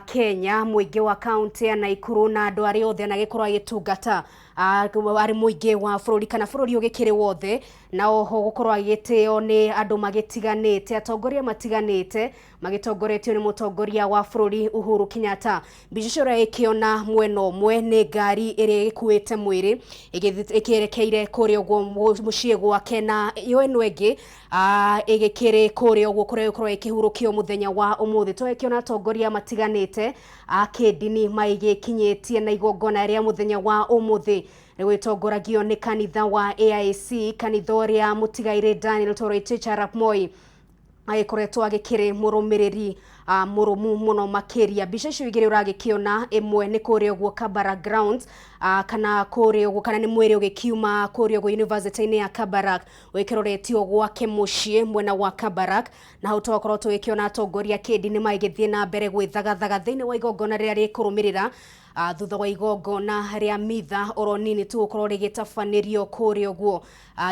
Kenya muingi wa county ya Naikuru na andu ari othe na gikorwo agitungata ari muingi wa bururi kana bururi ugikiri wothe na oho gukorwo agiteo ni andu magitiganite atongoria matiganite magitongoretio ni mutongoria wa bururi Uhuru Kenyatta bicicora ikiona mwena umwe ni ngari iri ikuite mwiri ikirekeire kuri ogwo mucii gwake na iyo eno ingi igikiri kuri ogwo kuri ikihurukio muthenya wa umuthi to ikiona atongoria matiganite akindini maigikinyitie na igongona ria muthenya wa umuthi gwitongoragio ni kanitha wa AIC kanitha ria mutigaire Daniel Toroitich arap Moi agikoretwo agikiri murumiriri murumu muno makiria bica icio igiri uragikiona imwe ni kuri ogwo Kabarak grounds kana kuri ogwo kana ni mwiri ugikiuma kuri ogwo university ya Kabarak wikiroretio gwake mucii mwena wa Kabarak na hautokorwo tugikiona atongoria kindi ni maigithie na mbere gwithagathaga thiini wa igongona ria rikurumirira thutha wa igongona ria mitha oronini tu ukorwo rigitafanirio kuri ogwo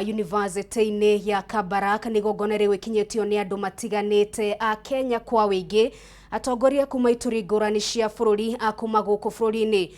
university ya Kabarak ni igongona riwikinyetio ni andu matiganite a Kenya kwa wingi atongoria kuma ituri ngurani cia bururi akuma guku bururi-ini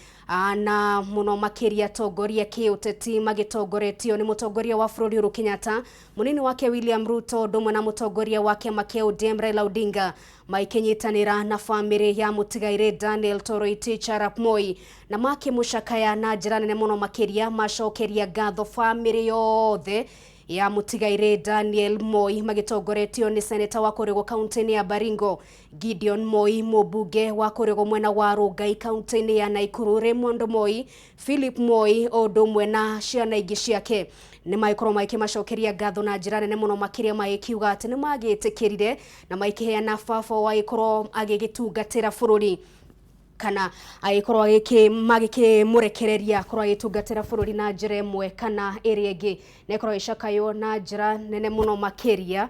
na muno makiria atongoria kiuteti magitongoretio ni mutongoria wa bururi Uhuru Kenyatta munini wake William Ruto ndomwe na mutongoria wake ODM Raila Odinga maikinyitanira na family ya mutigaire Daniel Toroitich arap Moi na makimucakaya na njira nene muno makiria macokeria ngatho family yothe ya mutigaire Daniel Moi magitongoretio ni senator wa Korego county ya Baringo Gideon Moi mubunge wa Korego mwena wa Rongai county ya Naikuru Raymond Moi Philip Moi odomwe na ciana ingi ciake ni maikorwo maikimacokeria ngatho na njira nene muno makiria maikiuga ati ni magitikirire na maikiheana baba wa ikorwo agigitungatira bururi kana aikorwo magikimurekereria korwo agitungatira bururi na njira imwe kana iri ingi nekorwo icakayo na njira nene muno makiria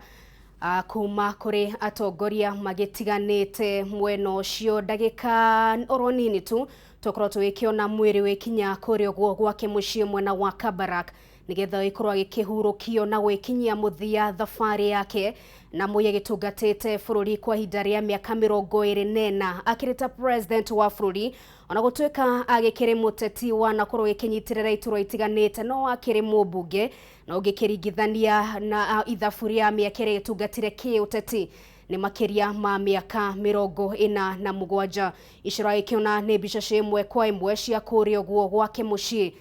kuma kuri atongoria magitiganite mwena ucio ndagika oronini tu tokorwo tuikiona mwiri wikinya kuri ogwo gwake mucii mwena wa Kabarak nigetha ikorwo agikihurukio na gwikinyia muthia thabari yake na Moi agitungatite bururi kwa hinda ria miaka 24 akirita president wa bururi ona gutweka agikiri muteti wa na korwo gikinyitirira ituro itiganite no akiri mubunge na ugikiringithania na ithaburia miaka iri gitungatire kiuteti ni makiria ma miaka 47 icira ikiona ni bica cimwe kwa imwe cia kuri ogwo gwake mucii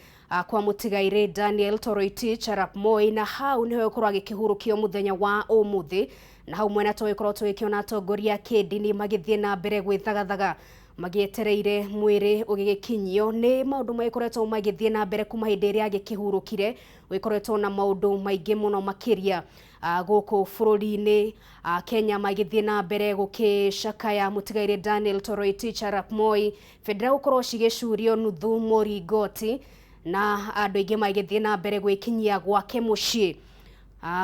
kwa mutigaire Daniel Toroitich arap Moi na hau niho ukorwa gikihurukio muthenya wa umuthi na hau mwena toikorwo tuikiona atongoria kindini magithie na mbere gwithagathaga magietereire mwiri ugigikinyio ni maundu maikoretwo magithie na mbere kuma hindi ria agikihurukire wikoretwo na maundu maingi muno makiria guku bururi-ini Kenya magithie na mbere gukicakaya mutigaire Daniel Toroitich arap Moi federa ukorwo cigicurio nuthu moringoti na andu ingi magithie na mbere gwikinyia gwake mucii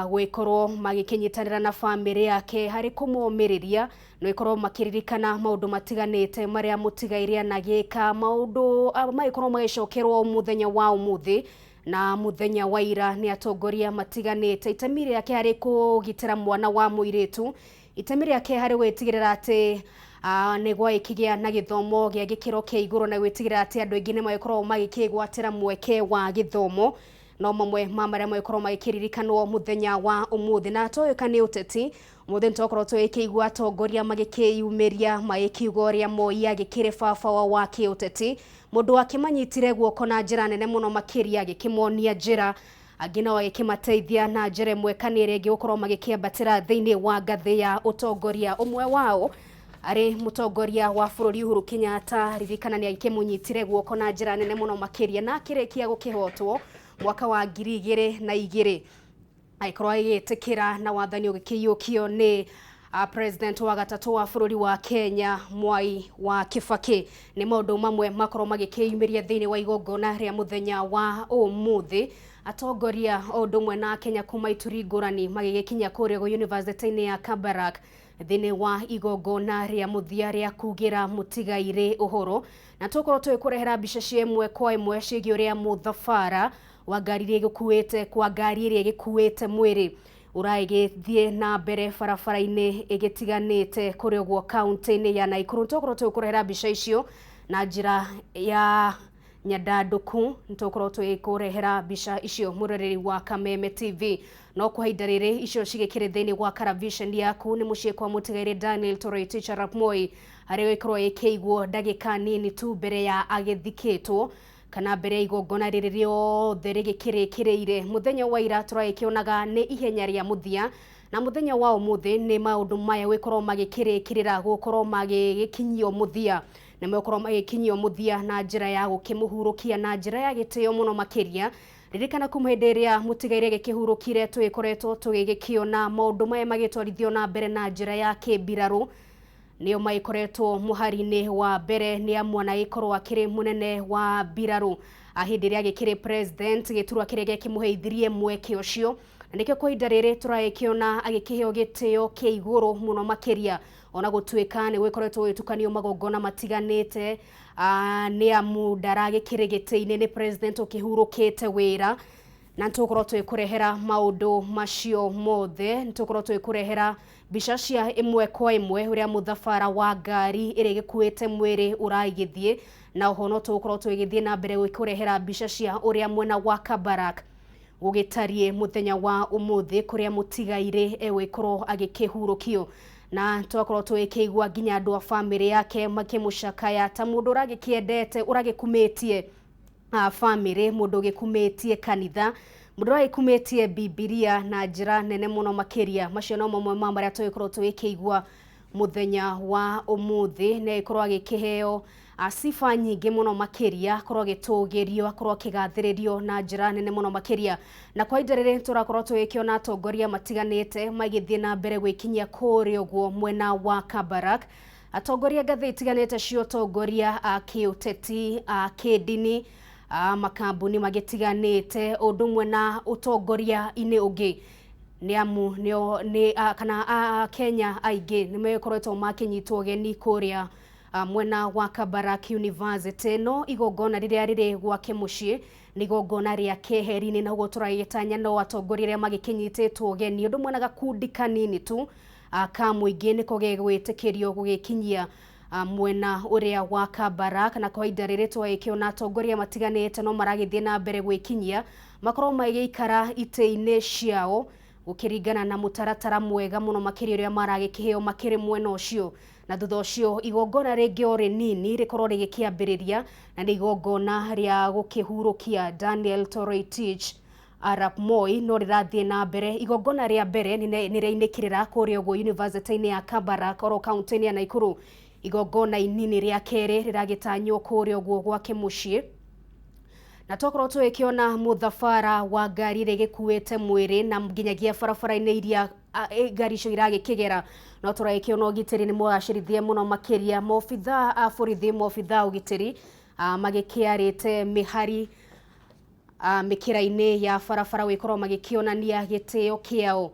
gwikorwo magikinyitanira na family yake hari kumumiriria no ikorwo makiririkana maundu matiganite maria mutigaire anagika maundu maikorwo magicokerwo muthenya wa umuthi na muthenya wa ira ni atongoria matiganite itemire yake hari kugitira mwana wa muiritu itemire yake hari gwitigirira ati negwa ikigia na githomo gia gikiro kia iguru na gwitigirira ati andu ingi ni maikorwo magikigwatira mweke wa githomo no mamwe mamaria maikorwo magikiririkanwo muthenya wa umuthi na toyeka ni uteti umuthi ntokorwo twikigwa atongoria magikiyumiria maikigoria Moi agikire baba wa kiuteti mundu akimanyitire guoko na njira nene muno makiria agikimonia njira agina wa ikimateithia na njere mwekanire gĩgũkorwo magĩkĩambatĩra thĩinĩ wa ngathĩ ya ũtongoria. Ũmwe wao arĩ mũtongoria wa bũrũri Uhuru Kenyatta, ririkana nĩ akĩmũnyitire guoko na njĩra nene mũno makĩria na akĩrĩkia gũkĩhotwo mwaka wa 2002 agĩkorwo agĩtĩkĩra na wathani ũgĩkĩiyũkio nĩ President wa gatatũ wa bũrũri wa Kenya Mwai wa Kibaki. Nĩ maũndũ mamwe makorwo magĩkĩyumĩria thĩinĩ wa igongona rĩa mũthenya wa ũmũthĩ. Atongoria o ũndũ ũmwe na Kenya kuma ituri ngũrani magĩgĩkinya kũrĩa University-inĩ ya Kabarak thĩinĩ wa igongona rĩa mũthia rĩa kugĩra mũtigairĩ ũhoro, na tũkorwo twĩkũrehera mbica cia ĩmwe kwa ĩmwe ciĩgiĩ ũrĩa mũthabara wa ngari iria igĩkuĩte mwĩrĩ ũragĩthiĩ na mbere barabara-inĩ ĩgĩtiganĩte kũrĩa ũguo kaunti-inĩ ya Naikuru. Tũkorwo twĩkũrehera mbica icio na njĩra ya nyandandũku, tũkorwo twĩkũrehera mbica icio mũroreri wa Kameme TV. No kwa ihinda rĩrĩ icio cigĩkĩrĩ thĩinĩ wa Karavision yaku nĩ mũciĩ kwa mũtigairĩ Daniel Toroitich Arap Moi arĩa gĩkorwo ĩkĩigwo ndagĩka nini tu mbere ya agĩthikĩtwo kana mbere ya igongona rĩrĩ rĩothe rĩgĩkĩrĩkĩrĩire. Mũthenya wa ira tũragĩkĩonaga nĩ ihenya rĩa mũthia, na mũthenya wa ũmũthĩ nĩ maũndũ maya gũkorwo magĩkĩrĩkĩrĩra gũkorwo magĩgĩkinyio mũthia, na gũkorwo magĩkinyio mũthia na njĩra ya gũkĩmũhurũkia na njĩra ya gĩtĩo mũno makĩria. Ririkana kuma hĩndĩ ĩrĩa mũtigairĩ gĩkĩhurũkire twĩkoretwo tũgĩgĩkĩona maũndũ maya magĩtwarithio na mbere na njĩra ya kĩmbirarũ, nĩo magĩkoretwo mũhari-inĩ wa mbere nĩ amwana gĩkorwo akĩrĩ mũnene wa mbirarũ hĩndĩ ĩrĩa agĩkĩrĩ president, gĩturwa kĩrĩa gĩkĩmũheithirie mweke ũcio, na nĩkĩo kwa ihinda rĩrĩ tũragĩkĩona agĩkĩheo gĩtĩo kĩa igũrũ mũno makĩria, ona gũtuĩka nĩ gũkoretwo gũgĩtukanio magongona matiganĩte nĩ amu ndaragĩkĩrĩ gĩtĩ-inĩ nĩ president ũkĩhurũkĩte wĩra. Na tũkorwo twĩkũrehera maũndũ macio mothe, tũkorwo twĩkũrehera mbica cia ĩmwe kwa ĩmwe ũrĩa mũthabara wa ngari ĩrĩa gĩkuĩte mwĩrĩ ũragĩthiĩ, na oho no tũkorwo twĩgĩthiĩ na mbere gwĩkũrehera mbica cia ũrĩa mwena wa Kabarak gũgĩtariĩ mũthenya wa ũmũthĩ kũrĩa mũtigairĩ egũkorwo agĩkĩhurũkio, na twakorwo twĩkĩigua nginya andũ a family yake makĩmũcakaya ta mũndũ ũragĩkĩendete ũragĩkumĩtie family, mũndũ ũgĩkumĩtie kanitha, mũndũ ũragĩkumĩtie Bibilia na njĩra nene mũno makĩria. Macio no mamwe ma marĩa tũgĩkorwo twĩkĩigua mũthenya wa ũmũthĩ, na gĩkorwo agĩkĩheo sifa nyingĩ mũno makĩria, akorwo agĩtũgĩrio, akorwo akĩgathĩrĩrio na njĩra nene mũno makĩria. Na kwa ihinda rĩrĩ tũrakorwo twĩkĩona atongoria matiganĩte magĩthiĩ na mbere gwĩkinyia kũrĩa ũguo mwena wa Kabarak, atongoria ngathĩ itiganĩte cia ũtongoria kĩũteti, kĩndini, makambuni magĩtiganĩte, ũndũ ũmwe na ũtongoria-inĩ ũngĩ, nĩ amu kana Kenya aingĩ nĩ megũkoretwo makĩnyitwo ũgeni kũrĩa mwena wa Kabarak University. No igongona rĩrĩa rĩrĩ gwake mũciĩ nĩ igongona rĩa keheri-inĩ, na ũguo tũragĩtanya no atongoria arĩa magĩkinyitĩtwo ũgeni ũndũ ũmwe na gakundi kanini tu ka mũingĩ nĩko gegwĩtĩkĩrio gũgĩkinyia mwena ũrĩa wa Kabarak. Na kwa ihinda rĩrĩ twagĩkĩona atongoria matiganĩte no maragĩthiĩ na mbere gwĩkinyia, makorwo magĩikara itĩ-inĩ ciao gũkĩringana na mũtaratara mwega mũno makĩria ũrĩa maragĩkĩheo makĩrĩ mwena ũcio. Na thutha ũcio igongona rĩngĩ o rĩnini rĩkorwo rĩgĩkĩambĩrĩria, na nĩ igongona rĩa gũkĩhurũkia Daniel Toroitich Arap Moi no rĩrathiĩ na mbere. Igongona rĩa mbere nĩ rĩainĩkĩrĩra kũrĩa ũguo University-inĩ ya Kabarak oro kaunti-inĩ ya Naikuru. Igongona inini rĩa kerĩ rĩragĩtanywo kũrĩa ũguo gwake mũciĩ, na twakorwo twĩkĩona mũthabara wa ngari ĩrĩa ĩgĩkuĩte mwĩrĩ na nginyagia barabara-inĩ iria ngari icio iragĩkĩgera, no tũragĩkĩona ũgitĩri nĩ mũgacĩrithie mũno makĩria. Maobitha a borithi, maobitha ũgitĩri magĩkĩarĩte mĩhari mĩkĩra-inĩ ya barabara gũkorwo magĩkĩonania gĩtĩo kĩao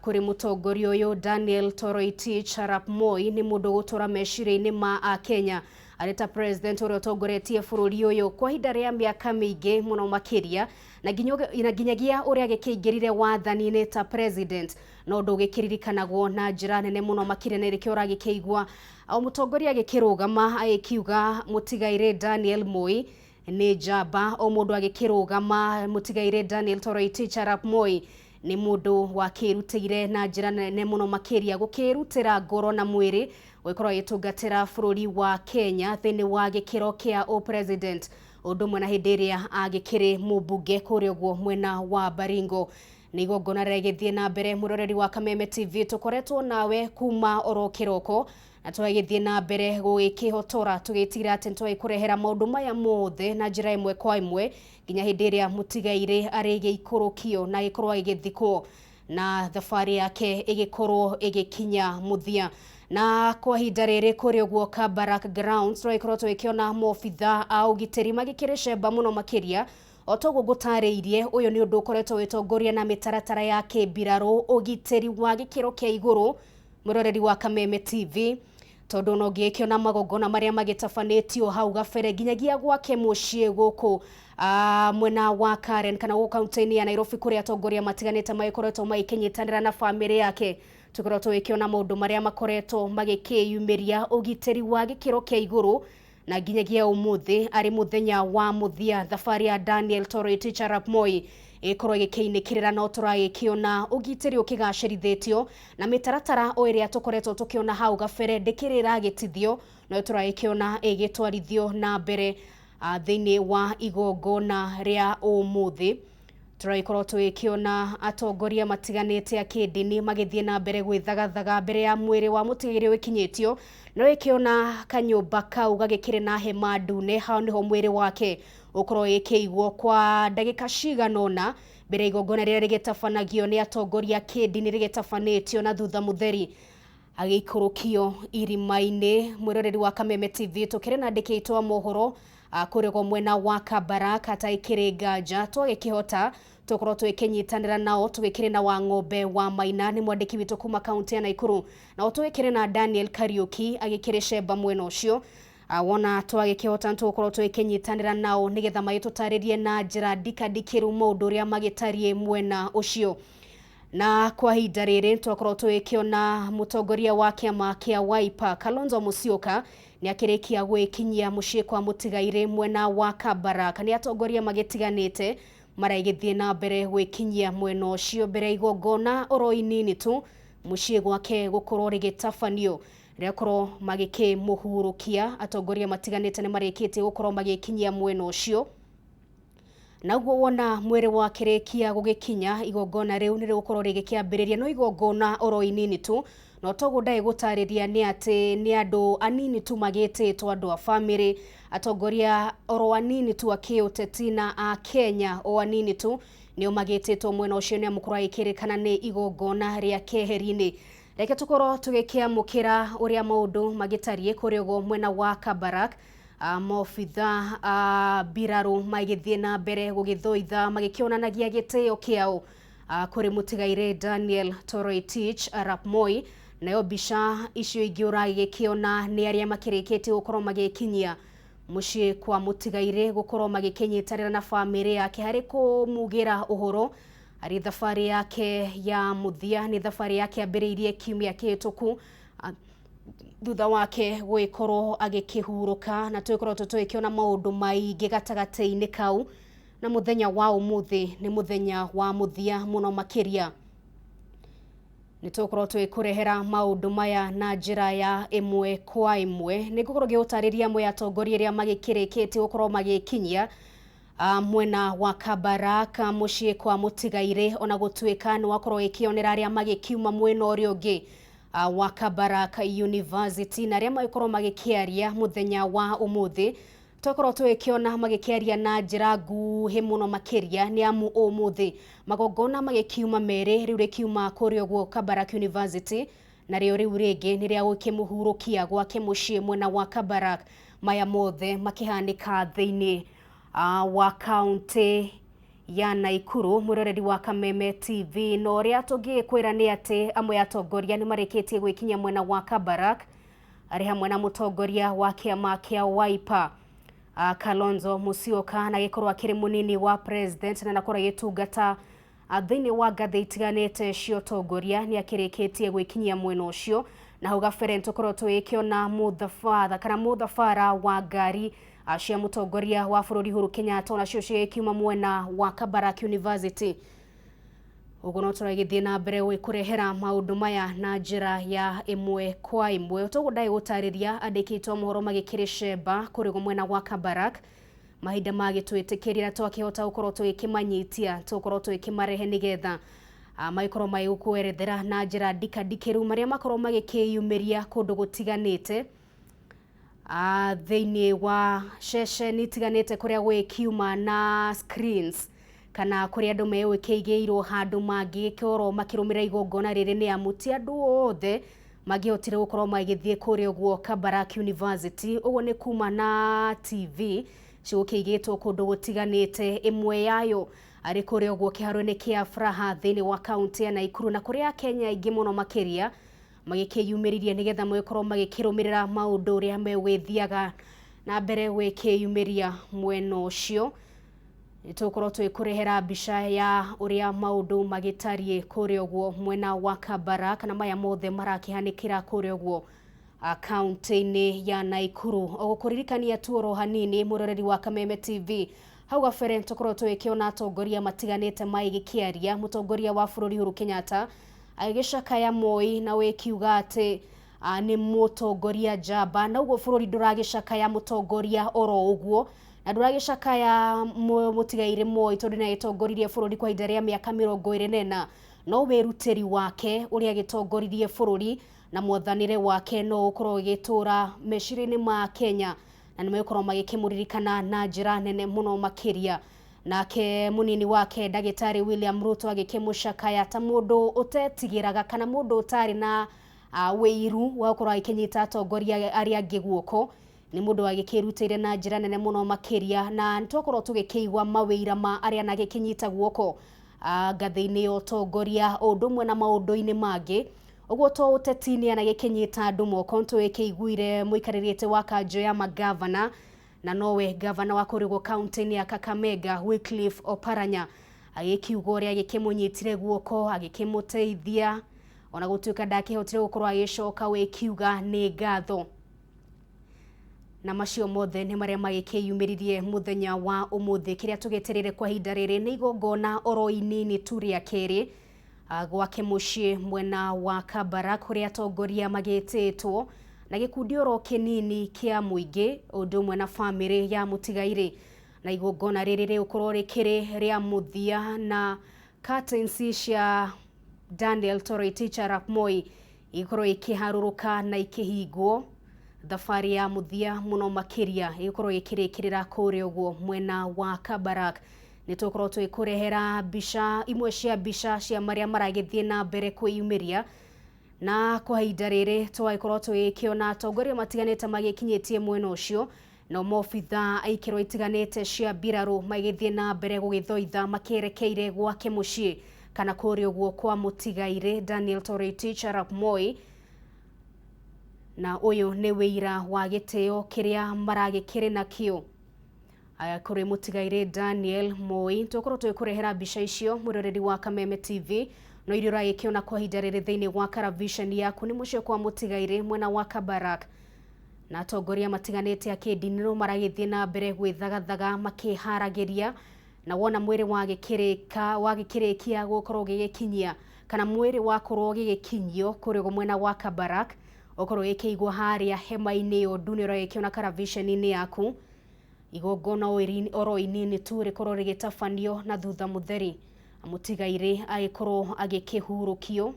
kũrĩ mũtongoria ũyũ Daniel Toroitich Arap Moi. Nĩ mũndũ gũtũra meciria-inĩ ma Kenya arĩ ta president ũrĩa ũtongoretie bũrũri ũyũ kwa ihinda rĩa mĩaka mĩingĩ mũno makĩria, na nginyagia ũrĩa agĩkĩingĩrire wathani-inĩ ta president, no ũndũ ũgĩkĩririkanagwo na njĩra nene mũno makĩria, na rĩkĩo ũragĩkĩigua o mũtongoria agĩkĩrũgama agĩkiuga mũtigairĩ Daniel Moi nĩ njamba, o mũndũ agĩkĩrũgama mũtigairĩ Daniel Toroitich Arap Moi nĩ mũndũ wakĩrutĩire na njĩra nene mũno makĩria, gũkĩrutĩra ngoro na mwĩrĩ gũkorwo agĩtungatĩra bũrũri wa Kenya thĩinĩ wa gĩkĩro kĩa president ũndũ mwena hĩndĩ ĩrĩa agĩkĩrĩ mũmbunge kũrĩa ũguo mwena wa Baringo. Nĩ igongona rĩgĩthiĩ na mbere. Mũroreri wa Kameme TV tũkoretwo nawe kuma oro kĩroko na twagĩthiĩ na mbere gũgĩkĩhotora tũgĩtira atĩ twagĩkũrehera maũndũ maya mothe na njĩra ĩmwe kwa ĩmwe nginya hĩndĩ ĩrĩa mũtigairĩ arĩ gĩikũrũkio na gĩkorwo agĩthikwo na thabarĩ yake ĩgĩkorwo ĩgĩkinya mũthia. Na kwa ihinda rĩrĩ kũrĩa ũguo Kabarak Grounds tũgĩkorwo tũgĩkĩona maobitha a ũgitĩri magĩkĩrĩ cemba mũno makĩria. O toguo ngũtarĩirie ũyũ nĩ ũndũ ũkoretwo wĩtongoria na mĩtaratara ya kĩmbirarũ ũgitĩri wa gĩkĩro kĩa igũrũ. Mũroreri wa Kameme TV tondũ no ngĩkĩona magongona marĩa magĩtabanĩtio hau gabere nginyagia gwake mũciĩ gũkũ mwena wa Karen kana gũkũ kaunti-inĩ ya Nairobi kũrĩa atongoria matiganĩte magĩkoretwo magĩkĩnyitanĩra na bamĩrĩ yake. Tũkoretwo tũgĩkĩona maũndũ marĩa makoretwo magĩkĩyumĩria ũgitĩri wa gĩkĩro kĩa igũrũ na nginyagia ũmũthĩ arĩ mũthenya wa mũthia thabarĩ ya Daniel Toroitich arap Moi ĩkorwo ĩgĩkĩinĩkĩrĩra no tũragĩkĩona ũgitĩri ũkĩgacĩrithĩtio na mĩtaratara o ĩrĩa tũkoretwo tũkĩona hau gabere ndĩkĩrĩ ĩragĩtithio no tũragĩkĩona ĩgĩtwarithio na mbere thĩinĩ wa igongona rĩa ũmũthĩ. Tũragĩkorwo tũgĩkĩona atongoria matiganĩte a kĩndini magĩthiĩ na mbere gwĩthagathaga mbere ya mwĩrĩ wa mũtigairĩ wĩkinyĩtio no ĩkĩona kanyũmba kau gagĩkĩrĩ na hema ndune hau nĩho mwĩrĩ wake ũkorwo ĩkĩigwo kwa ndagĩka cigana ũna mbere igongona rĩrĩa rĩgĩtabanagio nĩ atongoria kĩndini rĩgĩtabanĩtio na thutha mũtheri agĩikũrũkio irima-inĩ. Mũroreri wa Kameme TV tũkĩrĩ na andĩki a mohoro kũrĩa mwena wa Kabarak ataĩkĩrĩ nganja twagĩkĩhota tũkorwo tũgĩkĩnyitanĩra nao tũgĩkĩrĩ na Wang'ombe wa Maina nĩ mwandĩki witũ kuma kaunti ya Naikuru na tũgĩkĩrĩ na Daniel Kariuki agĩkĩrĩ cemba mwena ũcio. Wona twagĩkĩhota tũkorwo tũgĩkĩnyitanĩra nao nĩgetha magĩtũtarĩrie na njĩra ndikandikĩru maũndũ ũrĩa magĩtariĩ mwena ũcio. Na kwa ihinda rĩrĩ twakorwo tũgĩkĩona mũtongoria wa kĩama kĩa Wiper Kalonzo Musyoka nĩ akĩrĩkia gwĩkinyia mũciĩ kwa mũtigairĩ mwena wa Kabarak. Nĩ atongoria magĩtiganĩte maragĩthiĩ na mbere gwĩkinyia mwena ũcio mbere igongona oro inini tu mũciĩ gwake gũkorwo rĩgĩtabanio rĩakorwo magĩkĩmũhurũkia. Atongoria matiganĩte nĩ marĩkĩtie gũkorwo magĩkinyia mwena ũcio. Naguo wona mwĩrĩ wakĩrĩkia gũgĩkinya igongona rĩu nĩ rĩgũkorwo rĩgĩkĩambĩrĩria no igongona oro inini tu no toguo ndagĩgũtarĩria nĩ atĩ nĩ andũ anini tu magĩtĩtwo andũ a bamĩrĩ atongoria oro anini tu a kĩũteti na a Kenya o anini tu nĩo magĩtĩtwo mwena ũcio nĩ amũkorwo agĩkĩrĩkana nĩ igongona rĩa keheri-inĩ. Reke tũkorwo tũgĩkĩamũkĩra ũrĩa maũndũ magĩtariĩ kũrĩa ũguo mwena wa Kabarak. Maobitha mbirarũ magĩthiĩ na mbere gũgĩthũitha magĩkĩonanagia gĩtĩo kĩao kũrĩ mũtigairĩ Daniel Toroitich arap Moi. Nayo mbica icio ingĩ ũragĩkĩona nĩ arĩa makĩrĩkĩtie gũkorwo magĩkinyia mũciĩ kwa mũtigairĩ gũkorwo magĩkĩnyitanĩra na bamĩrĩ yake harĩ kũmugĩra ũhoro arĩ thabarĩ yake ya mũthia. Nĩ thabarĩ yake ambĩrĩirie kiumia kĩhĩtũku thutha wake gwĩkorwo agĩkĩhurũka na tũgĩkorwo tũgĩkĩona maũndũ maingĩ gatagatĩ-inĩ kau na mũthenya wa ũmũthĩ nĩ mũthenya wa mũthia mũno makĩria. Nĩ tũgũkorwo tũgĩkũrehera maũndũ maya na njĩra ya ĩmwe kwa ĩmwe. Nĩ ngũkorwo ngĩgũtarĩria amwe ya atongoria arĩa magĩkĩrĩkĩtie gũkorwo magĩkinyia mwena wa Kabarak mũciĩ kwa mũtigairĩ ona gũtuĩka nĩ wakorwo gĩkĩonera arĩa magĩkiuma mwena ũrĩa ũngĩ wa Kabarak University na arĩa magĩkorwo magĩkĩaria mũthenya wa ũmũthĩ. Tũkorwo tũgĩkĩona magĩkĩaria na njĩra nguhĩ mũno makĩria nĩ amu ũmũthĩ magongona magĩkiuma merĩ, rĩu rĩkiuma kũrĩa ũguo Kabarak University na rĩo rĩu rĩngĩ nĩ rĩa gũkĩmũhurũkia gwake mũciĩ mwena wa Kabarak. Maya mothe makĩhanĩka thĩinĩ wa kaunti ya Naikuru. Mũroreri wa Kameme TV no ũrĩa tũngĩkwĩra nĩ atĩ amwe atongoria nĩ marĩkĩtie gwĩkinyia mwena wa Kabarak arĩ hamwe na mũtongoria wa kĩama kĩa Wiper Kalonzo Musyoka na gĩkorwo akĩrĩ mũnini wa president na nakorwo agĩtungata thĩinĩ wa ngathĩ itiganĩte cia ũtongoria nĩ akĩrĩkĩtie gwĩkinyia mwena ũcio. Na hau gabere tũkorwo tũgĩkĩona mũthabara wa ngari cia mũtongoria wa bũrũri Uhuru Kenyatta nacio cigĩkiuma mwena wa Kabarak University. Ũguo no tũragĩthiĩ na mbere gwĩkũrehera maũndũ maya na njĩra ya ĩmwe kwa ĩmwe. Tũguo ndagĩgũtarĩria andĩki a mohoro magĩkĩrĩ cemba kũrĩ mwena wa Kabarak mahinda magitwitikiria twakihota gukorwo twikimanyitia tukorwo twikimarehe nigetha maikorwo maigukwerethera na njira ndikadikiru maria makorwo magikiyumiria kundu gutiganite thiini wa ceceni tiganite kuria gwikiuma na screens kana kuria andu mewikeigeirwo handu mangikoro makirumira igongona riri ni amuti andu othe magihotire gukorwo magithie kuria uguo Kabarak University uguo ni kuma na TV cigukeigetwo kundu gutiganite imwe yayo ari kuria uguo kiharo-ini kia Fraha thiini wa kaunti ya Naikuru na kuria Kenya ingi muno makiria magikiyumiririe nigetha mwekorwo magikirumirira maundu uria megwithiaga na mbere gwikiyumiria mweno ucio. Nitukorwo twikurehera mbica ya uria maundu magitarie kuria uguo mwena wa Kabarak kana maya mothe marakihanikira kuria uguo kaunti-ini ya Naikuru. Ogukuririkania tuoro hanini muroreri wa Kameme TV hau gabere tukorwo twikiona atongoria matiganite maigikiaria mutongoria wa bururi Uhuru Kenyatta agicakaya Moi na wikiuga ati ni mutongoria njamba na uguo bururi nduragicakaya mutongoria oro uguo na nduragicakaya mutigaire Moi tondu ni agitongoririe bururi kwa ihinda ria miaka 24 no wirutiri wake uria agitongoririe bururi na mwathanire wake no ukorwo gitura mecirini ma Kenya na nimekorwo magikimuririkana na njira nene muno makiria. Nake munini wake Dagitari William Ruto agikimucakaya ta mundu utetigiraga kana mundu utari na wiru wa gukorwo agikinyita atongoria aria angi guoko. Ni mundu agikirutire na njira nene muno makiria na nitwakorwo tugikiigwa mawira ma aria nagikinyita guoko ngathi-ini ya utongoria undumwe na maundu-ini mangi. Uguo to uteti-ini anagikinyita andu moko twikiiguire muikaririte wa kanjo ya magavana na nowe gavana wa kurigo kaunti-ini ya Kakamega Wycliffe Oparanya agikiuga uria agikimunyitire guoko agikimuteithia ona gutuika ndakihotire gukorwo agicoka wikiuga ni ngatho. Na macio mothe ni maria magikiyumiririe muthenya wa umuthi. Kiria tugeterere kwa hinda riri ni igongona oro inini tu ria keri gwake mucii mwena wa Kabarak kuria atongoria magititwo na gikundi oro kinini kia muingi undu mwena family ya mutigaire na igongona riri rigukorwo rikiri ria muthia na curtains cia Daniel Toroitich Arap Moi ikorwo ikiharuruka na ikihingwo. Thafari ya muthia muno makiria ikorwo ikirikirira kuria uguo mwena wa Kabarak. Nitukorwo twikurehera mbica imwe cia mbica cia maria maragithie na mbere kwiyumiria na kwa ihinda riri twagikorwo twikiona atongoria matiganite magikinyitie mwena ucio no mobitha aikirwo itiganite cia mbiraru magithie na mbere gugithoitha makirekeire gwake mucii kana kuria uguo kwa mutigaire Daniel Toroitich Arap Moi. Na uyu ni wira wa giteo kiria maragikire nakio kuri mutigaire Daniel Moi. Tukorwo twikurehera mbica icio muroreri wa Kameme TV no irio ragikiona kwa ihinda riri thiini wa Karavision yaku ni mucio kwa mutigaire mwena wa Kabarak na atongoria matiganite akindini no maragithie na mbere gwithagathaga makiharagiria na wona mwiri wagikirikia gukorwo gigikinyia kana mwiri wakorwo gigikinyio kuri mwena wa Kabarak okorwo ikiigwa haria hema-ini undu ni ragikiona Karavision-ini yaku. Igongona oro inini tu rikorwo rigitafanio na thutha mutheri mutigaire agikorwo agikihurukio.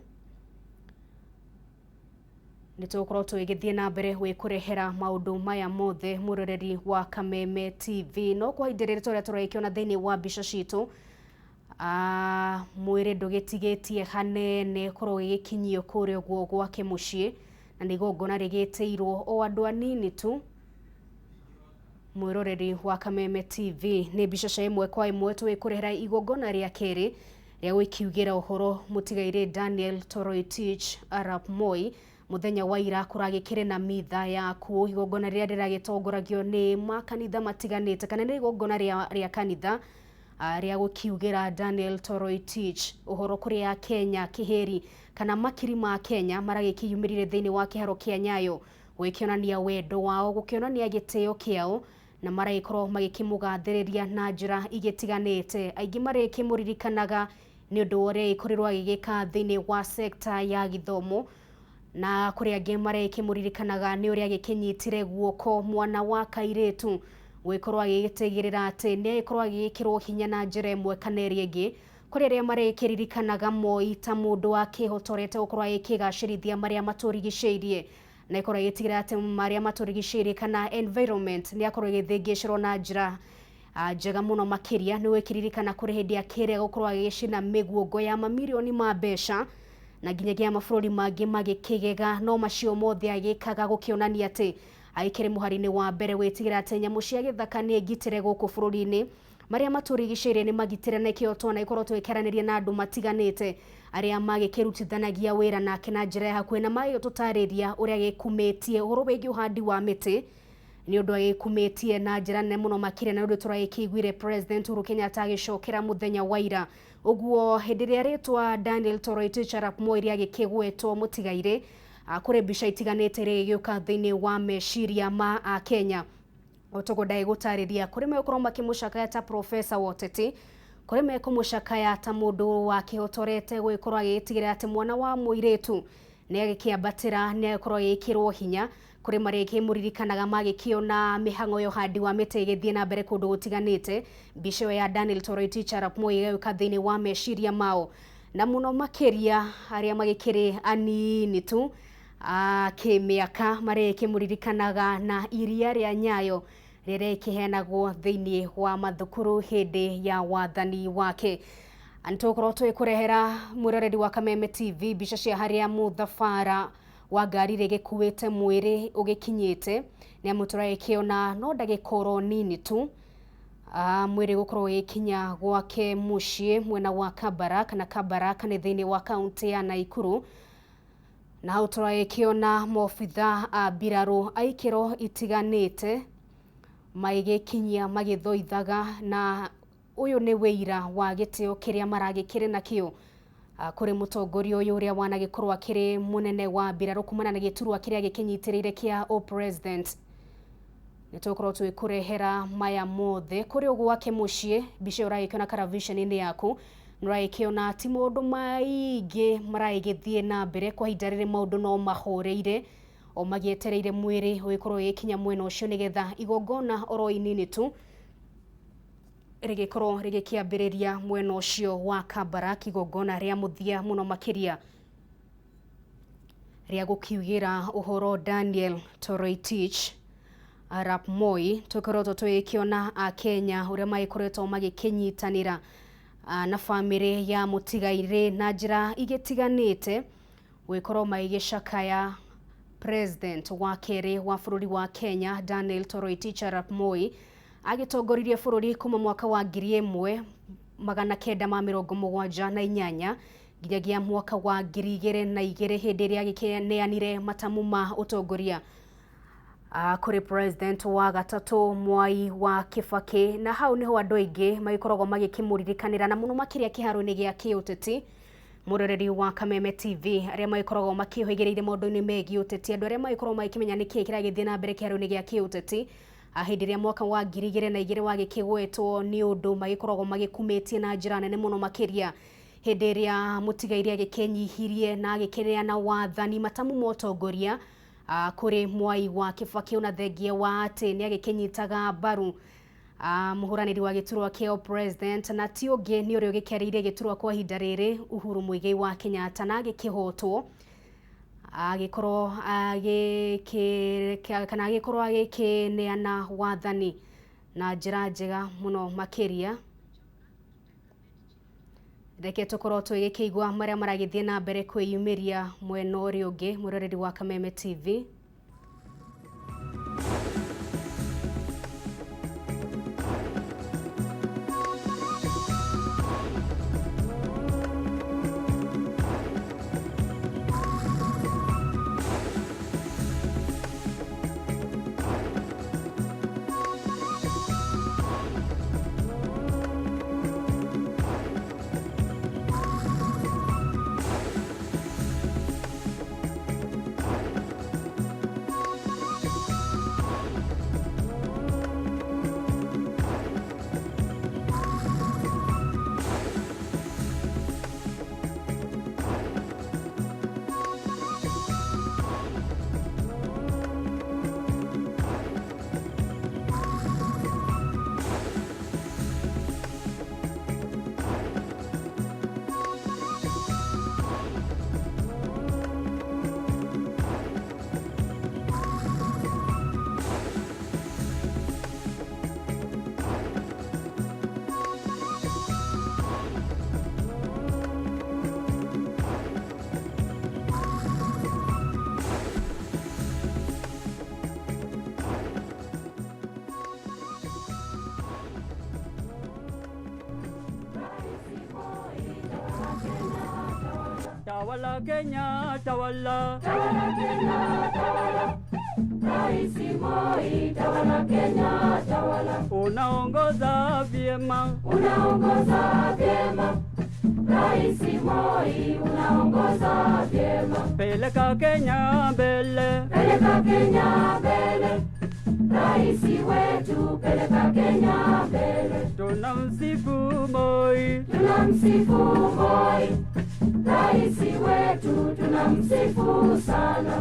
Nitukorwo twigithie na mbere wikurehera maundu maya mothe muroreri wa Kameme TV no kwa ihinda riri turia turakiona thiini wa mbica citu mwiri ndugitigitie hanene korwo gigikinyio kuria uguo gwake mucii na ni igongona rigitiirwo o andu anini tu. Mwiroreri wa Kameme TV ni mbica cia imwe kwa imwe twikurehera igongona ria keri ria gwikiugira uhoro mutigaire Daniel Toroitich Arap Moi muthenya wa ira kuragikire na mitha yaku. Igongona ria riragitongoragio ni makanitha matiganite kana ni igongona ria kanitha ria gukiugira Daniel Toroitich uhoro kuria Kenya kiheri kana makiri ma Kenya maragikiyumirire thiini wa kiharo kia Nyayo gwikionania wendo wao gukionania giteo kiao na maraikorwo magikimugathiriria na njira igitiganite. Aingi marikimuririkanaga ni undu uria ikorirwo agigika thiini wa sekta ya githomo na kuri angi marikimuririkanaga ni uria agikinyitire guoko mwana wa kairitu gwikorwo agitigirira ati ni ikorwo agikirwo hinya na njira imwe kana ĩrĩa ĩngĩ kuri aria marekiririkanaga Moi ta mundu akihotorete gukorwo agikigacirithia maria maturigicĩirie na ikorwo agitigĩra ati maria maturigicĩirie kana environment ni akorwo agithĩngĩcĩrwo na njira njega muno makiria ni wekiririkana kuri hindi akĩrĩa gukorwo agicina mĩguongo ya mamirioni ma mbeca na nginyagia mabũrũri mangĩ magĩkĩgega no macio mothe agĩkaga gũkĩonania ati aikire muhari-inĩ wa mbere wetigĩra ati nyamũ cia gĩthaka nĩ ngitĩre gũkũ bũrũri-inĩ maria maturigicĩirie nĩ magitĩre na ikĩo twana ikorwo twĩkaranĩria na andũ matiganĩte aria magĩkĩrutithanagia wĩra nake na njĩra ya hakuhĩ na magĩtũtarĩria ũrĩa gĩkumĩtie ũhoro wĩgiĩ ũhandi wa mĩtĩ ni ũndũ agĩkumĩtie na njĩra nene mũno makĩria na ũndũ tũragĩkĩiguire President Uhuru Kenyatta agĩcokera mũthenya wa ira ũguo hĩndĩ ĩrĩa rĩtwa Daniel Toroitich arap Moi rĩagĩkĩgwetwo mũtigairĩ kũrĩ mbica itiganĩte rĩgĩũka thĩinĩ wa meciria ma Akenya otogo ndagĩgũtarĩria kũrĩ megũkorwo makĩmũcakaya ta professor woteti kũrĩ mekũmũcakaya ta mũndũ wakĩhotorete gwĩkorwo agĩtigĩra atĩ mwana wa mũirĩtu nĩ agĩkĩambatĩra nĩ agĩkorwo agĩkĩrwo hinya kũrĩ marĩkĩ mũririkanaga magĩkĩona mĩhang'o ya ũhandi wa mĩtĩ ĩgĩthiĩ na mbere kũndũ gũtiganĩte mbica ya Daniel Toroitich arap Moi ĩgĩũka thĩinĩ wa meciria mao na mũno makĩria arĩa magĩkĩrĩ anini tu kĩmĩaka marĩkĩ mũririkanaga na iria rĩa Nyayo rĩrĩa ikĩheanagwo thĩinĩ wa mathukuru hĩndĩ ya wathani wake antũkorwo twĩkũrehera mwĩroreri wa Kameme TV mbica cia harĩa mũthabara wa ngari rĩgĩkuĩte mwĩrĩ ũgĩkinyĩte nĩ amu tũragĩkĩona no ndagĩkorwo nini tu mwĩrĩ gũkorwo gĩkinya gwake mũciĩ mwena wa Kabarak na Kabarak nĩ thĩinĩ wa kaunti ya Naikuru na hau tũragĩkĩona mobitha a mbirarũ aikĩro itiganĩte magĩkinyia magĩthoithaga na ũyũ nĩ wĩira wa gĩtĩo kĩrĩa maragĩkĩrĩ nakĩo kũrĩ mũtongoria ũyũ ũrĩa wanagĩkorwo akĩrĩ mũnene wa mbirarũ kumana na gĩturwa kĩrĩa gĩkĩnyitĩrĩire kĩa o president nĩ tũkorwo twĩkũrehera maya mothe kũrĩ ũguo wake mũciĩ mbica ũragĩkĩona karavisheni-inĩ yaku nũragĩkĩona ti maũndũ maingĩ maragĩthiĩ na mbere kwa ihinda rĩrĩ maũndũ no mahoreire o magĩetereire mwĩrĩ ũgĩkorwo gĩkinya mwena ũcio nĩgetha igongona oro inini tu rĩgĩkorwo rĩgĩkĩambĩrĩria mwena ũcio wa Kabarak igongona rĩa mũthia mũno makĩria rĩa gũkiugĩra ũhoro Daniel Toroitich arap Moi tũkoretwo twĩkĩona Akenya ũrĩa magĩkoretwo magĩkĩnyitanĩra na famĩrĩ ya mũtigairĩ na njĩra igĩtiganĩte gwĩkorwo magĩgĩcakaya President wa kerĩ wa bũrũri wa Kenya Daniel Toroitich arap Moi agĩtongoririe bũrũri kuma mwaka wa 1978 nginyagia mwaka wa 2002 hĩndĩ ĩrĩa agĩkĩneanire matamu ma ũtongoria kũrĩ President wa gatatũ Mwai wa Kibaki na hau niho andũ aingĩ magĩkoragwo magĩkĩmũririkanĩra na mũno makĩria kĩharo-inĩ gĩa kĩũteti mũroreri wa Kameme TV arĩa magĩkoragwo makĩhũigĩrĩire maũndũ-inĩ megiĩ ũteti andũ arĩa magĩkoragwo magĩkĩmenya nĩkĩĩ kĩragĩthiĩ na mbere kĩharo-inĩ gĩa kĩũteti hĩndĩ ĩrĩa mwaka wa 2002 wagĩkĩgwetwo nĩ ũndũ magĩkoragwo magĩkumĩtie na njĩra nene mũno makĩria hĩndĩ ĩrĩa mũtigairĩ agĩkĩnyihirie na agĩkĩneana wathani matamu ma ũtongoria kũrĩ Mwai wa Kibaki na thengia wa atĩ nĩ agĩkĩnyitaga mbaru mũhũranĩri wa gĩturwa kĩa president na ti ũngĩ nĩ ũrĩa ũgĩkĩarĩire gĩturwa kwa ihinda rĩrĩ Uhuru Muigai wa Kenyatta na agĩkĩhotwo agĩkorwo agĩkĩneana wathani na njĩra njega mũno makĩria reke tũkorwo twĩgĩkĩigua marĩa maragĩthiĩ na mbere kwĩyumĩria mwena ũrĩa ũngĩ mwĩroreri wa Kameme TV Tawala Kenya, tawala. Tawala Kenya, tawala. Rais Moi, tawala Kenya, tawala. Unaongoza vyema. Unaongoza vyema. Rais Moi, unaongoza vyema. Peleka Kenya mbele. Peleka Kenya mbele. Rais wetu, peleka Kenya mbele. Tunamsifu Moi. Tunamsifu Moi. Rais wetu, tunamsifu sana.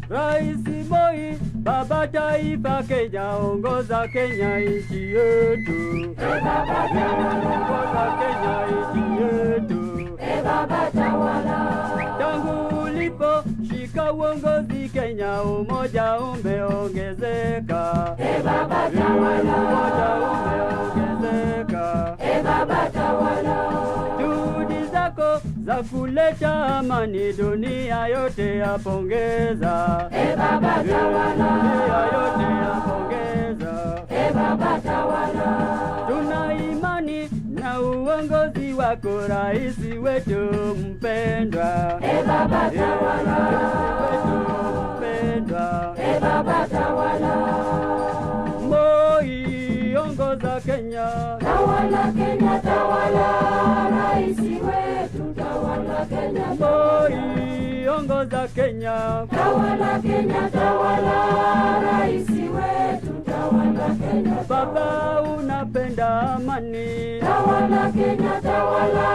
Rais Moi, baba taifa Kenya, ongoza Kenya nchi yetu. Baba tawala. Ongoza Kenya nchi yetu. Baba tawala. Tangu ulipo shika uongozi Kenya, umoja umeongezeka. Baba tawala. Umoja umeongezeka. Baba tawala. Juhudi zako za kuleta amani dunia yote yapongeza. Baba tawala. Dunia yote yapongeza. Baba tawala. Tuna imani na uongozi wako rais wetu mpendwa. Baba tawala. Mpendwa. Baba tawala. Moi, ongoza Kenya. Tawala Kenya, tawala. Rais wetu, tawala Kenya. Moi, ongoza Kenya. Tawala Kenya, tawala. Rais wetu, tawala Kenya. Baba unapenda amani. Tawala Kenya, tawala.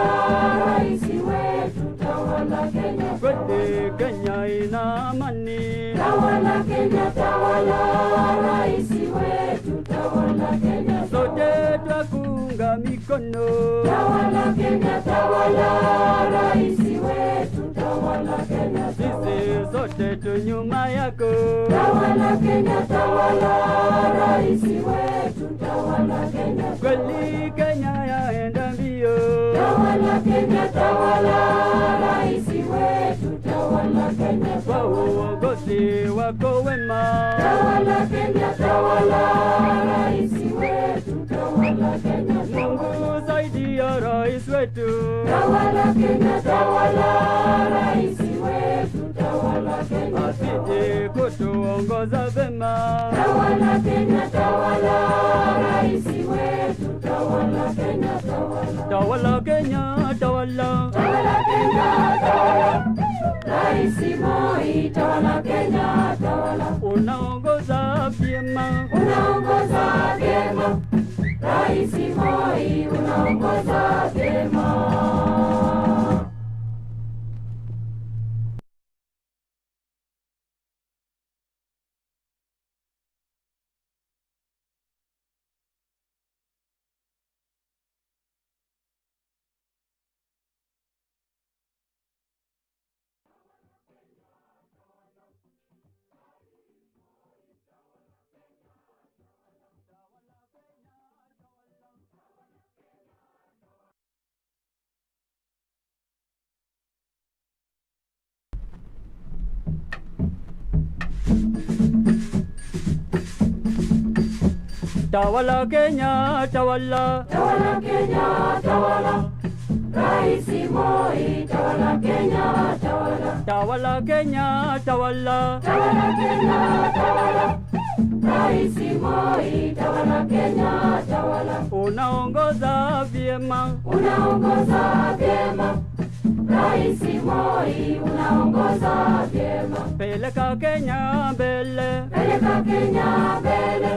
Rais wetu, tawala Kenya. Kweli Kenya ina amani. Tawala Kenya, tawala. Rais wetu, tawala Kenya. Sote twakuunga mikono. Tawala Kenya, tawala. Rais wetu, tawala Kenya. Sisi sote tu nyuma yako. Tawala Kenya, tawala. Rais wetu, tawala Kenya. Kweli Kenya yaenda mbio. Tawala Kenya, tawala. Rais wetu, tawala Kenya. Kwa uongozi wako wema. Tawala Kenya, tawala. Rais wetu, tawala Kenya. Mungu zaidi ya rais wetu. Tawala Kenya, tawala. Rais wetu, tawala Kenya. Asije kutuongoza vema. Tawala Kenya, tawala. Rais wetu, tawala Kenya, tawala. Tawala Kenya, tawala. Tawala Kenya, tawala. Rais Moi, tawala Kenya, tawala. Unaongoza vyema. Unaongoza vyema. Rais Moi, unaongoza vyema. Tawala Kenya, tawala. Tawala Kenya, tawala. Rais Moi, tawala Kenya, tawala. Tawala Kenya, tawala. Tawala Kenya, tawala. Rais Moi, tawala Kenya, tawala. Unaongoza vyema. Unaongoza vyema. Rais Moi, unaongoza vyema. Peleka Kenya mbele. Peleka Kenya mbele.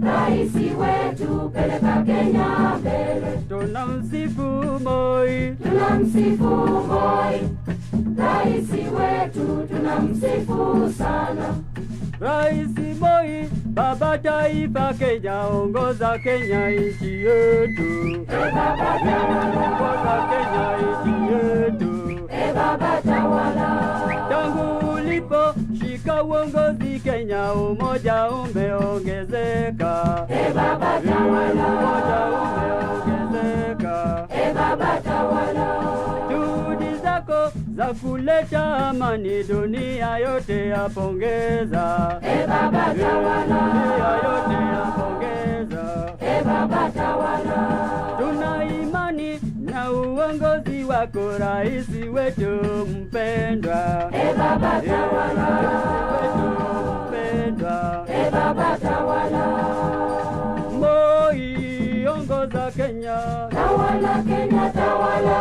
Rais wetu, peleka Kenya mbele. Tunamsifu Moi. Tunamsifu Moi. Rais wetu, tunamsifu sana. Rais Moi, baba taifa Kenya, ongoza Kenya nchi yetu. Baba tawala. Ongoza Kenya nchi yetu. Baba tawala. Tangu ulipo shika uongozi Kenya, umoja umeongezeka. Baba tawala. Umoja umeongezeka. Baba tawala. Juhudi zako za kuleta amani dunia yote yapongeza. Baba tawala. Dunia yote yapongeza. Baba tawala. Tuna imani na uongozi wako zako rais wetu mpendwa. Baba tawala, mpendwa. Baba tawala, Moi ongoza Kenya, tawala Kenya tawala,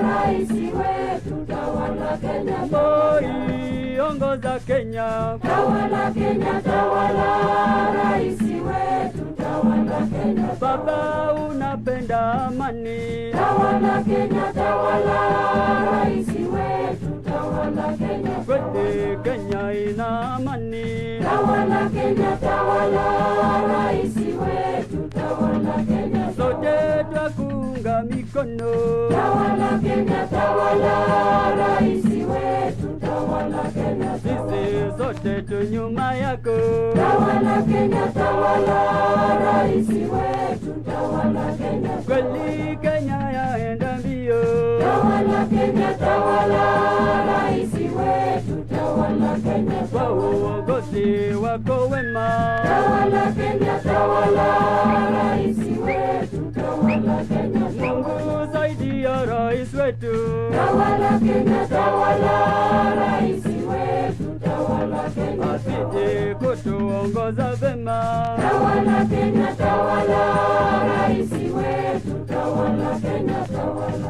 rais wetu tawala Kenya, Moi ongoza Kenya, tawala Kenya tawala, rais wetu tawala Kenya, baba unapenda amani, tawala Kenya tawala, rais wetu tawala Kenya, kweli Kenya ina amani, tawala Kenya tawala, rais wetu tawala Kenya, sote twakuunga mikono, tawala Kenya tawala, rais wetu tawala Kenya, sisi sote tu nyuma yako, tawala Kenya tawala, rais wetu tawala Kenya, kweli Kenya yaenda mbio, tawala Kenya tawala, rais wetu tawala Kenya, kwa uongozi wako wema, tawala Kenya tawala, rais wetu tawala Kenya, Mungu zaidi ya rais wetu, tawala Kenya tawala, rais wetu tawala Kenya, asije kutuongoza vema, tawala Kenya tawala, rais wetu tawala Kenya,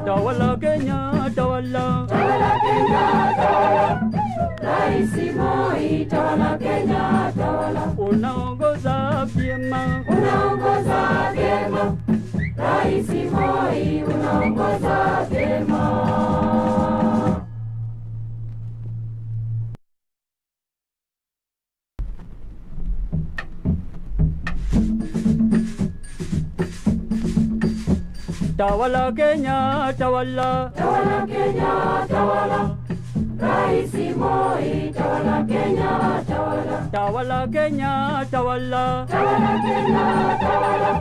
tawala Kenya tawala, tawala Kenya tawala, rais Moi tawala Kenya tawala, unaongoza vyema, unaongoza vyema, rais Moi unaongoza vyema. tawala Kenya tawala, tawala Kenya tawala, rais Moi tawala Kenya tawala, tawala Kenya tawala, tawala Kenya tawala,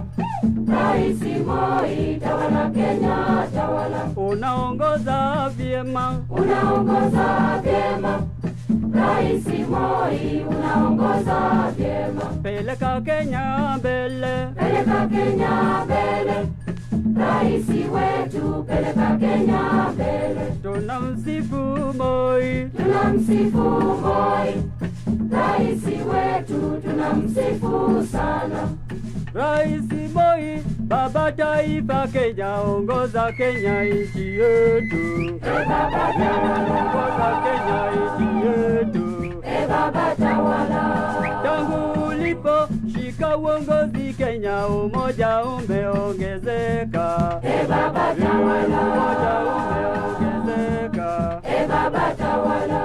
rais Moi tawala Kenya tawala, unaongoza vyema, unaongoza vyema, rais Moi unaongoza vyema, peleka Kenya mbele, peleka Kenya mbele, rais wetu peleka Kenya mbele, tunamsifu Moi, tunamsifu Moi, rais wetu tunamsifu sana, rais Moi, baba taifa Kenya, ongoza Kenya nchi yetu, baba tawala, ongoza Kenya nchi yetu, baba tawala, tangu ulipo shika uongozi Kenya, umoja umeongezeka, baba tawala, umoja umeongezeka, baba tawala,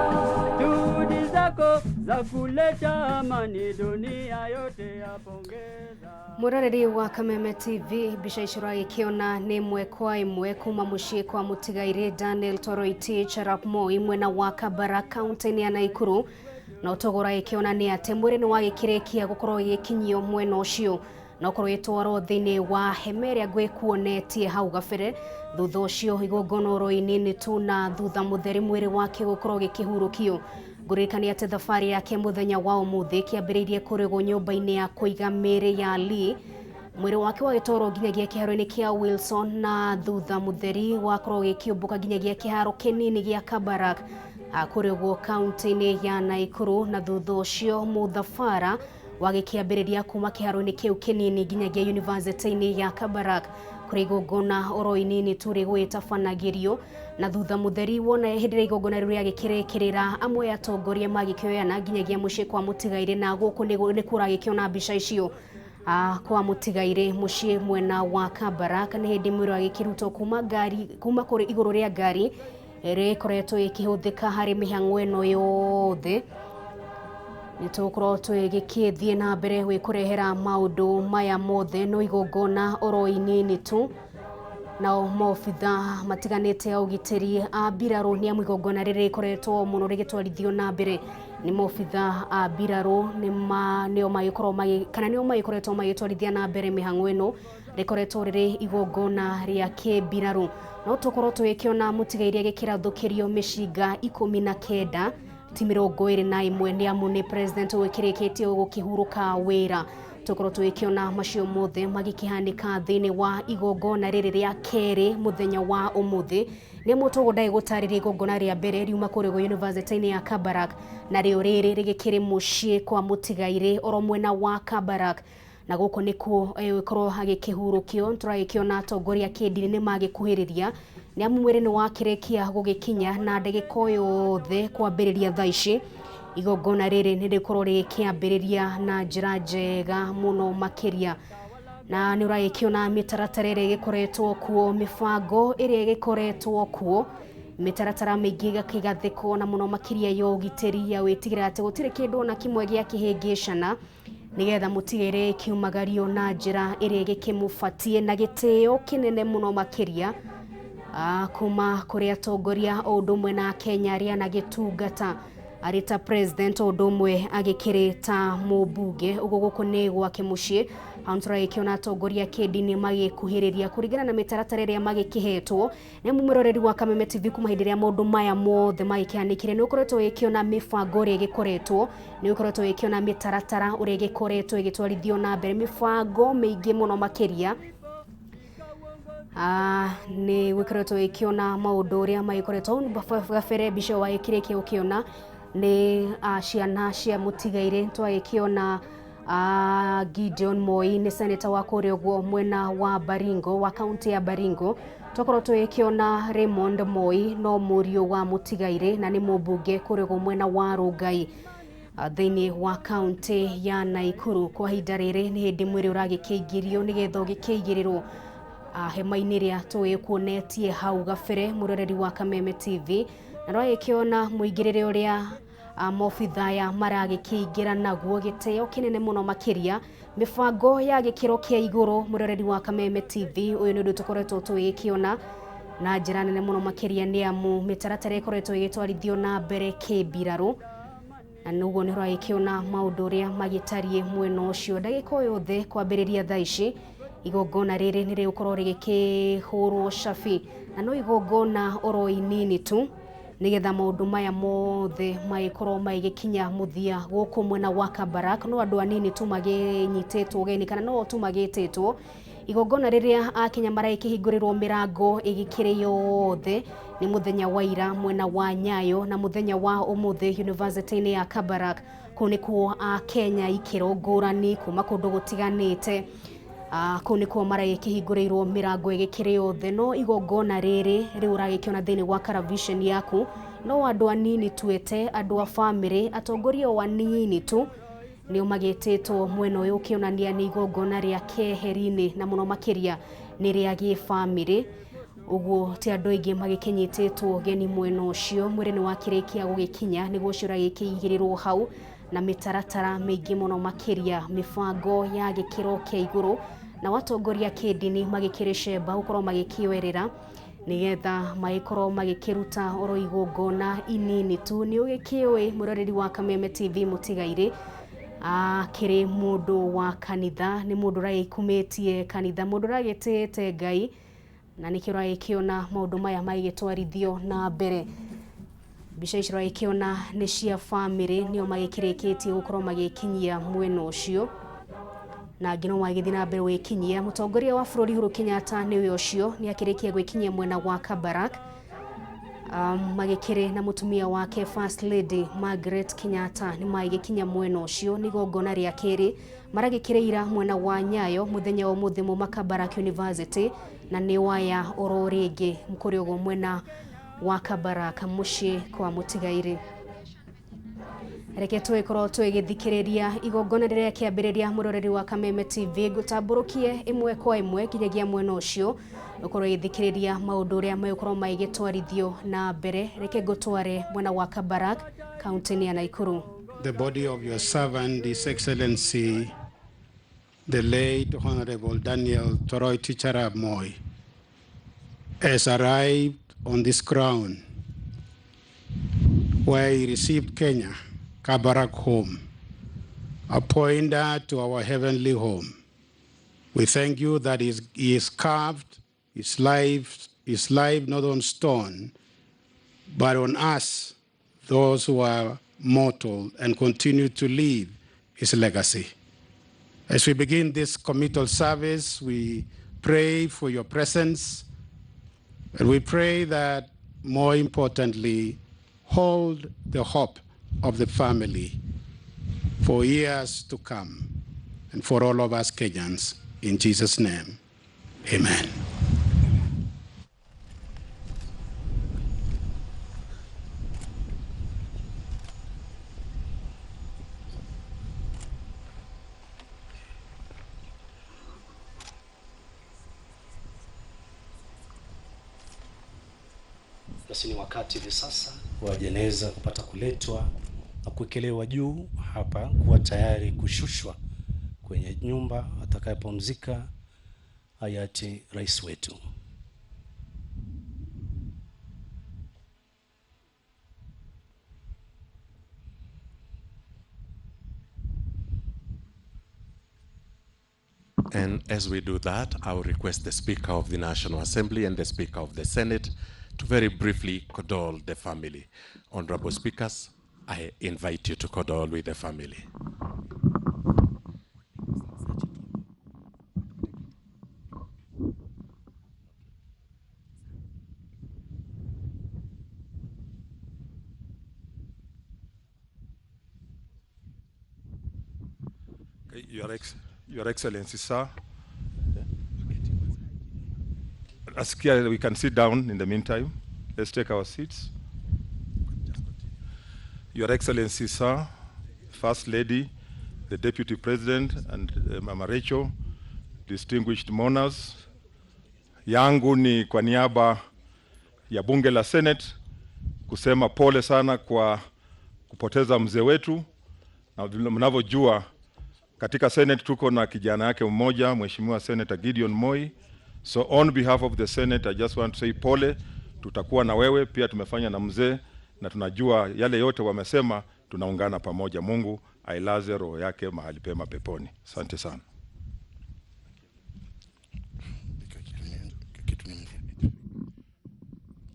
juhudi zako za kuleta amani dunia yote yapongeza. Murareri wa Kameme TV bicaicirwa ikiona ni mwekwa imwe kuma mucii kwa mutigaire Daniel Toroitich arap Moi mwena wa Kabarak kaunti ya Naikuru, na utogora ikiona ni ati mwiri ni wagikirekia gukorwo gikinyio mwena ucio na ukorwo itwaro thiini wa hemeria gwikuonetie hau gabere thutha ucio igongono inini tu na thutha mutheri mwiri wake gukorwo gikihurukio. Ngurikania ati thabari yake muthenya wa umuthi kiambiriirie kurigwo nyumba-ini ya kuiga miri ya Lee, mwiri wake wagitwarwo nginyagia kiharo-ini kia Wilson na thutha mutheri wakorwo gikiumbuka nginyagia kiharo kinini gia Kabarak kurigwo kaunti-ini ya Naikuru, na thutha ucio muthafara wagikiambiriria kuma kiharo-ini kiu kinini nginyagia university-ini ya Kabarak kurigwo ngona oro inini turi gwitafanagirio, na thutha mutheri wona hindira igongona riu riagikirikirira amwe atongoria magikioyana nginyagia mucii kwa mutigaire, na guku ni kuragikiona mbica icio kwa mutigaire mucii mwena wa Kabarak ni hindi mwiro agikirutwo kuma kuri iguru ria ngari rikoretwo ikihuthika hari mihang'o ino yothe. Nitukorwo twigikithie na mbere wikurehera maundu maya mothe no igongona oro inini tu, na maobitha matiganite ya ugitiri a mbiraru ni amu igongona riri rikoretwo muno rigitwarithio na mbere ni maobitha a mbiraru nio magikorwo kana nio magikoretwo magitwarithia na mbere mihang'o ino rikoretwo riri igongona ria kimbiraru. No tukorwo twikiona mutigaire gikirathukirio mishinga 19 ti 21 ni amu ni president wikirikitie gukihuruka wira. tukorwo twikiona macio mothe magikihanika thiini wa igongona riri ria keri muthenya wa umuthi ni mutugo ndai gutariria igongona ria mbere riuma kuri go university ya Kabarak na rio riri rigikiri mucii kwa mutigaire oro mwena wa Kabarak na guko niko ikorwo agikihurukio turagikiona atongoria kidini ni magikuhiriria ni amu mwiri ni wakirekia gugikinya na ndagiko yothe kwambiriria thaici igongona riri ni rikorwo rikiambiriria na njira njega muno makiria na ni uragikiona mitaratara iri gikoretwo kuo mifango iri gikoretwo kuo mitaratara mingi gakigathiko na muno makiria yo giteri ya witigira ati gutire kindu na kimwe gia kihingicana nigetha mutigire kiumagario na njira iri gikimufatie na gitio kinene muno makiria kuma kuri atongoria o ndumwe na Kenya aria na gitungata arita president o ndumwe agikirita mubunge ugo guko ni gwake mucii hantura ikiona atongoria kidini magikuhiriria kuringana na mitaratara iria magikihetwo ni mumuroreri wa Kameme TV kumahindiria maundu maya mothe magikianikire ni ukoretwo ikiona mifango ri gikoretwo ni ukoretwo ikiona mitaratara uri gikoretwo igitwarithio na mbere mifango mingi muno makiria ni wikoretwo ikiona maundu uria magikoretwo gabere bisho wa ikireke ukiona ni ciana cia mutigaire twagikiona Gideon Moi ni senator wa kuria guo mwena wa Baringo wa county ya Baringo tokorwo twikiona Raymond Moi no murio wa mutigaire na ni mubunge kuria guo mwena wa Rugai thiini wa county ya Naikuru kwa hinda riri ni hindi mwiri uragikiingirio nigetha gikiigirirwo hema-ini ria twikuonetie hau gabere muroreri wa Kameme TV na rwagikiona muingirire uria mobithaya maragikiingira naguo giteo kinene muno makiria mifango ya gikiro kia iguru muroreri wa Kameme TV uyu ni undu tukoretwo twikiona na njira nene muno makiria ni amu mitaratara ikoretwo igitwarithio na mbere kibiraru na nugo ni rwagikiona maundu uria magitarie mwena ucio ndagiko yothe kwambiriria thaici igongona riri ni riukorwo rigikihurwo shafi na no igongona oro inini tu nigetha maundu maya mothe maikorwo maigikinya muthia guku mwena wa Kabarak no andu anini tu maginyitetwo geni kana no tu magitetwo igongona riria akinya maraikihingurirwo mirango igikire yothe ni muthenya wa ira mwena wa Nyayo na muthenya wa umuthi university ya Kabarak kunikuo Kenya ikiro ngurani kuma kundu gutiganite kunikuo maraikihingurirwo mirango igikire yothe no igongona riri uragikiona thiini wa television yaku no andu anini tuete andu a family atongoria o anini tu ni magitetwo mwena uyu ukionania ni igongona ria keherini na muno makiria ni ria gi family uguo ti andu aingi magikinyitetwo geni mwena ucio mwiri ni wakirikia gugikinya niguo cura gikiigirirwo hau na mitaratara mingi muno makiria mifango ya gikiro kia iguru na watongoria kidini magikirishe ba ukorwo magikiwerera nigetha maikorwo magikiruta oro igongona inini tu ni ugikiwe muroreri wa Kameme TV mutigaire kiri mundu wa kanitha ni mundu raikumetie kanitha mundu ragitete Ngai na nikira ikiona maundu maya maigitwarithio na mbere bica icira ikiona ni cia family nio magikirikitie gukorwo magikinyia mwena ucio na ngino magithi na mbere wikinyia mutongoria wa bururi Uhuru Kenyatta niwe ucio ni akirikia gwikinyia mwena wa Kabarak magikire na mutumia wake First Lady Margaret Kenyatta ni maigikinya mwena ucio ni gongona ria kiri maragikire ira mwena wa Nyayo muthenya wa muthi mu Kabarak University na ni waya oro ringi mkurio go mwena wa Kabarak mucii kwa mutigaire reke twikoro twigithikiriria igongona riria kiambiriria muroreri wa Kameme TV gutamburukie imwe kwa imwe kinyagia mwena ucio ukorwo igithikiriria maundu uria maikorwo maigitwarithio na mbere reke gutware mwena wa Kabarak county ya Naikuru. The body of your servant, His Excellency the late Honorable Daniel Toroitich Arap Moi, has arrived on this ground where he received Kenya, Kabarak home, a pointer to our heavenly home. We thank you that he is carved his life not on stone, but on us, those who are mortal, and continue to live his legacy. As we begin this committal service, we pray for your presence, and we pray that, more importantly, hold the hope of the family for years to come and for all of us Kenyans. In Jesus' name, amen. Basi ni wakati hivi sasa wa jeneza kupata kuletwa na kuwekelewa juu hapa, kuwa tayari kushushwa kwenye nyumba atakayopumzika hayati rais wetu. And as we do that, I will request the Speaker of the National Assembly and the Speaker of the Senate to very briefly condole the family. Honorable Speakers, I invite you to condole with the family. Your Excellency, sir. We can sit down in the meantime. Let's take our seats. Your Excellency, sir, First Lady, the Deputy President, and Mama Rachel, distinguished mourners, yangu ni kwa niaba ya bunge la Senate kusema pole sana kwa kupoteza mzee wetu, na mnavyojua katika Senate tuko na kijana yake mmoja, Mheshimiwa Senator Gideon Moi. So on behalf of the Senate, I just want to say pole, tutakuwa na wewe, pia tumefanya na mzee, na tunajua yale yote wamesema, tunaungana pamoja. Mungu ailaze roho yake mahali pema peponi. Asante sana.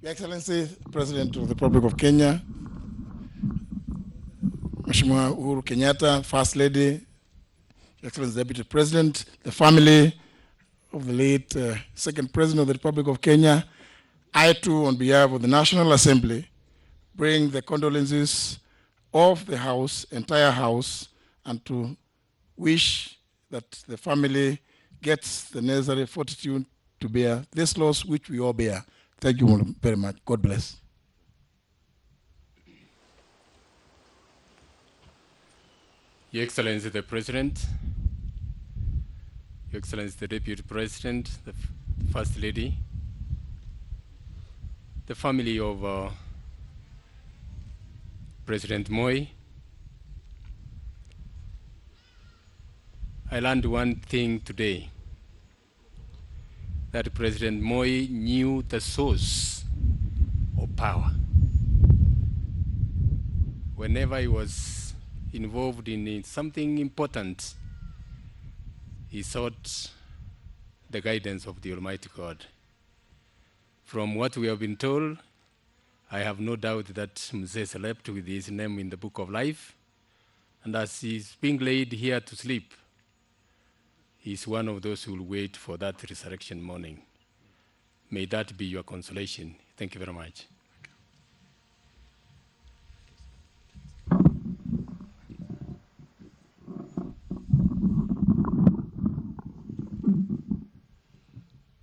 Your Excellency, President of the Republic of Kenya, Mheshimiwa Uhuru Kenyatta, First Lady, Your Excellency Deputy President, the family of the late Second President of the Republic of Kenya, I too, on behalf of the National Assembly, bring the condolences of the House, entire House, and to wish that the family gets the necessary fortitude to bear this loss which we all bear. Thank you very much. God bless. Your Excellency the President, Your Excellency the Deputy President, the First Lady, the family of President Moi, I learned one thing today, that President Moi knew the source of power. Whenever he was involved in something important, he sought the guidance of the Almighty God. From what we have been told, I have no doubt that Mzee slept with his name in the book of life, and as he's being laid here to sleep, he's one of those who will wait for that resurrection morning. May that be your consolation. Thank you very much.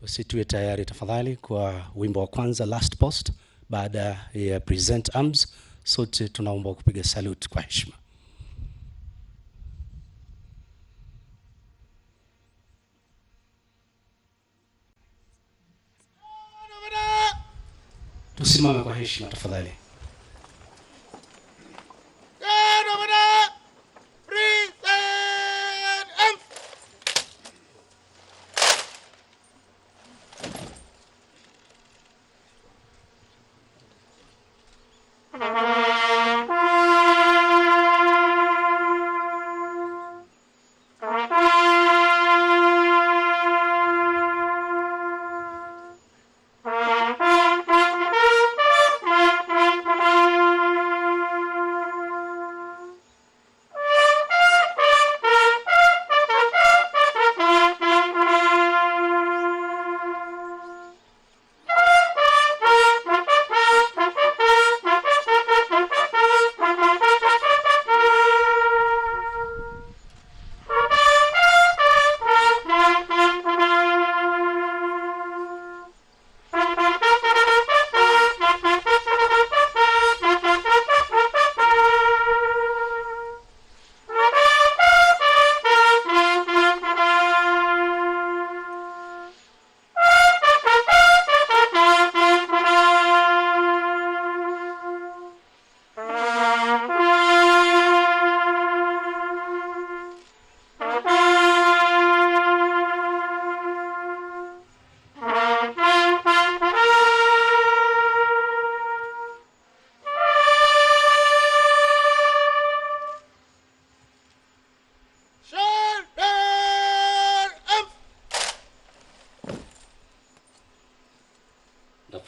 Basi tuwe tayari tafadhali kwa wimbo wa kwanza, Last Post. Baada ya Present Arms, sote tunaomba kupiga salute kwa heshima. Tusimame kwa heshima tafadhali.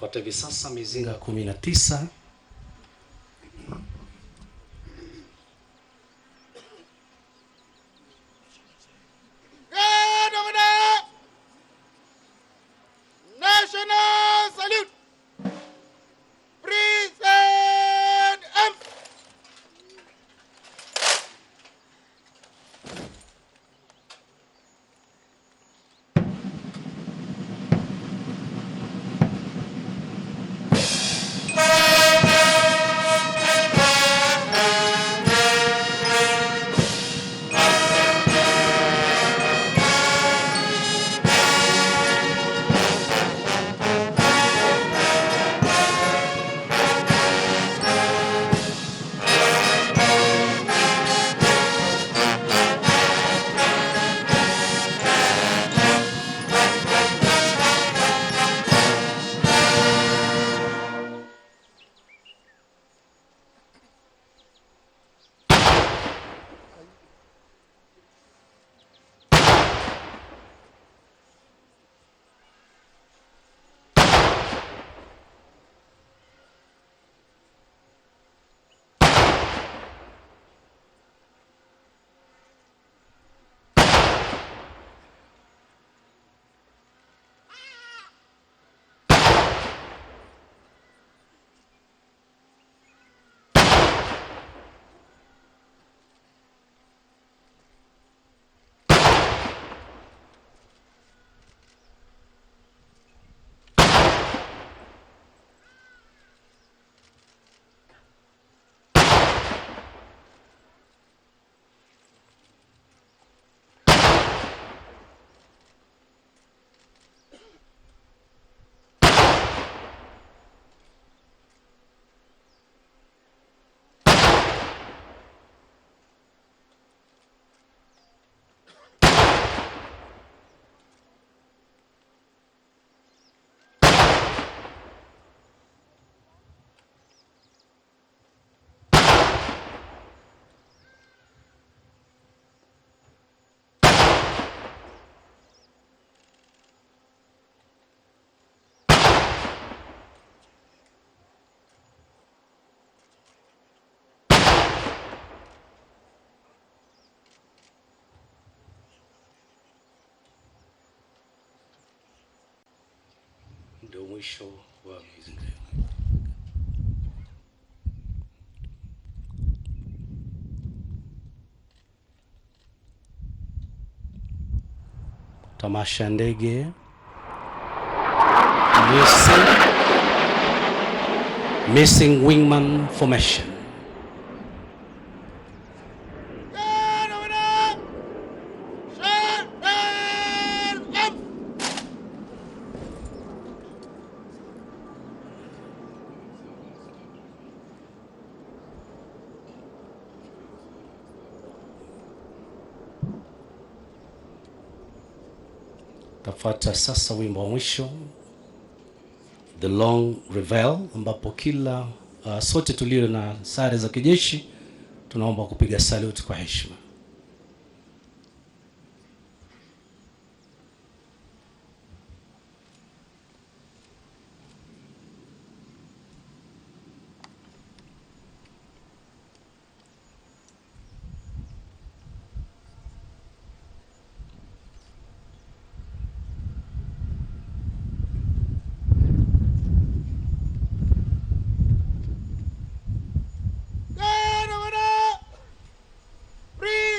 Tufuate hivi sasa mizinga 19 National salute. Present M. ndio mwisho wa mizinga. Tamasha ndege missing wingman formation. Tafuata sasa wimbo wa mwisho, The Long Reveille, ambapo kila sote tulio na sare za kijeshi tunaomba kupiga salute kwa heshima. Free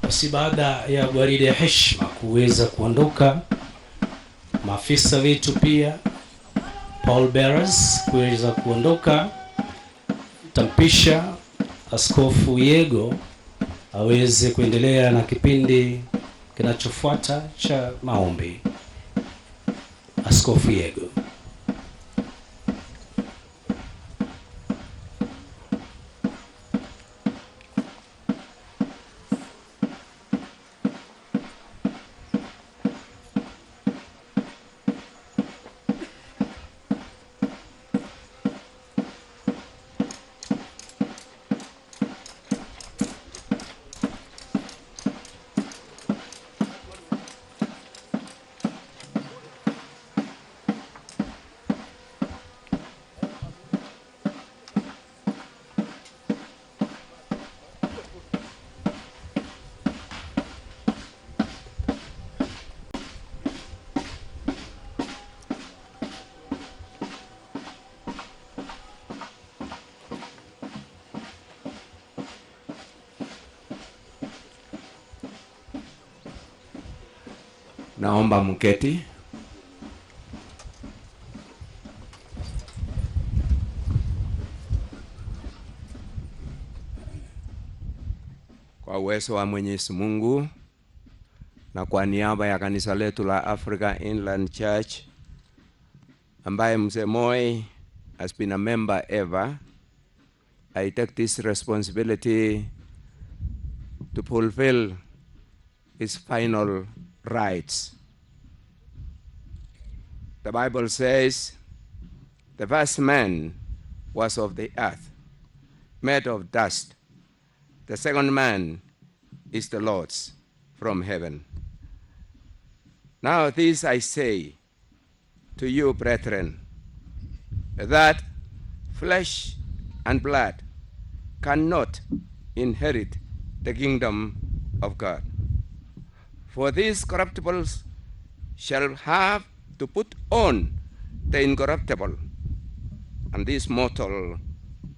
Basi baada ya gwaride ya heshima kuweza kuondoka, maafisa wetu pia Paul Bearers kuweza kuondoka, tampisha Askofu Yego aweze kuendelea na kipindi kinachofuata cha maombi. Askofu Yego. Naomba mketi. Kwa uwezo wa Mwenyezi Mungu na kwa niaba ya kanisa letu la Africa Inland Church ambaye Mzee Moi has been a member ever, I take this responsibility to fulfill his final rights. The Bible says, the first man was of the earth, made of dust. The second man is the Lord's from heaven. Now this I say to you, brethren, that flesh and blood cannot inherit the kingdom of God. For these corruptibles shall have to put on the incorruptible, and this mortal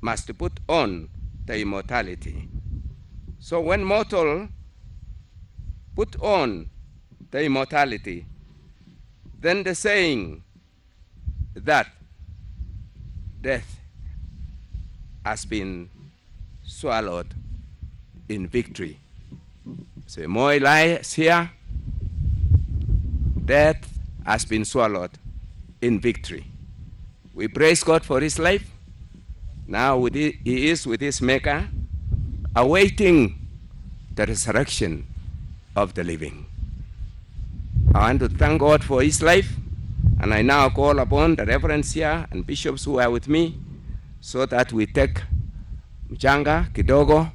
must put on the immortality. So when mortal put on the immortality, then the saying that death has been swallowed in victory. So Moi lies here, death has been swallowed in victory. We praise God for his life. Now he is with his Maker, awaiting the resurrection of the living. I want to thank God for his life, and I now call upon the reverends here and bishops who are with me, so that we take mchanga kidogo,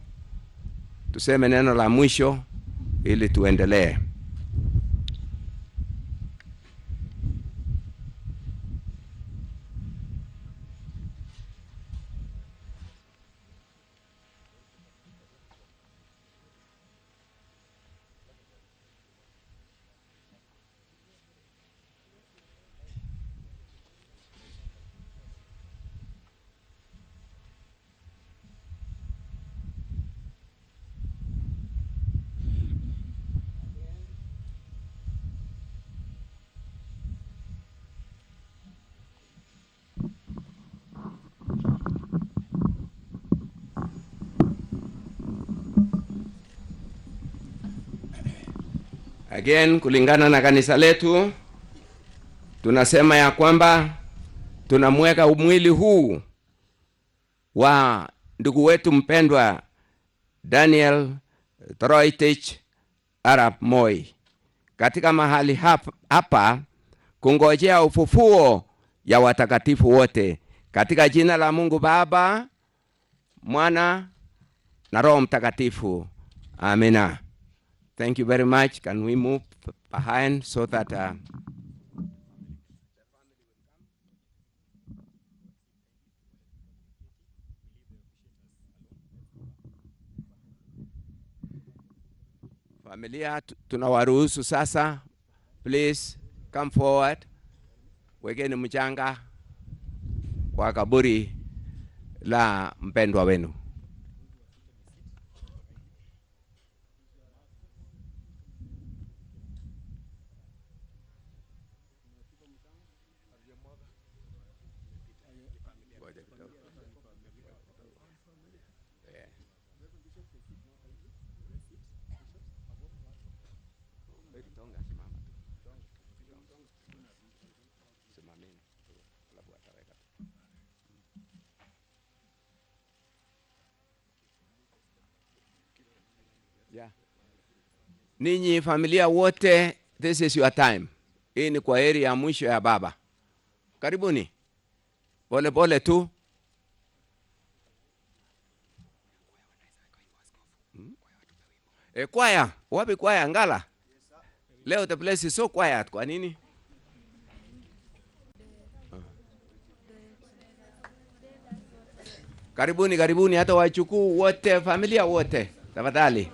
tuseme neno la mwisho ili tuendelee. Again, kulingana na kanisa letu, tunasema ya kwamba tunamweka mwili huu wa ndugu wetu mpendwa Daniel Toroitich Arap Moi katika mahali hapa kungojea ufufuo ya watakatifu wote, katika jina la Mungu Baba, Mwana na Roho Mtakatifu. Amina. Thank you very much. Can we move behind so that familia tunawaruhusu sasa, please come forward. Wekeni mchanga kwa kaburi la mpendwa wenu. Yeah. Ninyi familia wote, this is your time. Hii ni kwa heri ya mwisho ya baba. Karibuni. Pole pole tu. Kwaya, wapi kwaya Ngala? Leo the place is so quiet. Kwa nini? Karibuni, karibuni hata wachukuu wote, familia wote. Tafadhali.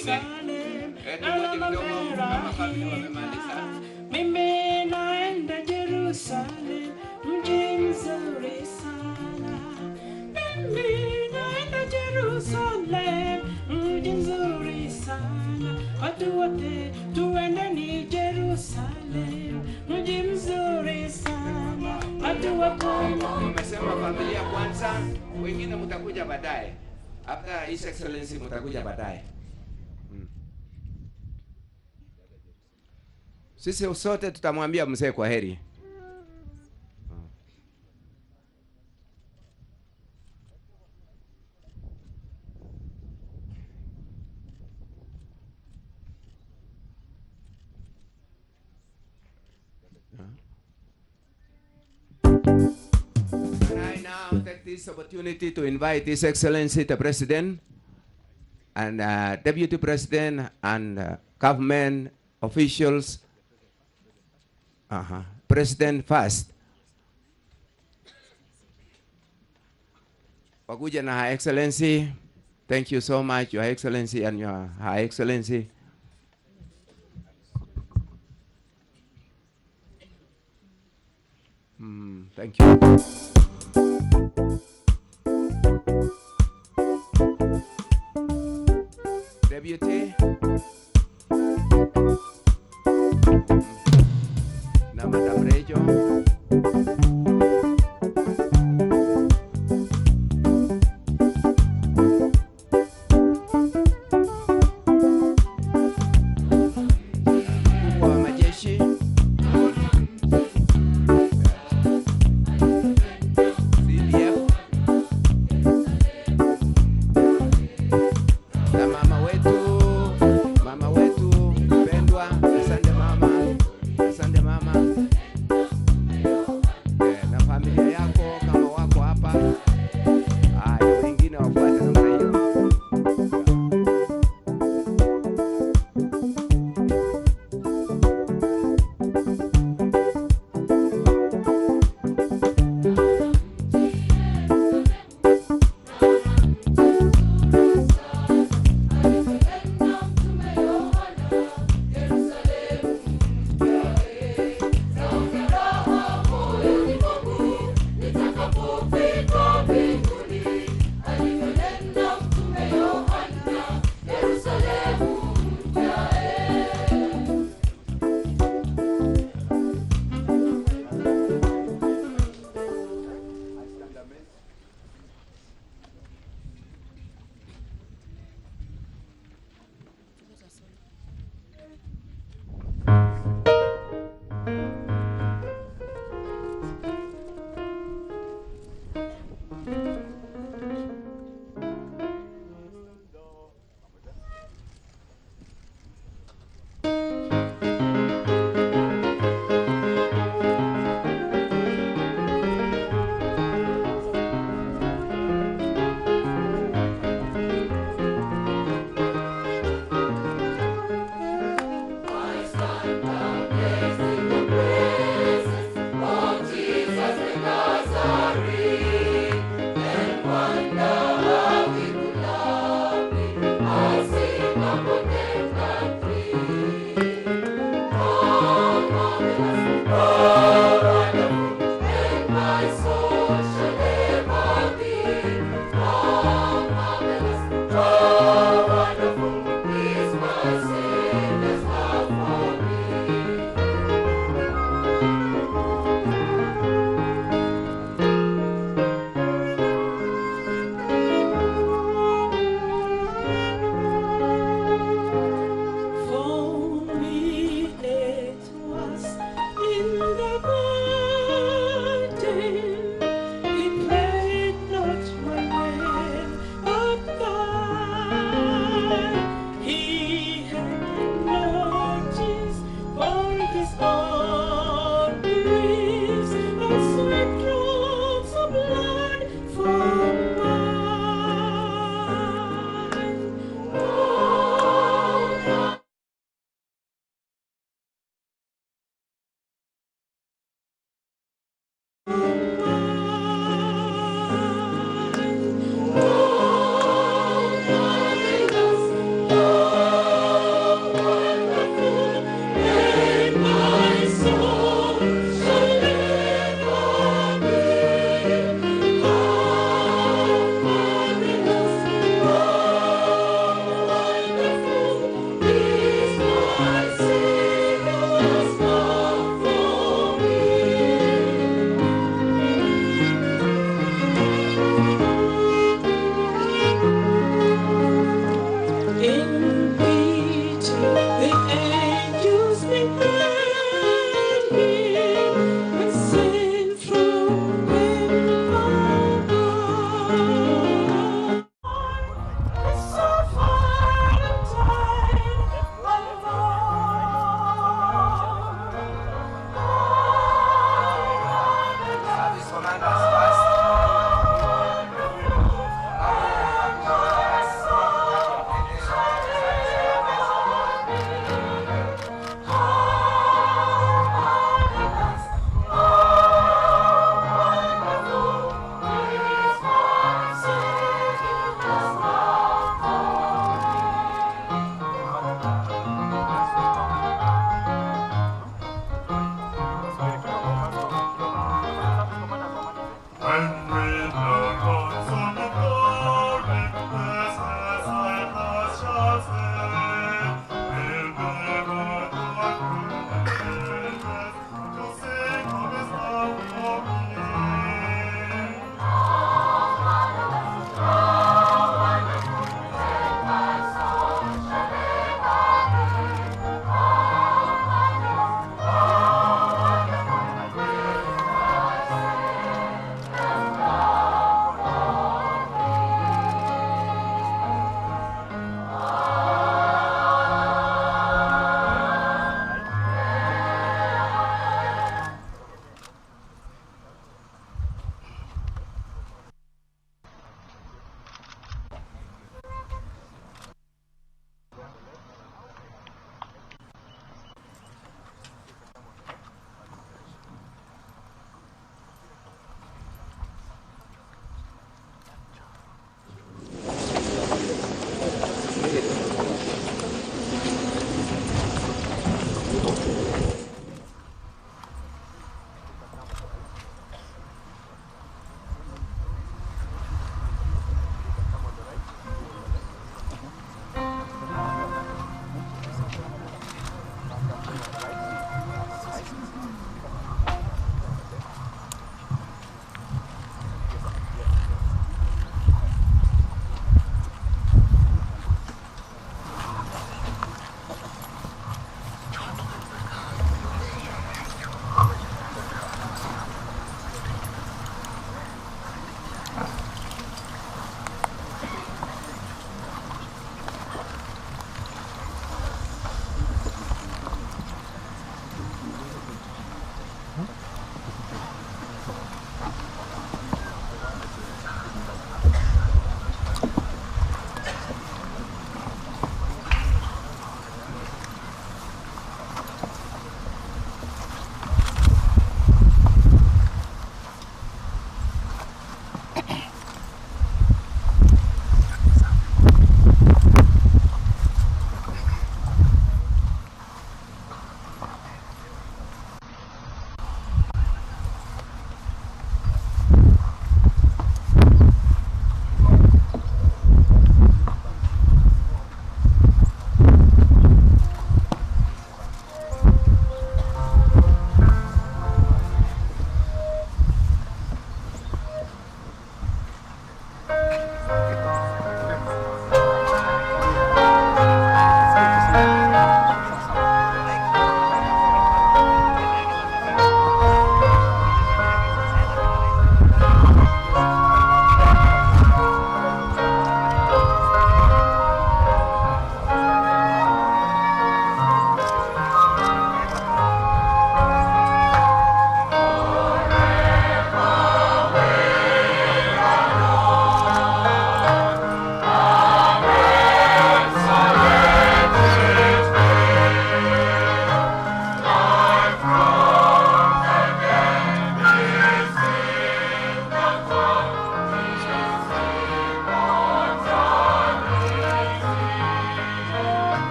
Jerusalem, mimi naenda Jerusalem, mji mzuri sana. Mimi naenda Jerusalem, mji mzuri sana. Watu wote tuendeni Jerusalem, mji mzuri sana. Watu wote. Umesema familia kwanza, wengine mtakuja baadaye. After His Excellency mtakuja baadaye. Sisi sote tutamwambia mzee kwa heri. And I now take this opportunity to invite His Excellency the President and Deputy President and government officials. President first. Wakuja na High Excellency. Thank you so much, Your Excellency and Your High Excellency. Thank you. Deputy. Na Madam Rachel.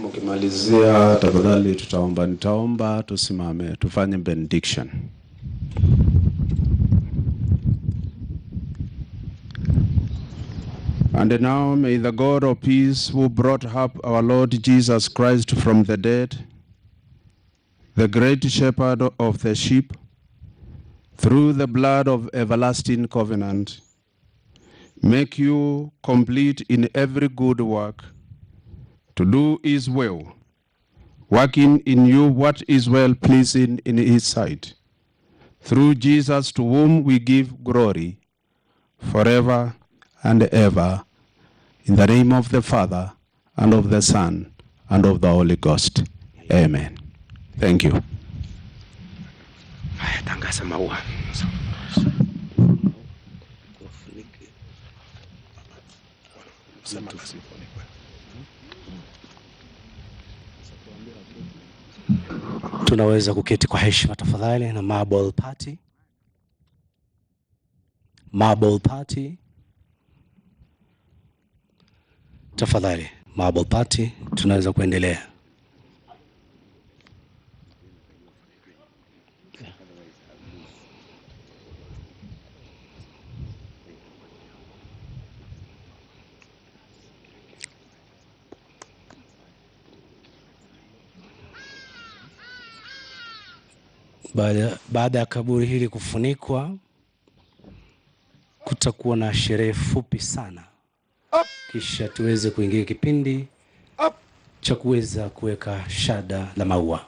Mkimalizia tafadhali nitaomba tusimame tufanye benediction. And now may the God of peace, who brought up our Lord Jesus Christ from the dead, the great shepherd of the sheep, through the blood of everlasting covenant, make you complete in every good work, to do his will, working in you what is well pleasing in his sight, through Jesus, to whom we give glory forever and ever, in the name of the Father, and of the Son, and of the Holy Ghost. Amen. Thank you. Tangaza maua. Tunaweza kuketi kwa heshima tafadhali na marble party. Marble party. Tafadhali, marble party, tunaweza kuendelea. Baada ya kaburi hili kufunikwa, kutakuwa na sherehe fupi sana. Kisha tuweze kuingia kipindi cha kuweza kuweka shada la maua.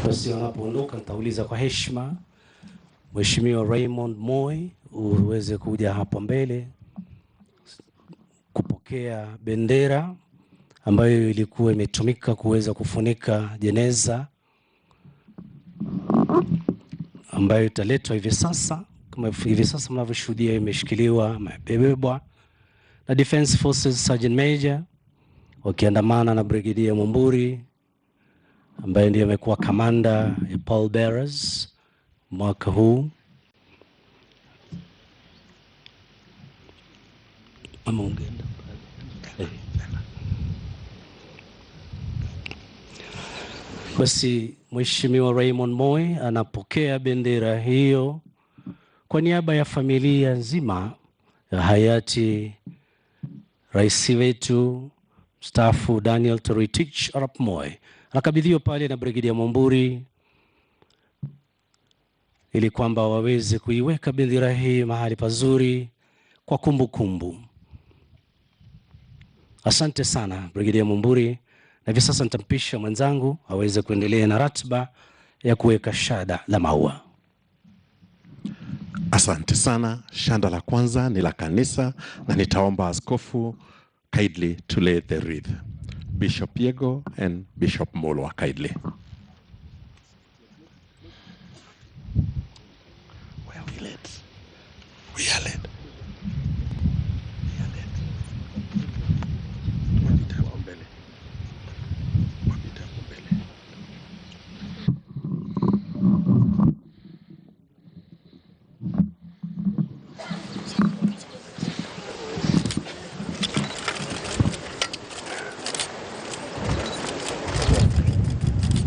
Basi wanapoondoka nitauliza kwa heshima Mheshimiwa Raymond Moi uweze kuja hapo mbele kupokea bendera ambayo ilikuwa imetumika kuweza kufunika jeneza ambayo italetwa hivi sasa. Kama hivi sasa mnavyoshuhudia imeshikiliwa, imebebwa na Defense Forces Sergeant Major wakiandamana na Brigadier Mumburi ambaye ndiye amekuwa kamanda ya Pall Bearers mwaka huu. Basi Mheshimiwa Raymond Moi anapokea bendera hiyo kwa niaba ya familia nzima ya hayati rais wetu mstaafu Daniel Toroitich arap Moi. Anakabidhiwa pale na Brigadier Mumburi ili kwamba waweze kuiweka bendera hii mahali pazuri kwa kumbukumbu. Asante sana Brigadier Mumburi, na hivi sasa nitampisha mwenzangu aweze kuendelea na ratiba ya kuweka shada la maua. Asante sana. Shada la kwanza ni la kanisa na nitaomba askofu kindly to lay the wreath. Bishop Yego and Bishop Mulwa kindly. Where are we led? We are led.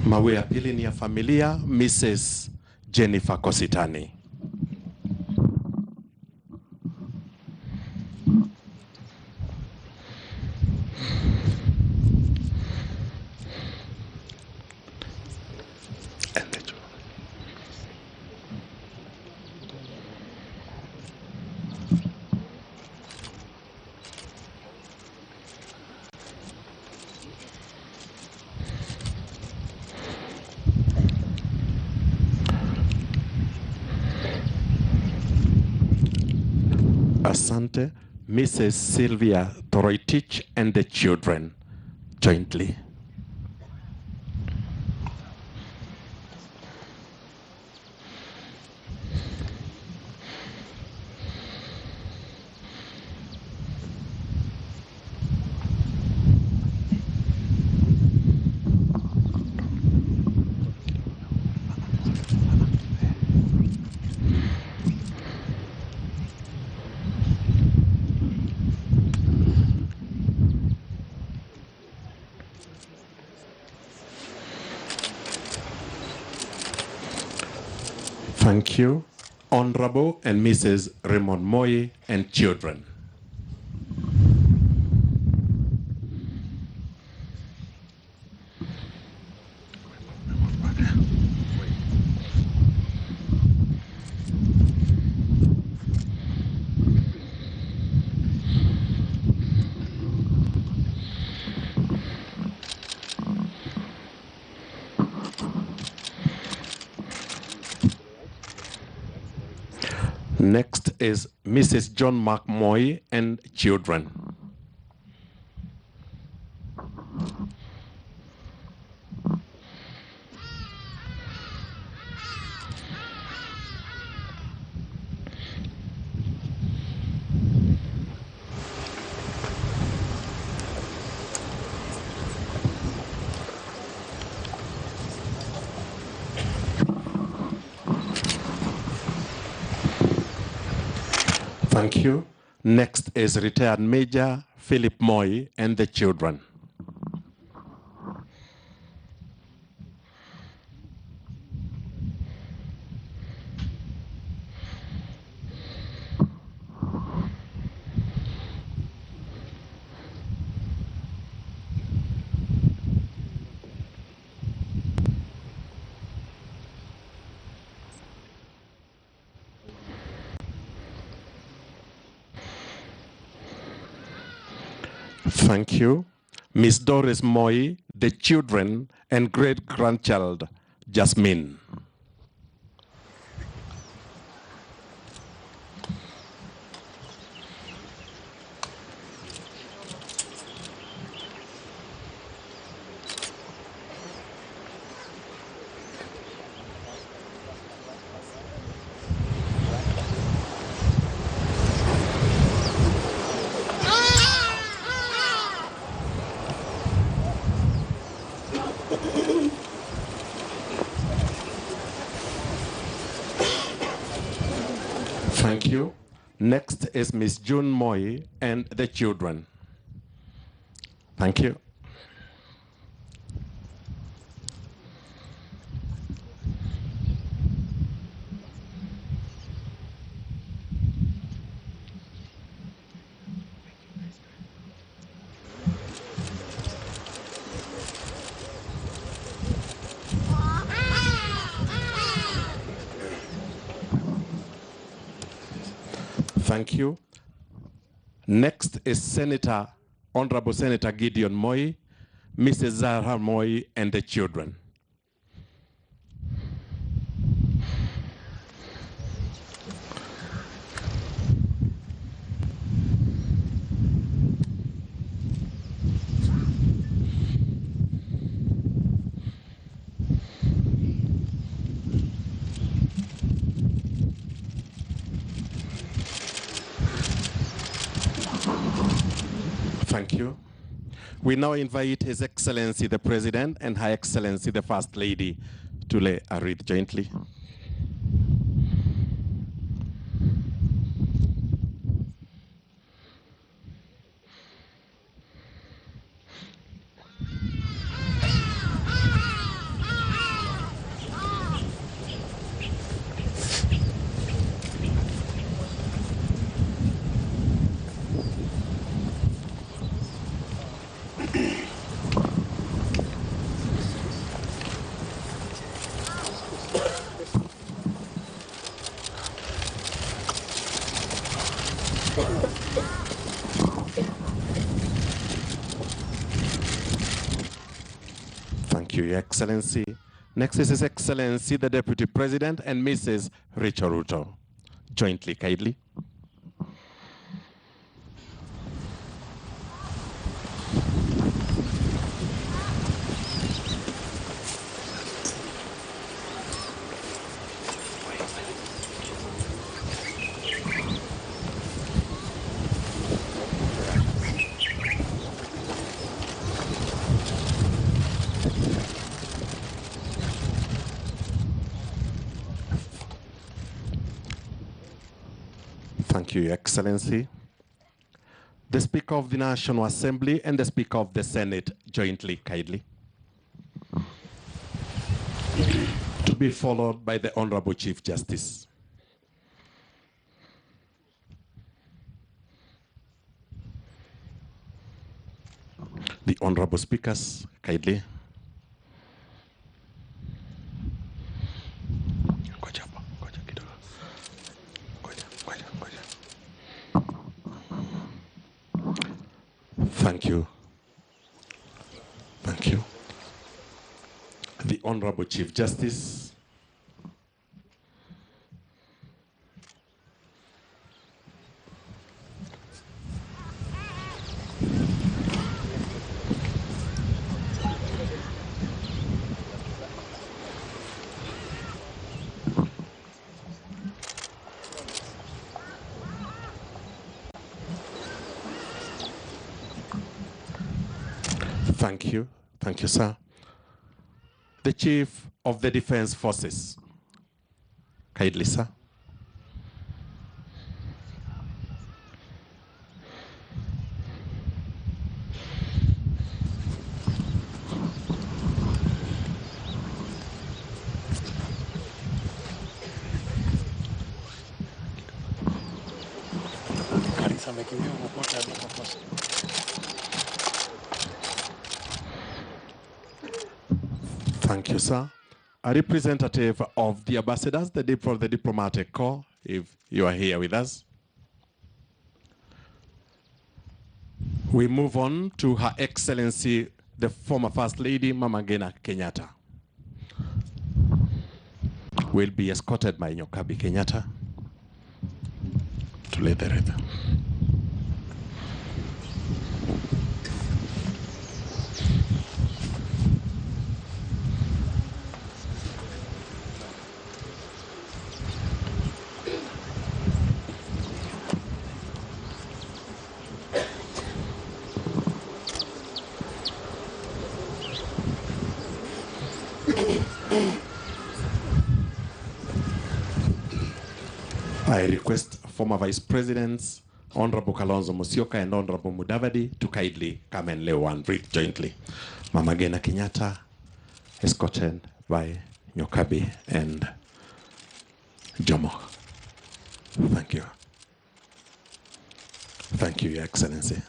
Mawe ya pili ni ya familia Mrs. Jennifer Kositani. Asante, Mrs. Sylvia Toroitich and the children jointly. Thank you, Honorable and Mrs. Raymond Moi and children. Next is Mrs. John Mark Moi and children. Thank you. Next is retired Major Philip Moi and the children. Thank you. Miss Doris Moi, the children, and great-grandchild, Jasmine. Thank you. Next is Miss June Moi and the children. Thank you. Thank you. Next is Senator, Honorable Senator Gideon Moi, Mrs. Zahra Moi, and the children. Thank you. We now invite His Excellency the President and Her Excellency the First Lady to lay a wreath jointly. you, Your Excellency. Next is His Excellency, the Deputy President, and Mrs. Rachel Ruto. Jointly, kindly. Thank you, Your Excellency. The Speaker of the National Assembly and the Speaker of the Senate jointly, kindly. To be followed by the Honorable Chief Justice. The Honorable Speakers, kindly. Thank you. Thank you. The Honorable Chief Justice. Thank you. Thank you, sir. The Chief of the Defense Forces. Kindly, sir. Thank you, sir. A representative of the ambassadors, the diplomatic corps, if you are here with us. We move on to Her Excellency, the former First Lady, Mama Ngina Kenyatta. Will be escorted by Nyokabi Kenyatta to lay the wreath. I request former Vice Presidents, Honorable Kalonzo Musyoka and Honorable Mudavadi, to kindly come and lay one wreath jointly. Mama Ngina Kenyatta, escorted by Nyokabi and Jomo. Thank you. Thank you, Your Excellency.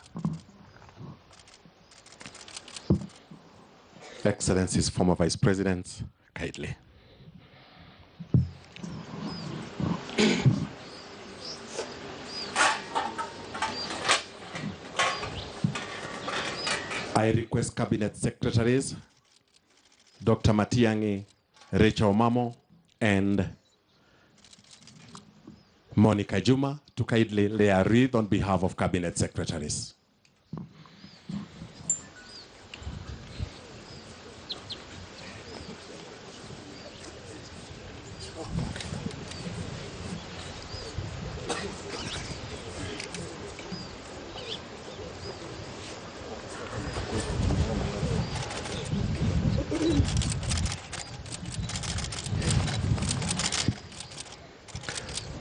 Excellencies, former Vice Presidents, kindly. I request Cabinet Secretaries, Dr. Matiang'i, Rachel Omamo, and Monica Juma to kindly lay a wreath on behalf of Cabinet Secretaries.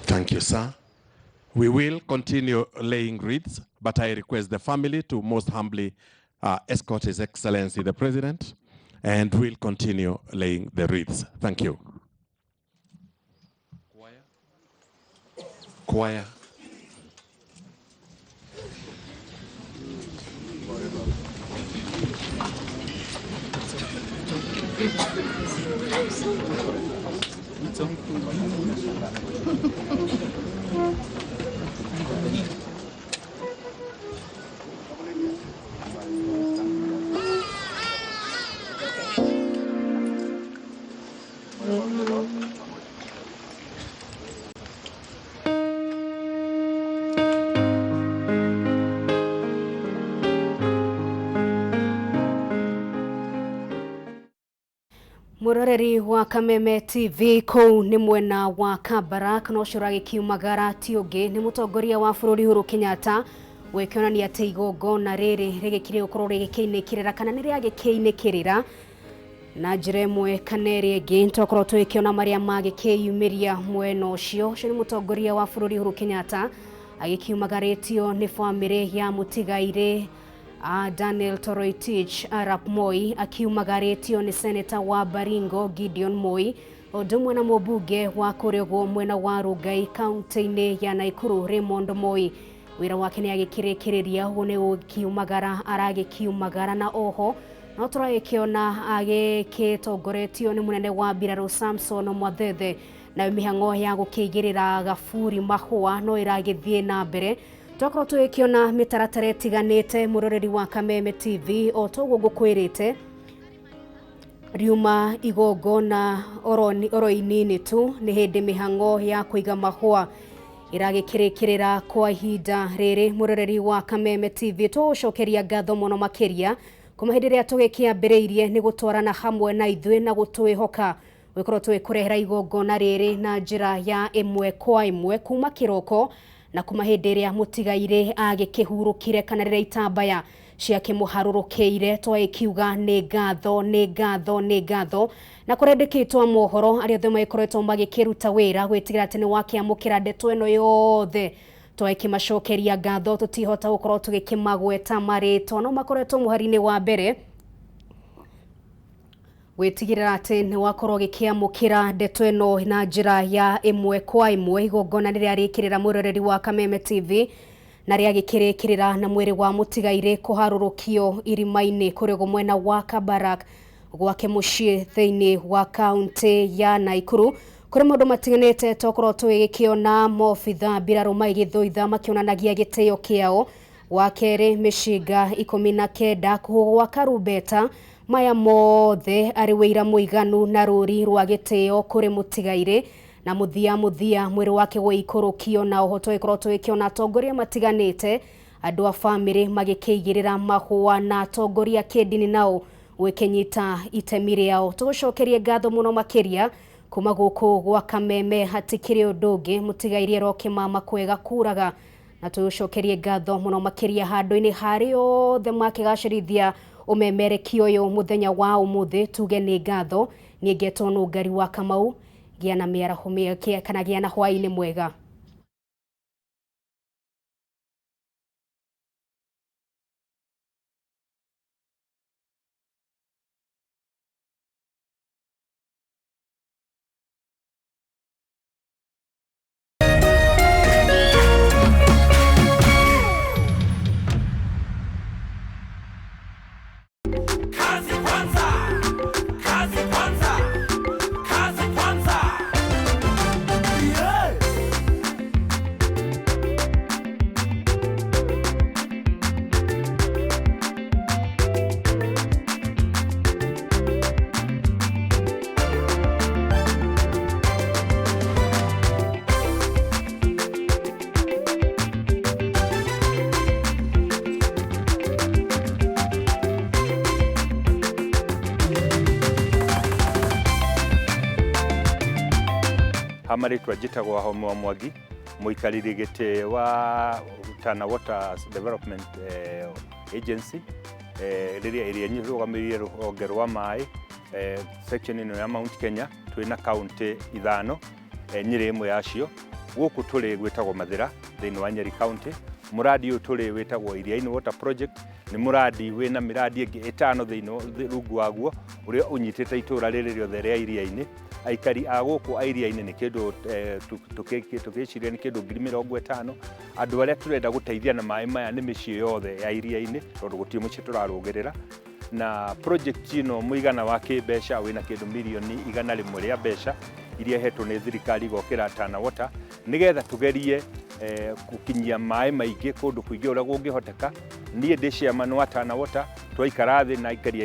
Thank you, sir. We will continue laying wreaths, but I request the family to most humbly escort His Excellency the President, and we'll continue laying the wreaths. Thank you. Choir. Muroreri wa Kameme TV kou ni mwena wa Kabarak no shuragi kiumagara tioge ni mutongoria wa bururi Uhuru Kenyatta wekionania ati igongona riri rigikire ukorwo rigikiinikirira kana ni riagikiinikirira na njira imwe kana iri ingi ntokorwo twikiona maria magikiyumiria mwena ucio ni mutongoria wa bururi Uhuru Kenyatta agikiumagaritio ni family ya mutigaire Daniel Toroitich Arap Moi akiumagaritio ni seneta wa Baringo Gideon Moi odumwe na mubunge wa Korego mwena wa Rugai kaunti-ini ya Naikuru Raymond Moi wira wake ni agikirikiria une ukiumagara aragikiumagara na oho no turayikiona agikitongoretio ni munene wa Mbirarũ Samson Mwathethĩ na mihango ya gukigirira gaburi mahua no iragithie na mbere Tokoro tuikiona mitaratara tiganite muroreri wa Kameme TV o togo gukwirite riuma igongona oro-inini tu ni hindi mihango ya kuiga mahua iragikirikirira kwa ihinda riri muroreri wa Kameme TV tucokeria ngatho muno makiria kumahindiria tugikiambiriirie ni gutwarana hamwe na ithwe na gutwihoka wikorwo twikurehera igongona riri na njira ya imwe kwa imwe kuma kiroko na kumahindiria mutigaire agikihurukire kana rira itambaya ciake muharurukeire twakiuga ni ngatho na kurendekitwa mohoro ari othe maikoretwo magikiruta wira gwitigira ati ni wakiamukira ndeto eno yothe twakimacokeria ngatho tutihota gukorwo tugikimagweta marito no makoretwo muhari-ini wa mbere wetigirira ati ni wakorwo gikiamukira ndeto eno na njira ya imwe kwa imwe igongona riria rikirira muroreri wa Kameme TV na riagikirikirira na mwiri wa mutigaire kuharurukio irima-ini kurego mwena wa Kabarak gwake mucii thiini wa kaunti ya Naikuru kuri maundu matiganite tokorwo twigikiona mobitha Mbirarũ magithuitha makionanagia gitio kiao wa keri mishinga 19 kuhugwa karumbeta maya mothe ari wira muiganu na ruri rwa gitio kuri mutigaire na muthia mwiri wake wikurukio na ohoto ikorotwo ikiona atongoria matiganite andu a family magikigirira mahua na atongoria kidini nao wekenyita itemi riao tugucokerie ngatho muno makiria kuma guku gwa Kameme hatikiri udungi mutigaire rokimama kwega kuraga na tugucokerie ngatho muno makiria handu-ini hari othe makigacirithia umemerekio uyu muthenya wa umuthi tuge ni ngatho ni ngeto no ngari wa Kamau gia na miaraho mĩeke kana gia na hwaĩ-inĩ mwega. Hamaritwa jitagwo Homo Mwangi muikariri gite wa Tana Water Development Agency riria area nyirugamiririe ruhonge rwa mai section ino ya Mount Kenya twina county ithano nyiri imwe yacio guku turi gwitagwo Mathira thiini wa Nyeri county muradi uyu turi witagwo Iria-ini Water Project ni muradi wina miradi ingi itano thiini rungu waguo uria unyitite itura riri riothe ria iria-ini aikari a guku a iria-ini ni kindu tukiciria ni kindu 50,000 andu aria turenda guteithia na mai maya ni micii yothe ya iria-ini tondu gutie mucii turarugirira na project ino muigana wa kimbeca wina kindu milioni 100 ria mbeca iria hetwo ni thirikari gokira Tana Water nigetha tugerie gukinyia mai maingi kundu kuingi uria gungihoteka nie ndi chairman wa Tana Water twaikara thi na aikari